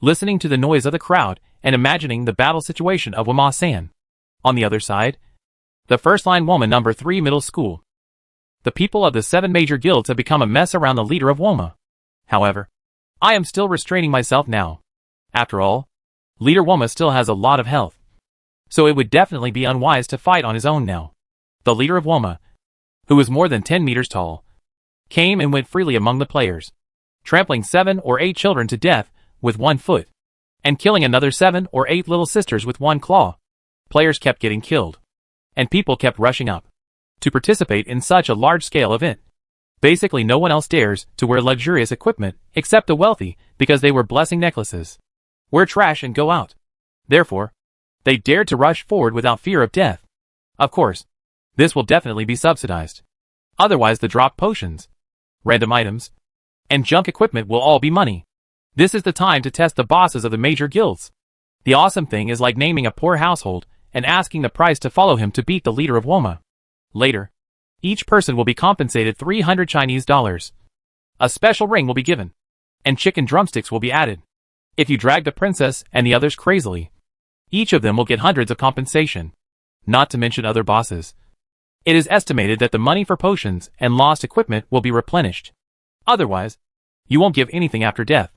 listening to the noise of the crowd and imagining the battle situation of Wama San. On the other side, the first-line Woma number 3 middle school. The people of the 7 major guilds have become a mess around the leader of Woma. However, I am still restraining myself now. After all, Leader Woma still has a lot of health, so it would definitely be unwise to fight on his own now. The leader of Woma, who was more than 10 meters tall, came and went freely among the players, trampling 7 or 8 children to death with 1 foot, and killing another 7 or 8 little sisters with 1 claw. Players kept getting killed, and people kept rushing up to participate in such a large-scale event. Basically no one else dares to wear luxurious equipment except the wealthy because they wear blessing necklaces, wear trash and go out. Therefore, they dared to rush forward without fear of death. Of course, this will definitely be subsidized. Otherwise the drop potions, random items, and junk equipment will all be money. This is the time to test the bosses of the major guilds. The awesome thing is like naming a poor household and asking the price to follow him to beat the leader of Woma. Later, each person will be compensated 300 Chinese dollars. A special ring will be given, and chicken drumsticks will be added. If you drag the princess and the others crazily, each of them will get hundreds of compensation, not to mention other bosses. It is estimated that the money for potions and lost equipment will be replenished. Otherwise, you won't give anything after death.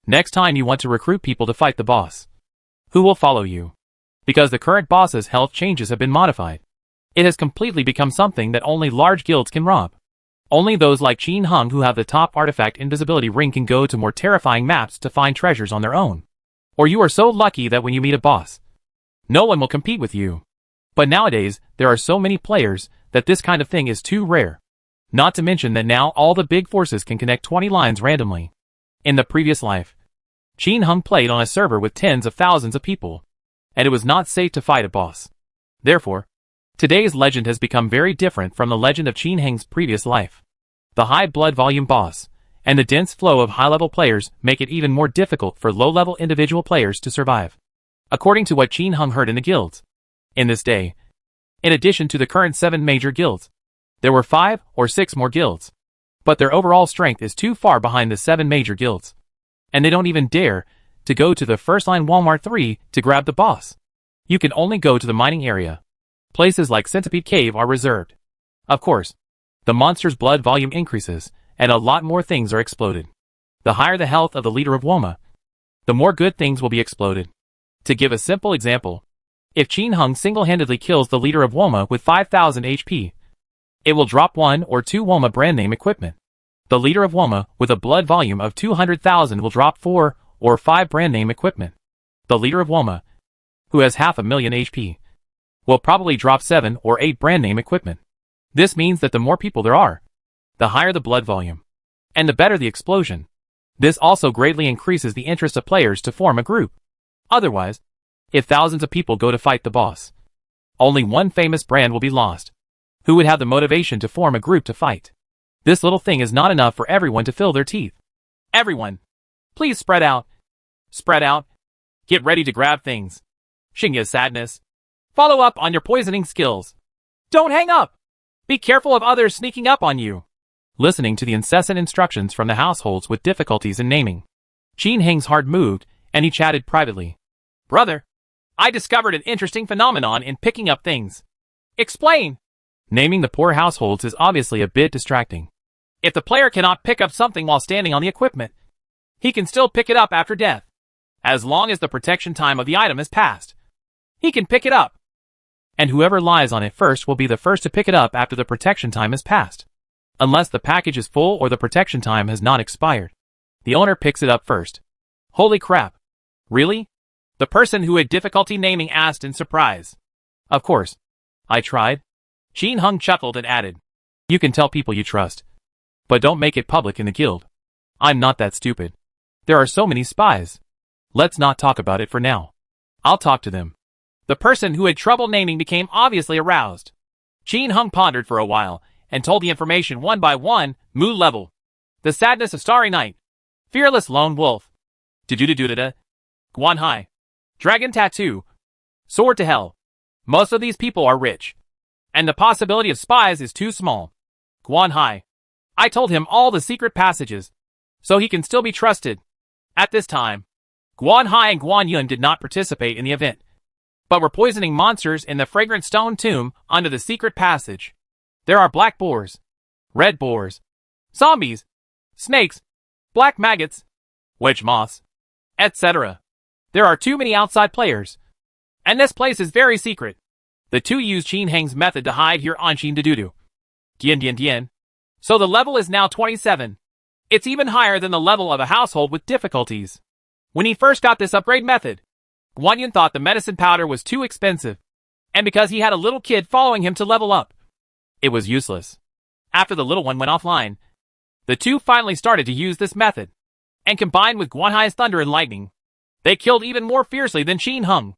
Next time you want to recruit people to fight the boss, who will follow you? Because the current boss's health changes have been modified. It has completely become something that only large guilds can rob. Only those like Qin Hung who have the top artifact invisibility ring can go to more terrifying maps to find treasures on their own. Or you are so lucky that when you meet a boss, no one will compete with you. But nowadays, there are so many players that this kind of thing is too rare. Not to mention that now all the big forces can connect 20 lines randomly. In the previous life, Qin Hung played on a server with tens of thousands of people, and it was not safe to fight a boss. Therefore, today's legend has become very different from the legend of Qin Heng's previous life. The high blood volume boss, and the dense flow of high-level players make it even more difficult for low-level individual players to survive. According to what Qin Hung heard in the guilds, in this day, in addition to the current 7 major guilds, there were 5 or 6 more guilds. But their overall strength is too far behind the 7 major guilds, and they don't even dare to go to the first-line Walmart 3 to grab the boss. You can only go to the mining area. Places like Centipede Cave are reserved. Of course, the monster's blood volume increases, and a lot more things are exploded. The higher the health of the leader of Woma, the more good things will be exploded. To give a simple example, if Qin Hung single-handedly kills the leader of Woma with 5,000 HP, it will drop 1 or 2 Woma brand name equipment. The leader of Woma with a blood volume of 200,000 will drop 4 or 5 brand name equipment. The leader of Woma, who has 500,000 HP, will probably drop 7 or 8 brand name equipment. This means that the more people there are, the higher the blood volume, and the better the explosion. This also greatly increases the interest of players to form a group. Otherwise, if thousands of people go to fight the boss, only one famous brand will be lost. Who would have the motivation to form a group to fight? This little thing is not enough for everyone to fill their teeth. Everyone, Please spread out. Spread out. Get ready to grab things. Xingya's sadness. Follow up on your poisoning skills. Don't hang up. Be careful of others sneaking up on you. Listening to the incessant instructions from the households with difficulties in naming, Qin Heng's heart moved, and he chatted privately. Brother, I discovered an interesting phenomenon in picking up things. Explain. Naming the poor households is obviously a bit distracting. If the player cannot pick up something while standing on the equipment, he can still pick it up after death. As long as the protection time of the item is passed, he can pick it up. And whoever lies on it first will be the first to pick it up after the protection time is passed. Unless the package is full or the protection time has not expired, the owner picks it up first. Holy crap. Really? The person who had difficulty naming asked in surprise. Of course. I tried. Qin Heng chuckled and added. You can tell people you trust. But don't make it public in the guild. I'm not that stupid. There are so many spies. Let's not talk about it for now. I'll talk to them. The person who had trouble naming became obviously aroused. Qin Heng pondered for a while, and told the information one by one. Mu level. The sadness of Starry Night. Fearless lone wolf. Do-do-do-do-da. Guanhai. Dragon tattoo. Sword to hell. Most of these people are rich. And the possibility of spies is too small. Guanhai. I told him all the secret passages, so he can still be trusted. At this time, Guanhai and Guanyun did not participate in the event, but were poisoning monsters in the fragrant stone tomb under the secret passage. There are black boars, red boars, zombies, snakes, black maggots, wedge moths, etc. There are too many outside players, and this place is very secret. The two used Qin Heng's method to hide here on Qin Dududu. Dian. So the level is now 27. It's even higher than the level of a household with difficulties. When he first got this upgrade method, Guanyun thought the medicine powder was too expensive, and because he had a little kid following him to level up, it was useless. After the little one went offline, the two finally started to use this method, and combined with Guanhai's thunder and lightning, they killed even more fiercely than Qin Heng.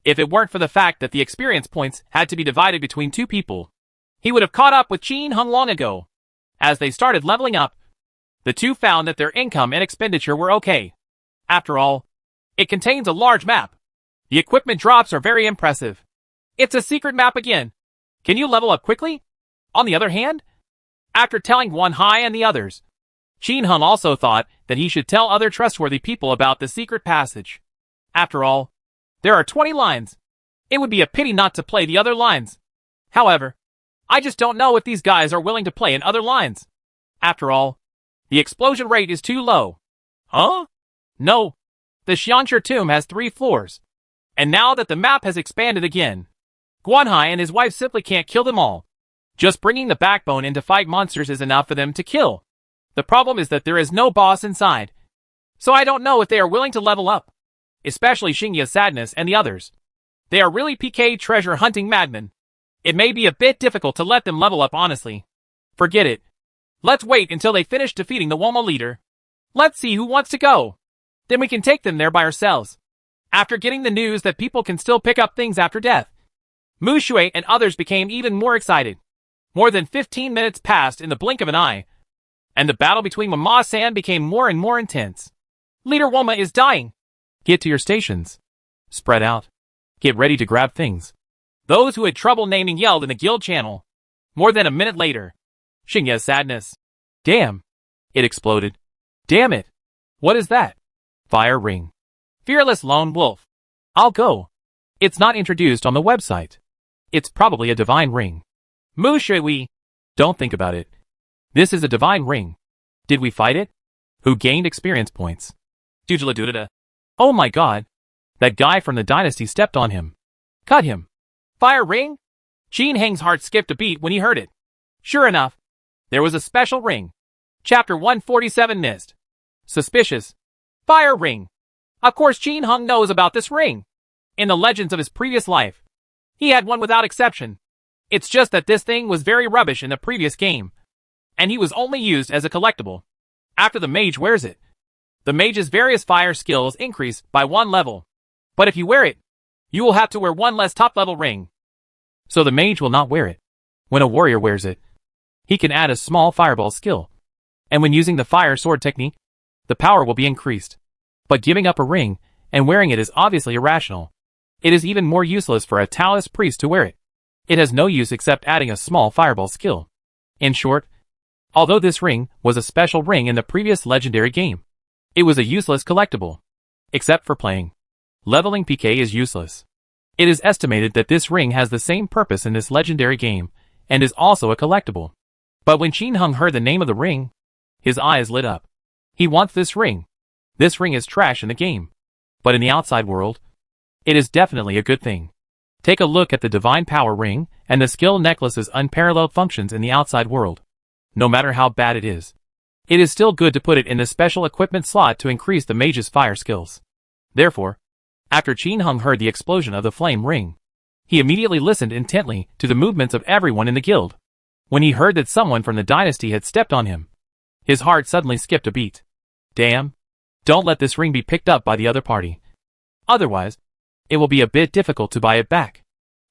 If it weren't for the fact that the experience points had to be divided between two people, he would have caught up with Qin Heng long ago. As they started leveling up, the two found that their income and expenditure were okay. After all, it contains a large map. The equipment drops are very impressive. It's a secret map again. Can you level up quickly? On the other hand, after telling Guanhai and the others, Qin Heng also thought that he should tell other trustworthy people about the secret passage. After all, there are 20 lines. It would be a pity not to play the other lines. However, I just don't know if these guys are willing to play in other lines. After all, the explosion rate is too low. Huh? No. The Xianxia tomb has 3 floors. And now that the map has expanded again, Guanhai and his wife simply can't kill them all. Just bringing the backbone in to fight monsters is enough for them to kill. The problem is that there is no boss inside. So I don't know if they are willing to level up. Especially Xingya's sadness and the others. They are really PK treasure hunting madmen. It may be a bit difficult to let them level up honestly. Forget it. Let's wait until they finish defeating the Woma leader. Let's see who wants to go. Then we can take them there by ourselves. After getting the news that people can still pick up things after death, Mu Shui and others became even more excited. More than 15 minutes passed in the blink of an eye, and the battle between Mama-san became more and more intense. Leader Woma is dying. Get to your stations. Spread out. Get ready to grab things. Those who had trouble naming yelled in the guild channel. More than a minute later, Xingya's sadness. Damn. It exploded. Damn it. What is that? Fire ring. Fearless lone wolf. I'll go. It's not introduced on the website. It's probably a divine ring. Mu Shui. Don't think about it. This is a divine ring. Did we fight it? Who gained experience points? Doodla. Oh my god. That guy from the dynasty stepped on him. Cut him. Fire ring? Qin Heng's heart skipped a beat when he heard it. Sure enough, there was a special ring. Chapter 147 missed. Suspicious. Fire ring. Of course Qin Heng knows about this ring. In the legends of his previous life, he had one without exception. It's just that this thing was very rubbish in the previous game, and he was only used as a collectible. After the mage wears it, the mage's various fire skills increase by 1 level. But if you wear it, you will have to wear 1 less top-level ring. So the mage will not wear it. When a warrior wears it, he can add a small fireball skill. And when using the fire sword technique, the power will be increased. But giving up a ring and wearing it is obviously irrational. It is even more useless for a Taoist priest to wear it. It has no use except adding a small fireball skill. In short, although this ring was a special ring in the previous legendary game, it was a useless collectible. Except for playing. Leveling PK is useless. It is estimated that this ring has the same purpose in this legendary game, and is also a collectible. But when Qin Hung heard the name of the ring, his eyes lit up. He wants this ring. This ring is trash in the game. But in the outside world, it is definitely a good thing. Take a look at the Divine Power Ring and the Skill Necklace's unparalleled functions in the outside world. No matter how bad it is still good to put it in the special equipment slot to increase the mage's fire skills. Therefore, after Qin Hung heard the explosion of the flame ring, he immediately listened intently to the movements of everyone in the guild. When he heard that someone from the dynasty had stepped on him, his heart suddenly skipped a beat. Damn! Don't let this ring be picked up by the other party. Otherwise, it will be a bit difficult to buy it back.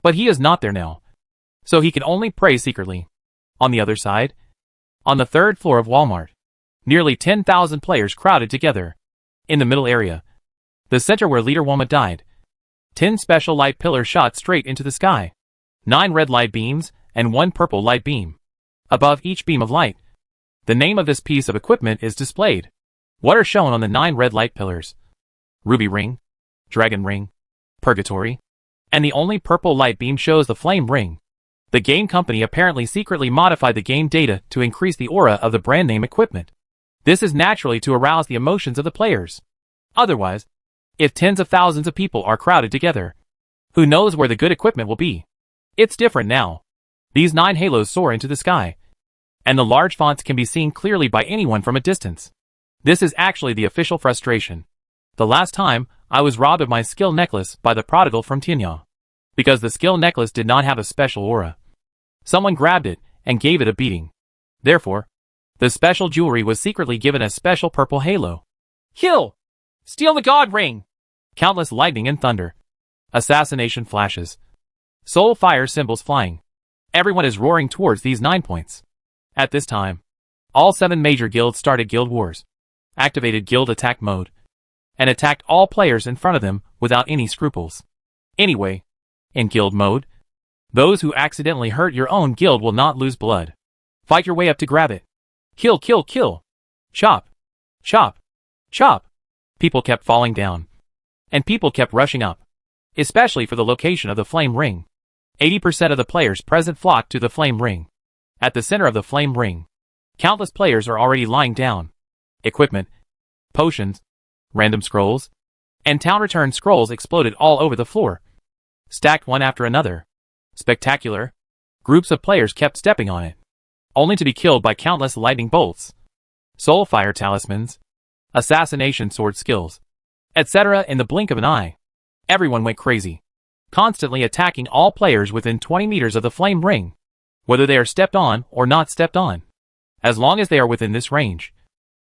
But he is not there now, so he can only pray secretly. On the other side, on the third floor of Walmart, nearly 10,000 players crowded together. In the middle area, the center where Leader Woma died, 10 special light pillars shot straight into the sky. 9 red light beams and 1 purple light beam. Above each beam of light, the name of this piece of equipment is displayed. What are shown on the 9 red light pillars? Ruby Ring, Dragon Ring, Purgatory, and the only purple light beam shows the Flame Ring. The game company apparently secretly modified the game data to increase the aura of the brand name equipment. This is naturally to arouse the emotions of the players. Otherwise, if tens of thousands of people are crowded together, who knows where the good equipment will be? It's different now. These 9 halos soar into the sky, and the large fonts can be seen clearly by anyone from a distance. This is actually the official frustration. The last time, I was robbed of my skill necklace by the prodigal from Tianya. Because the skill necklace did not have a special aura. Someone grabbed it and gave it a beating. Therefore, the special jewelry was secretly given a special purple halo. Kill! Steal the god ring! Countless lightning and thunder. Assassination flashes. Soul fire symbols flying. Everyone is roaring towards these 9 points. At this time, all 7 major guilds started guild wars, activated guild attack mode, and attacked all players in front of them without any scruples. Anyway, in guild mode, those who accidentally hurt your own guild will not lose blood. Fight your way up to grab it. Kill, kill, kill. Chop. Chop. Chop. People kept falling down. And people kept rushing up. Especially for the location of the flame ring. 80% of the players present flocked to the flame ring. At the center of the flame ring, countless players are already lying down. Equipment, potions, random scrolls, and town return scrolls exploded all over the floor. Stacked one after another. Spectacular. Groups of players kept stepping on it, only to be killed by countless lightning bolts, soul fire talismans, assassination sword skills, etc. in the blink of an eye. Everyone went crazy, constantly attacking all players within 20 meters of the flame ring, whether they are stepped on or not stepped on. As long as they are within this range,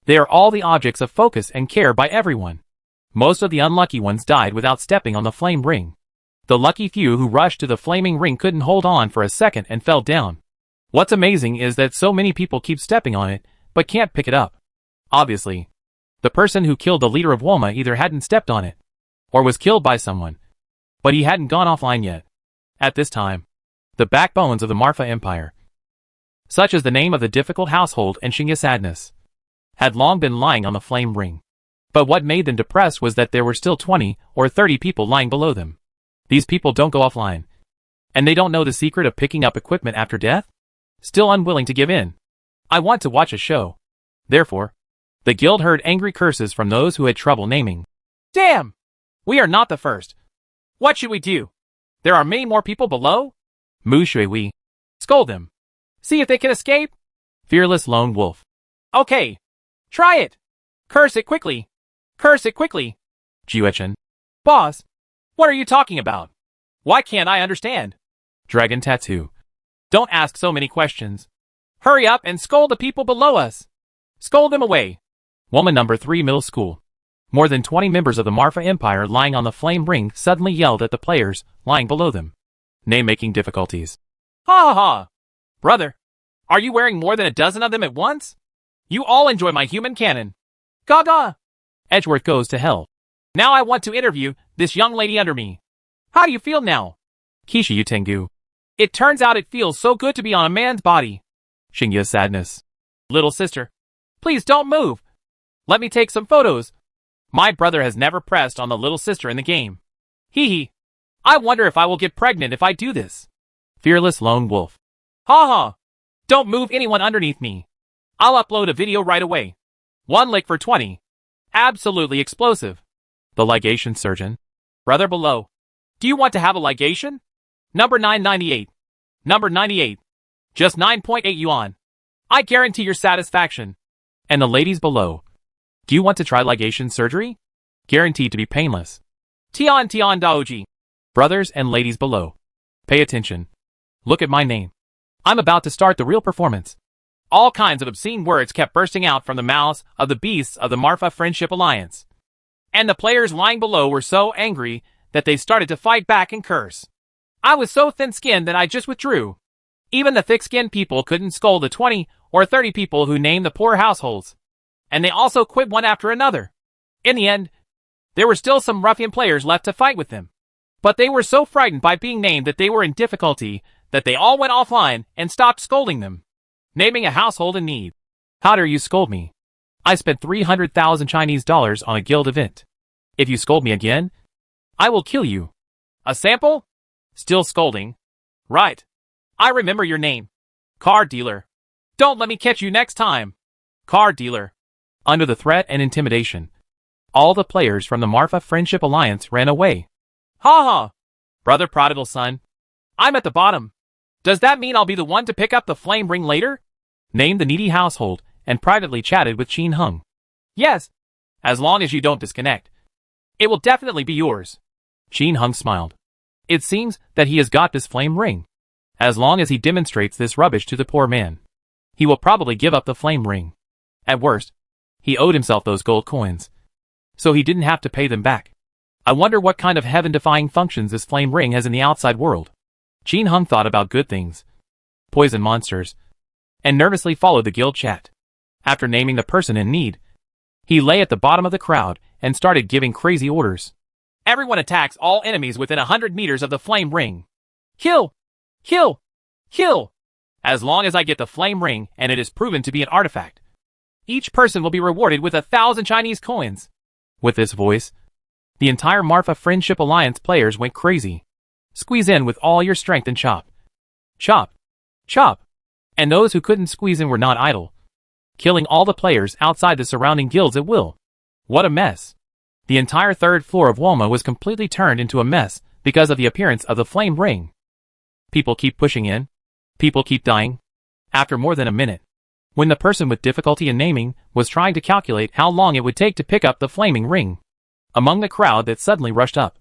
they are all the objects of focus and care by everyone. Most of the unlucky ones died without stepping on the flame ring. The lucky few who rushed to the flaming ring couldn't hold on for a second and fell down. What's amazing is that so many people keep stepping on it, but can't pick it up. Obviously, the person who killed the leader of Woma either hadn't stepped on it, or was killed by someone, but he hadn't gone offline yet. At this time, the backbones of the Marfa Empire, such as the name of the difficult household and Xingya Sadness, had long been lying on the flame ring. But what made them depressed was that there were still 20 or 30 people lying below them. These people don't go offline, and they don't know the secret of picking up equipment after death? Still unwilling to give in. I want to watch a show. Therefore, the guild heard angry curses from those who had trouble naming. Damn! We are not the first. What should we do? There are many more people below? Mu shui we. Scold them. See if they can escape? Fearless lone wolf. Okay. Try it. Curse it quickly. Curse it quickly. Jiuechen. Boss. What are you talking about? Why can't I understand? Dragon Tattoo. Don't ask so many questions. Hurry up and scold the people below us. Scold them away. Woman number 3 middle school. More than 20 members of the Marfa Empire lying on the flame ring suddenly yelled at the players lying below them. Name-making difficulties. Ha ha ha! Brother, are you wearing more than a dozen of them at once? You all enjoy my human cannon. Gaga! Edgeworth goes to hell. Now I want to interview this young lady under me. How do you feel now? Kishi Yutengu. It turns out it feels so good to be on a man's body. Xingye sadness. Little sister, please don't move. Let me take some photos. My brother has never pressed on the little sister in the game. Hee hee. I wonder if I will get pregnant if I do this. Fearless lone wolf. Ha ha. Don't move anyone underneath me. I'll upload a video right away. 1 lick for 20. Absolutely explosive. The ligation surgeon. Brother below. Do you want to have a ligation? Number 998. Number 98. Just 9.8 yuan. I guarantee your satisfaction. And the ladies below. Do you want to try ligation surgery? Guaranteed to be painless. Tian Daoji. Brothers and ladies below. Pay attention. Look at my name. I'm about to start the real performance. All kinds of obscene words kept bursting out from the mouths of the beasts of the Marfa Friendship Alliance. And the players lying below were so angry that they started to fight back and curse. I was so thin-skinned that I just withdrew. Even the thick-skinned people couldn't scold the 20 or 30 people who named the poor households. And they also quit one after another. In the end, there were still some ruffian players left to fight with them. But they were so frightened by being named that they were in difficulty that they all went offline and stopped scolding them. Naming a household in need. How dare you scold me? I spent 300,000 Chinese dollars on a guild event. If you scold me again, I will kill you. A sample? Still scolding. Right. I remember your name. Car dealer. Don't let me catch you next time. Car dealer. Under the threat and intimidation, all the players from the Marfa Friendship Alliance ran away. Ha ha. Brother prodigal son. I'm at the bottom. Does that mean I'll be the one to pick up the flame ring later? Named the needy household and privately chatted with Qin Hung. Yes. As long as you don't disconnect. It will definitely be yours. Qin Hung smiled. It seems that he has got this flame ring. As long as he demonstrates this rubbish to the poor man, he will probably give up the flame ring. At worst, he owed himself those gold coins, so he didn't have to pay them back. I wonder what kind of heaven-defying functions this flame ring has in the outside world. Qin Hung thought about good things, poison monsters, and nervously followed the guild chat. After naming the person in need, he lay at the bottom of the crowd and started giving crazy orders. Everyone attacks all enemies within 100 meters of the flame ring. Kill! Kill! Kill! As long as I get the flame ring and it is proven to be an artifact, each person will be rewarded with 1,000 Chinese coins. With this voice, the entire Marfa Friendship Alliance players went crazy. Squeeze in with all your strength and chop. Chop. Chop. And those who couldn't squeeze in were not idle, killing all the players outside the surrounding guilds at will. What a mess. The entire third floor of Walma was completely turned into a mess because of the appearance of the flame ring. People keep pushing in. People keep dying. After more than a minute, when the person with difficulty in naming was trying to calculate how long it would take to pick up the flaming ring, among the crowd that suddenly rushed up,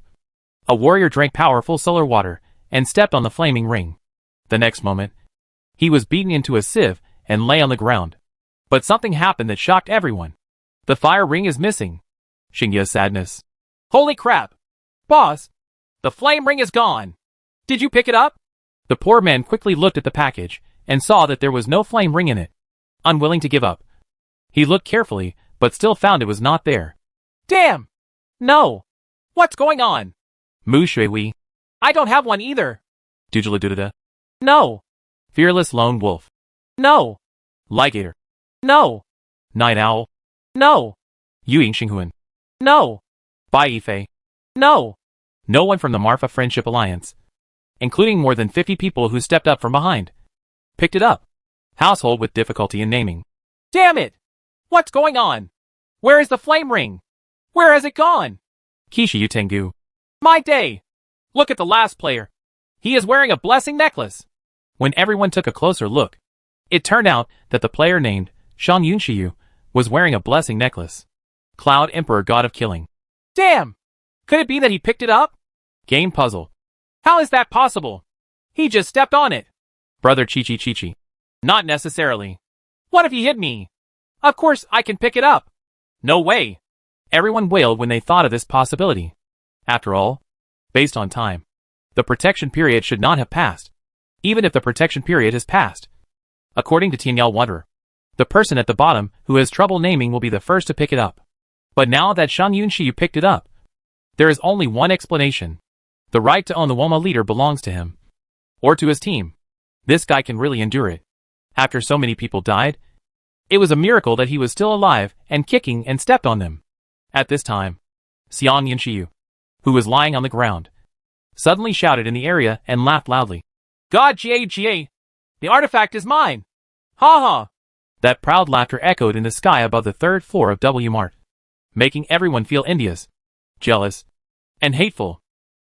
a warrior drank powerful solar water and stepped on the flaming ring. The next moment, he was beaten into a sieve and lay on the ground. But something happened that shocked everyone. The fire ring is missing. Xingye's sadness. Holy crap! Boss! The flame ring is gone! Did you pick it up? The poor man quickly looked at the package and saw that there was no flame ring in it. Unwilling to give up, he looked carefully, but still found it was not there. Damn! No! What's going on? Mu Shui. I don't have one either. Dujaladuda. No. Fearless lone wolf. No. Ligator. No. Night owl. No. Yuying Xinghuan. No. Bai Yifei. No. No one from the Marfa Friendship Alliance, including more than 50 people who stepped up from behind, picked it up. Household with difficulty in naming. Damn it! What's going on? Where is the flame ring? Where has it gone? Kishi Yutengu. My day! Look at the last player. He is wearing a blessing necklace. When everyone took a closer look, it turned out that the player named Shang Yunshiyu was wearing a blessing necklace. Cloud Emperor God of Killing. Damn! Could it be that he picked it up? Game puzzle. How is that possible? He just stepped on it. Brother Chichi. Not necessarily. What if he hit me? Of course I can pick it up. No way. Everyone wailed when they thought of this possibility. After all, based on time, the protection period should not have passed. Even if the protection period has passed, according to Tianyao Wanderer, the person at the bottom who has trouble naming will be the first to pick it up. But now that Shang Yunxiu picked it up, there is only one explanation. The right to own the Woma leader belongs to him. Or to his team. This guy can really endure it. After so many people died, it was a miracle that he was still alive and kicking and stepped on them. At this time, Xiang Yunxiu, who was lying on the ground, suddenly shouted in the area and laughed loudly. God Ga! The artifact is mine! Ha ha! That proud laughter echoed in the sky above the third floor of W Mart, making everyone feel envious, jealous, and hateful.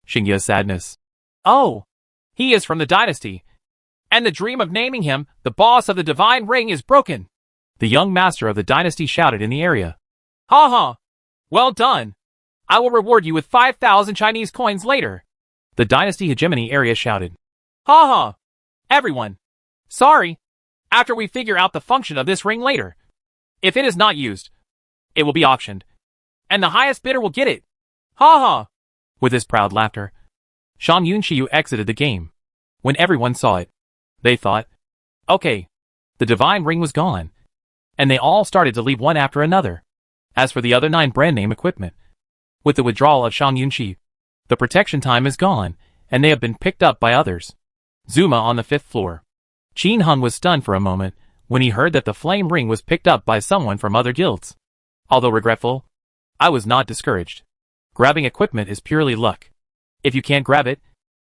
Xingya's sadness. Oh! He is from the dynasty, and the dream of naming him the boss of the divine ring is broken. The young master of the dynasty shouted in the area. Ha ha! Well done! I will reward you with 5,000 Chinese coins later. The dynasty hegemony area shouted. Ha ha! Everyone! Sorry! After we figure out the function of this ring later. If it is not used, it will be auctioned, and the highest bidder will get it. Ha ha! With his proud laughter, Shang Yunxiu exited the game. When everyone saw it, they thought, okay, the divine ring was gone, and they all started to leave one after another. As for the other 9 brand name equipment, with the withdrawal of Shang Yunxiu, the protection time is gone, and they have been picked up by others. Zuma on the 5th floor. Qin Hung was stunned for a moment when he heard that the flame ring was picked up by someone from other guilds. Although regretful, I was not discouraged. Grabbing equipment is purely luck. If you can't grab it,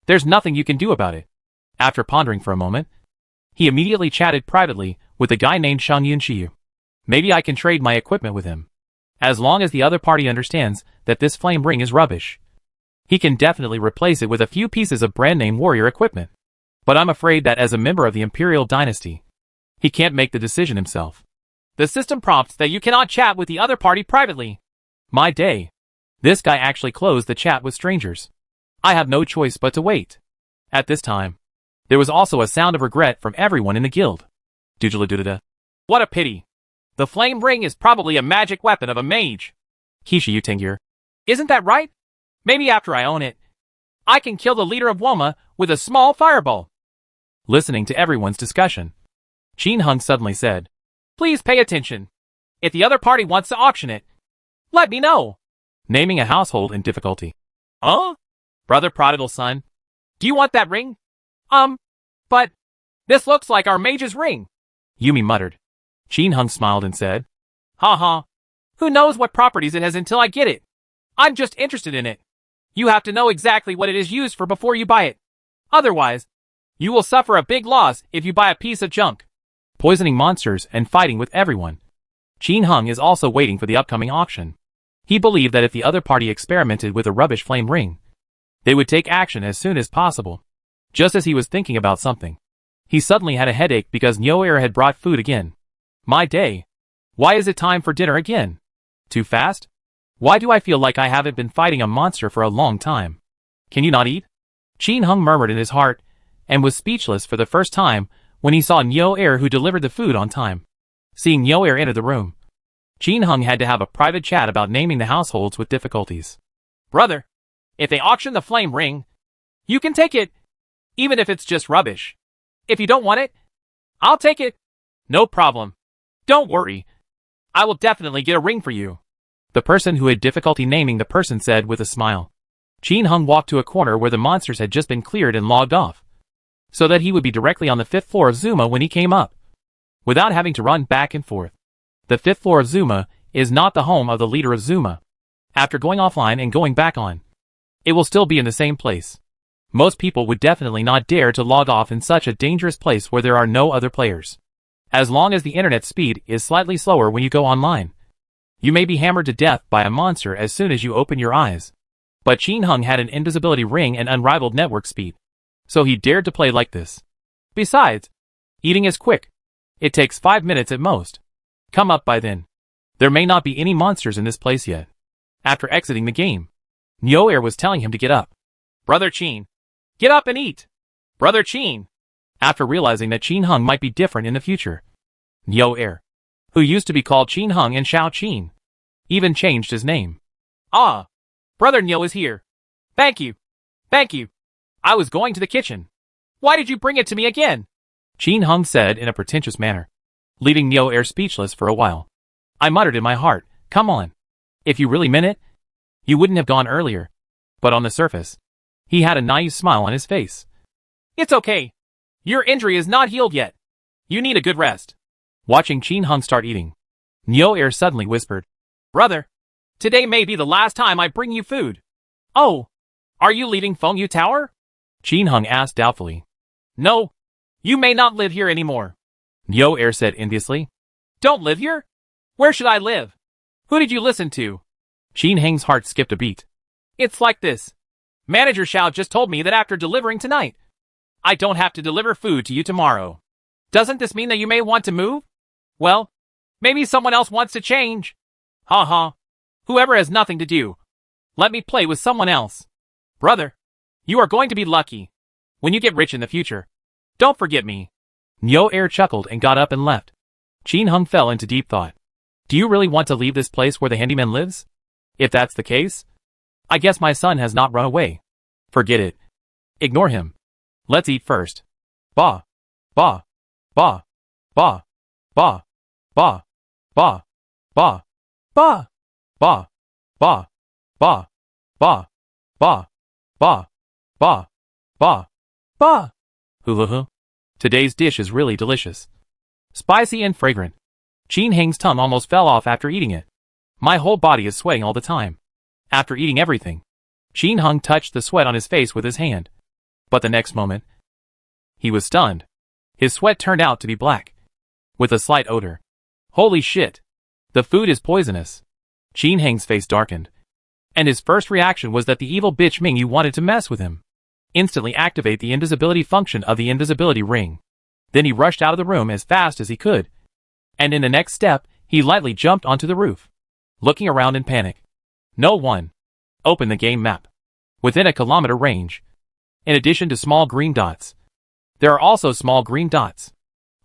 there's nothing you can do about it. After pondering for a moment, he immediately chatted privately with a guy named Shang Yunxiu. Maybe I can trade my equipment with him. As long as the other party understands that this flame ring is rubbish, he can definitely replace it with a few pieces of brand name warrior equipment. But I'm afraid that as a member of the Imperial Dynasty, he can't make the decision himself. The system prompts that you cannot chat with the other party privately. My day. This guy actually closed the chat with strangers. I have no choice but to wait. At this time, there was also a sound of regret from everyone in the guild. Doodle-a-doodle-da. What a pity. The flame ring is probably a magic weapon of a mage. Kishi Utengyur. Isn't that right? Maybe after I own it, I can kill the leader of Woma with a small fireball. Listening to everyone's discussion, Qin Hung suddenly said, please pay attention. If the other party wants to auction it, let me know. Naming a household in difficulty. Brother prodigal son, do you want that ring? But this looks like our mage's ring. Yumi muttered. Qin Hung smiled and said, ha ha. Who knows what properties it has until I get it? I'm just interested in it. You have to know exactly what it is used for before you buy it. Otherwise, you will suffer a big loss if you buy a piece of junk. Poisoning monsters and fighting with everyone. Qin Hung is also waiting for the upcoming auction. He believed that if the other party experimented with a rubbish flame ring, they would take action as soon as possible. Just as he was thinking about something, he suddenly had a headache because Nyoair had brought food again. My day. Why is it time for dinner again? Too fast? Why do I feel like I haven't been fighting a monster for a long time? Can you not eat? Qin Hung murmured in his heart, and was speechless for the first time when he saw Nyoair, who delivered the food on time. Seeing Nyoair enter the room, Qin Hung had to have a private chat about naming the households with difficulties. Brother, if they auction the flame ring, you can take it, even if it's just rubbish. If you don't want it, I'll take it. No problem. Don't worry. I will definitely get a ring for you. The person who had difficulty naming the person said with a smile. Qin Hung walked to a corner where the monsters had just been cleared and logged off, so that he would be directly on the 5th floor of Zuma when he came up, without having to run back and forth. The 5th floor of Zuma is not the home of the leader of Zuma. After going offline and going back on, it will still be in the same place. Most people would definitely not dare to log off in such a dangerous place where there are no other players. As long as the internet speed is slightly slower when you go online, you may be hammered to death by a monster as soon as you open your eyes. But Qin Hung had an invisibility ring and unrivaled network speed, so he dared to play like this. Besides, eating is quick. It takes 5 minutes at most. Come up by then. There may not be any monsters in this place yet. After exiting the game, Nyoair was telling him to get up. Brother Qin, get up and eat. Brother Qin. After realizing that Qin Hung might be different in the future, Nyoair, who used to be called Qin Hung and Xiao Qin, even changed his name. Ah, Brother Nyo is here. Thank you. Thank you. I was going to the kitchen. Why did you bring it to me again? Qin Hung said in a pretentious manner, leaving Nyoair speechless for a while. I muttered in my heart, come on. If you really meant it, you wouldn't have gone earlier. But on the surface, he had a naive smile on his face. It's okay. Your injury is not healed yet. You need a good rest. Watching Qin Hung start eating, Nyo-air suddenly whispered, Brother, today may be the last time I bring you food. Oh, are you leaving Fengyu Tower? Qin Hung asked doubtfully. No, you may not live here anymore. Nyo-air said enviously. Don't live here? Where should I live? Who did you listen to? Qin Heng's heart skipped a beat. It's like this. Manager Xiao just told me that after delivering tonight, I don't have to deliver food to you tomorrow. Doesn't this mean that you may want to move? Well, maybe someone else wants to change. Ha ha. Whoever has nothing to do, let me play with someone else. Brother, you are going to be lucky. When you get rich in the future, don't forget me. Nyo-air chuckled and got up and left. Qin Hung fell into deep thought. Do you really want to leave this place where the handyman lives? If that's the case, I guess my son has not run away. Forget it. Ignore him. Let's eat first. Ba. Ba. Ba. Ba. Ba. Ba. Ba. Ba. Ba. Ba. Ba. Ba. Ba. Ba. Ba. Ba. Ba. Ba. Hula. Today's dish is really delicious. Spicy and fragrant. Qin Heng's tongue almost fell off after eating it. My whole body is sweating all the time. After eating everything, Qin Hung touched the sweat on his face with his hand. But the next moment, he was stunned. His sweat turned out to be black, with a slight odor. Holy shit! The food is poisonous. Qin Heng's face darkened, and his first reaction was that the evil bitch Mingyu wanted to mess with him. Instantly activate the invisibility function of the invisibility ring. Then he rushed out of the room as fast as he could, and in the next step, he lightly jumped onto the roof, looking around in panic. No one. Open the game map. Within a kilometer range. In addition to small green dots, there are also small green dots.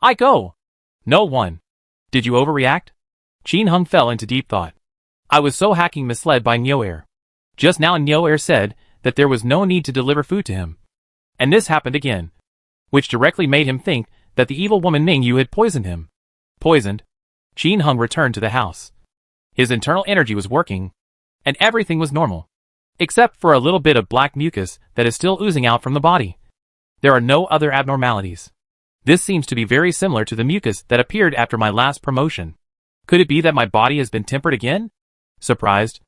I go. No one. Did you overreact? Qin Hung fell into deep thought. I was so hacking misled by Nyo-air. Just now Nyo-air said that there was no need to deliver food to him. And this happened again, which directly made him think that the evil woman Mingyu had poisoned him. Poisoned? Qin Hung returned to the house. His internal energy was working, and everything was normal, except for a little bit of black mucus that is still oozing out from the body. There are no other abnormalities. This seems to be very similar to the mucus that appeared after my last promotion. Could it be that my body has been tempered again? Surprised,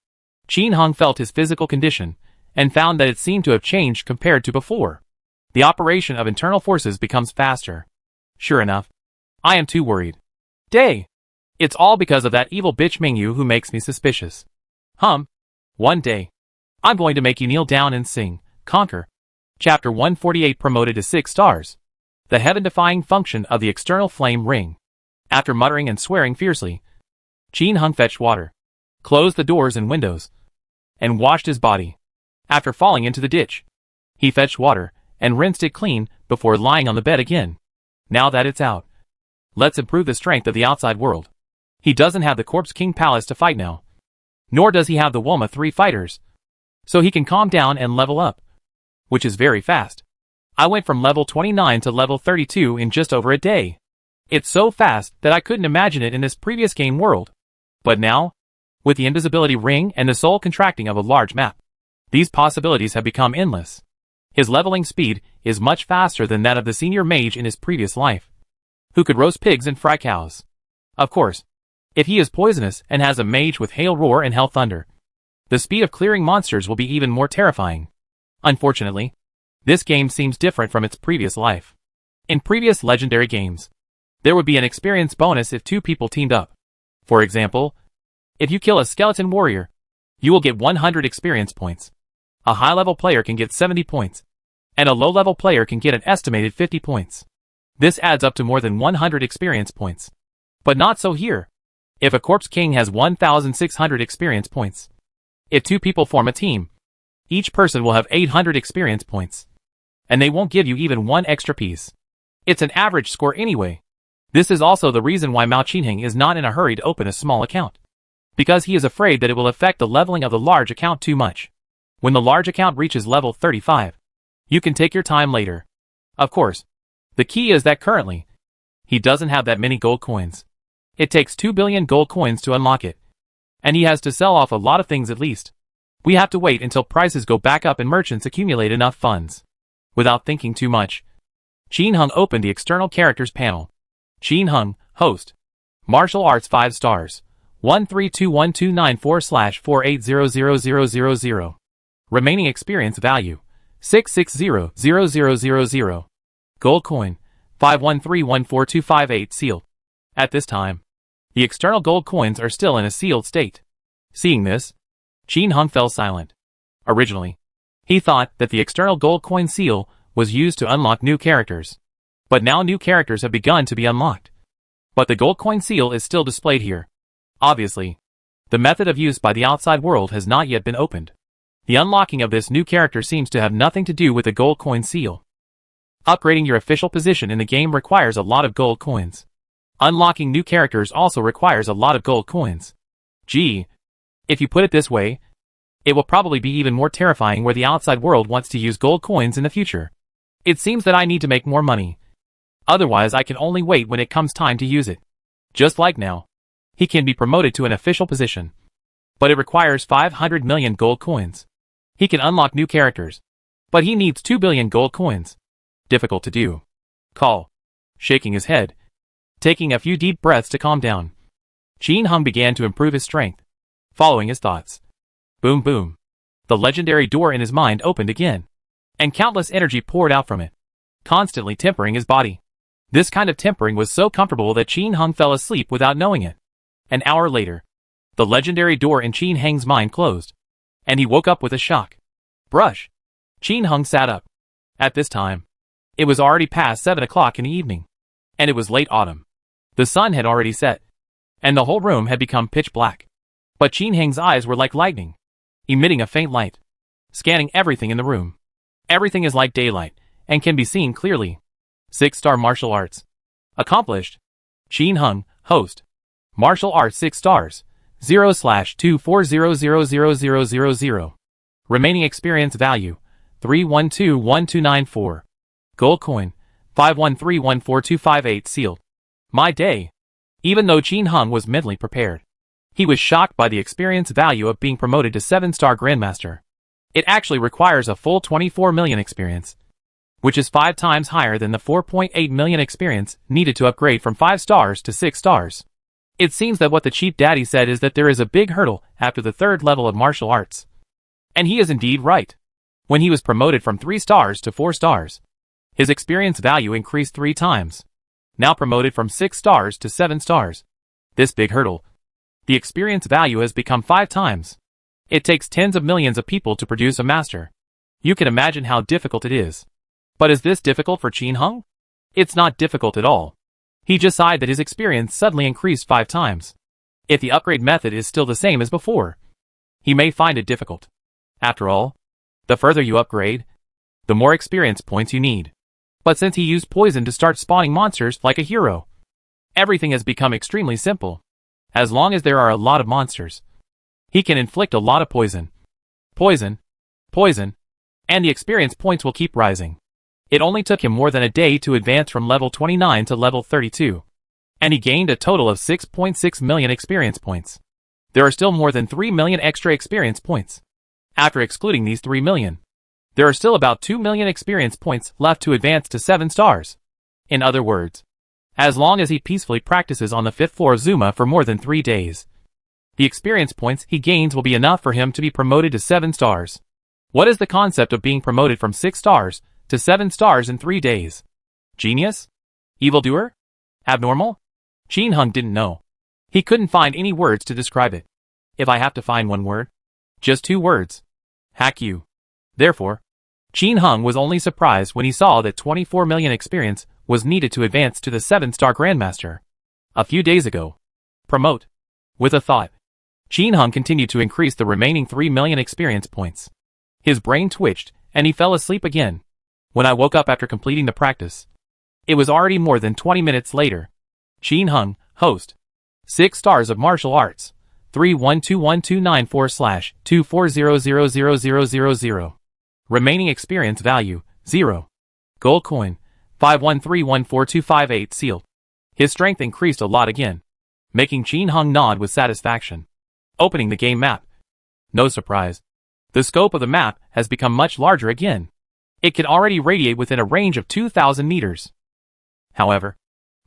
Qin Hung felt his physical condition, and found that it seemed to have changed compared to before. The operation of internal forces becomes faster. Sure enough, I am too worried. Day! It's all because of that evil bitch Mingyu who makes me suspicious. One day, I'm going to make you kneel down and sing, conquer. Chapter 148 promoted to 6 stars. The heaven-defying function of the external flame ring. After muttering and swearing fiercely, Qin Hung fetched water, closed the doors and windows, and washed his body. After falling into the ditch, he fetched water and rinsed it clean before lying on the bed again. Now that it's out, let's improve the strength of the outside world. He doesn't have the Corpse King Palace to fight now, nor does he have the Woma 3 fighters, so he can calm down and level up, which is very fast. I went from level 29 to level 32 in just over a day. It's so fast that I couldn't imagine it in this previous game world. But now, with the invisibility ring and the soul contracting of a large map, these possibilities have become endless. His leveling speed is much faster than that of the senior mage in his previous life, who could roast pigs and fry cows. Of course, if he is poisonous and has a mage with Hail Roar and Hell Thunder, the speed of clearing monsters will be even more terrifying. Unfortunately, this game seems different from its previous life. In previous legendary games, there would be an experience bonus if 2 people teamed up. For example, if you kill a skeleton warrior, you will get 100 experience points. A high-level player can get 70 points, and a low-level player can get an estimated 50 points. This adds up to more than 100 experience points. But not so here. If a Corpse King has 1,600 experience points, if 2 people form a team, each person will have 800 experience points, and they won't give you even 1 extra piece. It's an average score anyway. This is also the reason why Mao Qinheng is not in a hurry to open a small account, because he is afraid that it will affect the leveling of the large account too much. When the large account reaches level 35, you can take your time later. Of course, the key is that currently, he doesn't have that many gold coins. It takes 2 billion gold coins to unlock it, And he has to sell off a lot of things at least. We have to wait until prices go back up and merchants accumulate enough funds. Without thinking too much, Qin Hung opened the external characters panel. Qin Hung, host. Martial arts 5 stars. 1321294/480000. Remaining experience value 6600000. Gold coin 5131425 sealed. At this time, the external gold coins are still in a sealed state. Seeing this, Qin Hung fell silent. Originally, he thought that the external gold coin seal was used to unlock new characters. But now new characters have begun to be unlocked. But the gold coin seal is still displayed here. Obviously, the method of use by the outside world has not yet been opened. The unlocking of this new character seems to have nothing to do with the gold coin seal. Upgrading your official position in the game requires a lot of gold coins. Unlocking new characters also requires a lot of gold coins. Gee, if you put it this way, it will probably be even more terrifying where the outside world wants to use gold coins in the future. It seems that I need to make more money. Otherwise I can only wait when it comes time to use it. Just like now. He can be promoted to an official position. But it requires 500 million gold coins. He can unlock new characters. But he needs 2 billion gold coins. Difficult to do. Call. Shaking his head. Taking a few deep breaths to calm down. Qin Hung began to improve his strength. Following his thoughts. Boom boom. The legendary door in his mind opened again. And countless energy poured out from it. Constantly tempering his body. This kind of tempering was so comfortable that Qin Hung fell asleep without knowing it. An hour later, the legendary door in Qin Hung's mind closed. And he woke up with a shock. Brush. Qin Hung sat up. At this time, it was already past 7 o'clock in the evening. And it was late autumn. The sun had already set. And the whole room had become pitch black. But Qin Hung's eyes were like lightning, emitting a faint light, scanning everything in the room. Everything is like daylight, and can be seen clearly. 6-star martial arts. Accomplished. Qin Hung, host. Martial arts 6 stars. 0/240000000. Remaining experience value 3121294. Gold coin 5131425 sealed. My day. Even though Qin Hung was mentally prepared, he was shocked by the experience value of being promoted to 7-star Grandmaster. It actually requires a full 24 million experience, which is 5 times higher than the 4.8 million experience needed to upgrade from 5 stars to 6 stars. It seems that what the Chief Daddy said is that there is a big hurdle after the 3rd level of martial arts. And he is indeed right. When he was promoted from 3 stars to 4 stars, his experience value increased 3 times. Now promoted from 6 stars to 7 stars. This big hurdle. The experience value has become 5 times. It takes tens of millions of people to produce a master. You can imagine how difficult it is. But is this difficult for Qin Hung? It's not difficult at all. He just sighed that his experience suddenly increased 5 times. If the upgrade method is still the same as before, he may find it difficult. After all, the further you upgrade, the more experience points you need. But since he used poison to start spawning monsters like a hero, everything has become extremely simple. As long as there are a lot of monsters, he can inflict a lot of poison. Poison. Poison. And the experience points will keep rising. It only took him more than a day to advance from level 29 to level 32. And he gained a total of 6.6 million experience points. There are still more than 3 million extra experience points. After excluding these 3 million, there are still about 2 million experience points left to advance to 7 stars. In other words, as long as he peacefully practices on the 5th floor of Zuma for more than 3 days, the experience points he gains will be enough for him to be promoted to 7 stars. What is the concept of being promoted from 6 stars to 7 stars in 3 days? Genius? Evildoer? Abnormal? Qin Hung didn't know. He couldn't find any words to describe it. If I have to find one word, just 2 words. Hack you. Therefore, Qin Hung was only surprised when he saw that 24 million experience was needed to advance to the 7-star Grandmaster. A few days ago. Promote. With a thought, Qin Hung continued to increase the remaining 3 million experience points. His brain twitched, and he fell asleep again. When I woke up after completing the practice, it was already more than 20 minutes later. Qin Hung, host. 6 stars of martial arts. 3121294/2400000. Remaining experience value, 0. Gold coin, 5131425 sealed. His strength increased a lot again, making Qin Hung nod with satisfaction. opening the game map. No surprise. The scope of the map has become much larger again. It can already radiate within a range of 2,000 meters. However,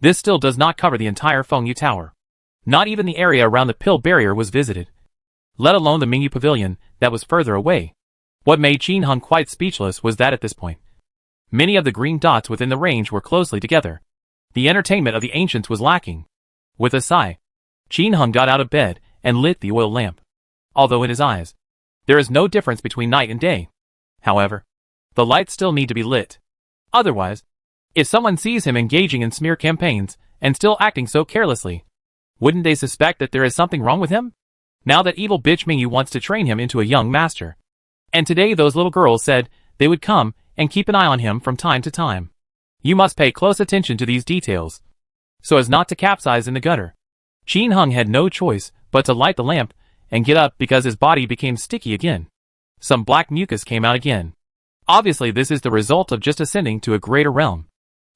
this still does not cover the entire Fengyu Tower. Not even the area around the pill barrier was visited, let alone the Mingyu Pavilion that was further away. What made Qin Hung quite speechless was that at this point, many of the green dots within the range were closely together. The entertainment of the ancients was lacking. With a sigh, Qin Hung got out of bed and lit the oil lamp. Although in his eyes, there is no difference between night and day. However, the lights still need to be lit. Otherwise, if someone sees him engaging in smear campaigns and still acting so carelessly, wouldn't they suspect that there is something wrong with him? Now that evil bitch Mingyu wants to train him into a young master. And today those little girls said they would come and keep an eye on him from time to time. You must pay close attention to these details, so as not to capsize in the gutter. Qin Hung had no choice but to light the lamp and get up because his body became sticky again. Some black mucus came out again. Obviously this is the result of just ascending to a greater realm.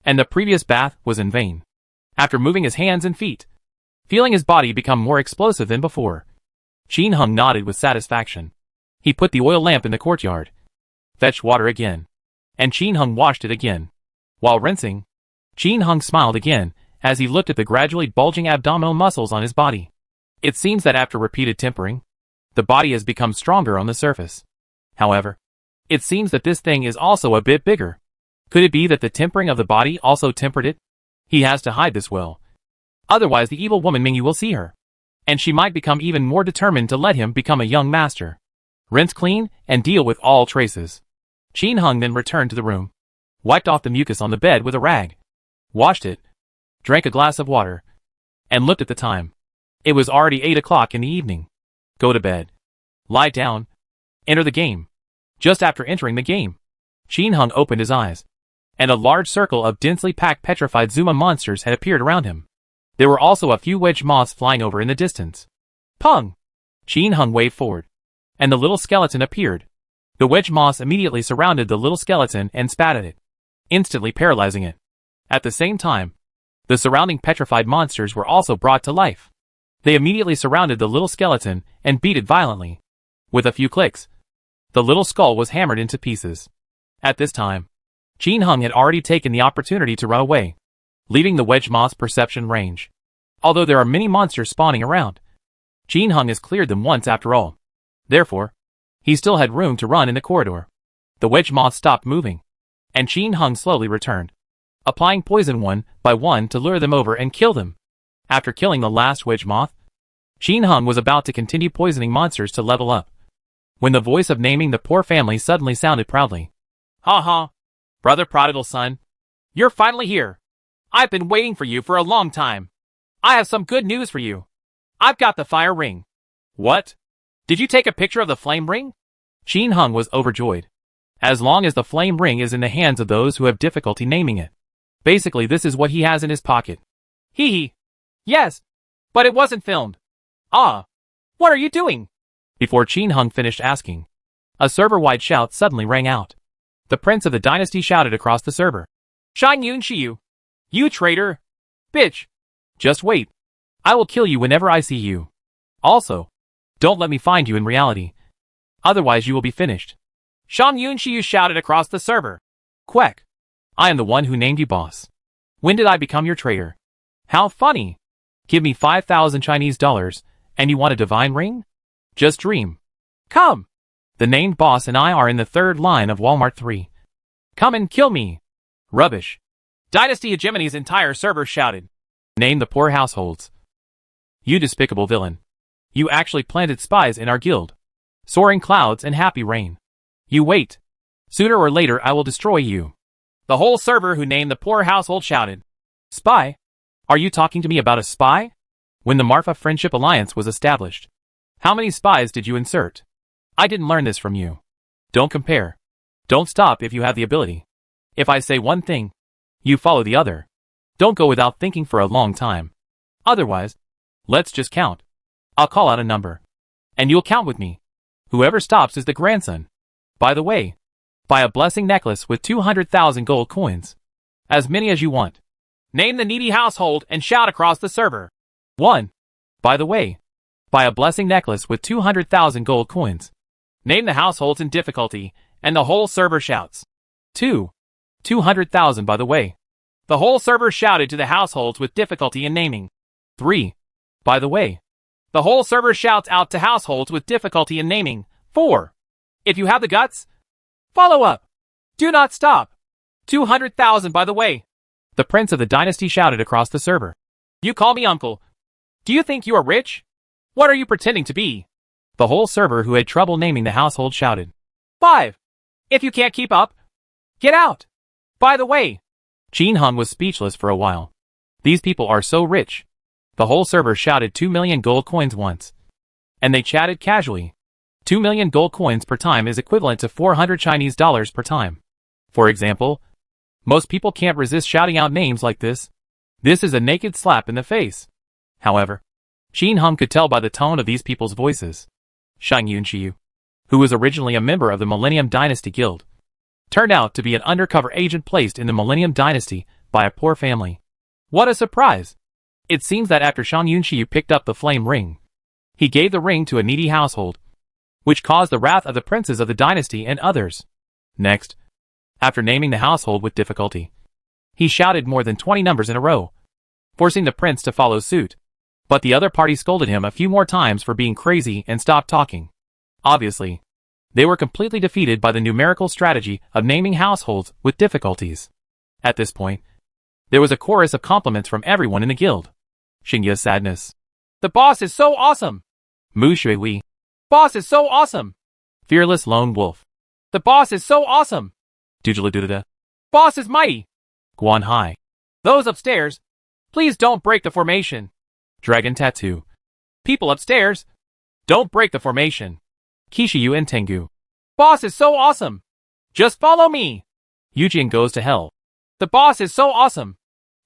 And the previous bath was in vain. After moving his hands and feet, feeling his body become more explosive than before, Qin Hung nodded with satisfaction. He put the oil lamp in the courtyard, fetched water again, and Qin Hung washed it again. While rinsing, Qin Hung smiled again as he looked at the gradually bulging abdominal muscles on his body. It seems that after repeated tempering, the body has become stronger on the surface. However, it seems that this thing is also a bit bigger. Could it be that the tempering of the body also tempered it? He has to hide this well. Otherwise the evil woman Mingyu will see her, and she might become even more determined to let him become a young master. Rinse clean and deal with all traces. Qin Hung then returned to the room, wiped off the mucus on the bed with a rag, washed it, drank a glass of water, and looked at the time. It was already 8 o'clock in the evening. Go to bed. Lie down. Enter the game. Just after entering the game, Qin Hung opened his eyes, and a large circle of densely packed petrified Zuma monsters had appeared around him. There were also a few wedge moths flying over in the distance. Pung! Qin Hung waved forward, and the little skeleton appeared. The wedge moths immediately surrounded the little skeleton and spat at it, instantly paralyzing it. At the same time, the surrounding petrified monsters were also brought to life. They immediately surrounded the little skeleton and beat it violently. With a few clicks, the little skull was hammered into pieces. At this time, Qin Hung had already taken the opportunity to run away, leaving the wedge moth's perception range. Although there are many monsters spawning around, Qin Hung has cleared them once after all. Therefore, he still had room to run in the corridor. The wedge moths stopped moving, and Qin Hung slowly returned, applying poison one by one to lure them over and kill them. After killing the last wedge moth, Qin Hung was about to continue poisoning monsters to level up, when the voice of naming the poor family suddenly sounded proudly. Ha ha, brother prodigal son, you're finally here. I've been waiting for you for a long time. I have some good news for you. I've got the fire ring. What? Did you take a picture of the flame ring? Qin Hung was overjoyed. As long as the flame ring is in the hands of those who have difficulty naming it. Basically this is what he has in his pocket. Hee hee. Yes, but it wasn't filmed. Ah, what are you doing? Before Qin Hung finished asking, a server-wide shout suddenly rang out. The prince of the dynasty shouted across the server. Shang Yun Shiyu, you traitor! Bitch! Just wait. I will kill you whenever I see you. Also, don't let me find you in reality. Otherwise you will be finished. Shang Yun Shiyu shouted across the server. Quack. I am the one who named you boss. When did I become your traitor? How funny. Give me 5,000 Chinese dollars, and you want a divine ring? Just dream. Come. The named boss and I are in the third line of Walmart 3. Come and kill me. Rubbish. Dynasty Hegemony's entire server shouted. Name the poor households. You despicable villain. You actually planted spies in our guild. Soaring clouds and happy rain. You wait. Sooner or later I will destroy you. The whole server who named the poor household shouted. Spy? Are you talking to me about a spy? When the Marfa Friendship Alliance was established, how many spies did you insert? I didn't learn this from you. Don't compare. Don't stop if you have the ability. If I say one thing, you follow the other. Don't go without thinking for a long time. Otherwise, let's just count. I'll call out a number, and you'll count with me. Whoever stops is the grandson. By the way, buy a blessing necklace with 200,000 gold coins. As many as you want. Name the needy household and shout across the server. 1. By the way, Buy a blessing necklace with 200,000 gold coins. Name the households in difficulty, and the whole server shouts. 200,000 by the way. The whole server shouted to the households with difficulty in naming. 3. By the way. The whole server shouts out to households with difficulty in naming. 4. If you have the guts, follow up. Do not stop. 200,000 by the way. The prince of the dynasty shouted across the server. You call me uncle. Do you think you are rich? What are you pretending to be? The whole server who had trouble naming the household shouted. 5. If you can't keep up, get out. By the way. Qin Hung was speechless for a while. These people are so rich. The whole server shouted 2 million gold coins once. And they chatted casually. 2 million gold coins per time is equivalent to 400 Chinese dollars per time. For example, most people can't resist shouting out names like this. This is a naked slap in the face. However, Qin Hung could tell by the tone of these people's voices. Shang Yunshiyu, who was originally a member of the Millennium Dynasty Guild, turned out to be an undercover agent placed in the Millennium Dynasty by a poor family. What a surprise! It seems that after Shang Yunshiyu picked up the flame ring, he gave the ring to a needy household, which caused the wrath of the princes of the dynasty and others. Next, after naming the household with difficulty, he shouted more than 20 numbers in a row, forcing the prince to follow suit. But the other party scolded him a few more times for being crazy and stopped talking. Obviously, they were completely defeated by the numerical strategy of naming households with difficulties. At this point, there was a chorus of compliments from everyone in the guild. Xingya's sadness. The boss is so awesome! Mu Shuiwei. Boss is so awesome! Fearless Lone Wolf. The boss is so awesome! Dujaladudada. Boss is mighty! Guan Hai. Those upstairs, please don't break the formation. Dragon Tattoo. People upstairs, don't break the formation. Kishiyu and Tengu. Boss is so awesome! Just follow me! Yujian goes to hell. The boss is so awesome!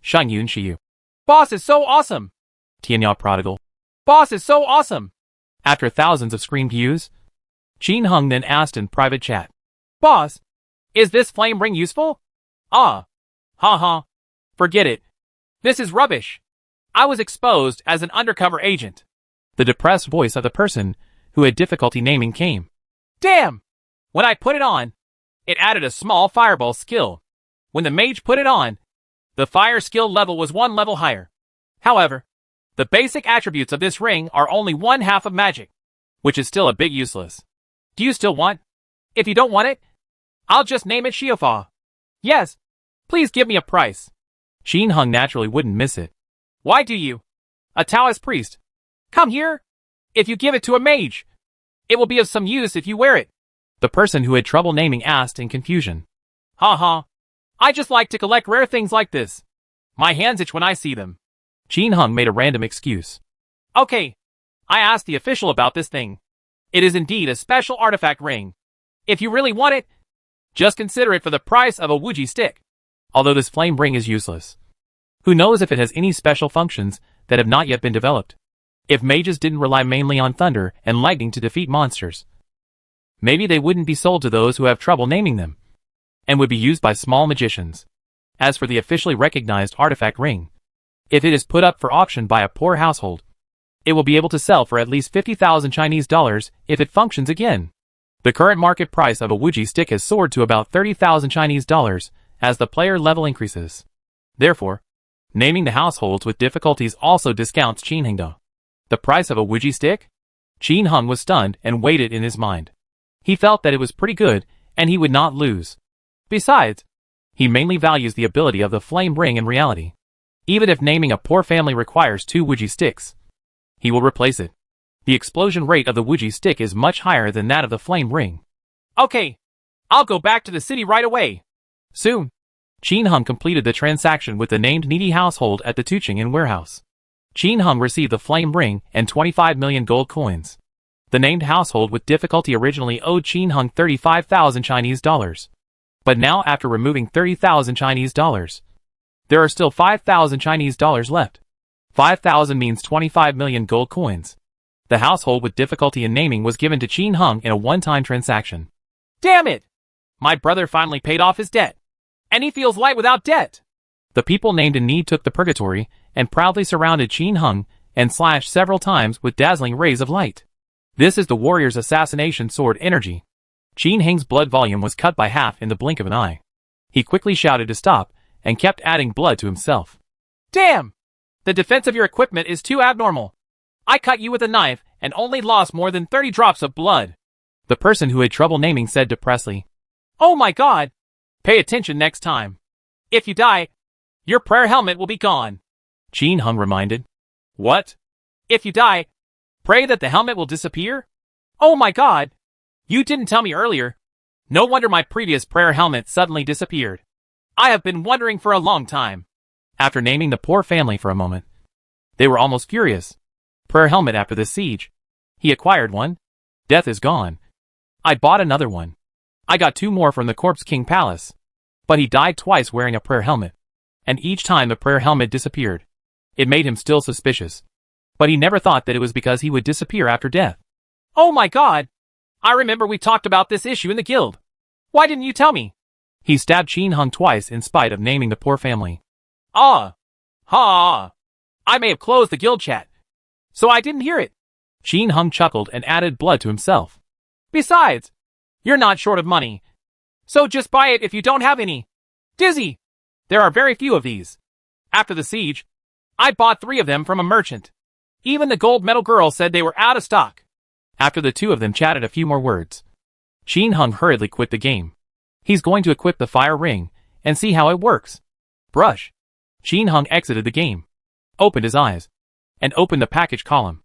Shang Yunshiyu. Boss is so awesome! Tianya Prodigal. Boss is so awesome! After thousands of screamed yous, Qin Hung then asked in private chat. Boss, is this flame ring useful? Ah. Ha. Forget it. This is rubbish. I was exposed as an undercover agent. The depressed voice of the person who had difficulty naming came. Damn! When I put it on, it added a small fireball skill. When the mage put it on, the fire skill level was 1 level higher. However, the basic attributes of this ring are only 1/2 of magic, which is still a bit useless. Do you still want? If you don't want it, I'll just name it Shiofa. Yes, please give me a price. Qin Hung naturally wouldn't miss it. Why do you? A Taoist priest. Come here. If you give it to a mage, it will be of some use if you wear it. The person who had trouble naming asked in confusion. Ha. I just like to collect rare things like this. My hands itch when I see them. Qin Hung made a random excuse. Okay. I asked the official about this thing. It is indeed a special artifact ring. If you really want it, just consider it for the price of a Wuji stick. Although this flame ring is useless, who knows if it has any special functions that have not yet been developed? If mages didn't rely mainly on thunder and lightning to defeat monsters, maybe they wouldn't be sold to those who have trouble naming them, and would be used by small magicians. As for the officially recognized artifact ring, if it is put up for auction by a poor household, it will be able to sell for at least 50,000 Chinese dollars if it functions again. The current market price of a Wuji stick has soared to about 30,000 Chinese dollars as the player level increases. Therefore, naming the households with difficulties also discounts Qin Hung. The price of a Wuji stick? Qin Hung was stunned and weighed it in his mind. He felt that it was pretty good and he would not lose. Besides, he mainly values the ability of the flame ring in reality. Even if naming a poor family requires 2 Wuji sticks, he will replace it. The explosion rate of the Wuji stick is much higher than that of the flame ring. Okay, I'll go back to the city right away. Soon, Qin Hung completed the transaction with the named needy household at the Tuchingen warehouse. Qin Hung received the flame ring and 25 million gold coins. The named household with difficulty originally owed Qin Hung 35,000 Chinese dollars. But now after removing 30,000 Chinese dollars, there are still 5,000 Chinese dollars left. 5,000 means 25 million gold coins. The household with difficulty in naming was given to Qin Hung in a one-time transaction. Damn it! My brother finally paid off his debt. And he feels light without debt. The people named in need took the purgatory and proudly surrounded Qin Hung and slashed several times with dazzling rays of light. This is the warrior's assassination sword energy. Qin Heng's blood volume was cut by half in the blink of an eye. He quickly shouted to stop, and kept adding blood to himself. Damn! The defense of your equipment is too abnormal. I cut you with a knife and only lost more than 30 drops of blood. The person who had trouble naming said depressedly. Oh my god! Pay attention next time. If you die, your prayer helmet will be gone. Qin Heng reminded. What? If you die, pray that the helmet will disappear? Oh my god! You didn't tell me earlier. No wonder my previous prayer helmet suddenly disappeared. I have been wondering for a long time. After naming the poor family for a moment, they were almost furious. Prayer helmet after this siege. He acquired one. Death is gone. I bought another one. I got 2 more from the Corpse King Palace. But he died twice wearing a prayer helmet. And each time the prayer helmet disappeared. It made him still suspicious. But he never thought that it was because he would disappear after death. Oh my god! I remember we talked about this issue in the guild. Why didn't you tell me? He stabbed Qin Heng twice in spite of naming the poor family. Ah! Ha! I may have closed the guild chat, so I didn't hear it. Qin Heng chuckled and added blood to himself. Besides, you're not short of money. So just buy it if you don't have any. Dizzy! There are very few of these. After the siege, I bought 3 of them from a merchant. Even the gold medal girl said they were out of stock. After the 2 of them chatted a few more words, Qin Heng hurriedly quit the game. He's going to equip the fire ring and see how it works. Brush. Qin Heng exited the game, opened his eyes, and opened the package column.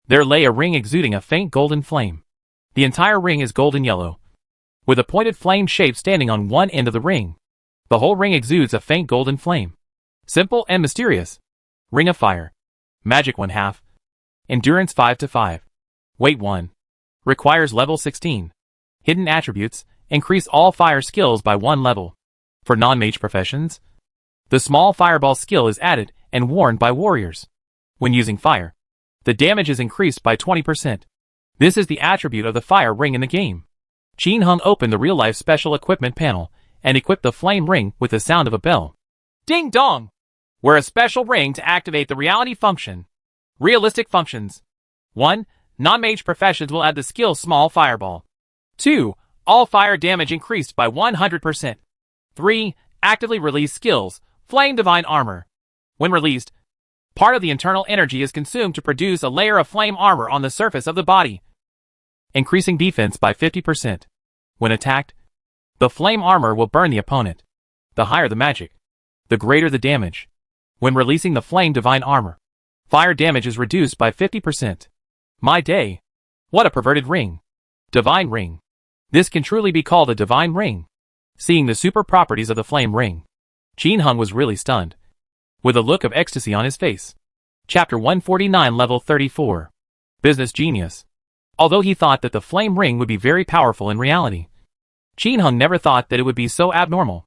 There lay a ring exuding a faint golden flame. The entire ring is golden yellow, with a pointed flame shape standing on one end of the ring. The whole ring exudes a faint golden flame. Simple and mysterious. Ring of Fire. Magic 1/2. Endurance 5/5. Weight 1. Requires level 16. Hidden attributes. Increase all fire skills by 1 level. For non-mage professions, the small fireball skill is added and worn by warriors. When using fire, the damage is increased by 20%. This is the attribute of the fire ring in the game. Qin Heng opened the real-life special equipment panel and equipped the flame ring with the sound of a bell. Ding dong! Wear a special ring to activate the reality function. Realistic functions. 1. Non-mage professions will add the skill Small Fireball. 2. All fire damage increased by 100%. 3. Actively release skills, Flame Divine Armor. When released, part of the internal energy is consumed to produce a layer of flame armor on the surface of the body, increasing defense by 50%. When attacked, the flame armor will burn the opponent. The higher the magic, the greater the damage. When releasing the Flame Divine Armor, fire damage is reduced by 50%. My day! What a perverted ring! Divine Ring. This can truly be called a divine ring. Seeing the super properties of the flame ring, Qin Heng was really stunned, with a look of ecstasy on his face. Chapter 149 Level 34. Business Genius. Although he thought that the flame ring would be very powerful in reality, Qin Heng never thought that it would be so abnormal.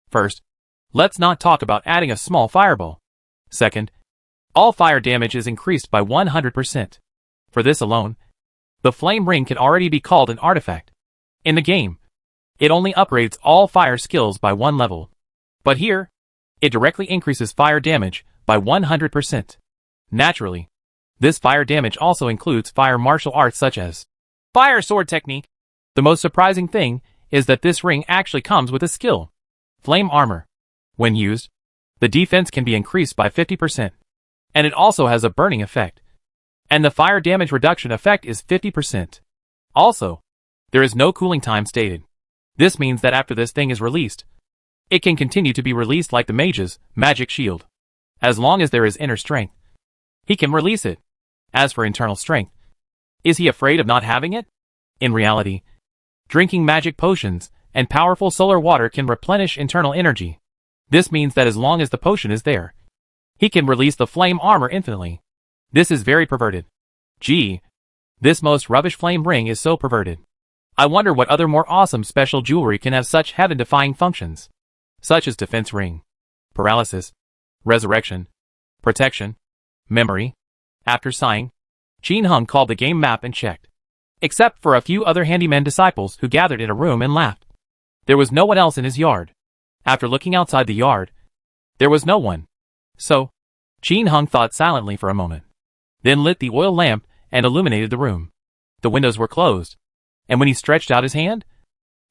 First, let's not talk about adding a small fireball. Second, all fire damage is increased by 100%. For this alone, the flame ring can already be called an artifact. In the game, it only upgrades all fire skills by 1 level. But here, it directly increases fire damage by 100%. Naturally, this fire damage also includes fire martial arts such as Fire Sword Technique. The most surprising thing is that this ring actually comes with a skill, Flame Armor. When used, the defense can be increased by 50%. And it also has a burning effect. And the fire damage reduction effect is 50%. Also, there is no cooling time stated. This means that after this thing is released, it can continue to be released like the mage's magic shield. As long as there is inner strength, he can release it. As for internal strength, is he afraid of not having it? In reality, drinking magic potions and powerful solar water can replenish internal energy. This means that as long as the potion is there, he can release the flame armor infinitely. This is very perverted. Gee, this most rubbish flame ring is so perverted. I wonder what other more awesome special jewelry can have such heaven-defying functions, such as defense ring, paralysis, resurrection, protection, memory. After sighing, Qin Heng called the game map and checked. Except for a few other handyman disciples who gathered in a room and laughed. There was no one else in his yard. After looking outside the yard, there was no one. So, Qin Heng thought silently for a moment. then lit the oil lamp and illuminated the room. The windows were closed, and when he stretched out his hand,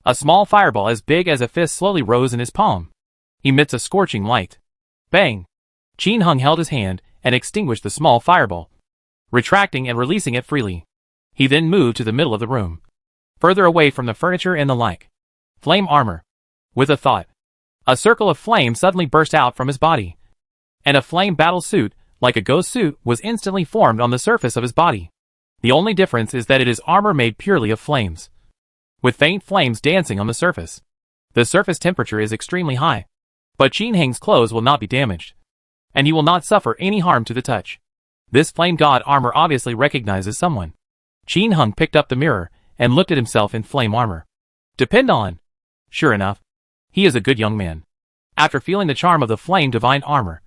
a small fireball as big as a fist slowly rose in his palm. Emits a scorching light. Bang! Qin Hung held his hand and extinguished the small fireball, retracting and releasing it freely. He then moved to the middle of the room, further away from the furniture and the like. Flame armor. With a thought, a circle of flame suddenly burst out from his body, and a flame battle suit, like a ghost suit, was instantly formed on the surface of his body. The only difference is that it is armor made purely of flames, with faint flames dancing on the surface. The surface temperature is extremely high, but Qin Heng's clothes will not be damaged, and he will not suffer any harm to the touch. This flame god armor obviously recognizes someone. Qin Hung picked up the mirror and looked at himself in flame armor. Depend on. Sure enough, he is a good young man. After feeling the charm of the flame divine armor,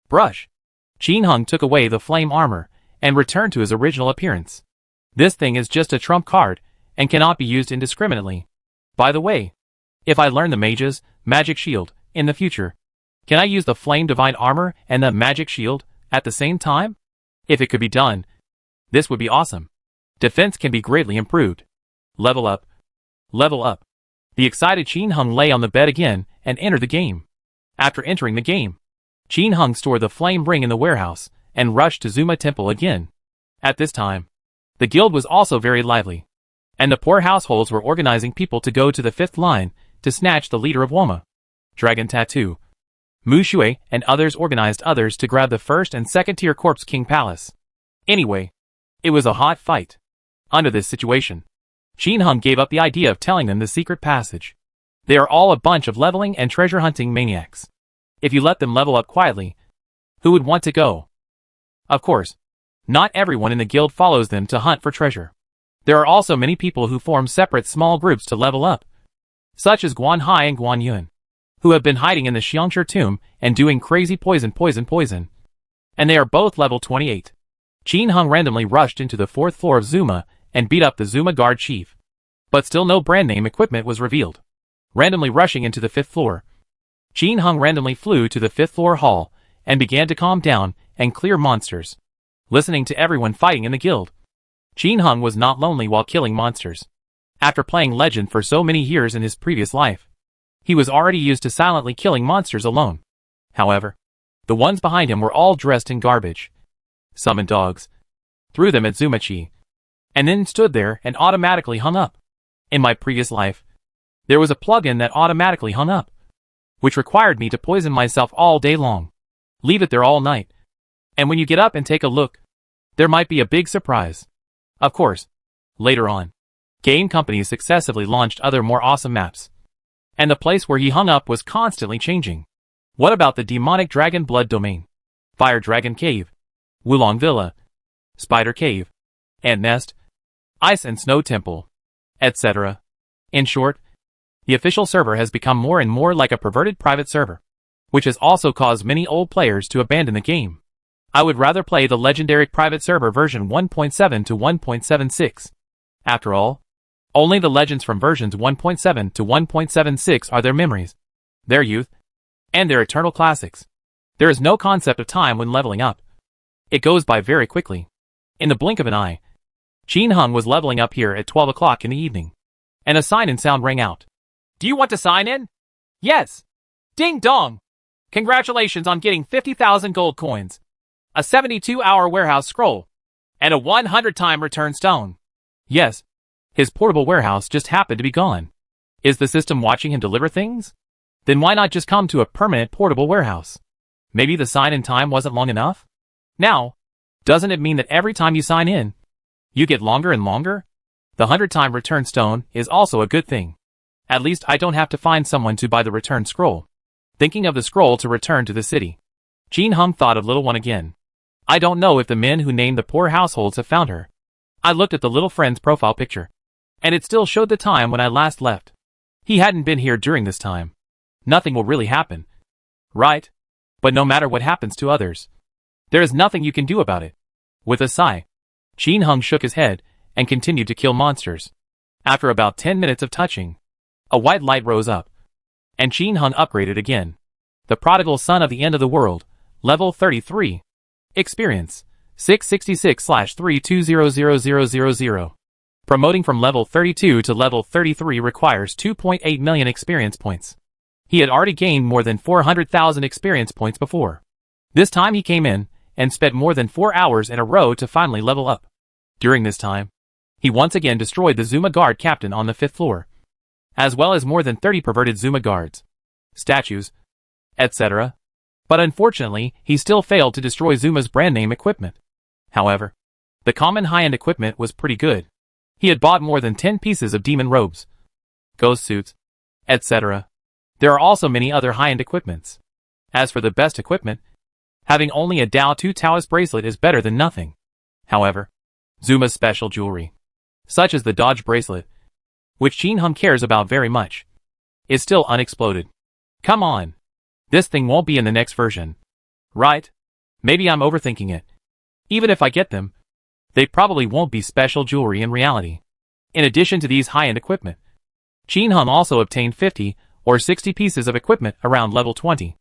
brush, Qin Hung took away the flame armor and returned to his original appearance. This thing is just a trump card and cannot be used indiscriminately. By the way, if I learn the mage's magic shield in the future, can I use the flame divine armor and the magic shield at the same time? If it could be done, this would be awesome. Defense can be greatly improved. Level up. Level up. The excited Qin Hung lay on the bed again and entered the game. After entering the game, Qin Hung stored the flame ring in the warehouse and rushed to Zuma Temple again. At this time, the guild was also very lively, and the poor households were organizing people to go to the fifth line to snatch the leader of Woma, Dragon Tattoo. Mu Shui and others organized others to grab the first and second tier Corpse King Palace. Anyway, it was a hot fight. Under this situation, Qin Hung gave up the idea of telling them the secret passage. They are all a bunch of leveling and treasure hunting maniacs. If you let them level up quietly, who would want to go? Of course, not everyone in the guild follows them to hunt for treasure. There are also many people who form separate small groups to level up, such as Guan Hai and Guan Yun, who have been hiding in the Xiangshi tomb and doing crazy poison. And they are both level 28. Qin Hung randomly rushed into the 4th floor of Zuma and beat up the Zuma guard chief. But still no brand name equipment was revealed. Randomly rushing into the 5th floor, Qin Hung randomly flew to the 5th floor hall and began to calm down and clear monsters. Listening to everyone fighting in the guild, Qin Hung was not lonely while killing monsters. After playing Legend for so many years in his previous life, he was already used to silently killing monsters alone. However, the ones behind him were all dressed in garbage. Summoned dogs, threw them at Zumachi, and then stood there and automatically hung up. In my previous life, there was a plugin that automatically hung up, which required me to poison myself all day long. Leave it there all night, and when you get up and take a look, there might be a big surprise. Of course, later on, game companies successively launched other more awesome maps, and the place where he hung up was constantly changing. What about the demonic dragon blood domain, Fire Dragon Cave, Wulong Villa, Spider Cave, Ant Nest, Ice and Snow Temple, etc. In short, the official server has become more and more like a perverted private server, which has also caused many old players to abandon the game. I would rather play the legendary private server version 1.7 to 1.76. After all, only the legends from versions 1.7 to 1.76 are their memories, their youth, and their eternal classics. There is no concept of time when leveling up. It goes by very quickly. In the blink of an eye, Qin Hung was leveling up here at 12 o'clock in the evening, and a sign-in sound rang out. Do you want to sign in? Yes. Ding dong. Congratulations on getting 50,000 gold coins, a 72-hour warehouse scroll, and a 100-time return stone. Yes, his portable warehouse just happened to be gone. Is the system watching him deliver things? Then why not just come to a permanent portable warehouse? Maybe the sign-in time wasn't long enough? Now, doesn't it mean that every time you sign in, you get longer and longer? The 100-time return stone is also a good thing. At least I don't have to find someone to buy the return scroll. Thinking of the scroll to return to the city, Qin Hung thought of little one again. I don't know if the men who named the poor households have found her. I looked at the little friend's profile picture, and it still showed the time when I last left. He hadn't been here during this time. Nothing will really happen, right? But no matter what happens to others, there is nothing you can do about it. With a sigh, Qin Hung shook his head and continued to kill monsters. After about 10 minutes of touching, a white light rose up, and Qin Hung upgraded again. The prodigal son of the end of the world, level 33. Experience, 666/320000. Promoting from level 32 to level 33 requires 2.8 million experience points. He had already gained more than 400,000 experience points before. This time he came in and spent more than 4 hours in a row to finally level up. During this time, he once again destroyed the Zuma guard captain on the 5th floor, as well as more than 30 perverted Zuma guards, statues, etc. But unfortunately, he still failed to destroy Zuma's brand name equipment. However, the common high-end equipment was pretty good. He had bought more than 10 pieces of demon robes, ghost suits, etc. There are also many other high-end equipments. As for the best equipment, having only a Dao 2 Taoist bracelet is better than nothing. However, Zuma's special jewelry, such as the Dodge bracelet, which Qin Hung cares about very much, is still unexploded. Come on. This thing won't be in the next version. Right? Maybe I'm overthinking it. Even if I get them, they probably won't be special jewelry in reality. In addition to these high-end equipment, Qin Hung also obtained 50 or 60 pieces of equipment around level 20.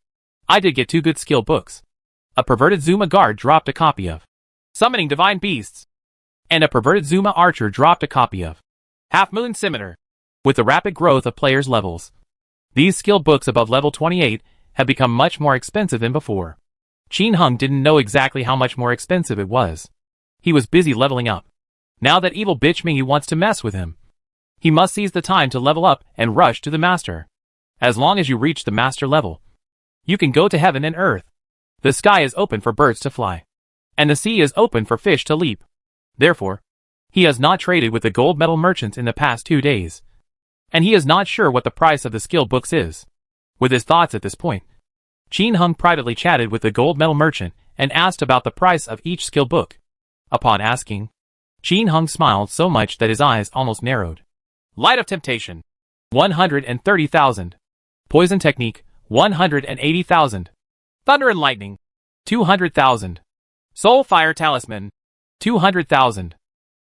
I did get 2 good skill books. A perverted Zuma guard dropped a copy of Summoning Divine Beasts, and a perverted Zuma archer dropped a copy of Half Moon Scimitar. With the rapid growth of players' levels, these skill books above level 28 have become much more expensive than before. Qin Hung didn't know exactly how much more expensive it was. He was busy leveling up. Now that evil bitch Mingy wants to mess with him, he must seize the time to level up and rush to the master. As long as you reach the master level, you can go to heaven and earth. The sky is open for birds to fly, and the sea is open for fish to leap. Therefore, he has not traded with the gold medal merchants in the past 2 days, and he is not sure what the price of the skill books is. With his thoughts at this point, Qin Hung privately chatted with the gold medal merchant and asked about the price of each skill book. Upon asking, Qin Hung smiled so much that his eyes almost narrowed. Light of Temptation, 130,000. Poison Technique, 180,000. Thunder and Lightning, 200,000. Soul Fire Talisman, 200,000.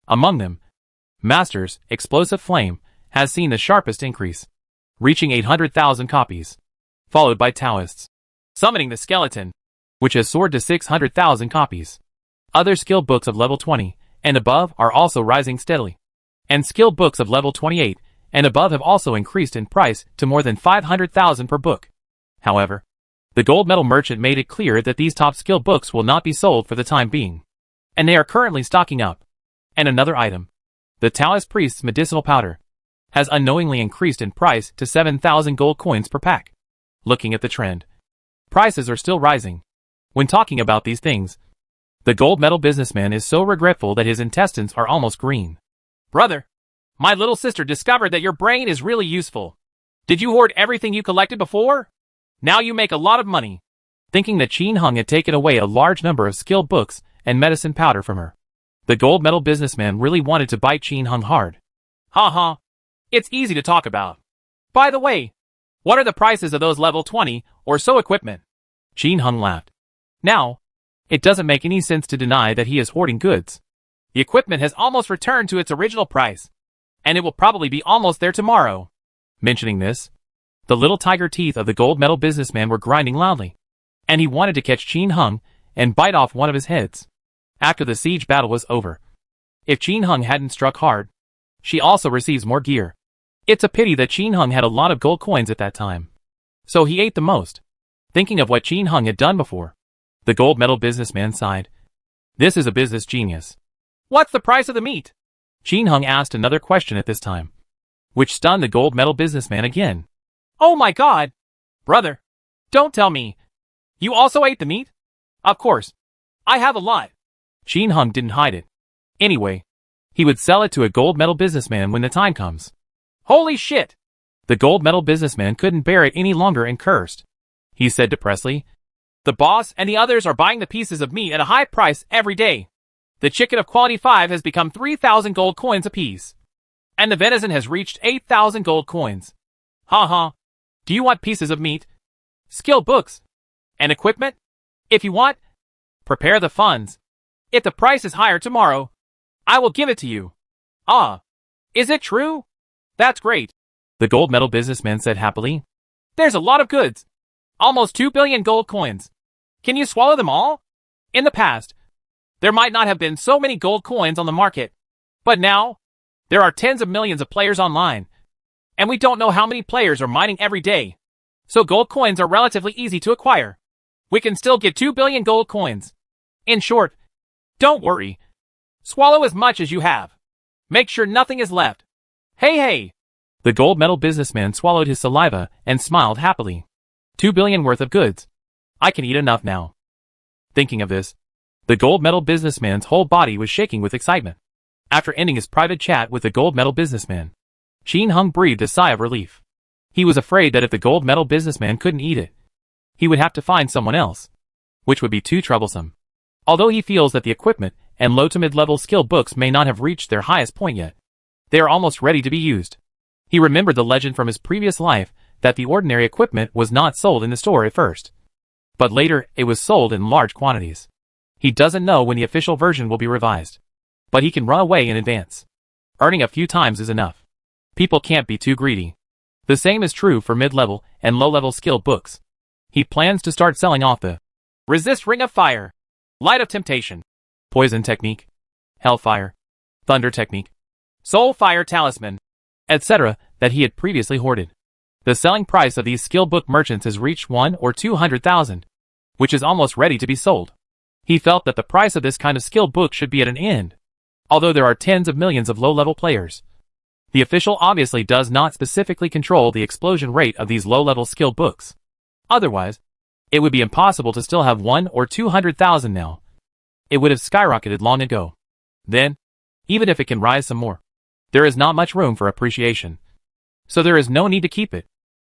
Among them, Master's Explosive Flame has seen the sharpest increase, reaching 800,000 copies, followed by Taoist's Summoning the Skeleton, which has soared to 600,000 copies. Other skill books of level 20 and above are also rising steadily, and skill books of level 28 and above have also increased in price to more than 500,000 per book. However, the gold medal merchant made it clear that these top skill books will not be sold for the time being, and they are currently stocking up. And another item, the Taoist Priest's Medicinal Powder, has unknowingly increased in price to 7,000 gold coins per pack. Looking at the trend, prices are still rising. When talking about these things, the gold medal businessman is so regretful that his intestines are almost green. Brother, my little sister discovered that your brain is really useful. Did you hoard everything you collected before? Now you make a lot of money. Thinking that Qin Hung had taken away a large number of skill books and medicine powder from her, the gold medal businessman really wanted to bite Qin Hung hard. Ha. It's easy to talk about. By the way, what are the prices of those level 20 or so equipment? Qin Hung laughed. Now, it doesn't make any sense to deny that he is hoarding goods. The equipment has almost returned to its original price, and it will probably be almost there tomorrow. Mentioning this, the little tiger teeth of the gold medal businessman were grinding loudly, and he wanted to catch Qin Hung and bite off one of his heads. After the siege battle was over, if Qin Hung hadn't struck hard, she also receives more gear. It's a pity that Qin Hung had a lot of gold coins at that time, so he ate the most. Thinking of what Qin Hung had done before, the gold medal businessman sighed. This is a business genius. What's the price of the meat? Qin Hung asked another question at this time, which stunned the gold medal businessman again. Oh my god! Brother, don't tell me. You also ate the meat? Of course. I have a lot. Qin Hung didn't hide it. Anyway, he would sell it to a gold medal businessman when the time comes. Holy shit! The gold medal businessman couldn't bear it any longer and cursed. He said depressedly, the boss and the others are buying the pieces of meat at a high price every day. The chicken of quality 5 has become 3,000 gold coins apiece, and the venison has reached 8,000 gold coins. Ha. Do you want pieces of meat, skill books, and equipment? If you want, prepare the funds. If the price is higher tomorrow, I will give it to you. Ah, is it true? That's great, the gold medal businessman said happily. There's a lot of goods. Almost 2 billion gold coins. Can you swallow them all? In the past, there might not have been so many gold coins on the market. But now, there are tens of millions of players online. And we don't know how many players are mining every day. So gold coins are relatively easy to acquire. We can still get 2 billion gold coins. In short, don't worry. Swallow as much as you have. Make sure nothing is left. Hey! The gold medal businessman swallowed his saliva and smiled happily. 2 billion worth of goods. I can eat enough now. Thinking of this, the gold medal businessman's whole body was shaking with excitement. After ending his private chat with the gold medal businessman, Qin Hung breathed a sigh of relief. He was afraid that if the gold medal businessman couldn't eat it, he would have to find someone else, which would be too troublesome. Although he feels that the equipment and low to mid-level skill books may not have reached their highest point yet, they are almost ready to be used. He remembered the legend from his previous life that the ordinary equipment was not sold in the store at first, but later it was sold in large quantities. He doesn't know when the official version will be revised, but he can run away in advance. Earning a few times is enough. People can't be too greedy. The same is true for mid-level and low-level skill books. He plans to start selling off the Resist Ring of Fire, Light of Temptation, Poison Technique, Hellfire, Thunder Technique, Soul Fire Talisman, etc. that he had previously hoarded. The selling price of these skill book merchants has reached 1 or 200,000, which is almost ready to be sold. He felt that the price of this kind of skill book should be at an end. Although there are tens of millions of low-level players, the official obviously does not specifically control the explosion rate of these low-level skill books. Otherwise, it would be impossible to still have 1 or 200,000 now. It would have skyrocketed long ago. Then, even if it can rise some more, there is not much room for appreciation. So there is no need to keep it.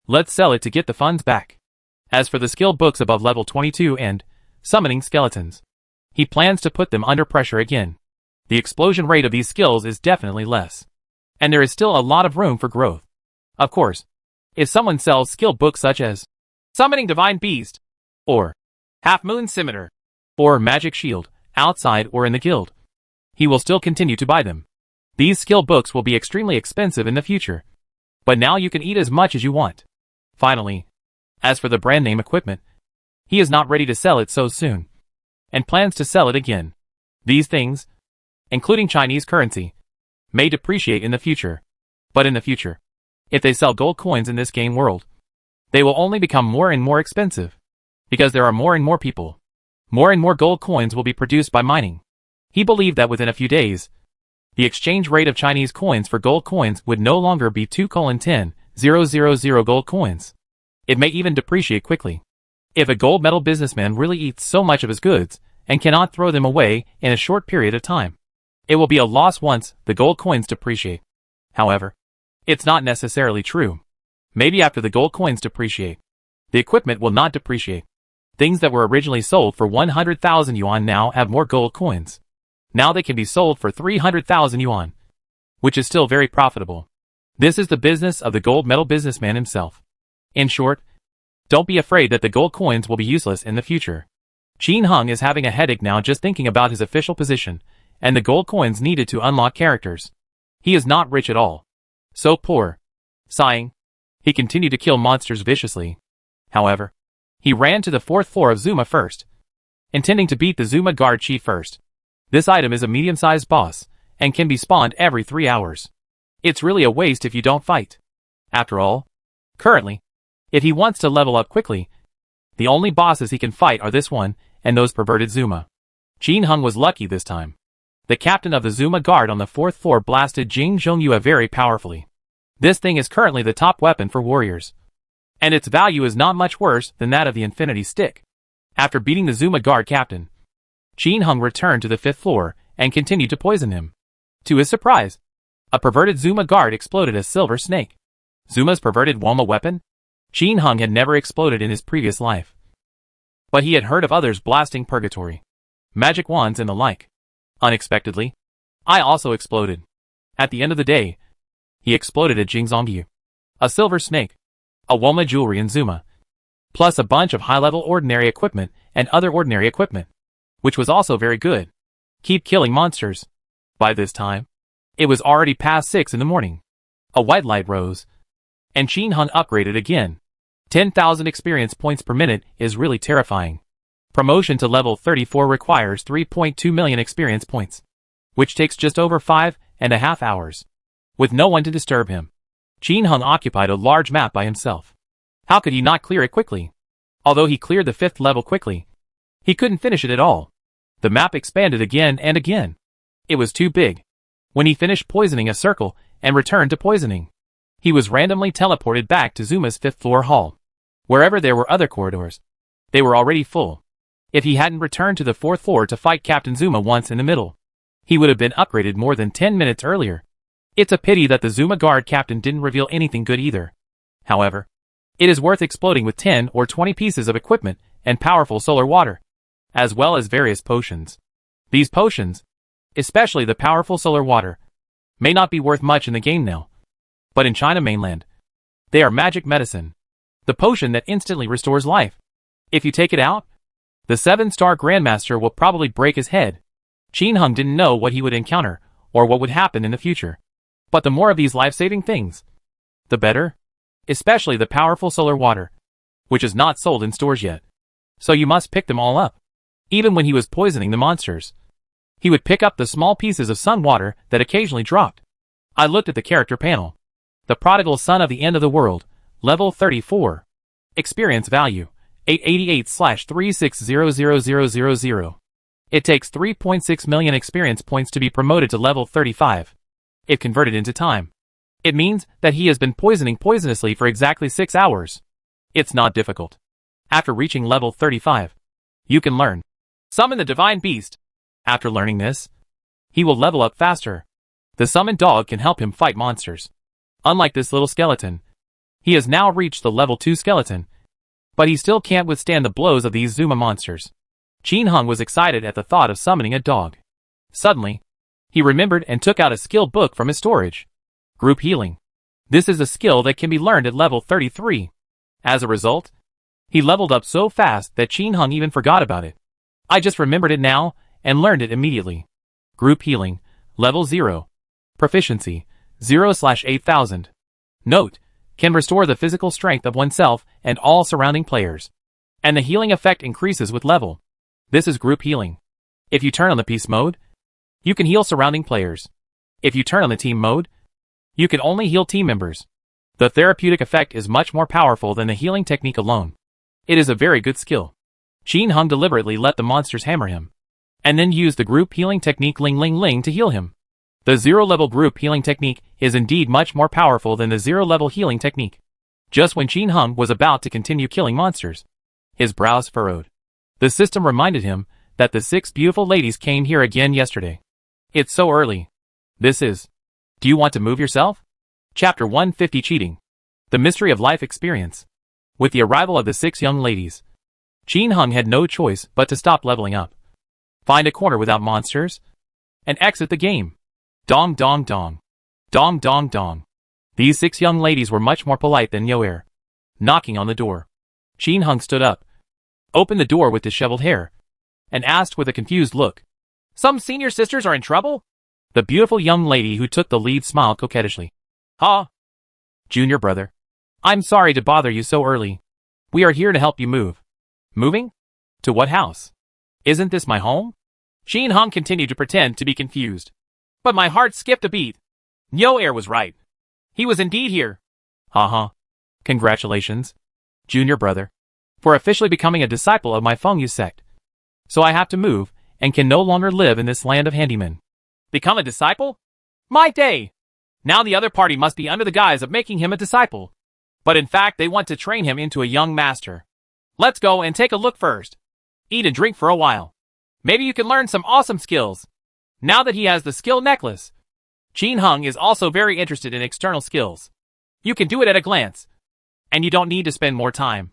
Let's sell it to get the funds back. As for the skill books above level 22 and summoning skeletons, he plans to put them under pressure again. The explosion rate of these skills is definitely less, and there is still a lot of room for growth. Of course, if someone sells skill books such as Summoning Divine Beast, or Half Moon Scimitar, or Magic Shield, outside or in the guild, he will still continue to buy them. These skill books will be extremely expensive in the future, but now you can eat as much as you want. Finally, as for the brand name equipment, he is not ready to sell it so soon, and plans to sell it again. These things, including Chinese currency, may depreciate in the future, but in the future, if they sell gold coins in this game world, they will only become more and more expensive, because there are more and more people. More and more gold coins will be produced by mining. He believed that within a few days, the exchange rate of Chinese coins for gold coins would no longer be 2:10,000 gold coins. It may even depreciate quickly. If a gold medal businessman really eats so much of his goods and cannot throw them away in a short period of time, it will be a loss once the gold coins depreciate. However, it's not necessarily true. Maybe after the gold coins depreciate, the equipment will not depreciate. Things that were originally sold for 100,000 yuan now have more gold coins. Now they can be sold for 300,000 yuan, which is still very profitable. This is the business of the gold medal businessman himself. In short, don't be afraid that the gold coins will be useless in the future. Qin Hung is having a headache now just thinking about his official position and the gold coins needed to unlock characters. He is not rich at all. So poor. Sighing, he continued to kill monsters viciously. However, he ran to the 4th floor of Zuma first, intending to beat the Zuma guard chief first. This item is a medium-sized boss, and can be spawned every 3 hours. It's really a waste if you don't fight. After all, currently, if he wants to level up quickly, the only bosses he can fight are this one, and those perverted Zuma. Qin Hung was lucky this time. The captain of the Zuma guard on the 4th floor blasted Jing Zhongyue very powerfully. This thing is currently the top weapon for warriors, and its value is not much worse than that of the Infinity Stick. After beating the Zuma guard captain, Qin Hung returned to the 5th floor and continued to poison him. To his surprise, a perverted Zuma guard exploded as Silver Snake. Zuma's perverted Woma weapon? Qin Hung had never exploded in his previous life, but he had heard of others blasting purgatory, magic wands and the like. Unexpectedly, I also exploded. At the end of the day, he exploded at Jingzongyu, a Silver Snake, a Woma jewelry in Zuma, plus a bunch of high-level ordinary equipment and other ordinary equipment, which was also very good. Keep killing monsters. By this time, it was already past 6 in the morning. A white light rose, and Qin Hung upgraded again. 10,000 experience points per minute is really terrifying. Promotion to level 34 requires 3.2 million experience points, which takes just over 5.5 hours. With no one to disturb him, Qin Hung occupied a large map by himself. How could he not clear it quickly? Although he cleared the 5th level quickly, he couldn't finish it at all. The map expanded again and again. It was too big. When he finished poisoning a circle and returned to poisoning, he was randomly teleported back to Zuma's 5th floor hall. Wherever there were other corridors, they were already full. If he hadn't returned to the 4th floor to fight Captain Zuma once in the middle, he would have been upgraded more than 10 minutes earlier. It's a pity that the Zuma guard captain didn't reveal anything good either. However, it is worth exploding with 10 or 20 pieces of equipment and powerful solar water, as well as various potions. These potions, especially the powerful solar water, may not be worth much in the game now, but in China mainland, they are magic medicine. The potion that instantly restores life. If you take it out, the 7-star Grandmaster will probably break his head. Qin Hung didn't know what he would encounter, or what would happen in the future. But the more of these life-saving things, the better. Especially the powerful solar water, which is not sold in stores yet. So you must pick them all up. Even when he was poisoning the monsters, he would pick up the small pieces of sun water that occasionally dropped. I looked at the character panel. The prodigal son of the end of the world, level 34. Experience value, 888/3600000. It takes 3.6 million experience points to be promoted to level 35. If converted into time, it means that he has been poisoning poisonously for exactly 6 hours. It's not difficult. After reaching level 35, you can learn Summon the Divine Beast. After learning this, he will level up faster. The summoned dog can help him fight monsters. Unlike this little skeleton, he has now reached the level 2 skeleton, but he still can't withstand the blows of these Zuma monsters. Qin Hung was excited at the thought of summoning a dog. Suddenly, he remembered and took out a skill book from his storage. Group Healing. This is a skill that can be learned at level 33. As a result, he leveled up so fast that Qin Hung even forgot about it. I just remembered it now and learned it immediately. Group Healing, level 0. Proficiency, 0/8000. Note, can restore the physical strength of oneself and all surrounding players. And the healing effect increases with level. This is Group Healing. If you turn on the Peace mode, you can heal surrounding players. If you turn on the Team mode, you can only heal team members. The therapeutic effect is much more powerful than the healing technique alone. It is a very good skill. Qin Hung deliberately let the monsters hammer him, and then used the group healing technique Ling Ling Ling to heal him. The 0-level group healing technique is indeed much more powerful than the 0-level healing technique. Just when Qin Hung was about to continue killing monsters, his brows furrowed. The system reminded him that the 6 beautiful ladies came here again yesterday. It's so early. This is. Do you want to move yourself? Chapter 150 Cheating. The Mystery of Life Experience. With the arrival of the 6 young ladies, Qin Hung had no choice but to stop leveling up, find a corner without monsters, and exit the game. Dong dong dong. Dong dong dong. These 6 young ladies were much more polite than Yoer. Knocking on the door. Qin Hung stood up, opened the door with disheveled hair, and asked with a confused look. Some senior sisters are in trouble? The beautiful young lady who took the lead smiled coquettishly. Huh? Junior brother. I'm sorry to bother you so early. We are here to help you move. Moving? To what house? Isn't this my home? Qin Hung continued to pretend to be confused. But my heart skipped a beat. Yoer was right. He was indeed here. Congratulations, junior brother, for officially becoming a disciple of my Fengyu sect. So I have to move, and can no longer live in this land of handymen. Become a disciple? My day! Now the other party must be under the guise of making him a disciple. But in fact they want to train him into a young master. Let's go and take a look first. Eat and drink for a while. Maybe you can learn some awesome skills. Now that he has the skill necklace, Qin Hung is also very interested in external skills. You can do it at a glance. And you don't need to spend more time.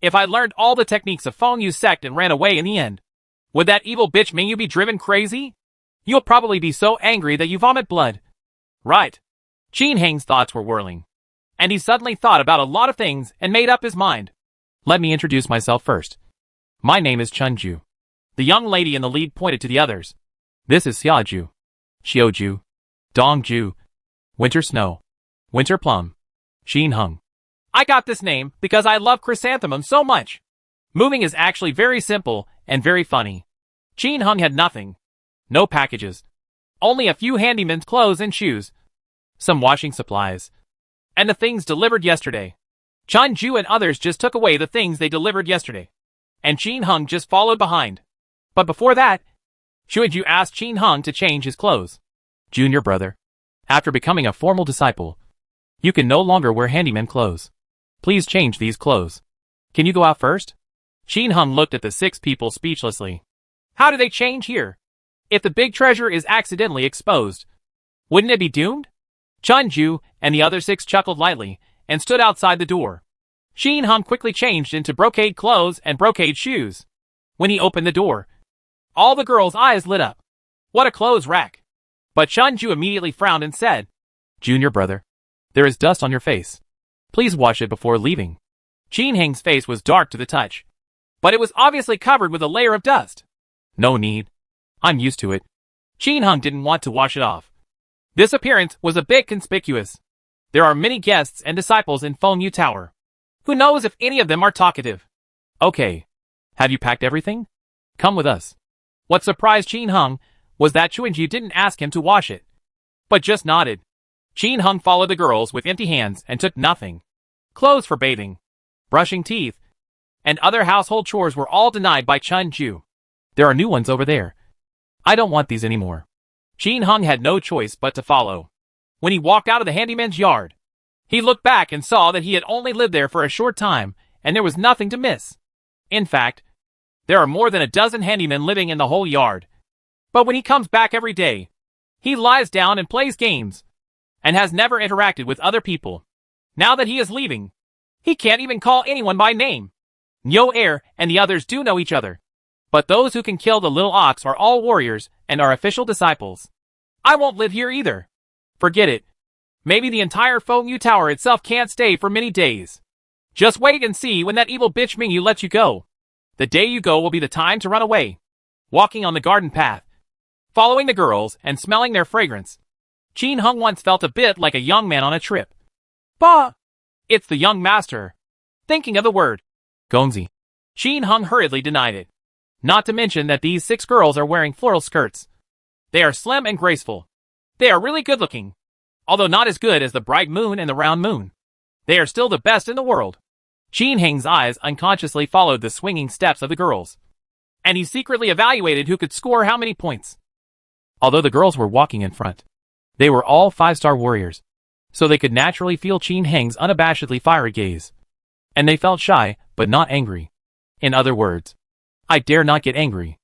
If I learned all the techniques of Fengyu sect and ran away in the end, would that evil bitch Mingyu be driven crazy? You'll probably be so angry that you vomit blood. Right. Qin Hang's thoughts were whirling. And he suddenly thought about a lot of things and made up his mind. Let me introduce myself first. My name is Chunju. The young lady in the lead pointed to the others. This is Xiaoju, Xiuju, Dongju, Winter Snow, Winter Plum, Qin Hung. I got this name because I love chrysanthemum so much. Moving is actually very simple, and very funny. Chin Hung had nothing. No packages. Only a few handyman's clothes and shoes. Some washing supplies. And the things delivered yesterday. Chun Ju and others just took away the things they delivered yesterday. And Chin Hung just followed behind. But before that, Chun Ju asked Chin Hung to change his clothes. Junior brother, after becoming a formal disciple, you can no longer wear handyman clothes. Please change these clothes. Can you go out first? Chin Hung looked at the 6 people speechlessly. How do they change here? If the big treasure is accidentally exposed, wouldn't it be doomed? Chun Ju and the other 6 chuckled lightly and stood outside the door. Chin Hung quickly changed into brocade clothes and brocade shoes. When he opened the door, all the girls' eyes lit up. What a clothes rack! But Chun Ju immediately frowned and said, Junior brother, there is dust on your face. Please wash it before leaving. Chin Hung's face was dark to the touch, but it was obviously covered with a layer of dust. No need. I'm used to it. Chin Hung didn't want to wash it off. This appearance was a bit conspicuous. There are many guests and disciples in Feng Yu Tower. Who knows if any of them are talkative? Okay. Have you packed everything? Come with us. What surprised Chin Hung was that Chun Ju didn't ask him to wash it, but just nodded. Chin Hung followed the girls with empty hands and took nothing. Clothes for bathing, brushing teeth, and other household chores were all denied by Chun Ju. There are new ones over there. I don't want these anymore. Chin Hung had no choice but to follow. When he walked out of the handyman's yard, he looked back and saw that he had only lived there for a short time, and there was nothing to miss. In fact, there are more than a dozen handymen living in the whole yard. But when he comes back every day, he lies down and plays games, and has never interacted with other people. Now that he is leaving, he can't even call anyone by name. Nyo Air and the others do know each other, but those who can kill the little ox are all warriors and are official disciples. I won't live here either. Forget it. Maybe the entire Feng Yu Tower itself can't stay for many days. Just wait and see when that evil bitch Mingyu lets you go. The day you go will be the time to run away. Walking on the garden path, following the girls and smelling their fragrance, Chin Hung once felt a bit like a young man on a trip. Bah! It's the young master. Thinking of the word Gongzi. Chin Hung hurriedly denied it. Not to mention that these 6 girls are wearing floral skirts. They are slim and graceful. They are really good looking. Although not as good as the bright moon and the round moon, they are still the best in the world. Chin Hung's eyes unconsciously followed the swinging steps of the girls, and he secretly evaluated who could score how many points. Although the girls were walking in front, they were all 5-star warriors, so they could naturally feel Chin Hung's unabashedly fiery gaze. And they felt shy, but not angry. In other words, I dare not get angry.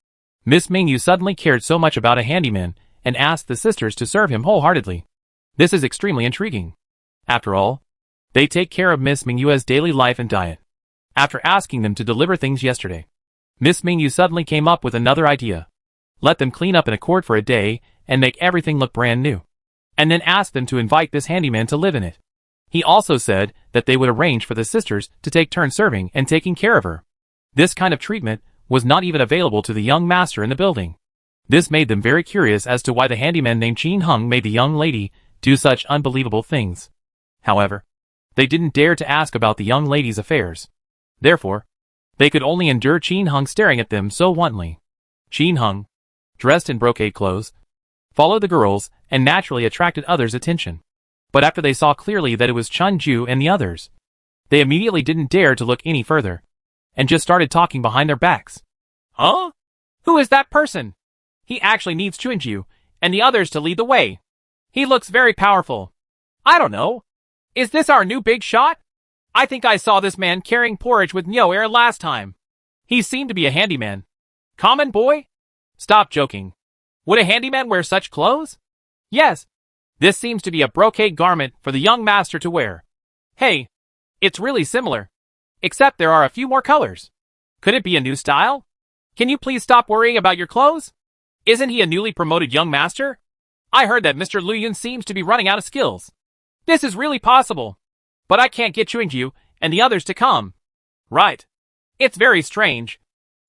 Miss Mingyu suddenly cared so much about a handyman and asked the sisters to serve him wholeheartedly. This is extremely intriguing. After all, they take care of Miss Mingyu's daily life and diet. After asking them to deliver things yesterday, Miss Mingyu suddenly came up with another idea. Let them clean up in a court for a day and make everything look brand new. And then ask them to invite this handyman to live in it. He also said that they would arrange for the sisters to take turns serving and taking care of her. This kind of treatment was not even available to the young master in the building. This made them very curious as to why the handyman named Chin Hung made the young lady do such unbelievable things. However, they didn't dare to ask about the young lady's affairs. Therefore, they could only endure Chin Hung staring at them so wantonly. Chin Hung, dressed in brocade clothes, followed the girls and naturally attracted others' attention. But after they saw clearly that it was Chun Ju and the others, they immediately didn't dare to look any further, and just started talking behind their backs. Huh? Who is that person? He actually needs Chun Ju and the others to lead the way. He looks very powerful. I don't know. Is this our new big shot? I think I saw this man carrying porridge with Nyo Air last time. He seemed to be a handyman. Common boy? Stop joking. Would a handyman wear such clothes? Yes. This seems to be a brocade garment for the young master to wear. Hey, it's really similar. Except there are a few more colors. Could it be a new style? Can you please stop worrying about your clothes? Isn't he a newly promoted young master? I heard that Mr. Lu Yun seems to be running out of skills. This is really possible. But I can't get Chuingju and the others to come. Right. It's very strange.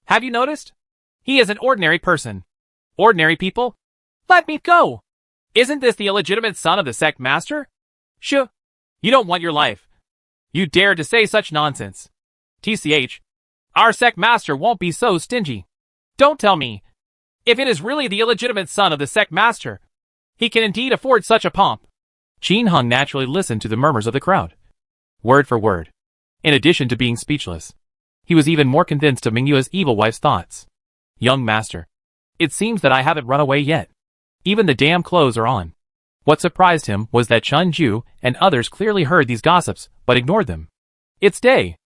Have you noticed? He is an ordinary person. Ordinary people? Let me go. Isn't this the illegitimate son of the sect master? Shoo. You don't want your life. You dare to say such nonsense. TCH. Our sect master won't be so stingy. Don't tell me. If it is really the illegitimate son of the sect master, he can indeed afford such a pomp. Qin Hung naturally listened to the murmurs of the crowd, word for word. In addition to being speechless, he was even more convinced of Mingyu's evil wife's thoughts. Young master, it seems that I haven't run away yet. Even the damn clothes are on. What surprised him was that Chun Ju and others clearly heard these gossips, but ignored them. It's day.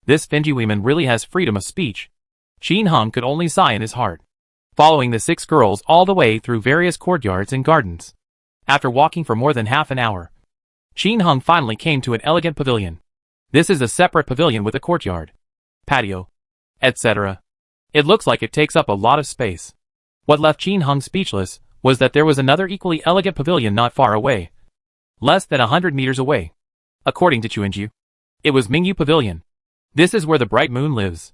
This Finji woman really has freedom of speech. Qin Hung could only sigh in his heart. Following the 6 girls all the way through various courtyards and gardens. After walking for more than half an hour, Qin Hung finally came to an elegant pavilion. This is a separate pavilion with a courtyard, patio, etc. It looks like it takes up a lot of space. What left Qin Hung speechless was that there was another equally elegant pavilion not far away. Less than 100 meters away. According to Chuanju, it was Mingyu Pavilion. This is where the bright moon lives.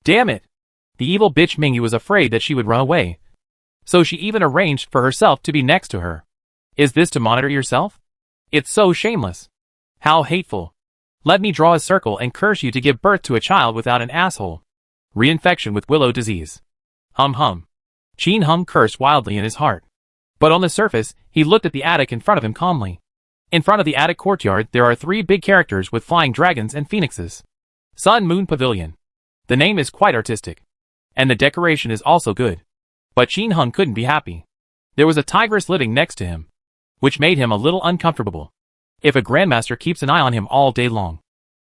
Damn it! The evil bitch Mingyu was afraid that she would run away. So she even arranged for herself to be next to her. Is this to monitor yourself? It's so shameless. How hateful. Let me draw a circle and curse you to give birth to a child without an asshole. Reinfection with willow disease. Hum hum. Qin Hung cursed wildly in his heart. But on the surface, he looked at the attic in front of him calmly. In front of the attic courtyard, there are 3 big characters with flying dragons and phoenixes. Sun Moon Pavilion. The name is quite artistic. And the decoration is also good. But Qin Hung couldn't be happy. There was a tigress living next to him, which made him a little uncomfortable. If a grandmaster keeps an eye on him all day long,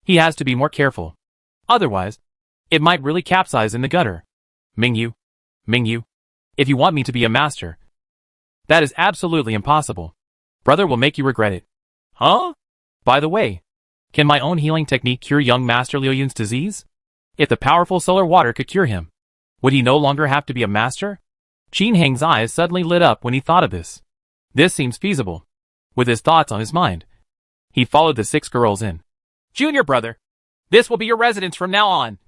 he has to be more careful. Otherwise, it might really capsize in the gutter. Mingyu, if you want me to be a master, that is absolutely impossible. Brother will make you regret it. Huh? By the way, can my own healing technique cure young Master Liu Yun's disease? If the powerful solar water could cure him, would he no longer have to be a master? Qin Hang's eyes suddenly lit up when he thought of this. This seems feasible. With his thoughts on his mind, he followed the 6 girls in. Junior brother, this will be your residence from now on.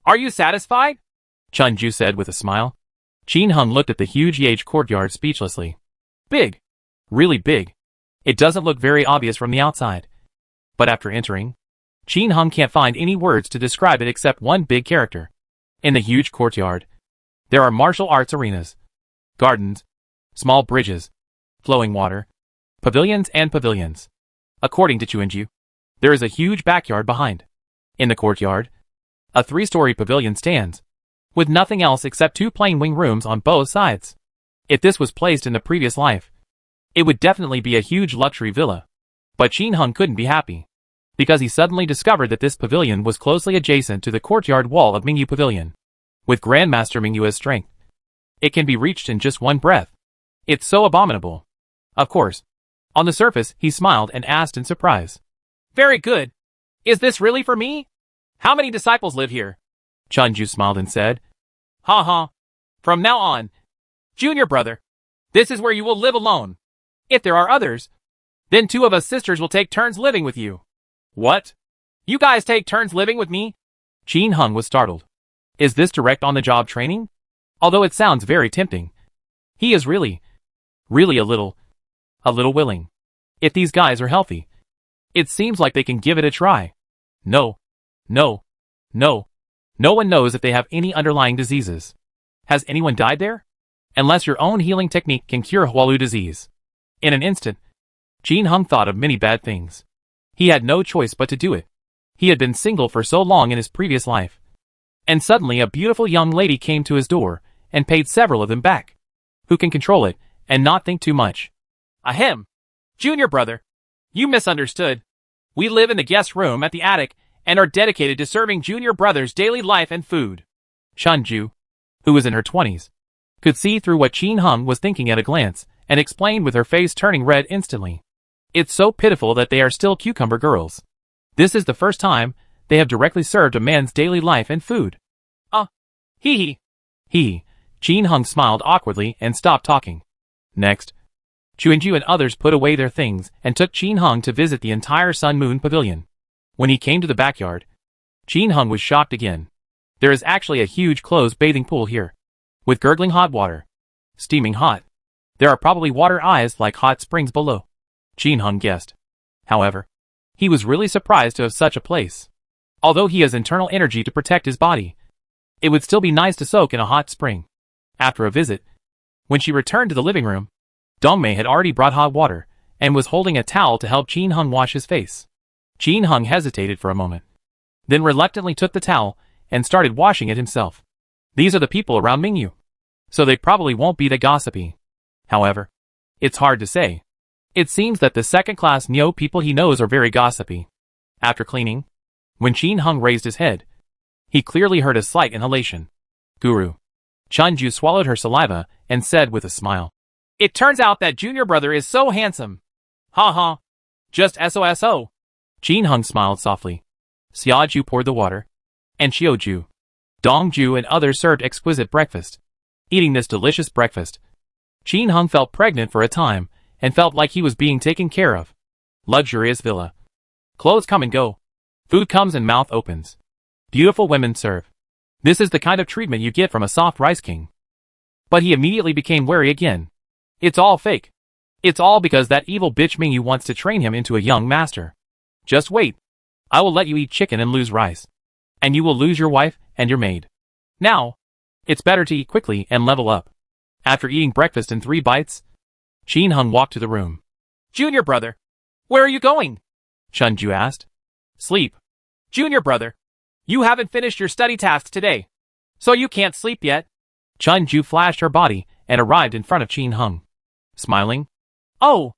Are you satisfied? Chun Ju said with a smile. Qin Hung looked at the huge Yage courtyard speechlessly. Big. Really big. It doesn't look very obvious from the outside. But after entering, Qin Hung can't find any words to describe it except one big character. In the huge courtyard, there are martial arts arenas, gardens, small bridges, flowing water, pavilions and pavilions. According to Chuanju, there is a huge backyard behind. In the courtyard, a 3-story pavilion stands, with nothing else except 2 plain wing rooms on both sides. If this was placed in the previous life, it would definitely be a huge luxury villa. But Qin Hung couldn't be happy, because he suddenly discovered that this pavilion was closely adjacent to the courtyard wall of Mingyu Pavilion. With Grandmaster Mingyu as strength, it can be reached in just one breath. It's so abominable. Of course. On the surface, he smiled and asked in surprise. Very good. Is this really for me? How many disciples live here? Chun Ju smiled and said, Ha ha. From now on, junior brother, this is where you will live alone. If there are others, then 2 of us sisters will take turns living with you. What? You guys take turns living with me? Qin Hung was startled. Is this direct on-the-job training? Although it sounds very tempting. He is really a little willing. If these guys are healthy, it seems like they can give it a try. No one knows if they have any underlying diseases. Has anyone died there? Unless your own healing technique can cure Hualu disease. In an instant, Qin Hung thought of many bad things. He had no choice but to do it. He had been single for so long in his previous life. And suddenly a beautiful young lady came to his door and paid several of them back. Who can control it and not think too much? Ahem. Junior brother, you misunderstood. We live in the guest room at the attic and are dedicated to serving junior brother's daily life and food. Chun Ju, who was in her 20s, could see through what Qin Hung was thinking at a glance and explained with her face turning red instantly. It's so pitiful that they are still cucumber girls. This is the first time they have directly served a man's daily life and food. Hee. Qin Hung smiled awkwardly and stopped talking. Next, Chuanju and others put away their things and took Qin Hung to visit the entire Sun Moon Pavilion. When he came to the backyard, Qin Hung was shocked again. There is actually a huge closed bathing pool here, with gurgling hot water. Steaming hot. There are probably water eyes like hot springs below. Qin Hung guessed. However, he was really surprised to have such a place. Although he has internal energy to protect his body, it would still be nice to soak in a hot spring. After a visit, when she returned to the living room, Dongmei had already brought hot water and was holding a towel to help Qin Hung wash his face. Qin Hung hesitated for a moment, then reluctantly took the towel and started washing it himself. These are the people around Mingyu, so they probably won't be that gossipy. However, it's hard to say. It seems that the second-class Neo people he knows are very gossipy. After cleaning, when Qin Hung raised his head, he clearly heard a slight inhalation. Guru. Chunju swallowed her saliva and said with a smile, "It turns out that junior brother is so handsome. Ha ha. Just SOSO. Qin Hung smiled softly. Xiaoju poured the water, and Xiaoju, Dongju and others served exquisite breakfast. Eating this delicious breakfast, Qin Hung felt pregnant for a time and felt like he was being taken care of. Luxurious villa. Clothes come and go. Food comes and mouth opens. Beautiful women serve. This is the kind of treatment you get from a soft rice king. But he immediately became wary again. It's all fake. It's all because that evil bitch Mingyu wants to train him into a young master. Just wait. I will let you eat chicken and lose rice. And you will lose your wife and your maid. Now, it's better to eat quickly and level up. After eating breakfast in 3 bites, Qin Hung walked to the room. Junior brother, where are you going? Chunju asked. Sleep. Junior brother, you haven't finished your study tasks today, so you can't sleep yet. Chunju flashed her body and arrived in front of Qin Hung. Smiling. Oh,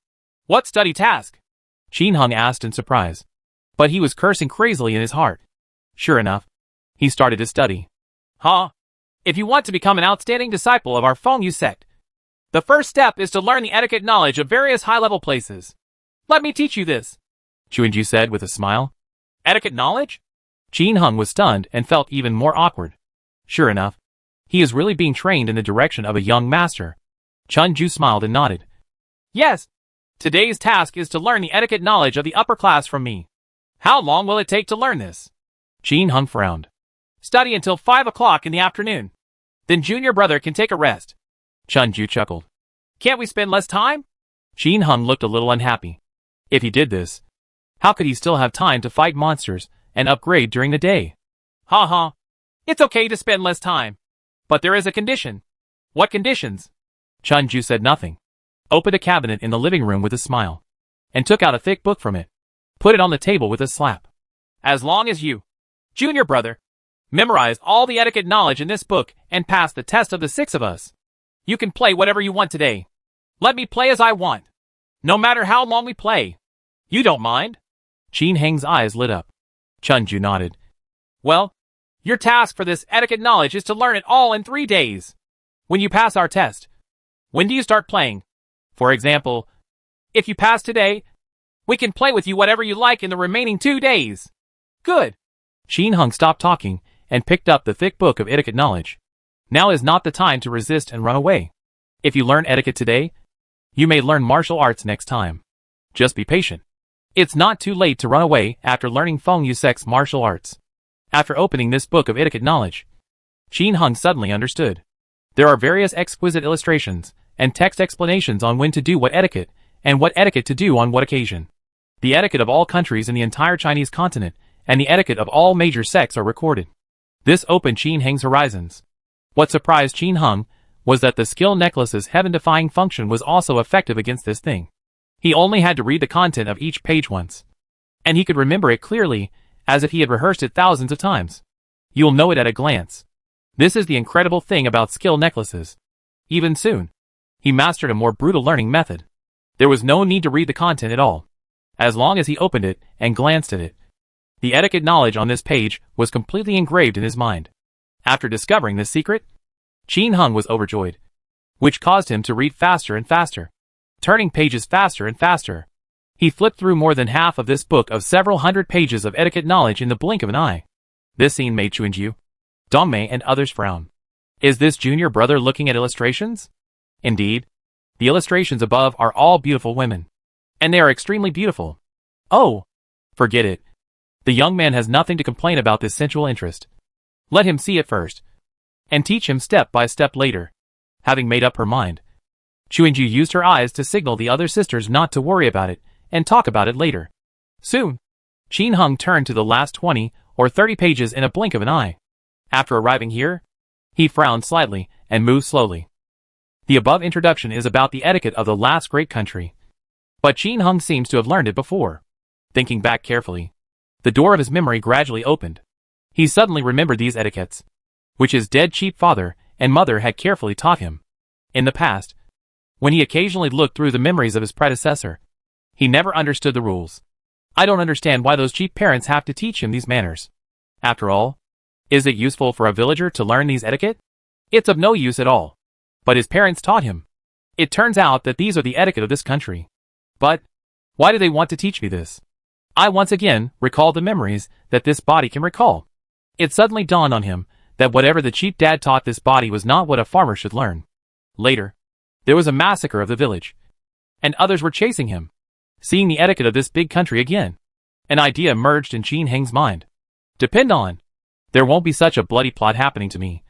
what study task? Qin Hung asked in surprise. But he was cursing crazily in his heart. Sure enough, he started to study. Huh? If you want to become an outstanding disciple of our Fengyu sect, the first step is to learn the etiquette knowledge of various high-level places. Let me teach you this, Chunju said with a smile. Etiquette knowledge? Qin Hung was stunned and felt even more awkward. Sure enough, he is really being trained in the direction of a young master. Chunju smiled and nodded. Yes. Today's task is to learn the etiquette knowledge of the upper class from me. How long will it take to learn this? Qin Hung frowned. Study until 5 o'clock in the afternoon. Then junior brother can take a rest. Chunju chuckled. Can't we spend less time? Qin Hung looked a little unhappy. If he did this, how could he still have time to fight monsters and upgrade during the day? Ha ha. It's okay to spend less time. But there is a condition. What conditions? Chunju said nothing. Opened a cabinet in the living room with a smile. And took out a thick book from it. Put it on the table with a slap. As long as you, junior brother, memorize all the etiquette knowledge in this book and pass the test of the 6 of us, you can play whatever you want today. Let me play as I want. No matter how long we play. You don't mind? Qin Hang's eyes lit up. Chunju nodded. Well, your task for this etiquette knowledge is to learn it all in 3 days. When you pass our test, when do you start playing? For example, if you pass today, we can play with you whatever you like in the remaining 2 days. Good. Qin Hung stopped talking and picked up the thick book of etiquette knowledge. Now is not the time to resist and run away. If you learn etiquette today, you may learn martial arts next time. Just be patient. It's not too late to run away after learning Fengyu sect's martial arts. After opening this book of etiquette knowledge, Qin Hung suddenly understood. There are various exquisite illustrations and text explanations on when to do what etiquette and what etiquette to do on what occasion. The etiquette of all countries in the entire Chinese continent and the etiquette of all major sects are recorded. This opened Qin Hang's horizons. What surprised Qin Hung was that the skill necklace's heaven-defying function was also effective against this thing. He only had to read the content of each page once. And he could remember it clearly, as if he had rehearsed it thousands of times. You'll know it at a glance. This is the incredible thing about skill necklaces. Even soon, he mastered a more brutal learning method. There was no need to read the content at all. As long as he opened it and glanced at it, the etiquette knowledge on this page was completely engraved in his mind. After discovering this secret, Qin Hung was overjoyed, which caused him to read faster and faster, turning pages faster and faster. He flipped through more than half of this book of several hundred pages of etiquette knowledge in the blink of an eye. This scene made Chunju, Dongmei and others frown. Is this junior brother looking at illustrations? Indeed, the illustrations above are all beautiful women. And they are extremely beautiful. Oh, forget it. The young man has nothing to complain about this sensual interest. Let him see it first, and teach him step by step later. Having made up her mind, Chunju used her eyes to signal the other sisters not to worry about it and talk about it later. Soon, Qin Hung turned to the last 20 or 30 pages in a blink of an eye. After arriving here, He frowned slightly and moved slowly. The above introduction is about the etiquette of the last great country. But Qin Hung seems to have learned it before. Thinking back carefully, the door of his memory gradually opened. He suddenly remembered these etiquettes, which his dead cheap father and mother had carefully taught him. In the past, when he occasionally looked through the memories of his predecessor, he never understood the rules. I don't understand why those cheap parents have to teach him these manners. After all, is it useful for a villager to learn these etiquette? It's of no use at all. But his parents taught him. It turns out that these are the etiquette of this country. But why do they want to teach me this? I once again recalled the memories that this body can recall. It suddenly dawned on him that whatever the cheap dad taught this body was not what a farmer should learn. Later, there was a massacre of the village, and others were chasing him. Seeing the etiquette of this big country again, an idea emerged in Qin Heng's mind. Depend on, there won't be such a bloody plot happening to me.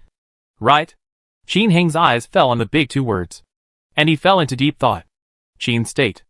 Right? Qin Heng's eyes fell on the big two words, and he fell into deep thought. Qin state.